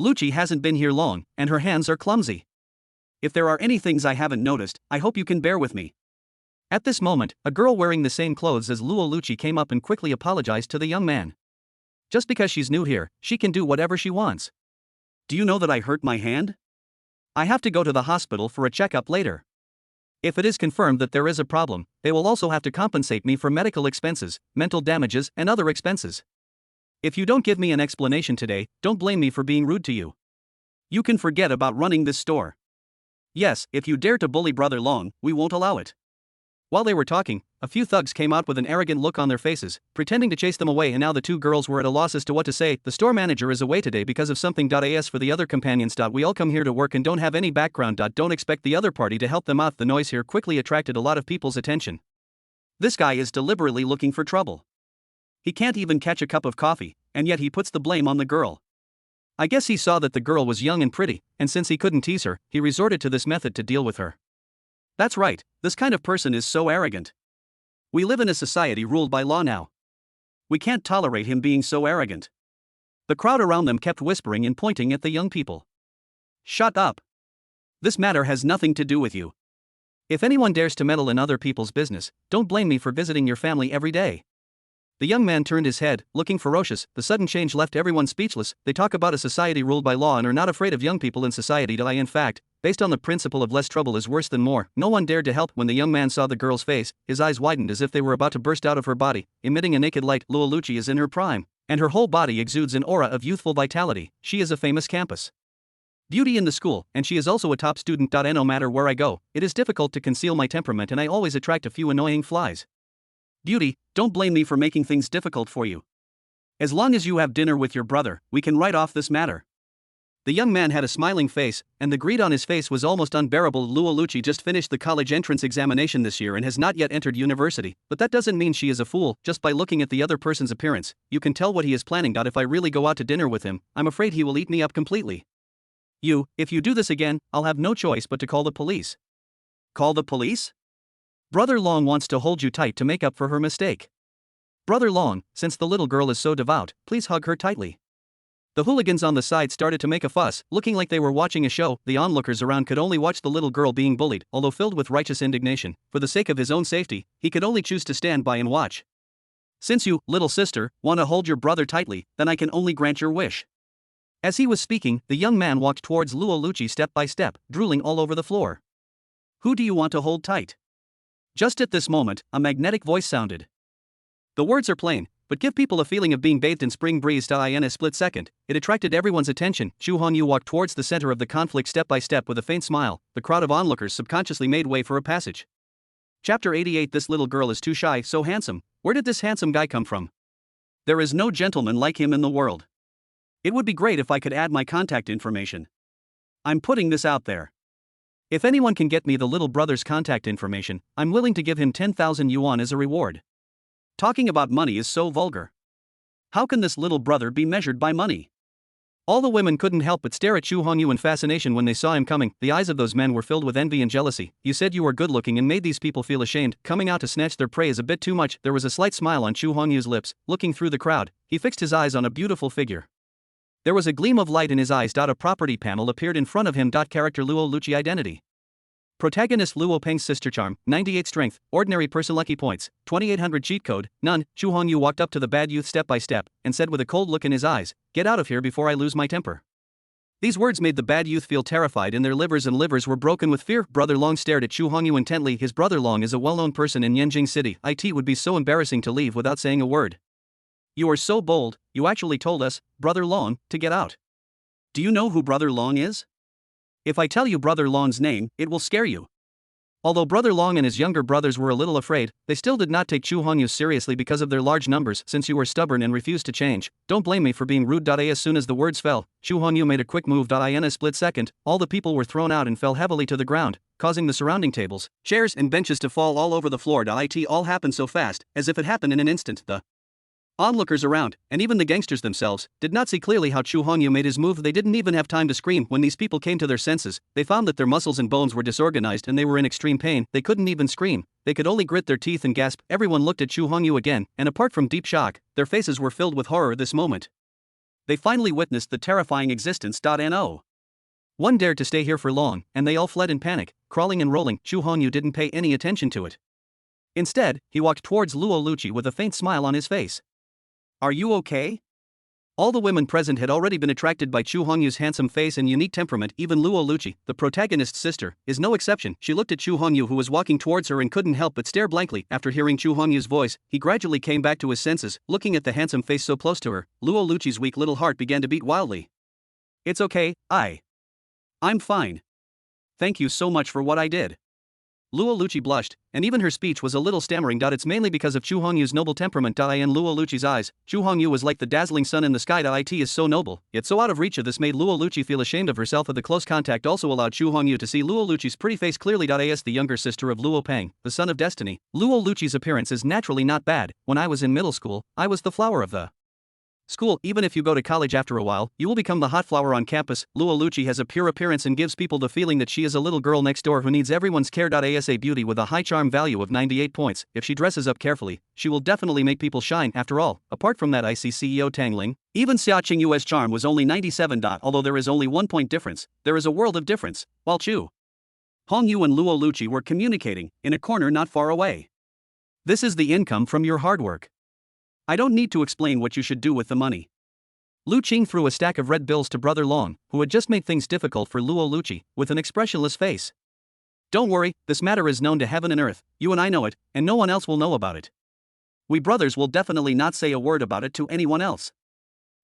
Lucci hasn't been here long, and her hands are clumsy. If there are any things I haven't noticed, I hope you can bear with me. At this moment, a girl wearing the same clothes as Luo Lucci came up and quickly apologized to the young man. Just because she's new here, she can do whatever she wants. Do you know that I hurt my hand? I have to go to the hospital for a checkup later. If it is confirmed that there is a problem, they will also have to compensate me for medical expenses, mental damages, and other expenses. If you don't give me an explanation today, don't blame me for being rude to you. You can forget about running this store. Yes, if you dare to bully Brother Long, we won't allow it. While they were talking, a few thugs came out with an arrogant look on their faces, pretending to chase them away, and now the two girls were at a loss as to what to say. The store manager is away today because of something. As for the other companions, we all come here to work and don't have any background. Don't expect the other party to help them out. The noise here quickly attracted a lot of people's attention. This guy is deliberately looking for trouble. He can't even catch a cup of coffee, and yet he puts the blame on the girl. I guess he saw that the girl was young and pretty, and since he couldn't tease her, he resorted to this method to deal with her. That's right, this kind of person is so arrogant. We live in a society ruled by law now. We can't tolerate him being so arrogant. The crowd around them kept whispering and pointing at the young people. Shut up. This matter has nothing to do with you. If anyone dares to meddle in other people's business, don't blame me for visiting your family every day. The young man turned his head, looking ferocious. The sudden change left everyone speechless. They talk about a society ruled by law and are not afraid of young people in society. In fact, based on the principle of less trouble is worse than more, no one dared to help. When the young man saw the girl's face, his eyes widened as if they were about to burst out of her body, emitting a naked light. Luo Lucci is in her prime, and her whole body exudes an aura of youthful vitality. She is a famous campus beauty in the school, and she is also a top student. No matter where I go, it is difficult to conceal my temperament and I always attract a few annoying flies. Beauty, don't blame me for making things difficult for you. As long as you have dinner with your brother, we can write off this matter. The young man had a smiling face, and the greed on his face was almost unbearable. Luo Lucci just finished the college entrance examination this year and has not yet entered university, but that doesn't mean she is a fool. Just by looking at the other person's appearance, you can tell what he is planning. If I really go out to dinner with him, I'm afraid he will eat me up completely. If you do this again, I'll have no choice but to call the police. Call the police? Brother Long wants to hold you tight to make up for her mistake. Brother Long, since the little girl is so devout, please hug her tightly. The hooligans on the side started to make a fuss, looking like they were watching a show. The onlookers around could only watch the little girl being bullied, although filled with righteous indignation. For the sake of his own safety, he could only choose to stand by and watch. Since you, little sister, want to hold your brother tightly, then I can only grant your wish. As he was speaking, the young man walked towards Luo Lucci step by step, drooling all over the floor. Who do you want to hold tight? Just at this moment, a magnetic voice sounded. The words are plain, but give people a feeling of being bathed in spring breeze. In a split second, it attracted everyone's attention. Chu Hongyu walked towards the center of the conflict step by step with a faint smile. The crowd of onlookers subconsciously made way for a passage. Chapter 88. This little girl is too shy, so handsome. Where did this handsome guy come from? There is no gentleman like him in the world. It would be great if I could add my contact information. I'm putting this out there. If anyone can get me the little brother's contact information, I'm willing to give him 10,000 yuan as a reward. Talking about money is so vulgar. How can this little brother be measured by money? All the women couldn't help but stare at Chu Hongyu in fascination when they saw him coming. The eyes of those men were filled with envy and jealousy. You said you were good looking and made these people feel ashamed. Coming out to snatch their prey is a bit too much. There was a slight smile on Chu Hongyu's lips. Looking through the crowd, he fixed his eyes on a beautiful figure. There was a gleam of light in his eyes. A property panel appeared in front of him. Character Luo Lucci identity. Protagonist Luo Peng's sister charm, 98 strength, ordinary person lucky points, 2800 cheat code, none. Chu Hongyu walked up to the bad youth step by step, and said with a cold look in his eyes, "Get out of here before I lose my temper." These words made the bad youth feel terrified and their livers were broken with fear. Brother Long stared at Chu Hongyu intently. His brother Long is a well-known person in Yanjing City. It would be so embarrassing to leave without saying a word. You are so bold, you actually told us, Brother Long, to get out. Do you know who Brother Long is? If I tell you Brother Long's name, it will scare you. Although Brother Long and his younger brothers were a little afraid, they still did not take Chu Hongyu seriously because of their large numbers. Since you were stubborn and refused to change, don't blame me for being rude. As soon as the words fell, Chu Hongyu made a quick move. In a split second, all the people were thrown out and fell heavily to the ground, causing the surrounding tables, chairs and benches to fall all over the floor. It all happened so fast, as if it happened in an instant. The onlookers around, and even the gangsters themselves, did not see clearly how Chu Hongyu made his move. They didn't even have time to scream. When these people came to their senses, they found that their muscles and bones were disorganized and they were in extreme pain. They couldn't even scream, they could only grit their teeth and gasp. Everyone looked at Chu Hongyu again, and apart from deep shock, their faces were filled with horror this moment. They finally witnessed the terrifying existence. No one dared to stay here for long, and they all fled in panic, crawling and rolling. Chu Hongyu didn't pay any attention to it. Instead, he walked towards Luo Luchi with a faint smile on his face. Are you okay? All the women present had already been attracted by Chu Hongyu's handsome face and unique temperament. Even Luo Luchi, the protagonist's sister, is no exception. She looked at Chu Hongyu, who was walking towards her, and couldn't help but stare blankly. After hearing Chu Hongyu's voice, he gradually came back to his senses. Looking at the handsome face so close to her, Luo Luchi's weak little heart began to beat wildly. It's okay, I'm fine. Thank you so much for what I did. Luo Luchi blushed, and even her speech was a little stammering. It's mainly because of Chu Hongyu's noble temperament. In Luo Luchi's eyes, Chu Hongyu was like the dazzling sun in the sky. It is so noble, yet so out of reach. This made Luo Luchi feel ashamed of herself. The close contact also allowed Chu Hongyu to see Luo Luchi's pretty face clearly. As the younger sister of Luo Peng, the son of destiny, Luo Luchi's appearance is naturally not bad. When I was in middle school, I was the flower of the school. Even if you go to college after a while, you will become the hot flower on campus. Luo Luchi has a pure appearance and gives people the feeling that she is a little girl next door who needs everyone's care. As a beauty with a high charm value of 98 points, if she dresses up carefully, she will definitely make people shine. After all, apart from that, I see CEO Tangling, even Xia Qingyu's charm was only 97. Although there is only 1 point difference, there is a world of difference. While Chu Hongyu and Luo Luchi were communicating, in a corner not far away. This is the income from your hard work. I don't need to explain what you should do with the money. Lu Qing threw a stack of red bills to Brother Long, who had just made things difficult for Luo Luchi, with an expressionless face. Don't worry, this matter is known to heaven and earth. You and I know it, and no one else will know about it. We brothers will definitely not say a word about it to anyone else.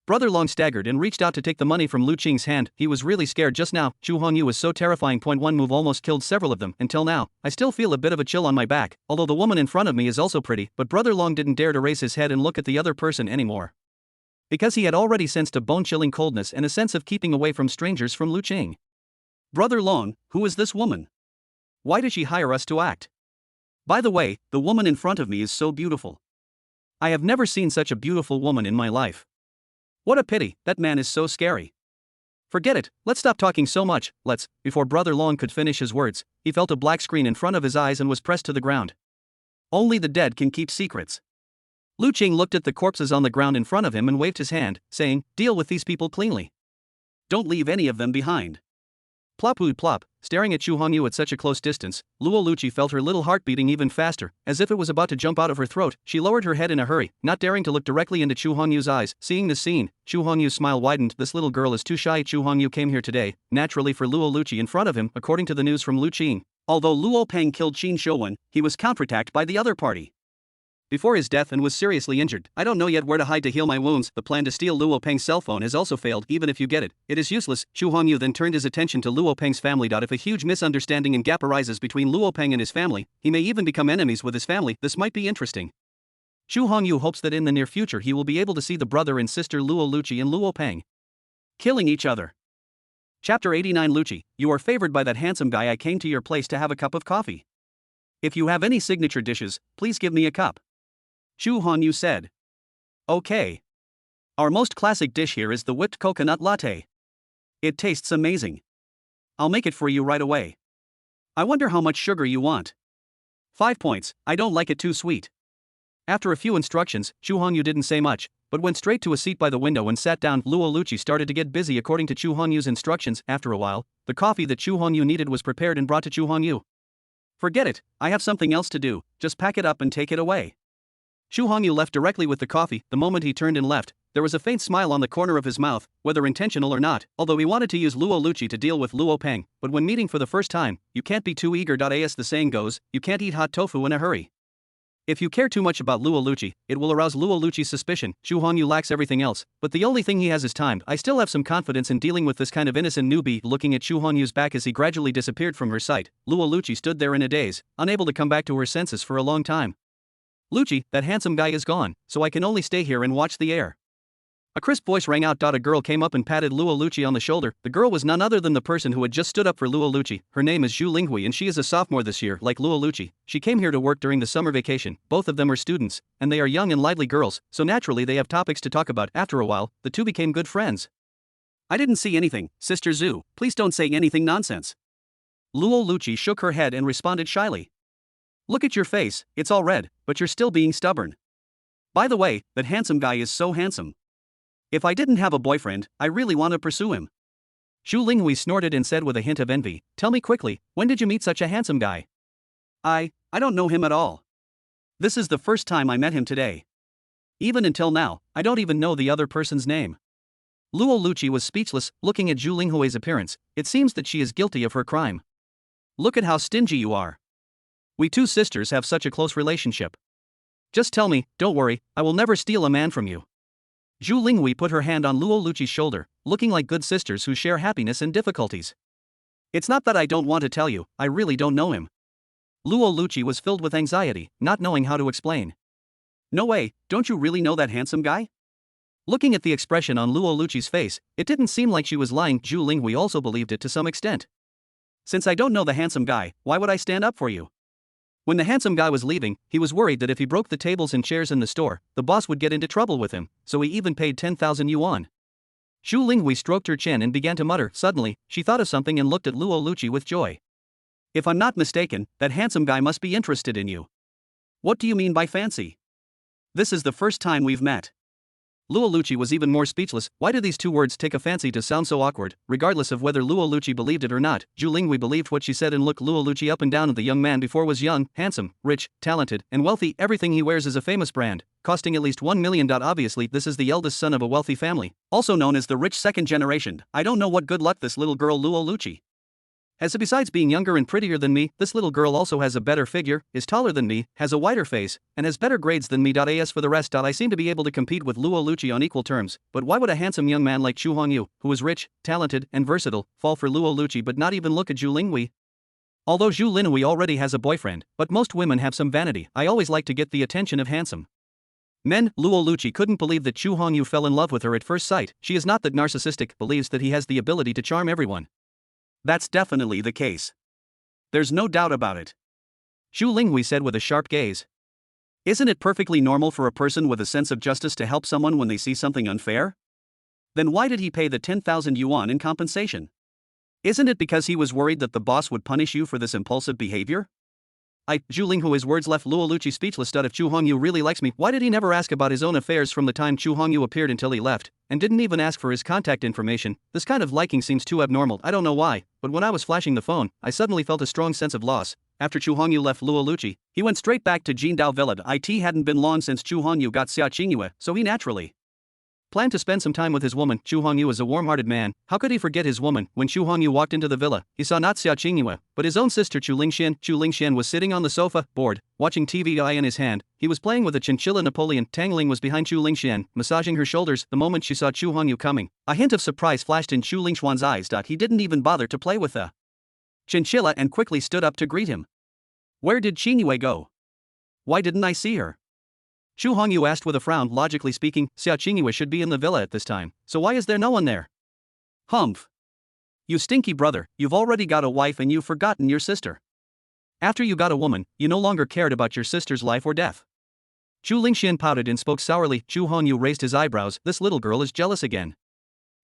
Brother Long staggered and reached out to take the money from Lu Qing's hand. He was really scared just now. Chu Hongyu was so terrifying. One move almost killed several of them. Until now, I still feel a bit of a chill on my back, although the woman in front of me is also pretty. But Brother Long didn't dare to raise his head and look at the other person anymore, because he had already sensed a bone-chilling coldness and a sense of keeping away from strangers from Lu Qing. Brother Long, who is this woman? Why does she hire us to act? By the way, the woman in front of me is so beautiful. I have never seen such a beautiful woman in my life. What a pity, that man is so scary. Forget it, let's stop talking so much, let's. Before Brother Long could finish his words, he felt a black screen in front of his eyes and was pressed to the ground. Only the dead can keep secrets. Lu Qing looked at the corpses on the ground in front of him and waved his hand, saying, deal with these people cleanly. Don't leave any of them behind. Plop plop, staring at Chu Hongyu at such a close distance, Luo Luchi felt her little heart beating even faster, as if it was about to jump out of her throat. She lowered her head in a hurry, not daring to look directly into Chu Hongyu's eyes. Seeing this scene, Chu Hongyu's smile widened. This little girl is too shy. Chu Hongyu came here today, naturally for Luo Luchi in front of him, according to the news from Lu Qing. Although Luo Peng killed Qin Shouwen, he was counterattacked by the other party before his death and was seriously injured. I don't know yet where to hide to heal my wounds. The plan to steal Luo Peng's cell phone has also failed. Even if you get it, it is useless. Chu Hongyu then turned his attention to Luo Peng's family. If a huge misunderstanding and gap arises between Luo Peng and his family, he may even become enemies with his family. This might be interesting. Chu Hongyu hopes that in the near future he will be able to see the brother and sister Luo Luchi and Luo Peng killing each other. Chapter 89. Luchi, you are favored by that handsome guy. I came to your place to have a cup of coffee. If you have any signature dishes, please give me a cup. Chu Hongyu said. Okay. Our most classic dish here is the whipped coconut latte. It tastes amazing. I'll make it for you right away. I wonder how much sugar you want. 5 points, I don't like it too sweet. After a few instructions, Chu Hongyu didn't say much, but went straight to a seat by the window and sat down. Luo Luchi started to get busy according to Chu Hongyu's instructions. After a while, the coffee that Chu Hongyu needed was prepared and brought to Chu Hongyu. Forget it, I have something else to do, just pack it up and take it away. Chu Hongyu left directly with the coffee. The moment he turned and left, there was a faint smile on the corner of his mouth, whether intentional or not, although he wanted to use Luo Luchi to deal with Luo Peng, but when meeting for the first time, you can't be too eager. As the saying goes, you can't eat hot tofu in a hurry. If you care too much about Luo Luchi, it will arouse Luo Luchi's suspicion. Xu Hongyu lacks everything else, but the only thing he has is time. I still have some confidence in dealing with this kind of innocent newbie. Looking at Xu Hongyu's back as he gradually disappeared from her sight, Luo Luchi stood there in a daze, unable to come back to her senses for a long time. Luchi, that handsome guy is gone, so I can only stay here and watch the air. A crisp voice rang out. A girl came up and patted Luo Luchi on the shoulder. The girl was none other than the person who had just stood up for Luo Luchi. Her name is Zhu Linghui and she is a sophomore this year. Like Luo Luchi, she came here to work during the summer vacation. Both of them are students, and they are young and lively girls, so naturally they have topics to talk about. After a while, the two became good friends. I didn't see anything, Sister Zhu, please don't say anything nonsense. Luo Luchi shook her head and responded shyly. Look at your face, it's all red, but you're still being stubborn. By the way, that handsome guy is so handsome. If I didn't have a boyfriend, I really want to pursue him. Zhu Linghui snorted and said with a hint of envy, tell me quickly, when did you meet such a handsome guy? I don't know him at all. This is the first time I met him today. Even until now, I don't even know the other person's name. Luo Luchi was speechless, looking at Zhu Linghui's appearance. It seems that she is guilty of her crime. Look at how stingy you are. We two sisters have such a close relationship. Just tell me, don't worry, I will never steal a man from you. Zhu Linghui put her hand on Luo Luchi's shoulder, looking like good sisters who share happiness and difficulties. It's not that I don't want to tell you, I really don't know him. Luo Luchi was filled with anxiety, not knowing how to explain. No way, don't you really know that handsome guy? Looking at the expression on Luo Luchi's face, it didn't seem like she was lying. Zhu Linghui also believed it to some extent. Since I don't know the handsome guy, why would I stand up for you? When the handsome guy was leaving, he was worried that if he broke the tables and chairs in the store, the boss would get into trouble with him, so he even paid 10,000 yuan. Zhu Linghui stroked her chin and began to mutter. Suddenly, she thought of something and looked at Luo Luchi with joy. If I'm not mistaken, that handsome guy must be interested in you. What do you mean by fancy? This is the first time we've met. Luo Luchi was even more speechless. Why do these two words take a fancy to sound so awkward? Regardless of whether Luo Luchi believed it or not, Zhu Linghui believed what she said and looked Luo Luchi up and down. The young man before was young, handsome, rich, talented, and wealthy. Everything he wears is a famous brand, costing at least 1 million. Obviously, this is the eldest son of a wealthy family, also known as the rich second generation. I don't know what good luck this little girl Luo Luchi has. Besides being younger and prettier than me, this little girl also has a better figure, is taller than me, has a wider face, and has better grades than me. As for the rest, I seem to be able to compete with Luo Luchi on equal terms, but why would a handsome young man like Xu Hongyu, who is rich, talented, and versatile, fall for Luo Luchi but not even look at Zhu Linghui? Although Zhu Linghui already has a boyfriend, but most women have some vanity. I always like to get the attention of handsome men. Luo Luchi couldn't believe that Xu Hongyu fell in love with her at first sight. She is not that narcissistic, believes that he has the ability to charm everyone. That's definitely the case. There's no doubt about it. Zhu Linghui said with a sharp gaze. Isn't it perfectly normal for a person with a sense of justice to help someone when they see something unfair? Then why did he pay the 10,000 yuan in compensation? Isn't it because he was worried that the boss would punish you for this impulsive behavior? Zhu Linghui's words left Luo Luchi speechless. If Xu Hongyu really likes me, why did he never ask about his own affairs from the time Xu Hongyu appeared until he left, and didn't even ask for his contact information? This kind of liking seems too abnormal. I don't know why, but when I was flashing the phone, I suddenly felt a strong sense of loss. After Xu Hongyu left Luo Luchi, he went straight back to Jindao Villa. It hadn't been long since Xu Hongyu got Xia Qingyue, so he naturally planned to spend some time with his woman. Xu Hongyu is a warm-hearted man. How could he forget his woman? When Xu Hongyu walked into the villa, he saw not Xia Qingyue, but his own sister Chu Lingxian. Chu Lingxian was sitting on the sofa, bored, watching TV. In his hand, he was playing with a chinchilla Napoleon. Tangling was behind Chu Lingxian, massaging her shoulders. The moment she saw Xu Hongyu coming, a hint of surprise flashed in Chu Lingxuan's eyes. He didn't even bother to play with the chinchilla and quickly stood up to greet him. Where did Qingyue go? Why didn't I see her? Xu Hongyu asked with a frown. Logically speaking, Xia Qingyue should be in the villa at this time, so why is there no one there? Humph. You stinky brother, you've already got a wife and you've forgotten your sister. After you got a woman, you no longer cared about your sister's life or death. Chu Lingxian pouted and spoke sourly. Xu Hongyu raised his eyebrows. This little girl is jealous again.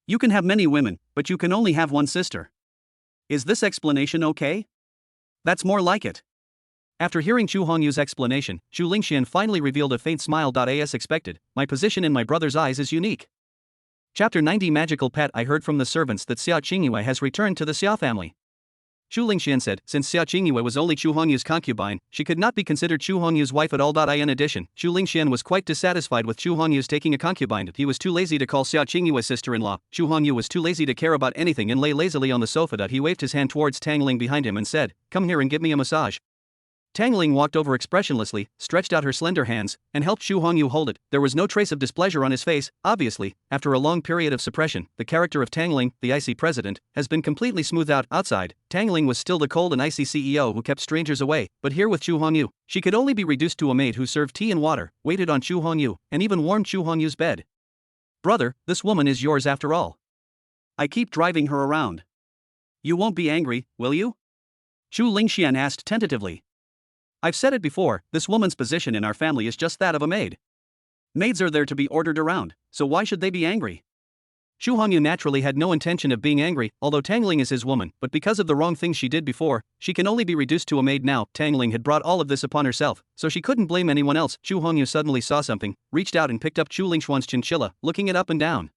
You can have many women, but you can only have one sister. Is this explanation okay? That's more like it. After hearing Xu Hongyu's explanation, Xu Lingxian finally revealed a faint smile. As expected, my position in my brother's eyes is unique. Chapter 90 Magical Pet. I heard from the servants that Xia Qingyue has returned to the Xia family. Xu Lingxian said, since Xia Qingyue was only Xu Hongyu's concubine, she could not be considered Xu Hongyu's wife at all. In addition, Xu Lingxian was quite dissatisfied with Xu Hongyu's taking a concubine. He was too lazy to call Xia Qingyue sister-in-law. Xu Hongyu was too lazy to care about anything and lay lazily on the sofa. He waved his hand towards Tangling behind him and said, come here and give me a massage. Tangling walked over expressionlessly, stretched out her slender hands, and helped Xu Hongyu hold it. There was no trace of displeasure on his face. Obviously, after a long period of suppression, the character of Tangling, the icy president, has been completely smoothed out. Outside, Tangling was still the cold and icy CEO who kept strangers away, but here with Xu Hongyu, she could only be reduced to a maid who served tea and water, waited on Xu Hongyu, and even warmed Xu Hongyu's bed. "Brother, this woman is yours after all. I keep driving her around. You won't be angry, will you?" Xu Lingxian asked tentatively. "I've said it before, this woman's position in our family is just that of a maid. Maids are there to be ordered around, so why should they be angry?" Xu Hongyu naturally had no intention of being angry, although Tangling is his woman, but because of the wrong things she did before, she can only be reduced to a maid now. Tangling had brought all of this upon herself, so she couldn't blame anyone else. Xu Hongyu suddenly saw something, reached out and picked up Xu Lingxuan's chinchilla, looking it up and down.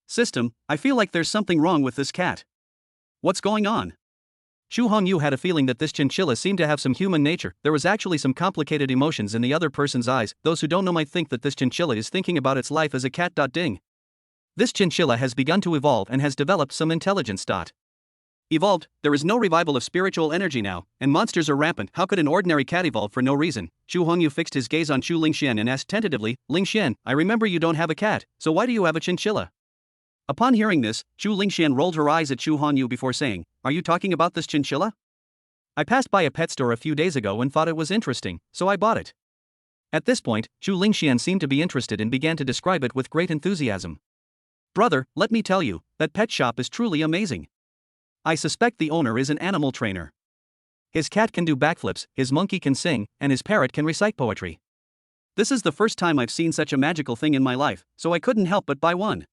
"System, I feel like there's something wrong with this cat. What's going on?" Xu Hongyu had a feeling that this chinchilla seemed to have some human nature. There was actually some complicated emotions in the other person's eyes. Those who don't know might think that this chinchilla is thinking about its life as a cat. Ding. This chinchilla has begun to evolve and has developed some intelligence. Evolved, there is no revival of spiritual energy now, and monsters are rampant. How could an ordinary cat evolve for no reason? Xu Hongyu fixed his gaze on Xu Lingxian and asked tentatively, "Lingxian, I remember you don't have a cat, so why do you have a chinchilla?" Upon hearing this, Xu Lingxian rolled her eyes at Xu Hongyu before saying, "Are you talking about this chinchilla? I passed by a pet store a few days ago and thought it was interesting, so I bought it." At this point, Xu Lingxian seemed to be interested and began to describe it with great enthusiasm. "Brother, let me tell you, that pet shop is truly amazing. I suspect the owner is an animal trainer. His cat can do backflips, his monkey can sing, and his parrot can recite poetry. This is the first time I've seen such a magical thing in my life, so I couldn't help but buy one."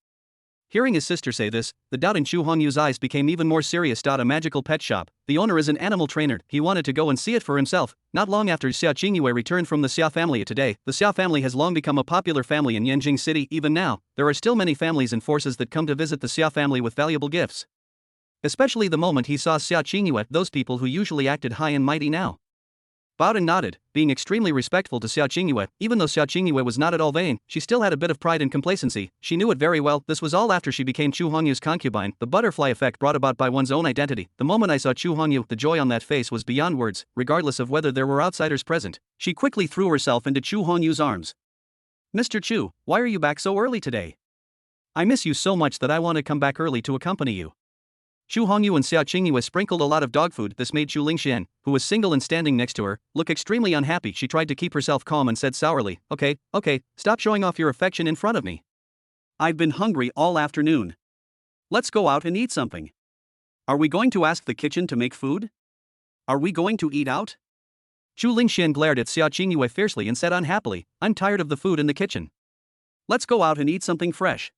Hearing his sister say this, the doubt in Xu Hongyu's eyes became even more serious. A magical pet shop, the owner is an animal trainer, he wanted to go and see it for himself. Not long after Xia Qingyue returned from the Xia family today, the Xia family has long become a popular family in Yanjing City. Even now, there are still many families and forces that come to visit the Xia family with valuable gifts. Especially the moment he saw Xia Qingyue, those people who usually acted high and mighty now bowed and nodded, being extremely respectful to Xia Qingyue. Even though Xia Qingyue was not at all vain, she still had a bit of pride and complacency. She knew it very well. This was all after she became Chu Hongyu's concubine, the butterfly effect brought about by one's own identity. The moment I saw Chu Hongyu, the joy on that face was beyond words, regardless of whether there were outsiders present. She quickly threw herself into Chu Hongyu's arms. "Mr. Chu, why are you back so early today? I miss you so much that I want to come back early to accompany you." Xu Hongyu and Xia Qingyue sprinkled a lot of dog food. This made Xu Lingxian, who was single and standing next to her, look extremely unhappy. She tried to keep herself calm and said sourly, Okay, stop showing off your affection in front of me. I've been hungry all afternoon. Let's go out and eat something. Are we going to ask the kitchen to make food? Are we going to eat out?" Xu Lingxian glared at Xia Qingyue fiercely and said unhappily, "I'm tired of the food in the kitchen. Let's go out and eat something fresh."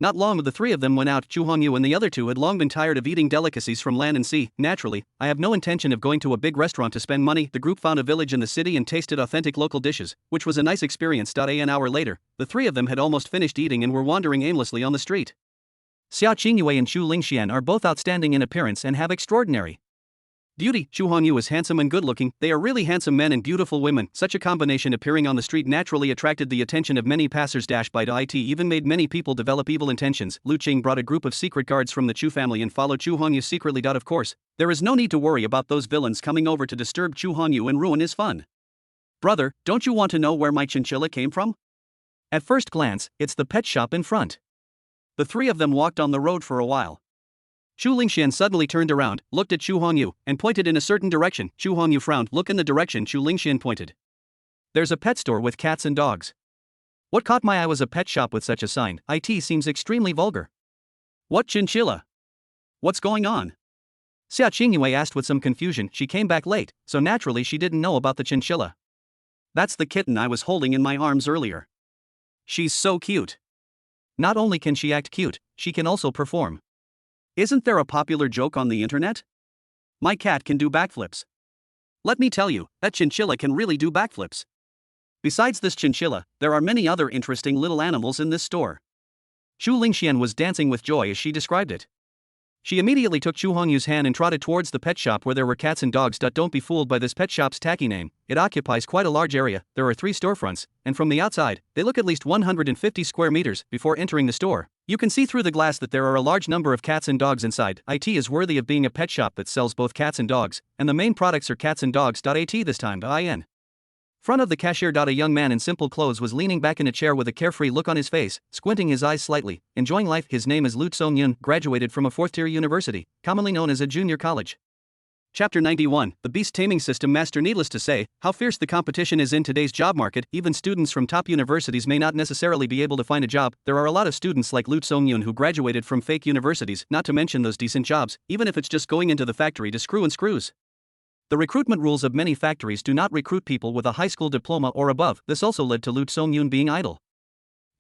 Not long the three of them went out. Chu Hongyu and the other two had long been tired of eating delicacies from land and sea. Naturally, I have no intention of going to a big restaurant to spend money. The group found a village in the city and tasted authentic local dishes, which was a nice experience. An hour later, the three of them had almost finished eating and were wandering aimlessly on the street. Xia Qingyue and Xu Lingxian are both outstanding in appearance and have extraordinary beauty. Xu Hongyu is handsome and good-looking. They are really handsome men and beautiful women. Such a combination appearing on the street naturally attracted the attention of many passers-by. It even made many people develop evil intentions. Lu Qing brought a group of secret guards from the Chu family and followed Chu Hongyu secretly. Of course, there is no need to worry about those villains coming over to disturb Chu Hongyu and ruin his fun. "Brother, don't you want to know where my chinchilla came from?" At first glance, it's the pet shop in front. The three of them walked on the road for a while. Xu Lingxian suddenly turned around, looked at Xu Hongyu, and pointed in a certain direction. Xu Hongyu frowned. "Look in the direction Xu Lingxian pointed. There's a pet store with cats and dogs." What caught my eye was a pet shop with such a sign. It seems extremely vulgar. "What chinchilla? What's going on?" Xia Qingyue asked with some confusion. She came back late, so naturally she didn't know about the chinchilla. "That's the kitten I was holding in my arms earlier. She's so cute. Not only can she act cute, she can also perform. Isn't there a popular joke on the internet? My cat can do backflips. Let me tell you, that chinchilla can really do backflips. Besides this chinchilla, there are many other interesting little animals in this store." Xu Lingxian was dancing with joy as she described it. She immediately took Chu Hongyu's hand and trotted towards the pet shop where there were cats and dogs. Don't be fooled by this pet shop's tacky name. It occupies quite a large area. There are 3 storefronts, and from the outside, they look at least 150 square meters. Before entering the store, You can see through the glass that there are a large number of cats and dogs inside. It is worthy of being a pet shop that sells both cats and dogs, and the main products are cats and dogs. At this time, in front of the cashier. A young man in simple clothes was leaning back in a chair with a carefree look on his face, squinting his eyes slightly, enjoying life. His name is Lut Song-yun, graduated from a fourth-tier university, commonly known as a junior college. Chapter 91, The Beast Taming System Master. Needless to say, how fierce the competition is in today's job market. Even students from top universities may not necessarily be able to find a job. There are a lot of students like Lut Song-yun who graduated from fake universities, not to mention those decent jobs, even if it's just going into the factory to screw in screws. The recruitment rules of many factories do not recruit people with a high school diploma or above. This also led to Lut Song-yun being idle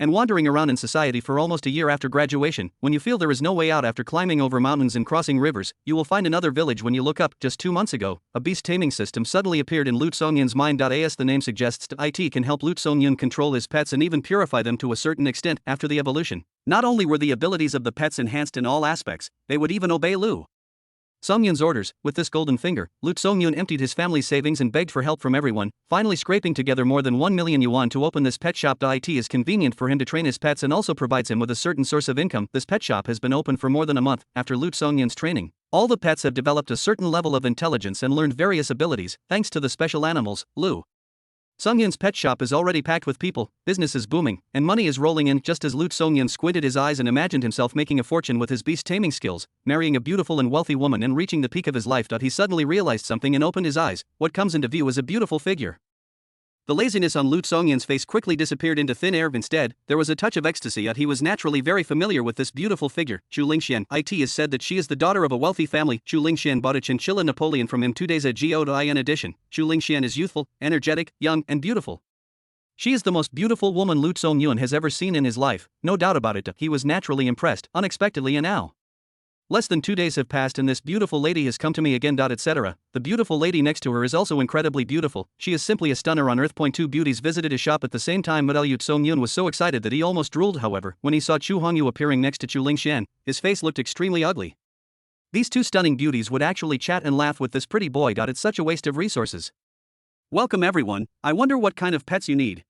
and wandering around in society for almost a year after graduation. When you feel there is no way out after climbing over mountains and crossing rivers, you will find another village when you look up. Just 2 months ago, a beast taming system suddenly appeared in Lut Song-yun's mind. As the name suggests, it can help Lut Song-yun control his pets and even purify them to a certain extent. After the evolution, not only were the abilities of the pets enhanced in all aspects, they would even obey Lut Song-yun's orders. With this golden finger, Lut Song-yun emptied his family's savings and begged for help from everyone, finally scraping together more than 1 million yuan to open this pet shop. It is convenient for him to train his pets and also provides him with a certain source of income. This pet shop has been open for more than a month. After Lut Song-yun's training, all the pets have developed a certain level of intelligence and learned various abilities, thanks to the special animals. Lut Song-yun's pet shop is already packed with people, business is booming, and money is rolling in. Just as Lut Song-yun squinted his eyes and imagined himself making a fortune with his beast taming skills, marrying a beautiful and wealthy woman and reaching the peak of his life. He suddenly realized something and opened his eyes. What comes into view is a beautiful figure. The laziness on Lut Song-yun's face quickly disappeared into thin air. Instead, there was a touch of ecstasy. He was naturally very familiar with this beautiful figure, Chu Lingxian. It is said that she is the daughter of a wealthy family. Chu Lingxian bought a chinchilla Napoleon from him 2 days ago. In addition, Chu Lingxian is youthful, energetic, young, and beautiful. She is the most beautiful woman Lut Song-yun has ever seen in his life, no doubt about it. He was naturally impressed, unexpectedly, and now less than 2 days have passed and this beautiful lady has come to me again. Etc. The beautiful lady next to her is also incredibly beautiful. She is simply a stunner on earth. 2 beauties visited his shop at the same time. Lut Song-yun was so excited that he almost drooled. However, when he saw Chu Hongyu appearing next to Chu Lingxian, his face looked extremely ugly. These 2 stunning beauties would actually chat and laugh with this pretty boy. It's such a waste of resources. Welcome everyone, I wonder what kind of pets you need.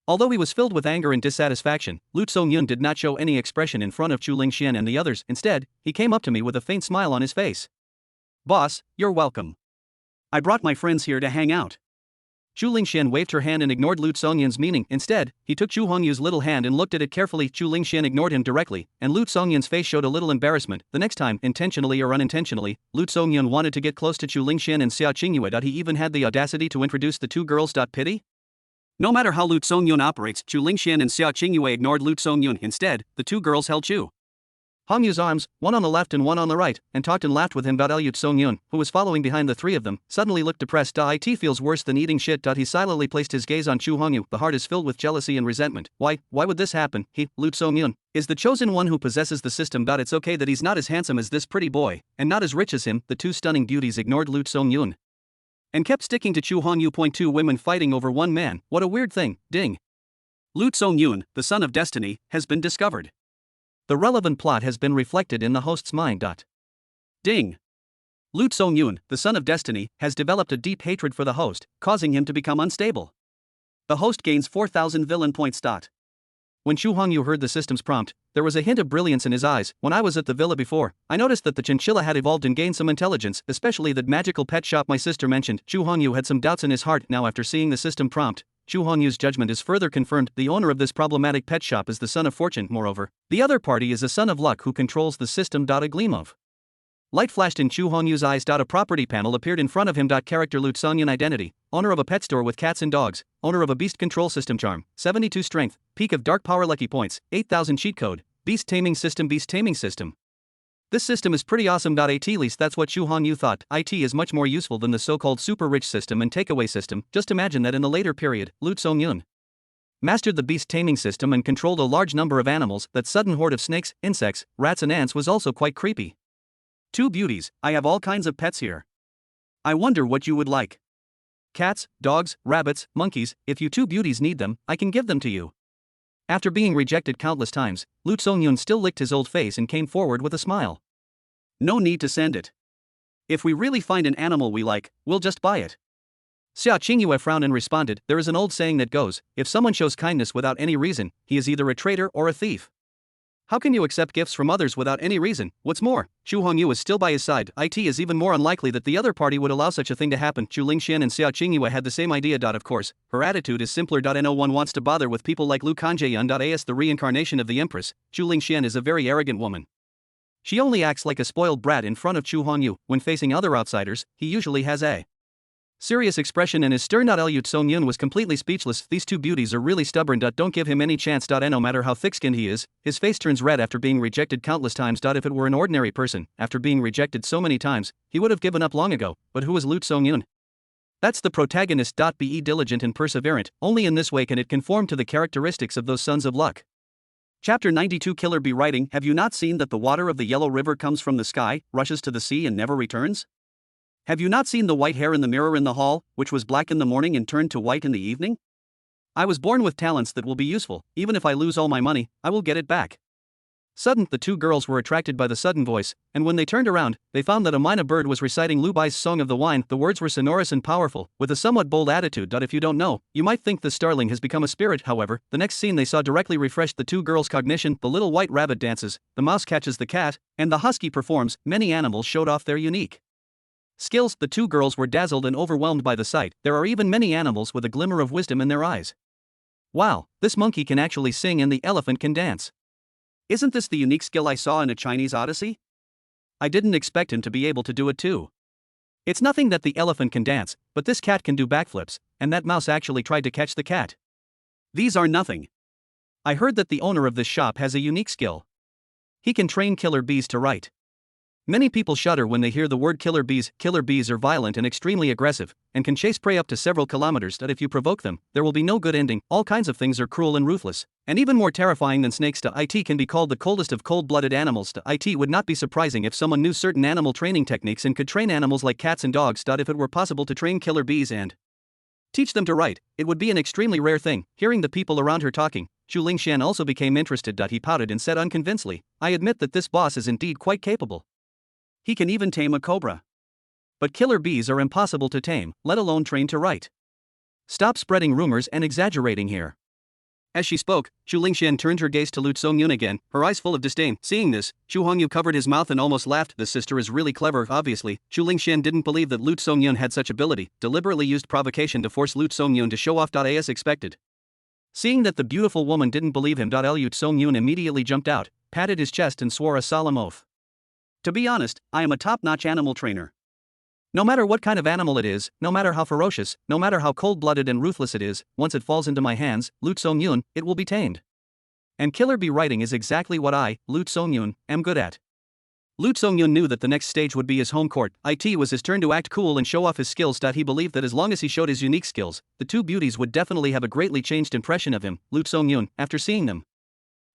Although he was filled with anger and dissatisfaction, Lut Song-yun did not show any expression in front of Chu Lingxian and the others. Instead, he came up to me with a faint smile on his face. Boss, you're welcome. I brought my friends here to hang out. Chu Lingxian waved her hand and ignored Lut Song-yun's meaning. Instead, he took Chu Hongyu's little hand and looked at it carefully. Chu Lingxian ignored him directly, and Lut Song-yun's face showed a little embarrassment. The next time, intentionally or unintentionally, Lut Song-yun wanted to get close to Chu Lingxian and Xia Qingyue. He even had the audacity to introduce the 2 girls. Pity? No matter how Lut Song-yun operates, Chu Lingxian and Xia Qingyue ignored Lut Song-yun. Instead, the 2 girls held Chu Hongyu's arms, one on the left and one on the right, and talked and laughed with him. Lut Song-yun, who was following behind the 3 of them, suddenly looked depressed. It feels worse than eating shit. He silently placed his gaze on Chu Hongyu. The heart is filled with jealousy and resentment. Why would this happen? He, Lut Song-yun, is the chosen one who possesses the system. It's okay that he's not as handsome as this pretty boy, and not as rich as him. The 2 stunning beauties ignored Lut Song-yun and kept sticking to Chu Hongyu. 2 women fighting over 1 man, what a weird thing. Ding. Lut Song-yun, the son of destiny, has been discovered. The relevant plot has been reflected in the host's mind. Ding. Lut Song-yun, the son of destiny, has developed a deep hatred for the host, causing him to become unstable. The host gains 4,000 villain points. When Chu Hongyu heard the system's prompt, there was a hint of brilliance in his eyes. When I was at the villa before, I noticed that the chinchilla had evolved and gained some intelligence, especially that magical pet shop my sister mentioned. Chu Hongyu had some doubts in his heart. Now after seeing the system prompt, Chu Hongyu's judgment is further confirmed. The owner of this problematic pet shop is the son of fortune. Moreover, the other party is a son of luck who controls the system. A gleam of light flashed in Chu Hongyu's eyes. A property panel appeared in front of him. Character Lut Song-yun identity, owner of a pet store with cats and dogs, owner of a beast control system charm, 72 strength, peak of dark power lucky points, 8,000 cheat code, beast taming system. This system is pretty awesome. At least that's what Chu Hongyu thought. It is much more useful than the so-called super rich system and takeaway system. Just imagine that in the later period, Lut Song-yun mastered the beast taming system and controlled a large number of animals. That sudden horde of snakes, insects, rats and ants was also quite creepy. 2 beauties, I have all kinds of pets here. I wonder what you would like. Cats, dogs, rabbits, monkeys, if you 2 beauties need them, I can give them to you. After being rejected countless times, Lut Song-yun still licked his old face and came forward with a smile. No need to send it. If we really find an animal we like, we'll just buy it. Xia Qingyue frowned and responded, there is an old saying that goes, if someone shows kindness without any reason, he is either a traitor or a thief. How can you accept gifts from others without any reason? What's more, Chu Hongyu is still by his side. It is even more unlikely that the other party would allow such a thing to happen. Chu Lingxian and Xiao Qingyue had the same idea. Of course, her attitude is simpler. No one wants to bother with people like Lu Kanjayun. As the reincarnation of the Empress, Chu Lingxian is a very arrogant woman. She only acts like a spoiled brat in front of Chu Hongyu. When facing other outsiders, he usually has a serious expression and his stern. Lu Songyun was completely speechless. These two beauties are really stubborn. Don't give him any chance. No matter how thick-skinned he is, his face turns red after being rejected countless times. If it were an ordinary person, after being rejected so many times, he would have given up long ago. But who is Lu Songyun? That's the protagonist. Be diligent and perseverant. Only in this way can it conform to the characteristics of those sons of luck. Chapter 92 Killer Bee writing. Have you not seen that the water of the Yellow River comes from the sky, rushes to the sea and never returns? Have you not seen the white hair in the mirror in the hall, which was black in the morning and turned to white in the evening? I was born with talents that will be useful. Even if I lose all my money, I will get it back. Sudden, the two girls were attracted by the sudden voice, and when they turned around, they found that a mynah bird was reciting Lu Bai's Song of the Wine. The words were sonorous and powerful, with a somewhat bold attitude. If you don't know, you might think the starling has become a spirit. However, the next scene they saw directly refreshed the two girls' cognition. The little white rabbit dances, the mouse catches the cat, and the husky performs. Many animals showed off their unique skills. The two girls were dazzled and overwhelmed by the sight. There are even many animals with a glimmer of wisdom in their eyes. Wow, this monkey can actually sing and the elephant can dance. Isn't this the unique skill I saw in A Chinese Odyssey? I didn't expect him to be able to do it too. It's nothing that the elephant can dance, but this cat can do backflips, and that mouse actually tried to catch the cat. These are nothing. I heard that the owner of this shop has a unique skill. He can train killer bees to write. Many people shudder when they hear the word killer bees. Killer bees are violent and extremely aggressive, and can chase prey up to several kilometers. If you provoke them, there will be no good ending. All kinds of things are cruel and ruthless, and even more terrifying than snakes. It can be called the coldest of cold-blooded animals. It would not be surprising if someone knew certain animal training techniques and could train animals like cats and dogs. If it were possible to train killer bees and teach them to write, it would be an extremely rare thing. Hearing the people around her talking, Chu Lingxian also became interested. He pouted and said unconvincingly, I admit that this boss is indeed quite capable. He can even tame a cobra. But killer bees are impossible to tame, let alone train to write. Stop spreading rumors and exaggerating here. As she spoke, Chu Lingxian turned her gaze to Lu Songyun again, her eyes full of disdain. Seeing this, Chu Hongyu covered his mouth and almost laughed. The sister is really clever. Obviously, Chu Lingxian didn't believe that Lu Songyun had such ability, deliberately used provocation to force Lu Songyun to show off. As expected. Seeing that the beautiful woman didn't believe him, Lu Songyun immediately jumped out, patted his chest and swore a solemn oath. To be honest, I am a top-notch animal trainer. No matter what kind of animal it is, no matter how ferocious, no matter how cold-blooded and ruthless it is, once it falls into my hands, Lu Songyun, it will be tamed. And killer bee writing is exactly what I, Lu Songyun, am good at. Lu Songyun knew that the next stage would be his home court. It was his turn to act cool and show off his skills. He believed that as long as he showed his unique skills, the two beauties would definitely have a greatly changed impression of him, Lu Songyun, after seeing them.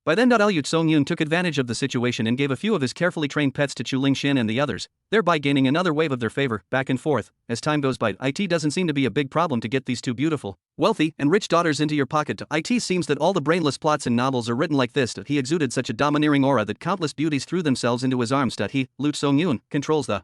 By then, Lu Songyun took advantage of the situation and gave a few of his carefully trained pets to Chu Lingxian and the others, thereby gaining another wave of their favor. Back and forth, as time goes by, it doesn't seem to be a big problem to get these two beautiful, wealthy, and rich daughters into your pocket. It seems that all the brainless plots in novels are written like this. He exuded such a domineering aura that countless beauties threw themselves into his arms. He, Lu Songyun, controls the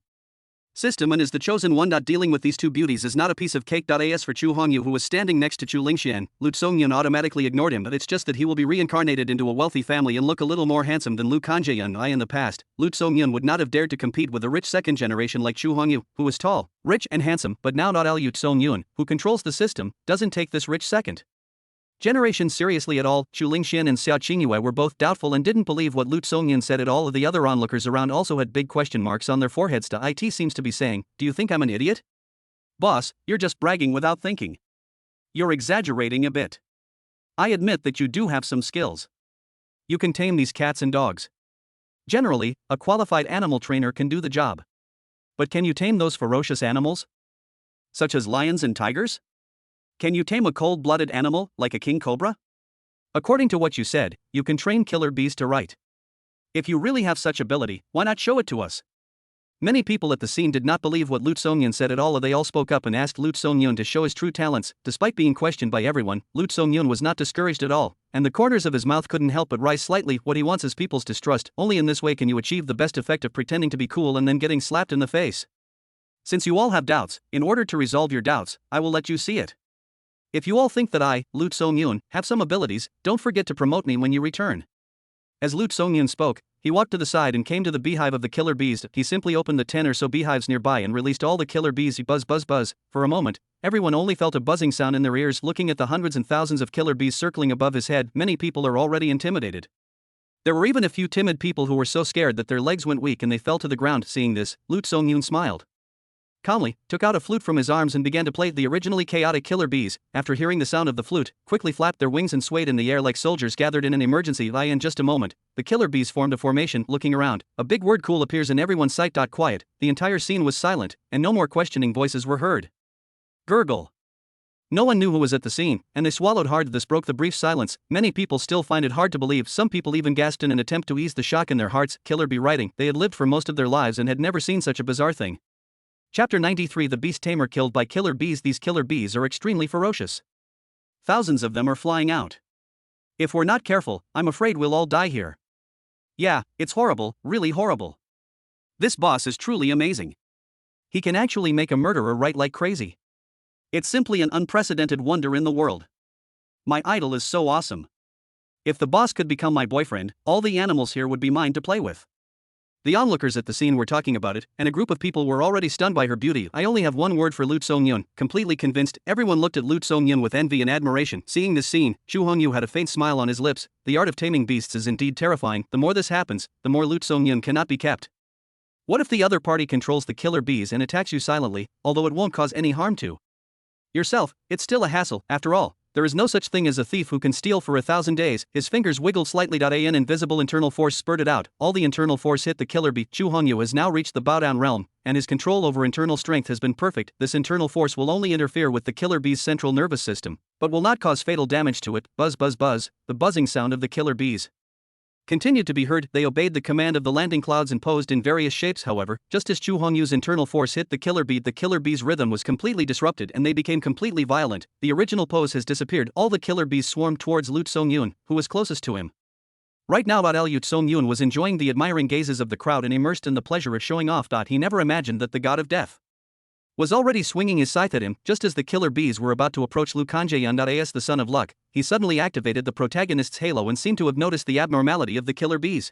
system and is the chosen one. Dealing with these two beauties is not a piece of cake. As for Chu Hongyu, who was standing next to Chu Lingxian, Lu Songyun automatically ignored him. But it's just that he will be reincarnated into a wealthy family and look a little more handsome than Lu Kanjayun. In the past, Lu Songyun would not have dared to compete with a rich second generation like Chu Hongyu, who was tall, rich and handsome. But now Lu Songyun, who controls the system, doesn't take this rich second generation seriously at all. Chu Lingxian and Xiao Qingyue were both doubtful and didn't believe what Lu Songyun said at all. The other onlookers around also had big question marks on their foreheads. It seems to be saying, do you think I'm an idiot? Boss, you're just bragging without thinking. You're exaggerating a bit. I admit that you do have some skills. You can tame these cats and dogs. Generally, a qualified animal trainer can do the job. But can you tame those ferocious animals? Such as lions and tigers? Can you tame a cold-blooded animal, like a king cobra? According to what you said, you can train killer bees to write. If you really have such ability, why not show it to us? Many people at the scene did not believe what Lu Songyun said at all. They all spoke up and asked Lu Songyun to show his true talents. Despite being questioned by everyone, Lu Songyun was not discouraged at all, and the corners of his mouth couldn't help but rise slightly. What he wants is people's distrust. Only in this way can you achieve the best effect of pretending to be cool and then getting slapped in the face. Since you all have doubts, in order to resolve your doubts, I will let you see it. If you all think that I, Lu Songyun, have some abilities, don't forget to promote me when you return. As Lu Songyun spoke, he walked to the side and came to the beehive of the killer bees. He simply opened the 10 or so beehives nearby and released all the killer bees. Buzz buzz buzz. For a moment, everyone only felt a buzzing sound in their ears. Looking at the hundreds and thousands of killer bees circling above his head, many people are already intimidated. There were even a few timid people who were so scared that their legs went weak and they fell to the ground. Seeing this, Lu Songyun smiled calmly, took out a flute from his arms and began to play. The originally chaotic killer bees, after hearing the sound of the flute, quickly flapped their wings and swayed in the air like soldiers gathered in an emergency. In just a moment, the killer bees formed a formation. Looking around, a big word "cool" appears in everyone's sight. Quiet. The entire scene was silent, and no more questioning voices were heard. Gurgle. No one knew who was at the scene, and they swallowed hard. This broke the brief silence. Many people still find it hard to believe. Some people even gasped in an attempt to ease the shock in their hearts. Killer bee writing. They had lived for most of their lives and had never seen such a bizarre thing. Chapter 93: The Beast Tamer killed by killer bees. These killer bees are extremely ferocious. Thousands of them are flying out. If we're not careful, I'm afraid we'll all die here. Yeah, it's horrible, really horrible. This boss is truly amazing. He can actually make a murderer write like crazy. It's simply an unprecedented wonder in the world. My idol is so awesome. If the boss could become my boyfriend, all the animals here would be mine to play with. The onlookers at the scene were talking about it, and a group of people were already stunned by her beauty. I only have one word for Lu Songyun, completely convinced. Everyone looked at Lu Songyun with envy and admiration. Seeing this scene, Chu Hongyu had a faint smile on his lips. The art of taming beasts is indeed terrifying. The more this happens, the more Lu Songyun cannot be kept. What if the other party controls the killer bees and attacks you silently, although it won't cause any harm to yourself? It's still a hassle, after all. There is no such thing as a thief who can steal for 1,000 days. His fingers wiggled slightly. An invisible internal force spurted out. All the internal force hit the killer bee. Chu Hongyu has now reached the bowdown realm, and his control over internal strength has been perfect. This internal force will only interfere with the killer bee's central nervous system, but will not cause fatal damage to it. Buzz buzz buzz. The buzzing sound of the killer bees continued to be heard. They obeyed the command of the landing clouds and posed in various shapes. However, just as Chu Hongyu's internal force hit the killer bee's rhythm was completely disrupted and they became completely violent. The original pose has disappeared. All the killer bees swarmed towards Lu Songyun, who was closest to him. Right now, Lu Songyun was enjoying the admiring gazes of the crowd and immersed in the pleasure of showing off. He never imagined that the god of death was already swinging his scythe at him. Just as the killer bees were about to approach Lu Kanjayan as the son of luck, he suddenly activated the protagonist's halo and seemed to have noticed the abnormality of the killer bees.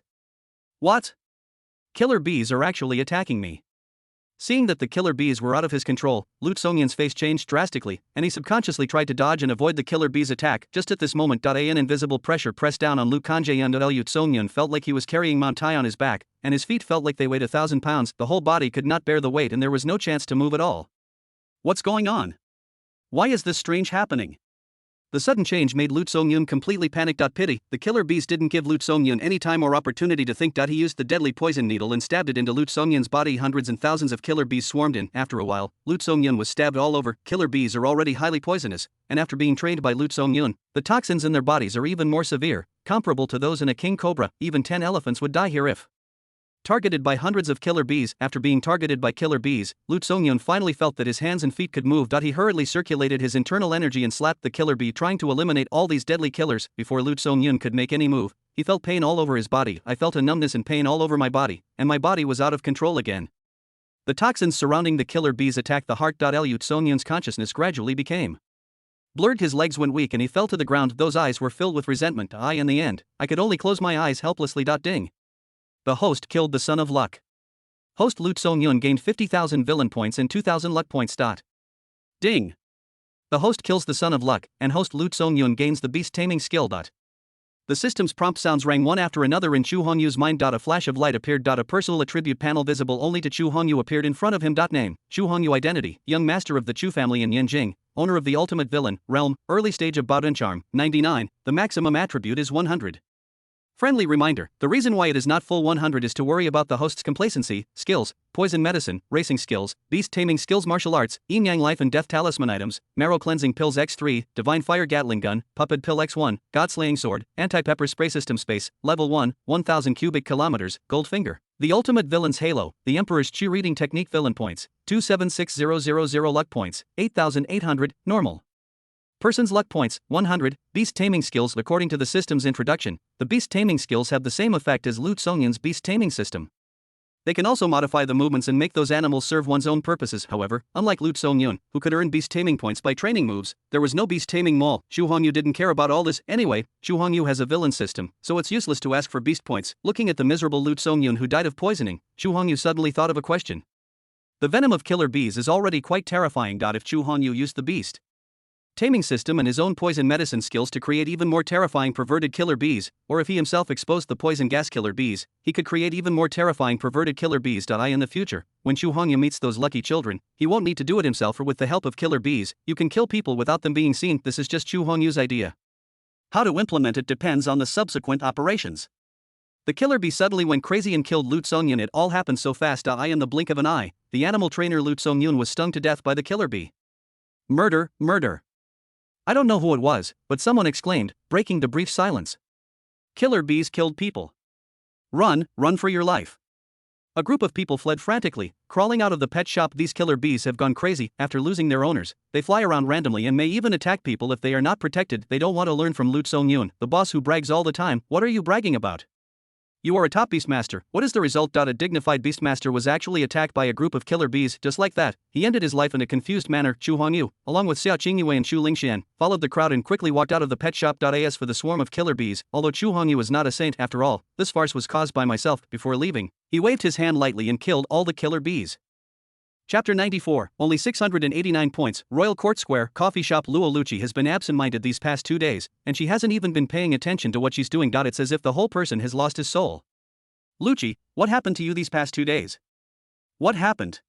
What? Killer bees are actually attacking me. Seeing that the killer bees were out of his control, Lu Songyun's face changed drastically, and he subconsciously tried to dodge and avoid the killer bees' attack. Just at this moment, an invisible pressure pressed down on Lu Kanjayan. Lu Songyun felt like he was carrying Mount Tai on his back, and his feet felt like they weighed 1,000 pounds. The whole body could not bear the weight and there was no chance to move at all. What's going on? Why is this strange happening? The sudden change made Lu Songyun completely panic. Pity, the killer bees didn't give Lu Songyun any time or opportunity to think. He used the deadly poison needle and stabbed it into Lu Songyun's body. Hundreds and thousands of killer bees swarmed in. After a while, Lu Songyun was stabbed all over. Killer bees are already highly poisonous, and after being trained by Lu Songyun, the toxins in their bodies are even more severe, comparable to those in a king cobra. Even 10 elephants would die here if targeted by hundreds of killer bees. After being targeted by killer bees, Lu Songyun finally felt that his hands and feet could move. He hurriedly circulated his internal energy and slapped the killer bee, trying to eliminate all these deadly killers. Before Lu Songyun could make any move, he felt pain all over his body. I felt a numbness and pain all over my body, and my body was out of control again. The toxins surrounding the killer bees attacked the heart. Lu Songyun's consciousness gradually became blurred. His legs went weak and he fell to the ground. Those eyes were filled with resentment. In the end, I could only close my eyes helplessly. Ding. The host killed the son of luck. Host Lu Songyun gained 50,000 villain points and 2,000 luck points. Ding. The host kills the son of luck, and host Lu Songyun gains the beast taming skill. The system's prompt sounds rang one after another in Chu Hongyu's mind. A flash of light appeared. A personal attribute panel visible only to Chu Hongyu appeared in front of him. Name: Chu Hongyu. Identity: young master of the Chu family in Yanjing, owner of the ultimate villain, realm, early stage of Baodun charm, 99, the maximum attribute is 100. Friendly reminder, the reason why it is not full 100 is to worry about the host's complacency, skills, poison medicine, racing skills, beast taming skills, martial arts, yin-yang life and death talisman items, marrow cleansing pills x3, divine fire gatling gun, puppet pill x1, god slaying sword, anti-pepper spray system space, level 1, 1000 cubic kilometers, gold finger. The ultimate villain's halo, the emperor's chi reading technique villain points, 276000 luck points, 8800, normal. Person's luck points, 100, beast taming skills. According to the system's introduction, the beast taming skills have the same effect as Lu Songyun's beast taming system. They can also modify the movements and make those animals serve one's own purposes. However, unlike Lu Tsongyun, who could earn beast taming points by training moves, there was no beast taming mall. Xu Hongyu didn't care about all this. Anyway, Xu Hongyu has a villain system, so it's useless to ask for beast points. Looking at the miserable Lu Tsongyun who died of poisoning, Xu Hongyu suddenly thought of a question. The venom of killer bees is already quite terrifying. If Xu Hongyu used the beast taming system and his own poison medicine skills to create even more terrifying perverted killer bees, or if he himself exposed the poison gas killer bees, he could create even more terrifying perverted killer bees. In the future, when Xu Hongyu meets those lucky children, he won't need to do it himself, or with the help of killer bees, you can kill people without them being seen. This is just Xu Hongyu's idea. How to implement it depends on the subsequent operations. The killer bee suddenly went crazy and killed Lu Tsongyun. It all happened so fast. In the blink of an eye, the animal trainer Lu Tsongyun was stung to death by the killer bee. Murder, murder. I don't know who it was, but someone exclaimed, breaking the brief silence. Killer bees killed people. Run, run for your life. A group of people fled frantically, crawling out of the pet shop. These killer bees have gone crazy after losing their owners. They fly around randomly and may even attack people if they are not protected. They don't want to learn from Lu Tsongyun, the boss who brags all the time. What are you bragging about? You are a top beastmaster. What is the result? A dignified beastmaster was actually attacked by a group of killer bees. Just like that, he ended his life in a confused manner. Xu Hongyu, along with Xiao Qingyue and Xu Lingxian, followed the crowd and quickly walked out of the pet shop. As for the swarm of killer bees, although Xu Hongyu is not a saint after all, this farce was caused by myself. Before leaving, he waved his hand lightly and killed all the killer bees. Chapter 94, only 689 points. Royal Court Square, coffee shop. Luo Luchi has been absent-minded these past 2 days, and she hasn't even been paying attention to what she's doing. It's as if the whole person has lost his soul. Luchi, what happened to you these past 2 days? What happened?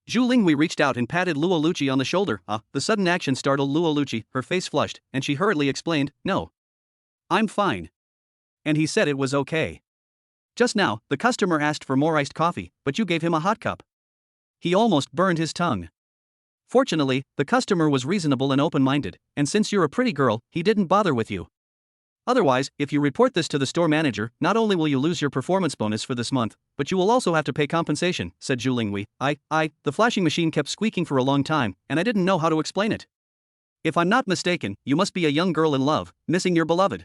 Zhu Linghui reached out and patted Luo Luchi on the shoulder. The sudden action startled Luo Luchi, her face flushed, and she hurriedly explained, no. I'm fine. And he said it was okay. Just now, the customer asked for more iced coffee, but you gave him a hot cup. He almost burned his tongue. Fortunately, the customer was reasonable and open-minded, and since you're a pretty girl, he didn't bother with you. Otherwise, if you report this to the store manager, not only will you lose your performance bonus for this month, but you will also have to pay compensation, said Zhu Linghui. The flashing machine kept squeaking for a long time, and I didn't know how to explain it. If I'm not mistaken, you must be a young girl in love, missing your beloved.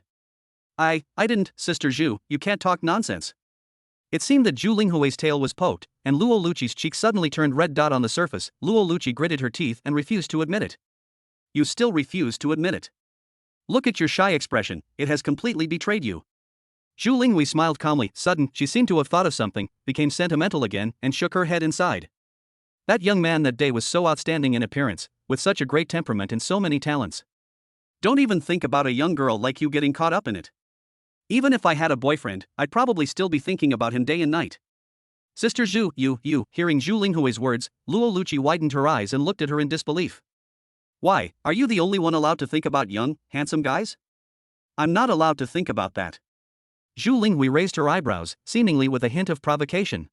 I didn't, Sister Zhu, you can't talk nonsense. It seemed that Zhu Linghui's tail was poked, and Luo Luchi's cheek suddenly turned red. On the surface, Luo Luchi gritted her teeth and refused to admit it. You still refuse to admit it. Look at your shy expression, it has completely betrayed you. Zhu Linghui smiled calmly. Sudden, she seemed to have thought of something, became sentimental again, and shook her head inside. That young man that day was so outstanding in appearance, with such a great temperament and so many talents. Don't even think about a young girl like you getting caught up in it. Even if I had a boyfriend, I'd probably still be thinking about him day and night. Sister Zhu, you, hearing Zhu Linghui's words, Luo Luchi widened her eyes and looked at her in disbelief. Why, are you the only one allowed to think about young, handsome guys? I'm not allowed to think about that. Zhu Linghui raised her eyebrows, seemingly with a hint of provocation.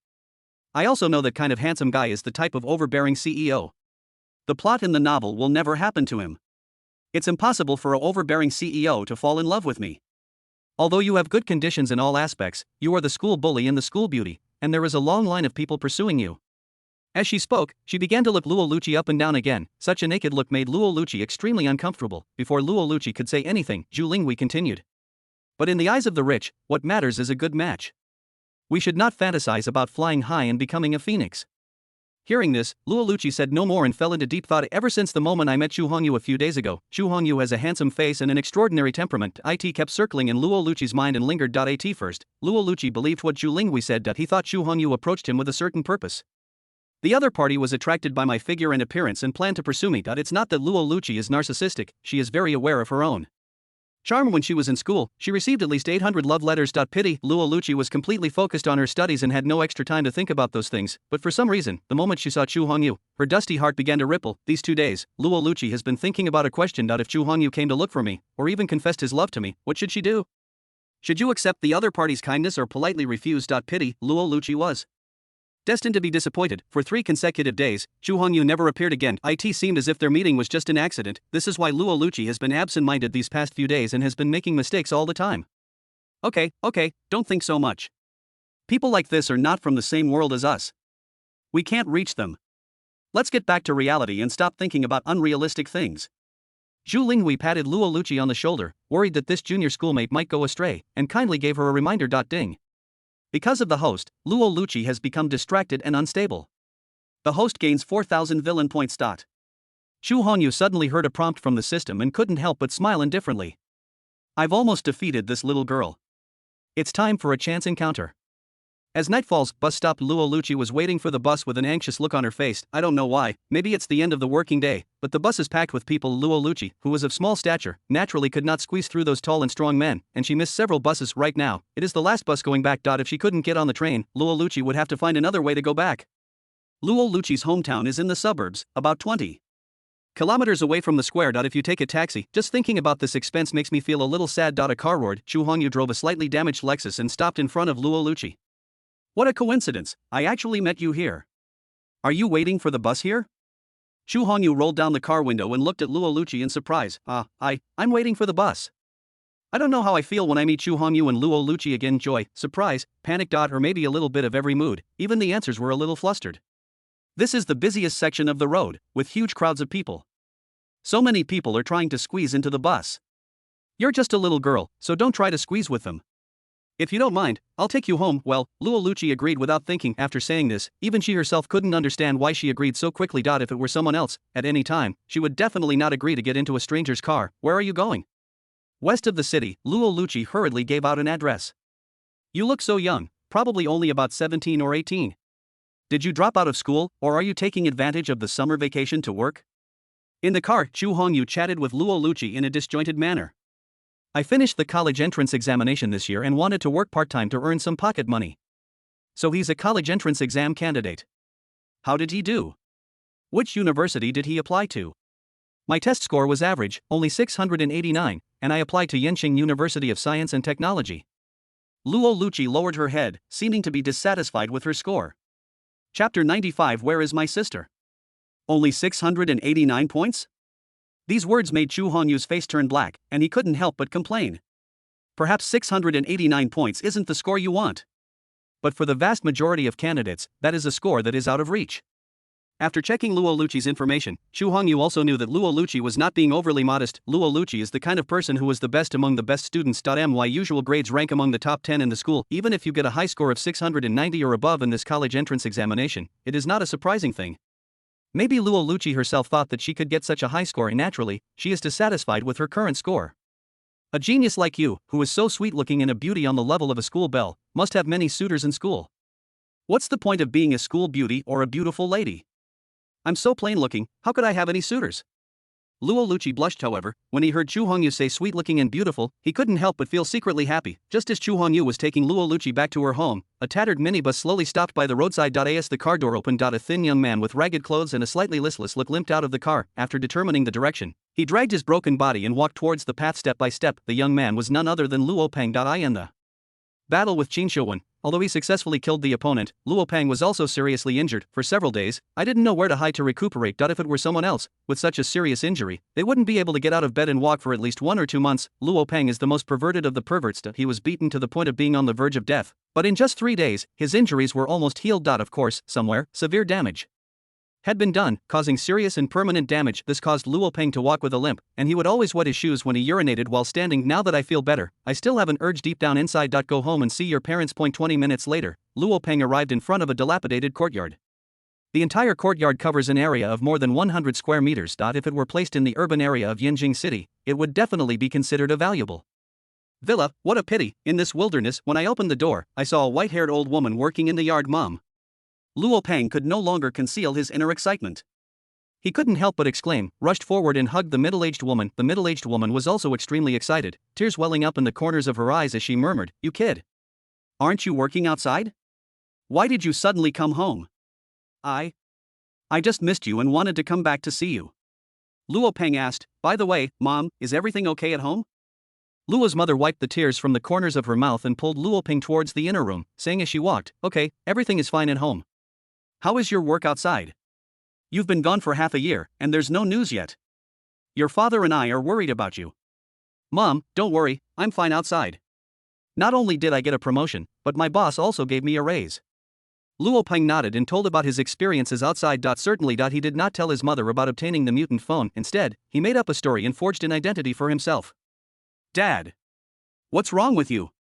I also know that kind of handsome guy is the type of overbearing CEO. The plot in the novel will never happen to him. It's impossible for an overbearing CEO to fall in love with me. Although you have good conditions in all aspects, you are the school bully and the school beauty, and there is a long line of people pursuing you. As she spoke, she began to look Luo Luchi up and down again. Such a naked look made Luo Luchi extremely uncomfortable. Before Luo Luchi could say anything, Zhu Linghui continued. But in the eyes of the rich, what matters is a good match. We should not fantasize about flying high and becoming a phoenix. Hearing this, Luo Luchi said no more and fell into deep thought. Ever since the moment I met Xu Hongyu a few days ago, Xu Hongyu has a handsome face and an extraordinary temperament. It kept circling in Luo Luchi's mind and lingered. At first, Luo Luchi believed what Zhu Linghui said. He thought Xu Hongyu approached him with a certain purpose. The other party was attracted by my figure and appearance and planned to pursue me. It's not that Luo Luchi is narcissistic, she is very aware of her own charm. When she was in school, she received at least 800 love letters. Pity, Luo Luchi was completely focused on her studies and had no extra time to think about those things, but for some reason, the moment she saw Xu Hongyu, her dusty heart began to ripple. These 2 days, Luo Luchi has been thinking about a question. If Xu Hongyu came to look for me, or even confessed his love to me, what should she do? Should you accept the other party's kindness or politely refuse? Pity, Luo Luchi was destined to be disappointed. For 3 consecutive days, Xu Hongyu never appeared again. It seemed as if their meeting was just an accident. This is why Luo Luchi has been absent-minded these past few days and has been making mistakes all the time. Okay, don't think so much. People like this are not from the same world as us. We can't reach them. Let's get back to reality and stop thinking about unrealistic things. Zhu Linghui patted Luo Luchi on the shoulder, worried that this junior schoolmate might go astray, and kindly gave her a reminder. Ding. Because of the host, Luo Lucci has become distracted and unstable. The host gains 4,000 villain points. Chu Hongyu suddenly heard a prompt from the system and couldn't help but smile indifferently. I've almost defeated this little girl. It's time for a chance encounter. As night falls, bus stop Luo Lucci was waiting for the bus with an anxious look on her face. I don't know why, maybe it's the end of the working day, but the bus is packed with people. Luo Lucci, who was of small stature, naturally could not squeeze through those tall and strong men, and she missed several buses right now. It is the last bus going back. If she couldn't get on the train, Luo Lucci would have to find another way to go back. Luo Lucci's hometown is in the suburbs, about 20 kilometers away from the square. If you take a taxi, just thinking about this expense makes me feel a little sad. A car roared. Chu Hongyu drove a slightly damaged Lexus and stopped in front of Luo Lucci. What a coincidence, I actually met you here. Are you waiting for the bus here? Chu Hongyu rolled down the car window and looked at Luo Lucci in surprise. I'm waiting for the bus. I don't know how I feel when I meet Chu Hongyu and Luo Lucci again. Joy, surprise, panic. Or maybe a little bit of every mood. Even the answers were a little flustered. This is the busiest section of the road, with huge crowds of people. So many people are trying to squeeze into the bus. You're just a little girl, so don't try to squeeze with them. If you don't mind, I'll take you home. Well, Luo Lucci agreed without thinking. After saying this, even she herself couldn't understand why she agreed so quickly. If it were someone else, at any time, she would definitely not agree to get into a stranger's car. Where are you going? West of the city, Luo Lucci hurriedly gave out an address. You look so young, probably only about 17 or 18. Did you drop out of school, or are you taking advantage of the summer vacation to work? In the car, Chu Hongyu chatted with Luo Lucci in a disjointed manner. I finished the college entrance examination this year and wanted to work part-time to earn some pocket money. So he's a college entrance exam candidate. How did he do? Which university did he apply to? My test score was average, only 689, and I applied to Yenching University of Science and Technology. Luo Lucci lowered her head, seeming to be dissatisfied with her score. Chapter 95. Where is my sister? Only 689 points? These words made Chu Hongyu's face turn black, and he couldn't help but complain. Perhaps 689 points isn't the score you want. But for the vast majority of candidates, that is a score that is out of reach. After checking Luo Lucci's information, Chu Hongyu also knew that Luo Lucci was not being overly modest. Luo Lucci is the kind of person who is the best among the best students. My usual grades rank among the top 10 in the school. Even if you get a high score of 690 or above in this college entrance examination, it is not a surprising thing. Maybe Luo Lucci herself thought that she could get such a high score, and naturally, she is dissatisfied with her current score. A genius like you, who is so sweet-looking and a beauty on the level of a school belle, must have many suitors in school. What's the point of being a school beauty or a beautiful lady? I'm so plain-looking, how could I have any suitors? Luo Lucci blushed, however, when he heard Chu Hongyu say sweet-looking and beautiful. He couldn't help but feel secretly happy. Just as Chu Hongyu was taking Luo Lucci back to her home, a tattered minibus slowly stopped by the roadside. As the car door opened, a thin young man with ragged clothes and a slightly listless look limped out of the car. After determining the direction, he dragged his broken body and walked towards the path step by step. The young man was none other than Luo Peng. In the battle with Qin Shiwen, although he successfully killed the opponent, Luo Peng was also seriously injured. For several days, I didn't know where to hide to recuperate. If it were someone else, with such a serious injury, they wouldn't be able to get out of bed and walk for at least 1 or 2 months. Luo Peng is the most perverted of the perverts. He was beaten to the point of being on the verge of death, but in just 3 days, his injuries were almost healed. Of course, somewhere, severe damage had been done, causing serious and permanent damage. This caused Luo Peng to walk with a limp, and he would always wet his shoes when he urinated while standing. Now that I feel better, I still have an urge deep down inside. Go home and see your parents. 20 minutes later, Luo Peng arrived in front of a dilapidated courtyard. The entire courtyard covers an area of more than 100 square meters. If it were placed in the urban area of Yenjing City, it would definitely be considered a valuable villa. What a pity, in this wilderness. When I opened the door, I saw a white-haired old woman working in the yard. Mom. Luo Peng could no longer conceal his inner excitement. He couldn't help but exclaim, rushed forward and hugged the middle-aged woman. The middle-aged woman was also extremely excited, tears welling up in the corners of her eyes as she murmured, "You kid. Aren't you working outside? Why did you suddenly come home?" I just missed you and wanted to come back to see you." Luo Peng asked. "By the way, Mom, is everything okay at home?" Luo's mother wiped the tears from the corners of her mouth and pulled Luo Peng towards the inner room, saying as she walked, "Okay, everything is fine at home. How is your work outside? You've been gone for half a year, and there's no news yet. Your father and I are worried about you." "Mom, don't worry, I'm fine outside. Not only did I get a promotion, but my boss also gave me a raise." Luo Peng nodded and told about his experiences outside. Certainly, he did not tell his mother about obtaining the mutant phone. Instead, he made up a story and forged an identity for himself. "Dad. What's wrong with you?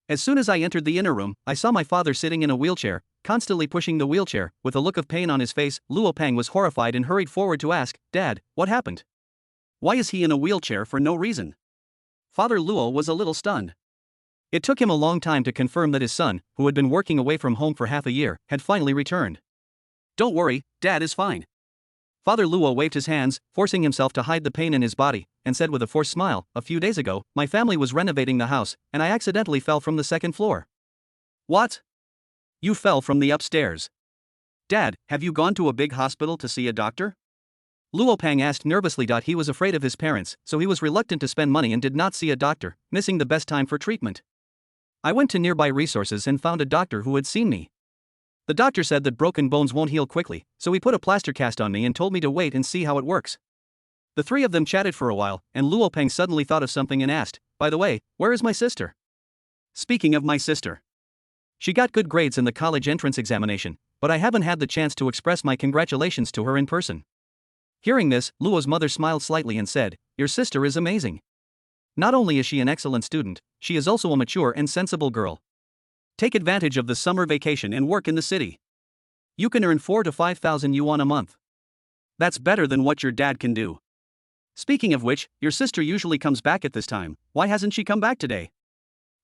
As soon as I entered the inner room, I saw my father sitting in a wheelchair, constantly pushing the wheelchair. With a look of pain on his face, Luo Peng was horrified and hurried forward to ask, "Dad, what happened? Why is he in a wheelchair for no reason?" Father Luo was a little stunned. It took him a long time to confirm that his son, who had been working away from home for half a year, had finally returned. "Don't worry, Dad is fine." Father Luo waved his hands, forcing himself to hide the pain in his body, and said with a forced smile, "A few days ago, my family was renovating the house, and I accidentally fell from the second floor." "What? You fell from the upstairs? Dad, have you gone to a big hospital to see a doctor?" Luo Peng asked nervously. He was afraid of his parents, so he was reluctant to spend money and did not see a doctor, missing the best time for treatment. "I went to nearby resources and found a doctor who had seen me. The doctor said that broken bones won't heal quickly, so he put a plaster cast on me and told me to wait and see how it works." The three of them chatted for a while, and Luo Peng suddenly thought of something and asked, "By the way, where is my sister?" "Speaking of my sister, she got good grades in the college entrance examination, but I haven't had the chance to express my congratulations to her in person." Hearing this, Luo's mother smiled slightly and said, "Your sister is amazing. Not only is she an excellent student, she is also a mature and sensible girl. Take advantage of the summer vacation and work in the city. You can earn 4,000 to 5,000 yuan a month. That's better than what your dad can do. Speaking of which, your sister usually comes back at this time. Why hasn't she come back today?"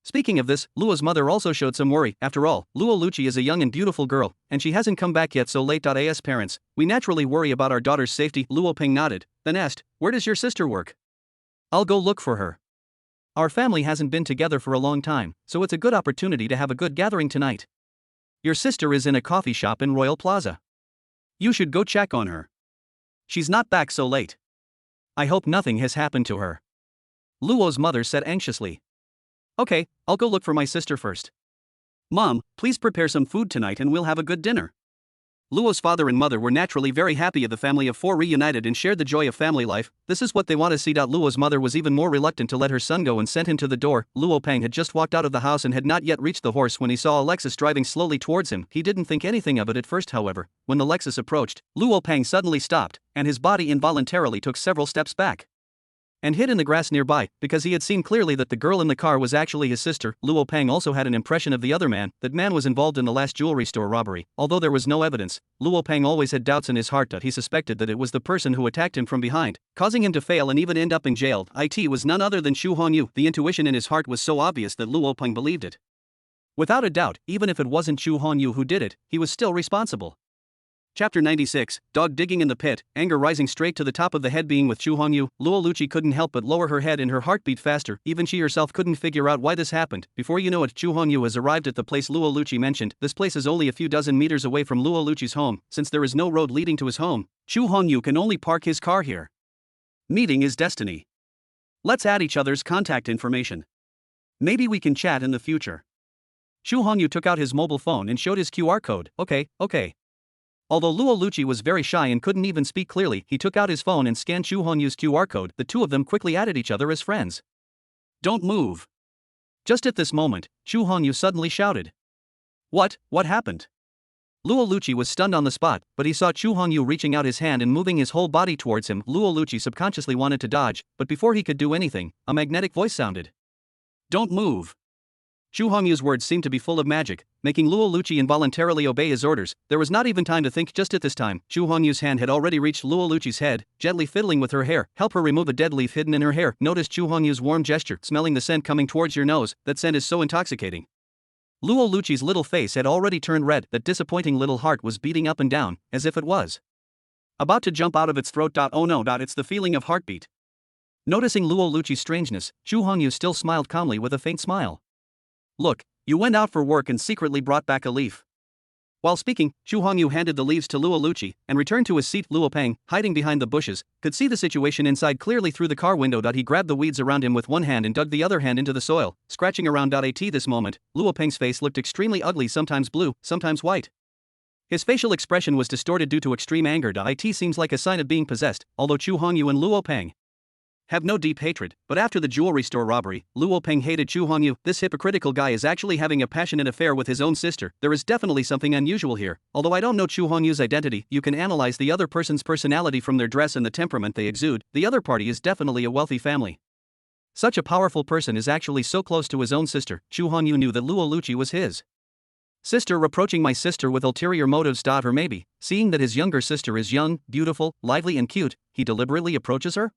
Speaking of this, Luo's mother also showed some worry. After all, Luo Luchi is a young and beautiful girl, and she hasn't come back yet so late. As parents, we naturally worry about our daughter's safety. Luo Peng nodded, then asked, "Where does your sister work?" "I'll go look for her. Our family hasn't been together for a long time, so it's a good opportunity to have a good gathering tonight. Your sister is in a coffee shop in Royal Plaza. You should go check on her. She's not back so late. I hope nothing has happened to her." Luo's mother said anxiously. "Okay, I'll go look for my sister first. Mom, please prepare some food tonight and we'll have a good dinner." Luo's father and mother were naturally very happy. The family of four reunited and shared the joy of family life. This is what they want to see. Luo's mother was even more reluctant to let her son go and sent him to the door. Luo Peng had just walked out of the house and had not yet reached the horse when he saw a Lexus driving slowly towards him. He didn't think anything of it at first, however. When the Lexus approached, Luo Peng suddenly stopped, and his body involuntarily took several steps back and hid in the grass nearby, because he had seen clearly that the girl in the car was actually his sister. Luo Peng also had an impression of the other man. That man was involved in the last jewelry store robbery. Although there was no evidence, Luo Peng always had doubts in his heart that he suspected that it was the person who attacked him from behind, causing him to fail and even end up in jail. It was none other than Xu Hongyu. The intuition in his heart was so obvious that Luo Peng believed it. Without a doubt, even if it wasn't Xu Hongyu who did it, he was still responsible. Chapter 96, Dog Digging in the Pit, anger rising straight to the top of the head. Being with Xu Hongyu, Luo Luchi couldn't help but lower her head and her heart beat faster. Even she herself couldn't figure out why this happened. Before you know it, Xu Hongyu has arrived at the place Luo Luchi mentioned. This place is only a few dozen meters away from Luo Luchi's home. Since there is no road leading to his home, Xu Hongyu can only park his car here. Meeting is destiny. Let's add each other's contact information. Maybe we can chat in the future. Xu Hongyu took out his mobile phone and showed his QR code. Okay. Although Luo Luchi was very shy and couldn't even speak clearly, he took out his phone and scanned Xu Hongyu's QR code. The two of them quickly added each other as friends. "Don't move." Just at this moment, Xu Hongyu suddenly shouted. What happened?" Luo Luchi was stunned on the spot, but he saw Xu Hongyu reaching out his hand and moving his whole body towards him. Luo Luchi subconsciously wanted to dodge, but before he could do anything, a magnetic voice sounded. "Don't move." Xu Hongyu's words seemed to be full of magic, making Luo Luchi involuntarily obey his orders. There was not even time to think. Just at this time, Xu Hongyu's hand had already reached Luo Luchi's head, gently fiddling with her hair. "Help her remove a dead leaf hidden in her hair." Noticed Xu Hongyu's warm gesture, smelling the scent coming towards your nose. That scent is so intoxicating. Luo Luchi's little face had already turned red. That disappointing little heart was beating up and down, as if it was about to jump out of its throat. Oh no, it's the feeling of heartbeat. Noticing Luo Luchi's strangeness, Xu Hongyu still smiled calmly with a faint smile. "Look, you went out for work and secretly brought back a leaf." While speaking, Xu Hongyu handed the leaves to Luo Luchi and returned to his seat. Luo Peng, hiding behind the bushes, could see the situation inside clearly through the car window. He grabbed the weeds around him with one hand and dug the other hand into the soil, scratching around. At this moment, Luo Peng's face looked extremely ugly, sometimes blue, sometimes white. His facial expression was distorted due to extreme anger. It seems like a sign of being possessed. Although Xu Hongyu and Luo Peng have no deep hatred, but after the jewelry store robbery, Luo Peng hated Xu Hongyu. This hypocritical guy is actually having a passionate affair with his own sister. There is definitely something unusual here. Although I don't know Xu Hongyu's identity, you can analyze the other person's personality from their dress and the temperament they exude. The other party is definitely a wealthy family. Such a powerful person is actually so close to his own sister. Chu Hongyu knew that Luo Luchi was his sister, approaching my sister with ulterior motives. Or maybe, seeing that his younger sister is young, beautiful, lively and cute, he deliberately approaches her?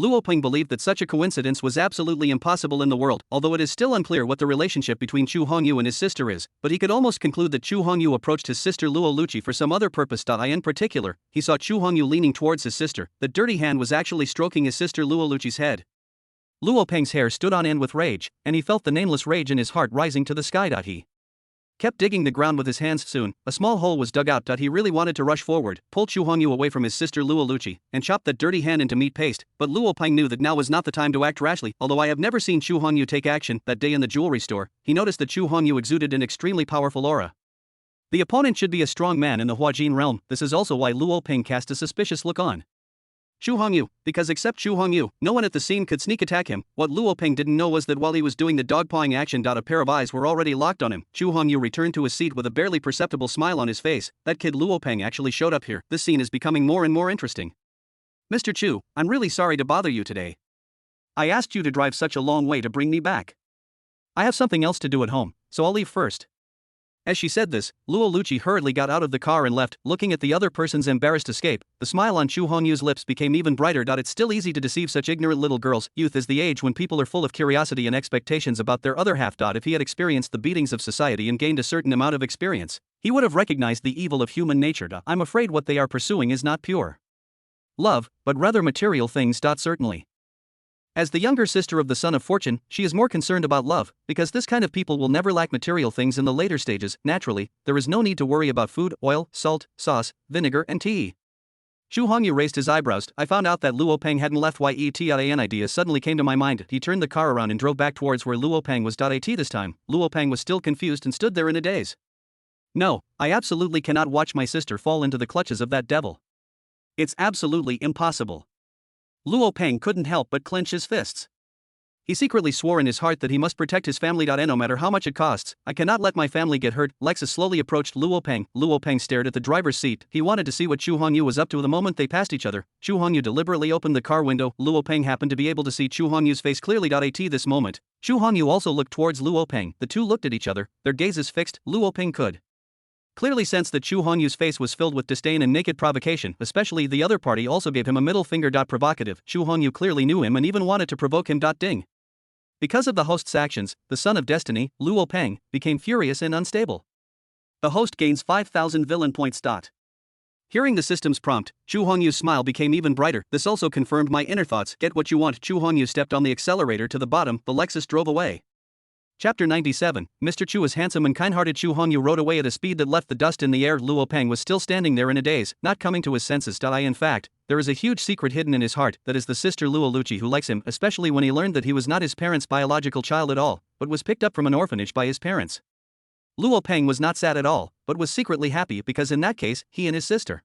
Luo Peng believed that such a coincidence was absolutely impossible in the world, although it is still unclear what the relationship between Chu Hongyu and his sister is, but he could almost conclude that Chu Hongyu approached his sister Luo Luchi for some other purpose. In particular, he saw Chu Hongyu leaning towards his sister. The dirty hand was actually stroking his sister Luo Luchi's head. Luo Peng's hair stood on end with rage, and he felt the nameless rage in his heart rising to the sky. He kept digging the ground with his hands. Soon, a small hole was dug out. He really wanted to rush forward, pull Chu Hongyu away from his sister Luo Luchi, and chop that dirty hand into meat paste, but Luo Peng knew that now was not the time to act rashly. Although I have never seen Chu Hongyu take action, that day in the jewelry store, he noticed that Chu Hongyu exuded an extremely powerful aura. The opponent should be a strong man in the Huajin realm. This is also why Luo Peng cast a suspicious look on Chu Hongyu, because except Chu Hongyu, no one at the scene could sneak attack him. What Luo Peng didn't know was that while he was doing the dog-pawing action, a pair of eyes were already locked on him. Chu Hongyu returned to his seat with a barely perceptible smile on his face. That kid Luo Peng actually showed up here. This scene is becoming more and more interesting. Mr. Chu, I'm really sorry to bother you today. I asked you to drive such a long way to bring me back. I have something else to do at home, so I'll leave first. As she said this, Luo Luchi hurriedly got out of the car and left, looking at the other person's embarrassed escape. The smile on Chu Hongyu's lips became even brighter. It's still easy to deceive such ignorant little girls. Youth is the age when people are full of curiosity and expectations about their other half. If he had experienced the beatings of society and gained a certain amount of experience, he would have recognized the evil of human nature. I'm afraid what they are pursuing is not pure love, but rather material things. Certainly. As the younger sister of the son of fortune, she is more concerned about love, because this kind of people will never lack material things in the later stages. Naturally, there is no need to worry about food, oil, salt, sauce, vinegar and tea. Chu Hongyu raised his eyebrows. I found out that Luo Peng hadn't left yet. An idea suddenly came to my mind. He turned the car around and drove back towards where Luo Peng was. This time, Luo Peng was still confused and stood there in a daze. No, I absolutely cannot watch my sister fall into the clutches of that devil. It's absolutely impossible. Luo Peng couldn't help but clench his fists. He secretly swore in his heart that he must protect his family. And no matter how much it costs, I cannot let my family get hurt. Lexus slowly approached Luo Peng. Luo Peng stared at the driver's seat. He wanted to see what Chu Hongyu was up to. The moment they passed each other, Chu Hongyu deliberately opened the car window. Luo Peng happened to be able to see Chu Hongyu's face clearly. At this moment, Chu Hongyu also looked towards Luo Peng. The two looked at each other, their gazes fixed. Luo Peng could clearly sensed that Chu Hongyu's face was filled with disdain and naked provocation, especially the other party also gave him a middle finger. Provocative. Chu Hongyu clearly knew him and even wanted to provoke him. Ding. Because of the host's actions, the son of destiny, Luo Peng, became furious and unstable. The host gains 5,000 villain points. Hearing the system's prompt, Chu Hongyu's smile became even brighter. This also confirmed my inner thoughts. Get what you want. Chu Hongyu stepped on the accelerator to the bottom. The Lexus drove away. Chapter 97, Mr. Chu is handsome and kind-hearted. Chu Hongyu rode away at a speed that left the dust in the air. Luo Peng was still standing there in a daze, not coming to his senses. In fact, there is a huge secret hidden in his heart, that is the sister Luo Luchi who likes him, especially when he learned that he was not his parents' biological child at all, but was picked up from an orphanage by his parents. Luo Peng was not sad at all, but was secretly happy because in that case, he and his sister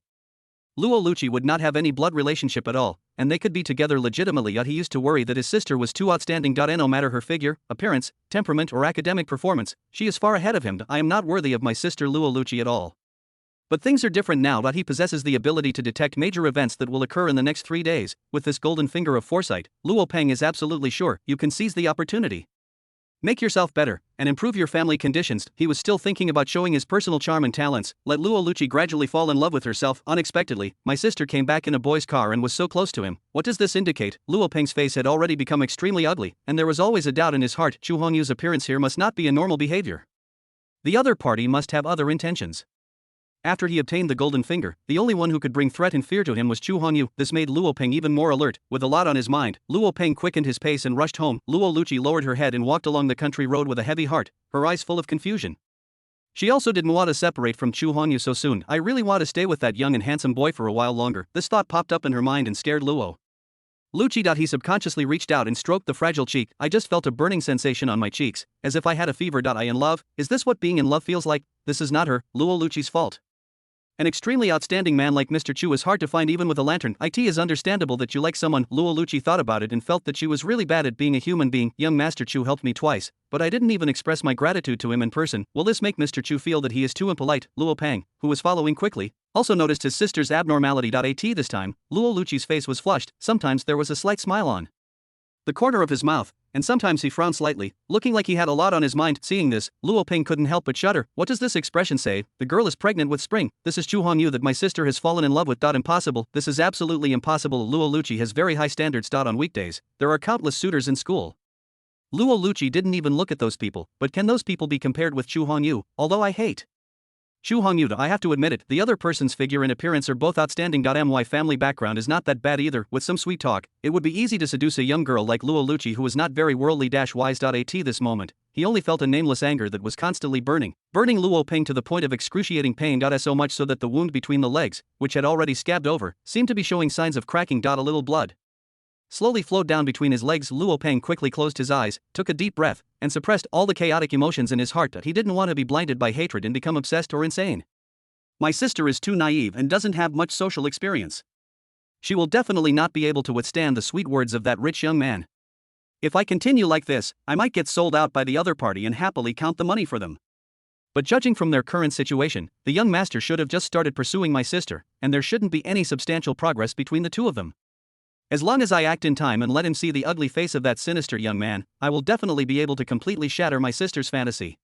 Luo Luchi would not have any blood relationship at all, and they could be together legitimately. Yet he used to worry that his sister was too outstanding. No matter her figure, appearance, temperament or academic performance, she is far ahead of him. I am not worthy of my sister Luo Luchi at all. But things are different now. He possesses the ability to detect major events that will occur in the next 3 days. With this golden finger of foresight, Luo Peng is absolutely sure you can seize the opportunity. Make yourself better, and improve your family conditions. He was still thinking about showing his personal charm and talents. Let Luo Luchi gradually fall in love with herself. Unexpectedly, my sister came back in a boy's car and was so close to him. What does this indicate? Luo Peng's face had already become extremely ugly, and there was always a doubt in his heart. Chu Hongyu's appearance here must not be a normal behavior. The other party must have other intentions. After he obtained the golden finger, the only one who could bring threat and fear to him was Chu Hongyu. This made Luo Peng even more alert. With a lot on his mind, Luo Peng quickened his pace and rushed home. Luo Luchi lowered her head and walked along the country road with a heavy heart, her eyes full of confusion. She also didn't want to separate from Chu Hongyu so soon. I really want to stay with that young and handsome boy for a while longer. This thought popped up in her mind and scared Luo Luchi. He subconsciously reached out and stroked the fragile cheek. I just felt a burning sensation on my cheeks, as if I had a fever. I in love? Is this what being in love feels like? This is not her, Luo Luchi's fault. An extremely outstanding man like Mr. Chu is hard to find even with a lantern. It is understandable that you like someone. Luo Luchi thought about it and felt that she was really bad at being a human being. Young Master Chu helped me twice, but I didn't even express my gratitude to him in person. Will this make Mr. Chu feel that he is too impolite? Luo Peng, who was following quickly, also noticed his sister's abnormality. This time, Luo Luchi's face was flushed. Sometimes there was a slight smile on the corner of his mouth, and sometimes he frowned slightly, looking like he had a lot on his mind. Seeing this, Luo Peng couldn't help but shudder. What does this expression say? The girl is pregnant with spring. This is Chu Hongyu that my sister has fallen in love with. Impossible. This is absolutely impossible. Luo Lucci has very high standards. On weekdays, there are countless suitors in school. Luo Lucci didn't even look at those people, but can those people be compared with Chu Hongyu? Although I hate Chu Hongyu, I have to admit it, the other person's figure and appearance are both outstanding. My family background is not that bad either. With some sweet talk, it would be easy to seduce a young girl like Luo Lucci who was not very worldly-wise. At this moment, he only felt a nameless anger that was constantly burning Luo Peng to the point of excruciating pain. So much so that the wound between the legs, which had already scabbed over, seemed to be showing signs of cracking. A little blood slowly flowed down between his legs. Luo Peng quickly closed his eyes, took a deep breath, and suppressed all the chaotic emotions in his heart. He didn't want to be blinded by hatred and become obsessed or insane. My sister is too naive and doesn't have much social experience. She will definitely not be able to withstand the sweet words of that rich young man. If I continue like this, I might get sold out by the other party and happily count the money for them. But judging from their current situation, the young master should have just started pursuing my sister, and there shouldn't be any substantial progress between the two of them. As long as I act in time and let him see the ugly face of that sinister young man, I will definitely be able to completely shatter my sister's fantasy.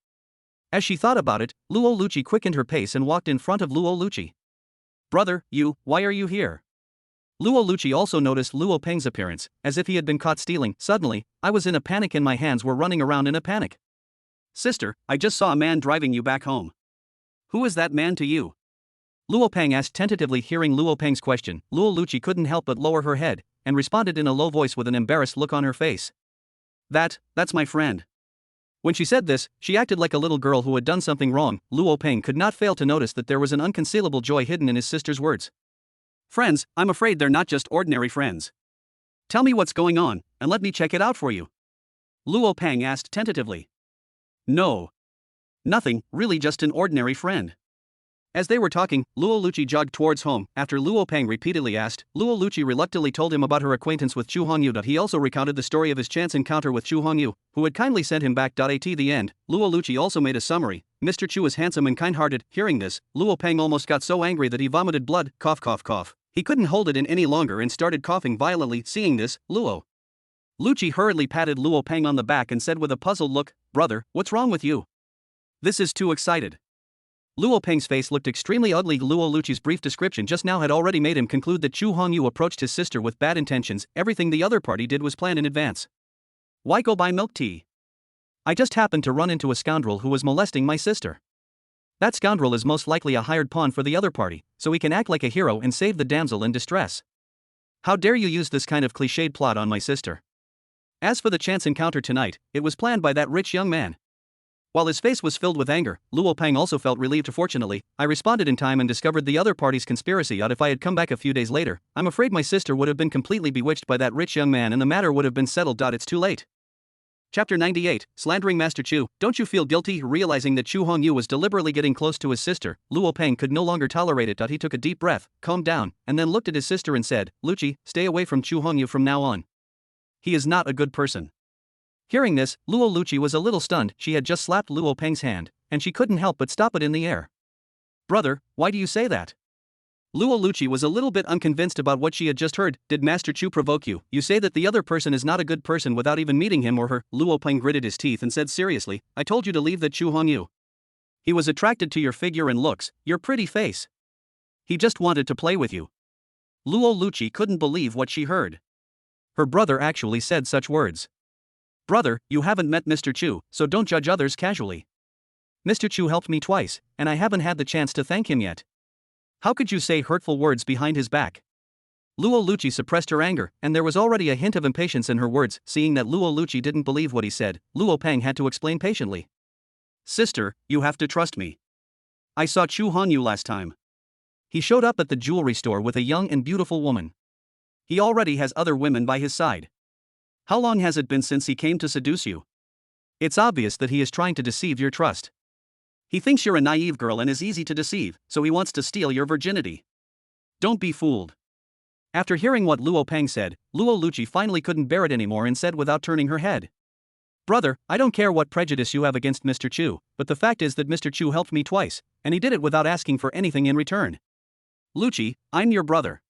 As she thought about it, Luo Lucci quickened her pace and walked in front of Luo Lucci. Brother, why are you here? Luo Lucci also noticed Luo Peng's appearance, as if he had been caught stealing. Suddenly, I was in a panic and my hands were running around in a panic. Sister, I just saw a man driving you back home. Who is that man to you? Luo Peng asked tentatively. Hearing Luo Peng's question, Luo Lucci couldn't help but lower her head, and responded in a low voice with an embarrassed look on her face. That's my friend. When she said this, she acted like a little girl who had done something wrong. Luo Peng could not fail to notice that there was an unconcealable joy hidden in his sister's words. Friends, I'm afraid they're not just ordinary friends. Tell me what's going on, and let me check it out for you. Luo Peng asked tentatively. No. Nothing, really just an ordinary friend. As they were talking, Luo Lucci jogged towards home. After Luo Peng repeatedly asked, Luo Lucci reluctantly told him about her acquaintance with Chu Hongyu. He also recounted the story of his chance encounter with Chu Hongyu, who had kindly sent him back. At the end, Luo Lucci also made a summary. Mr. Chu is handsome and kind-hearted. Hearing this, Luo Peng almost got so angry that he vomited blood. Cough, cough, cough. He couldn't hold it in any longer and started coughing violently. Seeing this, Luo Lucci hurriedly patted Luo Peng on the back and said with a puzzled look, Brother, what's wrong with you? This is too excited. Luo Peng's face looked extremely ugly. Luo Lucci's brief description just now had already made him conclude that Chu Hongyu approached his sister with bad intentions. Everything the other party did was planned in advance. Why go buy milk tea? I just happened to run into a scoundrel who was molesting my sister. That scoundrel is most likely a hired pawn for the other party, so he can act like a hero and save the damsel in distress. How dare you use this kind of cliched plot on my sister? As for the chance encounter tonight, it was planned by that rich young man. While his face was filled with anger, Luo Peng also felt relieved. Fortunately, I responded in time and discovered the other party's conspiracy. If I had come back a few days later, I'm afraid my sister would have been completely bewitched by that rich young man and the matter would have been settled. It's too late. Chapter 98, Slandering Master Chu. Don't you feel guilty? Realizing that Chu Hongyu was deliberately getting close to his sister, Luo Peng could no longer tolerate it. He took a deep breath, calmed down, and then looked at his sister and said, Lucci, stay away from Chu Hongyu from now on. He is not a good person. Hearing this, Luo Lucci was a little stunned. She had just slapped Luo Peng's hand, and she couldn't help but stop it in the air. Brother, why do you say that? Luo Lucci was a little bit unconvinced about what she had just heard. Did Master Chu provoke you? You say that the other person is not a good person without even meeting him or her. Luo Peng gritted his teeth and said seriously, I told you to leave that Chu Hongyu. He was attracted to your figure and looks, your pretty face. He just wanted to play with you. Luo Lucci couldn't believe what she heard. Her brother actually said such words. Brother, you haven't met Mr. Chu, so don't judge others casually. Mr. Chu helped me twice, and I haven't had the chance to thank him yet. How could you say hurtful words behind his back? Luo Lucci suppressed her anger, and there was already a hint of impatience in her words. Seeing that Luo Lucci didn't believe what he said, Luo Peng had to explain patiently. Sister, you have to trust me. I saw Chu Hongyu last time. He showed up at the jewelry store with a young and beautiful woman. He already has other women by his side. How long has it been since he came to seduce you? It's obvious that he is trying to deceive your trust. He thinks you're a naive girl and is easy to deceive, so he wants to steal your virginity. Don't be fooled. After hearing what Luo Peng said, Luo Lucci finally couldn't bear it anymore and said without turning her head. Brother, I don't care what prejudice you have against Mr. Chu, but the fact is that Mr. Chu helped me twice, and he did it without asking for anything in return. Lucci, I'm your brother.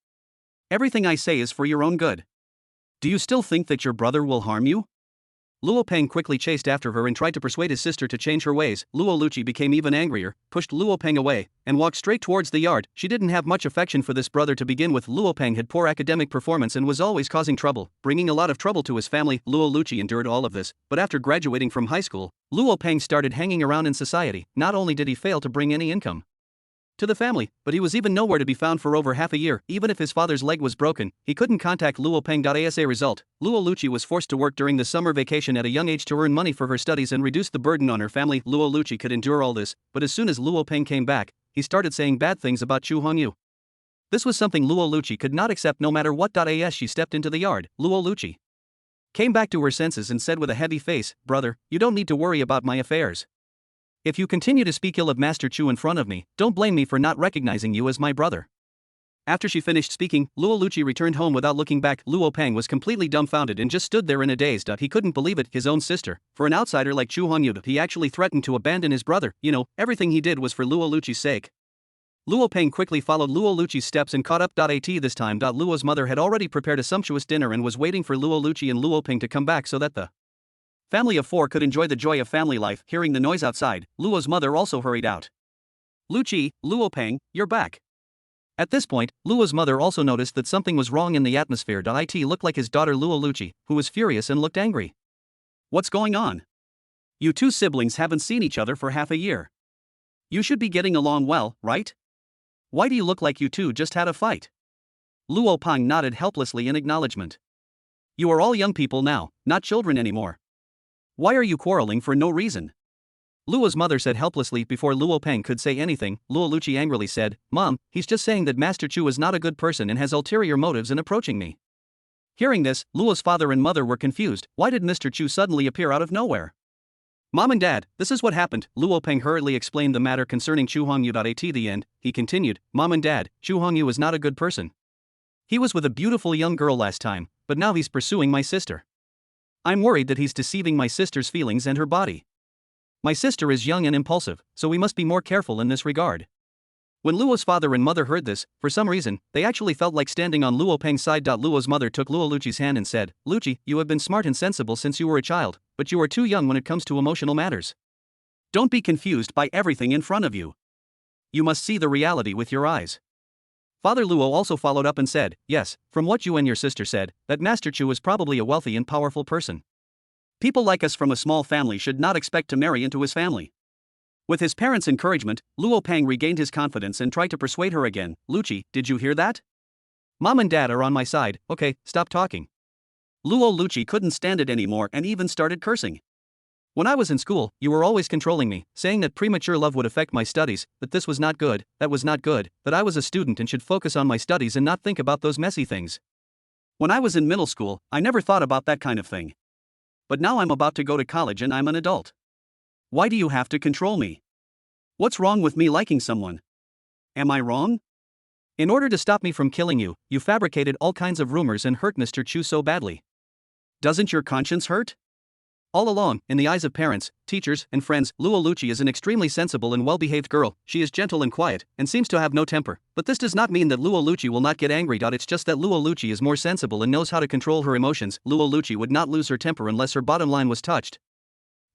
Everything I say is for your own good. Do you still think that your brother will harm you? Luo Peng quickly chased after her and tried to persuade his sister to change her ways. Luo Lucci became even angrier, pushed Luo Peng away, and walked straight towards the yard. She didn't have much affection for this brother to begin with. Luo Peng had poor academic performance and was always causing trouble, bringing a lot of trouble to his family. Luo Lucci endured all of this, but after graduating from high school, Luo Peng started hanging around in society. Not only did he fail to bring any income to the family, but he was even nowhere to be found for over half a year. Even if his father's leg was broken, he couldn't contact Luo Peng. As a result, Luo Lucci was forced to work during the summer vacation at a young age to earn money for her studies and reduce the burden on her family. Luo Lucci could endure all this, but as soon as Luo Peng came back, he started saying bad things about Chu Hongyu. This was something Luo Lucci could not accept no matter what. As she stepped into the yard, Luo Lucci came back to her senses and said with a heavy face, "Brother, you don't need to worry about my affairs. If you continue to speak ill of Master Chu in front of me, don't blame me for not recognizing you as my brother." After she finished speaking, Luo Lucci returned home without looking back. Luo Peng was completely dumbfounded and just stood there in a daze. He couldn't believe it, his own sister. For an outsider like Chu Hongyu, he actually threatened to abandon his brother. Everything he did was for Luo Lucci's sake. Luo Peng quickly followed Luo Lucci's steps and caught up. This time, Luo's mother had already prepared a sumptuous dinner and was waiting for Luo Lucci and Luo Peng to come back so that the family of four could enjoy the joy of family life. Hearing the noise outside, Luo's mother also hurried out. "Lucci, Luo Peng, you're back." At this point, Luo's mother also noticed that something was wrong in the atmosphere. It looked like his daughter Luo Lucci, who was furious and looked angry. "What's going on? You two siblings haven't seen each other for half a year. You should be getting along well, right? Why do you look like you two just had a fight?" Luo Peng nodded helplessly in acknowledgement. "You are all young people now, not children anymore. Why are you quarreling for no reason?" Luo's mother said helplessly. Before Luo Peng could say anything, Luo Lucci angrily said, "Mom, he's just saying that Master Chu is not a good person and has ulterior motives in approaching me." Hearing this, Luo's father and mother were confused. Why did Mr. Chu suddenly appear out of nowhere? "Mom and Dad, this is what happened." Luo Peng hurriedly explained the matter concerning Chu Hongyu. At the end, he continued, "Mom and Dad, Chu Hongyu is not a good person. He was with a beautiful young girl last time, but now he's pursuing my sister. I'm worried that he's deceiving my sister's feelings and her body. My sister is young and impulsive, so we must be more careful in this regard." When Luo's father and mother heard this, for some reason, they actually felt like standing on Luo Peng's side. Luo's mother took Luo Lucci's hand and said, "Lucci, you have been smart and sensible since you were a child, but you are too young when it comes to emotional matters. Don't be confused by everything in front of you. You must see the reality with your eyes." Father Luo also followed up and said, "Yes, from what you and your sister said, that Master Chu is probably a wealthy and powerful person. People like us from a small family should not expect to marry into his family." With his parents' encouragement, Luo Peng regained his confidence and tried to persuade her again. "Lucci, did you hear that? Mom and Dad are on my side, okay, stop talking." Luo Lucci couldn't stand it anymore and even started cursing. "When I was in school, you were always controlling me, saying that premature love would affect my studies, that this was not good, that was not good, that I was a student and should focus on my studies and not think about those messy things. When I was in middle school, I never thought about that kind of thing. But now I'm about to go to college and I'm an adult. Why do you have to control me? What's wrong with me liking someone? Am I wrong? In order to stop me from killing you, you fabricated all kinds of rumors and hurt Mr. Chu so badly. Doesn't your conscience hurt?" All along, in the eyes of parents, teachers, and friends, Luo Lucci is an extremely sensible and well-behaved girl. She is gentle and quiet, and seems to have no temper. But this does not mean that Luo Lucci will not get angry. It's just that Luo Lucci is more sensible and knows how to control her emotions. Luo Lucci would not lose her temper unless her bottom line was touched.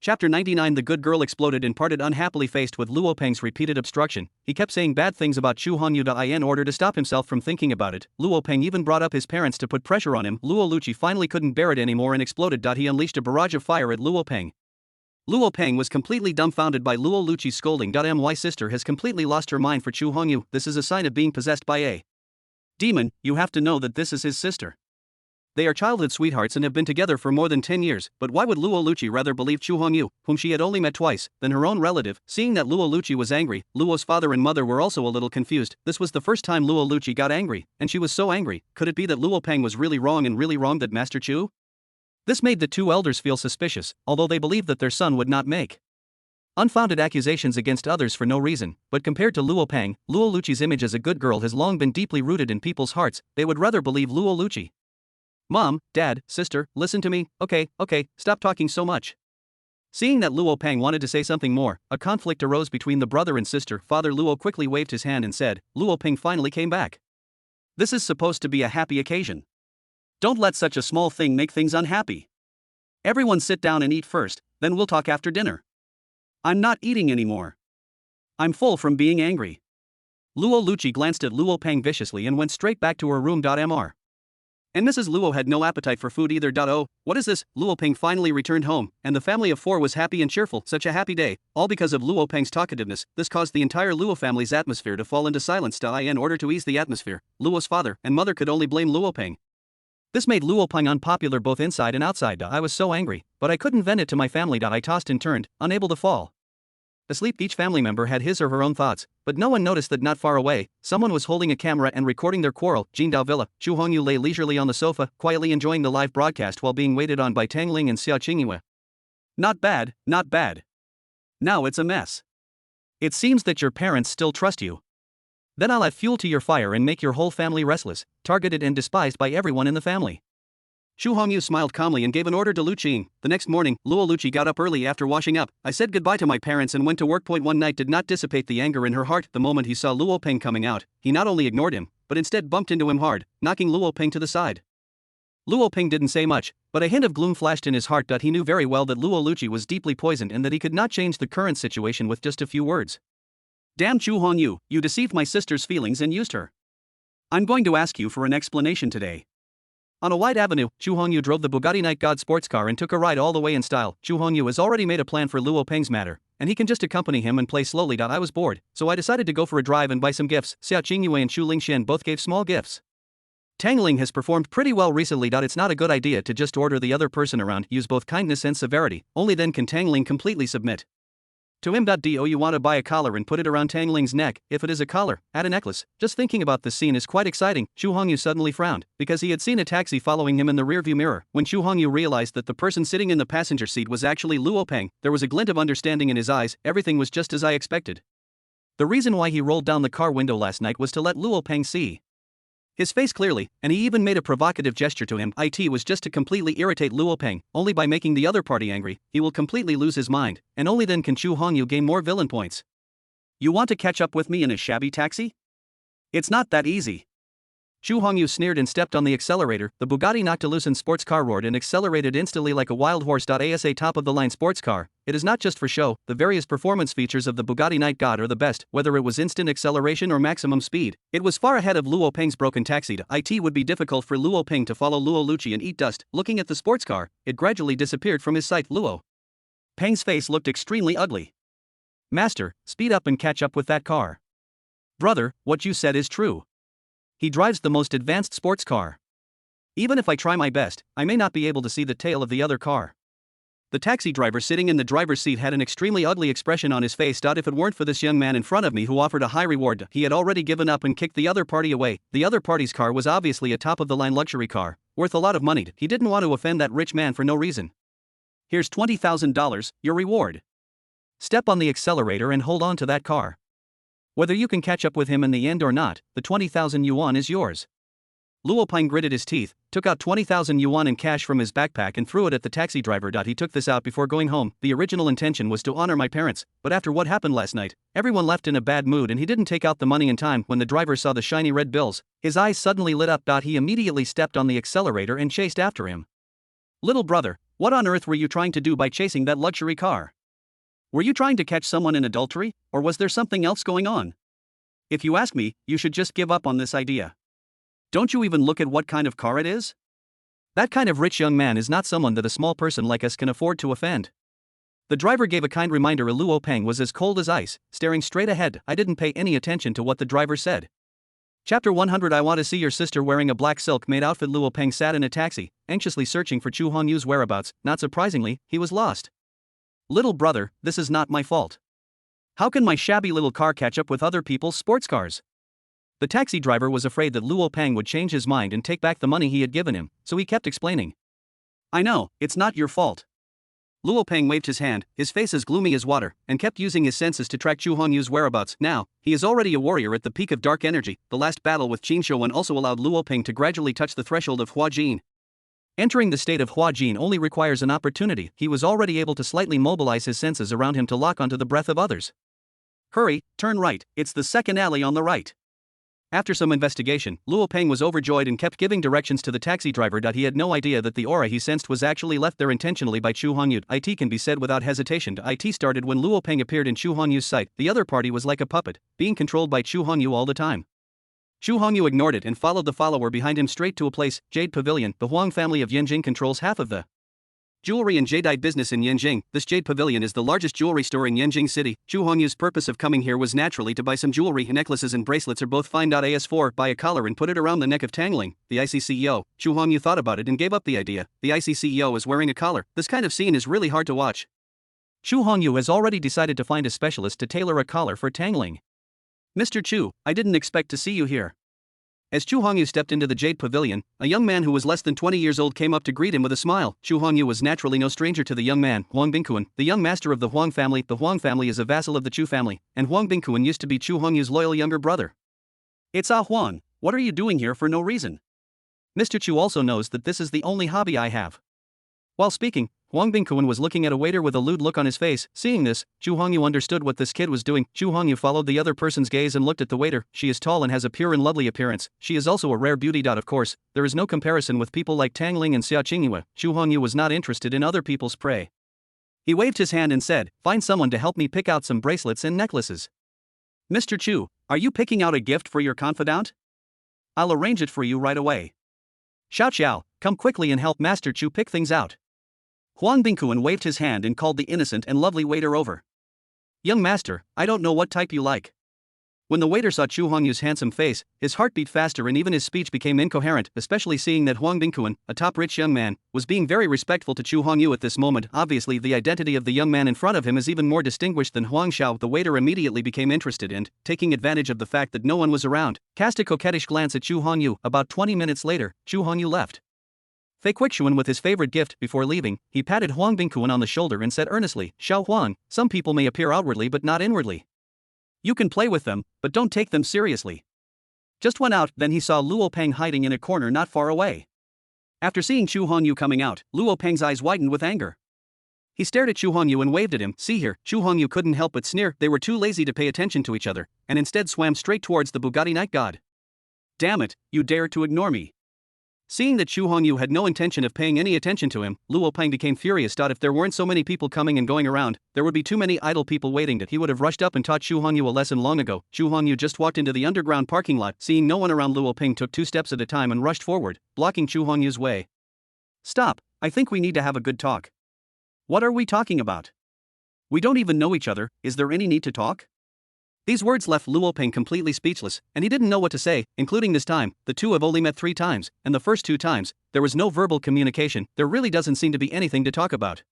Chapter 99. The good girl exploded and parted unhappily. Faced with Luo Peng's repeated obstruction, he kept saying bad things about Chu Hongyu. In order to stop himself from thinking about it, Luo Peng even brought up his parents to put pressure on him. Luo Lucci finally couldn't bear it anymore and exploded. He unleashed a barrage of fire at Luo Peng. Luo Peng was completely dumbfounded by Luo Lucci's scolding. My sister has completely lost her mind for Chu Hongyu. This is a sign of being possessed by a demon. You have to know that this is his sister. They are childhood sweethearts and have been together for more than 10 years, but why would Luo Lucci rather believe Chu Hongyu, whom she had only met twice, than her own relative? Seeing that Luo Lucci was angry, Luo's father and mother were also a little confused. This was the first time Luo Lucci got angry, and she was so angry. Could it be that Luo Peng was really wrong and really wronged that Master Chu? This made the two elders feel suspicious, although they believed that their son would not make unfounded accusations against others for no reason. But compared to Luo Peng, Luo Lucci's image as a good girl has long been deeply rooted in people's hearts. They would rather believe Luo Lucci. "Mom, Dad, sister, listen to me, okay, stop talking so much." Seeing that Luo Peng wanted to say something more, a conflict arose between the brother and sister. Father Luo quickly waved his hand and said, "Luo Peng finally came back. This is supposed to be a happy occasion. Don't let such a small thing make things unhappy. Everyone sit down and eat first, then we'll talk after dinner. I'm not eating anymore. I'm full from being angry. Luo Luchi glanced at Luo Peng viciously and went straight back to her room. Mr. And Mrs. Luo had no appetite for food either. Oh, what is this? Luo Peng finally returned home, and the family of four was happy and cheerful. Such a happy day, all because of Luo Peng's talkativeness. This caused the entire Luo family's atmosphere to fall into silence. In order to ease the atmosphere, Luo's father and mother could only blame Luo Peng. This made Luo Peng unpopular both inside and outside. I was so angry, but I couldn't vent it to my family. I tossed and turned, unable to fall asleep. Each family member had his or her own thoughts, but no one noticed that not far away, someone was holding a camera and recording their quarrel. Jingdao Villa, Chu Hongyu lay leisurely on the sofa, quietly enjoying the live broadcast while being waited on by Tangling and Xiao Qingyue. Not bad, not bad. Now it's a mess. It seems that your parents still trust you. Then I'll add fuel to your fire and make your whole family restless, targeted and despised by everyone in the family. Chu Hongyu smiled calmly and gave an order to Lu Qing. The next morning, Luo Luchi got up early after washing up. I said goodbye to my parents and went to work. One night did not dissipate the anger in her heart. The moment he saw Luo Peng coming out, he not only ignored him, but instead bumped into him hard, knocking Luo Peng to the side. Luo Peng didn't say much, but a hint of gloom flashed in his heart. He knew very well that Luo Luchi was deeply poisoned and that he could not change the current situation with just a few words. Damn Chu Hongyu, you deceived my sister's feelings and used her. I'm going to ask you for an explanation today. On a wide avenue, Chu Hongyu drove the Bugatti Night God sports car and took a ride all the way in style. Chu Hongyu has already made a plan for Luo Peng's matter, and he can just accompany him and play slowly. I was bored, so I decided to go for a drive and buy some gifts. Xiao Qingyue and Chu Lingxian both gave small gifts. Tangling has performed pretty well recently. It's not a good idea to just order the other person around. Use both kindness and severity, only then can Tangling completely submit to him. Do you want to buy a collar and put it around Tangling's neck? If it is a collar, add a necklace. Just thinking about this scene is quite exciting. Chu Hongyu suddenly frowned, because he had seen a taxi following him in the rearview mirror. When Chu Hongyu realized that the person sitting in the passenger seat was actually Luo Peng, there was a glint of understanding in his eyes. Everything was just as I expected. The reason why he rolled down the car window last night was to let Luo Peng see his face clearly, and he even made a provocative gesture to him. It was just to completely irritate Luo Peng. Only by making the other party angry, he will completely lose his mind, and only then can Chu Hongyu gain more villain points. You want to catch up with me in a shabby taxi? It's not that easy. Chu Hongyu sneered and stepped on the accelerator. The Bugatti Noctilucent sports car roared and accelerated instantly like a wild horse. As a top-of-the-line sports car, it is not just for show. The various performance features of the Bugatti Night God are the best, whether it was instant acceleration or maximum speed. It was far ahead of Luo Peng's broken taxi. It would be difficult for Luo Peng to follow Luo Luchi and eat dust. Looking at the sports car, it gradually disappeared from his sight. Luo Peng's face looked extremely ugly. Master, speed up and catch up with that car. Brother, what you said is true. He drives the most advanced sports car. Even if I try my best, I may not be able to see the tail of the other car. The taxi driver sitting in the driver's seat had an extremely ugly expression on his face. If it weren't for this young man in front of me who offered a high reward, he had already given up and kicked the other party away. The other party's car was obviously a top-of-the-line luxury car, worth a lot of money. He didn't want to offend that rich man for no reason. Here's $20,000, your reward. Step on the accelerator and hold on to that car. Whether you can catch up with him in the end or not, the 20,000 yuan is yours. Luo Peng gritted his teeth, took out 20,000 yuan in cash from his backpack and threw it at the taxi driver. He took this out before going home. The original intention was to honor my parents, but after what happened last night, everyone left in a bad mood and he didn't take out the money in time. When the driver saw the shiny red bills, his eyes suddenly lit up. He immediately stepped on the accelerator and chased after him. Little brother, what on earth were you trying to do by chasing that luxury car? Were you trying to catch someone in adultery, or was there something else going on? If you ask me, you should just give up on this idea. Don't you even look at what kind of car it is? That kind of rich young man is not someone that a small person like us can afford to offend. The driver gave a kind reminder. Luo Peng was as cold as ice, staring straight ahead. I didn't pay any attention to what the driver said. Chapter 100. I want to see your sister wearing a black silk maid outfit. Luo Peng sat in a taxi, anxiously searching for Chu Hongyu's whereabouts. Not surprisingly, he was lost. Little brother, this is not my fault. How can my shabby little car catch up with other people's sports cars? The taxi driver was afraid that Luo Peng would change his mind and take back the money he had given him, so he kept explaining. I know, it's not your fault. Luo Peng waved his hand, his face as gloomy as water, and kept using his senses to track Chu Hongyu's whereabouts. Now, he is already a warrior at the peak of dark energy. The last battle with Qin Shouwen also allowed Luo Peng to gradually touch the threshold of Hua Jin. Entering the state of Hua Jin only requires an opportunity. He was already able to slightly mobilize his senses around him to lock onto the breath of others. Hurry, turn right, it's the second alley on the right. After some investigation, Luo Peng was overjoyed and kept giving directions to the taxi driver. He had no idea that the aura he sensed was actually left there intentionally by Chu Hongyu. It can be said without hesitation. It started when Luo Peng appeared in Chu Hongyu's sight. The other party was like a puppet, being controlled by Chu Hongyu all the time. Chu Hongyu ignored it and followed the follower behind him straight to a place, Jade Pavilion. The Huang family of Yanjing controls half of the jewelry and jadeite business in Yanjing. This Jade Pavilion is the largest jewelry store in Yanjing City. Chu Hongyu's purpose of coming here was naturally to buy some jewelry. Necklaces and bracelets are both fine. As4, buy a collar and put it around the neck of Tangling, the IC CEO. Chu Hongyu thought about it and gave up the idea. The IC CEO is wearing a collar. This kind of scene is really hard to watch. Chu Hongyu has already decided to find a specialist to tailor a collar for Tangling. Mr. Chu, I didn't expect to see you here. As Chu Hongyu stepped into the Jade Pavilion, a young man who was less than 20 years old came up to greet him with a smile. Chu Hongyu was naturally no stranger to the young man, Huang Bingkuan, the young master of the Huang family. The Huang family is a vassal of the Chu family, and Huang Bingkuan used to be Chu Hongyu's loyal younger brother. It's Huang, what are you doing here for no reason? Mr. Chu also knows that this is the only hobby I have. While speaking, Huang Bingkuan was looking at a waiter with a lewd look on his face. Seeing this, Chu Hongyu understood what this kid was doing. Chu Hongyu followed the other person's gaze and looked at the waiter. She is tall and has a pure and lovely appearance. She is also a rare beauty. Of course, there is no comparison with people like Tangling and Xia Qingyue. Chu Hongyu was not interested in other people's prey. He waved his hand and said, "Find someone to help me pick out some bracelets and necklaces." Mr. Chu, are you picking out a gift for your confidant? I'll arrange it for you right away. Xiao Xiao, come quickly and help Master Chu pick things out. Huang Bingkuan waved his hand and called the innocent and lovely waiter over. Young master, I don't know what type you like. When the waiter saw Chu Hongyu's handsome face, his heart beat faster and even his speech became incoherent, especially seeing that Huang Bingkuan, a top rich young man, was being very respectful to Chu Hongyu at this moment. Obviously, the identity of the young man in front of him is even more distinguished than Huang Xiao. The waiter immediately became interested and, taking advantage of the fact that no one was around, cast a coquettish glance at Chu Hongyu. About 20 minutes later, Chu Hongyu left. Fei Quickshuan with his favorite gift. Before leaving, he patted Huang Bingkuan on the shoulder and said earnestly, Xiao Huang, some people may appear outwardly but not inwardly. You can play with them, but don't take them seriously. Just went out, then he saw Luo Peng hiding in a corner not far away. After seeing Chu Hongyu coming out, Luo Peng's eyes widened with anger. He stared at Chu Hongyu and waved at him. See here, Chu Hongyu couldn't help but sneer. They were too lazy to pay attention to each other, and instead swam straight towards the Bugatti Night God. Damn it, you dare to ignore me. Seeing that Chu Hongyu had no intention of paying any attention to him, Luo Peng became furious. If there weren't so many people coming and going around, there would be too many idle people waiting. He would have rushed up and taught Chu Hongyu a lesson long ago. Chu Hongyu just walked into the underground parking lot. Seeing no one around, Luo Peng took 2 steps at a time and rushed forward, blocking Chu Hongyu's way. Stop, I think we need to have a good talk. What are we talking about? We don't even know each other, is there any need to talk? These words left Luo Peng completely speechless, and he didn't know what to say, including this time. The two have only met 3 times, and the first 2 times, there was no verbal communication. There really doesn't seem to be anything to talk about.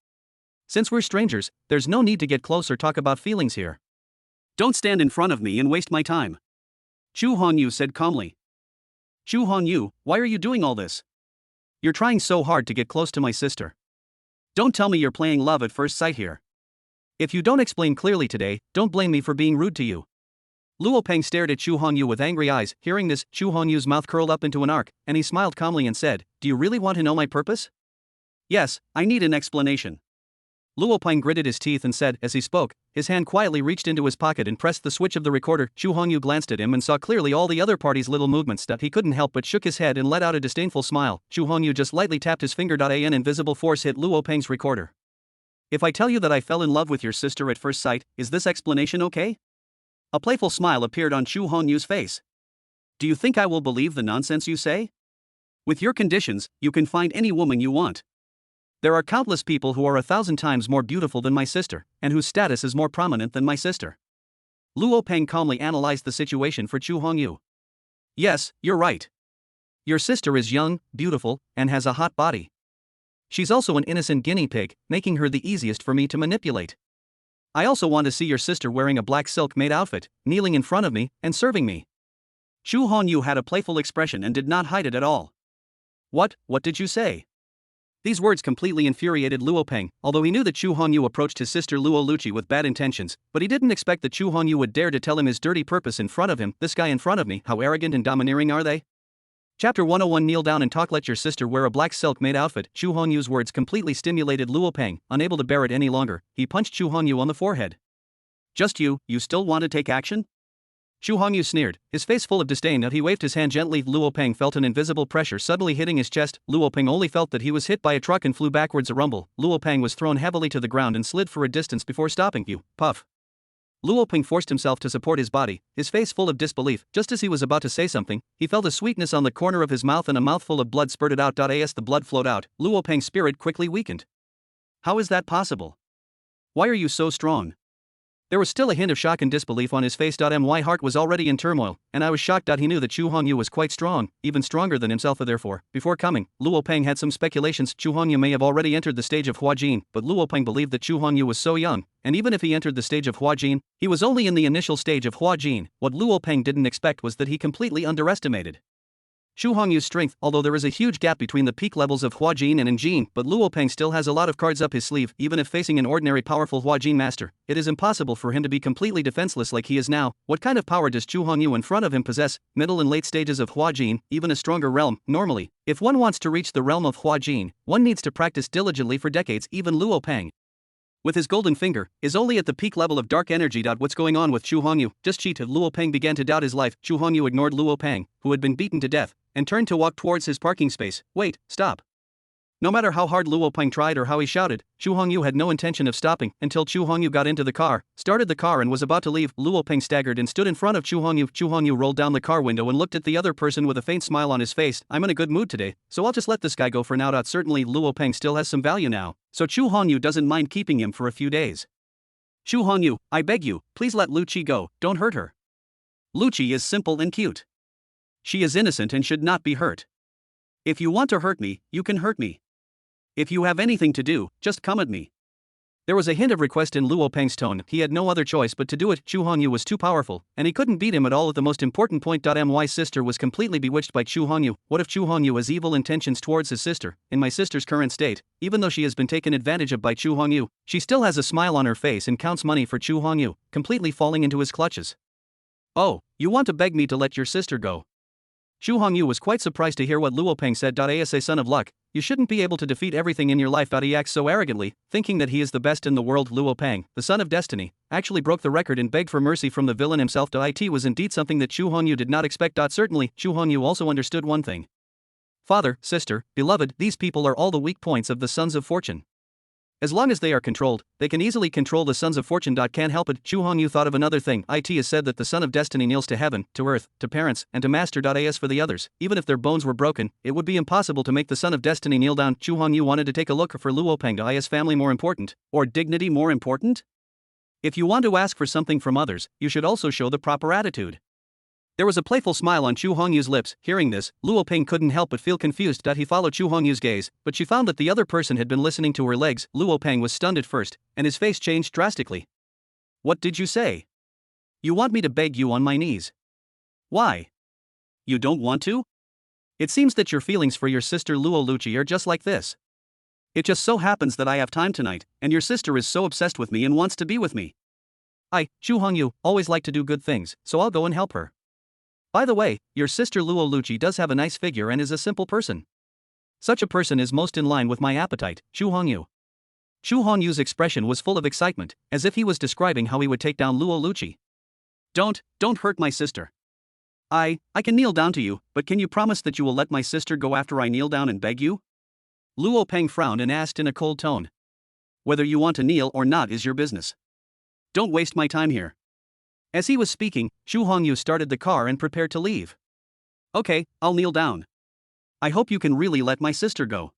Since we're strangers, there's no need to get close or talk about feelings here. Don't stand in front of me and waste my time. Chu Hongyu said calmly. Chu Hongyu, why are you doing all this? You're trying so hard to get close to my sister. Don't tell me you're playing love at first sight here. If you don't explain clearly today, don't blame me for being rude to you. Luo Peng stared at Chu Hongyu with angry eyes. Hearing this, Chu Hongyu's mouth curled up into an arc, and he smiled calmly and said, Do you really want to know my purpose? Yes, I need an explanation. Luo Peng gritted his teeth and said, as he spoke, his hand quietly reached into his pocket and pressed the switch of the recorder. Chu Hongyu glanced at him and saw clearly all the other party's little movements. He couldn't help but shook his head and let out a disdainful smile. Chu Hongyu just lightly tapped his finger. An invisible force hit Luo Peng's recorder. If I tell you that I fell in love with your sister at first sight, is this explanation okay? A playful smile appeared on Chu Hongyu's face. Do you think I will believe the nonsense you say? With your conditions, you can find any woman you want. There are countless people who are 1,000 times more beautiful than my sister, and whose status is more prominent than my sister. Luo Peng calmly analyzed the situation for Chu Hongyu. Yes, you're right. Your sister is young, beautiful, and has a hot body. She's also an innocent guinea pig, making her the easiest for me to manipulate. I also want to see your sister wearing a black silk maid outfit, kneeling in front of me, and serving me. Chu Hongyu had a playful expression and did not hide it at all. What did you say? These words completely infuriated Luo Peng, although he knew that Chu Hongyu approached his sister Luo Luchi with bad intentions, but he didn't expect that Chu Hongyu would dare to tell him his dirty purpose in front of him. This guy in front of me, how arrogant and domineering are they? Chapter 101 Kneel down and talk. Let your sister wear a black silk maid outfit. Chu Hongyu's words completely stimulated Luo Peng. Unable to bear it any longer, he punched Chu Hongyu on the forehead. Just you still want to take action? Xu Hongyu sneered, his face full of disdain. He waved his hand gently. Luo Peng felt an invisible pressure suddenly hitting his chest. Luo Peng only felt that he was hit by a truck and flew backwards. A rumble. Luo Peng was thrown heavily to the ground and slid for a distance before stopping. You, puff. Luo Peng forced himself to support his body, his face full of disbelief. Just as he was about to say something, he felt a sweetness on the corner of his mouth and a mouthful of blood spurted out. As the blood flowed out, Luo Peng's spirit quickly weakened. How is that possible? Why are you so strong? There was still a hint of shock and disbelief on his face. My heart was already in turmoil, and I was shocked. He knew that Xu Hongyu was quite strong, even stronger than himself. Therefore, before coming, Luo Peng had some speculations. Xu Hongyu may have already entered the stage of Huajin, but Luo Peng believed that Xu Hongyu was so young, and even if he entered the stage of Huajin, he was only in the initial stage of Huajin. What Luo Peng didn't expect was that he completely underestimated Xu Hongyu's strength. Although there is a huge gap between the peak levels of Huajin and Enjin, but Luo Peng still has a lot of cards up his sleeve. Even if facing an ordinary powerful Huajin master, it is impossible for him to be completely defenseless like he is now. What kind of power does Xu Hongyu in front of him possess? Middle and late stages of Huajin, even a stronger realm. Normally, if one wants to reach the realm of Huajin, one needs to practice diligently for decades. Even Luo Peng, with his golden finger, is only at the peak level of dark energy. What's going on with Xu Hongyu? Just cheat. Luo Peng began to doubt his life. Xu Hongyu ignored Luo Peng, who had been beaten to death, and turned to walk towards his parking space. Wait, stop. No matter how hard Luo Peng tried or how he shouted, Xu Hongyu had no intention of stopping until Xu Hongyu got into the car, started the car and was about to leave. Luo Peng staggered and stood in front of Xu Hongyu. Xu Hongyu rolled down the car window and looked at the other person with a faint smile on his face. I'm in a good mood today, so I'll just let this guy go for now. Certainly Luo Peng still has some value now, so Xu Hongyu doesn't mind keeping him for a few days. Xu Hongyu, I beg you, please let Lu Qi go, don't hurt her. Lu Qi is simple and cute. She is innocent and should not be hurt. If you want to hurt me, you can hurt me. If you have anything to do, just come at me. There was a hint of request in Luo Peng's tone. He had no other choice but to do it. Xu Hongyu was too powerful, and he couldn't beat him at all at the most important point. My sister was completely bewitched by Xu Hongyu. What if Xu Hongyu has evil intentions towards his sister? In my sister's current state, even though she has been taken advantage of by Xu Hongyu, she still has a smile on her face and counts money for Xu Hongyu, completely falling into his clutches. Oh, you want to beg me to let your sister go? Xu Hongyu was quite surprised to hear what Luo Peng said. As son of luck, you shouldn't be able to defeat everything in your life. He acts so arrogantly, thinking that he is the best in the world. Luo Peng, the son of destiny, actually broke the record and begged for mercy from the villain himself. It was indeed something that Xu Hongyu did not expect. Certainly, Xu Hongyu also understood one thing. Father, sister, beloved, these people are all the weak points of the Sons of Fortune. As long as they are controlled, they can easily control the Sons of Fortune. Can't help it. Xu Hongyu thought of another thing. It is said that the Son of Destiny kneels to heaven, to earth, to parents, and to master. As for the others, even if their bones were broken, it would be impossible to make the Son of Destiny kneel down. Xu Hongyu wanted to take a look for Luo Peng. Is family more important? Or dignity more important? If you want to ask for something from others, you should also show the proper attitude. There was a playful smile on Xu Hongyu's lips. Hearing this, Luo Peng couldn't help but feel confused. He followed Xu Hongyu's gaze, but she found that the other person had been listening to her legs. Luo Peng was stunned at first, and his face changed drastically. What did you say? You want me to beg you on my knees? Why? You don't want to? It seems that your feelings for your sister Luo Luchi are just like this. It just so happens that I have time tonight, and your sister is so obsessed with me and wants to be with me. Xu Hongyu, always like to do good things, so I'll go and help her. By the way, your sister Luo Luchi does have a nice figure and is a simple person. Such a person is most in line with my appetite, Xu Hongyu. Xu Hongyu's expression was full of excitement, as if he was describing how he would take down Luo Luchi. Don't hurt my sister. I can kneel down to you, but can you promise that you will let my sister go after I kneel down and beg you? Luo Peng frowned and asked in a cold tone. Whether you want to kneel or not is your business. Don't waste my time here. As he was speaking, Xu Hongyu started the car and prepared to leave. Okay, I'll kneel down. I hope you can really let my sister go.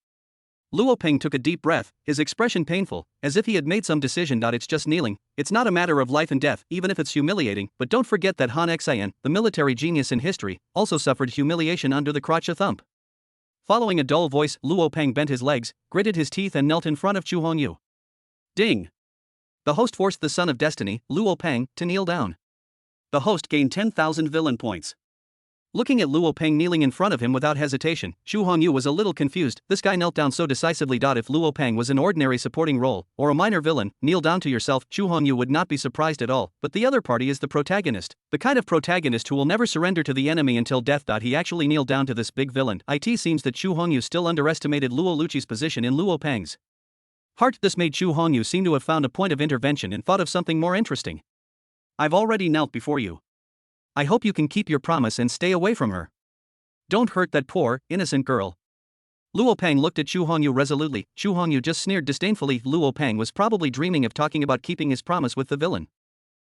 Luo Peng took a deep breath, his expression painful, as if he had made some decision. It's just kneeling, it's not a matter of life and death, even if it's humiliating, but don't forget that Han Xian, the military genius in history, also suffered humiliation under the crotch thump. Following a dull voice, Luo Peng bent his legs, gritted his teeth and knelt in front of Xu Hongyu. Ding! The host forced the Son of Destiny, Luo Peng, to kneel down. The host gained 10,000 villain points. Looking at Luo Peng kneeling in front of him without hesitation, Xu Hongyu was a little confused. This guy knelt down so decisively. If Luo Peng was an ordinary supporting role, or a minor villain, kneel down to yourself, Xu Hongyu would not be surprised at all. But the other party is the protagonist. The kind of protagonist who will never surrender to the enemy until death. He actually kneeled down to this big villain. It seems that Xu Hongyu still underestimated Luo Luchi's position in Luo Peng's heart. This made Xu Hongyu seem to have found a point of intervention and thought of something more interesting. I've already knelt before you. I hope you can keep your promise and stay away from her. Don't hurt that poor, innocent girl. Luo Peng looked at Chu Hongyu resolutely. Chu Hongyu just sneered disdainfully. Luo Peng was probably dreaming of talking about keeping his promise with the villain.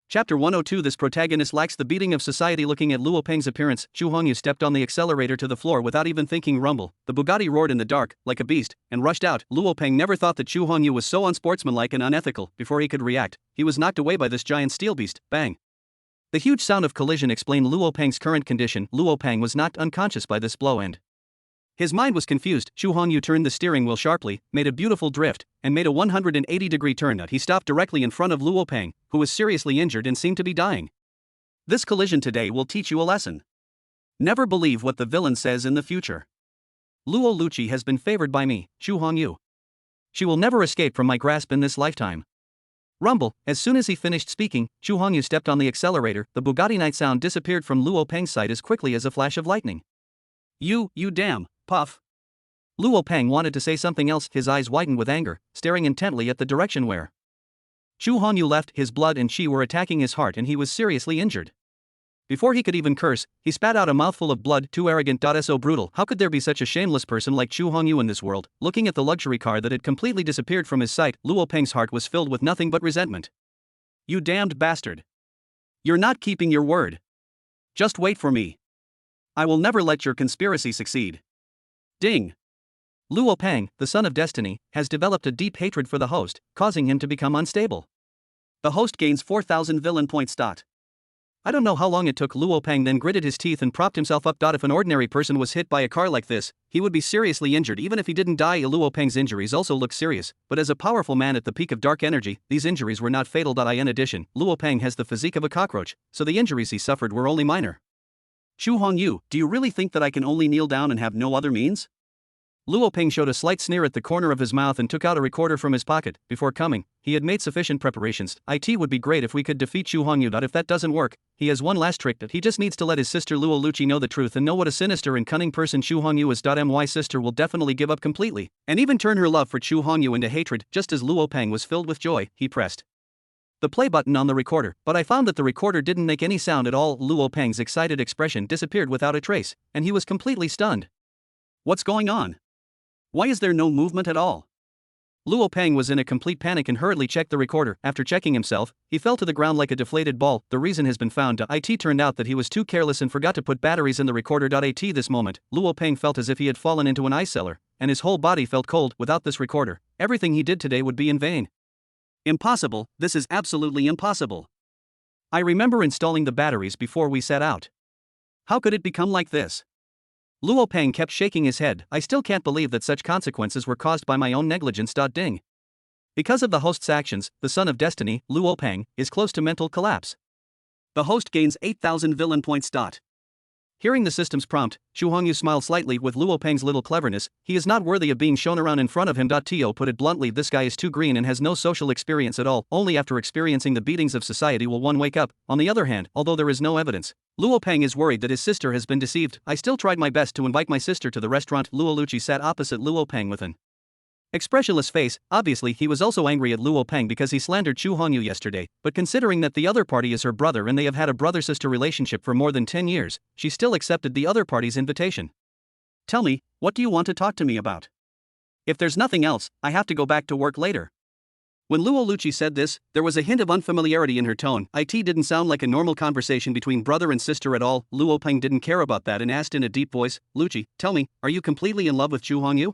Chapter 102. This protagonist lacks the beating of society. Looking at Luo Peng's appearance, Chu Hongyu stepped on the accelerator to the floor without even thinking. Rumble. The Bugatti roared in the dark, like a beast, and rushed out. Luo Peng never thought that Chu Hongyu was so unsportsmanlike and unethical. Before he could react, he was knocked away by this giant steel beast. Bang. The huge sound of collision explained Luo Peng's current condition. Luo Peng was knocked unconscious by this blow and his mind was confused. Chu Hongyu turned the steering wheel sharply, made a beautiful drift, and made a 180-degree turn. He stopped directly in front of Luo Peng, who was seriously injured and seemed to be dying. This collision today will teach you a lesson. Never believe what the villain says in the future. Luo Lucci has been favored by me, Chu Hongyu. She will never escape from my grasp in this lifetime. Rumble. As soon as he finished speaking, Chu Hongyu stepped on the accelerator. The Bugatti night sound disappeared from Luo Peng's sight as quickly as a flash of lightning. You damn. Puff. Luo Peng wanted to say something else. His eyes widened with anger, staring intently at the direction where Chu Hongyu left. His blood and chi were attacking his heart and he was seriously injured. Before he could even curse, he spat out a mouthful of blood. Too arrogant. So brutal. How could there be such a shameless person like Chu Hongyu in this world? Looking at the luxury car that had completely disappeared from his sight, Luo Peng's heart was filled with nothing but resentment. You damned bastard. You're not keeping your word. Just wait for me. I will never let your conspiracy succeed. Ding. Luo Peng, the son of destiny, has developed a deep hatred for the host, causing him to become unstable. The host gains 4,000 villain points. I don't know how long it took. Luo Peng then gritted his teeth and propped himself up. If an ordinary person was hit by a car like this, he would be seriously injured even if he didn't die. Luo Peng's injuries also looked serious, but as a powerful man at the peak of dark energy, these injuries were not fatal. In addition, Luo Peng has the physique of a cockroach, so the injuries he suffered were only minor. Chu Hongyu, do you really think that I can only kneel down and have no other means? Luo Peng showed a slight sneer at the corner of his mouth and took out a recorder from his pocket. Before coming, he had made sufficient preparations. It would be great if we could defeat Chu Hongyu. If that doesn't work, he has one last trick that he just needs to let his sister Luo Lucci know the truth and know what a sinister and cunning person Chu Hongyu is. My sister will definitely give up completely, and even turn her love for Chu Hongyu into hatred. Just as Luo Peng was filled with joy, he pressed the play button on the recorder, but I found that the recorder didn't make any sound at all. Luo Peng's excited expression disappeared without a trace, and he was completely stunned. What's going on? Why is there no movement at all? Luo Peng was in a complete panic and hurriedly checked the recorder. After checking himself, he fell to the ground like a deflated ball. The reason has been found. It turned out that he was too careless and forgot to put batteries in the recorder. At this moment, Luo Peng felt as if he had fallen into an ice cellar, and his whole body felt cold. Without this recorder, everything he did today would be in vain. Impossible, this is absolutely impossible. I remember installing the batteries before we set out. How could it become like this? Luo Peng kept shaking his head. I still can't believe that such consequences were caused by my own negligence. Ding. Because of the host's actions, the son of destiny, Luo Peng, is close to mental collapse. The host gains 8,000 villain points. Hearing the system's prompt, Chu Hongyu smiled slightly with Luo Peng's little cleverness. He is not worthy of being shown around in front of him. To put it bluntly, this guy is too green and has no social experience at all. Only after experiencing the beatings of society will one wake up. On the other hand, although there is no evidence, Luo Peng is worried that his sister has been deceived. I still tried my best to invite my sister to the restaurant. Luo Lucci sat opposite Luo Peng with an expressionless face. Obviously, he was also angry at Luo Peng because he slandered Chu Hongyu yesterday, but considering that the other party is her brother and they have had a brother-sister relationship for more than 10 years, she still accepted the other party's invitation. Tell me, what do you want to talk to me about? If there's nothing else, I have to go back to work later. When Luo Lucci said this, there was a hint of unfamiliarity in her tone. It didn't sound like a normal conversation between brother and sister at all. Luo Peng didn't care about that and asked in a deep voice, Lucci, tell me, are you completely in love with Chu Hongyu?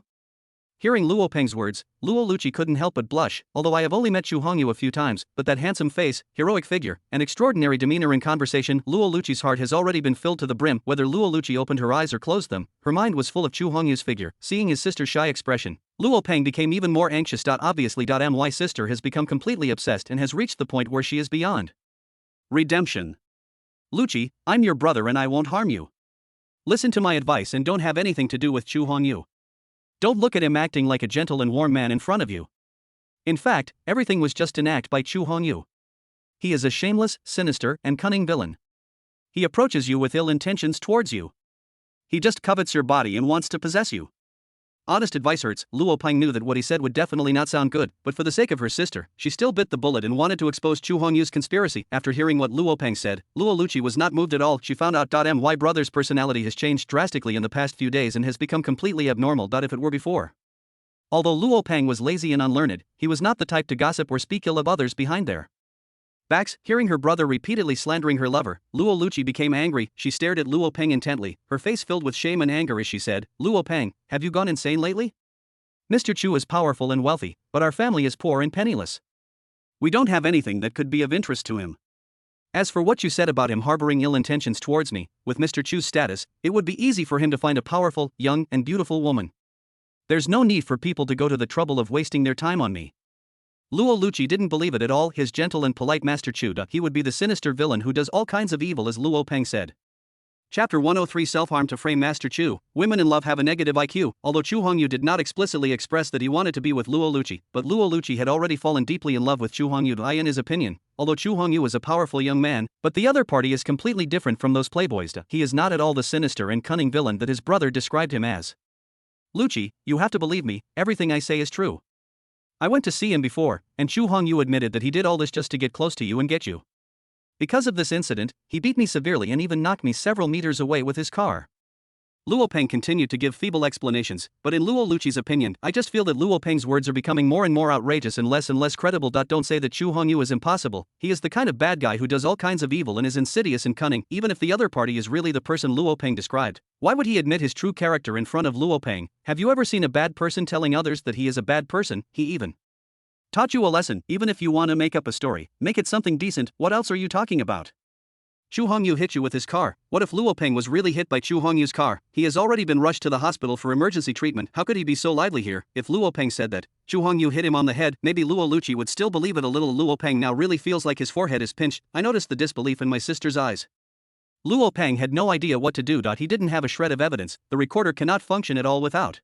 Hearing Luo Peng's words, Luo Lucci couldn't help but blush. Although I have only met Chu Hongyu a few times, but that handsome face, heroic figure, and extraordinary demeanor in conversation, Luo Lucci's heart has already been filled to the brim. Whether Luo Lucci opened her eyes or closed them, her mind was full of Chu Hongyu's figure. Seeing his sister's shy expression, Luo Peng became even more anxious. Obviously, my sister has become completely obsessed and has reached the point where she is beyond redemption. Lucci, I'm your brother and I won't harm you. Listen to my advice and don't have anything to do with Chu Hongyu. Don't look at him acting like a gentle and warm man in front of you. In fact, everything was just an act by Chu Hongyu. He is a shameless, sinister, and cunning villain. He approaches you with ill intentions towards you. He just covets your body and wants to possess you. Honest advice hurts. Luo Peng knew that what he said would definitely not sound good, but for the sake of her sister, she still bit the bullet and wanted to expose Chu Hongyu's conspiracy. After hearing what Luo Peng said, Luo Luchi was not moved at all. She found out my brother's personality has changed drastically in the past few days and has become completely abnormal. If it were before. Although Luo Peng was lazy and unlearned, he was not the type to gossip or speak ill of others behind their backs. Hearing her brother repeatedly slandering her lover, Luo Luchi became angry. She stared at Luo Peng intently, her face filled with shame and anger as she said, "Luo Peng, have you gone insane lately? Mr. Chu is powerful and wealthy, but our family is poor and penniless. We don't have anything that could be of interest to him. As for what you said about him harboring ill intentions towards me, with Mr. Chu's status, it would be easy for him to find a powerful, young, and beautiful woman. There's no need for people to go to the trouble of wasting their time on me." Luo Luchi didn't believe it at all. His gentle and polite Master Chu, he would be the sinister villain who does all kinds of evil, as Luo Peng said. Chapter 103, Self-Harm to Frame Master Chu. Women in love have a negative IQ. Although Chu Hongyu did not explicitly express that he wanted to be with Luo Luchi, but Luo Luchi had already fallen deeply in love with Chu Hongyu. In his opinion, although Chu Hongyu is a powerful young man, but the other party is completely different from those playboys. He is not at all the sinister and cunning villain that his brother described him as. "Luchi, you have to believe me, everything I say is true. I went to see him before, and Chu Hongyu admitted that he did all this just to get close to you and get you. Because of this incident, he beat me severely and even knocked me several meters away with his car." Luo Peng continued to give feeble explanations, but in Luo Luchi's opinion, "I just feel that Luo Peng's words are becoming more and more outrageous and less credible. Don't say that Chu Hongyu is impossible. He is the kind of bad guy who does all kinds of evil and is insidious and cunning. Even if the other party is really the person Luo Peng described, why would he admit his true character in front of Luo Peng? Have you ever seen a bad person telling others that he is a bad person? He even taught you a lesson. Even if you want to make up a story, make it something decent. What else are you talking about? Chu Hongyu hit you with his car. What if Luo Peng was really hit by Chu Hongyu's car? He has already been rushed to the hospital for emergency treatment. How could he be so lively here?" If Luo Peng said that Chu Hongyu hit him on the head, maybe Luo Luchi would still believe it a little. Luo Peng now really feels like his forehead is pinched. I noticed the disbelief in my sister's eyes. Luo Peng had no idea what to do. He didn't have a shred of evidence. The recorder cannot function at all without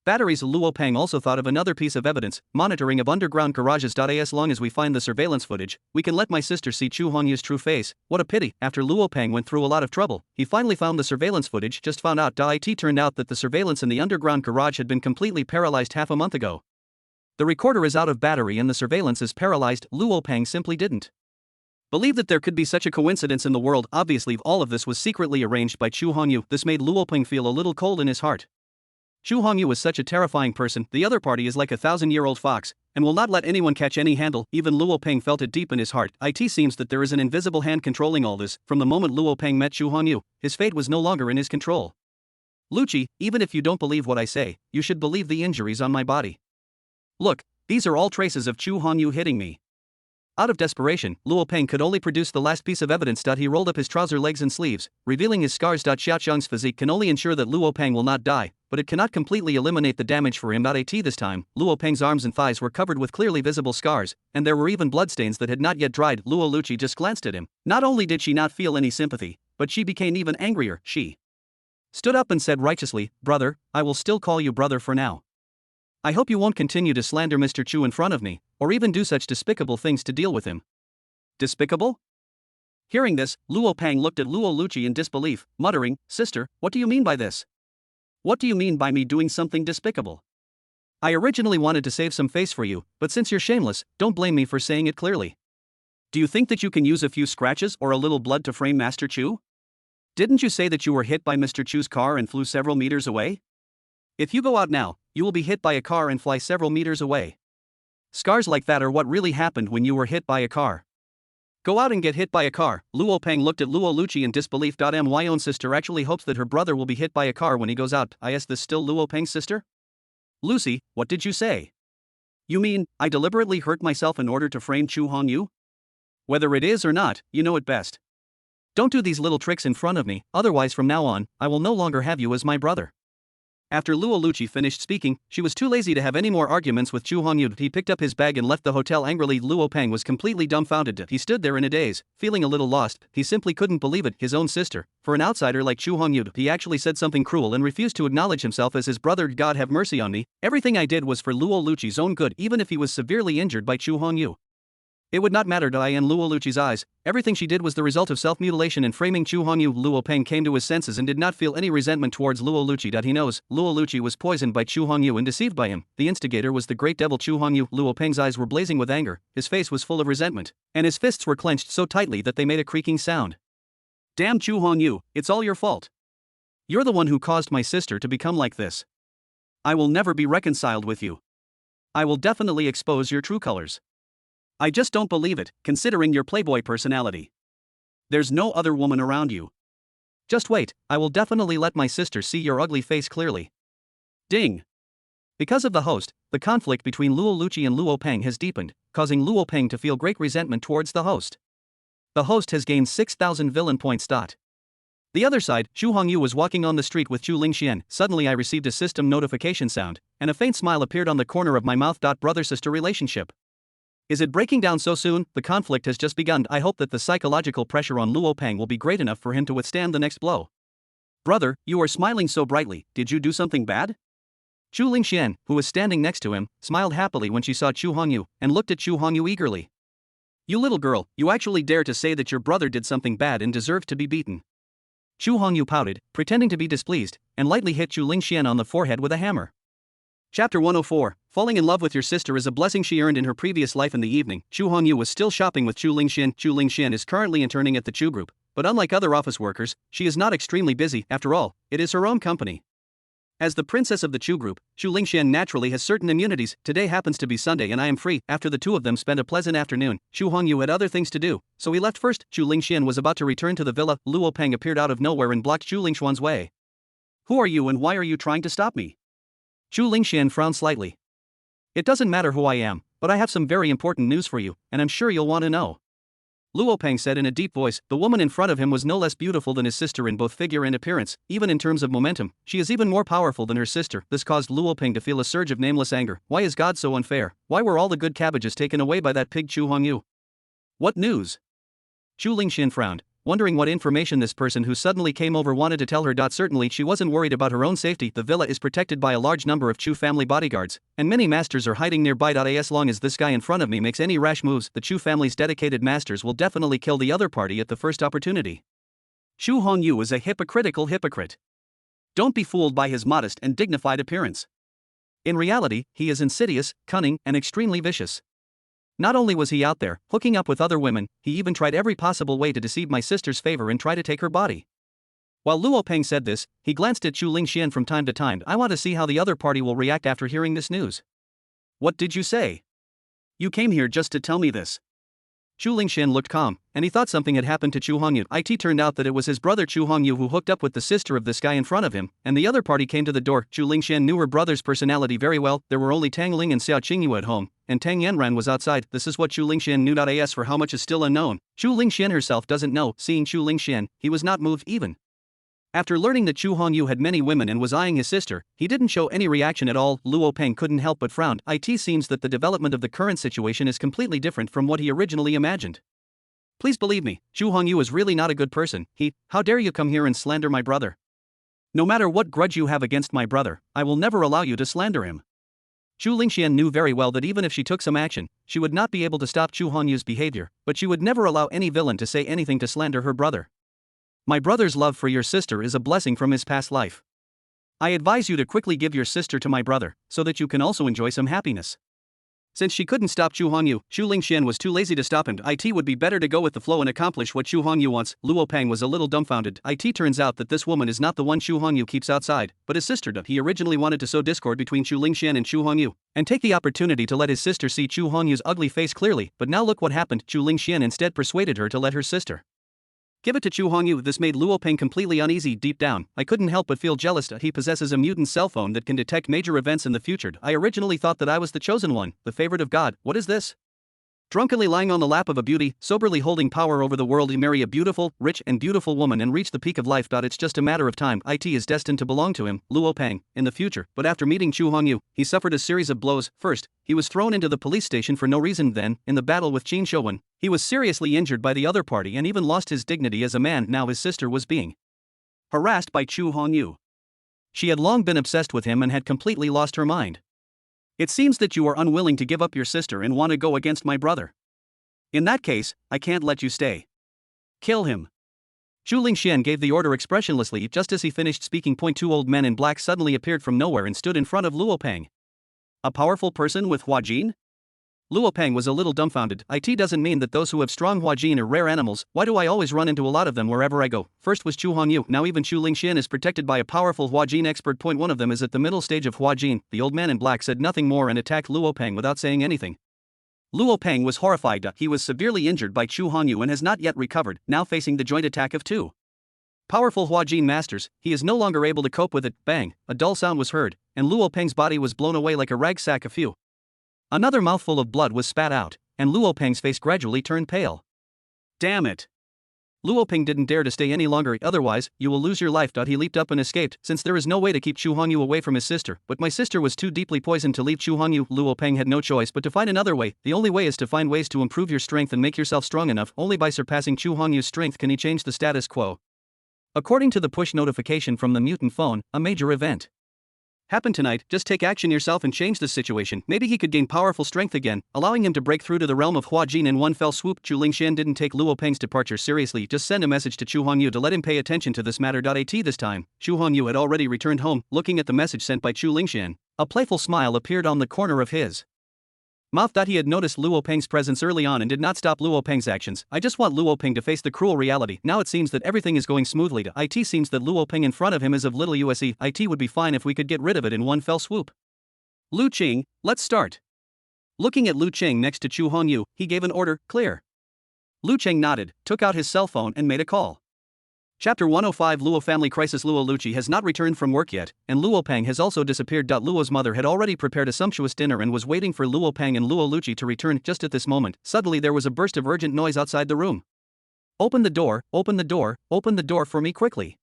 batteries. Luo Peng also thought of another piece of evidence: monitoring of underground garages. As long as we find the surveillance footage, we can let my sister see Chu Hongyu's true face. What a pity. After Luo Peng went through a lot of trouble, he finally found the surveillance footage. Just found out. It turned out that the surveillance in the underground garage had been completely paralyzed half a month ago. The recorder is out of battery and the surveillance is paralyzed. Luo Peng simply didn't believe that there could be such a coincidence in the world. Obviously, all of this was secretly arranged by Chu Hongyu. This made Luo Peng feel a little cold in his heart. Chu Hongyu was such a terrifying person. The other party is like a 1,000-year-old fox, and will not let anyone catch any handle. Even Luo Peng felt it deep in his heart. It seems that there is an invisible hand controlling all this. From the moment Luo Peng met Chu Hongyu, his fate was no longer in his control. "Luchi, even if you don't believe what I say, you should believe the injuries on my body. Look, these are all traces of Chu Hongyu hitting me." Out of desperation, Luo Peng could only produce the last piece of evidence. He rolled up his trouser legs and sleeves, revealing his scars. Xiaocheng's physique can only ensure that Luo Peng will not die, but it cannot completely eliminate the damage for him. This time, Luo Peng's arms and thighs were covered with clearly visible scars, and there were even bloodstains that had not yet dried. Luo Luchi just glanced at him. Not only did she not feel any sympathy, but she became even angrier. She stood up and said righteously, "Brother, I will still call you brother for now. I hope you won't continue to slander Mr. Chu in front of me, or even do such despicable things to deal with him." Despicable? Hearing this, Luo Peng looked at Luo Luchi in disbelief, muttering, "Sister, what do you mean by this? What do you mean by me doing something despicable? I originally wanted to save some face for you, but since you're shameless, don't blame me for saying it clearly. Do you think that you can use a few scratches or a little blood to frame Master Chu? Didn't you say that you were hit by Mr. Chu's car and flew several meters away? If you go out now, you will be hit by a car and fly several meters away. Scars like that are what really happened when you were hit by a car. Go out and get hit by a car." Luo Peng looked at Luo Luchi in disbelief. My own sister actually hopes that her brother will be hit by a car when he goes out. Is this still Luo Peng's sister? "Lucy, what did you say? You mean, I deliberately hurt myself in order to frame Chu Hongyu? Whether it is or not, you know it best. Don't do these little tricks in front of me, otherwise from now on, I will no longer have you as my brother." After Luo Luchi finished speaking, she was too lazy to have any more arguments with Chu Hongyu. He picked up his bag and left the hotel angrily. Luo Peng was completely dumbfounded. He stood there in a daze, feeling a little lost. He simply couldn't believe it. His own sister, for an outsider like Chu Hongyu, he actually said something cruel and refused to acknowledge himself as his brother. God have mercy on me. Everything I did was for Luo Luchi's own good, even if he was severely injured by Chu Hongyu. It would not matter to I in Luo Luqi's eyes. Everything she did was the result of self-mutilation and framing Chu Hongyu. Luo Peng came to his senses and did not feel any resentment towards Luo Luqi. He knows Luo Luqi was poisoned by Chu Hongyu and deceived by him. The instigator was the great devil Chu Hongyu. Luo Peng's eyes were blazing with anger, his face was full of resentment, and his fists were clenched so tightly that they made a creaking sound. Damn Chu Hongyu, it's all your fault. You're the one who caused my sister to become like this. I will never be reconciled with you. I will definitely expose your true colors. I just don't believe it, considering your playboy personality. There's no other woman around you. Just wait, I will definitely let my sister see your ugly face clearly. Ding. Because of the host, the conflict between Luo Luqi and Luo Peng has deepened, causing Luo Peng to feel great resentment towards the host. The host has gained 6,000 villain points. The other side, Chu Hongyu was walking on the street with Chu Lingxian. Suddenly I received a system notification sound, and a faint smile appeared on the corner of my mouth. Brother-sister relationship. Is it breaking down so soon? The conflict has just begun. I hope that the psychological pressure on Luo Peng will be great enough for him to withstand the next blow. Brother, you are smiling so brightly, did you do something bad? Chu Lingxian, who was standing next to him, smiled happily when she saw Chu Hongyu, and looked at Chu Hongyu eagerly. You little girl, you actually dare to say that your brother did something bad and deserved to be beaten. Chu Hongyu pouted, pretending to be displeased, and lightly hit Chu Lingxian on the forehead with a hammer. Chapter 104, Falling in love with your sister is a blessing she earned in her previous life. In the evening, Chu Hongyu was still shopping with Chu Lingxian. Chu Lingxian is currently interning at the Chu Group, but unlike other office workers, she is not extremely busy. After all, it is her own company. As the princess of the Chu Group, Chu Lingxian naturally has certain immunities. Today happens to be Sunday and I am free. After the two of them spent a pleasant afternoon, Chu Hongyu had other things to do, so he left first. Chu Lingxian was about to return to the villa. Luo Peng appeared out of nowhere and blocked Chu Lingxian's way. Who are you and why are you trying to stop me? Chu Lingxian frowned slightly. It doesn't matter who I am, but I have some very important news for you, and I'm sure you'll want to know. Luo Peng said in a deep voice. The woman in front of him was no less beautiful than his sister in both figure and appearance. Even in terms of momentum, she is even more powerful than her sister. This caused Luo Peng to feel a surge of nameless anger. Why is God so unfair? Why were all the good cabbages taken away by that pig Chu Hongyu? What news? Chu Lingxian frowned, wondering what information this person who suddenly came over wanted to tell her. Certainly she wasn't worried about her own safety. The villa is protected by a large number of Chu family bodyguards, and many masters are hiding nearby. As long as this guy in front of me makes any rash moves, the Chu family's dedicated masters will definitely kill the other party at the first opportunity. Chu Hongyu is a hypocritical hypocrite. Don't be fooled by his modest and dignified appearance. In reality, he is insidious, cunning, and extremely vicious. Not only was he out there, hooking up with other women, he even tried every possible way to deceive my sister's favor and try to take her body. While Luo Peng said this, he glanced at Chu Lingxian from time to time. I want to see how the other party will react after hearing this news. What did you say? You came here just to tell me this. Chu Lingxian looked calm, and he thought something had happened to Chu Hongyu. It turned out that it was his brother Chu Hongyu who hooked up with the sister of this guy in front of him, and the other party came to the door. Chu Lingxian knew her brother's personality very well. There were only Tangling and Xiao Qingyu at home, and Tang Yanran was outside. This is what Chu Lingxian knew. As for how much is still unknown, Chu Lingxian herself doesn't know. Seeing Chu Lingxian, he was not moved even. After learning that Chu Hongyu had many women and was eyeing his sister, he didn't show any reaction at all. Luo Peng couldn't help but frown. It seems that the development of the current situation is completely different from what he originally imagined. Please believe me, Chu Hongyu is really not a good person. How dare you come here and slander my brother? No matter what grudge you have against my brother, I will never allow you to slander him. Chu Lingxian knew very well that even if she took some action, she would not be able to stop Chu Hongyu's behavior, but she would never allow any villain to say anything to slander her brother. My brother's love for your sister is a blessing from his past life. I advise you to quickly give your sister to my brother, so that you can also enjoy some happiness. Since she couldn't stop Chu Hongyu, Chu Lingxian was too lazy to stop him. It would be better to go with the flow and accomplish what Chu Hongyu wants. Luo Peng was a little dumbfounded. It turns out that this woman is not the one Chu Hongyu keeps outside, but his sister. He originally wanted to sow discord between Chu Lingxian and Chu Hongyu, and take the opportunity to let his sister see Chu Hongyu's ugly face clearly, but now look what happened. Chu Lingxian instead persuaded her to let her sister give it to Chu Hongyu. This made Luo Peng completely uneasy. Deep down, I couldn't help but feel jealous. He possesses a mutant cell phone that can detect major events in the future. I originally thought that I was the chosen one, the favorite of God. What is this? Drunkenly lying on the lap of a beauty, soberly holding power over the world, you marry a beautiful, rich and beautiful woman and reach the peak of life. It's just a matter of time. It is destined to belong to him, Luo Peng, in the future. But after meeting Chu Hongyu, he suffered a series of blows. First, he was thrown into the police station for no reason. Then, in the battle with Qin Shouwen, he was seriously injured by the other party and even lost his dignity as a man. Now his sister was being harassed by Chu Hongyu. She had long been obsessed with him and had completely lost her mind. It seems that you are unwilling to give up your sister and want to go against my brother. In that case, I can't let you stay. Kill him. Zhu Lingxian gave the order expressionlessly. Just as he finished speaking, two old men in black suddenly appeared from nowhere and stood in front of Luo Peng. A powerful person with Huajin? Luo Peng was a little dumbfounded. It doesn't mean that those who have strong Huajin are rare animals. Why do I always run into a lot of them wherever I go? First was Chu Hongyu, now even Zhu Lingxian is protected by a powerful Huajin expert. One of them is at the middle stage of Huajin. The old man in black said nothing more and attacked Luo Peng without saying anything. Luo Peng was horrified. He was severely injured by Chu Hongyu and has not yet recovered, now facing the joint attack of two powerful Huajin masters. He is no longer able to cope with it. Bang, a dull sound was heard, and Luo Peng's body was blown away like a rag sack of few. Another mouthful of blood was spat out, and Luo Peng's face gradually turned pale. Damn it. Luo Peng didn't dare to stay any longer, otherwise, you will lose your life. He leaped up and escaped, since there is no way to keep Chu Hongyu away from his sister, but my sister was too deeply poisoned to leave Chu Hongyu. Luo Peng had no choice but to find another way. The only way is to find ways to improve your strength and make yourself strong enough. Only by surpassing Chu Hongyu's strength can he change the status quo. According to the push notification from the mutant phone, a major event happened tonight. Just take action yourself and change the situation. Maybe he could gain powerful strength again, allowing him to break through to the realm of Huajin in one fell swoop. Zhu Lingxian didn't take Luo Peng's departure seriously, just send a message to Chu Hongyu to let him pay attention to this matter. This time, Chu Hongyu had already returned home. Looking at the message sent by Zhu Lingxian, a playful smile appeared on the corner of his mouth. He had noticed Luo Peng's presence early on and did not stop Luo Peng's actions. I just want Luo Peng to face the cruel reality. Now it seems that everything is going smoothly. It seems that Luo Peng in front of him is of little use. It would be fine if we could get rid of it in one fell swoop. Lu Qing, let's start. Looking at Lu Qing next to Chu Hongyu, he gave an order, clear. Lu Qing nodded, took out his cell phone and made a call. Chapter 105 Luo Family Crisis. Luo Luchi has not returned from work yet, and Luo Peng has also disappeared. Luo's mother had already prepared a sumptuous dinner and was waiting for Luo Peng and Luo Luchi to return. Just at this moment, suddenly there was a burst of urgent noise outside the room. Open the door, open the door, open the door for me quickly.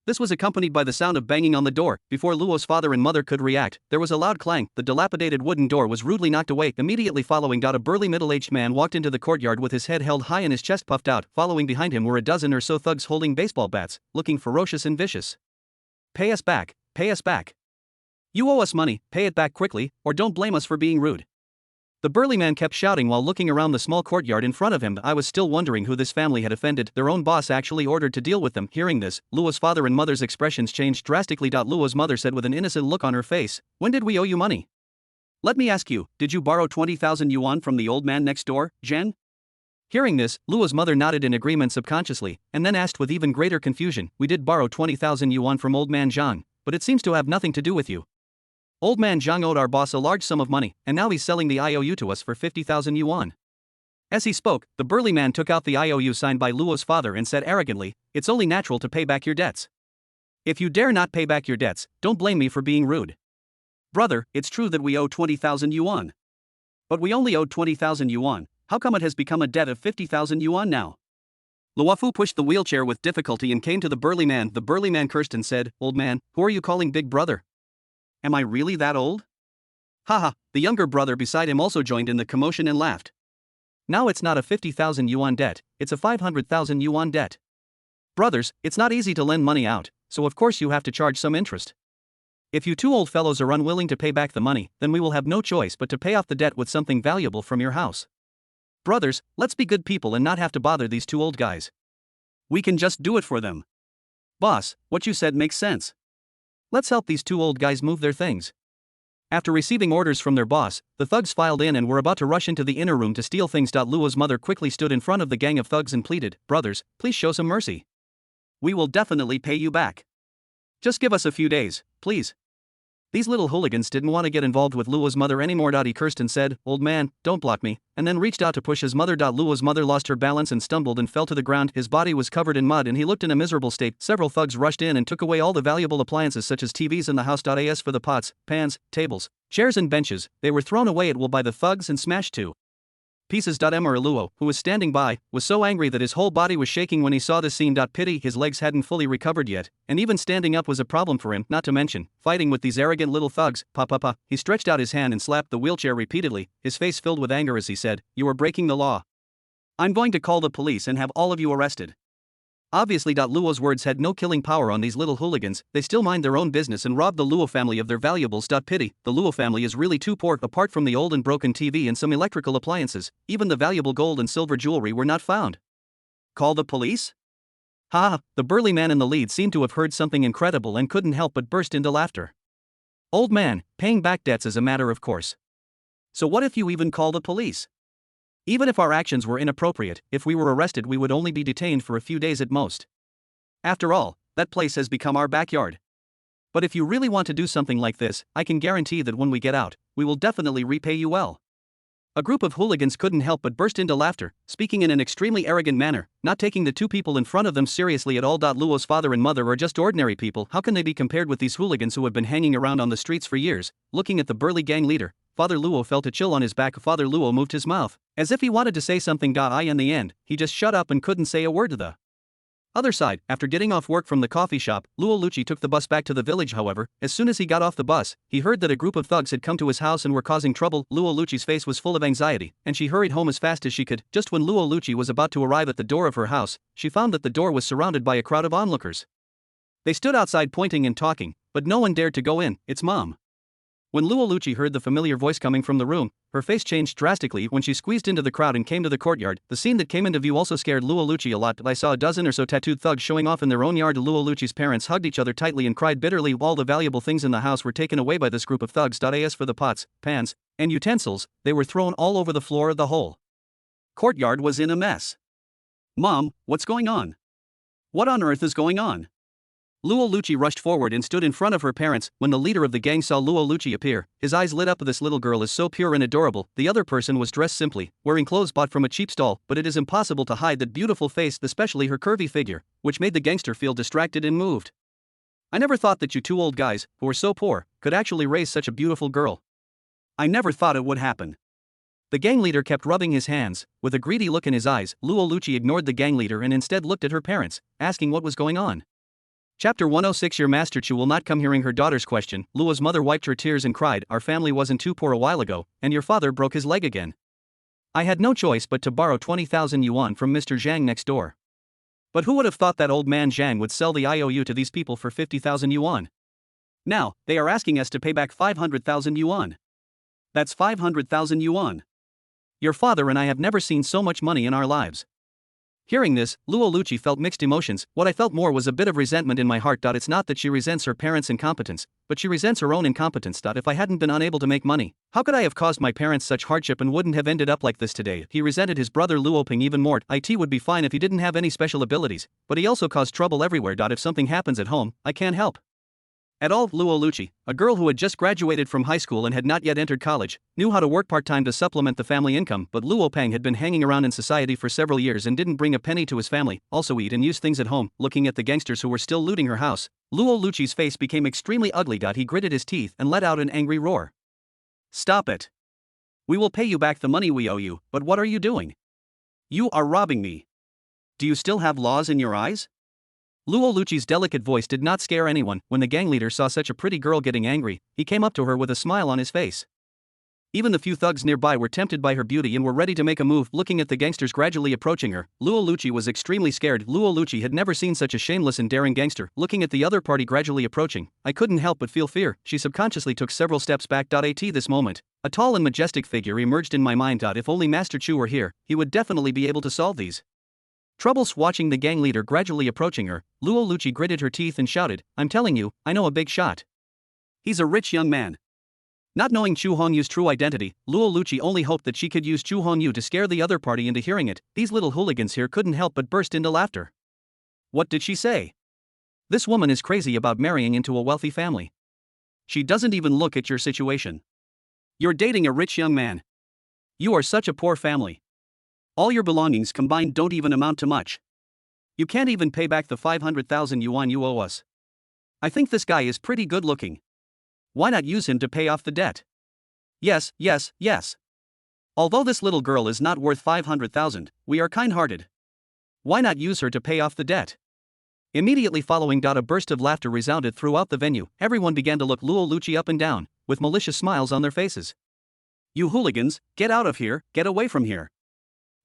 This was accompanied by the sound of banging on the door. Before Luo's father and mother could react, there was a loud clang. The dilapidated wooden door was rudely knocked away. Immediately following, a burly middle-aged man walked into the courtyard with his head held high and his chest puffed out. Following behind him were a dozen or so thugs holding baseball bats, looking ferocious and vicious. Pay us back, pay us back. You owe us money, pay it back quickly, or don't blame us for being rude. The burly man kept shouting while looking around the small courtyard in front of him. I was still wondering who this family had offended. Their own boss actually ordered to deal with them. Hearing this, Luo's father and mother's expressions changed drastically. Luo's mother said with an innocent look on her face, when did we owe you money? Let me ask you, did you borrow 20,000 yuan from the old man next door, Zhen? Hearing this, Luo's mother nodded in agreement subconsciously, and then asked with even greater confusion, we did borrow 20,000 yuan from old man Zhang, but it seems to have nothing to do with you. Old man Zhang owed our boss a large sum of money, and now he's selling the IOU to us for 50,000 yuan. As he spoke, the burly man took out the IOU signed by Luo's father and said arrogantly, it's only natural to pay back your debts. If you dare not pay back your debts, don't blame me for being rude. Brother, it's true that we owe 20,000 yuan. But we only owed 20,000 yuan, how come it has become a debt of 50,000 yuan now? Luofu pushed the wheelchair with difficulty and came to the burly man. The burly man cursed and said, old man, who are you calling big brother? Am I really that old? Haha, the younger brother beside him also joined in the commotion and laughed. Now it's not a 50,000 yuan debt, it's a 500,000 yuan debt. Brothers, it's not easy to lend money out, so of course you have to charge some interest. If you two old fellows are unwilling to pay back the money, then we will have no choice but to pay off the debt with something valuable from your house. Brothers, let's be good people and not have to bother these two old guys. We can just do it for them. Boss, what you said makes sense. Let's help these two old guys move their things. After receiving orders from their boss, the thugs filed in and were about to rush into the inner room to steal things. Luo's mother quickly stood in front of the gang of thugs and pleaded, brothers, please show some mercy. We will definitely pay you back. Just give us a few days, please. These little hooligans didn't want to get involved with Luo's mother anymore. He cursed and said, old man, don't block me, and then reached out to push his mother. Luo's mother lost her balance and stumbled and fell to the ground. His body was covered in mud and he looked in a miserable state. Several thugs rushed in and took away all the valuable appliances such as TVs in the house. As for the pots, pans, tables, chairs and benches, they were thrown away at will by the thugs and smashed to pieces. Emperor Luo, who was standing by, was so angry that his whole body was shaking when he saw this scene. Pity his legs hadn't fully recovered yet, and even standing up was a problem for him, not to mention fighting with these arrogant little thugs. Pa. He stretched out his hand and slapped the wheelchair repeatedly, his face filled with anger as he said, you are breaking the law. I'm going to call the police and have all of you arrested. Obviously. Luo's words had no killing power on these little hooligans, they still mind their own business and robbed the Luo family of their valuables. Pity, the Luo family is really too poor. Apart from the old and broken TV and some electrical appliances, even the valuable gold and silver jewelry were not found. Call the police? Ha! The burly man in the lead seemed to have heard something incredible and couldn't help but burst into laughter. Old man, paying back debts is a matter of course. So what if you even call the police? Even if our actions were inappropriate, if we were arrested we would only be detained for a few days at most. After all, that place has become our backyard. But if you really want to do something like this, I can guarantee that when we get out, we will definitely repay you well. A group of hooligans couldn't help but burst into laughter, speaking in an extremely arrogant manner, not taking the two people in front of them seriously at all. Luo's father and mother are just ordinary people. How can they be compared with these hooligans who have been hanging around on the streets for years? Looking at the burly gang leader, Father Luo felt a chill on his back. Father Luo moved his mouth, as if he wanted to say something. In the end, he just shut up and couldn't say a word to the other side. After getting off work from the coffee shop, Luo Lucci took the bus back to the village. However, as soon as he got off the bus, he heard that a group of thugs had come to his house and were causing trouble. Luo Lucci's face was full of anxiety, and she hurried home as fast as she could. Just when Luo Lucci was about to arrive at the door of her house, she found that the door was surrounded by a crowd of onlookers. They stood outside pointing and talking, but no one dared to go in. It's Mom. When Luo Lucci heard the familiar voice coming from the room, her face changed drastically when she squeezed into the crowd and came to the courtyard. The scene that came into view also scared Luo Lucci a lot. I saw a dozen or so tattooed thugs showing off in their own yard. Luo Lucci's parents hugged each other tightly and cried bitterly. All the valuable things in the house were taken away by this group of thugs. As for the pots, pans, and utensils, they were thrown all over the floor. The whole courtyard was in a mess. Mom, what's going on? What on earth is going on? Luo Lucci rushed forward and stood in front of her parents. When the leader of the gang saw Luo Lucci appear, his eyes lit up. This little girl is so pure and adorable. The other person was dressed simply, wearing clothes bought from a cheap stall, but it is impossible to hide that beautiful face, especially her curvy figure, which made the gangster feel distracted and moved. I never thought that you two old guys, who are so poor, could actually raise such a beautiful girl. I never thought it would happen. The gang leader kept rubbing his hands. With a greedy look in his eyes, Luo Lucci ignored the gang leader and instead looked at her parents, asking what was going on. Chapter 106. Your master Chu will not come. Hearing her daughter's question, Luo's mother wiped her tears and cried, our family wasn't too poor a while ago, and your father broke his leg again. I had no choice but to borrow 20,000 yuan from Mr. Zhang next door. But who would have thought that old man Zhang would sell the IOU to these people for 50,000 yuan? Now, they are asking us to pay back 500,000 yuan. That's 500,000 yuan. Your father and I have never seen so much money in our lives. Hearing this, Luo Lucci felt mixed emotions. What I felt more was a bit of resentment in my heart. It's not that she resents her parents' incompetence, but she resents her own incompetence. If I hadn't been unable to make money, how could I have caused my parents such hardship and wouldn't have ended up like this today? He resented his brother Luo Ping even more. It would be fine if he didn't have any special abilities, but he also caused trouble everywhere. If something happens at home, I can't help at all. Luo Lucci, a girl who had just graduated from high school and had not yet entered college, knew how to work part-time to supplement the family income, but Luo Peng had been hanging around in society for several years and didn't bring a penny to his family, also eat and use things at home. Looking at the gangsters who were still looting her house, Luo Lucci's face became extremely ugly. He gritted his teeth and let out an angry roar. Stop it. We will pay you back the money we owe you, but what are you doing? You are robbing me. Do you still have laws in your eyes? Luo Lucci's delicate voice did not scare anyone. When the gang leader saw such a pretty girl getting angry, he came up to her with a smile on his face. Even the few thugs nearby were tempted by her beauty and were ready to make a move. Looking at the gangsters gradually approaching her, Luo Lucci was extremely scared. Luo Lucci had never seen such a shameless and daring gangster. Looking at the other party gradually approaching, I couldn't help but feel fear. She subconsciously took several steps back. At this moment, a tall and majestic figure emerged in my mind. If only Master Chu were here, he would definitely be able to solve these troubles. Watching the gang leader gradually approaching her, Luo Lucci gritted her teeth and shouted, I'm telling you, I know a big shot. He's a rich young man. Not knowing Chu Hongyu's true identity, Luo Lucci only hoped that she could use Chu Hongyu to scare the other party into hearing it. These little hooligans here couldn't help but burst into laughter. What did she say? This woman is crazy about marrying into a wealthy family. She doesn't even look at your situation. You're dating a rich young man. You are such a poor family. All your belongings combined don't even amount to much. You can't even pay back the 500,000 yuan you owe us. I think this guy is pretty good looking. Why not use him to pay off the debt? Yes. Although this little girl is not worth 500,000, we are kind-hearted. Why not use her to pay off the debt? Immediately following, a burst of laughter resounded throughout the venue. Everyone began to look Luo Lucci up and down, with malicious smiles on their faces. You hooligans, get out of here, get away from here.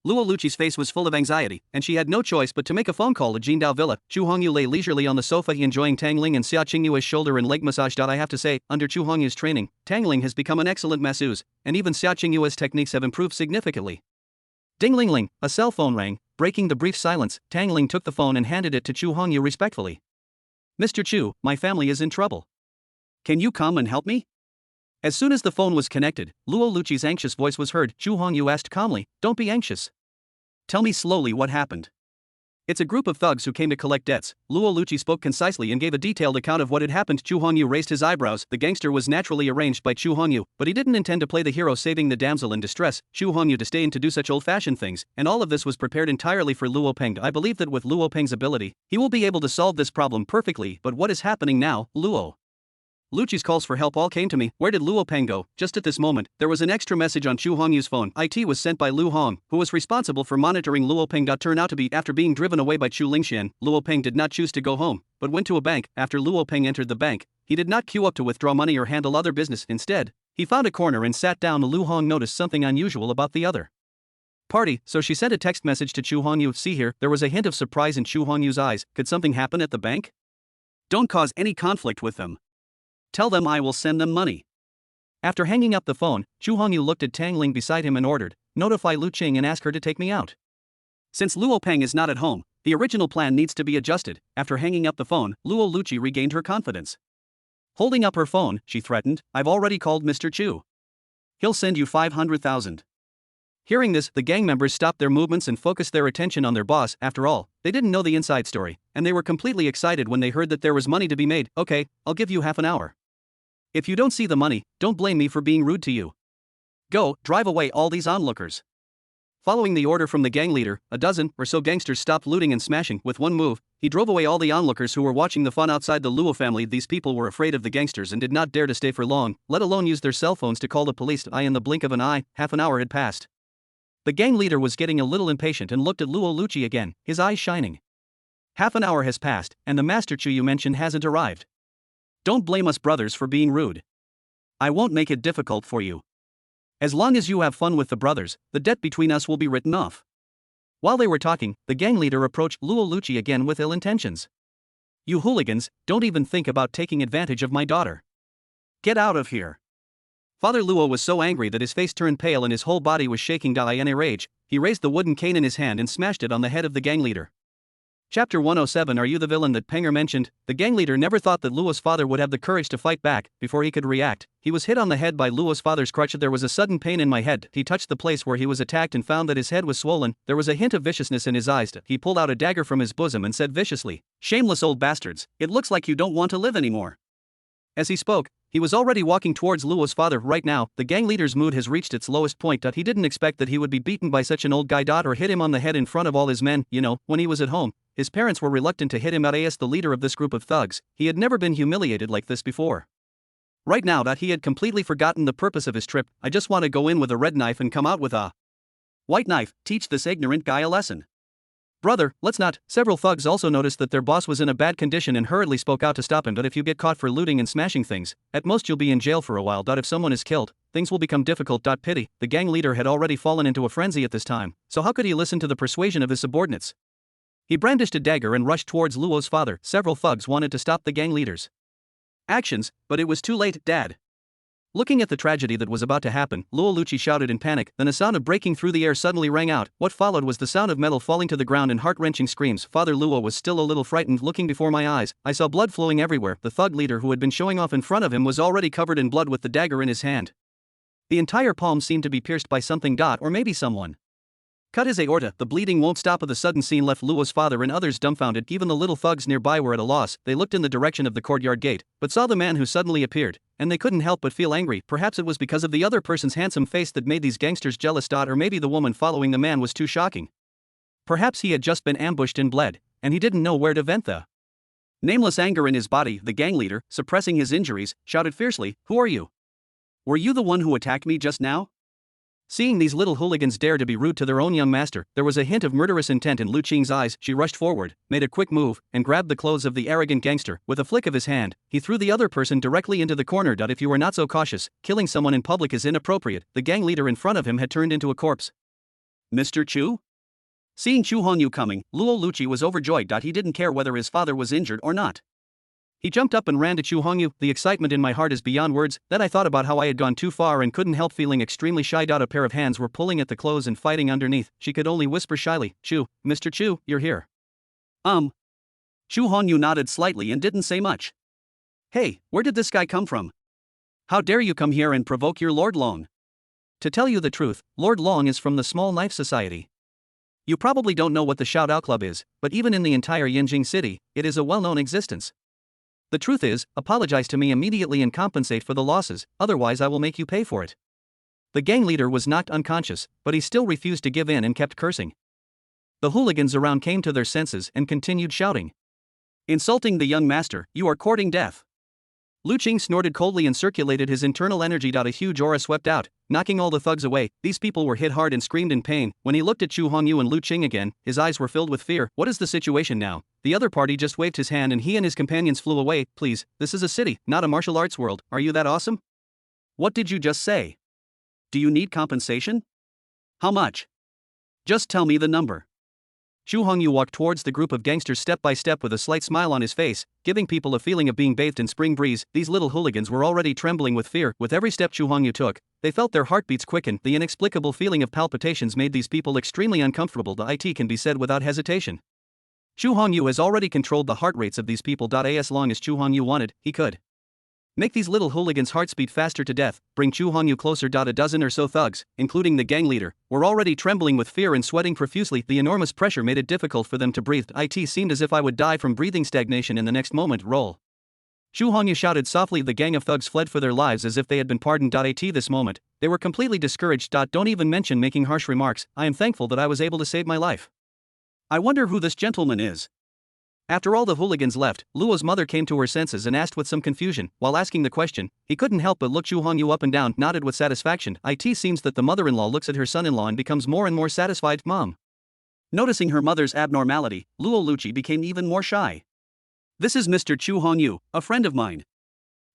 Luo Luqi's face was full of anxiety, and she had no choice but to make a phone call to Jindao Villa. Chu Hongyu lay leisurely on the sofa enjoying Tangling and Xia Qingyue's shoulder and leg massage. I have to say, under Chu Hongyu's training, Tangling has become an excellent masseuse, and even Xia Qingyue's techniques have improved significantly. Ding-ling-ling, a cell phone rang. Breaking the brief silence, Tangling took the phone and handed it to Chu Hongyu respectfully. "Mr. Chu, my family is in trouble. Can you come and help me?" As soon as the phone was connected, Luo Luqi's anxious voice was heard. Chu Hongyu asked calmly, "Don't be anxious. Tell me slowly what happened." "It's a group of thugs who came to collect debts." Luo Luqi spoke concisely and gave a detailed account of what had happened. Chu Hongyu raised his eyebrows. The gangster was naturally arranged by Chu Hongyu, but he didn't intend to play the hero saving the damsel in distress. Chu Hongyu disdained to do such old-fashioned things, and all of this was prepared entirely for Luo Peng. "I believe that with Luo Peng's ability, he will be able to solve this problem perfectly, but what is happening now, Luo Luqi's calls for help all came to me. Where did Luo Peng go?" Just at this moment, there was an extra message on Chu Hongyu's phone. It was sent by Lu Hong, who was responsible for monitoring Luo Peng. Turned out to be after being driven away by Chu Lingxian, Luo Peng did not choose to go home, but went to a bank. After Luo Peng entered the bank, he did not queue up to withdraw money or handle other business. Instead, he found a corner and sat down. Lu Hong noticed something unusual about the other party, so she sent a text message to Chu Hongyu. "See here." There was a hint of surprise in Chu Hongyu's eyes. Could something happen at the bank? "Don't cause any conflict with them. Tell them I will send them money." After hanging up the phone, Chu Hongyu looked at Tangling beside him and ordered, "Notify Lu Qing and ask her to take me out." Since Luo Peng is not at home, the original plan needs to be adjusted. After hanging up the phone, Luo Luqi regained her confidence. Holding up her phone, she threatened, "I've already called Mr. Chu. He'll send you 500,000. Hearing this, the gang members stopped their movements and focused their attention on their boss. After all, they didn't know the inside story, and they were completely excited when they heard that there was money to be made. "Okay, I'll give you half an hour. If you don't see the money, don't blame me for being rude to you. Go, drive away all these onlookers." Following the order from the gang leader, a dozen or so gangsters stopped looting and smashing. With one move, he drove away all the onlookers who were watching the fun outside the Luo family. These people were afraid of the gangsters and did not dare to stay for long, let alone use their cell phones to call the police. In the blink of an eye, half an hour had passed. The gang leader was getting a little impatient and looked at Luo Luqi again, his eyes shining. "Half an hour has passed, and the Master Chu you mentioned hasn't arrived. Don't blame us brothers for being rude. I won't make it difficult for you. As long as you have fun with the brothers, the debt between us will be written off." While they were talking, the gang leader approached Luo Luqi again with ill intentions. "You hooligans, don't even think about taking advantage of my daughter. Get out of here." Father Luo was so angry that his face turned pale and his whole body was shaking. In a rage, he raised the wooden cane in his hand and smashed it on the head of the gang leader. Chapter 107. Are you the villain that Penger mentioned? The gang leader never thought that Luo's father would have the courage to fight back. Before he could react, he was hit on the head by Luo's father's crutch. "There was a sudden pain in my head." He touched the place where he was attacked and found that his head was swollen. There was a hint of viciousness in his eyes. He pulled out a dagger from his bosom and said viciously, "Shameless old bastards, it looks like you don't want to live anymore." As he spoke, he was already walking towards Luo's father. Right now, the gang leader's mood has reached its lowest point. He didn't expect that he would be beaten by such an old guy. Or hit him on the head in front of all his men. When he was at home, his parents were reluctant to hit him. As the leader of this group of thugs, he had never been humiliated like this before. Right now, he had completely forgotten the purpose of his trip. "I just want to go in with a red knife and come out with a white knife. Teach this ignorant guy a lesson." "Brother, let's not." Several thugs also noticed that their boss was in a bad condition and hurriedly spoke out to stop him. "But if you get caught for looting and smashing things, at most you'll be in jail for a while. If someone is killed, things will become difficult. Pity." The gang leader had already fallen into a frenzy at this time, so how could he listen to the persuasion of his subordinates? He brandished a dagger and rushed towards Luo's father. Several thugs wanted to stop the gang leader's actions, but it was too late. "Dad." Looking at the tragedy that was about to happen, Luo Luqi shouted in panic. Then a sound of breaking through the air suddenly rang out. What followed was the sound of metal falling to the ground and heart-wrenching screams. Father Luo was still a little frightened. "Looking before my eyes, I saw blood flowing everywhere." The thug leader who had been showing off in front of him was already covered in blood with the dagger in his hand. The entire palm seemed to be pierced by something. Or maybe someone cut his aorta. The bleeding won't stop. The sudden scene left Luo's father and others dumbfounded. Even the little thugs nearby were at a loss. They looked in the direction of the courtyard gate, but saw the man who suddenly appeared, and they couldn't help but feel angry. Perhaps it was because of the other person's handsome face that made these gangsters jealous. Or maybe the woman following the man was too shocking. Perhaps he had just been ambushed and bled, and he didn't know where to vent the nameless anger in his body. The gang leader, suppressing his injuries, shouted fiercely, "Who are you? Were you the one who attacked me just now?" Seeing these little hooligans dare to be rude to their own young master, there was a hint of murderous intent in Lu Qing's eyes. She rushed forward, made a quick move, and grabbed the clothes of the arrogant gangster. With a flick of his hand, he threw the other person directly into the corner. "If you were not so cautious, killing someone in public is inappropriate." The gang leader in front of him had turned into a corpse. Mr. Chu? Seeing Chu Hongyu coming, Luo Luchi was overjoyed. He didn't care whether his father was injured or not. He jumped up and ran to Chu Hongyu. The excitement in my heart is beyond words. Then I thought about how I had gone too far and couldn't help feeling extremely shy. A pair of hands were pulling at the clothes and fighting underneath. She could only whisper shyly, Chu, Mr. Chu, you're here. Chu Hongyu nodded slightly and didn't say much. Hey, where did this guy come from? How dare you come here and provoke your Lord Long? To tell you the truth, Lord Long is from the Small Knife Society. You probably don't know what the Shout Out Club is, but even in the entire Yinjing city, it is a well-known existence. The truth is, apologize to me immediately and compensate for the losses, otherwise I will make you pay for it. The gang leader was knocked unconscious, but he still refused to give in and kept cursing. The hooligans around came to their senses and continued shouting. Insulting the young master, you are courting death. Lu Qing snorted coldly and circulated his internal energy. A huge aura swept out, knocking all the thugs away. These people were hit hard and screamed in pain. When he looked at Chu Hongyu and Lu Qing again, his eyes were filled with fear. What is the situation now? The other party just waved his hand and he and his companions flew away. Please, this is a city, not a martial arts world. Are you that awesome? What did you just say? Do you need compensation? How much? Just tell me the number. Chu Hongyu walked towards the group of gangsters step by step with a slight smile on his face, giving people a feeling of being bathed in spring breeze. These little hooligans were already trembling with fear. With every step Chu Hongyu took, they felt their heartbeats quicken. The inexplicable feeling of palpitations made these people extremely uncomfortable. The it can be said without hesitation. Chu Hongyu has already controlled the heart rates of these people. As long as Chu Hongyu wanted, he could make these little hooligans' hearts beat faster to death, bring Chu Hongyu closer. A dozen or so thugs, including the gang leader, were already trembling with fear and sweating profusely. The enormous pressure made it difficult for them to breathe. It seemed as if I would die from breathing stagnation in the next moment. Roll. Chu Hongyu shouted softly. The gang of thugs fled for their lives as if they had been pardoned. At this moment, they were completely discouraged. Don't even mention making harsh remarks. I am thankful that I was able to save my life. I wonder who this gentleman is. After all the hooligans left, Luo's mother came to her senses and asked with some confusion. While asking the question, he couldn't help but look Chu Hongyu up and down, nodded with satisfaction. It seems that the mother-in-law looks at her son-in-law and becomes more and more satisfied. Mom. Noticing her mother's abnormality, Luo Luchi became even more shy. This is Mr. Chu Hongyu, a friend of mine.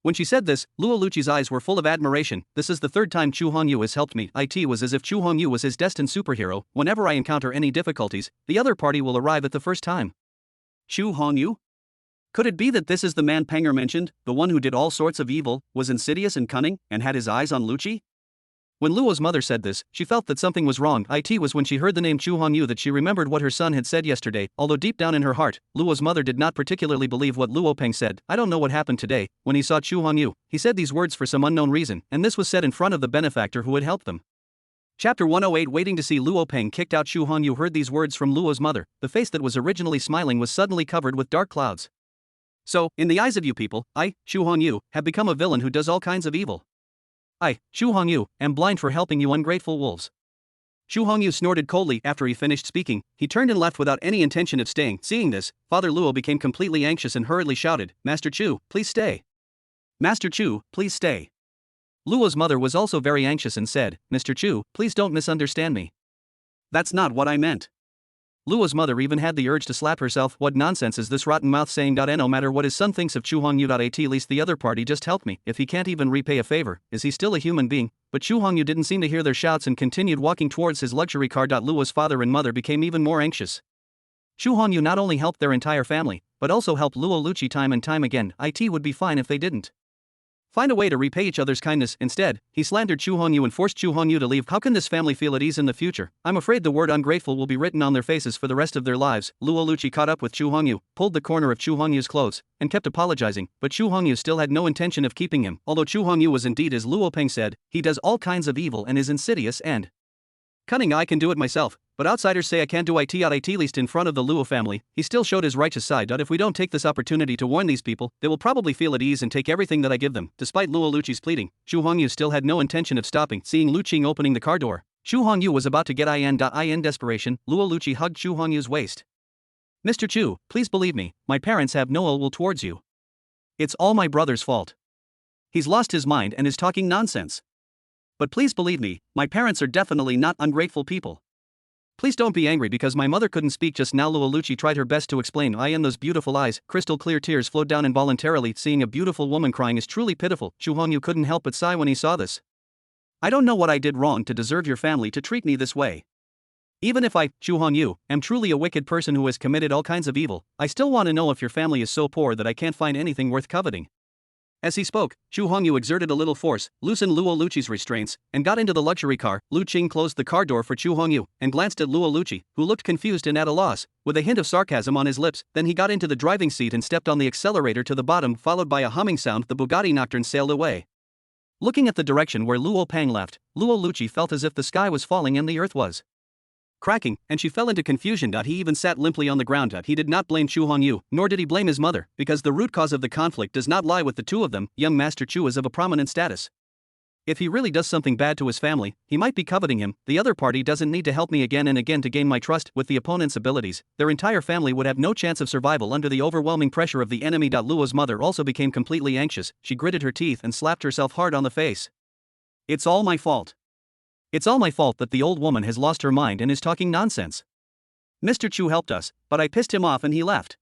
When she said this, Luo Luchi's eyes were full of admiration. This is the third time Chu Hongyu has helped me. It was as if Chu Hongyu was his destined superhero. Whenever I encounter any difficulties, the other party will arrive at the first time. Chu Hongyu? Could it be that this is the man Panger mentioned, the one who did all sorts of evil, was insidious and cunning, and had his eyes on Luchi? When Luo's mother said this, she felt that something was wrong. It was when she heard the name Chu Hongyu that she remembered what her son had said yesterday. Although deep down in her heart, Luo's mother did not particularly believe what Luo Peng said. I don't know what happened today. When he saw Chu Hongyu, he said these words for some unknown reason, and this was said in front of the benefactor who had helped them. Chapter 108. Waiting to see Luo Peng kicked out. Chu Hongyu heard these words from Luo's mother. The face that was originally smiling was suddenly covered with dark clouds. So, in the eyes of you people, I, Chu Hongyu, have become a villain who does all kinds of evil. I, Chu Hongyu, am blind for helping you ungrateful wolves. Chu Hongyu snorted coldly. After he finished speaking, he turned and left without any intention of staying. Seeing this, Father Luo became completely anxious and hurriedly shouted, Master Chu, please stay. Master Chu, please stay. Luo's mother was also very anxious and said, Mr. Chu, please don't misunderstand me. That's not what I meant. Luo's mother even had the urge to slap herself. What nonsense is this rotten mouth saying? No matter what his son thinks of Chu Hongyu. At least the other party just helped me. If he can't even repay a favor, is he still a human being? But Chu Hongyu didn't seem to hear their shouts and continued walking towards his luxury car. Luo's father and mother became even more anxious. Chu Hongyu not only helped their entire family, but also helped Luo Luchi time and time again. It would be fine if they didn't find a way to repay each other's kindness. Instead, he slandered Chu Hongyu and forced Chu Hongyu to leave. How can this family feel at ease in the future? I'm afraid the word ungrateful will be written on their faces for the rest of their lives. Luo Luchi caught up with Chu Hongyu, pulled the corner of Chu Hongyu's clothes, and kept apologizing, but Chu Hongyu still had no intention of keeping him. Although Chu Hongyu was indeed, as Luo Peng said, he does all kinds of evil and is insidious and cunning. I can do it myself, but outsiders say I can't do it. At least in front of the Luo family, he still showed his righteous side. If we don't take this opportunity to warn these people, they will probably feel at ease and take everything that I give them. Despite Luo Luchi's pleading, Chu Hongyu still had no intention of stopping. Seeing Lu Qing opening the car door, Chu Hongyu was about to get in desperation. Luo Luchi hugged Chu Hongyu's waist. Mr. Chu, please believe me, my parents have no ill will towards you. It's all my brother's fault. He's lost his mind and is talking nonsense. But please believe me, my parents are definitely not ungrateful people. Please don't be angry because my mother couldn't speak just now. Luo Luchi tried her best to explain. In those beautiful eyes, crystal clear tears flowed down involuntarily. Seeing a beautiful woman crying is truly pitiful. Chu Hongyu couldn't help but sigh when he saw this. I don't know what I did wrong to deserve your family to treat me this way. Even if I, Chu Hongyu, am truly a wicked person who has committed all kinds of evil, I still want to know if your family is so poor that I can't find anything worth coveting. As he spoke, Chu Hongyu exerted a little force, loosened Luo Luqi's restraints, and got into the luxury car. Lu Qing closed the car door for Chu Hongyu and glanced at Luo Luqi, who looked confused and at a loss, with a hint of sarcasm on his lips. Then he got into the driving seat and stepped on the accelerator to the bottom, followed by a humming sound. The Bugatti Nocturne sailed away. Looking at the direction where Luo Pang left, Luo Luqi felt as if the sky was falling and the earth was cracking, and she fell into confusion. He even sat limply on the ground. He did not blame Chu Hongyu, nor did he blame his mother, because the root cause of the conflict does not lie with the two of them. Young Master Chu is of a prominent status. If he really does something bad to his family, he might be coveting him. The other party doesn't need to help me again and again to gain my trust. With the opponent's abilities, their entire family would have no chance of survival under the overwhelming pressure of the enemy. Luo's mother also became completely anxious. She gritted her teeth and slapped herself hard on the face. It's all my fault. It's all my fault that the old woman has lost her mind and is talking nonsense. Mr. Chu helped us, but I pissed him off and he left.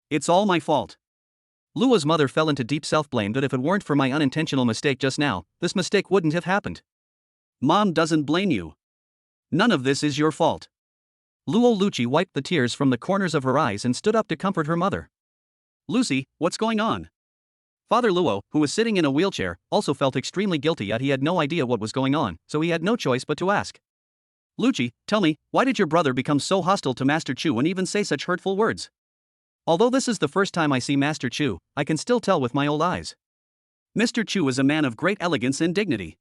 It's all my fault. Luo's mother fell into deep self-blame that if it weren't for my unintentional mistake just now, this mistake wouldn't have happened. Mom doesn't blame you. None of this is your fault. Luo Luqi wiped the tears from the corners of her eyes and stood up to comfort her mother. Lucy, what's going on? Father Luo, who was sitting in a wheelchair, also felt extremely guilty, yet he had no idea what was going on, so he had no choice but to ask. Luqi, tell me, why did your brother become so hostile to Master Chu and even say such hurtful words? Although this is the first time I see Master Chu, I can still tell with my old eyes. Mr. Chu is a man of great elegance and dignity.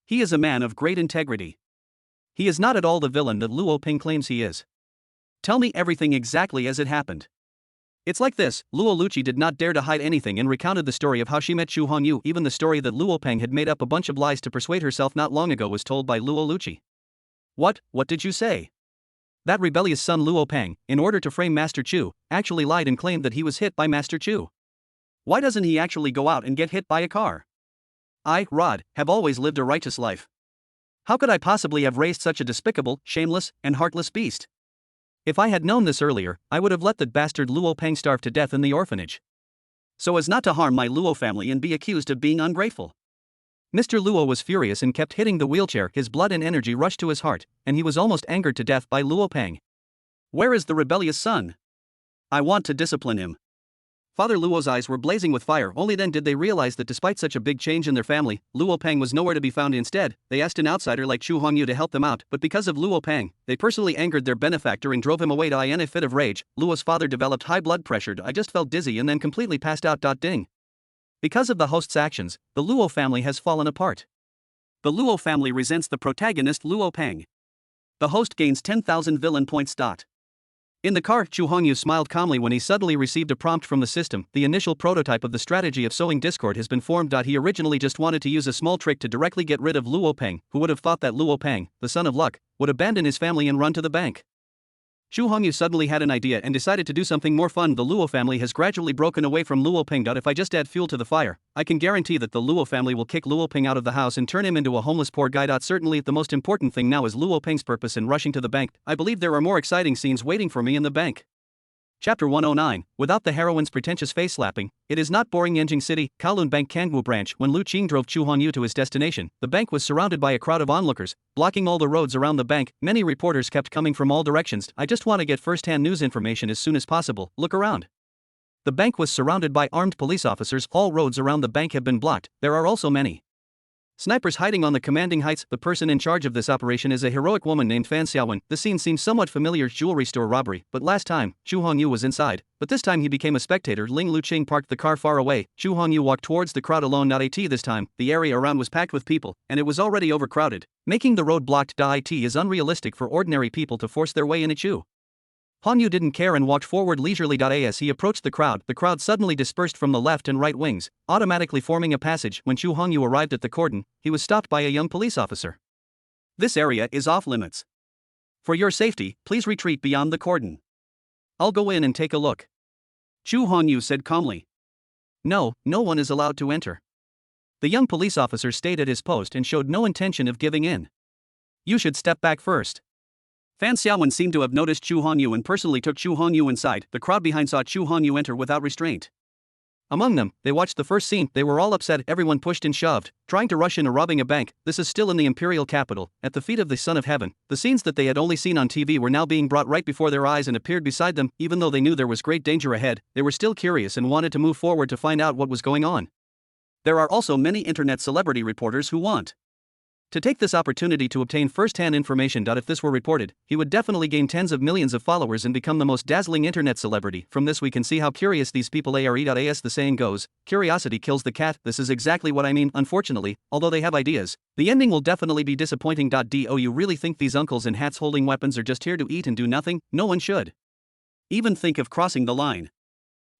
He is a man of great integrity. He is not at all the villain that Luo Ping claims he is. Tell me everything exactly as it happened. It's like this. Luo Luqi did not dare to hide anything and recounted the story of how she met Chu Hongyu. Even the story that Luo Peng had made up a bunch of lies to persuade herself not long ago was told by Luo Luqi. What did you say? That rebellious son Luo Peng, in order to frame Master Chu, actually lied and claimed that he was hit by Master Chu. Why doesn't he actually go out and get hit by a car? I, Rod, have always lived a righteous life. How could I possibly have raised such a despicable, shameless, and heartless beast? If I had known this earlier, I would have let that bastard Luo Peng starve to death in the orphanage, so as not to harm my Luo family and be accused of being ungrateful. Mr. Luo was furious and kept hitting the wheelchair. His blood and energy rushed to his heart, and he was almost angered to death by Luo Peng. Where is the rebellious son? I want to discipline him. Father Luo's eyes were blazing with fire. Only then did they realize that despite such a big change in their family, Luo Peng was nowhere to be found. Instead, they asked an outsider like Chu Hongyu to help them out, but because of Luo Peng, they personally angered their benefactor and drove him away. In a fit of rage, Luo's father developed high blood pressure. I just felt dizzy and then completely passed out. Ding. Because of the host's actions, the Luo family has fallen apart. The Luo family resents the protagonist Luo Peng. The host gains 10,000 villain points. In the car, Chu Hongyu smiled calmly when he suddenly received a prompt from the system. The initial prototype of the strategy of sowing discord has been formed. He originally just wanted to use a small trick to directly get rid of Luo Peng. Who would have thought that Luo Peng, the son of luck, would abandon his family and run to the bank? Chu Hongyu suddenly had an idea and decided to do something more fun. The Luo family has gradually broken away from Luo Peng. If I just add fuel to the fire, I can guarantee that the Luo family will kick Luo Peng out of the house and turn him into a homeless poor guy. Certainly, the most important thing now is Luo Peng's purpose in rushing to the bank. I believe there are more exciting scenes waiting for me in the bank. Chapter 109. Without the heroine's pretentious face-slapping, it is not boring. Yanjing City, Kowloon Bank Kangwu branch. When Lu Qing drove Chu Hongyu to his destination, the bank was surrounded by a crowd of onlookers, blocking all the roads around the bank. Many reporters kept coming from all directions. I just want to get first-hand news information as soon as possible. Look around. The bank was surrounded by armed police officers. All roads around the bank have been blocked. There are also many snipers hiding on the commanding heights. The person in charge of this operation is a heroic woman named Fan Xiaowen. The scene seems somewhat familiar. Jewelry store robbery, but last time, Chu Hongyu was inside, but this time he became a spectator. Ling Lu Qing parked the car far away. Chu Hongyu walked towards the crowd alone. This time, the area around was packed with people, and it was already overcrowded, making the road blocked. It is unrealistic for ordinary people to force their way in. Chu Hongyu didn't care and walked forward leisurely. As he approached the crowd suddenly dispersed from the left and right wings, automatically forming a passage. When Chu Hongyu arrived at the cordon, he was stopped by a young police officer. This area is off limits. For your safety, please retreat beyond the cordon. I'll go in and take a look. Chu Hongyu said calmly. No one is allowed to enter. The young police officer stayed at his post and showed no intention of giving in. You should step back first. Fan Xiaowen seemed to have noticed Chu Hongyu and personally took Chu Hongyu inside. The crowd behind saw Chu Hongyu enter without restraint. Among them, they watched the first scene, they were all upset, everyone pushed and shoved, trying to rush into robbing a bank. This is still in the imperial capital, at the feet of the Son of Heaven. The scenes that they had only seen on TV were now being brought right before their eyes and appeared beside them. Even though they knew there was great danger ahead, they were still curious and wanted to move forward to find out what was going on. There are also many internet celebrity reporters who want to take this opportunity to obtain first-hand information. If this were reported, he would definitely gain tens of millions of followers and become the most dazzling internet celebrity. From this we can see how curious these people are. As the saying goes, curiosity kills the cat. This is exactly what I mean. Unfortunately, although they have ideas, the ending will definitely be disappointing. Do you really think these uncles in hats holding weapons are just here to eat and do nothing? No one should even think of crossing the line.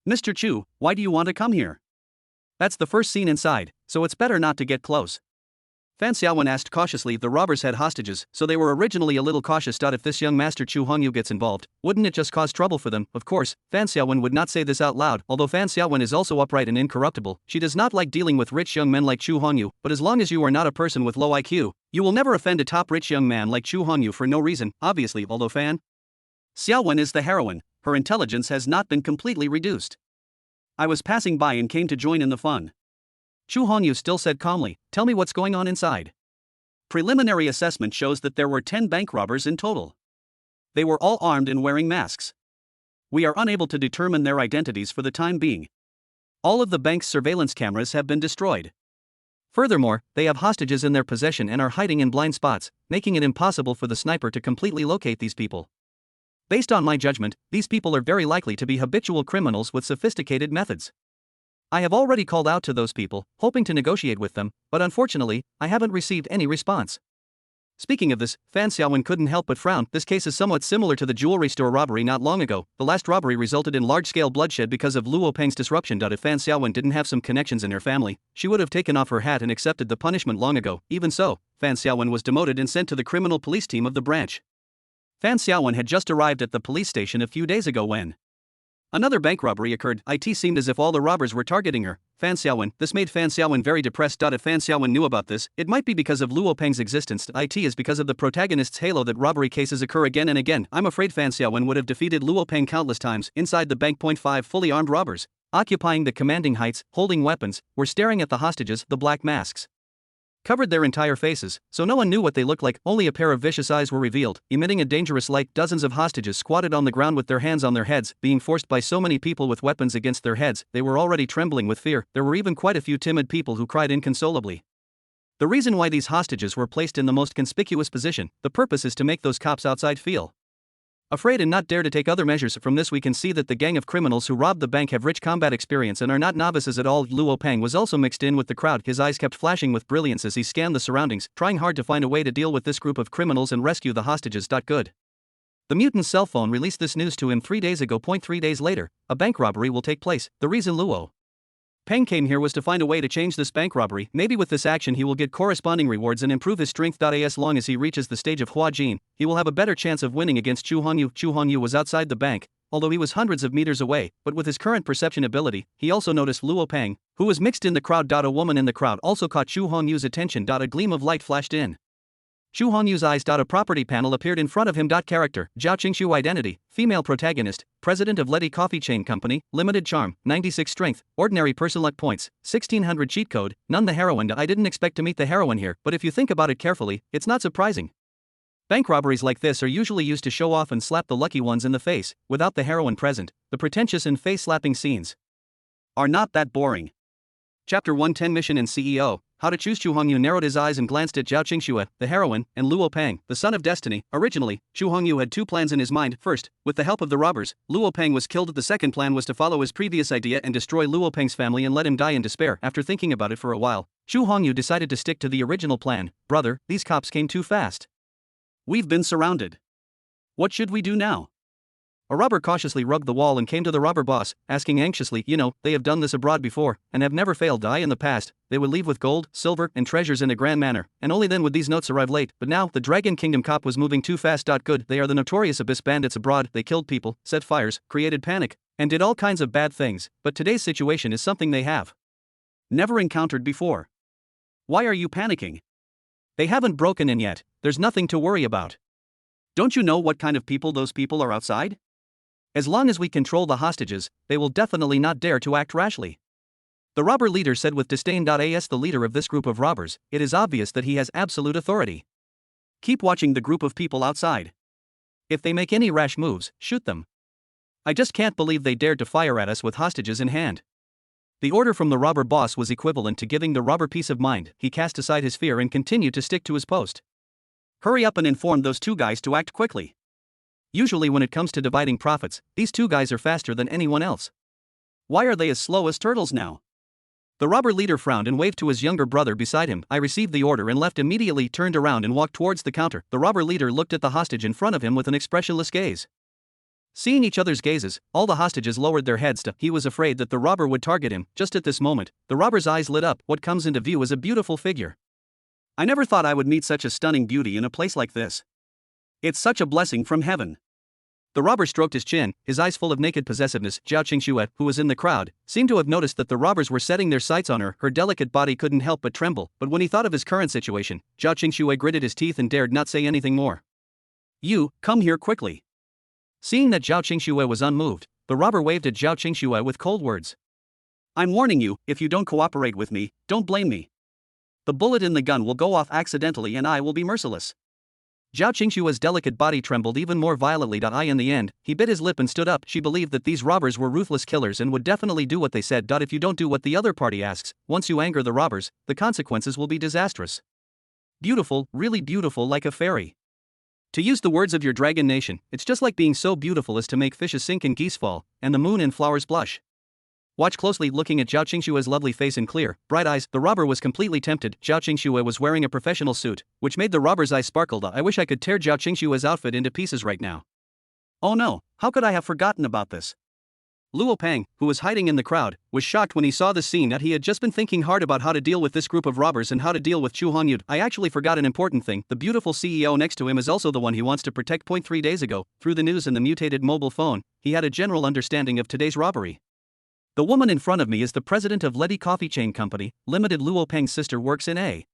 Mr. Chu, why do you want to come here? That's the first scene inside, so it's better not to get close. Fan Xiaowen asked cautiously. The robbers had hostages, so they were originally a little cautious. If this young master Chu Hongyu gets involved, wouldn't it just cause trouble for them? Of course, Fan Xiaowen would not say this out loud. Although Fan Xiaowen is also upright and incorruptible, she does not like dealing with rich young men like Chu Hongyu. But as long as you are not a person with low IQ, you will never offend a top rich young man like Chu Hongyu for no reason. Obviously, although Fan Xiaowen is the heroine, her intelligence has not been completely reduced. I was passing by and came to join in the fun. Chu Hongyu still said calmly, tell me what's going on inside. Preliminary assessment shows that there were 10 bank robbers in total. They were all armed and wearing masks. We are unable to determine their identities for the time being. All of the bank's surveillance cameras have been destroyed. Furthermore, they have hostages in their possession and are hiding in blind spots, making it impossible for the sniper to completely locate these people. Based on my judgment, these people are very likely to be habitual criminals with sophisticated methods. I have already called out to those people, hoping to negotiate with them, but unfortunately, I haven't received any response. Speaking of this, Fan Xiaowen couldn't help but frown. This case is somewhat similar to the jewelry store robbery not long ago. The last robbery resulted in large-scale bloodshed because of Luo Peng's disruption. If Fan Xiaowen didn't have some connections in her family, she would have taken off her hat and accepted the punishment long ago. Even so, Fan Xiaowen was demoted and sent to the criminal police team of the branch. Fan Xiaowen had just arrived at the police station a few days ago when another bank robbery occurred. It seemed as if all the robbers were targeting her. Fan Xiaowen. This made Fan Xiaowen very depressed. If Fan Xiaowen knew about this, it might be because of Luo Peng's existence. It is because of the protagonist's halo that robbery cases occur again and again. I'm afraid Fan Xiaowen would have defeated Luo Peng countless times. Inside the bank, 5 fully armed robbers, occupying the commanding heights, holding weapons, were staring at the hostages. The black masks covered their entire faces, so no one knew what they looked like. Only a pair of vicious eyes were revealed, emitting a dangerous light. Dozens of hostages squatted on the ground with their hands on their heads, being forced by so many people with weapons against their heads. They were already trembling with fear. There were even quite a few timid people who cried inconsolably. The reason why these hostages were placed in the most conspicuous position, the purpose is to make those cops outside feel afraid and not dare to take other measures. From this we can see that the gang of criminals who robbed the bank have rich combat experience and are not novices at all. Luo Peng was also mixed in with the crowd. His eyes kept flashing with brilliance as he scanned the surroundings, trying hard to find a way to deal with this group of criminals and rescue the hostages. Good. The mutant's cell phone released this news to him 3 days ago. 3 days later, a bank robbery will take place. The reason Luo Peng came here was to find a way to change this bank robbery. Maybe with this action he will get corresponding rewards and improve his strength. As long as he reaches the stage of Hua Jin, he will have a better chance of winning against Chu Hongyu. Chu Hongyu was outside the bank, although he was hundreds of meters away, but with his current perception ability, he also noticed Luo Peng, who was mixed in the crowd. A woman in the crowd also caught Chu Hongyu's attention. A gleam of light flashed in Chu Hongyu's eyes. A property panel appeared in front of him. Character, Zhao Qingshu. Identity, female. Protagonist, president of Letty Coffee Chain Company, limited charm, 96 strength, ordinary person. Luck points, 1600. Cheat code, none. The heroine. I didn't expect to meet the heroine here, but if you think about it carefully, it's not surprising. Bank robberies like this are usually used to show off and slap the lucky ones in the face. Without the heroine present, the pretentious and face-slapping scenes are not that boring. Chapter 110 Mission and CEO. How to choose. Chu Hongyu narrowed his eyes and glanced at Zhao Qingxue, the heroine, and Luo Peng, the son of destiny. Originally, Chu Hongyu had 2 plans in his mind. First, with the help of the robbers, Luo Peng was killed. The second plan was to follow his previous idea and destroy Luo Peng's family and let him die in despair. After thinking about it for a while, Chu Hongyu decided to stick to the original plan. Brother, these cops came too fast. We've been surrounded. What should we do now? A robber cautiously rubbed the wall and came to the robber boss, asking anxiously. They have done this abroad before, and have never failed. In the past, they would leave with gold, silver, and treasures in a grand manner, and only then would these notes arrive late. But now, the Dragon Kingdom cop was moving too fast. Good. They are the notorious Abyss bandits abroad. They killed people, set fires, created panic, and did all kinds of bad things, but today's situation is something they have never encountered before. Why are you panicking? They haven't broken in yet. There's nothing to worry about. Don't you know what kind of people those people are outside? As long as we control the hostages, they will definitely not dare to act rashly. The robber leader said with disdain. As the leader of this group of robbers, it is obvious that he has absolute authority. Keep watching the group of people outside. If they make any rash moves, shoot them. I just can't believe they dared to fire at us with hostages in hand. The order from the robber boss was equivalent to giving the robber peace of mind. He cast aside his fear and continued to stick to his post. Hurry up and inform those two guys to act quickly. Usually when it comes to dividing profits, these two guys are faster than anyone else. Why are they as slow as turtles now? The robber leader frowned and waved to his younger brother beside him. I received the order and left immediately, turned around and walked towards the counter. The robber leader looked at the hostage in front of him with an expressionless gaze. Seeing each other's gazes, all the hostages lowered their heads. He was afraid that the robber would target him. Just at this moment, the robber's eyes lit up. What comes into view is a beautiful figure. I never thought I would meet such a stunning beauty in a place like this. It's such a blessing from heaven. The robber stroked his chin, his eyes full of naked possessiveness. Zhao Qingxue, who was in the crowd, seemed to have noticed that the robbers were setting their sights on her. Her delicate body couldn't help but tremble, but when he thought of his current situation, Zhao Qingxue gritted his teeth and dared not say anything more. You, come here quickly. Seeing that Zhao Qingxue was unmoved, the robber waved at Zhao Qingxue with cold words. I'm warning you, if you don't cooperate with me, don't blame me. The bullet in the gun will go off accidentally and I will be merciless. Zhao Qingxue's delicate body trembled even more violently. In the end, he bit his lip and stood up. She believed that these robbers were ruthless killers and would definitely do what they said. If you don't do what the other party asks, once you anger the robbers, the consequences will be disastrous. Beautiful, really beautiful, like a fairy. To use the words of your dragon nation, it's just like being so beautiful as to make fishes sink and geese fall, and the moon and flowers blush. Watch closely. Looking at Zhao Qingxue's lovely face and clear, bright eyes, the robber was completely tempted. Zhao Qingxue was wearing a professional suit, which made the robber's eyes sparkle. I wish I could tear Zhao Qingxue's outfit into pieces right now. Oh no, how could I have forgotten about this? Luo Peng, who was hiding in the crowd, was shocked when he saw the scene. He had just been thinking hard about how to deal with this group of robbers and how to deal with Chu Hongyu. I actually forgot an important thing. The beautiful CEO next to him is also the one he wants to protect. 3 days ago, through the news and the mutated mobile phone, he had a general understanding of today's robbery. The woman in front of me is the president of Ledi Coffee Chain Company, Limited. Luo Peng's sister works in a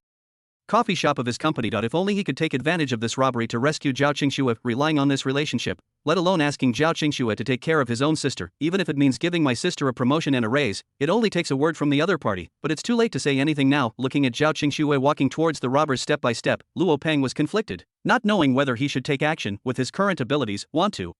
coffee shop of his company. If only he could take advantage of this robbery to rescue Zhao Qingxue, relying on this relationship, let alone asking Zhao Qingxue to take care of his own sister, even if it means giving my sister a promotion and a raise, it only takes a word from the other party, but it's too late to say anything now. Looking at Zhao Qingxue walking towards the robbers step by step, Luo Peng was conflicted, not knowing whether he should take action, with his current abilities, want to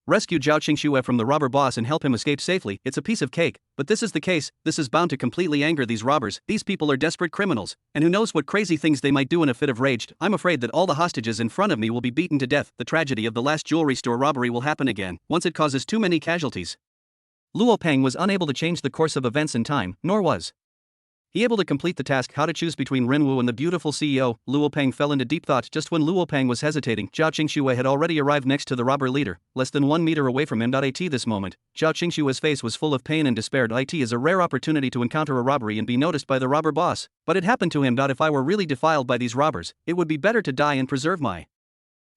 rescue Zhao Qingxue from the robber boss and help him escape safely. It's a piece of cake, but this is the case, this is bound to completely anger these robbers. These people are desperate criminals, and who knows what crazy things they might do in a fit of rage. I'm afraid that all the hostages in front of me will be beaten to death. The tragedy of the last jewelry store robbery will happen again, once it causes too many casualties. Luo Peng was unable to change the course of events in time, nor was he able to complete the task. How to choose between Rinwu and the beautiful CEO. Luo Peng fell into deep thought. Just when Luo Peng was hesitating, Zhao Qingxue had already arrived next to the robber leader, less than 1 meter away from him. At this moment, Zhao Qingxue's face was full of pain and despair. It is a rare opportunity to encounter a robbery and be noticed by the robber boss, but it happened to him. If I were really defiled by these robbers, it would be better to die and preserve my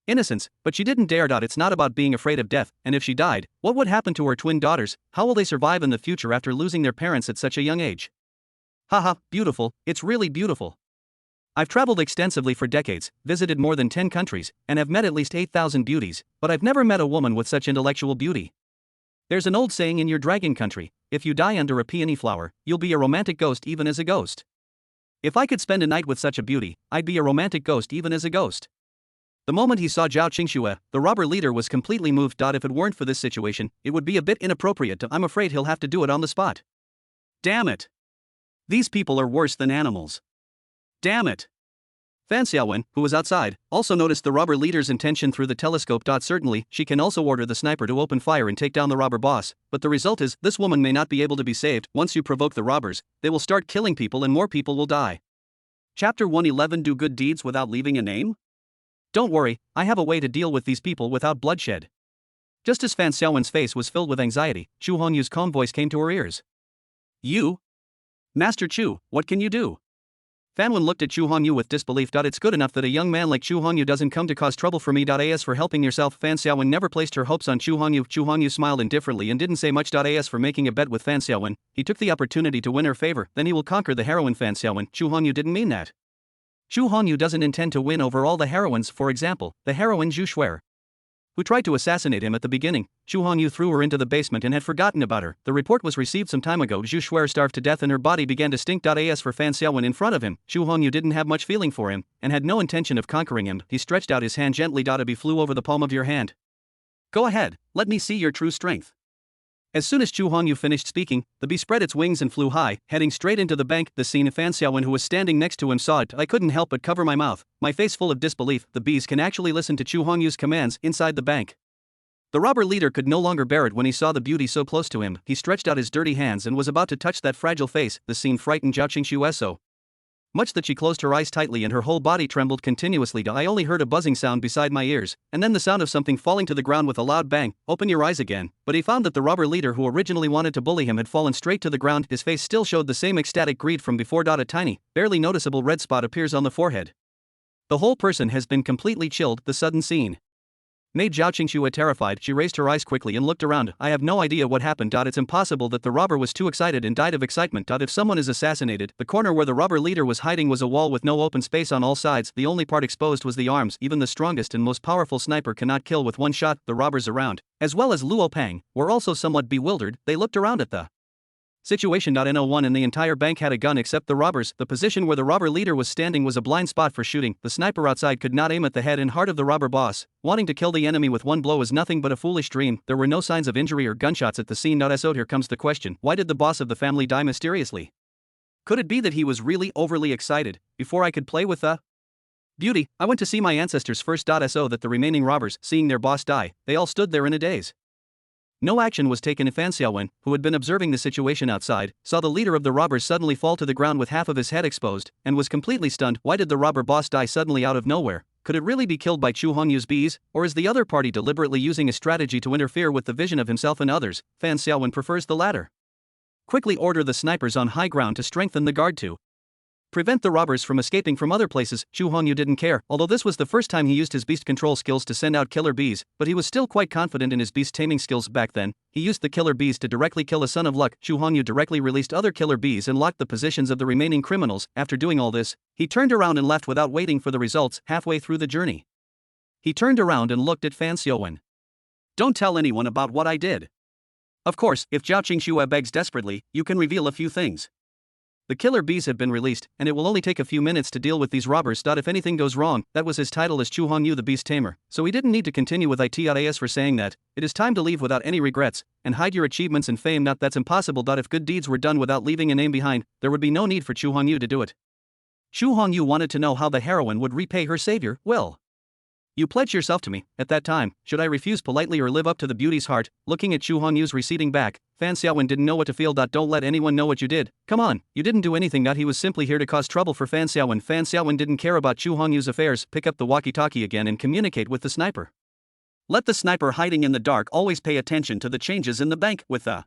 innocence, but she didn't dare. It's not about being afraid of death, and if she died, what would happen to her twin daughters? How will they survive in the future after losing their parents at such a young age? Haha, beautiful, it's really beautiful. I've traveled extensively for decades, visited more than 10 countries, and have met at least 8,000 beauties, but I've never met a woman with such intellectual beauty. There's an old saying in your dragon country, if you die under a peony flower, you'll be a romantic ghost even as a ghost. If I could spend a night with such a beauty, I'd be a romantic ghost even as a ghost. The moment he saw Zhao Qingxue, the robber leader was completely moved. If it weren't for this situation, it would be a bit inappropriate. I'm afraid he'll have to do it on the spot. Damn it. These people are worse than animals. Damn it. Fan Xiaowen, who was outside, also noticed the robber leader's intention through the telescope. Certainly, she can also order the sniper to open fire and take down the robber boss, but the result is, this woman may not be able to be saved. Once you provoke the robbers, they will start killing people and more people will die. Chapter 111. Do good deeds without leaving a name? Don't worry, I have a way to deal with these people without bloodshed. Just as Fan Xiaowen's face was filled with anxiety, Chu Hongyu's calm voice came to her ears. You? Master Chu, what can you do? Fanwen looked at Chu Hongyu with disbelief. It's good enough that a young man like Chu Hongyu doesn't come to cause trouble for me. As for helping yourself, Fan Xiaowen never placed her hopes on Chu Hongyu. Chu Hongyu smiled indifferently and didn't say much. As for making a bet with Fan Xiaowen, he took the opportunity to win her favor, then he will conquer the heroine. Fan Xiaowen, Chu Hongyu didn't mean that. Chu Hongyu doesn't intend to win over all the heroines. For example, the heroine Zhu Shuer. who tried to assassinate him at the beginning. Xu Hongyu threw her into the basement and had forgotten about her. The report was received some time ago. Zhu Shuer starved to death and her body began to stink. As for Fan Xiaowen in front of him, Xu Hongyu didn't have much feeling for him and had no intention of conquering him. He stretched out his hand gently. A bee flew over the palm of your hand. Go ahead, let me see your true strength. As soon as Xu Hongyu finished speaking, the bee spread its wings and flew high, heading straight into the bank. The scene. Fan Xiaowen, who was standing next to him, saw it. I couldn't help but cover my mouth, my face full of disbelief. The bees can actually listen to Xu Hongyu's commands inside the bank. The robber leader could no longer bear it when he saw the beauty so close to him. He stretched out his dirty hands and was about to touch that fragile face. The scene frightened Zhao Qingxue so much that she closed her eyes tightly and her whole body trembled continuously. I only heard a buzzing sound beside my ears, and then the sound of something falling to the ground with a loud bang. Open your eyes again. But he found that the robber leader who originally wanted to bully him had fallen straight to the ground. His face still showed the same ecstatic greed from before. A tiny, barely noticeable red spot appears on the forehead. The whole person has been completely chilled. The sudden scene made Zhao Qingxue terrified. She raised her eyes quickly and looked around. I have no idea what happened. It's impossible that the robber was too excited and died of excitement. If someone is assassinated, the corner where the robber leader was hiding was a wall with no open space on all sides. The only part exposed was the arms. Even the strongest and most powerful sniper cannot kill with one shot. The robbers around, as well as Luo Peng, were also somewhat bewildered. They looked around at the situation. No one in the entire bank had a gun except the robbers. The position where the robber leader was standing was a blind spot for shooting. The sniper outside could not aim at the head and heart of the robber boss. Wanting to kill the enemy with one blow is nothing but a foolish dream. There were no signs of injury or gunshots at the scene. So here comes the question. Why did the boss of the family die mysteriously? Could it be that he was really overly excited before I could play with the beauty? I went to see my ancestors first. So that the remaining robbers, seeing their boss die, they all stood there in a daze. No action was taken. Fan Xiaowen, who had been observing the situation outside, saw the leader of the robbers suddenly fall to the ground with half of his head exposed, and was completely stunned. Why did the robber boss die suddenly out of nowhere? Could it really be killed by Xu Hongyu's bees, or is the other party deliberately using a strategy to interfere with the vision of himself and others? Fan Xiaowen prefers the latter. Quickly order the snipers on high ground to strengthen the guard to prevent the robbers from escaping from other places. Xu Hongyu didn't care, although this was the first time he used his beast control skills to send out killer bees, but he was still quite confident in his beast taming skills back then. He used the killer bees to directly kill a son of luck. Xu Hongyu directly released other killer bees and locked the positions of the remaining criminals. After doing all this, he turned around and left without waiting for the results. Halfway through the journey, he turned around and looked at Fan Xiaowen. Don't tell anyone about what I did. Of course, if Zhao Qingxue begs desperately, you can reveal a few things. The killer bees have been released, and it will only take a few minutes to deal with these robbers. If anything goes wrong, that was his title as Xu Hongyu the Beast Tamer, so he didn't need to continue with it. As for saying that, it is time to leave without any regrets, and hide your achievements and fame. That's impossible. If good deeds were done without leaving a name behind, there would be no need for Xu Hongyu to do it. Xu Hongyu wanted to know how the heroine would repay her savior. Will you pledge yourself to me? At that time, should I refuse politely or live up to the beauty's heart? Looking at Xu Hongyu's receding back, Fan Xiaowen didn't know what to feel. Don't let anyone know what you did. Come on, you didn't do anything. He was simply here to cause trouble for Fan Xiaowen. Fan Xiaowen didn't care about Xu Hongyu's affairs. Pick up the walkie-talkie again and communicate with the sniper. Let the sniper hiding in the dark always pay attention to the changes in the bank. With the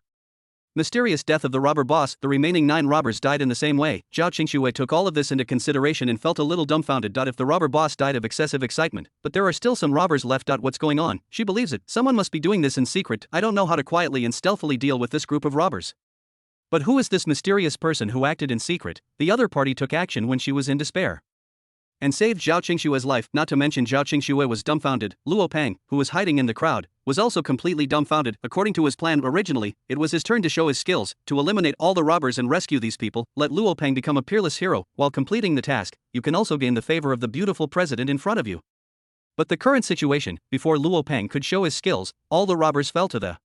mysterious death of the robber boss, the remaining 9 robbers died in the same way. Zhao Qingxue took all of this into consideration and felt a little dumbfounded. If the robber boss died of excessive excitement, but there are still some robbers left. What's going on? She believes it. Someone must be doing this in secret. I don't know how to quietly and stealthily deal with this group of robbers. But who is this mysterious person who acted in secret? The other party took action when she was in despair and saved Zhao Qingxue's life. Not to mention Zhao Qingxue was dumbfounded. Luo Peng, who was hiding in the crowd, was also completely dumbfounded. According to his plan originally, it was his turn to show his skills, to eliminate all the robbers and rescue these people. Let Luo Peng become a peerless hero. While completing the task, you can also gain the favor of the beautiful president in front of you. But the current situation, before Luo Peng could show his skills, all the robbers fell to the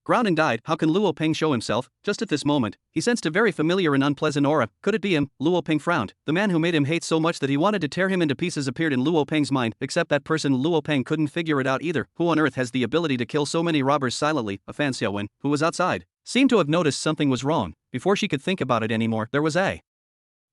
ground and died. How can Luo Peng show himself? Just at this moment, he sensed a very familiar and unpleasant aura. Could it be him? Luo Peng frowned. The man who made him hate so much that he wanted to tear him into pieces appeared in Luo Peng's mind, except that person Luo Peng couldn't figure it out either. Who on earth has the ability to kill so many robbers silently? Fan Xiaowen, who was outside, seemed to have noticed something was wrong. Before she could think about it anymore, there was a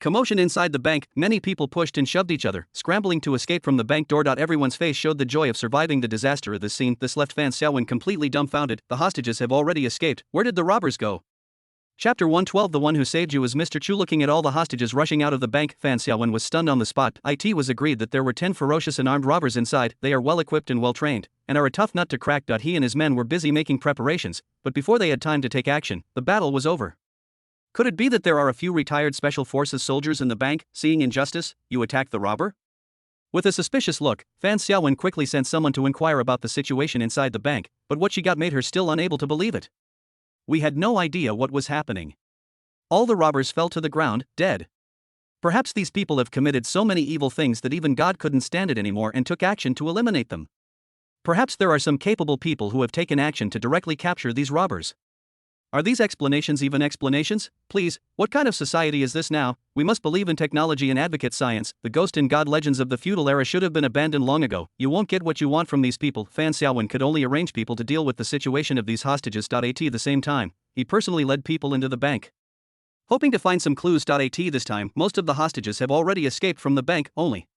commotion inside the bank. Many people pushed and shoved each other, scrambling to escape from the bank door. Everyone's face showed the joy of surviving the disaster of this scene. This left Fan Xiaowen completely dumbfounded. The hostages have already escaped. Where did the robbers go? Chapter 112. The one who saved you is Mr. Chu. Looking at all the hostages rushing out of the bank, Fan Xiaowen was stunned on the spot. It was agreed that there were 10 ferocious and armed robbers inside. They are well equipped and well trained, and are a tough nut to crack. He and his men were busy making preparations, but before they had time to take action, the battle was over. Could it be that there are a few retired special forces soldiers in the bank? Seeing injustice, you attack the robber? With a suspicious look, Fan Xiaowen quickly sent someone to inquire about the situation inside the bank, but what she got made her still unable to believe it. We had no idea what was happening. All the robbers fell to the ground, dead. Perhaps these people have committed so many evil things that even God couldn't stand it anymore and took action to eliminate them. Perhaps there are some capable people who have taken action to directly capture these robbers. Are these explanations even explanations? Please, what kind of society is this now? We must believe in technology and advocate science. The ghost and god legends of the feudal era should have been abandoned long ago. You won't get what you want from these people. Fan Xiaowen could only arrange people to deal with the situation of these hostages. At the same time, he personally led people into the bank, hoping to find some clues. At this time, most of the hostages have already escaped from the bank. Only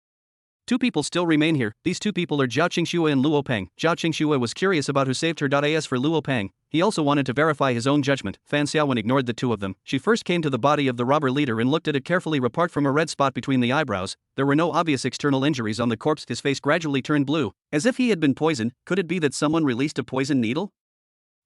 two people still remain here. These two people are Zhao Qingxue and Luo Peng. Zhao Qingxue was curious about who saved her. As for Luo Peng, he also wanted to verify his own judgment. Fan Xiaowen ignored the two of them. She first came to the body of the robber leader and looked at it carefully. Apart from a red spot between the eyebrows, there were no obvious external injuries on the corpse. His face gradually turned blue, as if he had been poisoned. Could it be that someone released a poison needle?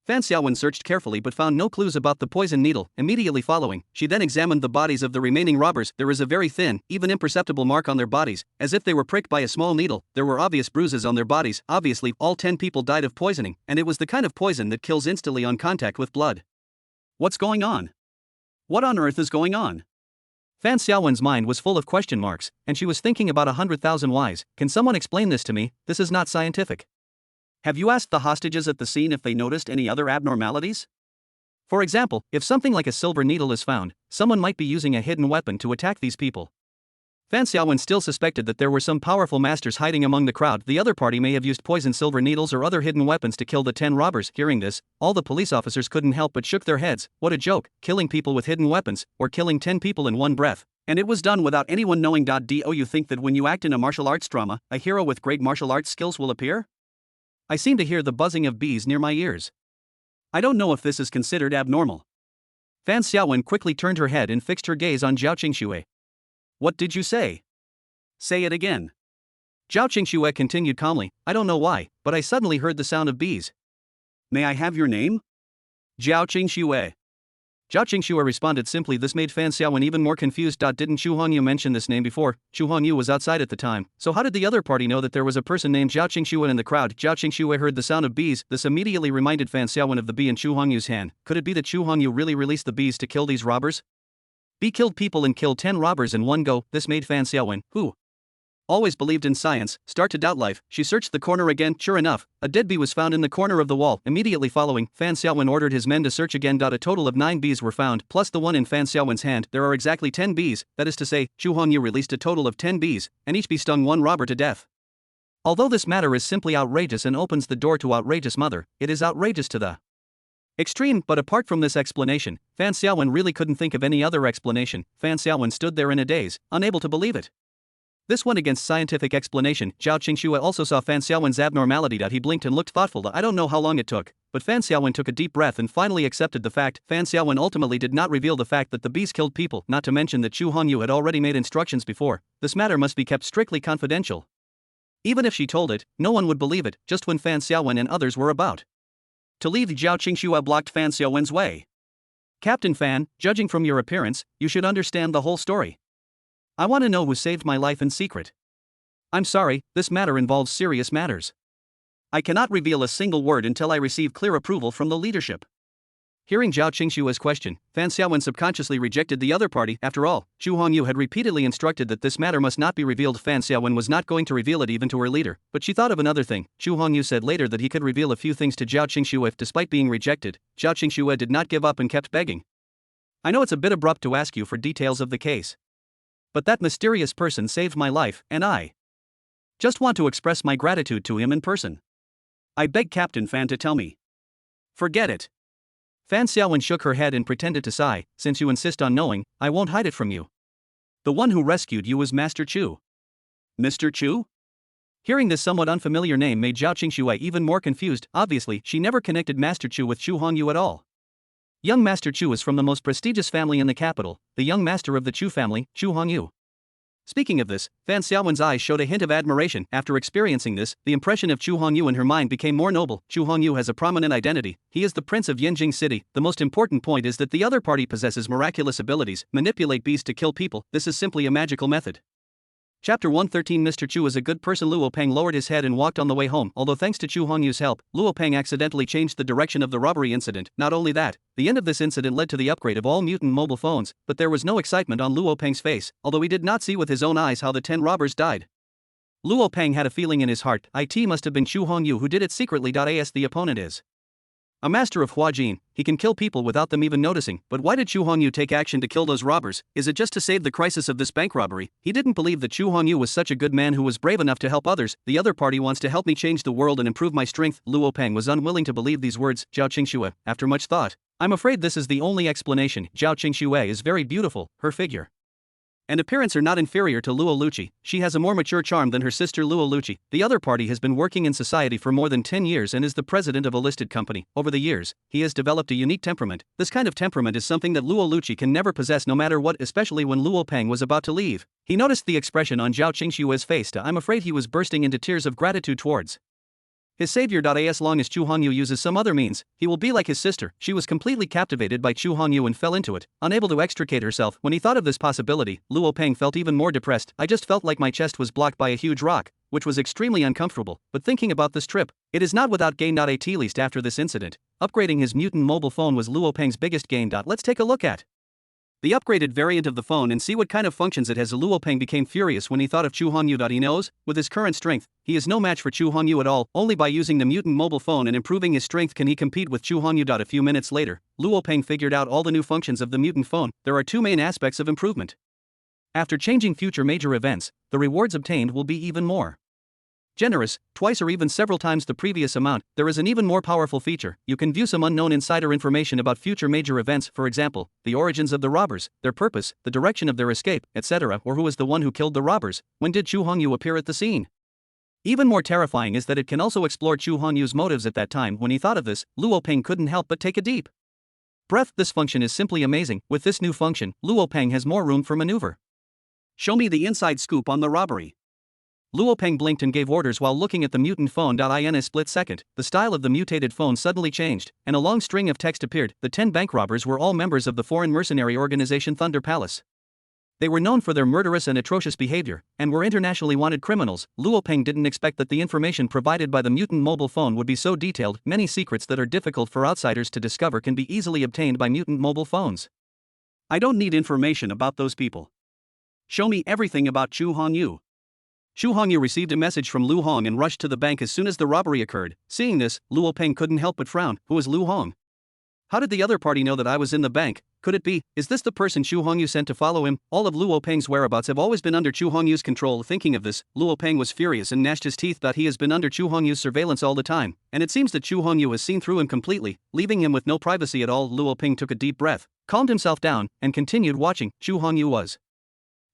Fan Xiaowen searched carefully but found no clues about the poison needle. Immediately following, she then examined the bodies of the remaining robbers. There is a very thin, even imperceptible mark on their bodies, as if they were pricked by a small needle. There were obvious bruises on their bodies. Obviously, all 10 people died of poisoning, and it was the kind of poison that kills instantly on contact with blood. What's going on? What on earth is going on? Fan Xiaowen's mind was full of question marks, and she was thinking about 100,000 whys. Can someone explain this to me? This is not scientific. Have you asked the hostages at the scene if they noticed any other abnormalities? For example, if something like a silver needle is found, someone might be using a hidden weapon to attack these people. Fan Xiaowen still suspected that there were some powerful masters hiding among the crowd. The other party may have used poison silver needles or other hidden weapons to kill the 10 robbers. Hearing this, all the police officers couldn't help but shook their heads. What a joke, killing people with hidden weapons, or killing 10 people in one breath. And it was done without anyone knowing. Do you think that when you act in a martial arts drama, a hero with great martial arts skills will appear? I seem to hear the buzzing of bees near my ears. I don't know if this is considered abnormal. Fan Xiaowen quickly turned her head and fixed her gaze on Zhao Qingxue. What did you say? Say it again. Zhao Qingxue continued calmly. I don't know why, but I suddenly heard the sound of bees. May I have your name? Zhao Qingxue. Zhao Qingxue responded simply. This made Fan Xiaowen even more confused. Didn't Zhu Hongyu mention this name before? Zhu Hongyu was outside at the time, so how did the other party know that there was a person named Zhao Qingxue in the crowd? Zhao Qingxue heard the sound of bees. This immediately reminded Fan Xiaowen of the bee in Zhu Hongyu's hand. Could it be that Zhu Hongyu really released the bees to kill these robbers? Bee killed people and killed 10 robbers in one go. This made Fan Xiaowen, who always believed in science, start to doubt life. She searched the corner again. Sure enough, a dead bee was found in the corner of the wall. Immediately following, Fan Xiaowen ordered his men to search again. A total of 9 bees were found, plus the one in Fan Xiaowen's hand. There are exactly 10 bees, that is to say, Zhu Hongyu released a total of 10 bees, and each bee stung one robber to death. Although this matter is simply outrageous and opens the door to outrageous mother, it is outrageous to the extreme. But apart from this explanation, Fan Xiaowen really couldn't think of any other explanation. Fan Xiaowen stood there in a daze, unable to believe it. This went against scientific explanation. Zhao Qingxue also saw Fan Xiaowen's abnormality. He blinked and looked thoughtful. I don't know how long it took, but Fan Xiaowen took a deep breath and finally accepted the fact. Fan Xiaowen ultimately did not reveal the fact that the bees killed people, not to mention that Zhu Hongyu had already made instructions before. This matter must be kept strictly confidential. Even if she told it, no one would believe it. Just when Fan Xiaowen and others were about to leave, Zhao Qingxue blocked Fan Xiaowen's way. Captain Fan, judging from your appearance, you should understand the whole story. I want to know who saved my life in secret. I'm sorry, this matter involves serious matters. I cannot reveal a single word until I receive clear approval from the leadership. Hearing Zhao Qingxue's question, Fan Xiaowen subconsciously rejected the other party. After all, Zhu Hongyu had repeatedly instructed that this matter must not be revealed. Fan Xiaowen was not going to reveal it even to her leader, but she thought of another thing. Zhu Hongyu said later that he could reveal a few things to Zhao Qingxue if, despite being rejected, Zhao Qingxue did not give up and kept begging. I know it's a bit abrupt to ask you for details of the case, but that mysterious person saved my life, and I just want to express my gratitude to him in person. I beg Captain Fan to tell me. Forget it. Fan Xiaowen shook her head and pretended to sigh. Since you insist on knowing, I won't hide it from you. The one who rescued you was Master Chu. Mr. Chu? Hearing this somewhat unfamiliar name made Zhao Qingxue even more confused. Obviously, she never connected Master Chu with Zhu Hongyu at all. Young Master Chu is from the most prestigious family in the capital, the young master of the Chu family, Zhu Hongyu. Speaking of this, Fan Xiaowen's eyes showed a hint of admiration. After experiencing this, the impression of Zhu Hongyu in her mind became more noble. Zhu Hongyu has a prominent identity. He is the prince of Yanjing City. The most important point is that the other party possesses miraculous abilities, manipulate bees to kill people. This is simply a magical method. Chapter 113. Mr. Chu is a good person. Luo Peng lowered his head and walked on the way home. Although thanks to Chu Hongyu's help, Luo Peng accidentally changed the direction of the robbery incident. Not only that, the end of this incident led to the upgrade of all mutant mobile phones, but there was no excitement on Luo Peng's face, although he did not see with his own eyes how the 10 robbers died. Luo Peng had a feeling in his heart, it must have been Chu Hongyu who did it secretly. As the opponent is a master of Huajin, he can kill people without them even noticing. But why did Chu Hongyu take action to kill those robbers? Is it just to save the crisis of this bank robbery? He didn't believe that Chu Hongyu was such a good man who was brave enough to help others. The other party wants to help me change the world and improve my strength. Luo Peng was unwilling to believe these words. Zhao Qingxue, after much thought, I'm afraid this is the only explanation. Zhao Qingxue is very beautiful, her figure and appearance are not inferior to Luo Luqi. She has a more mature charm than her sister Luo Luqi. The other party has been working in society for more than 10 years and is the president of a listed company. Over the years, he has developed a unique temperament. This kind of temperament is something that Luo Luqi can never possess no matter what, especially when Luo Peng was about to leave. He noticed the expression on Zhao Qingxue's face. I'm afraid he was bursting into tears of gratitude towards his savior. As long as Chu Hongyu uses some other means, he will be like his sister. She was completely captivated by Chu Hongyu and fell into it, unable to extricate herself. When he thought of this possibility, Luo Peng felt even more depressed. I just felt like my chest was blocked by a huge rock, which was extremely uncomfortable. But thinking about this trip, it is not without gain. At least after this incident, upgrading his mutant mobile phone was Luo Peng's biggest gain. Let's take a look at the upgraded variant of the phone and see what kind of functions it has. Luo Peng became furious when he thought of Chu Hongyu. He knows, with his current strength, he is no match for Chu Hongyu at all. Only by using the mutant mobile phone and improving his strength can he compete with Chu Hongyu. A few minutes later, Luo Peng figured out all the new functions of the mutant phone. There are two main aspects of improvement. After changing future major events, the rewards obtained will be even more generous, twice or even several times the previous amount. There is an even more powerful feature. You can view some unknown insider information about future major events, for example, the origins of the robbers, their purpose, the direction of their escape, etc., or who is the one who killed the robbers. When did Chu Hongyu appear at the scene? Even more terrifying is that it can also explore Chu Hongyu's motives at that time. When he thought of this, Luo Peng couldn't help but take a deep breath. This function is simply amazing. With this new function, Luo Peng has more room for maneuver. Show me the inside scoop on the robbery. Luo Peng blinked and gave orders while looking at the mutant phone. In a split second, the style of the mutated phone suddenly changed, and a long string of text appeared. The 10 bank robbers were all members of the foreign mercenary organization Thunder Palace. They were known for their murderous and atrocious behavior, and were internationally wanted criminals. Luo Peng didn't expect that the information provided by the mutant mobile phone would be so detailed. Many secrets that are difficult for outsiders to discover can be easily obtained by mutant mobile phones. I don't need information about those people. Show me everything about Chu Hongyu. Chu Hongyu received a message from Lu Hong and rushed to the bank as soon as the robbery occurred. Seeing this, Luo Peng couldn't help but frown. Who is Lu Hong? How did the other party know that I was in the bank? Could it be? Is this the person Chu Hongyu sent to follow him? All of Luo Peng's whereabouts have always been under Chu Hongyu's control. Thinking of this, Luo Peng was furious and gnashed his teeth. He has been under Chu Hongyu's surveillance all the time, and it seems that Chu Hongyu has seen through him completely, leaving him with no privacy at all. Luo Peng took a deep breath, calmed himself down, and continued watching. Chu Hongyu was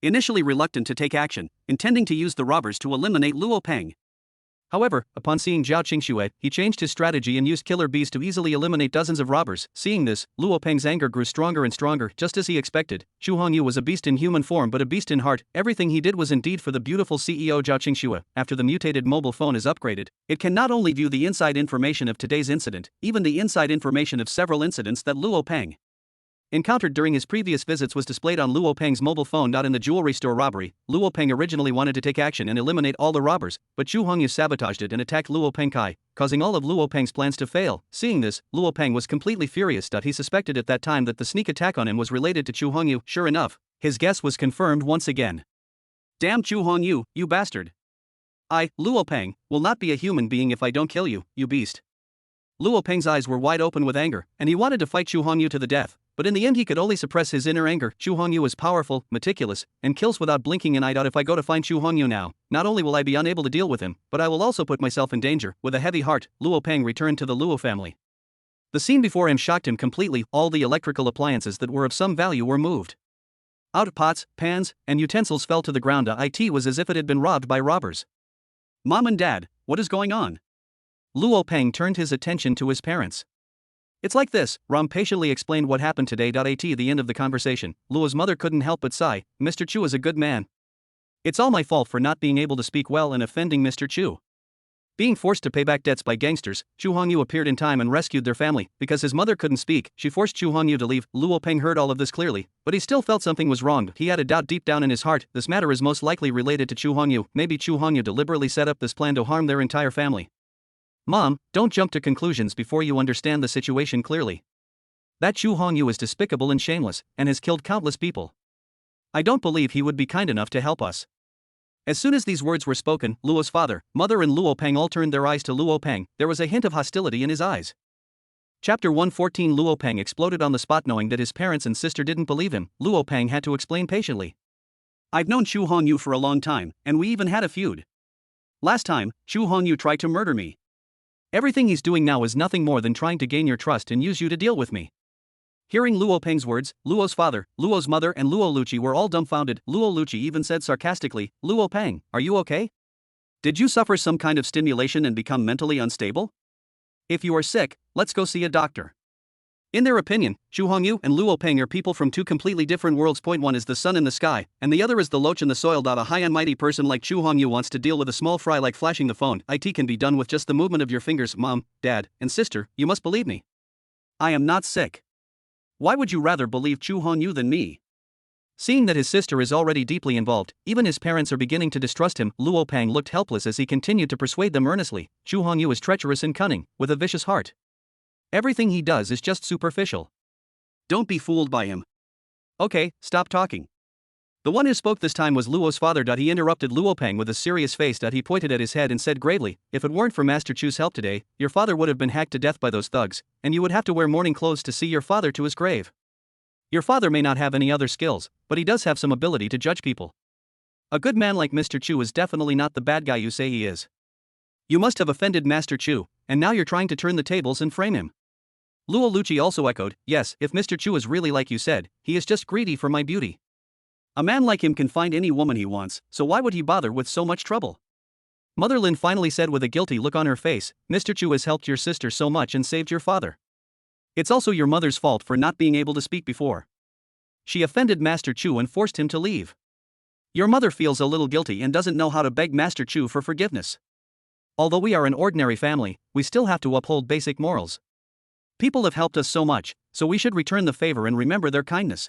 initially reluctant to take action, intending to use the robbers to eliminate Luo Peng. However, upon seeing Zhao Qingxue, he changed his strategy and used killer bees to easily eliminate dozens of robbers. Seeing this, Luo Peng's anger grew stronger and stronger. Just as he expected, Chu Hongyu was a beast in human form but a beast in heart. Everything he did was indeed for the beautiful CEO Zhao Qingxue. After the mutated mobile phone is upgraded, it can not only view the inside information of today's incident, even the inside information of several incidents that Luo Peng encountered during his previous visits was displayed on Luo Peng's mobile phone. In the jewelry store robbery, Luo Peng originally wanted to take action and eliminate all the robbers, but Chu Hongyu sabotaged it and attacked Luo Peng Kai, causing all of Luo Peng's plans to fail. Seeing this, Luo Peng was completely furious. He suspected at that time that the sneak attack on him was related to Chu Hongyu. Sure enough, his guess was confirmed once again. Damn Chu Hongyu, you bastard! I, Luo Peng, will not be a human being if I don't kill you, you beast. Luo Peng's eyes were wide open with anger, and he wanted to fight Chu Hongyu to the death. But in the end he could only suppress his inner anger. Chu Hongyu is powerful, meticulous, and kills without blinking, and I doubt if I go to find Chu Hongyu now, not only will I be unable to deal with him, but I will also put myself in danger. With a heavy heart, Luo Peng returned to the Luo family. The scene before him shocked him completely. All the electrical appliances that were of some value were moved out. Pots, pans, and utensils fell to the ground. It was as if it had been robbed by robbers. Mom and Dad, what is going on? Luo Peng turned his attention to his parents. It's like this, Ram patiently explained what happened today. At the end of the conversation, Luo's mother couldn't help but sigh. Mr. Chu is a good man. It's all my fault for not being able to speak well and offending Mr. Chu. Being forced to pay back debts by gangsters, Chu Hongyu appeared in time and rescued their family. Because his mother couldn't speak, she forced Chu Hongyu to leave. Luo Peng heard all of this clearly, but he still felt something was wrong. He had a doubt deep down in his heart. This matter is most likely related to Chu Hongyu. Maybe Chu Hongyu deliberately set up this plan to harm their entire family. Mom, don't jump to conclusions before you understand the situation clearly. That Chu Hongyu is despicable and shameless, and has killed countless people. I don't believe he would be kind enough to help us. As soon as these words were spoken, Luo's father, mother and Luo Peng all turned their eyes to Luo Peng. There was a hint of hostility in his eyes. Chapter 114. Luo Peng exploded on the spot knowing that his parents and sister didn't believe him. Luo Peng had to explain patiently. I've known Chu Hongyu for a long time, and we even had a feud. Last time, Chu Hongyu tried to murder me. Everything he's doing now is nothing more than trying to gain your trust and use you to deal with me. Hearing Luo Peng's words, Luo's father, Luo's mother and Luo Luchi were all dumbfounded. Luo Luchi even said sarcastically, Luo Peng, are you okay? Did you suffer some kind of stimulation and become mentally unstable? If you are sick, let's go see a doctor. In their opinion, Chu Hongyu and Luo Peng are people from two completely different worlds. One is the sun in the sky, and the other is the loach in the soil. A high and mighty person like Chu Hongyu wants to deal with a small fry like flashing the phone. It can be done with just the movement of your fingers. Mom, Dad, and sister, you must believe me. I am not sick. Why would you rather believe Chu Hongyu than me? Seeing that his sister is already deeply involved, even his parents are beginning to distrust him. Luo Peng looked helpless as he continued to persuade them earnestly. Chu Hongyu is treacherous and cunning, with a vicious heart. Everything he does is just superficial. Don't be fooled by him. Okay, stop talking. The one who spoke this time was Luo's father. He interrupted Luo Peng with a serious face. He pointed at his head and said gravely, if it weren't for Master Chu's help today, your father would have been hacked to death by those thugs, and you would have to wear mourning clothes to see your father to his grave. Your father may not have any other skills, but he does have some ability to judge people. A good man like Mr. Chu is definitely not the bad guy you say he is. You must have offended Master Chu, and now you're trying to turn the tables and frame him. Luo Luchi also echoed, yes, if Mr. Chu is really like you said, he is just greedy for my beauty. A man like him can find any woman he wants, so why would he bother with so much trouble? Mother Lin finally said with a guilty look on her face, Mr. Chu has helped your sister so much and saved your father. It's also your mother's fault for not being able to speak before. She offended Master Chu and forced him to leave. Your mother feels a little guilty and doesn't know how to beg Master Chu for forgiveness. Although we are an ordinary family, we still have to uphold basic morals. People have helped us so much, so we should return the favor and remember their kindness.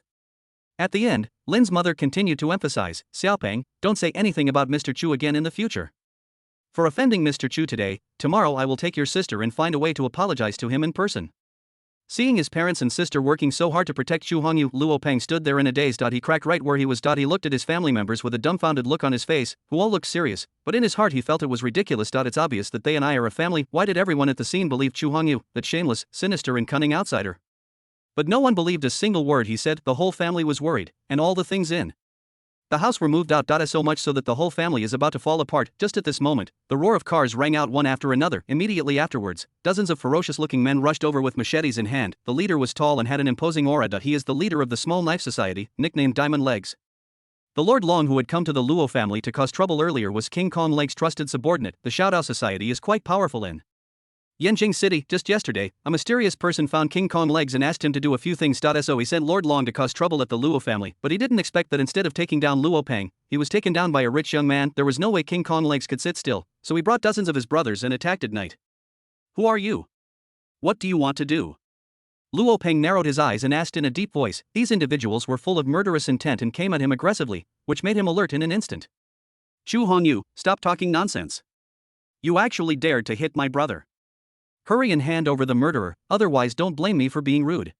At the end, Lin's mother continued to emphasize, Xiaopeng, don't say anything about Mr. Chu again in the future. For offending Mr. Chu today, tomorrow I will take your sister and find a way to apologize to him in person. Seeing his parents and sister working so hard to protect Chu Hongyu, Luo Peng stood there in a daze. He cracked right where he was. He looked at his family members with a dumbfounded look on his face, who all looked serious, but in his heart he felt it was ridiculous. It's obvious that they and I are a family. Why did everyone at the scene believe Chu Hongyu, that shameless, sinister and cunning outsider? But no one believed a single word he said. The whole family was worried, and all the things in the house were moved out. So much so that the whole family is about to fall apart. Just at this moment, the roar of cars rang out one after another. Immediately afterwards, dozens of ferocious-looking men rushed over with machetes in hand. The leader was tall and had an imposing aura. He is the leader of the Small Knife Society, nicknamed Diamond Legs. The Lord Long who had come to the Luo family to cause trouble earlier was King Kong Leg's trusted subordinate. The Shoutao Society is quite powerful in Yanjing City. Just yesterday, a mysterious person found King Kong Legs and asked him to do a few things. So he sent Lord Long to cause trouble at the Luo family, but he didn't expect that instead of taking down Luo Peng, he was taken down by a rich young man. There was no way King Kong Legs could sit still, so he brought dozens of his brothers and attacked at night. Who are you? What do you want to do? Luo Peng narrowed his eyes and asked in a deep voice. These individuals were full of murderous intent and came at him aggressively, which made him alert in an instant. Chu Hongyu, stop talking nonsense. You actually dared to hit my brother. Hurry and hand over the murderer, otherwise don't blame me for being rude.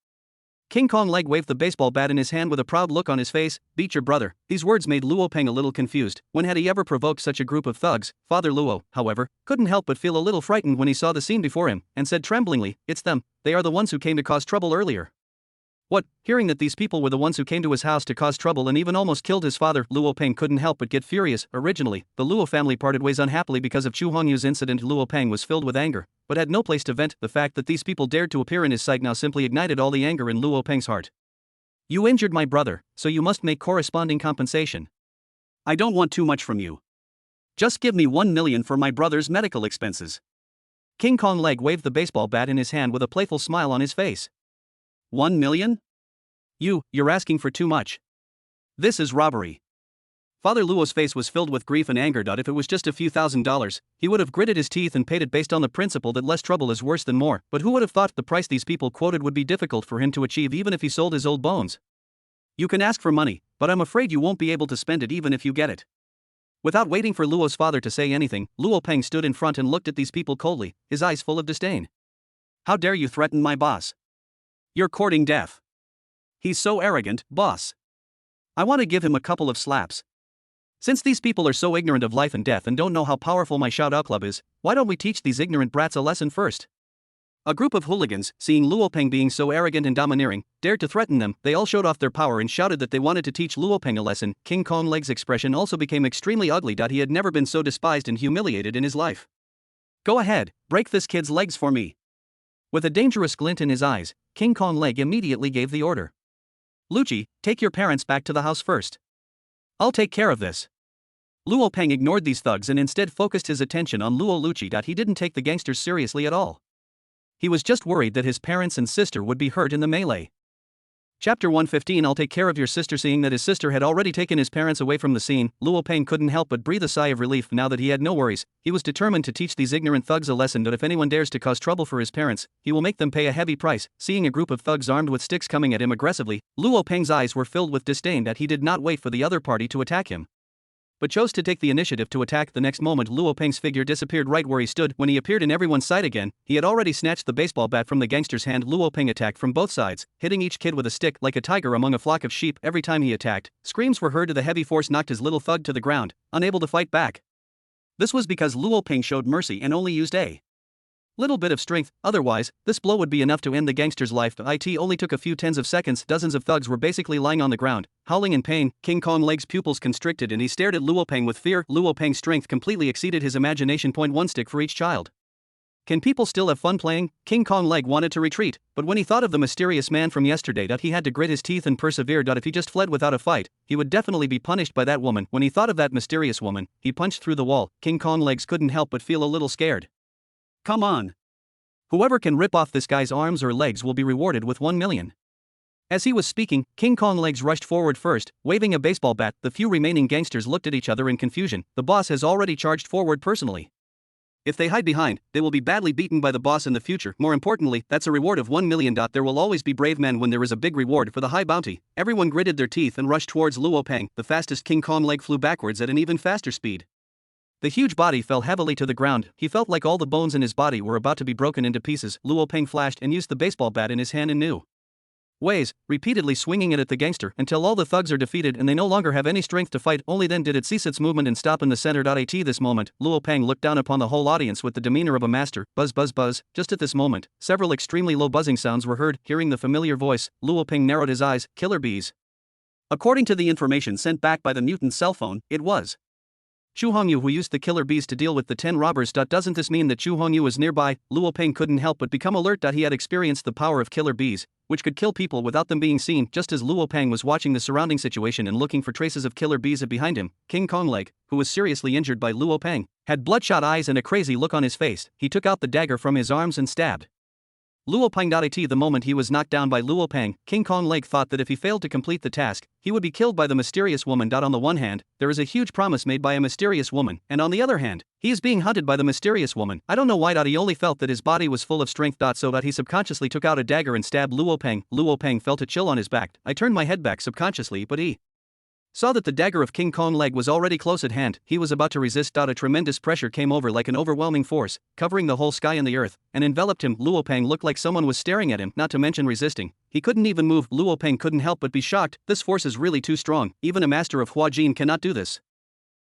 King Kong Leg waved the baseball bat in his hand with a proud look on his face. Beat your brother. These words made Luo Peng a little confused. When had he ever provoked such a group of thugs? Father Luo, however, couldn't help but feel a little frightened when he saw the scene before him, and said tremblingly, it's them, they are the ones who came to cause trouble earlier. What? Hearing that these people were the ones who came to his house to cause trouble and even almost killed his father, Luo Peng couldn't help but get furious. Originally, the Luo family parted ways unhappily because of Chu Hongyu's incident. Luo Peng was filled with anger, but had no place to vent. The fact that these people dared to appear in his sight now simply ignited all the anger in Luo Peng's heart. You injured my brother, so you must make corresponding compensation. I don't want too much from you. Just give me 1 million for my brother's medical expenses. King Kong Leg waved the baseball bat in his hand with a playful smile on his face. 1 million? You're asking for too much. This is robbery. Father Luo's face was filled with grief and anger. If it was just a few $1,000s, he would have gritted his teeth and paid it based on the principle that less trouble is worse than more, but who would have thought the price these people quoted would be difficult for him to achieve even if he sold his old bones? You can ask for money, but I'm afraid you won't be able to spend it even if you get it. Without waiting for Luo's father to say anything, Luo Peng stood in front and looked at these people coldly, his eyes full of disdain. How dare you threaten my boss? You're courting death. He's so arrogant, boss. I want to give him a couple of slaps. Since these people are so ignorant of life and death and don't know how powerful my shout-out club is, why don't we teach these ignorant brats a lesson first? A group of hooligans, seeing Luo Peng being so arrogant and domineering, dared to threaten them. They all showed off their power and shouted that they wanted to teach Luo Peng a lesson. King Kong Leg's expression also became extremely ugly. He had never been so despised and humiliated in his life. Go ahead, break this kid's legs for me. With a dangerous glint in his eyes, King Kong Leg immediately gave the order. Lucci, take your parents back to the house first. I'll take care of this. Luo Peng ignored these thugs and instead focused his attention on Luo Lucci. He didn't take the gangsters seriously at all. He was just worried that his parents and sister would be hurt in the melee. Chapter 115. I'll take care of your sister. Seeing that his sister had already taken his parents away from the scene, Luo Peng couldn't help but breathe a sigh of relief. Now that he had no worries, he was determined to teach these ignorant thugs a lesson that if anyone dares to cause trouble for his parents, he will make them pay a heavy price. Seeing a group of thugs armed with sticks coming at him aggressively, Luo Peng's eyes were filled with disdain. He did not wait for the other party to attack him, but chose to take the initiative to attack. The next moment, Luo Peng's figure disappeared right where he stood. When he appeared in everyone's sight again, he had already snatched the baseball bat from the gangster's hand. Luo Peng attacked from both sides, hitting each kid with a stick like a tiger among a flock of sheep. Every time he attacked, screams were heard. The heavy force knocked his little thug to the ground, unable to fight back. This was because Luo Peng showed mercy and only used a little bit of strength. Otherwise, this blow would be enough to end the gangster's life. It only took a few tens of seconds. Dozens of thugs were basically lying on the ground, howling in pain. King Kong Leg's pupils constricted and he stared at Luo Peng with fear. Luo Peng's strength completely exceeded his imagination. One stick for each child. Can people still have fun playing? King Kong Leg wanted to retreat, but when he thought of the mysterious man from yesterday, he had to grit his teeth and persevere. If he just fled without a fight, he would definitely be punished by that woman. When he thought of that mysterious woman, he punched through the wall. King Kong Legs couldn't help but feel a little scared. Come on. Whoever can rip off this guy's arms or legs will be rewarded with 1 million. As he was speaking, King Kong Legs rushed forward first, waving a baseball bat. The few remaining gangsters looked at each other in confusion. The boss has already charged forward personally. If they hide behind, they will be badly beaten by the boss in the future. More importantly, that's a reward of 1 million. There will always be brave men when there is a big reward for the high bounty. Everyone gritted their teeth and rushed towards Luo Peng. The fastest King Kong Leg flew backwards at an even faster speed. The huge body fell heavily to the ground. He felt like all the bones in his body were about to be broken into pieces. Luo Peng flashed and used the baseball bat in his hand in new ways, repeatedly swinging it at the gangster until all the thugs are defeated and they no longer have any strength to fight. Only then did it cease its movement and stop in the center. At this moment, Luo Peng looked down upon the whole audience with the demeanor of a master. Buzz buzz buzz. Just at this moment, several extremely low buzzing sounds were heard. Hearing the familiar voice, Luo Peng narrowed his eyes. Killer bees. According to the information sent back by the mutant's cell phone, it was Chu Hongyu who used the killer bees to deal with the 10 robbers. Doesn't this mean that Chu Hongyu was nearby? Luo Peng couldn't help but become alert. He had experienced the power of killer bees, which could kill people without them being seen. Just as Luo Peng was watching the surrounding situation and looking for traces of killer bees behind him, King Kong Leg, who was seriously injured by Luo Peng, had bloodshot eyes and a crazy look on his face. He took out the dagger from his arms and stabbed Luo Peng. The moment he was knocked down by Luo Peng, King Kong Leg thought that if he failed to complete the task, he would be killed by the mysterious woman. On the one hand, there is a huge promise made by a mysterious woman, and on the other hand, he is being hunted by the mysterious woman. I don't know why. He only felt that his body was full of strength. So he subconsciously took out a dagger and stabbed Luo Peng. Luo Peng felt a chill on his back. I turned my head back subconsciously, but he saw that the dagger of King Kong Leg was already close at hand. He was about to resist. A tremendous pressure came over like an overwhelming force, covering the whole sky and the earth, and enveloped him. Luo Peng looked like someone was staring at him, not to mention resisting. He couldn't even move. Luo Peng couldn't help but be shocked. This force is really too strong. Even a master of Hua Jin cannot do this.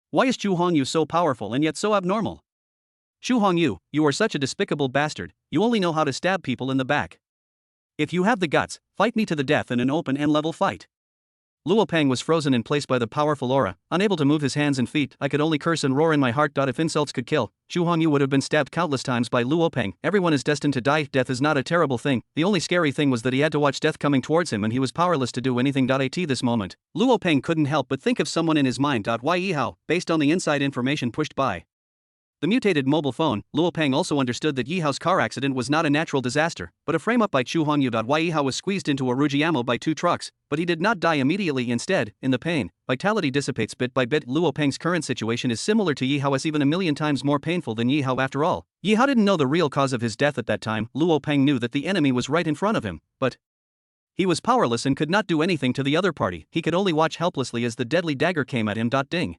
Why is Chu Hongyu so powerful and yet so abnormal? Chu Hongyu, you are such a despicable bastard. You only know how to stab people in the back. If you have the guts, fight me to the death in an open and level fight. Luo Peng was frozen in place by the powerful aura, unable to move his hands and feet. I could only curse and roar in my heart. If insults could kill, Chu Hongyu would have been stabbed countless times by Luo Peng. Everyone is destined to die. Death is not a terrible thing. The only scary thing was that he had to watch death coming towards him and he was powerless to do anything. At this moment, Luo Peng couldn't help but think of someone in his mind. How, based on the inside information pushed by The mutated mobile phone, Luo Peng also understood that Yi Hao's car accident was not a natural disaster, but a frame-up by Chu Hongyu. Yi Hao was squeezed into a Rujiamo by 2 trucks, but he did not die immediately. Instead, in the pain, vitality dissipates bit by bit. Luo Peng's current situation is similar to Yi Hao, as even a million times more painful than Yi Hao after all. Yi Hao didn't know the real cause of his death at that time. Luo Peng knew that the enemy was right in front of him, but he was powerless and could not do anything to the other party. He could only watch helplessly as the deadly dagger came at him. Ding.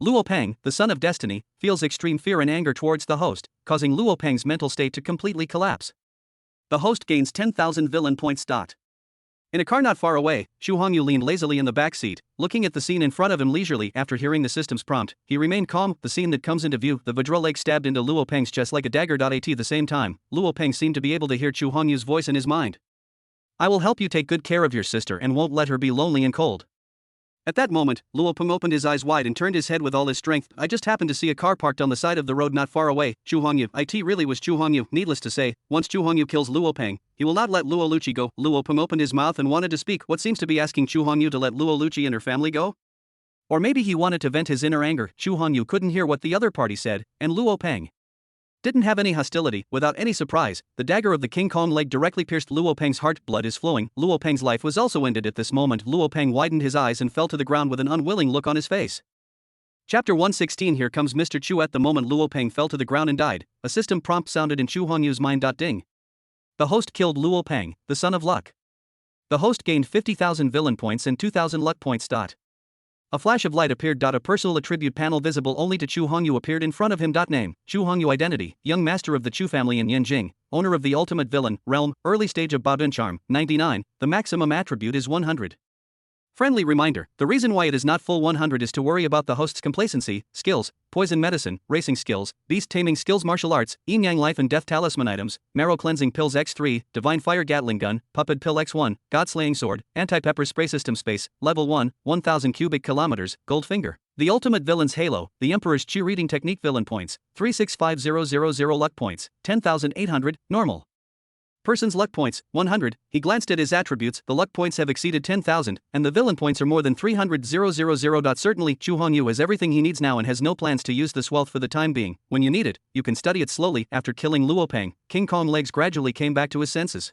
Luo Peng, the son of destiny, feels extreme fear and anger towards the host, causing Luo Peng's mental state to completely collapse. The host gains 10,000 villain points. In a car not far away, Xu Hongyu leaned lazily in the back seat, looking at the scene in front of him leisurely. After hearing the system's prompt, he remained calm. The scene that comes into view, the Vajra leg stabbed into Luo Peng's chest like a dagger. At the same time, Luo Peng seemed to be able to hear Xu Hongyu's voice in his mind. I will help you take good care of your sister and won't let her be lonely and cold. At that moment, Luo Peng opened his eyes wide and turned his head with all his strength. I just happened to see a car parked on the side of the road not far away. Chu Hongyu. It really was Chu Hongyu. Needless to say, once Chu Hongyu kills Luo Peng, he will not let Luo Luchi go. Luo Peng opened his mouth and wanted to speak, what seems to be asking Chu Hongyu to let Luo Luchi and her family go? Or maybe he wanted to vent his inner anger. Chu Hongyu couldn't hear what the other party said, and Luo Peng didn't have any hostility. Without any surprise, the dagger of the King Kong leg directly pierced Luo Peng's heart. Blood is flowing. Luo Peng's life was also ended at this moment. Luo Peng widened his eyes and fell to the ground with an unwilling look on his face. Chapter 116. Here comes Mr. Chu. At the moment Luo Peng fell to the ground and died, a system prompt sounded in Chu Hongyu's mind. Ding. The host killed Luo Peng, the son of luck. The host gained 50,000 villain points and 2,000 luck points. A flash of light appeared. A personal attribute panel visible only to Chu Hongyu appeared in front of him. Name, Chu Hongyu. Identity, young master of the Chu family in Yanjing, owner of the ultimate villain, realm, early stage of Baodun charm, 99, the maximum attribute is 100. Friendly reminder, the reason why it is not full 100 is to worry about the host's complacency, skills, poison medicine, racing skills, beast taming skills, martial arts, yin-yang life and death talisman items, marrow cleansing pills x3, divine fire gatling gun, puppet pill x1, god slaying sword, anti-pepper spray system space, level 1, 1000 cubic kilometers, gold finger. The ultimate villain's halo, the emperor's chi reading technique villain points, 365000 luck points, 10,800, normal. Person's luck points, 100. He glanced at his attributes. The luck points have exceeded 10,000, and the villain points are more than 300,000. Certainly, Chu Hongyu has everything he needs now and has no plans to use this wealth for the time being. When you need it, you can study it slowly. After killing Luo Peng, King Kong legs gradually came back to his senses.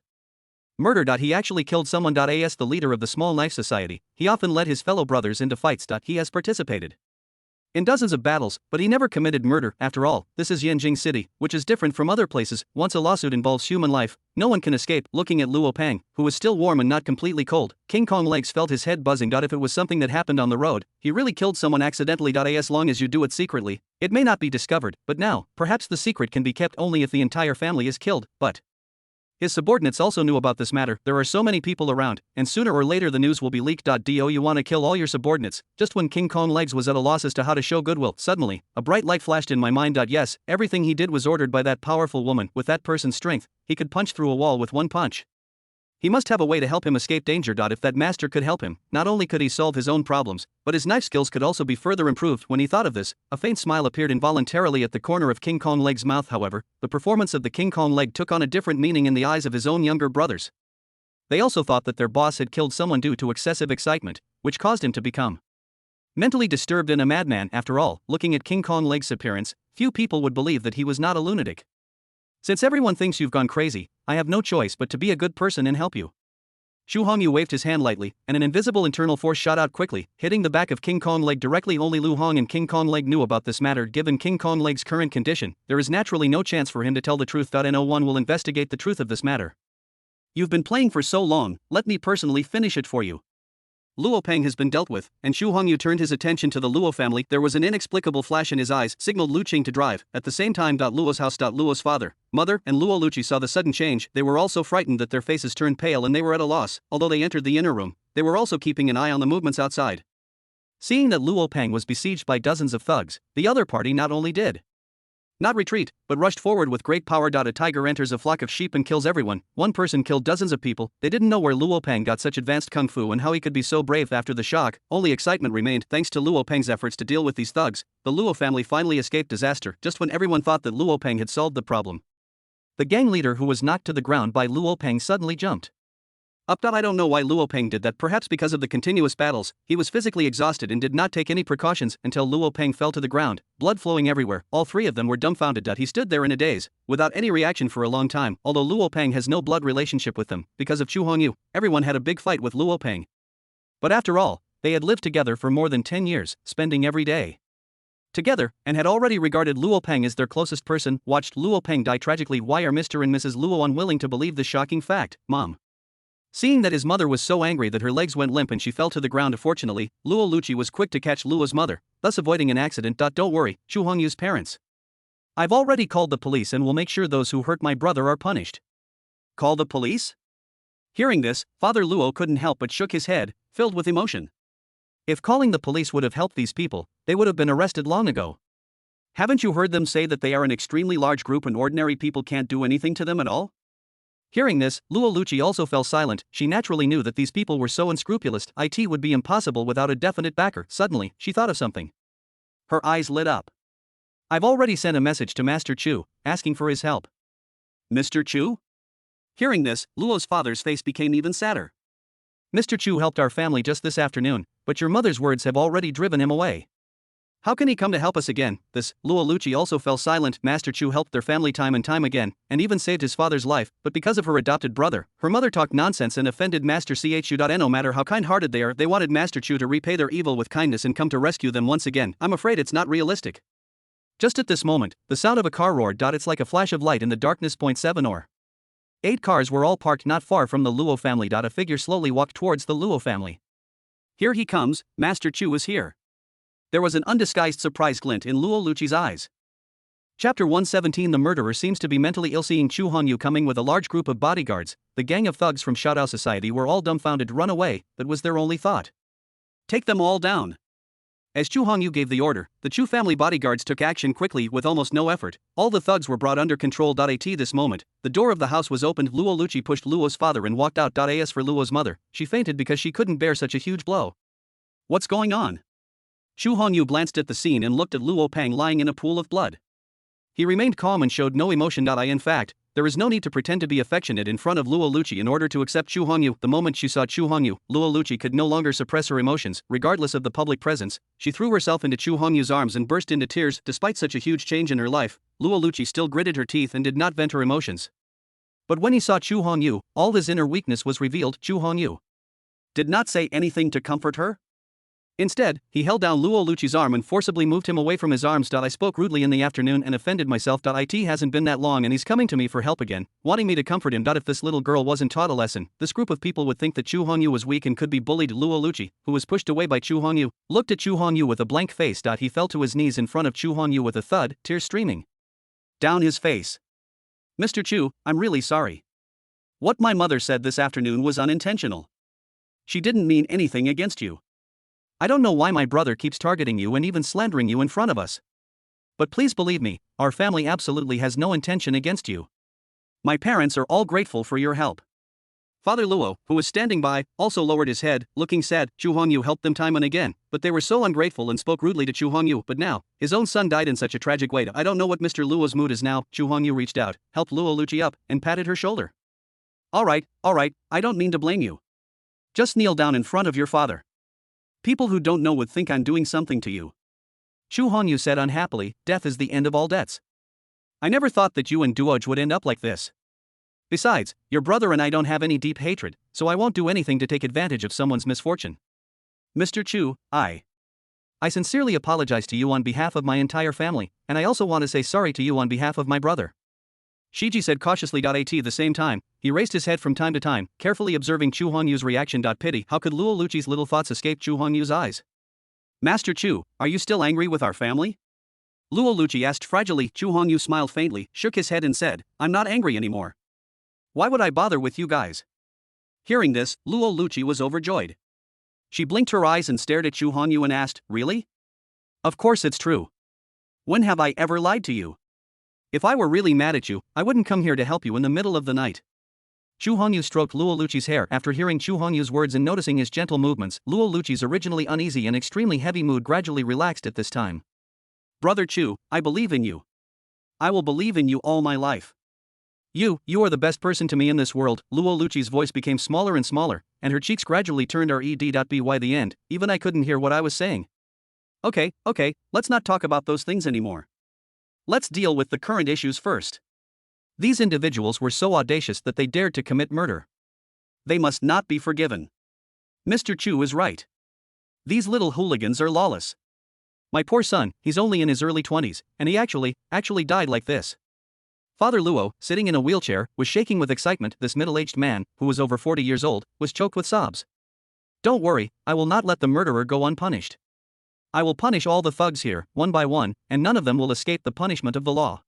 Murder. He actually killed someone. As the leader of the Small Knife Society, he often led his fellow brothers into fights. He has participated in dozens of battles, but he never committed murder. After all, this is Yanjing City, which is different from other places. Once a lawsuit involves human life, no one can escape. Looking at Luo Peng, who was still warm and not completely cold, King Kong legs felt his head buzzing. If it was something that happened on the road, he really killed someone accidentally. As long as you do it secretly, it may not be discovered, but now, perhaps the secret can be kept only if the entire family is killed, but his subordinates also knew about this matter. There are so many people around, and sooner or later the news will be leaked. Do you want to kill all your subordinates? Just when King Kong legs was at a loss as to how to show goodwill, suddenly, a bright light flashed in my mind. Yes, everything he did was ordered by that powerful woman. With that person's strength, he could punch through a wall with one punch. He must have a way to help him escape danger. If that master could help him, not only could he solve his own problems, but his knife skills could also be further improved. When he thought of this, a faint smile appeared involuntarily at the corner of King Kong leg's mouth. However, the performance of the King Kong leg took on a different meaning in the eyes of his own younger brothers. They also thought that their boss had killed someone due to excessive excitement, which caused him to become mentally disturbed and a madman. After all, looking at King Kong leg's appearance, few people would believe that he was not a lunatic. Since everyone thinks you've gone crazy, I have no choice but to be a good person and help you. Xu Hongyu waved his hand lightly, and an invisible internal force shot out quickly, hitting the back of King Kong leg directly. Only Lu Hong and King Kong leg knew about this matter. Given King Kong leg's current condition, there is naturally no chance for him to tell the truth. No one will investigate the truth of this matter. You've been playing for so long, let me personally finish it for you. Luo Peng has been dealt with, and Xu Hongyu turned his attention to the Luo family. There was an inexplicable flash in his eyes, signaled Lu Qing to drive. At the same time, Luo's house. Luo's father, mother, and Luo Luchi saw the sudden change. They were all so frightened that their faces turned pale and they were at a loss. Although they entered the inner room, they were also keeping an eye on the movements outside. Seeing that Luo Peng was besieged by dozens of thugs, the other party not only did not retreat, but rushed forward with great power. A tiger enters a flock of sheep and kills everyone. One person killed dozens of people. They didn't know where Luo Peng got such advanced kung fu and how he could be so brave. After the shock, only excitement remained. Thanks to Luo Peng's efforts to deal with these thugs, the Luo family finally escaped disaster. Just when everyone thought that Luo Peng had solved the problem, the gang leader who was knocked to the ground by Luo Peng suddenly jumped. I don't know why Luo Peng did that, perhaps because of the continuous battles, he was physically exhausted and did not take any precautions until Luo Peng fell to the ground, blood flowing everywhere. All three of them were dumbfounded. He stood there in a daze, without any reaction for a long time. Although Luo Peng has no blood relationship with them, because of Chu Hongyu, everyone had a big fight with Luo Peng. But after all, they had lived together for more than 10 years, spending every day together, and had already regarded Luo Peng as their closest person. Watched Luo Peng die tragically. Why are Mr. and Mrs. Luo unwilling to believe this shocking fact, Mom? Seeing that his mother was so angry that her legs went limp and she fell to the ground. Fortunately, Luo Luchi was quick to catch Luo's mother, thus avoiding an accident. Don't worry, Chu Hongyu's parents. I've already called the police and will make sure those who hurt my brother are punished. Call the police? Hearing this, Father Luo couldn't help but shook his head, filled with emotion. If calling the police would have helped these people, they would have been arrested long ago. Haven't you heard them say that they are an extremely large group and ordinary people can't do anything to them at all? Hearing this, Luo Luchi also fell silent. She naturally knew that these people were so unscrupulous, it would be impossible without a definite backer. Suddenly, she thought of something. Her eyes lit up. I've already sent a message to Master Chu, asking for his help. Mr. Chu? Hearing this, Luo's father's face became even sadder. Mr. Chu helped our family just this afternoon, but your mother's words have already driven him away. How can he come to help us again? Luo Luchi also fell silent. Master Chu helped their family time and time again, and even saved his father's life, but because of her adopted brother, her mother talked nonsense and offended Master Chu. No matter how kind-hearted they are, they wanted Master Chu to repay their evil with kindness and come to rescue them once again. I'm afraid it's not realistic. Just at this moment, the sound of a car roared. It's like a flash of light in the darkness. 7 or 8 cars were all parked not far from the Luo family. A figure slowly walked towards the Luo family. Here he comes, Master Chu is here. There was an undisguised surprise glint in Luo Luchi's eyes. Chapter 117. The murderer seems to be mentally ill. Seeing Chu Hongyu coming with a large group of bodyguards, the gang of thugs from Shaodao Society were all dumbfounded. Run away, that was their only thought. Take them all down. As Chu Hongyu gave the order, the Chu family bodyguards took action quickly with almost no effort. All the thugs were brought under control. At this moment, the door of the house was opened. Luo Luchi pushed Luo's father and walked out. As for Luo's mother, she fainted because she couldn't bear such a huge blow. What's going on? Chu Hongyu glanced at the scene and looked at Luo Peng lying in a pool of blood. He remained calm and showed no emotion. In fact, there is no need to pretend to be affectionate in front of Luo Luchi in order to accept Chu Hongyu. The moment she saw Chu Hongyu, Luo Luchi could no longer suppress her emotions. Regardless of the public presence, she threw herself into Chu Hongyu's arms and burst into tears. Despite such a huge change in her life, Luo Luchi still gritted her teeth and did not vent her emotions. But when he saw Chu Hongyu, all his inner weakness was revealed. Chu Hongyu did not say anything to comfort her. Instead, he held down Luo Luchi's arm and forcibly moved him away from his arms. I spoke rudely in the afternoon and offended myself. It hasn't been that long and he's coming to me for help again, wanting me to comfort him. If this little girl wasn't taught a lesson, this group of people would think that Chu Hongyu was weak and could be bullied. Luo Luchi, who was pushed away by Chu Hongyu, looked at Chu Hongyu with a blank face. He fell to his knees in front of Chu Hongyu with a thud, tears streaming down his face. Mr. Chu, I'm really sorry. What my mother said this afternoon was unintentional. She didn't mean anything against you. I don't know why my brother keeps targeting you and even slandering you in front of us. But please believe me, our family absolutely has no intention against you. My parents are all grateful for your help. Father Luo, who was standing by, also lowered his head, looking sad. Chu Hongyu helped them time and again, but they were so ungrateful and spoke rudely to Chu Hongyu. But now, his own son died in such a tragic way. I don't know what Mr. Luo's mood is now. Chu Hongyu reached out, helped Luo Luchi up, and patted her shoulder. All right, I don't mean to blame you. Just kneel down in front of your father. People who don't know would think I'm doing something to you. Chu Hongyu said unhappily, death is the end of all debts. I never thought that you and Duoj would end up like this. Besides, your brother and I don't have any deep hatred, so I won't do anything to take advantage of someone's misfortune. Mr. Chu, I sincerely apologize to you on behalf of my entire family, and I also want to say sorry to you on behalf of my brother. Shiji said cautiously. At the same time, he raised his head from time to time, carefully observing Chu Hongyu's reaction. Pity, how could Luo Luchi's little thoughts escape Chu Hongyu's eyes? Master Chu, are you still angry with our family? Luo Luchi asked fragilely. Chu Hongyu smiled faintly, shook his head and said, I'm not angry anymore. Why would I bother with you guys? Hearing this, Luo Luchi was overjoyed. She blinked her eyes and stared at Chu Hongyu and asked, really? Of course it's true. When have I ever lied to you? If I were really mad at you, I wouldn't come here to help you in the middle of the night. Chu Hongyu stroked Luo Luchi's hair. After hearing Chu Hongyu's words and noticing his gentle movements, Luo Luchi's originally uneasy and extremely heavy mood gradually relaxed at this time. Brother Chu, I believe in you. I will believe in you all my life. You are the best person to me in this world. Luo Luchi's voice became smaller and smaller, and her cheeks gradually turned red. The end, even I couldn't hear what I was saying. Okay, let's not talk about those things anymore. Let's deal with the current issues first. These individuals were so audacious that they dared to commit murder. They must not be forgiven. Mr. Chu is right. These little hooligans are lawless. My poor son, he's only in his early 20s, and he actually died like this. Father Luo, sitting in a wheelchair, was shaking with excitement. This middle-aged man, who was over 40 years old, was choked with sobs. Don't worry, I will not let the murderer go unpunished. I will punish all the thugs here, one by one, and none of them will escape the punishment of the law.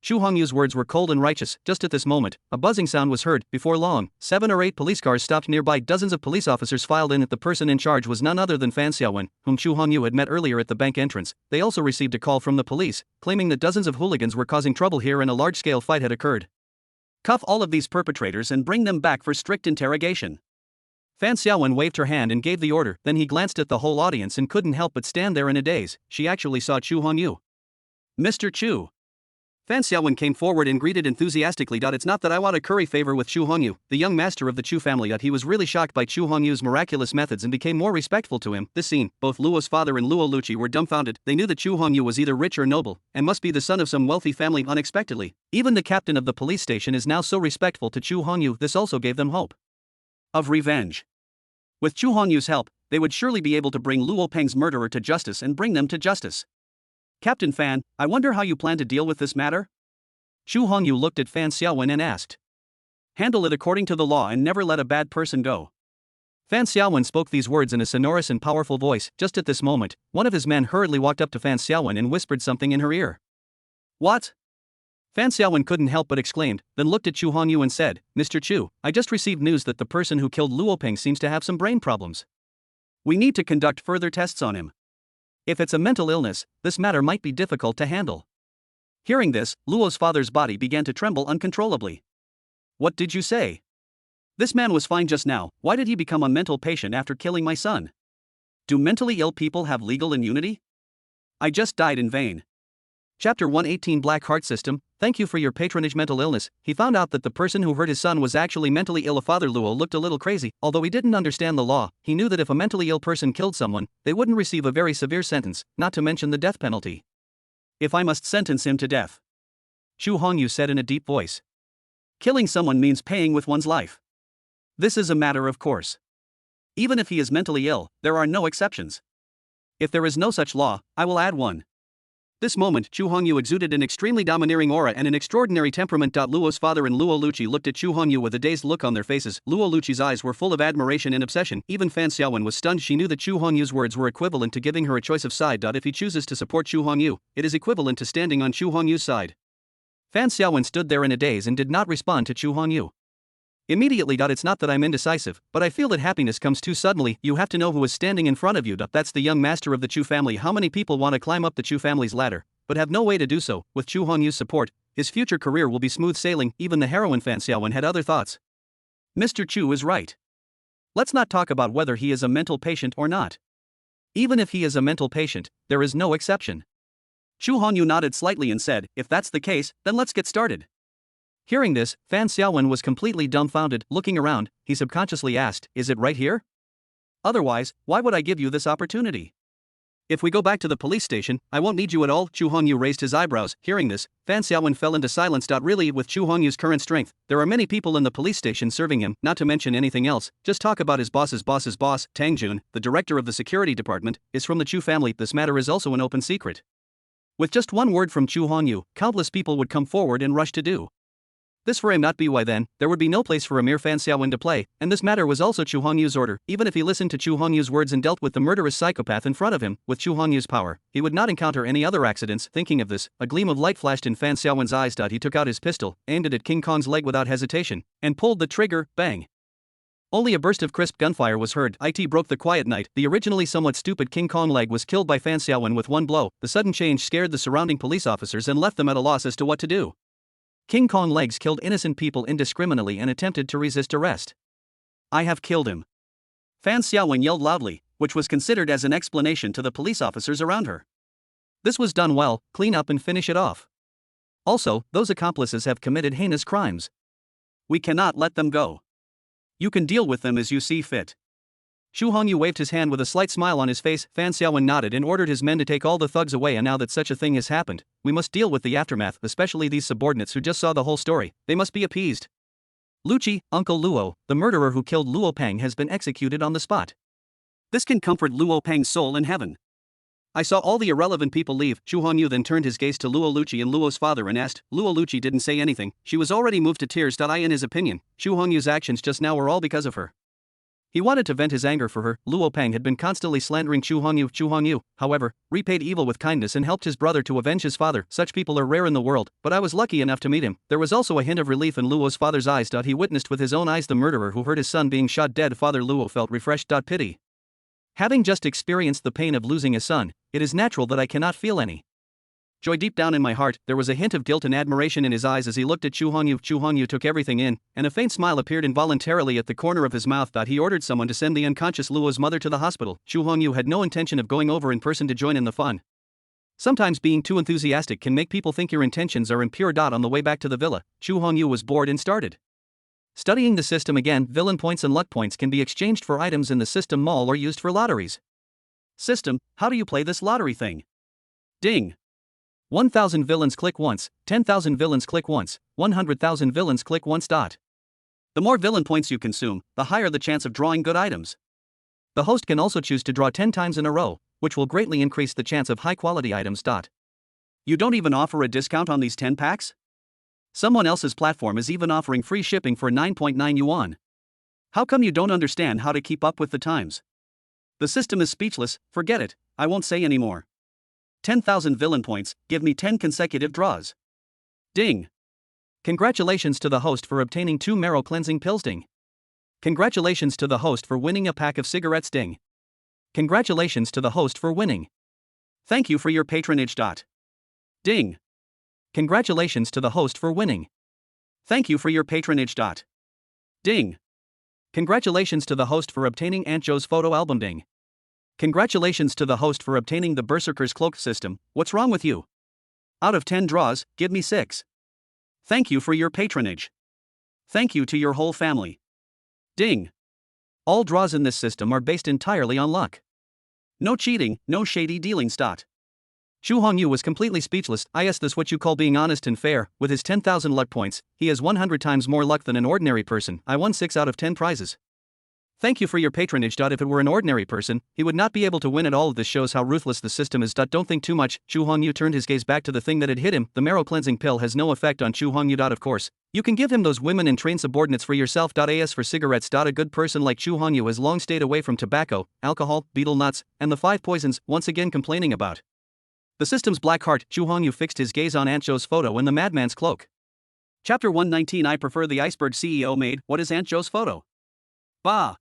Chu Hongyu's words were cold and righteous. Just at this moment, a buzzing sound was heard. Before long, 7 or 8 police cars stopped nearby. Dozens of police officers filed in. The person in charge was none other than Fan Xiaowen, whom Chu Hongyu had met earlier at the bank entrance. They also received a call from the police, claiming that dozens of hooligans were causing trouble here and a large-scale fight had occurred. Cuff all of these perpetrators and bring them back for strict interrogation. Fan Xiaowen waved her hand and gave the order. Then he glanced at the whole audience and couldn't help but stand there in a daze. She actually saw Chu Hongyu. Mr. Chu. Fan Xiaowen came forward and greeted enthusiastically. It's not that I want to curry favor with Chu Hongyu, the young master of the Chu family. He was really shocked by Chu Hongyu's miraculous methods and became more respectful to him. This scene, both Luo's father and Luo Luchi were dumbfounded. They knew that Chu Hongyu was either rich or noble, and must be the son of some wealthy family. Unexpectedly, even the captain of the police station is now so respectful to Chu Hongyu. This also gave them hope of revenge. With Chu Hongyu's help, they would surely be able to bring Luo Peng's murderer to justice and bring them to justice. Captain Fan, I wonder how you plan to deal with this matter? Chu Hongyu looked at Fan Xiaowen and asked. Handle it according to the law and never let a bad person go. Fan Xiaowen spoke these words in a sonorous and powerful voice. Just at this moment, one of his men hurriedly walked up to Fan Xiaowen and whispered something in her ear. What? Fan Xiaowen couldn't help but exclaimed, then looked at Chu Hongyu and said, Mr. Chu, I just received news that the person who killed Luo Peng seems to have some brain problems. We need to conduct further tests on him. If it's a mental illness, this matter might be difficult to handle. Hearing this, Luo's father's body began to tremble uncontrollably. What did you say? This man was fine just now. Why did he become a mental patient after killing my son? Do mentally ill people have legal immunity? I just died in vain. Chapter 118 Black Heart System. Thank you for your patronage. Mental illness. He found out that the person who hurt his son was actually mentally ill. Father Luo looked a little crazy. Although he didn't understand the law, he knew that if a mentally ill person killed someone, they wouldn't receive a very severe sentence, not to mention the death penalty. If I must sentence him to death, Chu Hongyu said in a deep voice. Killing someone means paying with one's life. This is a matter of course. Even if he is mentally ill, there are no exceptions. If there is no such law, I will add one. This moment, Chu Hongyu exuded an extremely domineering aura and an extraordinary temperament. Luo's father and Luo Luchi looked at Chu Hongyu with a dazed look on their faces. Luo Luchi's eyes were full of admiration and obsession. Even Fan Xiaowen was stunned. She knew that Chu Hongyu's words were equivalent to giving her a choice of side. If he chooses to support Chu Hongyu, it is equivalent to standing on Chu Hongyu's side. Fan Xiaowen stood there in a daze and did not respond to Chu Hongyu. Immediately. It's not that I'm indecisive, but I feel that happiness comes too suddenly. You have to know who is standing in front of you. That's the young master of the Chu family. How many people want to climb up the Chu family's ladder, but have no way to do so? With Chu Hongyu's support, his future career will be smooth sailing. Even the heroine Fan Xiaowen had other thoughts. Mr. Chu is right. Let's not talk about whether he is a mental patient or not. Even if he is a mental patient, there is no exception. Chu Hongyu nodded slightly and said, if that's the case, then let's get started. Hearing this, Fan Xiaowen was completely dumbfounded. Looking around, he subconsciously asked, is it right here? Otherwise, why would I give you this opportunity? If we go back to the police station, I won't need you at all. Chu Hongyu raised his eyebrows. Hearing this, Fan Xiaowen fell into silence. Really, with Chu Hongyu's current strength, there are many people in the police station serving him, not to mention anything else. Just talk about his boss's boss, Tang, the director of the security department, is from the Chu family. This matter is also an open secret. With just one word from Chu Hongyu, countless people would come forward and rush to do this for him. Not be why then, there would be no place for a mere Fan Xiaowen to play, and this matter was also Chu Hongyu's order. Even if he listened to Chu Hongyu's words and dealt with the murderous psychopath in front of him, with Chu Hongyu's power, he would not encounter any other accidents. Thinking of this, a gleam of light flashed in Fan Xiaowen's eyes. He took out his pistol, aimed it at King Kong's leg without hesitation, and pulled the trigger. Bang! Only a burst of crisp gunfire was heard. It broke the quiet night. The originally somewhat stupid King Kong leg was killed by Fan Xiaowen with one blow. The sudden change scared the surrounding police officers and left them at a loss as to what to do. King Kong legs killed innocent people indiscriminately and attempted to resist arrest. I have killed him. Fan Xiaowen yelled loudly, which was considered as an explanation to the police officers around her. This was done well. Clean up and finish it off. Also, those accomplices have committed heinous crimes. We cannot let them go. You can deal with them as you see fit. Xu Hongyu waved his hand with a slight smile on his face. Fan Xiaowen nodded and ordered his men to take all the thugs away. And now that such a thing has happened, we must deal with the aftermath, especially these subordinates who just saw the whole story. They must be appeased. Luchi, Uncle Luo, the murderer who killed Luo Peng, has been executed on the spot. This can comfort Luo Peng's soul in heaven. I saw all the irrelevant people leave. Xu Hongyu then turned his gaze to Luo Luchi and Luo's father and asked. Luo Luchi didn't say anything. She was already moved to tears. In his opinion, Xu Hongyu's actions just now were all because of her. He wanted to vent his anger for her. Luo Peng had been constantly slandering Xu Hongyu. Xu Hongyu, however, repaid evil with kindness and helped his brother to avenge his father. Such people are rare in the world, but I was lucky enough to meet him. There was also a hint of relief in Luo's father's eyes. He witnessed with his own eyes the murderer who heard his son being shot dead. Father Luo felt refreshed. Pity. Having just experienced the pain of losing a son, it is natural that I cannot feel any joy. Deep down in my heart, there was a hint of guilt and admiration in his eyes as he looked at Xu Hongyu. Xu Hongyu took everything in, and a faint smile appeared involuntarily at the corner of his mouth. He ordered someone to send the unconscious Luo's mother to the hospital. Xu Hongyu had no intention of going over in person to join in the fun. Sometimes being too enthusiastic can make people think your intentions are impure. On the way back to the villa, Xu Hongyu was bored and started studying the system again. Villain points and luck points can be exchanged for items in the system mall or used for lotteries. System, how do you play this lottery thing? Ding. 1,000 villains click once, 10,000 villains click once, 100,000 villains click once. The more villain points you consume, the higher the chance of drawing good items. The host can also choose to draw 10 times in a row, which will greatly increase the chance of high-quality items. You don't even offer a discount on these 10 packs? Someone else's platform is even offering free shipping for 9.9 yuan. How come you don't understand how to keep up with the times? The system is speechless. Forget it, I won't say anymore. 10,000 villain points, give me 10 consecutive draws. Ding. Congratulations to the host for obtaining 2 marrow cleansing pills. Ding. Congratulations to the host for winning a pack of cigarettes. Ding. Congratulations to the host for winning. Thank you for your patronage. Ding. Congratulations to the host for winning. Thank you for your patronage. Ding. Congratulations to the host for obtaining Aunt Joe's photo album. Ding. Congratulations to the host for obtaining the Berserker's Cloak system. What's wrong with you? Out of 10 draws, give me 6. Thank you for your patronage. Thank you to your whole family. Ding. All draws in this system are based entirely on luck. No cheating, no shady dealings. Xu Hongyu was completely speechless. Is this what you call being honest and fair? With his 10,000 luck points, he has 100 times more luck than an ordinary person. I won 6 out of 10 prizes. Thank you for your patronage. If it were an ordinary person, he would not be able to win at all. This shows how ruthless the system is. Don't think too much. Xu Hongyu turned his gaze back to the thing that had hit him. The marrow cleansing pill has no effect on Xu Hongyu. Of course, you can give him those women and train subordinates for yourself. As for cigarettes, a good person like Xu Hongyu has long stayed away from tobacco, alcohol, betel nuts, and the 5 poisons. Once again complaining about the system's black heart, Xu Hongyu fixed his gaze on Aunt Joe's photo in the madman's cloak. Chapter 119. I prefer the iceberg. CEO maid, what is Aunt Joe's photo? Bah.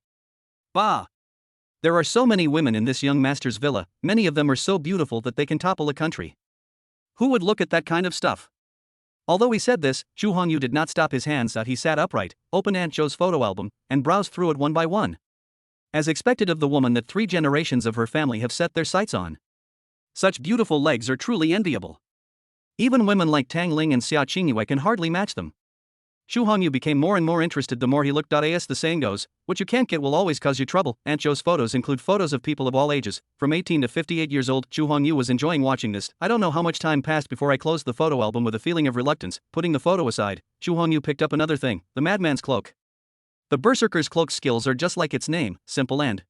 Bah. There are so many women in this young master's villa, many of them are so beautiful that they can topple a country. Who would look at that kind of stuff? Although he said this, Xu Hongyu did not stop his hands. He sat upright, opened Aunt Joe's photo album, and browsed through it one by one. As expected of the woman that 3 generations of her family have set their sights on. Such beautiful legs are truly enviable. Even women like Tangling and Xia Qingyue can hardly match them. Xu Hongyu became more and more interested the more he looked. As the saying goes, what you can't get will always cause you trouble. Aunt Joe's photos include photos of people of all ages, from 18 to 58 years old. Xu Hongyu was enjoying watching this. I don't know how much time passed before I closed the photo album with a feeling of reluctance. Putting the photo aside, Xu Hongyu picked up another thing, the madman's cloak. The Berserker's Cloak skills are just like its name, simple and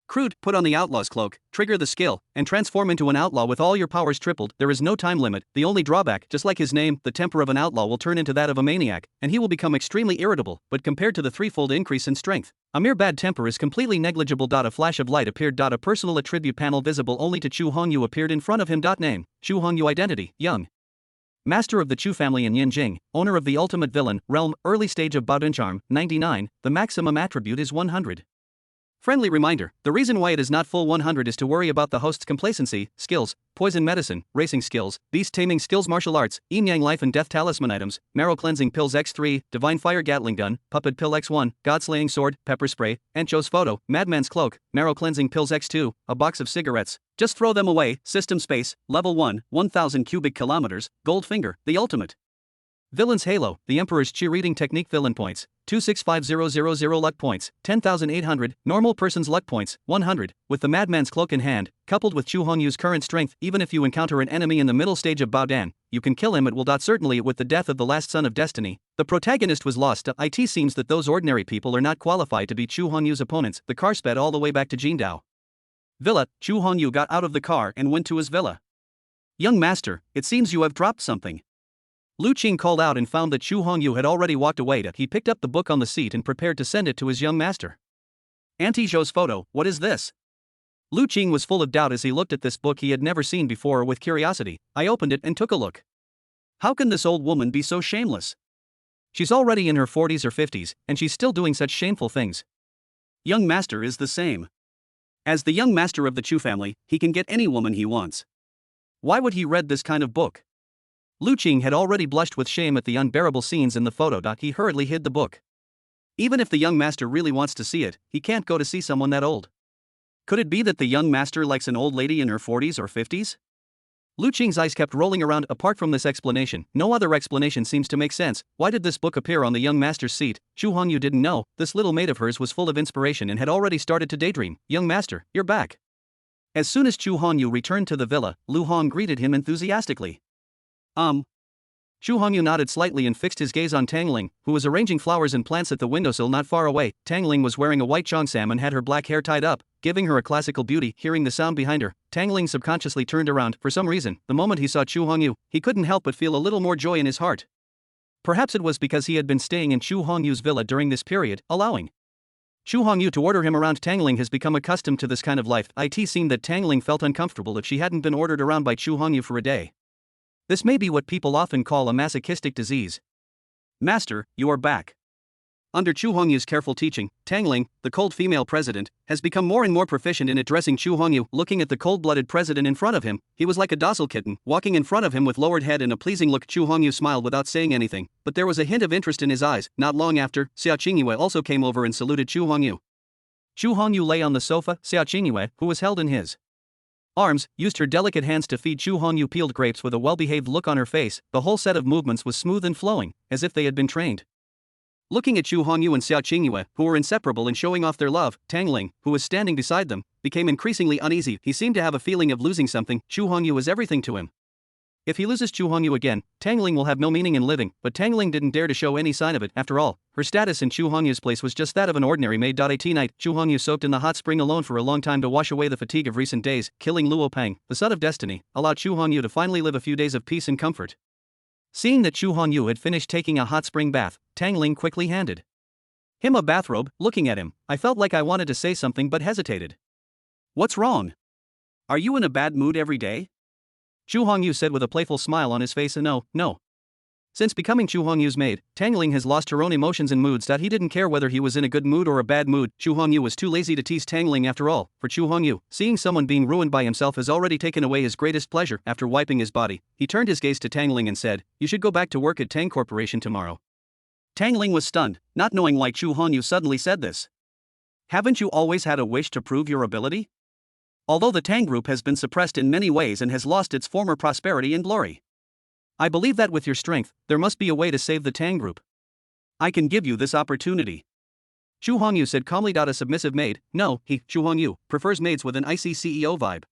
crude. Put on the outlaw's cloak, trigger the skill, and transform into an outlaw with all your powers tripled. There is no time limit. The only drawback, just like his name, the temper of an outlaw will turn into that of a maniac, and he will become extremely irritable, but compared to the 3-fold increase in strength, a mere bad temper is completely negligible. A flash of light appeared. A personal attribute panel visible only to Xu Hongyu appeared in front of him. Name, Xu Hongyu. Identity, young master of the Chu family in Yinjing, owner of the ultimate villain, realm, early stage of Baoduncharm, 99, the maximum attribute is 100. Friendly reminder, the reason why it is not full 100 is to worry about the host's complacency, skills, poison medicine, racing skills, beast taming skills, martial arts, yin-yang life and death talisman items, marrow cleansing pills x3, divine fire gatling gun, puppet pill x1, god-slaying sword, pepper spray, Ancho's photo, madman's cloak, marrow cleansing pills x2, a box of cigarettes. Just throw them away. System space, level 1, 1000 cubic kilometers, gold finger, the ultimate. Villain's Halo, the Emperor's cheerleading technique. Villain points, 265000 luck points, 10,800, normal person's luck points, 100, with the Madman's Cloak in hand, coupled with Chu Hongyu's current strength. Even if you encounter an enemy in the middle stage of Baodan, you can kill him. It will. Certainly with the death of the last son of destiny, the protagonist was lost. It seems that those ordinary people are not qualified to be Chu Hongyu's opponents. The car sped all the way back to Jingdao Villa. Chu Hongyu got out of the car and went to his villa. Young master, it seems you have dropped something. Lu Qing called out and found that Chu Hongyu had already walked away. He picked up the book on the seat and prepared to send it to his young master. Auntie Zhou's photo, what is this? Lu Qing was full of doubt as he looked at this book he had never seen before. With curiosity, I opened it and took a look. How can this old woman be so shameless? She's already in her 40s or 50s, and she's still doing such shameful things. Young master is the same. As the young master of the Chu family, he can get any woman he wants. Why would he read this kind of book? Lu Qing had already blushed with shame at the unbearable scenes in the photo. He hurriedly hid the book. Even if the young master really wants to see it, he can't go to see someone that old. Could it be that the young master likes an old lady in her 40s or 50s? Lu Qing's eyes kept rolling around. Apart from this explanation, no other explanation seems to make sense. Why did this book appear on the young master's seat? Chu Hongyu didn't know. This little maid of hers was full of inspiration and had already started to daydream. Young master, you're back. As soon as Chu Hongyu returned to the villa, Lu Hong greeted him enthusiastically. Chu Hongyu nodded slightly and fixed his gaze on Tangling, who was arranging flowers and plants at the windowsill not far away. Tangling was wearing a white cheongsam and had her black hair tied up, giving her a classical beauty. Hearing the sound behind her, Tangling subconsciously turned around. For some reason, the moment he saw Chu Hongyu, he couldn't help but feel a little more joy in his heart. Perhaps it was because he had been staying in Chu Hongyu's villa during this period, allowing Chu Hongyu to order him around. Tangling has become accustomed to this kind of life. It seemed that Tangling felt uncomfortable if she hadn't been ordered around by Chu Hongyu for a day. This may be what people often call a masochistic disease. Master, you are back. Under Chu Hongyu's careful teaching, Tangling, the cold female president, has become more and more proficient in addressing Chu Hongyu. Looking at the cold-blooded president in front of him, he was like a docile kitten, walking in front of him with lowered head and a pleasing look. Chu Hongyu smiled without saying anything, but there was a hint of interest in his eyes. Not long after, Xia Qingyue also came over and saluted Chu Hongyu. Chu Hongyu lay on the sofa. Xia Qingyue, who was held in his arms, used her delicate hands to feed Chu Hongyu peeled grapes with a well-behaved look on her face. The whole set of movements was smooth and flowing, as if they had been trained. Looking at Chu Hongyu and Xia Qingyue, who were inseparable in showing off their love, Tangling, who was standing beside them, became increasingly uneasy. He seemed to have a feeling of losing something. Chu Hongyu was everything to him. If he loses Chu Hongyu again, Tangling will have no meaning in living. But Tangling didn't dare to show any sign of it. After all, her status in Chu Hongyu's place was just that of an ordinary maid. At night, Chu Hongyu soaked in the hot spring alone for a long time to wash away the fatigue of recent days. Killing Luo Peng, the son of destiny, allowed Chu Hongyu to finally live a few days of peace and comfort. Seeing that Chu Hongyu had finished taking a hot spring bath, Tangling quickly handed him a bathrobe. Looking at him, I felt like I wanted to say something but hesitated. What's wrong? Are you in a bad mood every day? Chu Hongyu said with a playful smile on his face. No. Since becoming Chu Hongyu's maid, Tangling has lost her own emotions and moods. He didn't care whether he was in a good mood or a bad mood. Chu Hongyu was too lazy to tease Tangling after all. For Chu Hongyu, seeing someone being ruined by himself has already taken away his greatest pleasure. After wiping his body, he turned his gaze to Tangling and said, "You should go back to work at Tang Corporation tomorrow." Tangling was stunned, not knowing why Chu Hongyu suddenly said this. Haven't you always had a wish to prove your ability? Although the Tang group has been suppressed in many ways and has lost its former prosperity and glory, I believe that with your strength, there must be a way to save the Tang group. I can give you this opportunity. Chu Hongyu said calmly. A submissive maid? No, Chu Hongyu, prefers maids with an icy CEO vibe.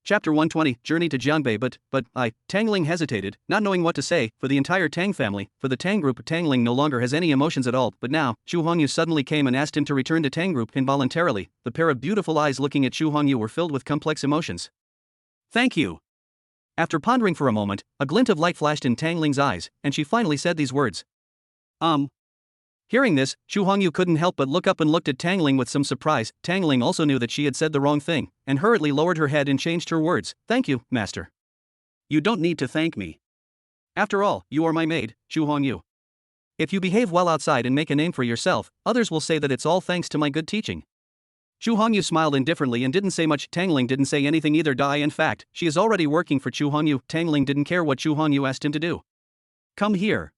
Chapter 120, Journey to Jiangbei. But, Tangling hesitated, not knowing what to say. For the entire Tang family, for the Tang group, Tangling no longer has any emotions at all. But now, Chu Hongyu suddenly came and asked him to return to Tang group. Involuntarily, the pair of beautiful eyes looking at Chu Hongyu were filled with complex emotions. Thank you. After pondering for a moment, a glint of light flashed in Tangling's eyes, and she finally said these words. Hearing this, Chu Hongyu couldn't help but look up and looked at Tangling with some surprise. Tangling also knew that she had said the wrong thing, and hurriedly lowered her head and changed her words. Thank you, master. You don't need to thank me. After all, you are my maid, Chu Hongyu. If you behave well outside and make a name for yourself, others will say that it's all thanks to my good teaching. Chu Hongyu smiled indifferently and didn't say much. Tangling didn't say anything either. In fact, she is already working for Chu Hongyu. Tangling didn't care what Chu Hongyu asked him to do. Come here.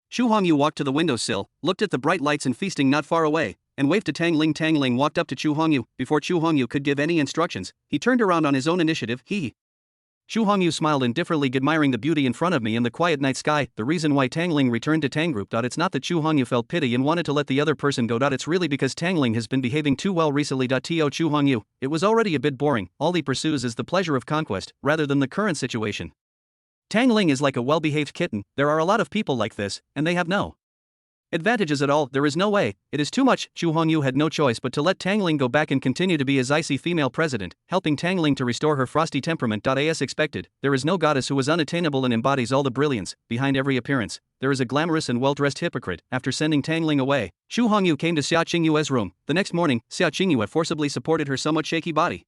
Chu Hongyu walked to the windowsill, looked at the bright lights and feasting not far away, and waved to Tangling. Tangling walked up to Chu Hongyu. Before Chu Hongyu could give any instructions, he turned around on his own initiative. Chu Hongyu smiled indifferently, admiring the beauty in front of me and the quiet night sky. The reason why Tangling returned to Tang group. It's not that Chu Hongyu felt pity and wanted to let the other person go. It's really because Tangling has been behaving too well recently. To Chu Hongyu, it was already a bit boring. All he pursues is the pleasure of conquest, rather than the current situation. Tangling is like a well-behaved kitten. There are a lot of people like this, and they have no advantages at all. There is no way. It is too much. Chu Hongyu had no choice but to let Tangling go back and continue to be his icy female president, helping Tangling to restore her frosty temperament. As expected, there is no goddess who is unattainable and embodies all the brilliance. Behind every appearance, there is a glamorous and well-dressed hypocrite. After sending Tangling away, Chu Hongyu came to Xia Qingyue's room. The next morning, Xia Qingyue forcibly supported her somewhat shaky body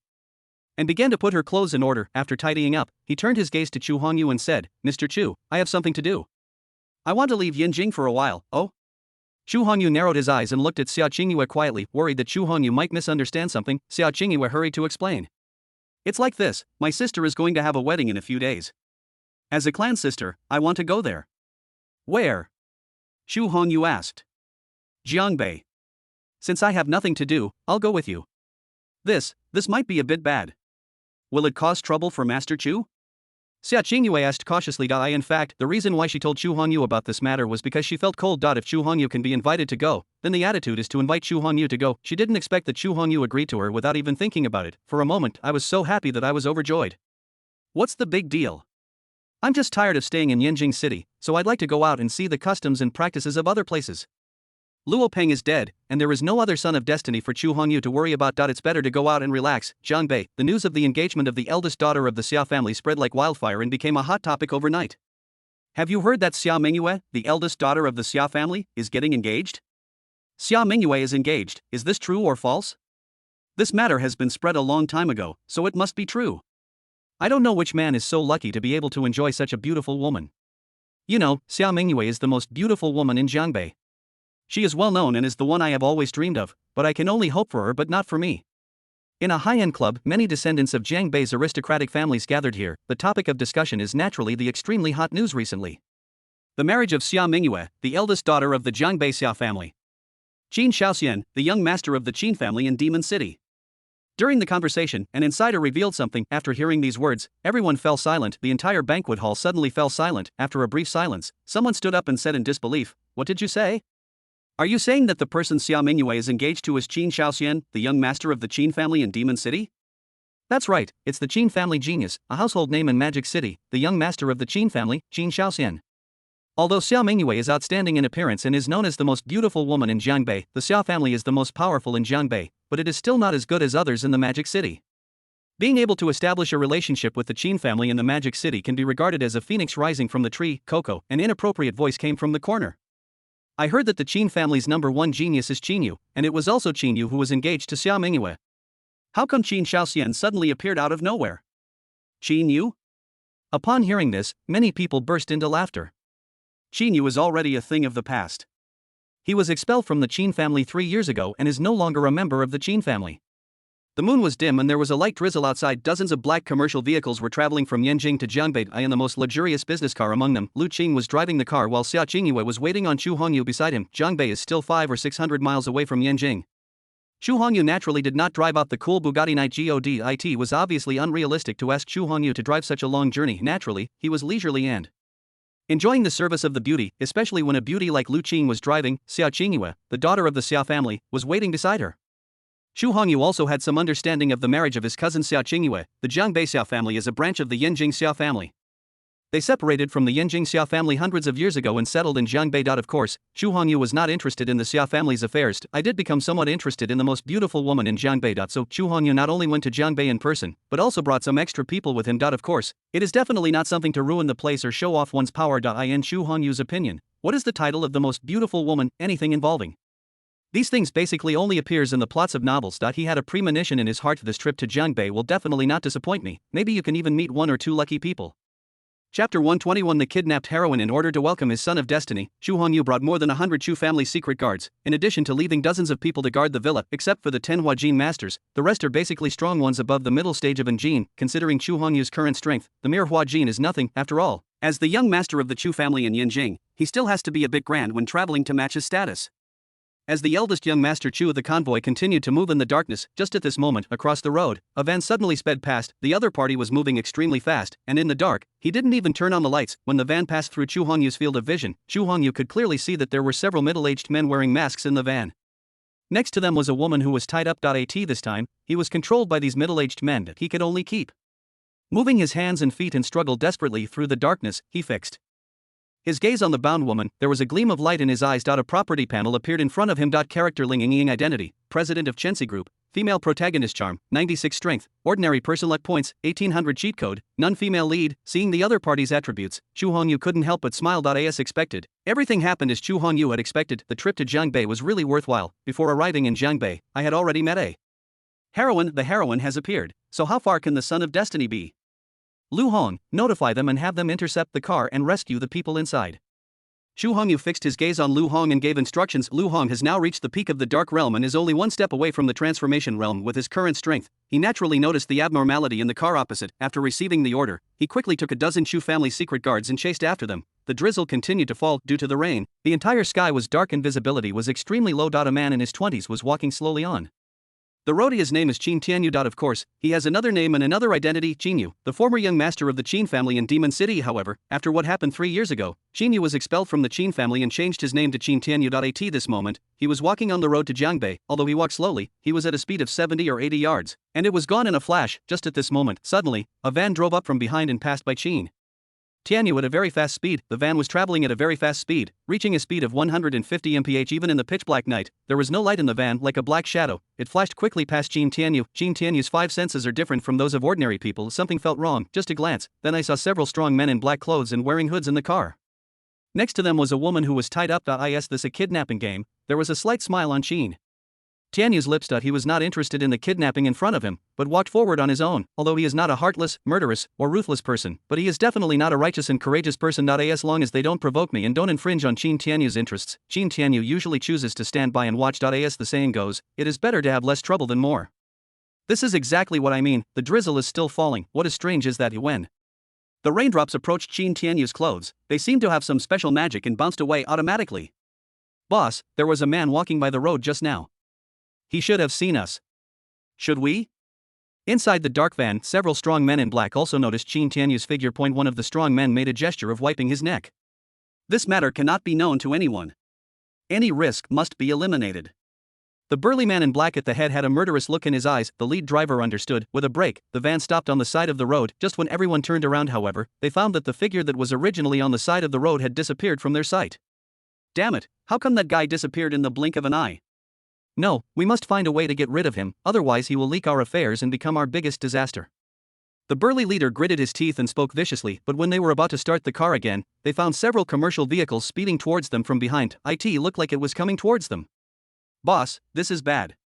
and began to put her clothes in order. After tidying up, he turned his gaze to Chu Hongyu and said, "Mr. Chu, I have something to do. I want to leave Yinjing for a while." Oh? Chu Hongyu narrowed his eyes and looked at Xia Qingyue quietly, worried that Chu Hongyu might misunderstand something. Xia Qingyue hurried to explain. "It's like this, my sister is going to have a wedding in a few days. As a clan sister, I want to go there." "Where?" Chu Hongyu asked. "Jiangbei. Since I have nothing to do, I'll go with you. This might be a bit bad. Will it cause trouble for Master Chu?" Xia Qingyue asked cautiously. In fact, the reason why she told Chu Hongyu about this matter was because she felt cold. If Chu Hongyu can be invited to go, then the attitude is to invite Chu Hongyu to go. She didn't expect that Chu Hongyu agreed to her without even thinking about it. For a moment, I was so happy that I was overjoyed. What's the big deal? I'm just tired of staying in Yinjing City, so I'd like to go out and see the customs and practices of other places. Luo Peng is dead, and there is no other son of destiny for Chu Hongyu to worry about. It's better to go out and relax. Jiangbei, the news of the engagement of the eldest daughter of the Xia family spread like wildfire and became a hot topic overnight. Have you heard that Xia Mingyue, the eldest daughter of the Xia family, is getting engaged? Xia Mingyue is engaged. Is this true or false? This matter has been spread a long time ago, so it must be true. I don't know which man is so lucky to be able to enjoy such a beautiful woman. You know, Xia Mingyue is the most beautiful woman in Jiangbei. She is well known and is the one I have always dreamed of, but I can only hope for her but not for me. In a high-end club, many descendants of Jiangbei's aristocratic families gathered here. The topic of discussion is naturally the extremely hot news recently. The marriage of Xia Mingyue, the eldest daughter of the Jiangbei Xia family. Qin Shaoxian, the young master of the Qin family in Demon City. During the conversation, an insider revealed something. After hearing these words, everyone fell silent. The entire banquet hall suddenly fell silent. After a brief silence, someone stood up and said in disbelief, "What did you say? Are you saying that the person Xia Mingyue is engaged to is Qin Shaoxian, the young master of the Qin family in Demon City?" That's right, it's the Qin family genius, a household name in Magic City, the young master of the Qin family, Qin Shaoxian. Although Xia Mingyue is outstanding in appearance and is known as the most beautiful woman in Jiangbei, the Xia family is the most powerful in Jiangbei, but it is still not as good as others in the Magic City. Being able to establish a relationship with the Qin family in the Magic City can be regarded as a phoenix rising from the tree. Coco, an inappropriate voice came from the corner. I heard that the Qin family's number one genius is Qin Yu, and it was also Qin Yu who was engaged to Xia Mingyue. How come Qin Shaoxian suddenly appeared out of nowhere? Qin Yu? Upon hearing this, many people burst into laughter. Qin Yu is already a thing of the past. He was expelled from the Qin family 3 years ago and is no longer a member of the Qin family. The moon was dim and there was a light drizzle outside. Dozens of black commercial vehicles were traveling from Yinjing to Jiangbei in the most luxurious business car among them. Lu Qing was driving the car while Xia Qingyue was waiting on Chu Hongyu beside him. Jiangbei is still 500 or 600 miles away from Yinjing. Chu Hongyu naturally did not drive out the cool Bugatti night. It was obviously unrealistic to ask Chu Hongyu to drive such a long journey. Naturally, he was leisurely and enjoying the service of the beauty, especially when a beauty like Lu Qing was driving. Xia Qingyue, the daughter of the Xia family, was waiting beside her. Chu Hongyu also had some understanding of the marriage of his cousin Xia Qingyue. The Jiangbei Xia family is a branch of the Yinjing Xia family. They separated from the Yinjing Xia family hundreds of years ago and settled in Jiangbei. Of course, Chu Hongyu was not interested in the Xia family's affairs. I did become somewhat interested in the most beautiful woman in Jiangbei. So Chu Hongyu not only went to Jiangbei in person, but also brought some extra people with him. Of course, it is definitely not something to ruin the place or show off one's power. In Chu Hongyu's opinion, what is the title of the most beautiful woman? Anything involving these things basically only appears in the plots of novels. He had a premonition in his heart. This trip to Jiangbei will definitely not disappoint me. Maybe you can even meet 1 or 2 lucky people. Chapter 121. The kidnapped heroine. In order to welcome his son of destiny, Xu Hongyu brought more than 100 Chu family secret guards, in addition to leaving dozens of people to guard the villa, except for the 10 Huajin masters. The rest are basically strong ones above the middle stage of Anjin. Considering Xu Hongyu's current strength, the mere Huajin is nothing, after all. As the young master of the Chu family in Yanjing, he still has to be a bit grand when traveling to match his status. As the eldest young master Chu of the convoy continued to move in the darkness, just at this moment, across the road, a van suddenly sped past. The other party was moving extremely fast, and in the dark, he didn't even turn on the lights. When the van passed through Xu Hongyu's field of vision, Xu Hongyu could clearly see that there were several middle-aged men wearing masks in the van. Next to them was a woman who was tied up. At this time, he was controlled by these middle-aged men that he could only keep moving his hands and feet and struggle desperately through the darkness. He fixed his gaze on the bound woman. There was a gleam of light in his eyes. A property panel appeared in front of him. Character Ling Ying identity, president of Chensi Group, female protagonist charm, 96 strength, ordinary person luck points, 1800 cheat code, none female lead. Seeing the other party's attributes, Xu Hongyu couldn't help but smile. As expected, everything happened as Xu Hongyu had expected. The trip to Jiangbei was really worthwhile. Before arriving in Jiangbei, I had already met a heroine. The heroine has appeared, so how far can the son of destiny be? Lu Hong, notify them and have them intercept the car and rescue the people inside. Xu Hongyu fixed his gaze on Lu Hong and gave instructions. Lu Hong has now reached the peak of the dark realm and is only one step away from the transformation realm. With his current strength, he naturally noticed the abnormality in the car opposite. After receiving the order, he quickly took a dozen Xu family secret guards and chased after them. The drizzle continued to fall due to the rain. The entire sky was dark and visibility was extremely low. A man in his 20s was walking slowly on the road. His name is Qin Tianyu. Of course, he has another name and another identity, Qinyu, the former young master of the Qin family in Demon City. However, after what happened 3 years ago, Qinyu was expelled from the Qin family and changed his name to Qin Tianyu. At this moment, he was walking on the road to Jiangbei. Although he walked slowly, he was at a speed of 70 or 80 yards, and it was gone in a flash. Just at this moment, suddenly, a van drove up from behind and passed by Qin Tianyu at a very fast speed. The van was traveling at a very fast speed, reaching a speed of 150 mph. Even in the pitch-black night, there was no light in the van. Like a black shadow, it flashed quickly past Qin Tianyu. Qin Tianyu's 5 senses are different from those of ordinary people. Something felt wrong. Just a glance, then I saw several strong men in black clothes and wearing hoods in the car. Next to them was a woman who was tied up. Is this a kidnapping game? There was a slight smile on Qin Tianyu's lips. He was not interested in the kidnapping in front of him, but walked forward on his own. Although he is not a heartless, murderous, or ruthless person, but he is definitely not a righteous and courageous person. As long as they don't provoke me and don't infringe on Qin Tianyu's interests, Qin Tianyu usually chooses to stand by and watch. As the saying goes, it is better to have less trouble than more. This is exactly what I mean. The drizzle is still falling. What is strange is that when the raindrops approached Qin Tianyu's clothes, they seemed to have some special magic and bounced away automatically. Boss, there was a man walking by the road just now. He should have seen us. Should we? Inside the dark van, several strong men in black also noticed Qin Tianyu's figure. One of the strong men made a gesture of wiping his neck. This matter cannot be known to anyone. Any risk must be eliminated. The burly man in black at the head had a murderous look in his eyes. The lead driver understood. With a brake, the van stopped on the side of the road. Just when everyone turned around, however, they found that the figure that was originally on the side of the road had disappeared from their sight. Damn it, how come that guy disappeared in the blink of an eye? No, we must find a way to get rid of him, otherwise he will leak our affairs and become our biggest disaster. The burly leader gritted his teeth and spoke viciously, but when they were about to start the car again, they found several commercial vehicles speeding towards them from behind. It looked like it was coming towards them. Boss, this is bad.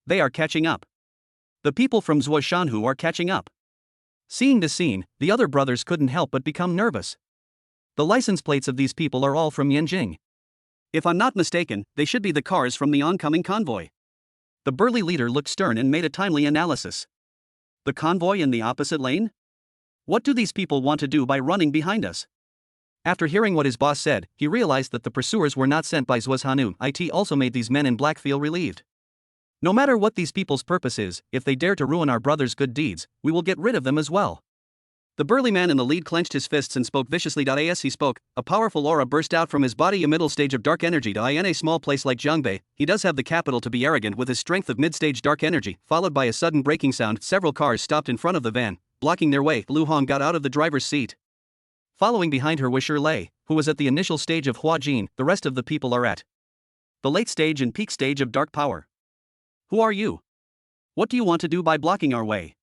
They are catching up. The people from Zuoshanhu are catching up. Seeing the scene, the other brothers couldn't help but become nervous. The license plates of these people are all from Yanjing. If I'm not mistaken, they should be the cars from the oncoming convoy. The burly leader looked stern and made a timely analysis. The convoy in the opposite lane? What do these people want to do by running behind us? After hearing what his boss said, he realized that the pursuers were not sent by Zuoshanhu. It also made these men in black feel relieved. No matter what these people's purpose is, if they dare to ruin our brother's good deeds, we will get rid of them as well. The burly man in the lead clenched his fists and spoke viciously. As he spoke, a powerful aura burst out from his body, a middle stage of dark energy. In a small place like Jiangbei, he does have the capital to be arrogant with his strength of mid-stage dark energy. Followed by a sudden braking sound, several cars stopped in front of the van, blocking their way. Lu Hong got out of the driver's seat. Following behind her was Lei, who was at the initial stage of Huajin. The rest of the people are at the late stage and peak stage of dark power. Who are you? What do you want to do by blocking our way?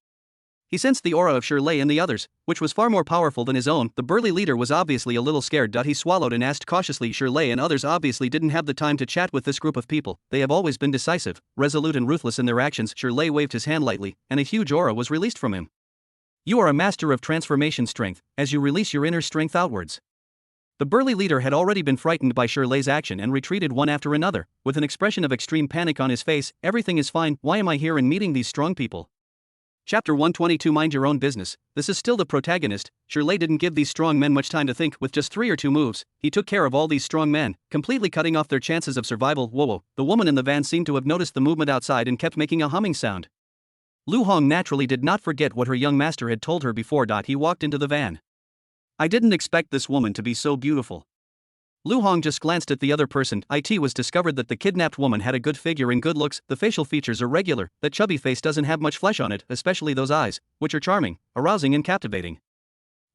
He sensed the aura of Shirley and the others, which was far more powerful than his own. The burly leader was obviously a little scared. He swallowed and asked cautiously. Shirley and others obviously didn't have the time to chat with this group of people. They have always been decisive, resolute and ruthless in their actions. Shirley waved his hand lightly, and a huge aura was released from him. You are a master of transformation strength, as you release your inner strength outwards. The burly leader had already been frightened by Shirley's action and retreated one after another, with an expression of extreme panic on his face. Everything is fine, why am I here and meeting these strong people? Chapter 122 Mind your own business. This is still the protagonist. Shirley didn't give these strong men much time to think. With just 3 or 2 moves, he took care of all these strong men, completely cutting off their chances of survival. Whoa, the woman in the van seemed to have noticed the movement outside and kept making a humming sound. Lu Hong naturally did not forget what her young master had told her before. He walked into the van. I didn't expect this woman to be so beautiful. Lu Hong just glanced at the other person. It was discovered that the kidnapped woman had a good figure and good looks. The facial features are regular. That chubby face doesn't have much flesh on it, especially those eyes, which are charming, arousing and captivating.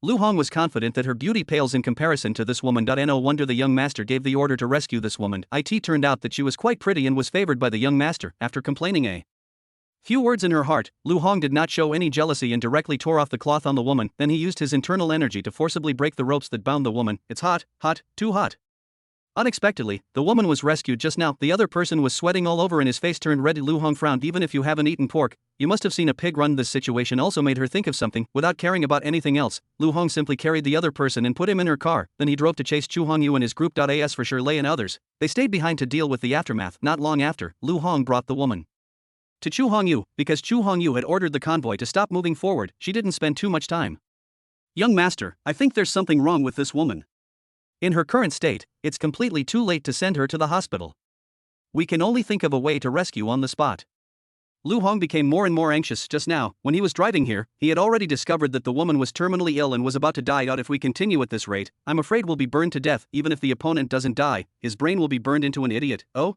Lu Hong was confident that her beauty pales in comparison to this woman. No wonder the young master gave the order to rescue this woman. It turned out that she was quite pretty and was favored by the young master. After complaining a few words in her heart, Lu Hong did not show any jealousy and directly tore off the cloth on the woman. Then he used his internal energy to forcibly break the ropes that bound the woman. It's hot, hot, too hot. Unexpectedly, the woman was rescued just now. The other person was sweating all over and his face turned red. Lu Hong frowned. Even if you haven't eaten pork, you must have seen a pig run. This situation also made her think of something. Without caring about anything else, Lu Hong simply carried the other person and put him in her car. Then he drove to chase Chu Hongyu and his group. As for Shirley and others, they stayed behind to deal with the aftermath. Not long after, Lu Hong brought the woman to Chu Hongyu. Because Chu Hongyu had ordered the convoy to stop moving forward, she didn't spend too much time. Young master, I think there's something wrong with this woman. In her current state, it's completely too late to send her to the hospital. We can only think of a way to rescue on the spot. Lu Hong became more and more anxious. Just now, when he was driving here, he had already discovered that the woman was terminally ill and was about to die out. If we continue at this rate, I'm afraid we'll be burned to death. Even if the opponent doesn't die, his brain will be burned into an idiot. Oh?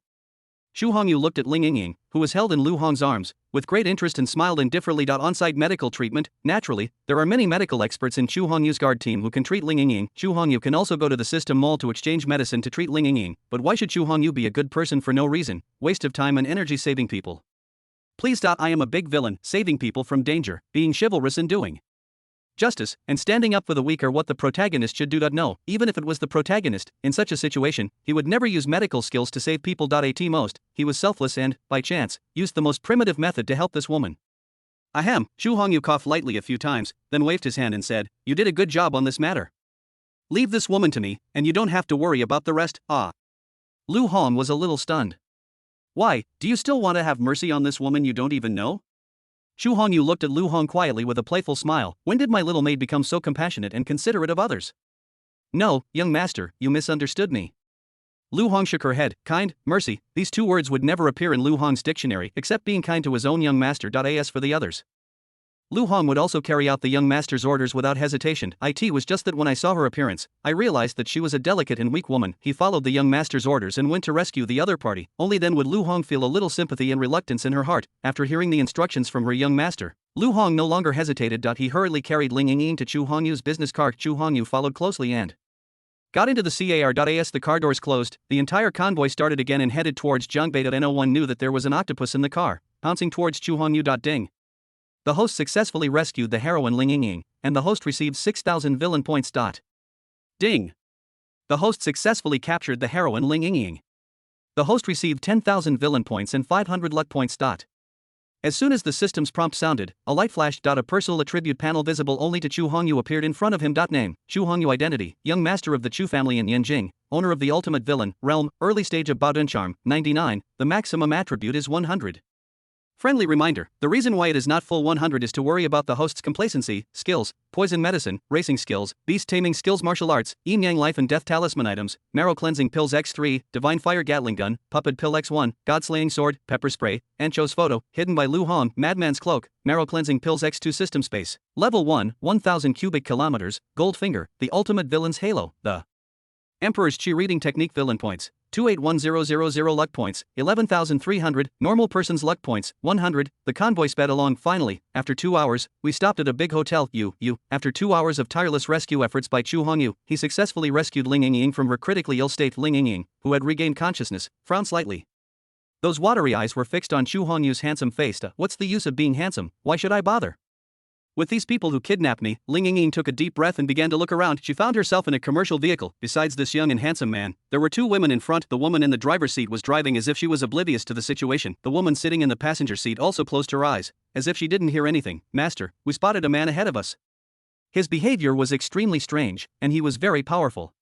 Chu Hongyu looked at Ling Yingying, who was held in Lu Hong's arms, with great interest and smiled indifferently. On-site medical treatment. Naturally, there are many medical experts in Chu Hongyu's guard team who can treat Ling Yingying. Chu Hongyu can also go to the system mall to exchange medicine to treat Ling Yingying. But why should Chu Hongyu be a good person for no reason? Waste of time and energy saving people. Please. I am a big villain, saving people from danger, being chivalrous and doing justice, and standing up for the weak are what the protagonist should do. No, even if it was the protagonist, in such a situation, he would never use medical skills to save people. At most, he was selfless and, by chance, used the most primitive method to help this woman. Ahem. Chu Hongyu coughed lightly a few times, then waved his hand and said, you did a good job on this matter. Leave this woman to me, and you don't have to worry about the rest. Lu Hong was a little stunned. Why, do you still want to have mercy on this woman you don't even know? Chu Hongyu looked at Lu Hong quietly with a playful smile. When did my little maid become so compassionate and considerate of others? No, young master, you misunderstood me. Lu Hong shook her head. Kind, mercy, these 2 words would never appear in Lu Hong's dictionary except being kind to his own young master. As for the others, Lu Hong would also carry out the young master's orders without hesitation. It was just that when I saw her appearance, I realized that she was a delicate and weak woman. He followed the young master's orders and went to rescue the other party. Only then would Lu Hong feel a little sympathy and reluctance in her heart. After hearing the instructions from her young master, Lu Hong no longer hesitated. He hurriedly carried Ling Yingying to Chu Hongyu's business car. Chu Hongyu followed closely and got into the car. As the car doors closed, the entire convoy started again and headed towards Zhongbei. No one knew that there was an octopus in the car, pouncing towards Chu Hongyu. Ding. The host successfully rescued the heroine Ling Yingying, and the host received 6,000 villain points. Ding. The host successfully captured the heroine Ling Yingying. The host received 10,000 villain points and 500 luck points. As soon as the system's prompt sounded, a light flashed. A personal attribute panel visible only to Chu Hongyu appeared in front of him. Name, Chu Hongyu. Identity, young master of the Chu family in Yanjing, owner of the ultimate villain, realm, early stage of Baodun charm, 99, the maximum attribute is 100. Friendly reminder, the reason why it is not full 100 is to worry about the host's complacency, skills, poison medicine, racing skills, beast taming skills, martial arts, yin yang life and death talisman items, marrow cleansing pills x3, divine fire gatling gun, puppet pill x1, god slaying sword, pepper spray, Ancho's photo, hidden by Lu Hong, madman's cloak, marrow cleansing pills x2 system space, level 1, 1000 cubic kilometers, gold finger, the ultimate villain's halo, the Emperor's Chi reading technique villain points, 281000 luck points, 11,300, normal person's luck points, 100, the convoy sped along. Finally, after 2 hours, we stopped at a big hotel. After 2 hours of tireless rescue efforts by Chu Hongyu, he successfully rescued Ling Yingying from her critically ill state. Ling Yingying, who had regained consciousness, frowned slightly. Those watery eyes were fixed on Chu Hongyu's handsome face. What's the use of being handsome, why should I bother? With these people who kidnapped me, Ling Yingying took a deep breath and began to look around. She found herself in a commercial vehicle. Besides this young and handsome man, there were two women in front. The woman in the driver's seat was driving as if she was oblivious to the situation. The woman sitting in the passenger seat also closed her eyes, as if she didn't hear anything. Master, we spotted a man ahead of us. His behavior was extremely strange, and he was very powerful.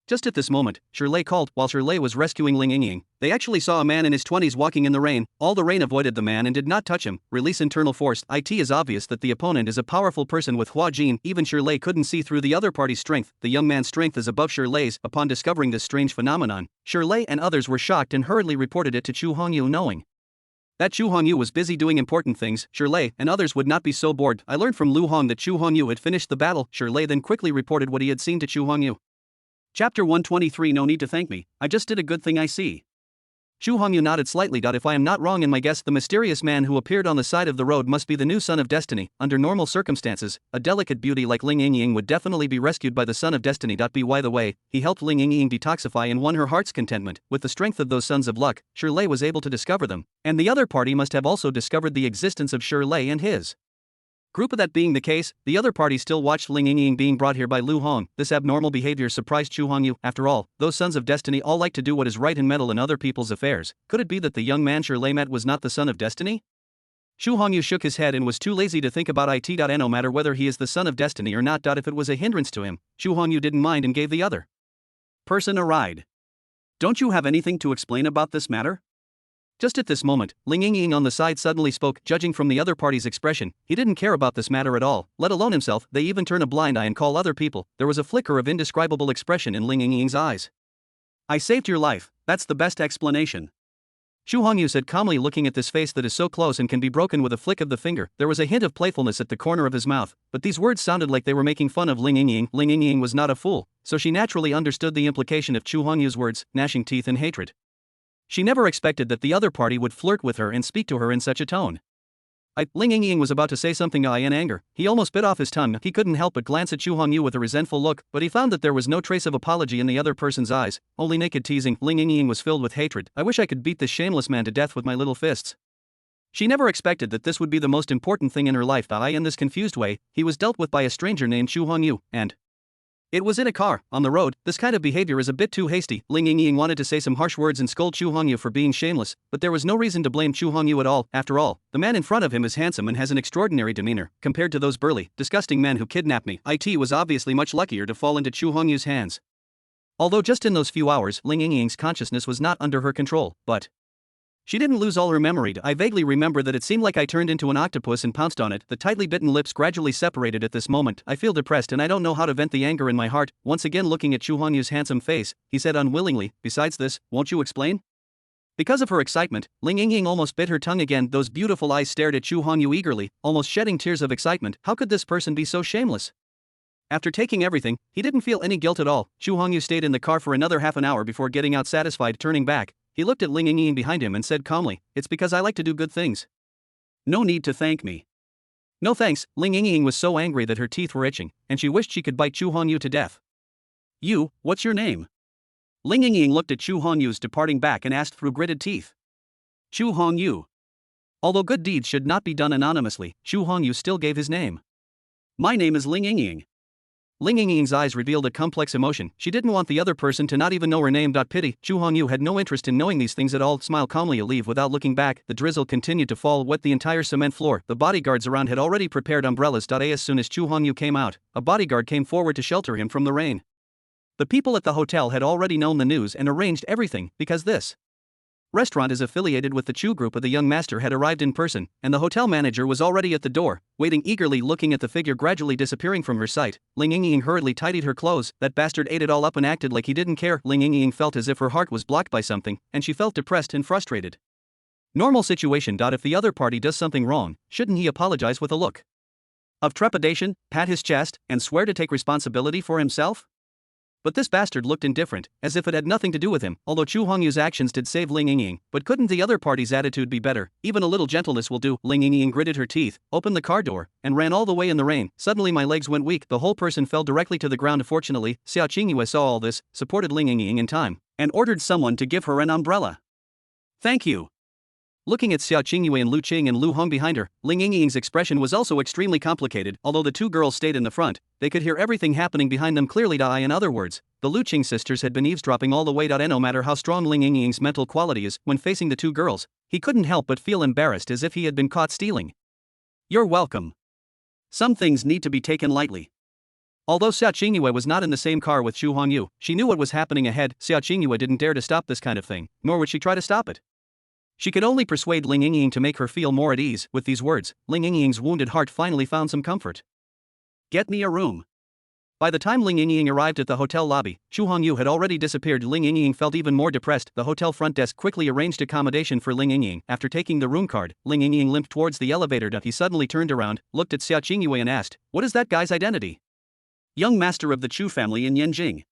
Just at this moment, Shirley called. While Shirley was rescuing Ling Yingying, they actually saw a man in his 20s walking in the rain. All the rain avoided the man and did not touch him. Release internal force. It is obvious that the opponent is a powerful person with Hua Jin. Even Shirley couldn't see through the other party's strength. The young man's strength is above Shirley's. Upon discovering this strange phenomenon, Shirley and others were shocked and hurriedly reported it to Chu Hongyu, knowing that Chu Hongyu was busy doing important things. Shirley and others would not be so bored. I learned from Lu Hong that Chu Hongyu had finished the battle. Shirley then quickly reported what he had seen to Chu Hongyu. Chapter 123. No need to thank me, I just did a good thing, I see. Chu Hongyu nodded slightly. If I am not wrong in my guess, the mysterious man who appeared on the side of the road must be the new son of destiny. Under normal circumstances, a delicate beauty like Ling Yingying would definitely be rescued by the son of destiny. By the way, he helped Ling Yingying detoxify and won her heart's contentment. With the strength of those sons of luck, Shirley was able to discover them, and the other party must have also discovered the existence of Shirley and his group. Of that being the case, the other party still watched Ling Yingying being brought here by Lu Hong. This abnormal behavior surprised Chu Hongyu. After all, those sons of destiny all like to do what is right and meddle in other people's affairs. Could it be that the young man Shirley met was not the son of destiny? Chu Hongyu shook his head and was too lazy to think about it. No matter whether he is the son of destiny or not. If it was a hindrance to him, Chu Hongyu didn't mind and gave the other person a ride. Don't you have anything to explain about this matter? Just at this moment, Ling Yingying on the side suddenly spoke. Judging from the other party's expression, he didn't care about this matter at all, let alone himself. They even turn a blind eye and call other people. There was a flicker of indescribable expression in Ling Yingying's eyes. I saved your life, that's the best explanation. Chu Hongyu said calmly, looking at this face that is so close and can be broken with a flick of the finger. There was a hint of playfulness at the corner of his mouth, but these words sounded like they were making fun of Ling Yingying. Ling Yingying was not a fool, so she naturally understood the implication of Chu Hongyu's words, gnashing teeth in hatred. She never expected that the other party would flirt with her and speak to her in such a tone. Ling Yingying was about to say something in anger. He almost bit off his tongue. He couldn't help but glance at Chu Hongyu with a resentful look, but he found that there was no trace of apology in the other person's eyes, only naked teasing. Ling Yingying was filled with hatred. I wish I could beat this shameless man to death with my little fists. She never expected that this would be the most important thing in her life. In this confused way, he was dealt with by a stranger named Chu Hongyu, and it was in a car, on the road. This kind of behavior is a bit too hasty. Ling Yingying wanted to say some harsh words and scold Chu Hongyu for being shameless, but there was no reason to blame Chu Hongyu at all. After all, the man in front of him is handsome and has an extraordinary demeanor, compared to those burly, disgusting men who kidnapped me. It was obviously much luckier to fall into Chu Hongyu's hands. Although just in those few hours, Ling Yingying's consciousness was not under her control, but she didn't lose all her memory. I vaguely remember that it seemed like I turned into an octopus and pounced on it. The tightly bitten lips gradually separated at this moment. I feel depressed and I don't know how to vent the anger in my heart. Once again looking at Chu Honyu's handsome face, he said unwillingly, besides this, won't you explain? Because of her excitement, Ling Yingying almost bit her tongue again. Those beautiful eyes stared at Chu Hongyu eagerly, almost shedding tears of excitement. How could this person be so shameless? After taking everything, he didn't feel any guilt at all. Chu Hongyu stayed in the car for another half an hour before getting out satisfied. Turning back, he looked at Ling Yingying behind him and said calmly, it's because I like to do good things. No need to thank me. No thanks. Ling Yingying was so angry that her teeth were itching, and she wished she could bite Chu Hongyu to death. You, what's your name? Ling Yingying looked at Chu Hongyu's departing back and asked through gritted teeth. Chu Hongyu. Although good deeds should not be done anonymously, Chu Hongyu still gave his name. My name is Ling Yingying. Ling Yingying's eyes revealed a complex emotion. She didn't want the other person to not even know her name. Pity. Chu Hongyu had no interest in knowing these things at all. Smile calmly, leave without looking back. The drizzle continued to fall, wet the entire cement floor. The bodyguards around had already prepared umbrellas. As soon as Chu Hongyu came out, a bodyguard came forward to shelter him from the rain. The people at the hotel had already known the news and arranged everything, because this restaurant is affiliated with the Chu group. The young master had arrived in person, and the hotel manager was already at the door, waiting eagerly, looking at the figure gradually disappearing from her sight. Ling Yingying hurriedly tidied her clothes. That bastard ate it all up and acted like he didn't care. Ling Yingying felt as if her heart was blocked by something, and she felt depressed and frustrated. Normal situation. If the other party does something wrong, shouldn't he apologize with a look of trepidation, pat his chest, and swear to take responsibility for himself? But this bastard looked indifferent, as if it had nothing to do with him. Although Chu Hongyu's actions did save Ling Yingying, but couldn't the other party's attitude be better? Even a little gentleness will do. Ling Yingying gritted her teeth, opened the car door, and ran all the way in the rain. Suddenly my legs went weak. The whole person fell directly to the ground. Fortunately, Xiao Qingyue saw all this, supported Ling Yingying in time, and ordered someone to give her an umbrella. Thank you. Looking at Xiao Qingyue and Lu Qing and Lu Hong behind her, Ling Yingying's expression was also extremely complicated. Although the two girls stayed in the front, they could hear everything happening behind them clearly. In other words, the Lu Qing sisters had been eavesdropping all the way. No matter how strong Ling Yingying's mental quality is, when facing the two girls, he couldn't help but feel embarrassed as if he had been caught stealing. You're welcome. Some things need to be taken lightly. Although Xiao Qingyue was not in the same car with Xu Hongyu, she knew what was happening ahead. Xiao Qingyue didn't dare to stop this kind of thing, nor would she try to stop it. She could only persuade Ling Yingying to make her feel more at ease. With these words, Ling Yingying's wounded heart finally found some comfort. Get me a room. By the time Ling Yingying arrived at the hotel lobby, Xu Hongyu had already disappeared. Ling Yingying felt even more depressed. The hotel front desk quickly arranged accommodation for Ling Yingying. After taking the room card, Ling Yingying limped towards the elevator. He suddenly turned around, looked at Xiao Qingyue and asked, "What is that guy's identity?" Young master of the Chu family in Yanjing.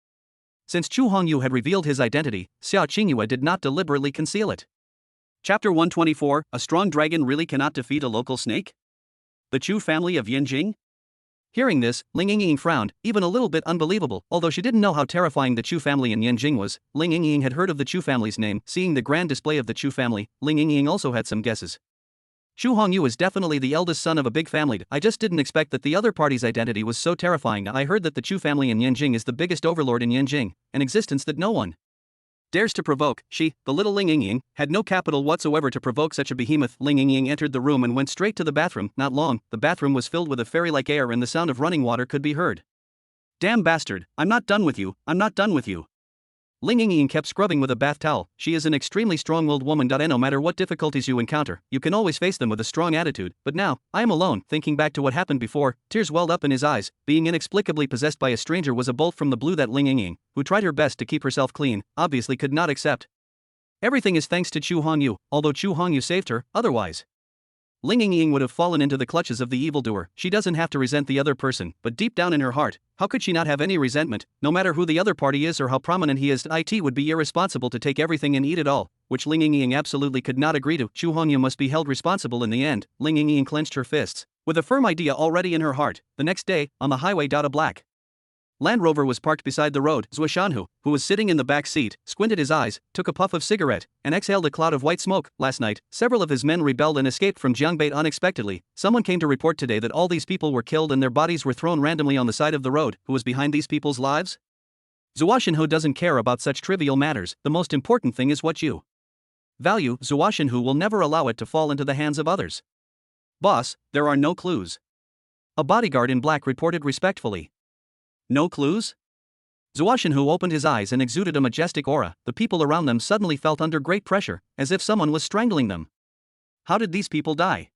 Since Xu Hongyu had revealed his identity, Xiao Qingyue did not deliberately conceal it. Chapter 124, A Strong Dragon Really Cannot Defeat a Local Snake? The Chu family of Yanjing? Hearing this, Ling Yingying frowned, even a little bit unbelievable. Although she didn't know how terrifying the Chu family in Yanjing was, Ling Yingying had heard of the Chu family's name. Seeing the grand display of the Chu family, Ling Yingying also had some guesses. Xu Hongyu is definitely the eldest son of a big family. I just didn't expect that the other party's identity was so terrifying. I heard that the Chu family in Yanjing is the biggest overlord in Yanjing, an existence that no one dares to provoke. She, the little Ling Yingying, had no capital whatsoever to provoke such a behemoth. Ling Yingying entered the room and went straight to the bathroom. Not long, the bathroom was filled with a fairy-like air and the sound of running water could be heard. Damn bastard, I'm not done with you, I'm not done with you. Ling Yingying kept scrubbing with a bath towel. She is an extremely strong-willed woman. No matter what difficulties you encounter, you can always face them with a strong attitude. But now, I am alone. Thinking back to what happened before, tears welled up in his eyes. Being inexplicably possessed by a stranger was a bolt from the blue that Ling Yingying, who tried her best to keep herself clean, obviously could not accept. Everything is thanks to Xu Hongyu, although Xu Hongyu saved her, otherwise Ling Yingying would have fallen into the clutches of the evildoer. She doesn't have to resent the other person, but deep down in her heart, how could she not have any resentment? No matter who the other party is or how prominent he is, it would be irresponsible to take everything and eat it all, which Ling Yingying absolutely could not agree to. Xu Hongyu must be held responsible in the end. Ling Yingying clenched her fists, with a firm idea already in her heart. The next day, on the highway, a black Land Rover was parked beside the road. Zuoshanhu, who was sitting in the back seat, squinted his eyes, took a puff of cigarette, and exhaled a cloud of white smoke. Last night, several of his men rebelled and escaped from Jiangbei unexpectedly. Someone came to report today that all these people were killed and their bodies were thrown randomly on the side of the road. Who was behind these people's lives? Zuoshanhu doesn't care about such trivial matters. The most important thing is what you value. Zuoshanhu will never allow it to fall into the hands of others. Boss, there are no clues. A bodyguard in black reported respectfully. No clues? Zuoshanhu opened his eyes and exuded a majestic aura. The people around them suddenly felt under great pressure, as if someone was strangling them. How did these people die?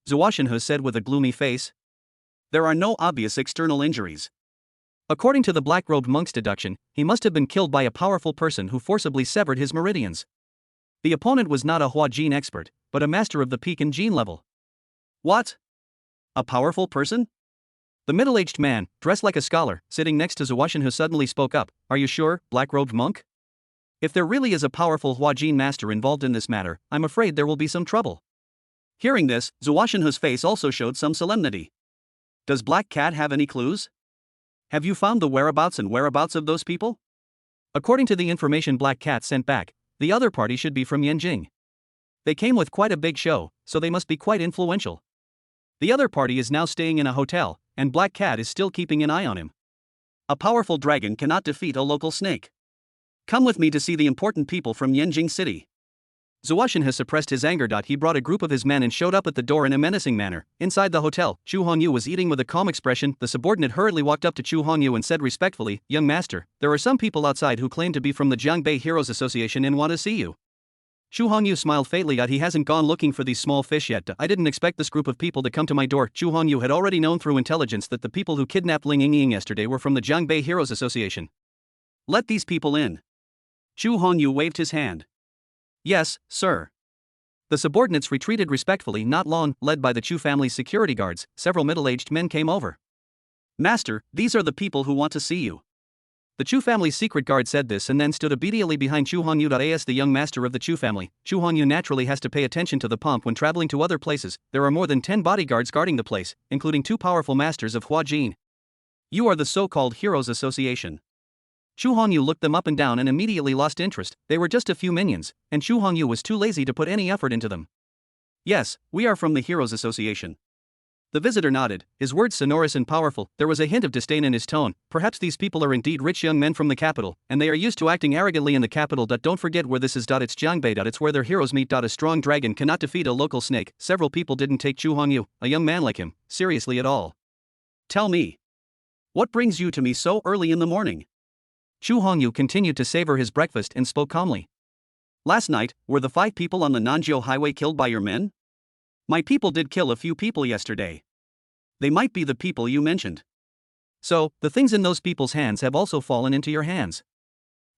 Zuoshanhu said with a gloomy face. There are no obvious external injuries. According to the black-robed monk's deduction, he must have been killed by a powerful person who forcibly severed his meridians. The opponent was not a Hua Jin expert, but a master of the Pekin Jin level. What? A powerful person? The middle-aged man, dressed like a scholar, sitting next to Zuoshanhu suddenly spoke up. Are you sure, black-robed monk? If there really is a powerful Hua Jin master involved in this matter, I'm afraid there will be some trouble. Hearing this, Zuoshanhu's face also showed some solemnity. Does Black Cat have any clues? Have you found the whereabouts of those people? According to the information Black Cat sent back, the other party should be from Yanjing. They came with quite a big show, so they must be quite influential. The other party is now staying in a hotel, and Black Cat is still keeping an eye on him. A powerful dragon cannot defeat a local snake. Come with me to see the important people from Yanjing City. Zuoshanhu suppressed his anger. He brought a group of his men and showed up at the door in a menacing manner. Inside the hotel, Xu Hongyu was eating with a calm expression. The subordinate hurriedly walked up to Xu Hongyu and said respectfully, Young master, there are some people outside who claim to be from the Jiangbei Heroes Association and want to see you. Xu Hongyu smiled faintly. He hasn't gone looking for these small fish yet. I didn't expect this group of people to come to my door. Xu Hongyu had already known through intelligence that the people who kidnapped Ling Yingying yesterday were from the Jiangbei Heroes Association. Let these people in. Xu Hongyu waved his hand. Yes, sir. The subordinates retreated respectfully. Not long, led by the Chu family's security guards, several middle-aged men came over. Master, these are the people who want to see you. The Chu family's secret guard said this and then stood obediently behind Xu Hongyu. As the young master of the Chu family, Xu Hongyu naturally has to pay attention to the pomp when traveling to other places. There are more than 10 bodyguards guarding the place, including 2 powerful masters of Hua Jin. You are the so-called Heroes Association. Chu Hongyu looked them up and down and immediately lost interest. They were just a few minions, and Chu Hongyu was too lazy to put any effort into them. Yes, we are from the Heroes Association. The visitor nodded, his words sonorous and powerful. There was a hint of disdain in his tone. Perhaps these people are indeed rich young men from the capital, and they are used to acting arrogantly in the capital. Don't forget where this is. It's Jiangbei. It's where their heroes meet. A strong dragon cannot defeat a local snake. Several people didn't take Chu Hongyu, a young man like him, seriously at all. Tell me, what brings you to me so early in the morning? Chu Hongyu continued to savor his breakfast and spoke calmly. Last night, were the 5 people on the Nanjiu highway killed by your men? My people did kill a few people yesterday. They might be the people you mentioned. So, the things in those people's hands have also fallen into your hands.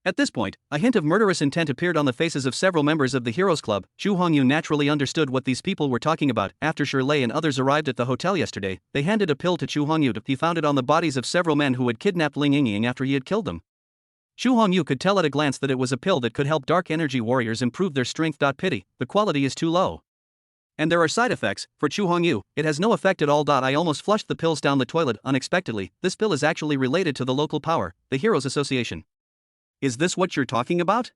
At this point, a hint of murderous intent appeared on the faces of several members of the Heroes Club. Chu Hongyu naturally understood what these people were talking about. After Shirley and others arrived at the hotel yesterday, they handed a pill to Chu Hongyu. He found it on the bodies of several men who had kidnapped Ling Yingying after he had killed them. Chu Hongyu could tell at a glance that it was a pill that could help dark energy warriors improve their strength. Pity, the quality is too low. And there are side effects. For Chu Hongyu, it has no effect at all. I almost flushed the pills down the toilet unexpectedly. This pill is actually related to the local power, the Heroes Association. Is this what you're talking about?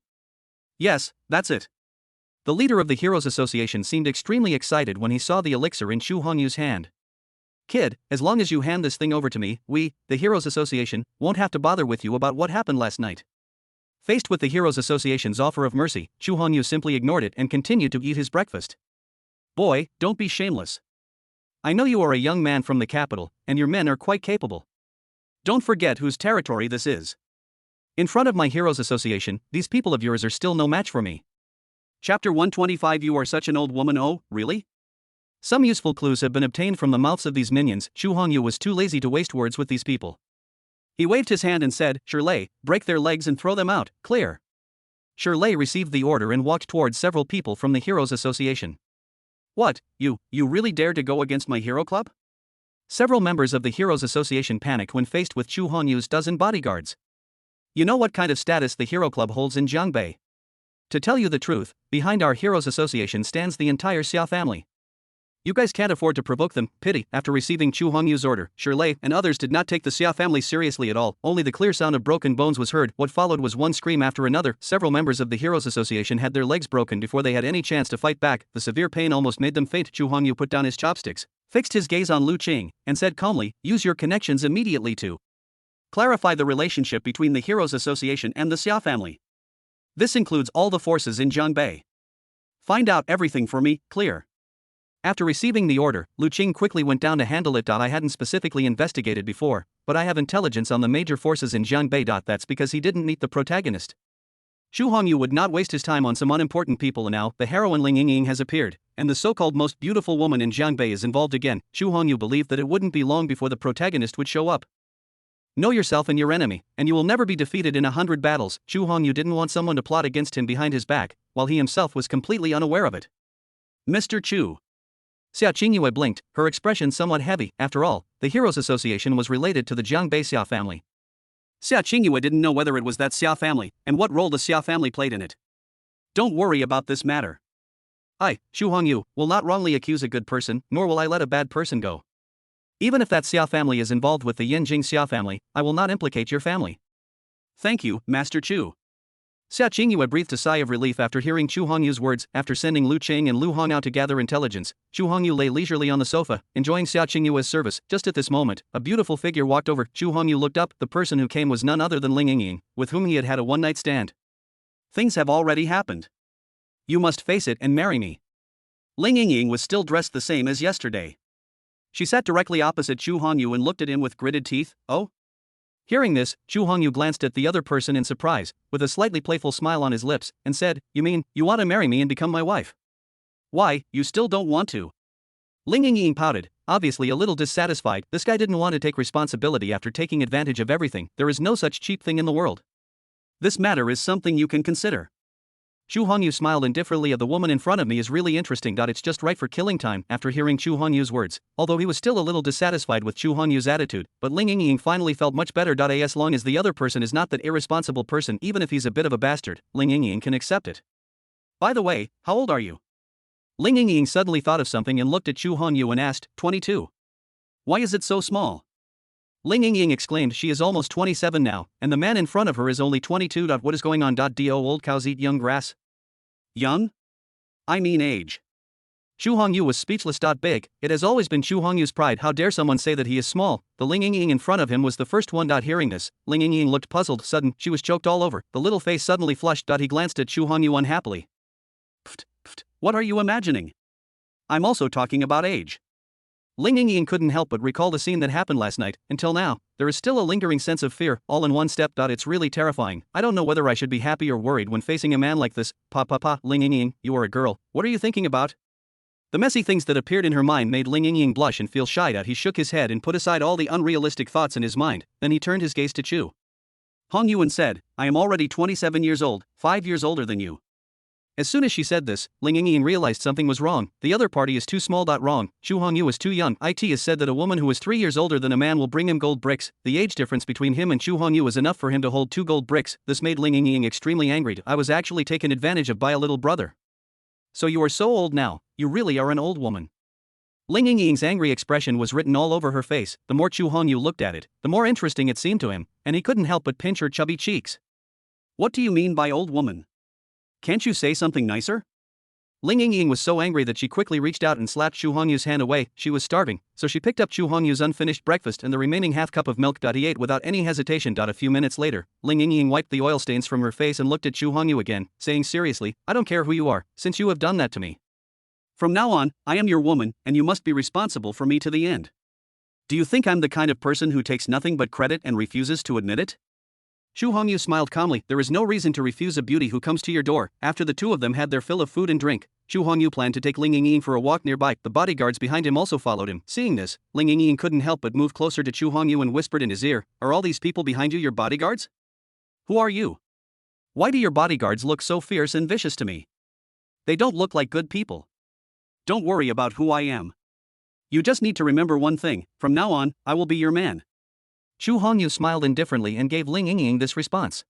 Yes, that's it. The leader of the Heroes Association seemed extremely excited when he saw the elixir in Chu Hongyu's hand. Kid, as long as you hand this thing over to me, we, the Heroes Association, won't have to bother with you about what happened last night. Faced with the Heroes Association's offer of mercy, Chu Hongyu simply ignored it and continued to eat his breakfast. Boy, don't be shameless. I know you are a young man from the capital, and your men are quite capable. Don't forget whose territory this is. In front of my Heroes Association, these people of yours are still no match for me. Chapter 125. You are such an old woman. Oh, really? Some useful clues have been obtained from the mouths of these minions. Chu Hongyu was too lazy to waste words with these people. He waved his hand and said, Shirley, break their legs and throw them out, clear. Shirley received the order and walked towards several people from the Heroes Association. What, you really dare to go against my hero club? Several members of the Heroes Association panicked when faced with Chu Hongyu's dozen bodyguards. You know what kind of status the Hero Club holds in Jiangbei? To tell you the truth, behind our Heroes Association stands the entire Xia family. You guys can't afford to provoke them. Pity. After receiving Chu Hongyu's order, Shirley and others did not take the Xia family seriously at all. Only the clear sound of broken bones was heard. What followed was one scream after another. Several members of the Heroes Association had their legs broken before they had any chance to fight back. The severe pain almost made them faint. Chu Hongyu put down his chopsticks, fixed his gaze on Lu Qing, and said calmly, use your connections immediately to clarify the relationship between the Heroes Association and the Xia family. This includes all the forces in Jiangbei. Find out everything for me, clear. After receiving the order, Lu Qing quickly went down to handle it. I hadn't specifically investigated before, but I have intelligence on the major forces in Jiangbei. That's because he didn't meet the protagonist. Chu Hongyu would not waste his time on some unimportant people. Now, the heroine Ling Yingying has appeared, and the so-called most beautiful woman in Jiangbei is involved again. Chu Hongyu believed that it wouldn't be long before the protagonist would show up. Know yourself and your enemy, and you will never be defeated in 100 battles. Chu Hongyu didn't want someone to plot against him behind his back, while he himself was completely unaware of it. Mr. Chu. Xia Qingyue blinked, her expression somewhat heavy. After all, the Heroes Association was related to the Jiangbei Xia family. Xia Qingyue didn't know whether it was that Xia family, and what role the Xia family played in it. Don't worry about this matter. I, Chu Hongyu, will not wrongly accuse a good person, nor will I let a bad person go. Even if that Xia family is involved with the Yanjing Xia family, I will not implicate your family. Thank you, Master Chu. Xia Qingyue breathed a sigh of relief after hearing Chu Hongyu's words. After sending Lu Qing and Lu Hong out to gather intelligence, Chu Hongyu lay leisurely on the sofa, enjoying Xia Qingyue's service. Just at this moment, a beautiful figure walked over. Chu Hongyu looked up. The person who came was none other than Ling Yingying, with whom he had had a one-night stand. Things have already happened. You must face it and marry me. Ling Yingying was still dressed the same as yesterday. She sat directly opposite Chu Hongyu and looked at him with gritted teeth. Oh? Hearing this, Chu Hongyu glanced at the other person in surprise, with a slightly playful smile on his lips, and said, You mean, you want to marry me and become my wife? Why, you still don't want to? Ling Yingying pouted, obviously a little dissatisfied. This guy didn't want to take responsibility after taking advantage of everything. There is no such cheap thing in the world. This matter is something you can consider. Chu Hongyu smiled indifferently. The woman in front of me is really interesting. It's just right for killing time. After hearing Chu Hongyu's words, although he was still a little dissatisfied with Chu Hongyu's attitude, but Ling Yingying finally felt much better. As long as the other person is not that irresponsible person, even if he's a bit of a bastard, Ling Yingying can accept it. By the way, how old are you? Ling Yingying suddenly thought of something and looked at Chu Hongyu and asked, 22. Why is it so small? Ling Yingying exclaimed. She is almost 27 now, and the man in front of her is only 22. What is going on? Do old cows eat young grass? Young? I mean age. Chu Hongyu was speechless. Big, it has always been Chu Hongyu's pride. How dare someone say that he is small? The Ling Yingying in front of him was the first one. Hearing this, Ling Yingying looked puzzled. Sudden, she was choked all over. The little face suddenly flushed. He glanced at Chu Hongyu unhappily. Pft, pft, what are you imagining? I'm also talking about age. Ling Yingying couldn't help but recall the scene that happened last night. Until now, there is still a lingering sense of fear, all in one step. It's really terrifying. I don't know whether I should be happy or worried when facing a man like this. Ling Yingying, you are a girl. What are you thinking about? The messy things that appeared in her mind made Ling Yingying blush and feel shy. He shook his head and put aside all the unrealistic thoughts in his mind. Then he turned his gaze to Chu Hongyu and said, I am already 27 years old, 5 years older than you. As soon as she said this, Ling Yingying realized something was wrong. The other party is too small. Wrong. Chu Hongyu is too young. It is said that a woman who is 3 years older than a man will bring him gold bricks. The age difference between him and Chu Hongyu is enough for him to hold 2 gold bricks. This made Ling Yingying extremely angry. I was actually taken advantage of by a little brother. So you are so old now, you really are an old woman. Ling Yingying's angry expression was written all over her face. The more Chu Hongyu looked at it, the more interesting it seemed to him, and he couldn't help but pinch her chubby cheeks. What do you mean by old woman? Can't you say something nicer? Ling Yingying was so angry that she quickly reached out and slapped Chu Hongyu's hand away. She was starving, so she picked up Chu Hongyu's unfinished breakfast and the remaining half cup of milk. He ate without any hesitation. A few minutes later, Ling Yingying wiped the oil stains from her face and looked at Chu Hongyu again, saying seriously, I don't care who you are, since you have done that to me. From now on, I am your woman, and you must be responsible for me to the end. Do you think I'm the kind of person who takes nothing but credit and refuses to admit it? Chu Hongyu smiled calmly. There is no reason to refuse a beauty who comes to your door. After the two of them had their fill of food and drink, Chu Hongyu planned to take Ling Yingying for a walk nearby. The bodyguards behind him also followed him. Seeing this, Ling Yingying couldn't help but move closer to Chu Hongyu and whispered in his ear, Are all these people behind you your bodyguards? Who are you? Why do your bodyguards look so fierce and vicious to me? They don't look like good people. Don't worry about who I am. You just need to remember one thing, from now on, I will be your man. Chu Hongyu smiled indifferently and gave Ling Yingying this response.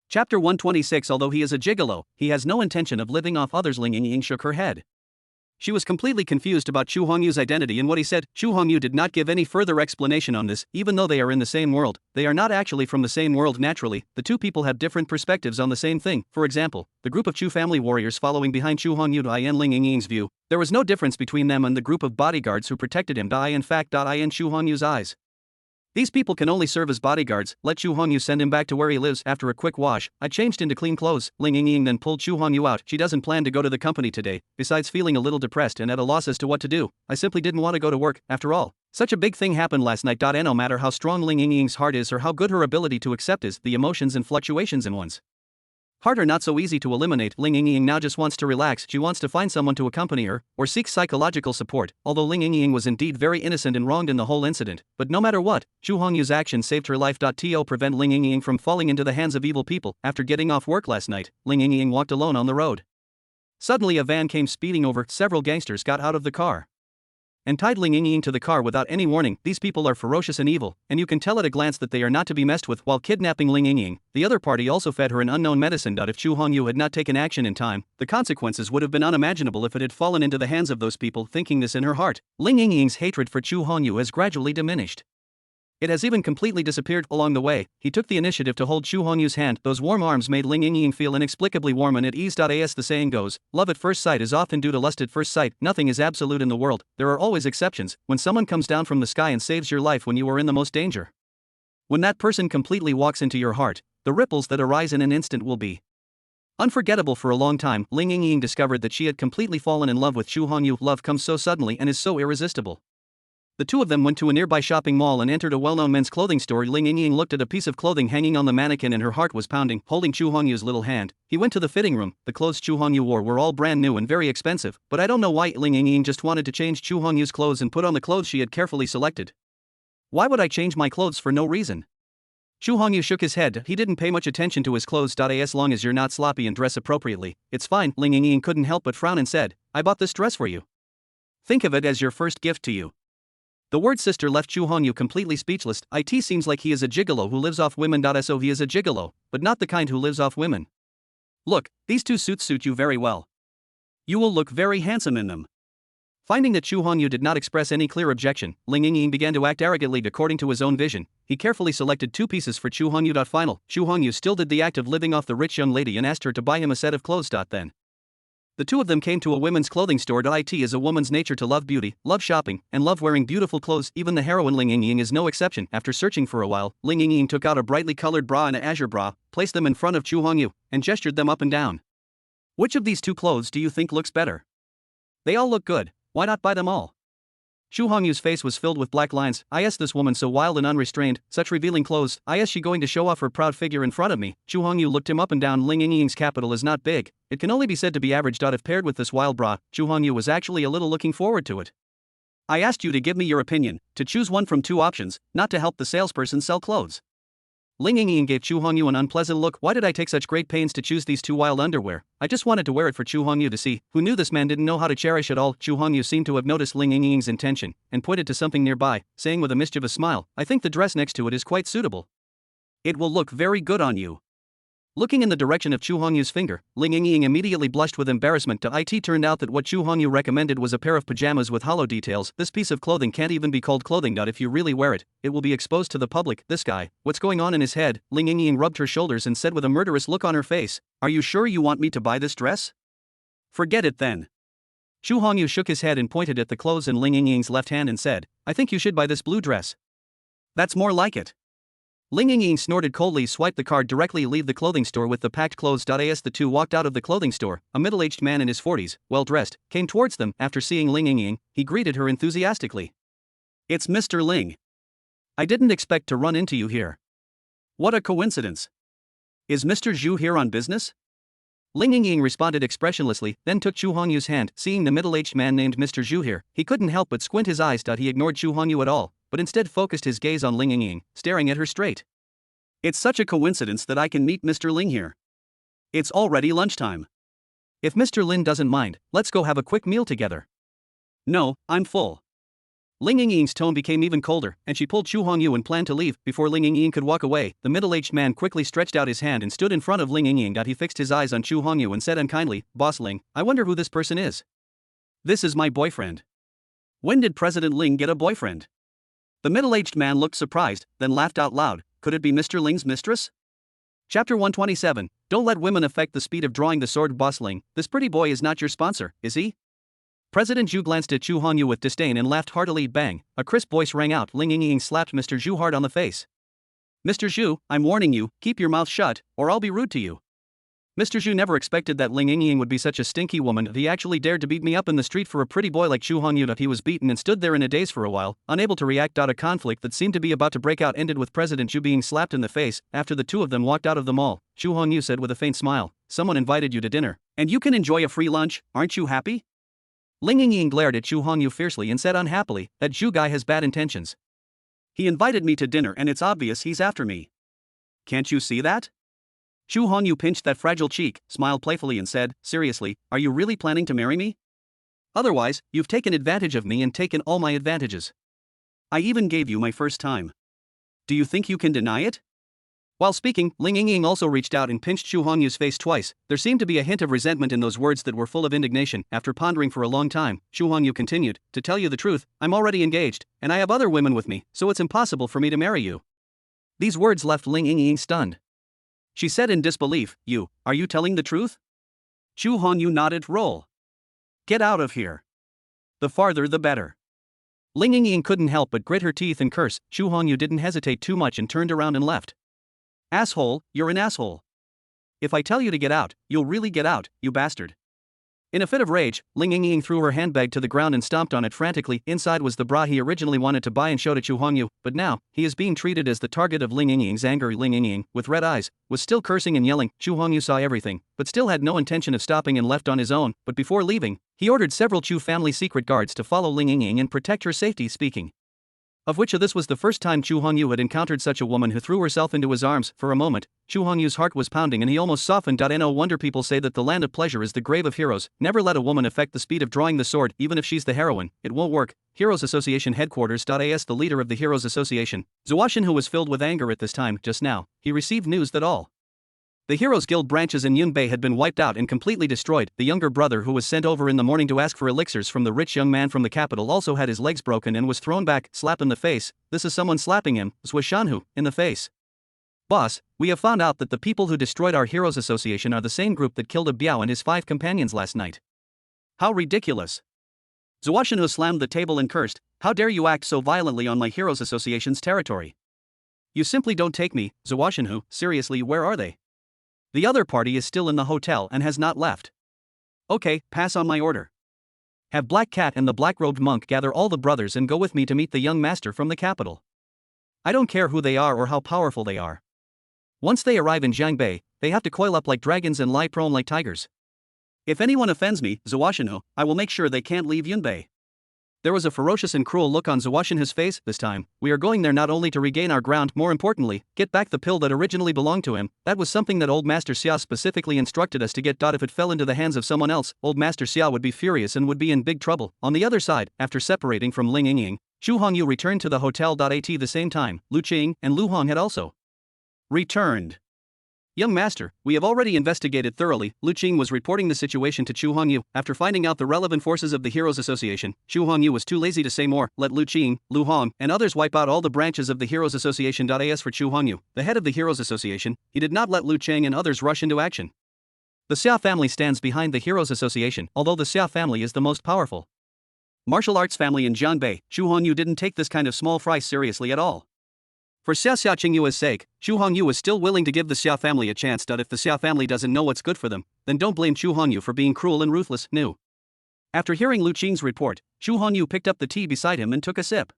Chapter 126. Although he is a gigolo, he has no intention of living off others. Ling Yingying shook her head. She was completely confused about Chu Hongyu's identity and what he said. Chu Hongyu did not give any further explanation on this. Even though they are in the same world, they are not actually from the same world. Naturally, the two people have different perspectives on the same thing. For example, the group of Chu family warriors following behind Chu Hongyu. In Ling Yingying's view, there was no difference between them and the group of bodyguards who protected him. In fact, in Chu Hongyu's eyes, these people can only serve as bodyguards. Let Chu Hongyu send him back to where he lives. After a quick wash, I changed into clean clothes. Ling Yingying then pulled Chu Hongyu out. She doesn't plan to go to the company today. Besides feeling a little depressed and at a loss as to what to do, I simply didn't want to go to work. After all, such a big thing happened last night. No matter how strong Ling Yingying's heart is or how good her ability to accept is, the emotions and fluctuations in one's heart are not so easy to eliminate. Ling Yingying now just wants to relax. She wants to find someone to accompany her, or seek psychological support. Although Ling Yingying was indeed very innocent and wronged in the whole incident, but no matter what, Chu Hongyu's action saved her life. To prevent Ling Yingying from falling into the hands of evil people. After getting off work last night, Ling Yingying walked alone on the road. Suddenly a van came speeding over. Several gangsters got out of the car and tied Ling Yingying to the car without any warning. These people are ferocious and evil, and you can tell at a glance that they are not to be messed with. While kidnapping Ling Yingying, the other party also fed her an unknown medicine. If Chu Hongyu had not taken action in time, the consequences would have been unimaginable if it had fallen into the hands of those people. Thinking this in her heart, Ling Yingying's hatred for Chu Hongyu has gradually diminished. It has even completely disappeared. Along the way, he took the initiative to hold Chu Hongyu's hand. Those warm arms made Ling Yingying feel inexplicably warm and at ease. As the saying goes, love at first sight is often due to lust at first sight. Nothing is absolute in the world, there are always exceptions. When someone comes down from the sky and saves your life when you are in the most danger, when that person completely walks into your heart, the ripples that arise in an instant will be unforgettable for a long time. Ling Yingying discovered that she had completely fallen in love with Chu Hongyu. Love comes so suddenly and is so irresistible. The two of them went to a nearby shopping mall and entered a well-known men's clothing store. Ling Yingying looked at a piece of clothing hanging on the mannequin and her heart was pounding. Holding Chu Hongyu's little hand, he went to the fitting room. The clothes Chu Hongyu wore were all brand new and very expensive, but I don't know why Ling Yingying just wanted to change Chu Hongyu's clothes and put on the clothes she had carefully selected. Why would I change my clothes for no reason? Chu Hongyu shook his head. He didn't pay much attention to his clothes. As long as you're not sloppy and dress appropriately, it's fine. Ling Yingying couldn't help but frown and said, I bought this dress for you. Think of it as your first gift to you. The word sister left Chu Hongyu completely speechless. It seems like he is a gigolo who lives off women. So he is a gigolo, but not the kind who lives off women. Look, these two suits suit you very well. You will look very handsome in them. Finding that Chu Hongyu did not express any clear objection, Ling Yingying began to act arrogantly according to his own vision. He carefully selected 2 pieces for Chu Hongyu. Final, Chu Hongyu still did the act of living off the rich young lady and asked her to buy him a set of clothes. Then the two of them came to a women's clothing store. It is a woman's nature to love beauty, love shopping, and love wearing beautiful clothes. Even the heroine Ling Yingying is no exception. After searching for a while, Ling Yingying took out a brightly colored bra and an azure bra, placed them in front of Chu Hongyu, and gestured them up and down. Which of these 2 clothes do you think looks better? They all look good, why not buy them all? Chu Hongyu's face was filled with black lines. This woman so wild and unrestrained, such revealing clothes. She going to show off her proud figure in front of me? Chu Hongyu looked him up and down. Ling Yingying's capital is not big. It can only be said to be average. If paired with this wild bra, Chu Hongyu was actually a little looking forward to it. I asked you to give me your opinion, to choose one from 2 options, not to help the salesperson sell clothes. Ling Yingying gave Chu Hongyu an unpleasant look. Why did I take such great pains to choose these 2 wild underwear? I just wanted to wear it for Chu Hongyu to see. Who knew this man didn't know how to cherish at all? Chu Hongyu seemed to have noticed Ling Yingying's intention, and pointed to something nearby, saying with a mischievous smile, I think the dress next to it is quite suitable. It will look very good on you. Looking in the direction of Chu Hongyu's finger, Ling Yingying immediately blushed with embarrassment. It turned out that what Chu Hongyu recommended was a pair of pajamas with hollow details. This piece of clothing can't even be called clothing. If you really wear it, it will be exposed to the public. This guy, what's going on in his head? Ling Yingying rubbed her shoulders and said with a murderous look on her face, Are you sure you want me to buy this dress? Forget it then. Chu Hongyu shook his head and pointed at the clothes in Ling Yingying's left hand and said, I think you should buy this blue dress. That's more like it. Ling Yingying snorted coldly, swiped the card directly, leave the clothing store with the packed clothes. The 2 walked out of the clothing store. A middle-aged man in his 40s, well-dressed, came towards them. After seeing Ling Yingying, he greeted her enthusiastically. It's Mr. Ling. I didn't expect to run into you here. What a coincidence. Is Mr. Zhu here on business? Ling Yingying responded expressionlessly, then took Chu Hongyu's hand. Seeing the middle-aged man named Mr. Zhu here, he couldn't help but squint his eyes. He ignored Chu Hongyu at all, but instead focused his gaze on Ling Yingying, staring at her straight. It's such a coincidence that I can meet Mr. Ling here. It's already lunchtime. If Mr. Lin doesn't mind, let's go have a quick meal together. No, I'm full. Ling Yingying's tone became even colder, and she pulled Chu Hongyu and planned to leave. Before Ling Yingying could walk away, the middle-aged man quickly stretched out his hand and stood in front of Ling Yingying. He fixed his eyes on Chu Hongyu and said unkindly, Boss Ling, I wonder who this person is. This is my boyfriend. When did President Ling get a boyfriend? The middle-aged man looked surprised, then laughed out loud. Could it be Mr. Ling's mistress? Chapter 127, Don't let women affect the speed of drawing the sword. Boss Ling, this pretty boy is not your sponsor, is he? President Zhu glanced at Chu Hongyu with disdain and laughed heartily. Bang, a crisp voice rang out. Ling Yingying slapped Mr. Zhu hard on the face. Mr. Zhu, I'm warning you, keep your mouth shut, or I'll be rude to you. Mr. Zhu never expected that Ling Yingying would be such a stinky woman. He actually dared to beat me up in the street for a pretty boy like Chu Hongyu. He was beaten and stood there in a daze for a while, unable to react. A conflict that seemed to be about to break out ended with President Zhu being slapped in the face. After the 2 of them walked out of the mall, Chu Hongyu said with a faint smile, Someone invited you to dinner, and you can enjoy a free lunch, aren't you happy? Ling Yingying glared at Chu Hongyu fiercely and said unhappily, That Zhu guy has bad intentions. He invited me to dinner and it's obvious he's after me. Can't you see that? Chu Hongyu pinched that fragile cheek, smiled playfully and said, Seriously, are you really planning to marry me? Otherwise, you've taken advantage of me and taken all my advantages. I even gave you my first time. Do you think you can deny it? While speaking, Ling Yingying also reached out and pinched Chu Hongyu's face twice. There seemed to be a hint of resentment in those words that were full of indignation. After pondering for a long time, Chu Hongyu continued, To tell you the truth, I'm already engaged, and I have other women with me, so it's impossible for me to marry you. These words left Ling Yingying stunned. She said in disbelief, Are you telling the truth? Chu Hongyu nodded. Roll. Get out of here. The farther the better. Ling Yingying couldn't help but grit her teeth and curse. Chu Hongyu didn't hesitate too much and turned around and left. Asshole, you're an asshole. If I tell you to get out, you'll really get out, you bastard. In a fit of rage, Ling Yingying threw her handbag to the ground and stomped on it frantically. Inside was the bra he originally wanted to buy and showed to Chu Hongyu, but now, he is being treated as the target of Ling Yingying's anger. Ling Yingying, with red eyes, was still cursing and yelling. Chu Hongyu saw everything, but still had no intention of stopping and left on his own. But before leaving, he ordered several Chu family secret guards to follow Ling Yingying and protect her safety. Speaking of which, this was the first time Chu Hongyu had encountered such a woman who threw herself into his arms. For a moment, Chu Hongyu's heart was pounding and he almost softened. No wonder people say that the land of pleasure is the grave of heroes. Never let a woman affect the speed of drawing the sword, even if she's the heroine. It won't work. Heroes Association Headquarters. The leader of the Heroes Association, Zuoshin, who was filled with anger at this time, just now, he received news that all The Heroes Guild branches in Yunbei had been wiped out and completely destroyed. The younger brother, who was sent over in the morning to ask for elixirs from the rich young man from the capital, also had his legs broken and was thrown back, slap in the face. This is someone slapping him, Swishanhu, in the face. Boss, we have found out that the people who destroyed our Heroes Association are the same group that killed Biao and his 5 companions last night. How ridiculous. Swishanhu slammed the table and cursed, how dare you act so violently on my Heroes Association's territory? You simply don't take me, Swishanhu, seriously, where are they? The other party is still in the hotel and has not left. Okay, pass on my order. Have Black Cat and the black-robed monk gather all the brothers and go with me to meet the young master from the capital. I don't care who they are or how powerful they are. Once they arrive in Jiangbei, they have to coil up like dragons and lie prone like tigers. If anyone offends me, Swishanhu, I will make sure they can't leave Yunbei. There was a ferocious and cruel look on Swishanhu's face. This time, we are going there not only to regain our ground, more importantly, get back the pill that originally belonged to him. That was something that Old Master Xia specifically instructed us to get. If it fell into the hands of someone else, Old Master Xia would be furious and would be in big trouble. On the other side, after separating from Ling Yingying, Xu Hongyu returned to the hotel. At the same time, Lu Qing and Lu Hong had also returned. Young master, we have already investigated thoroughly. Lu Qing was reporting the situation to Xu Hongyu. After finding out the relevant forces of the Heroes Association, Xu Hongyu was too lazy to say more. Let Lu Qing, Lu Hong, and others wipe out all the branches of the Heroes Association. As for Xu Hongyu, the head of the Heroes Association, he did not let Lu Qing and others rush into action. The Xia family stands behind the Heroes Association, although the Xia family is the most powerful martial arts family in Jiangbei. Xu Hongyu didn't take this kind of small fry seriously at all. For Xia Qingyu's sake, Xu Hongyu is still willing to give the Xia family a chance. If the Xia family doesn't know what's good for them, then don't blame Xu Hongyu for being cruel and ruthless. No. After hearing Lu Qing's report, Xu Hongyu picked up the tea beside him and took a sip.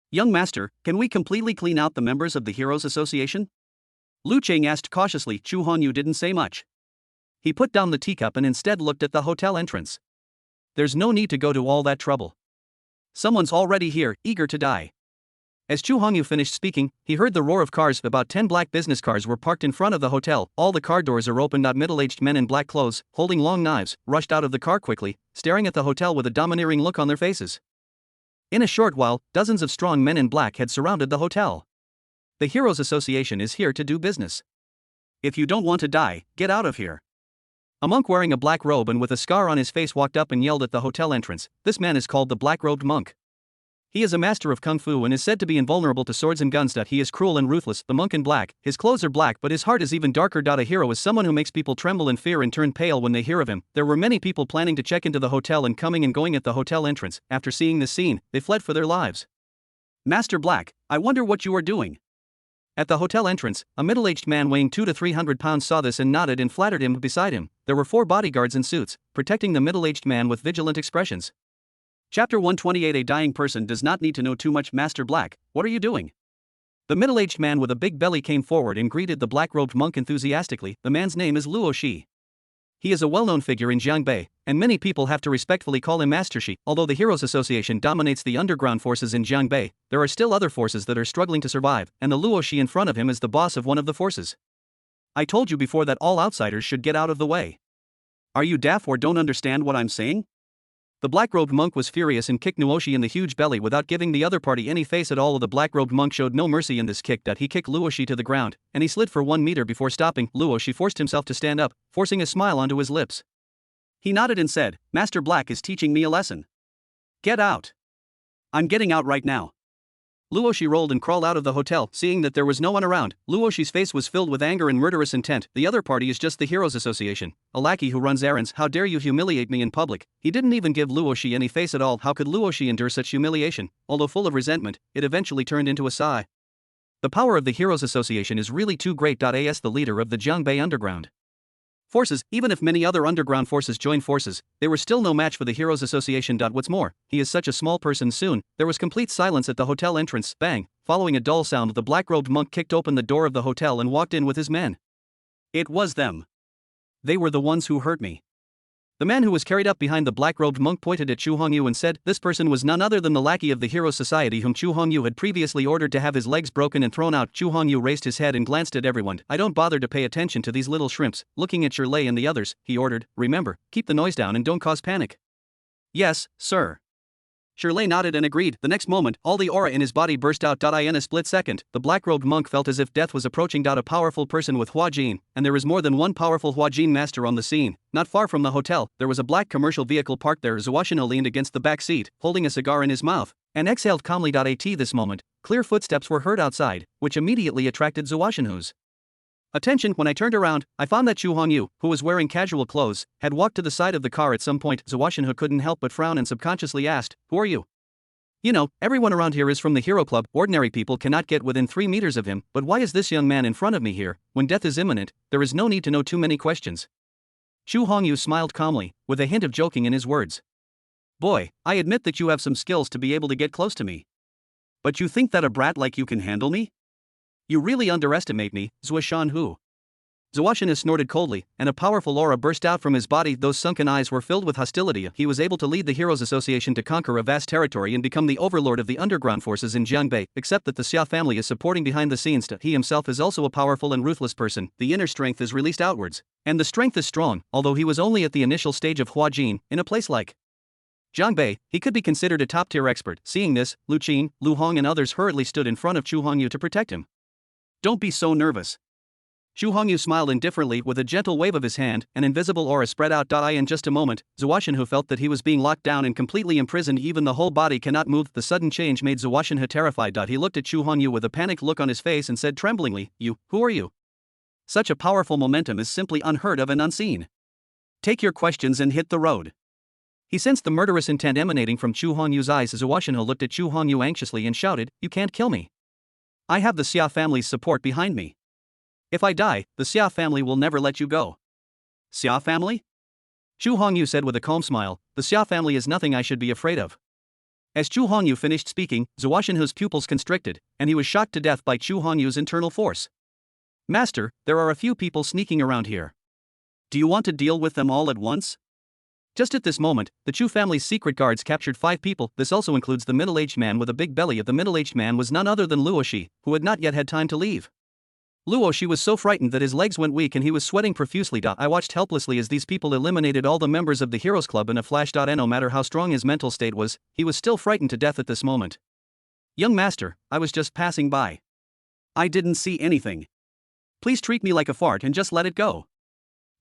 Young master, can we completely clean out the members of the Heroes Association? Lu Qing asked cautiously. Xu Hongyu didn't say much. He put down the teacup and instead looked at the hotel entrance. There's no need to go to all that trouble. Someone's already here, eager to die. As Xu Hongyu finished speaking, he heard the roar of cars. About 10 black business cars were parked in front of the hotel. All the car doors are open. Middle-aged men in black clothes, holding long knives, rushed out of the car quickly, staring at the hotel with a domineering look on their faces. In a short while, dozens of strong men in black had surrounded the hotel. The Heroes Association is here to do business. If you don't want to die, get out of here. A monk wearing a black robe and with a scar on his face walked up and yelled at the hotel entrance. This man is called the Black-Robed Monk. He is a master of kung fu and is said to be invulnerable to swords and guns. He is cruel and ruthless. The monk in black, his clothes are black but his heart is even darker. A hero is someone who makes people tremble in fear and turn pale when they hear of him. There were many people planning to check into the hotel and coming and going at the hotel entrance. After seeing this scene, they fled for their lives. Master Black, I wonder what you are doing. At the hotel entrance, a middle-aged man weighing 200 to 300 pounds saw this and nodded and flattered him. Beside him, there were 4 bodyguards in suits, protecting the middle-aged man with vigilant expressions. Chapter 128. A dying person does not need to know too much. Master Black, what are you doing? The middle-aged man with a big belly came forward and greeted the black-robed monk enthusiastically. The man's name is Luo Shi. He is a well-known figure in Jiangbei, and many people have to respectfully call him Master Shi. Although the Heroes Association dominates the underground forces in Jiangbei, there are still other forces that are struggling to survive, and the Luo Shi in front of him is the boss of one of the forces. I told you before that all outsiders should get out of the way. Are you deaf or don't understand what I'm saying? The black-robed monk was furious and kicked Nuoshi in the huge belly without giving the other party any face at all. The black-robed monk showed no mercy in this kick. He kicked Luoshi to the ground, and he slid for 1 meter before stopping. Luoshi forced himself to stand up, forcing a smile onto his lips. He nodded and said, Master Black is teaching me a lesson. Get out. I'm getting out right now. Luoshi rolled and crawled out of the hotel. Seeing that there was no one around, Luoshi's face was filled with anger and murderous intent. The other party is just the Heroes Association, a lackey who runs errands. How dare you humiliate me in public? He didn't even give Luoshi any face at all. How could Luoshi endure such humiliation? Although full of resentment, it eventually turned into a sigh. The power of the Heroes Association is really too great. As the leader of the Jiangbei underground forces, even if many other underground forces joined forces, they were still no match for the Heroes Association. What's more, he is such a small person. Soon, there was complete silence at the hotel entrance. Bang! Following a dull sound, the black-robed monk kicked open the door of the hotel and walked in with his men. It was them. They were the ones who hurt me. The man who was carried up behind the black-robed monk pointed at Xu Hongyu and said, this person was none other than the lackey of the Heroes Society whom Xu Hongyu had previously ordered to have his legs broken and thrown out. Xu Hongyu raised his head and glanced at everyone. I don't bother to pay attention to these little shrimps. Looking at Shirley and the others, he ordered, remember, keep the noise down and don't cause panic. Yes, sir. Shirley nodded and agreed. The next moment, all the aura in his body burst out. In a split second, the black-robed monk felt as if death was approaching. A powerful person with Hua Jin, and there is more than one powerful Hua Jin master on the scene. Not far from the hotel, there was a black commercial vehicle parked there. Zuashino leaned against the back seat, holding a cigar in his mouth, and exhaled calmly. At this moment, clear footsteps were heard outside, which immediately attracted Zuashino's attention. When I turned around, I found that Chu Hongyu, who was wearing casual clothes, had walked to the side of the car at some point. Zuashino couldn't help but frown and subconsciously asked, "Who are you?" "You know, everyone around here is from the Hero Club. Ordinary people cannot get within 3 meters of him, but why is this young man in front of me here? When death is imminent, there is no need to know too many questions." Chu Hongyu smiled calmly, with a hint of joking in his words. "Boy, I admit that you have some skills to be able to get close to me. But you think that a brat like you can handle me? You really underestimate me, Zuashan Hu." Zuashina snorted coldly, and a powerful aura burst out from his body. Those sunken eyes were filled with hostility. He was able to lead the Heroes Association to conquer a vast territory and become the overlord of the underground forces in Jiangbei, except that the Xia family is supporting behind the scenes. He himself is also a powerful and ruthless person. The inner strength is released outwards, and the strength is strong. Although he was only at the initial stage of Hua Jin, in a place like Jiangbei, he could be considered a top-tier expert. Seeing this, Lu Qin, Lu Hong and others hurriedly stood in front of Chu Hongyu to protect him. "Don't be so nervous." Chu Hongyu smiled indifferently with a gentle wave of his hand. An invisible aura spread out. In just a moment, Zuashinhu felt that he was being locked down and completely imprisoned. Even the whole body cannot move. The sudden change made Zuashinhu terrified. He looked at Chu Hongyu with a panicked look on his face and said tremblingly, who are you? Such a powerful momentum is simply unheard of and unseen. Take your questions and hit the road." He sensed the murderous intent emanating from Chu Hongyu's eyes. Zuashinhu looked at Chu Hongyu anxiously and shouted, "You can't kill me. I have the Xia family's support behind me. If I die, the Xia family will never let you go." "Xia family?" Chu Hongyu said with a calm smile, "The Xia family is nothing I should be afraid of." As Chu Hongyu finished speaking, Zuashinhu's pupils constricted, and he was shocked to death by Chu Hongyu's internal force. "Master, there are a few people sneaking around here. Do you want to deal with them all at once?" Just at this moment, the Chu family's secret guards captured 5 people. This also includes the middle-aged man with a big belly. The middle-aged man was none other than Luoshi, who had not yet had time to leave. Luoshi was so frightened that his legs went weak and he was sweating profusely. I watched helplessly as these people eliminated all the members of the Heroes Club in a flash. No matter how strong his mental state was, he was still frightened to death at this moment. "Young master, I was just passing by. I didn't see anything. Please treat me like a fart and just let it go."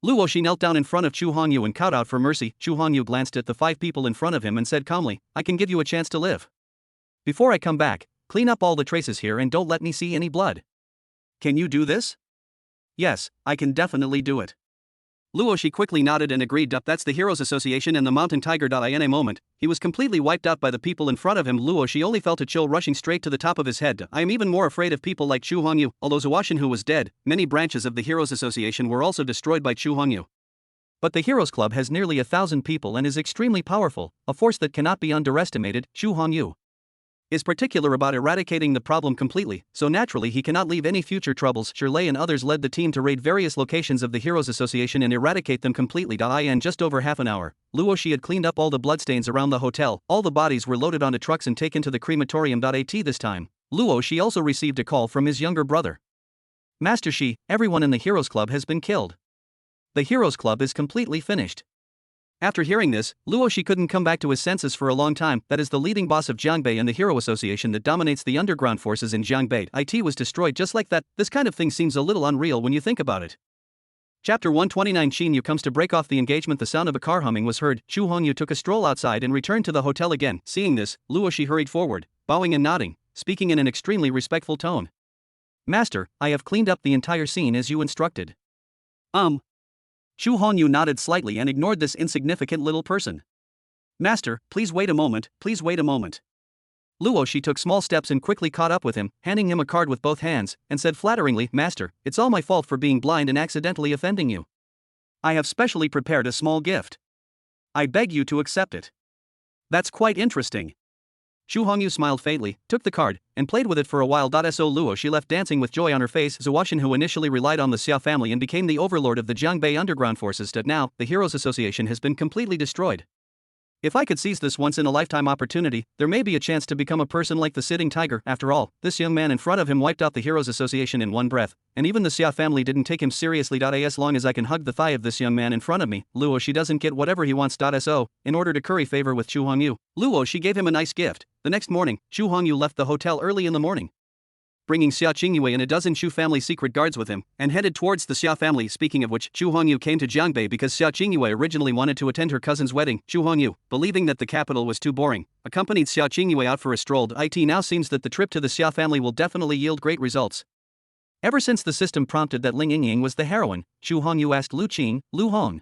Luoshi knelt down in front of Chu Hongyu and cowed out for mercy. Chu Hongyu glanced at the 5 people in front of him and said calmly, "I can give you a chance to live. Before I come back, clean up all the traces here and don't let me see any blood." "Can you do this?" "Yes, I can definitely do it." Luoshi quickly nodded and agreed. That's the Heroes Association and the Mountain Tiger. In a moment, he was completely wiped out by the people in front of him. Luoshi only felt a chill rushing straight to the top of his head. "I am even more afraid of people like Chu Hongyu." Although Zuashinhu was dead, many branches of the Heroes Association were also destroyed by Chu Hongyu. But the Heroes Club has nearly 1,000 people and is extremely powerful, a force that cannot be underestimated. Chu Hongyu is particular about eradicating the problem completely, so naturally he cannot leave any future troubles. Shirley and others led the team to raid various locations of the Heroes Association and eradicate them completely. In just over half an hour, Luoshi had cleaned up all the bloodstains around the hotel. All the bodies were loaded onto trucks and taken to the crematorium. This time, Luoshi also received a call from his younger brother. "Master Shi, everyone in the Heroes Club has been killed. The Heroes Club is completely finished." After hearing this, Luoshi couldn't come back to his senses for a long time. That is the leading boss of Jiangbei and the Hero Association that dominates the underground forces in Jiangbei. It was destroyed just like that. This kind of thing seems a little unreal when you think about it. Chapter 129. Shinyu comes to break off the engagement. The sound of a car humming was heard. Chu Hongyu took a stroll outside and returned to the hotel again. Seeing this, Luoshi hurried forward, bowing and nodding, speaking in an extremely respectful tone. "Master, I have cleaned up the entire scene as you instructed." Chu Hongyu nodded slightly and ignored this insignificant little person. "Master, please wait a moment, please wait a moment." Luoshi took small steps and quickly caught up with him, handing him a card with both hands, and said flatteringly, "Master, it's all my fault for being blind and accidentally offending you. I have specially prepared a small gift. I beg you to accept it." "That's quite interesting." Chu Hongyu smiled faintly, took the card, and played with it for a while. So Luoshi left dancing with joy on her face. Zuashin, who initially relied on the Xia family and became the overlord of the Jiangbei underground forces, now, the Heroes Association has been completely destroyed. If I could seize this once-in-a-lifetime opportunity, there may be a chance to become a person like the sitting tiger. After all, this young man in front of him wiped out the Heroes Association in one breath, and even the Xia family didn't take him seriously. As long as I can hug the thigh of this young man in front of me, Luo she doesn't get whatever he wants. So, in order to curry favor with Chu Hongyu, Luo she gave him a nice gift. The next morning, Chu Hongyu left the hotel early in the morning, bringing Xia Qingyue and a dozen Chu family secret guards with him, and headed towards the Xia family. Speaking of which, Chu Hongyu came to Jiangbei because Xia Qingyue originally wanted to attend her cousin's wedding. Chu Hongyu, believing that the capital was too boring, accompanied Xia Qingyue out for a stroll. It now seems that the trip to the Xia family will definitely yield great results. Ever since the system prompted that Ling Yingying was the heroine, Chu Hongyu asked Lu Qing, Lu Hong,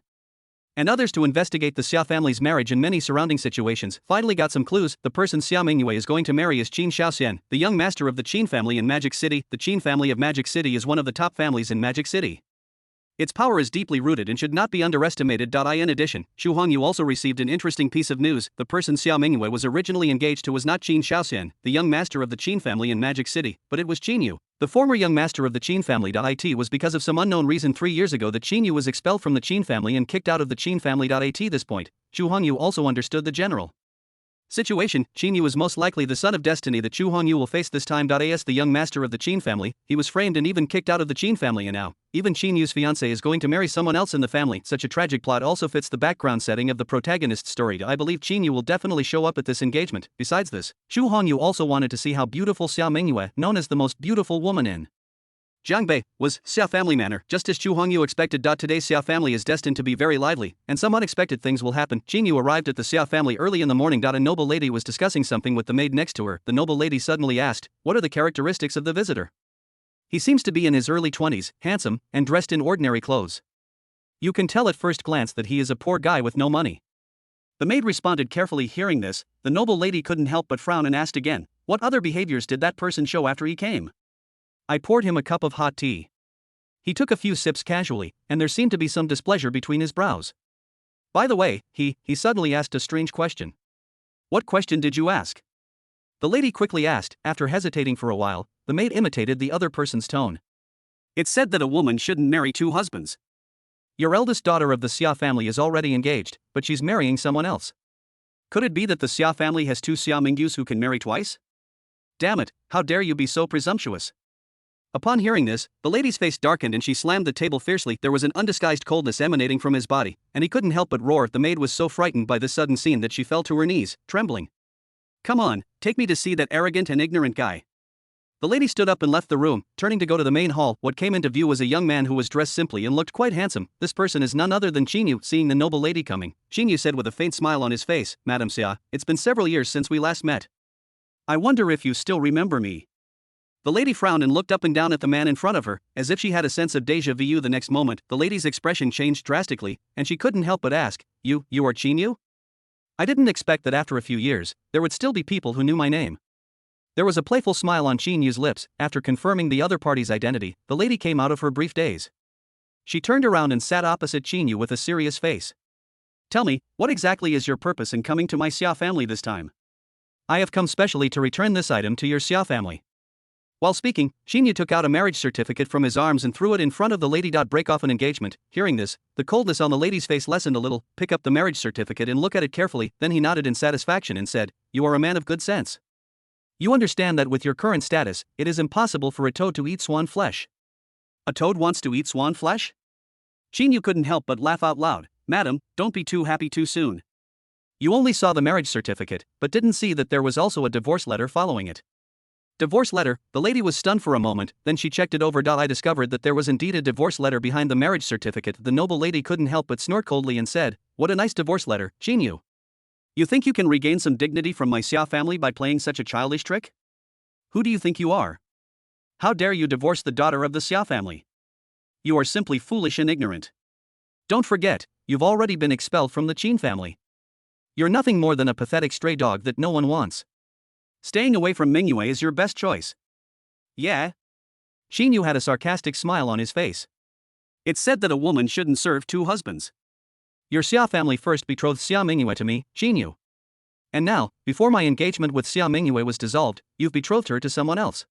and others to investigate the Xia family's marriage and many surrounding situations. Finally got some clues. The person Xia Mingyue is going to marry is Qin Shaoxian, the young master of the Qin family in Magic City. The Qin family of Magic City is one of the top families in Magic City. Its power is deeply rooted and should not be underestimated. In addition, Chu Hongyu also received an interesting piece of news. The person Xia Mingyue was originally engaged to was not Qin Shaoxian, the young master of the Qin family in Magic City, but it was Qin Yu, the former young master of the Qin family. It was because of some unknown reason 3 years ago that Qin Yu was expelled from the Qin family and kicked out of the Qin family. At this point, Chu Hongyu also understood the general situation. Qin Yu is most likely the son of destiny that Chu Hongyu will face this time. As the young master of the Qin family, he was framed and even kicked out of the Qin family, and now, even Qin Yu's fiancée is going to marry someone else in the family. Such a tragic plot also fits the background setting of the protagonist's story. I believe Qin Yu will definitely show up at this engagement. Besides this, Chu Hongyu also wanted to see how beautiful Xia Mingyue, known as the most beautiful woman in Jiangbei, was Xia family manner. Just as Chu Hongyu expected. Today's Xia family is destined to be very lively, and some unexpected things will happen. Qin Yu arrived at the Xia family early in the morning. A noble lady was discussing something with the maid next to her. The noble lady suddenly asked, "What are the characteristics of the visitor?" "He seems to be in his early 20s, handsome, and dressed in ordinary clothes. You can tell at first glance that he is a poor guy with no money." The maid responded carefully. Hearing this, the noble lady couldn't help but frown and asked again, "What other behaviors did that person show after he came?" "I poured him a cup of hot tea. He took a few sips casually, and there seemed to be some displeasure between his brows. By the way, he suddenly asked a strange question." "What question did you ask?" the lady quickly asked. After hesitating for a while, the maid imitated the other person's tone. "It's said that a woman shouldn't marry 2 husbands. Your eldest daughter of the Xia family is already engaged, but she's marrying someone else. Could it be that the Xia family has 2 Xia Mingyus who can marry twice? Damn it, how dare you be so presumptuous." Upon hearing this, the lady's face darkened and she slammed the table fiercely. There was an undisguised coldness emanating from his body, and he couldn't help but roar. The maid was so frightened by this sudden scene that she fell to her knees, trembling. "Come on, take me to see that arrogant and ignorant guy." The lady stood up and left the room, turning to go to the main hall. What came into view was a young man who was dressed simply and looked quite handsome. This person is none other than Qin Yu. Seeing the noble lady coming, Qin Yu said with a faint smile on his face, "Madam Xia, it's been several years since we last met. I wonder if you still remember me." The lady frowned and looked up and down at the man in front of her, as if she had a sense of déjà vu. The next moment, the lady's expression changed drastically, and she couldn't help but ask, You are Qin Yu? I didn't expect that after a few years, there would still be people who knew my name." There was a playful smile on Qin Yu's lips. After confirming the other party's identity, the lady came out of her brief daze. She turned around and sat opposite Qin Yu with a serious face. "Tell me, what exactly is your purpose in coming to my Xia family this time?" "I have come specially to return this item to your Xia family." While speaking, Qin Yu took out a marriage certificate from his arms and threw it in front of the lady. Break off an engagement. Hearing this, the coldness on the lady's face lessened a little. "Pick up the marriage certificate and look at it carefully." Then he nodded in satisfaction and said, "You are a man of good sense. You understand that with your current status, it is impossible for a toad to eat swan flesh." "A toad wants to eat swan flesh?" Qin Yu couldn't help but laugh out loud. "Madam, don't be too happy too soon. You only saw the marriage certificate, but didn't see that there was also a divorce letter following it." "Divorce letter?" The lady was stunned for a moment, then she checked it over. I discovered that there was indeed a divorce letter behind the marriage certificate. The noble lady couldn't help but snort coldly and said, "What a nice divorce letter, Qin Yu. You think you can regain some dignity from my Xia family by playing such a childish trick? Who do you think you are? How dare you divorce the daughter of the Xia family? You are simply foolish and ignorant. Don't forget, you've already been expelled from the Qin family. You're nothing more than a pathetic stray dog that no one wants. Staying away from Mingyue is your best choice." "Yeah?" Qin Yu had a sarcastic smile on his face. "It's said that a woman shouldn't serve 2 husbands. Your Xia family first betrothed Xia Mingyue to me, Qin Yu. And now, before my engagement with Xia Mingyue was dissolved, you've betrothed her to someone else.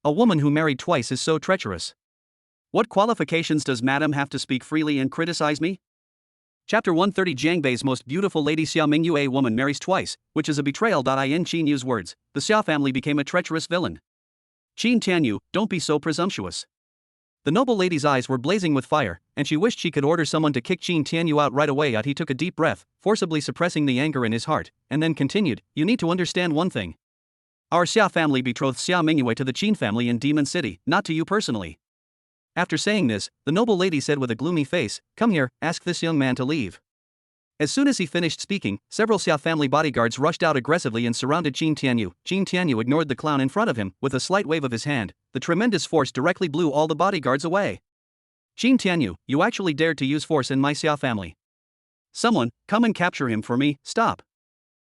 A woman who married twice is so treacherous. What qualifications does Madam have to speak freely and criticize me?" Chapter 130 Jiang Bei's most beautiful lady Xia Mingyue, a woman marries twice, which is a betrayal. In Qin Yu's words, the Xia family became a treacherous villain. Qin Tianyu, don't be so presumptuous. The noble lady's eyes were blazing with fire, and she wished she could order someone to kick Qin Tianyu out right away. He took a deep breath, forcibly suppressing the anger in his heart, and then continued, you need to understand one thing. Our Xia family betrothed Xia Mingyue to the Qin family in Demon City, not to you personally. After saying this, the noble lady said with a gloomy face, come here, ask this young man to leave. As soon as he finished speaking, several Xia family bodyguards rushed out aggressively and surrounded Qin Tianyu. Qin Tianyu ignored the clown in front of him, with a slight wave of his hand. The tremendous force directly blew all the bodyguards away. Qin Tianyu, you actually dared to use force in my Xia family. Someone, come and capture him for me, stop.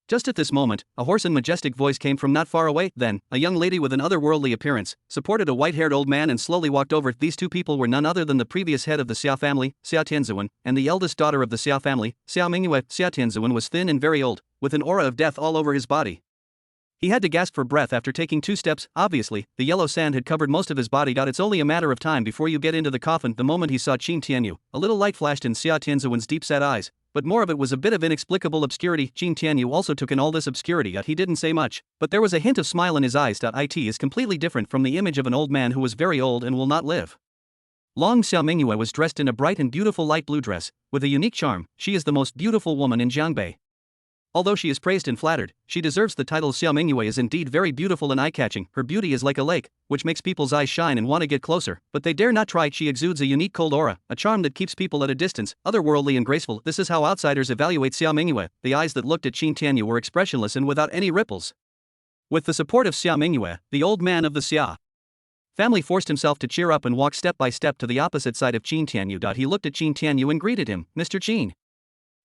Just at this moment, a hoarse and majestic voice came from not far away. Then, a young lady with an otherworldly appearance supported a white-haired old man and slowly walked over. These two people were none other than the previous head of the Xia family, Xia Tianzuan, and the eldest daughter of the Xia family, Xia Mingyue. Xia Tianzuan was thin and very old, with an aura of death all over his body. He had to gasp for breath after taking 2 steps. Obviously, the yellow sand had covered most of his body. It's only a matter of time before you get into the coffin. The moment he saw Qin Tianyu, a little light flashed in Xia Tianzuan's deep-set eyes, but more of it was a bit of inexplicable obscurity. Qin Tianyu also took in all this obscurity. He didn't say much, but there was a hint of smile in his eyes. It is completely different from the image of an old man who was very old and will not live. Long Xia Mingyue was dressed in a bright and beautiful light blue dress, with a unique charm. She is the most beautiful woman in Jiangbei. Although she is praised and flattered, she deserves the title. Xia Mingyue is indeed very beautiful and eye-catching. Her beauty is like a lake, which makes people's eyes shine and want to get closer, but they dare not try. She exudes a unique cold aura, a charm that keeps people at a distance, otherworldly and graceful. This is how outsiders evaluate Xia Mingyue. The eyes that looked at Qin Tianyu were expressionless and without any ripples. With the support of Xia Mingyue, the old man of the Xia family forced himself to cheer up and walk step by step to the opposite side of Qin Tianyu. He looked at Qin Tianyu and greeted him, Mr. Qin.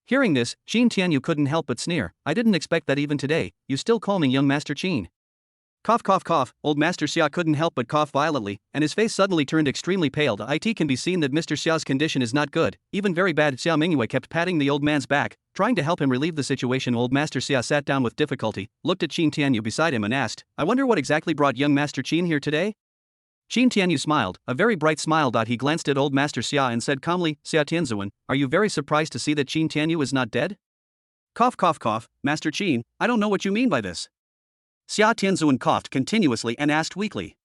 Hearing this, Qin Tianyu couldn't help but sneer. I didn't expect that even today, you still call me young Master Qin. Cough cough cough, old Master Xia couldn't help but cough violently, and his face suddenly turned extremely pale. It can be seen that Mr. Xia's condition is not good, even very bad. Xia Mingyue kept patting the old man's back, trying to help him relieve the situation. Old Master Xia sat down with difficulty, looked at Qin Tianyu beside him and asked, I wonder what exactly brought young Master Qin here today? Qin Tianyu smiled, a very bright smile. He glanced at old Master Xia and said calmly, Xia Tianzuan, are you very surprised to see that Qin Tianyu is not dead? Cough cough cough, Master Qin, I don't know what you mean by this. Xia Tianzuan coughed continuously and asked weakly.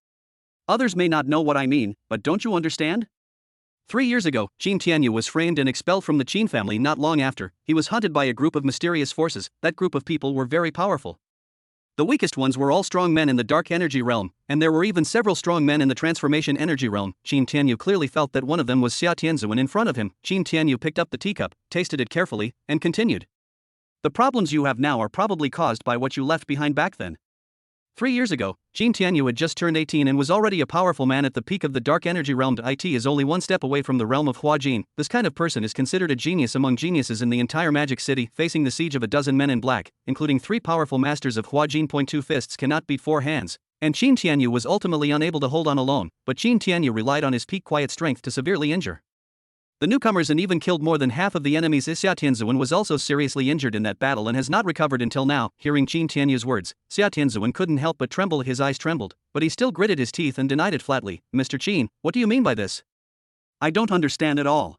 Others may not know what I mean, but don't you understand? 3 years ago, Qin Tianyu was framed and expelled from the Qin family. Not long after, he was hunted by a group of mysterious forces. That group of people were very powerful. The weakest ones were all strong men in the dark energy realm, and there were even several strong men in the transformation energy realm. Qin Tianyu clearly felt that one of them was Xia Tianzuan in front of him. Qin Tianyu picked up the teacup, tasted it carefully, and continued. The problems you have now are probably caused by what you left behind back then. 3 years ago, Qin Tianyu had just turned 18 and was already a powerful man at the peak of the dark energy realm. It is only one step away from the realm of Huajin. This kind of person is considered a genius among geniuses in the entire magic city. Facing the siege of a dozen men in black, including 3 powerful masters of Huajin. 2 fists cannot beat 4 hands, and Qin Tianyu was ultimately unable to hold on alone, but Qin Tianyu relied on his peak quiet strength to severely injure the newcomers and even killed more than half of the enemies. Xia Tianzuan was also seriously injured in that battle and has not recovered until now. Hearing Qin Tianyu's words, Xia Tianzuan couldn't help but tremble. His eyes trembled, but he still gritted his teeth and denied it flatly. Mr. Qin, what do you mean by this? I don't understand at all.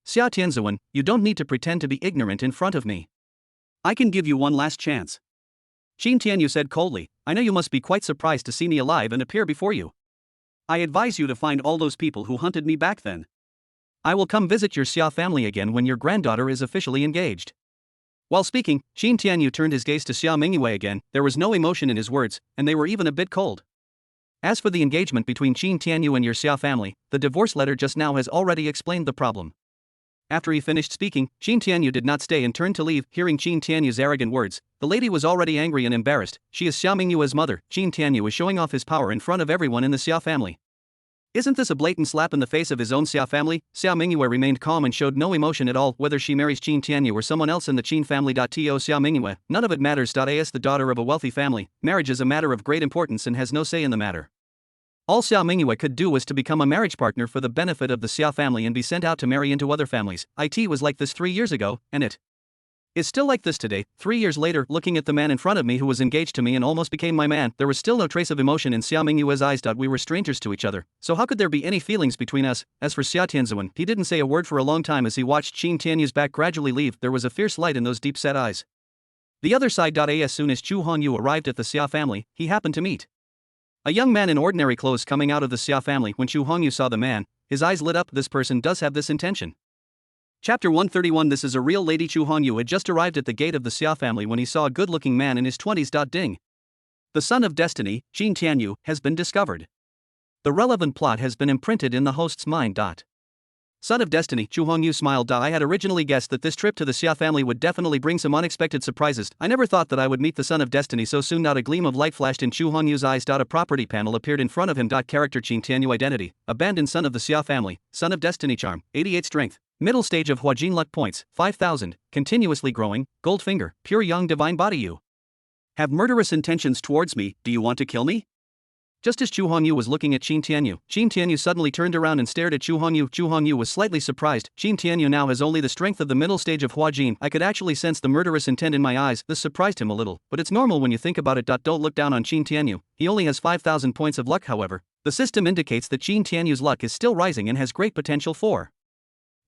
Xia Tianzuan, you don't need to pretend to be ignorant in front of me. I can give you one last chance. Qin Tianyu said coldly, I know you must be quite surprised to see me alive and appear before you. I advise you to find all those people who hunted me back then. I will come visit your Xia family again when your granddaughter is officially engaged. While speaking, Qin Tianyu turned his gaze to Xia Mingyue again. There was no emotion in his words, and they were even a bit cold. As for the engagement between Qin Tianyu and your Xia family, the divorce letter just now has already explained the problem. After he finished speaking, Qin Tianyu did not stay and turned to leave. Hearing Qin Tianyu's arrogant words, the lady was already angry and embarrassed. She is Xia Mingyue's mother. Qin Tianyu is showing off his power in front of everyone in the Xia family. Isn't this a blatant slap in the face of his own Xia family? Xia Mingyue remained calm and showed no emotion at all. Whether she marries Qin Tianyu or someone else in the Qin family. To Xia Mingyue, none of it matters. As the daughter of a wealthy family, marriage is a matter of great importance and has no say in the matter. All Xia Mingyue could do was to become a marriage partner for the benefit of the Xia family and be sent out to marry into other families. It was like this 3 years ago, and it Is still like this today. 3 years later, looking at the man in front of me who was engaged to me and almost became my man, there was still no trace of emotion in Xia Mingyue's eyes. We were strangers to each other, so how could there be any feelings between us? As for Xia Tianzuan, he didn't say a word for a long time as he watched Qin Tianyu's back gradually leave. There was a fierce light in those deep-set eyes. The other side. As soon as Chu Hongyu arrived at the Xia family, he happened to meet a young man in ordinary clothes coming out of the Xia family. When Chu Hongyu saw the man, his eyes lit up. This person does have this intention. Chapter 131. This is a real lady. Chu Hongyu had just arrived at the gate of the Xia family when he saw a good-looking man in his 20s. Ding. The son of destiny, Qin Tianyu, has been discovered. The relevant plot has been imprinted in the host's mind. Son of destiny, Chu Hongyu smiled. I had originally guessed that this trip to the Xia family would definitely bring some unexpected surprises. I never thought that I would meet the son of destiny so soon. A gleam of light flashed in Chu Hongyu's eyes. A property panel appeared in front of him. Character Qin Tianyu identity, abandoned son of the Xia family, son of destiny charm, 88 strength. Middle stage of Huajin luck points, 5,000, continuously growing, gold finger, pure young divine body. You have murderous intentions towards me. Do you want to kill me? Just as Chu Hongyu was looking at Qin Tianyu suddenly turned around and stared at Chu Hongyu. Chu Hongyu was slightly surprised. Qin Tianyu now has only the strength of the middle stage of Huajin. I could actually sense the murderous intent in my eyes. This surprised him a little, but it's normal when you think about it. Don't look down on Qin Tianyu. He only has 5,000 points of luck. However, the system indicates that Qin Tianyu's luck is still rising and has great potential for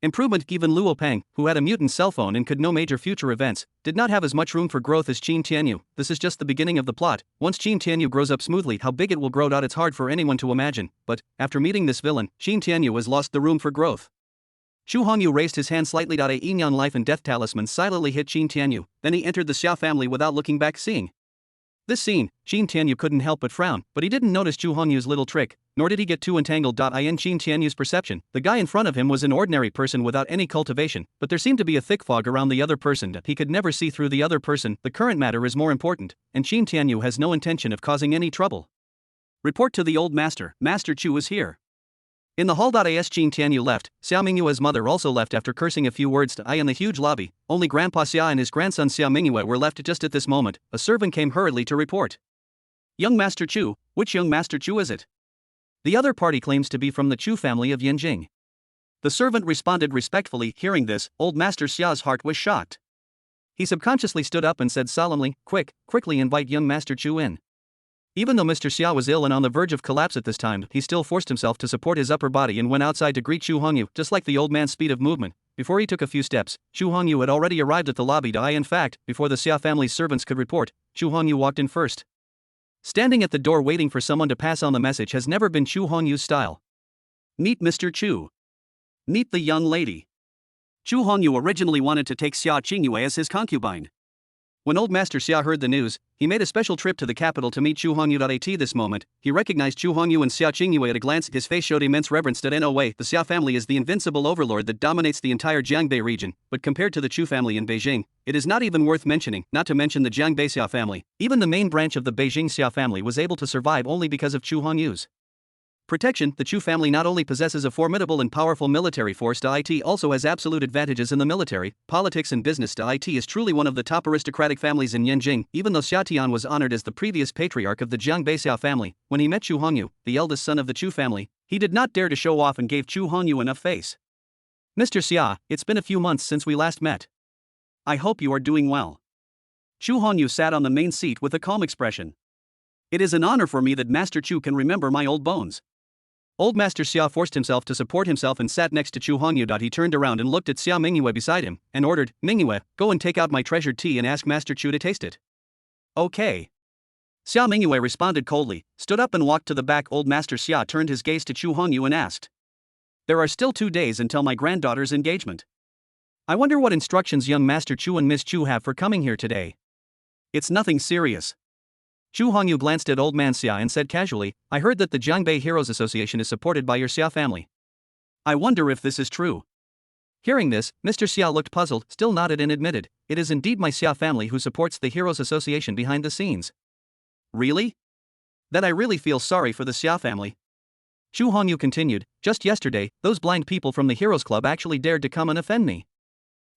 improvement. Even Luo Peng, who had a mutant cell phone and could know major future events, did not have as much room for growth as Qin Tianyu. This is just the beginning of the plot. Once Qin Tianyu grows up smoothly, how big it will grow. It's hard for anyone to imagine, but after meeting this villain, Qin Tianyu has lost the room for growth. Chu Hongyu raised his hand slightly. A Yin life and death talisman silently hit Qin Tianyu, then he entered the Xia family without looking back. Seeing this scene, Qin Tianyu couldn't help but frown, but he didn't notice Chu Hongyu's little trick, nor did he get too entangled. In Qin Tianyu's perception, the guy in front of him was an ordinary person without any cultivation, but there seemed to be a thick fog around the other person that he could never see through the other person. The current matter is more important, and Qin Tianyu has no intention of causing any trouble. Report to the old master. Master Chu is here. In the hall. As Qin Tianyu left, Xia Mingyue's mother also left after cursing a few words to in the huge lobby. Only Grandpa Xia and his grandson Xia Mingyue were left. Just at this moment, a servant came hurriedly to report. Young Master Chu. Which young Master Chu is it? The other party claims to be from the Chu family of Yanjing. The servant responded respectfully. Hearing this, old Master Xia's heart was shocked. He subconsciously stood up and said solemnly, quickly invite young Master Chu in. Even though Mr. Xia was ill and on the verge of collapse at this time, he still forced himself to support his upper body and went outside to greet Chu Hongyu. Just like the old man's speed of movement, before he took a few steps, Chu Hongyu had already arrived at the lobby. In fact, before the Xia family's servants could report, Chu Hongyu walked in first. Standing at the door waiting for someone to pass on the message has never been Chu Hongyu's style. Meet Mr. Chu. Meet the young lady. Chu Hongyu originally wanted to take Xia Qingyue as his concubine. When old Master Xia heard the news, he made a special trip to the capital to meet Chu Hongyu. At this moment, he recognized Chu Hongyu and Xia Qingyue at a glance. His face showed immense reverence. No way, the Xia family is the invincible overlord that dominates the entire Jiangbei region, but compared to the Chu family in Beijing, it is not even worth mentioning, not to mention the Jiangbei Xia family. Even the main branch of the Beijing Xia family was able to survive only because of Chu Hongyu's protection. The Chu family not only possesses a formidable and powerful military force. It also has absolute advantages in the military, politics and business. It is truly one of the top aristocratic families in Yanjing. Even though Xia Tian was honored as the previous patriarch of the Jiangbei Xia family, when he met Chu Hongyu, the eldest son of the Chu family, he did not dare to show off and gave Chu Hongyu enough face. Mr. Xia, it's been a few months since we last met. I hope you are doing well. Chu Hongyu sat on the main seat with a calm expression. It is an honor for me that Master Chu can remember my old bones. Old Master Xia forced himself to support himself and sat next to Chu Hongyu. He turned around and looked at Xia Mingyue beside him, and ordered, Mingyue, go and take out my treasured tea and ask Master Chu to taste it. Okay. Xia Mingyue responded coldly, stood up and walked to the back. Old Master Xia turned his gaze to Chu Hongyu and asked. There are still 2 days until my granddaughter's engagement. I wonder what instructions young Master Chu and Miss Chu have for coming here today. It's nothing serious. Chu Hongyu glanced at old man Xia and said casually, I heard that the Jiangbei Heroes Association is supported by your Xia family. I wonder if this is true. Hearing this, Mr. Xia looked puzzled, still nodded and admitted, it is indeed my Xia family who supports the Heroes Association behind the scenes. Really? Then I really feel sorry for the Xia family. Chu Hongyu continued, just yesterday, those blind people from the Heroes Club actually dared to come and offend me.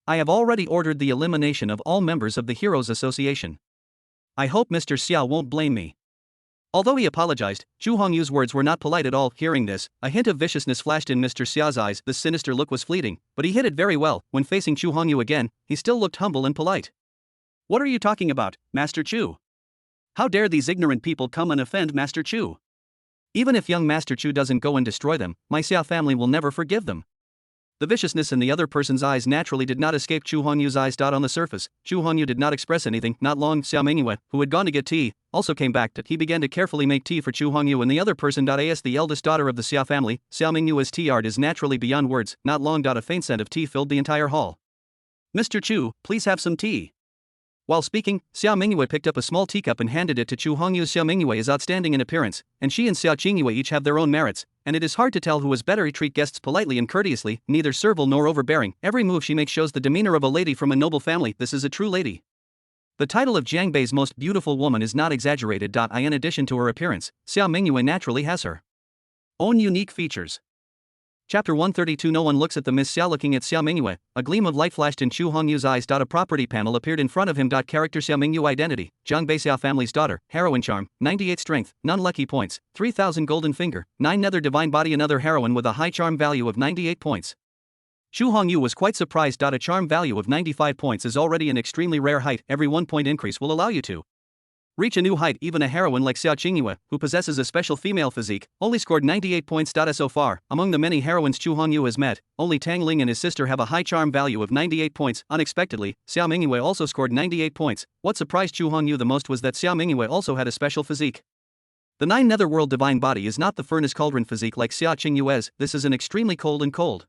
I have already ordered the elimination of all members of the Heroes Association. I hope Mr. Xia won't blame me. Although he apologized, Chu Hongyu's words were not polite at all. Hearing this, a hint of viciousness flashed in Mr. Xia's eyes. This sinister look was fleeting, but he hid it very well. When facing Chu Hongyu again, he still looked humble and polite. What are you talking about, Master Chu? How dare these ignorant people come and offend Master Chu? Even if young Master Chu doesn't go and destroy them, my Xia family will never forgive them. The viciousness in the other person's eyes naturally did not escape Chu Hongyu's eyes. On the surface, Chu Hongyu did not express anything. Not long, Xiao Mingyue, who had gone to get tea, also came back. He began to carefully make tea for Chu Hongyu and the other person. As the eldest daughter of the Xia family, Xiao Mingyue's tea art is naturally beyond words. Not long, a faint scent of tea filled the entire hall. Mr. Chu, please have some tea. While speaking, Xiao Mingyue picked up a small teacup and handed it to Chu Hongyu. Xiao Mingyue is outstanding in appearance, and she and Xiao Qingyue each have their own merits, and it is hard to tell who is better. He treat guests politely and courteously, neither servile nor overbearing. Every move she makes shows the demeanor of a lady from a noble family. This is a true lady. The title of Jiangbei's most beautiful woman is not exaggerated. In addition to her appearance, Xiao Mingyue naturally has her own unique features. Chapter 132. No one looks at the Miss Xiao. Looking at Xiao Mingyue, a gleam of light flashed in Chu Hongyu's eyes. A property panel appeared in front of him. Character Xiao Mingyue identity, Jiangbei Xiao family's daughter, heroine charm, 98 strength, none lucky points, 3000 golden finger, 9 nether divine body. Another heroine with a high charm value of 98 points. Chu Hongyu was quite surprised. A charm value of 95 points is already an extremely rare height. Every 1 point increase will allow you to reach a new height. Even a heroine like Xiao Qingyue, who possesses a special female physique, only scored 98 points. So far, among the many heroines Chu Hongyu has met, only Tangling and his sister have a high charm value of 98 points. Unexpectedly, Xiao Mingyue also scored 98 points. What surprised Chu Hongyu the most was that Xiao Mingyue also had a special physique. The 9 netherworld divine body is not the furnace cauldron physique like Xiao Qingyue's. This is an extremely cold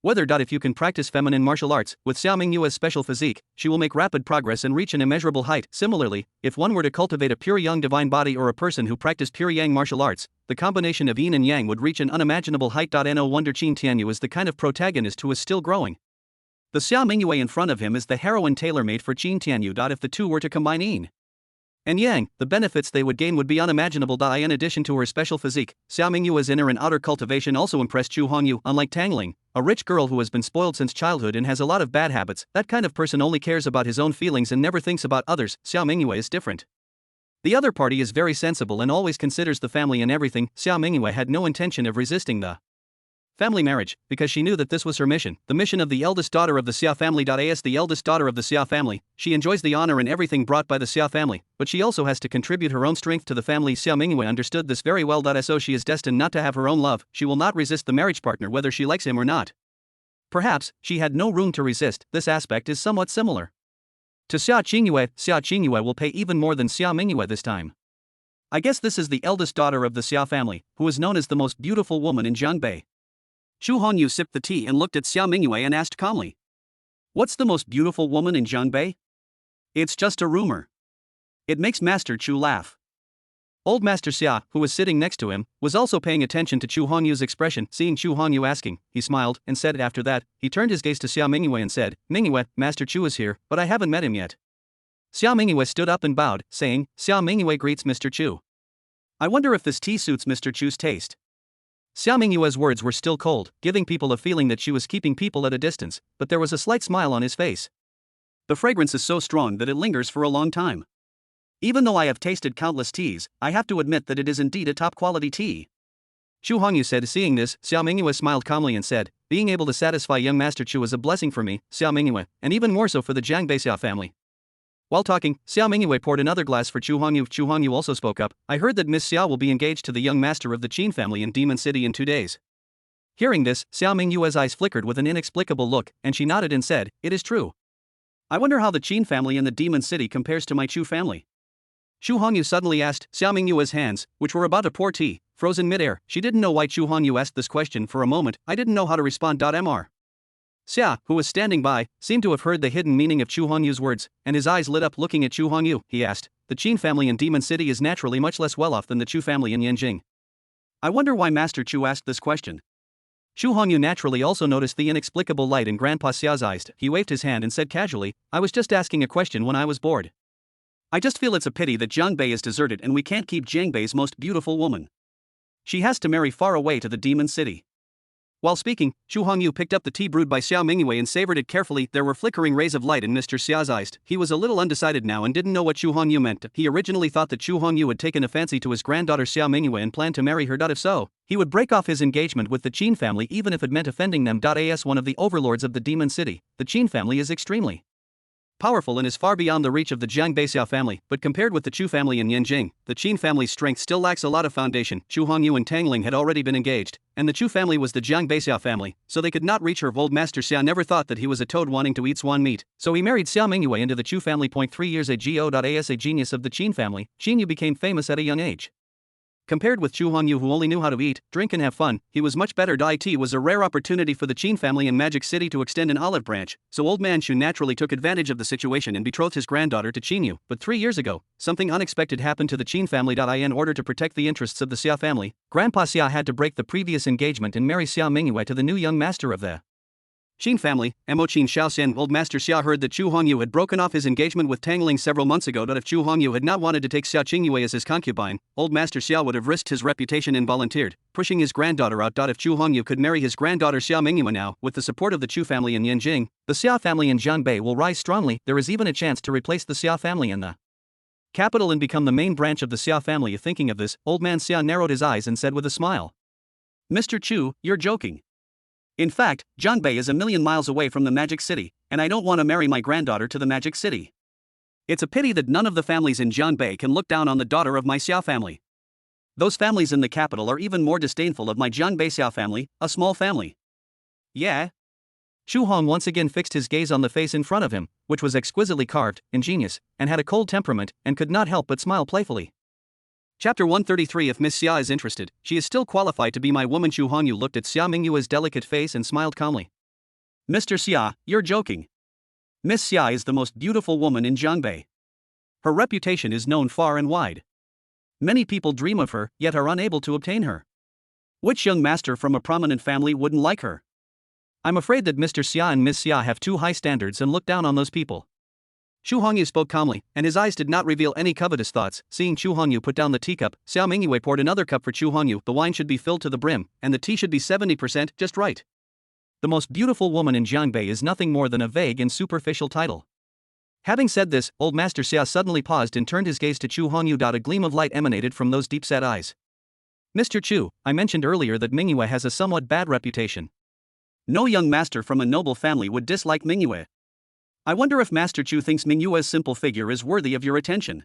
weather. If you can practice feminine martial arts, with Xiao Mingyue's special physique, she will make rapid progress and reach an immeasurable height. Similarly, if one were to cultivate a pure yang divine body or a person who practiced pure yang martial arts, the combination of yin and yang would reach an unimaginable height. No wonder Qin Tianyu is the kind of protagonist who is still growing. The Xiao Mingyue in front of him is the heroine tailor-made for Qin Tianyu. If the two were to combine yin and yang, the benefits they would gain would be unimaginable. In addition to her special physique, Xiao Mingyue's inner and outer cultivation also impressed Chu Hongyu. Unlike Tangling, a rich girl who has been spoiled since childhood and has a lot of bad habits, that kind of person only cares about his own feelings and never thinks about others. Xiao Mingyue is different. The other party is very sensible and always considers the family and everything. Xiao Mingyue had no intention of resisting the family marriage, because she knew that this was her mission, the mission of the eldest daughter of the Xia family. As the eldest daughter of the Xia family, she enjoys the honor and everything brought by the Xia family, but she also has to contribute her own strength to the family. Xiao Mingyue understood this very well. So she is destined not to have her own love. She will not resist the marriage partner whether she likes him or not. Perhaps, she had no room to resist. This aspect is somewhat similar to Xiao Qingyue. Xiao Qingyue will pay even more than Xiao Mingyue this time. I guess this is the eldest daughter of the Xia family, who is known as the most beautiful woman in Jiangbei. Chu Hongyu sipped the tea and looked at Xiao Mingyue and asked calmly, "What's the most beautiful woman in Jiangbei?" "It's just a rumor." It makes Master Chu laugh. Old Master Xia, who was sitting next to him, was also paying attention to Chu Hongyu's expression. Seeing Chu Hongyu asking, he smiled and said after that, he turned his gaze to Xiao Mingyue and said, "Mingyue, Master Chu is here, but I haven't met him yet." Xiao Mingyue stood up and bowed, saying, "Xiao Mingyue greets Mr. Chu. I wonder if this tea suits Mr. Chu's taste." Xiao Mingyue's words were still cold, giving people a feeling that she was keeping people at a distance, but there was a slight smile on his face. The fragrance is so strong that it lingers for a long time. Even though I have tasted countless teas, I have to admit that it is indeed a top-quality tea. Chu Hongyu said. Seeing this, Xiao Mingyue smiled calmly and said, "Being able to satisfy young Master Chu is a blessing for me, Xiao Mingyue, and even more so for the Jiangbei Xiao family." While talking, Xiao Mingyue poured another glass for Chu Hongyu. Chu Hongyu also spoke up, "I heard that Miss Xiao will be engaged to the young master of the Qin family in Demon City in 2 days." Hearing this, Xiao Mingyue's eyes flickered with an inexplicable look, and she nodded and said, "It is true. I wonder how the Qin family in the Demon City compares to my Chu family." Chu Hongyu suddenly asked. Xiao Mingyue's hands, which were about to pour tea, froze in midair. She didn't know why Chu Hongyu asked this question. For a moment, I didn't know how to respond. Mr. Xia, who was standing by, seemed to have heard the hidden meaning of Chu Hongyu's words, and his eyes lit up. Looking at Chu Hongyu, he asked, "The Qin family in Demon City is naturally much less well off than the Chu family in Yanjing. I wonder why Master Chu asked this question." Chu Hongyu naturally also noticed the inexplicable light in Grandpa Xiao's eyes. He waved his hand and said casually, "I was just asking a question when I was bored. I just feel it's a pity that Jiangbei is deserted and we can't keep Jiangbei's most beautiful woman. She has to marry far away to the Demon City." While speaking, Chu Hongyu picked up the tea brewed by Xiao Mingyue and savored it carefully. There were flickering rays of light in Mr. Xiao's eyes. He was a little undecided now and didn't know what Chu Hongyu meant. He originally thought that Chu Hongyu had taken a fancy to his granddaughter Xiao Mingyue and planned to marry her. If so, he would break off his engagement with the Qin family even if it meant offending them. As one of the overlords of the Demon City, the Qin family is extremely powerful and is far beyond the reach of the Jiang Beixiao family, but compared with the Chu family and Yanjing, the Qin family's strength still lacks a lot of foundation. Chu Hongyu and Tangling had already been engaged, and the Chu family was the Jiang Beixiao family, so they could not reach her. Old Master Xia never thought that he was a toad wanting to eat swan meat, so he married Xiao Mingyue into the Chu family. 3 years ago. As a genius of the Qin family, Qin Yu became famous at a young age. Compared with Chu Hongyu, who only knew how to eat, drink and have fun, he was much better. It was a rare opportunity for the Qin family in Magic City to extend an olive branch, so old man Chu naturally took advantage of the situation and betrothed his granddaughter to Qin Yu. But 3 years ago, something unexpected happened to the Qin family. In order to protect the interests of the Xia family, Grandpa Xia had to break the previous engagement and marry Xiao Mingyue to the new young master of the Qin family, Mo Qin Shaoxian. Old Master Xia heard that Chu Hongyu had broken off his engagement with Tangling several months ago. If Chu Hongyu had not wanted to take Xiao Qingyue as his concubine, Old Master Xia would have risked his reputation and volunteered, pushing his granddaughter out. If Chu Hongyu could marry his granddaughter Xiao Mingyue now, with the support of the Chu family in Yanjing, the Xia family in Jianbei will rise strongly. There is even a chance to replace the Xia family in the capital and become the main branch of the Xia family. Thinking of this, old man Xia narrowed his eyes and said with a smile, "Mr. Chu, you're joking. In fact, Jianbei is a million miles away from the Magic City, and I don't want to marry my granddaughter to the Magic City. It's a pity that none of the families in Jianbei can look down on the daughter of my Xiao family. Those families in the capital are even more disdainful of my Jiang Beixiao family, a small family." "Yeah?" Chu Hong once again fixed his gaze on the face in front of him, which was exquisitely carved, ingenious, and had a cold temperament, and could not help but smile playfully. Chapter 133. If Miss Xia is interested, she is still qualified to be my woman. Chu Hongyu looked at Xiao Mingyue's delicate face and smiled calmly. "Mr. Xia, you're joking. Miss Xia is the most beautiful woman in Jianbei. Her reputation is known far and wide. Many people dream of her, yet are unable to obtain her. Which young master from a prominent family wouldn't like her? I'm afraid that Mr. Xia and Miss Xia have too high standards and look down on those people." Chu Hongyu spoke calmly, and his eyes did not reveal any covetous thoughts. Seeing Chu Hongyu put down the teacup, Xiao Mingyue poured another cup for Chu Hongyu. The wine should be filled to the brim, and the tea should be 70% just right. The most beautiful woman in Jianbei is nothing more than a vague and superficial title. Having said this, old Master Xia suddenly paused and turned his gaze to Chu Hongyu. A gleam of light emanated from those deep-set eyes. "Mr. Chu, I mentioned earlier that Mingyue has a somewhat bad reputation. No young master from a noble family would dislike Mingyue. I wonder if Master Chu thinks Mingyue's simple figure is worthy of your attention."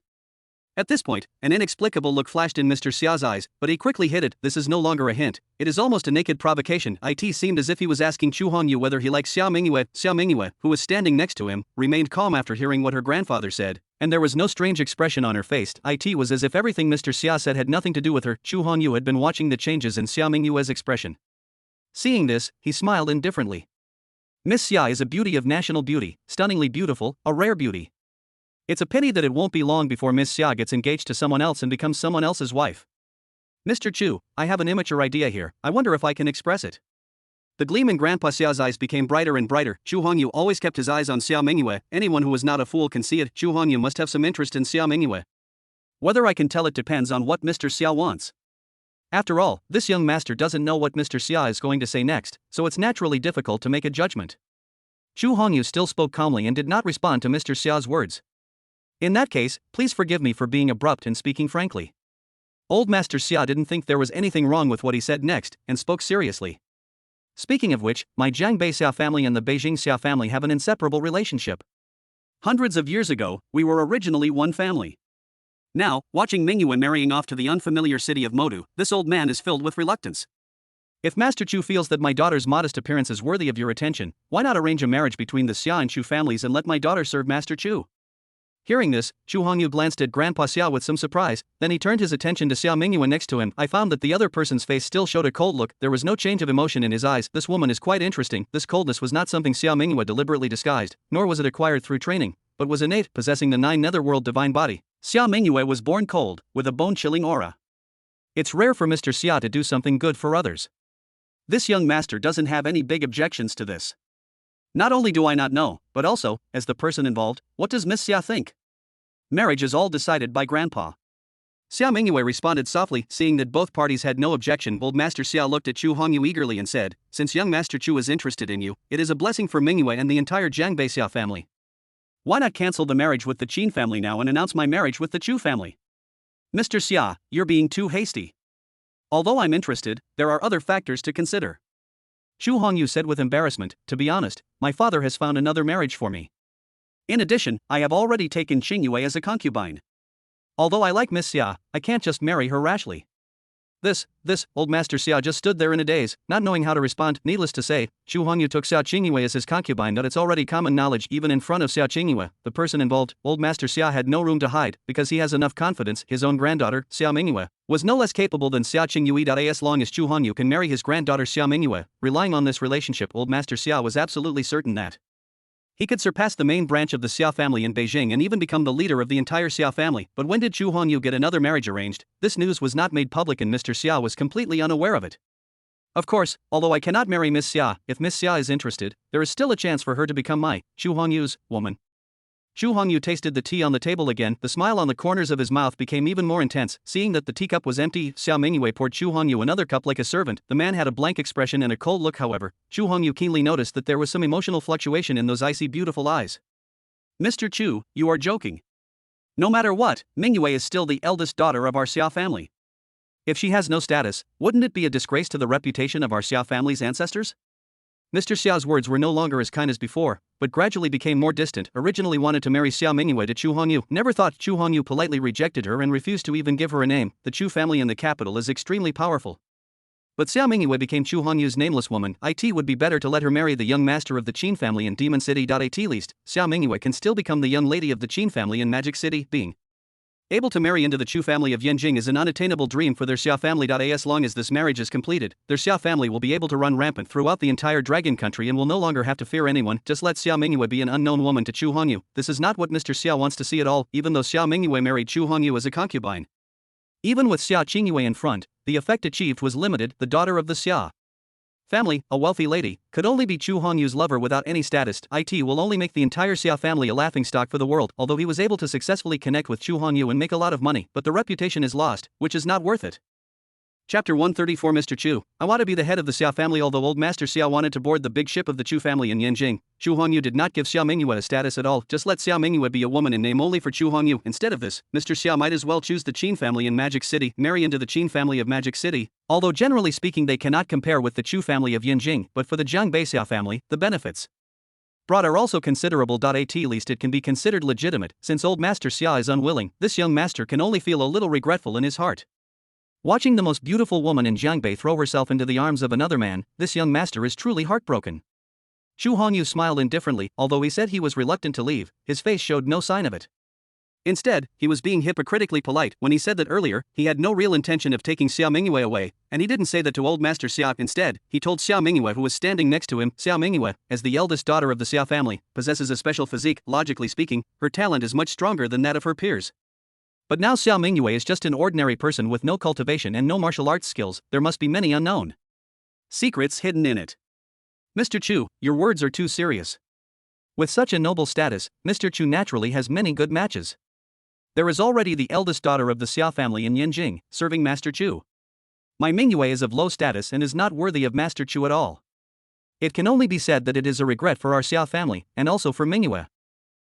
At this point, an inexplicable look flashed in Mr. Xiao's eyes, but he quickly hid it. This is no longer a hint, it is almost a naked provocation. It seemed as if he was asking Chu Hongyu whether he liked Xiao Mingyue. Xiao Mingyue, who was standing next to him, remained calm after hearing what her grandfather said, and there was no strange expression on her face. It was as if everything Mr. Xia said had nothing to do with her. Chu Hongyu had been watching the changes in Xiao Mingyue's expression. Seeing this, he smiled indifferently. Miss Xia is a beauty of national beauty, stunningly beautiful, a rare beauty. It's a pity that it won't be long before Miss Xia gets engaged to someone else and becomes someone else's wife. Mr. Chu, I have an immature idea here, I wonder if I can express it. The gleam in Grandpa Xiao's eyes became brighter and brighter. Chu Hongyu always kept his eyes on Xiao Mingyue. Anyone who is not a fool can see it. Chu Hongyu must have some interest in Xiao Mingyue. Whether I can tell it depends on what Mr. Xia wants. After all, this young master doesn't know what Mr. Xia is going to say next, so it's naturally difficult to make a judgment. Chu Hongyu still spoke calmly and did not respond to Mr. Xiao's words. In that case, please forgive me for being abrupt and speaking frankly. Old Master Xia didn't think there was anything wrong with what he said next, and spoke seriously. Speaking of which, my Jiang Beixiao family and the Beijing Xia family have an inseparable relationship. Hundreds of years ago, we were originally one family. Now, watching Mingyue marrying off to the unfamiliar city of Modu, this old man is filled with reluctance. If Master Chu feels that my daughter's modest appearance is worthy of your attention, why not arrange a marriage between the Xia and Chu families and let my daughter serve Master Chu? Hearing this, Chu Hongyu glanced at Grandpa Xia with some surprise, then he turned his attention to Xiao Mingyue next to him. I found that the other person's face still showed a cold look, there was no change of emotion in his eyes. This woman is quite interesting. This coldness was not something Xiao Mingyue deliberately disguised, nor was it acquired through training, but was innate, possessing the 9 netherworld divine body. Xiao Mingyue was born cold, with a bone-chilling aura. It's rare for Mr. Xia to do something good for others. This young master doesn't have any big objections to this. Not only do I not know, but also, as the person involved, what does Miss Xia think? Marriage is all decided by Grandpa. Xiao Mingyue responded softly, seeing that both parties had no objection. Old Master Xiao looked at Chu Hongyu eagerly and said, "Since young Master Chu is interested in you, it is a blessing for Mingyue and the entire Jiangbei Xiao family. Why not cancel the marriage with the Qin family now and announce my marriage with the Chu family?" "Mr. Xia, you're being too hasty. Although I'm interested, there are other factors to consider." Chu Hongyu said with embarrassment, "To be honest, my father has found another marriage for me. In addition, I have already taken Qingyue as a concubine. Although I like Miss Xia, I can't just marry her rashly." Old Master Xia just stood there in a daze, not knowing how to respond. Needless to say, Chu Hongyu took Xiao Qingyue as his concubine. That it's already common knowledge even in front of Xiao Qingyue, the person involved. Old Master Xia had no room to hide, because he has enough confidence. His own granddaughter, Xiao Mingyue, was no less capable than Xiao Qingyue. As long as Chu Hongyu can marry his granddaughter Xiao Mingyue, relying on this relationship, Old Master Xia was absolutely certain that he could surpass the main branch of the Xiao family in Beijing and even become the leader of the entire Xiao family. But when did Chu Hongyu get another marriage arranged? This news was not made public and Mr. Xiao was completely unaware of it. "Of course, although I cannot marry Miss Xia, if Miss Xia is interested, there is still a chance for her to become my, Chu Hongyu's, woman." Chu Hongyu tasted the tea on the table again. The smile on the corners of his mouth became even more intense. Seeing that the teacup was empty, Xiao Mingyue poured Chu Hongyu another cup like a servant. The man had a blank expression and a cold look. However, Chu Hongyu keenly noticed that there was some emotional fluctuation in those icy beautiful eyes. "Mr. Chu, you are joking. No matter what, Mingyue is still the eldest daughter of our Xiao family. If she has no status, wouldn't it be a disgrace to the reputation of our Xiao family's ancestors?" Mr. Xiao's words were no longer as kind as before, but gradually became more distant. Originally wanted to marry Xiao Mingyue to Chu Hongyu, never thought Chu Hongyu politely rejected her and refused to even give her a name. The Chu family in the capital is extremely powerful. But Xiao Mingyue became Chu Hongyu's nameless woman. It would be better to let her marry the young master of the Qin family in Demon City. At least, Xiao Mingyue can still become the young lady of the Qin family in Magic City. Being able to marry into the Chu family of Yanjing is an unattainable dream for their Xiao family. As long as this marriage is completed, their Xiao family will be able to run rampant throughout the entire dragon country and will no longer have to fear anyone. Just let Xiao Mingyue be an unknown woman to Chu Hongyu. This is not what Mr. Xiao wants to see at all, even though Xiao Mingyue married Chu Hongyu as a concubine. Even with Xiao Qingyue in front, the effect achieved was limited. The daughter of the Xia family, a wealthy lady, could only be Chu Hongyu's lover without any status. It will only make the entire Xia family a laughingstock for the world. Although he was able to successfully connect with Chu Hongyu and make a lot of money, but the reputation is lost, which is not worth it. Chapter 134. Mr. Chu, I want to be the head of the Xiao family. Although old Master Xiao wanted to board the big ship of the Chu family in Yanjing, Chu Hongyu did not give Xiao Mingyue a status at all. Just let Xiao Mingyue be a woman in name only for Chu Hongyu. Instead of this, Mr. Xiao might as well choose the Qin family in Magic City, marry into the Qin family of Magic City. Although generally speaking they cannot compare with the Chu family of Yanjing, but for the Jiangbei Xiao family, the benefits brought are also considerable. At least it can be considered legitimate. Since old Master Xia is unwilling, this young master can only feel a little regretful in his heart. Watching the most beautiful woman in Jiangbei throw herself into the arms of another man, this young master is truly heartbroken. Chu Hongyu smiled indifferently. Although he said he was reluctant to leave, his face showed no sign of it. Instead, he was being hypocritically polite when he said that earlier he had no real intention of taking Xiao Mingyue away, and he didn't say that to old Master Xia. Instead, he told Xiao Mingyue, who was standing next to him, Xiao Mingyue, as the eldest daughter of the Xiao family, possesses a special physique. Logically speaking, her talent is much stronger than that of her peers. But now Xiao Mingyue is just an ordinary person with no cultivation and no martial arts skills. There must be many unknown secrets hidden in it. Mr. Chu, your words are too serious. With such a noble status, Mr. Chu naturally has many good matches. There is already the eldest daughter of the Xiao family in Yanjing, serving Master Chu. My Mingyue is of low status and is not worthy of Master Chu at all. It can only be said that it is a regret for our Xiao family, and also for Mingyue.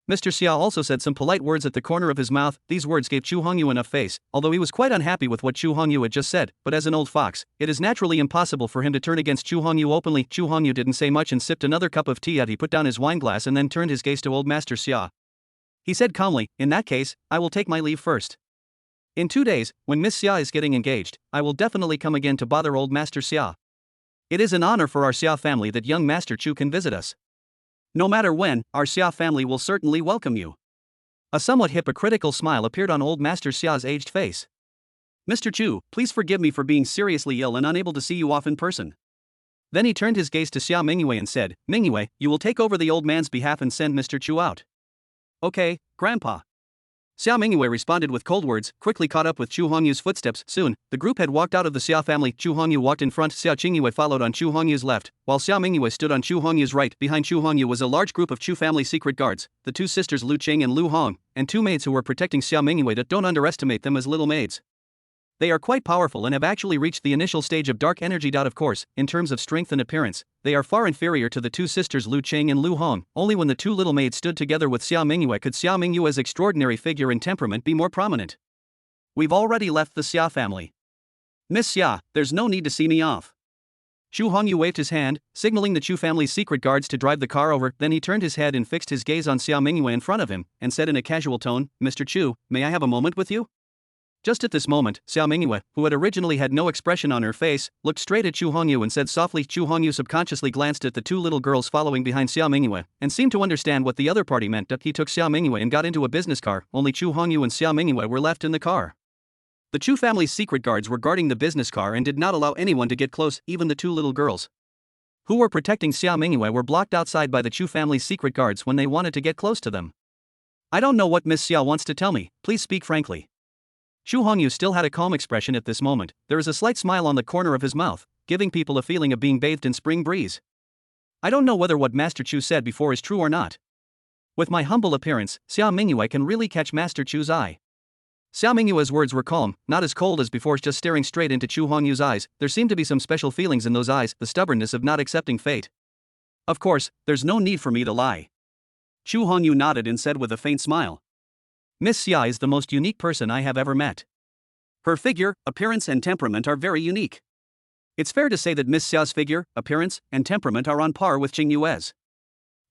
Mr. Xiao also said some polite words at the corner of his mouth. These words gave Chu Hongyu enough face, although he was quite unhappy with what Chu Hongyu had just said. But as an old fox, it is naturally impossible for him to turn against Chu Hongyu openly. Chu Hongyu didn't say much and sipped another cup of tea. He put down his wineglass and then turned his gaze to old Master Xia. He said calmly, "In that case, I will take my leave first. In 2 days, when Miss Xia is getting engaged, I will definitely come again to bother old Master Xia. It is an honor for our Xia family that young Master Chu can visit us. No matter when, our Xia family will certainly welcome you." A somewhat hypocritical smile appeared on old Master Xia's aged face. "Mr. Chu, please forgive me for being seriously ill and unable to see you off in person." Then he turned his gaze to Xiao Mingyue and said, "Mingyue, you will take over the old man's behalf and send Mr. Chu out." "Okay, Grandpa." Xiao Mingyue responded with cold words, quickly caught up with Chu Hongyu's footsteps. Soon, the group had walked out of the Xiao family. Chu Hongyu walked in front, Xiao Qingyue followed on Chu Hongyu's left, while Xiao Mingyue stood on Chu Hongyu's right. Behind Chu Hongyu was a large group of Chu family secret guards, the two sisters Lu Qing and Lu Hong, and two maids who were protecting Xiao Mingyue. Don't underestimate them as little maids. They are quite powerful and have actually reached the initial stage of dark energy. Of course, in terms of strength and appearance, they are far inferior to the two sisters Lu Qing and Lu Hong. Only when the two little maids stood together with Xiao Mingyue could Xiao Mingyue's extraordinary figure and temperament be more prominent. We've already left the Xia family. Miss Xia, there's no need to see me off. Chu Hongyu waved his hand, signaling the Chu family's secret guards to drive the car over. Then he turned his head and fixed his gaze on Xiao Mingyue in front of him, and said in a casual tone, Mr. Chu, may I have a moment with you? Just at this moment, Xiao Mingyue, who had originally had no expression on her face, looked straight at Chu Hongyu and said softly. Chu Hongyu subconsciously glanced at the two little girls following behind Xiao Mingyue, and seemed to understand what the other party meant. He took Xiao Mingyue and got into a business car. Only Chu Hongyu and Xiao Mingyue were left in the car. The Chu family's secret guards were guarding the business car and did not allow anyone to get close. Even the two little girls who were protecting Xiao Mingyue were blocked outside by the Chu family's secret guards when they wanted to get close to them. I don't know what Miss Xiao wants to tell me, please speak frankly. Chu Hongyu still had a calm expression at this moment. There is a slight smile on the corner of his mouth, giving people a feeling of being bathed in spring breeze. I don't know whether what Master Chu said before is true or not. With my humble appearance, Xiao Mingyue can really catch Master Chu's eye. Xiao Mingyue's words were calm, not as cold as before, just staring straight into Chu Hongyu's eyes. There seemed to be some special feelings in those eyes, the stubbornness of not accepting fate. Of course, there's no need for me to lie. Chu Hongyu nodded and said with a faint smile. Miss Xia is the most unique person I have ever met. Her figure, appearance and temperament are very unique. It's fair to say that Miss Xia's figure, appearance, and temperament are on par with Qingyue's.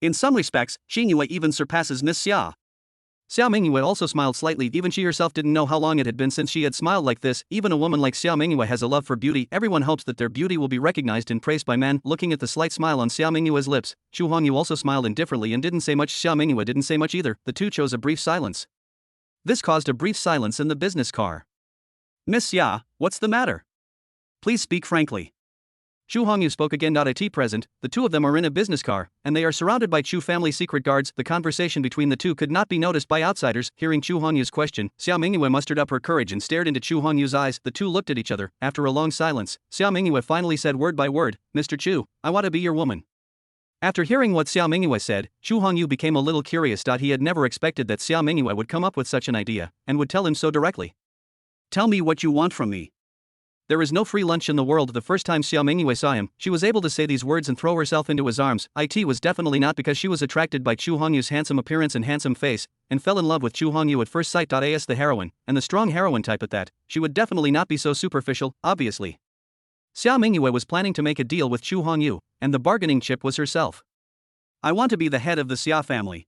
In some respects, Qingyue even surpasses Miss Xia. Xiao Mingyue also smiled slightly. Even she herself didn't know how long it had been since she had smiled like this. Even a woman like Xiao Mingyue has a love for beauty. Everyone hopes that their beauty will be recognized and praised by men. Looking at the slight smile on Xiao Mingyue's lips, Chu Hongyu also smiled indifferently and didn't say much. Xiao Mingyue didn't say much either. The two chose a brief silence. This caused a brief silence in the business car. Miss Xia, what's the matter? Please speak frankly. Chu Hongyu spoke again. At present, the two of them are in a business car, and they are surrounded by Chu family secret guards. The conversation between the two could not be noticed by outsiders. Hearing Chu Hongyu's question, Xiao Mingyue mustered up her courage and stared into Chu Hongyu's eyes. The two looked at each other. After a long silence, Xiao Mingyue finally said word by word, Mr. Chu, I want to be your woman. After hearing what Xiao Mingyue said, Chu Hongyu became a little curious. He had never expected that Xiao Mingyue would come up with such an idea, and would tell him so directly. Tell me what you want from me. There is no free lunch in the world. The first time Xiao Mingyue saw him, she was able to say these words and throw herself into his arms. It was definitely not because she was attracted by Chu Hongyu's handsome appearance and handsome face, and fell in love with Chu Hongyu at first sight. As the heroine, and the strong heroine type at that, she would definitely not be so superficial, obviously. Xiao Mingyue was planning to make a deal with Chu Hongyu, and the bargaining chip was herself. I want to be the head of the Xia family.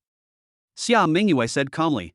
Xiao Mingyue said calmly.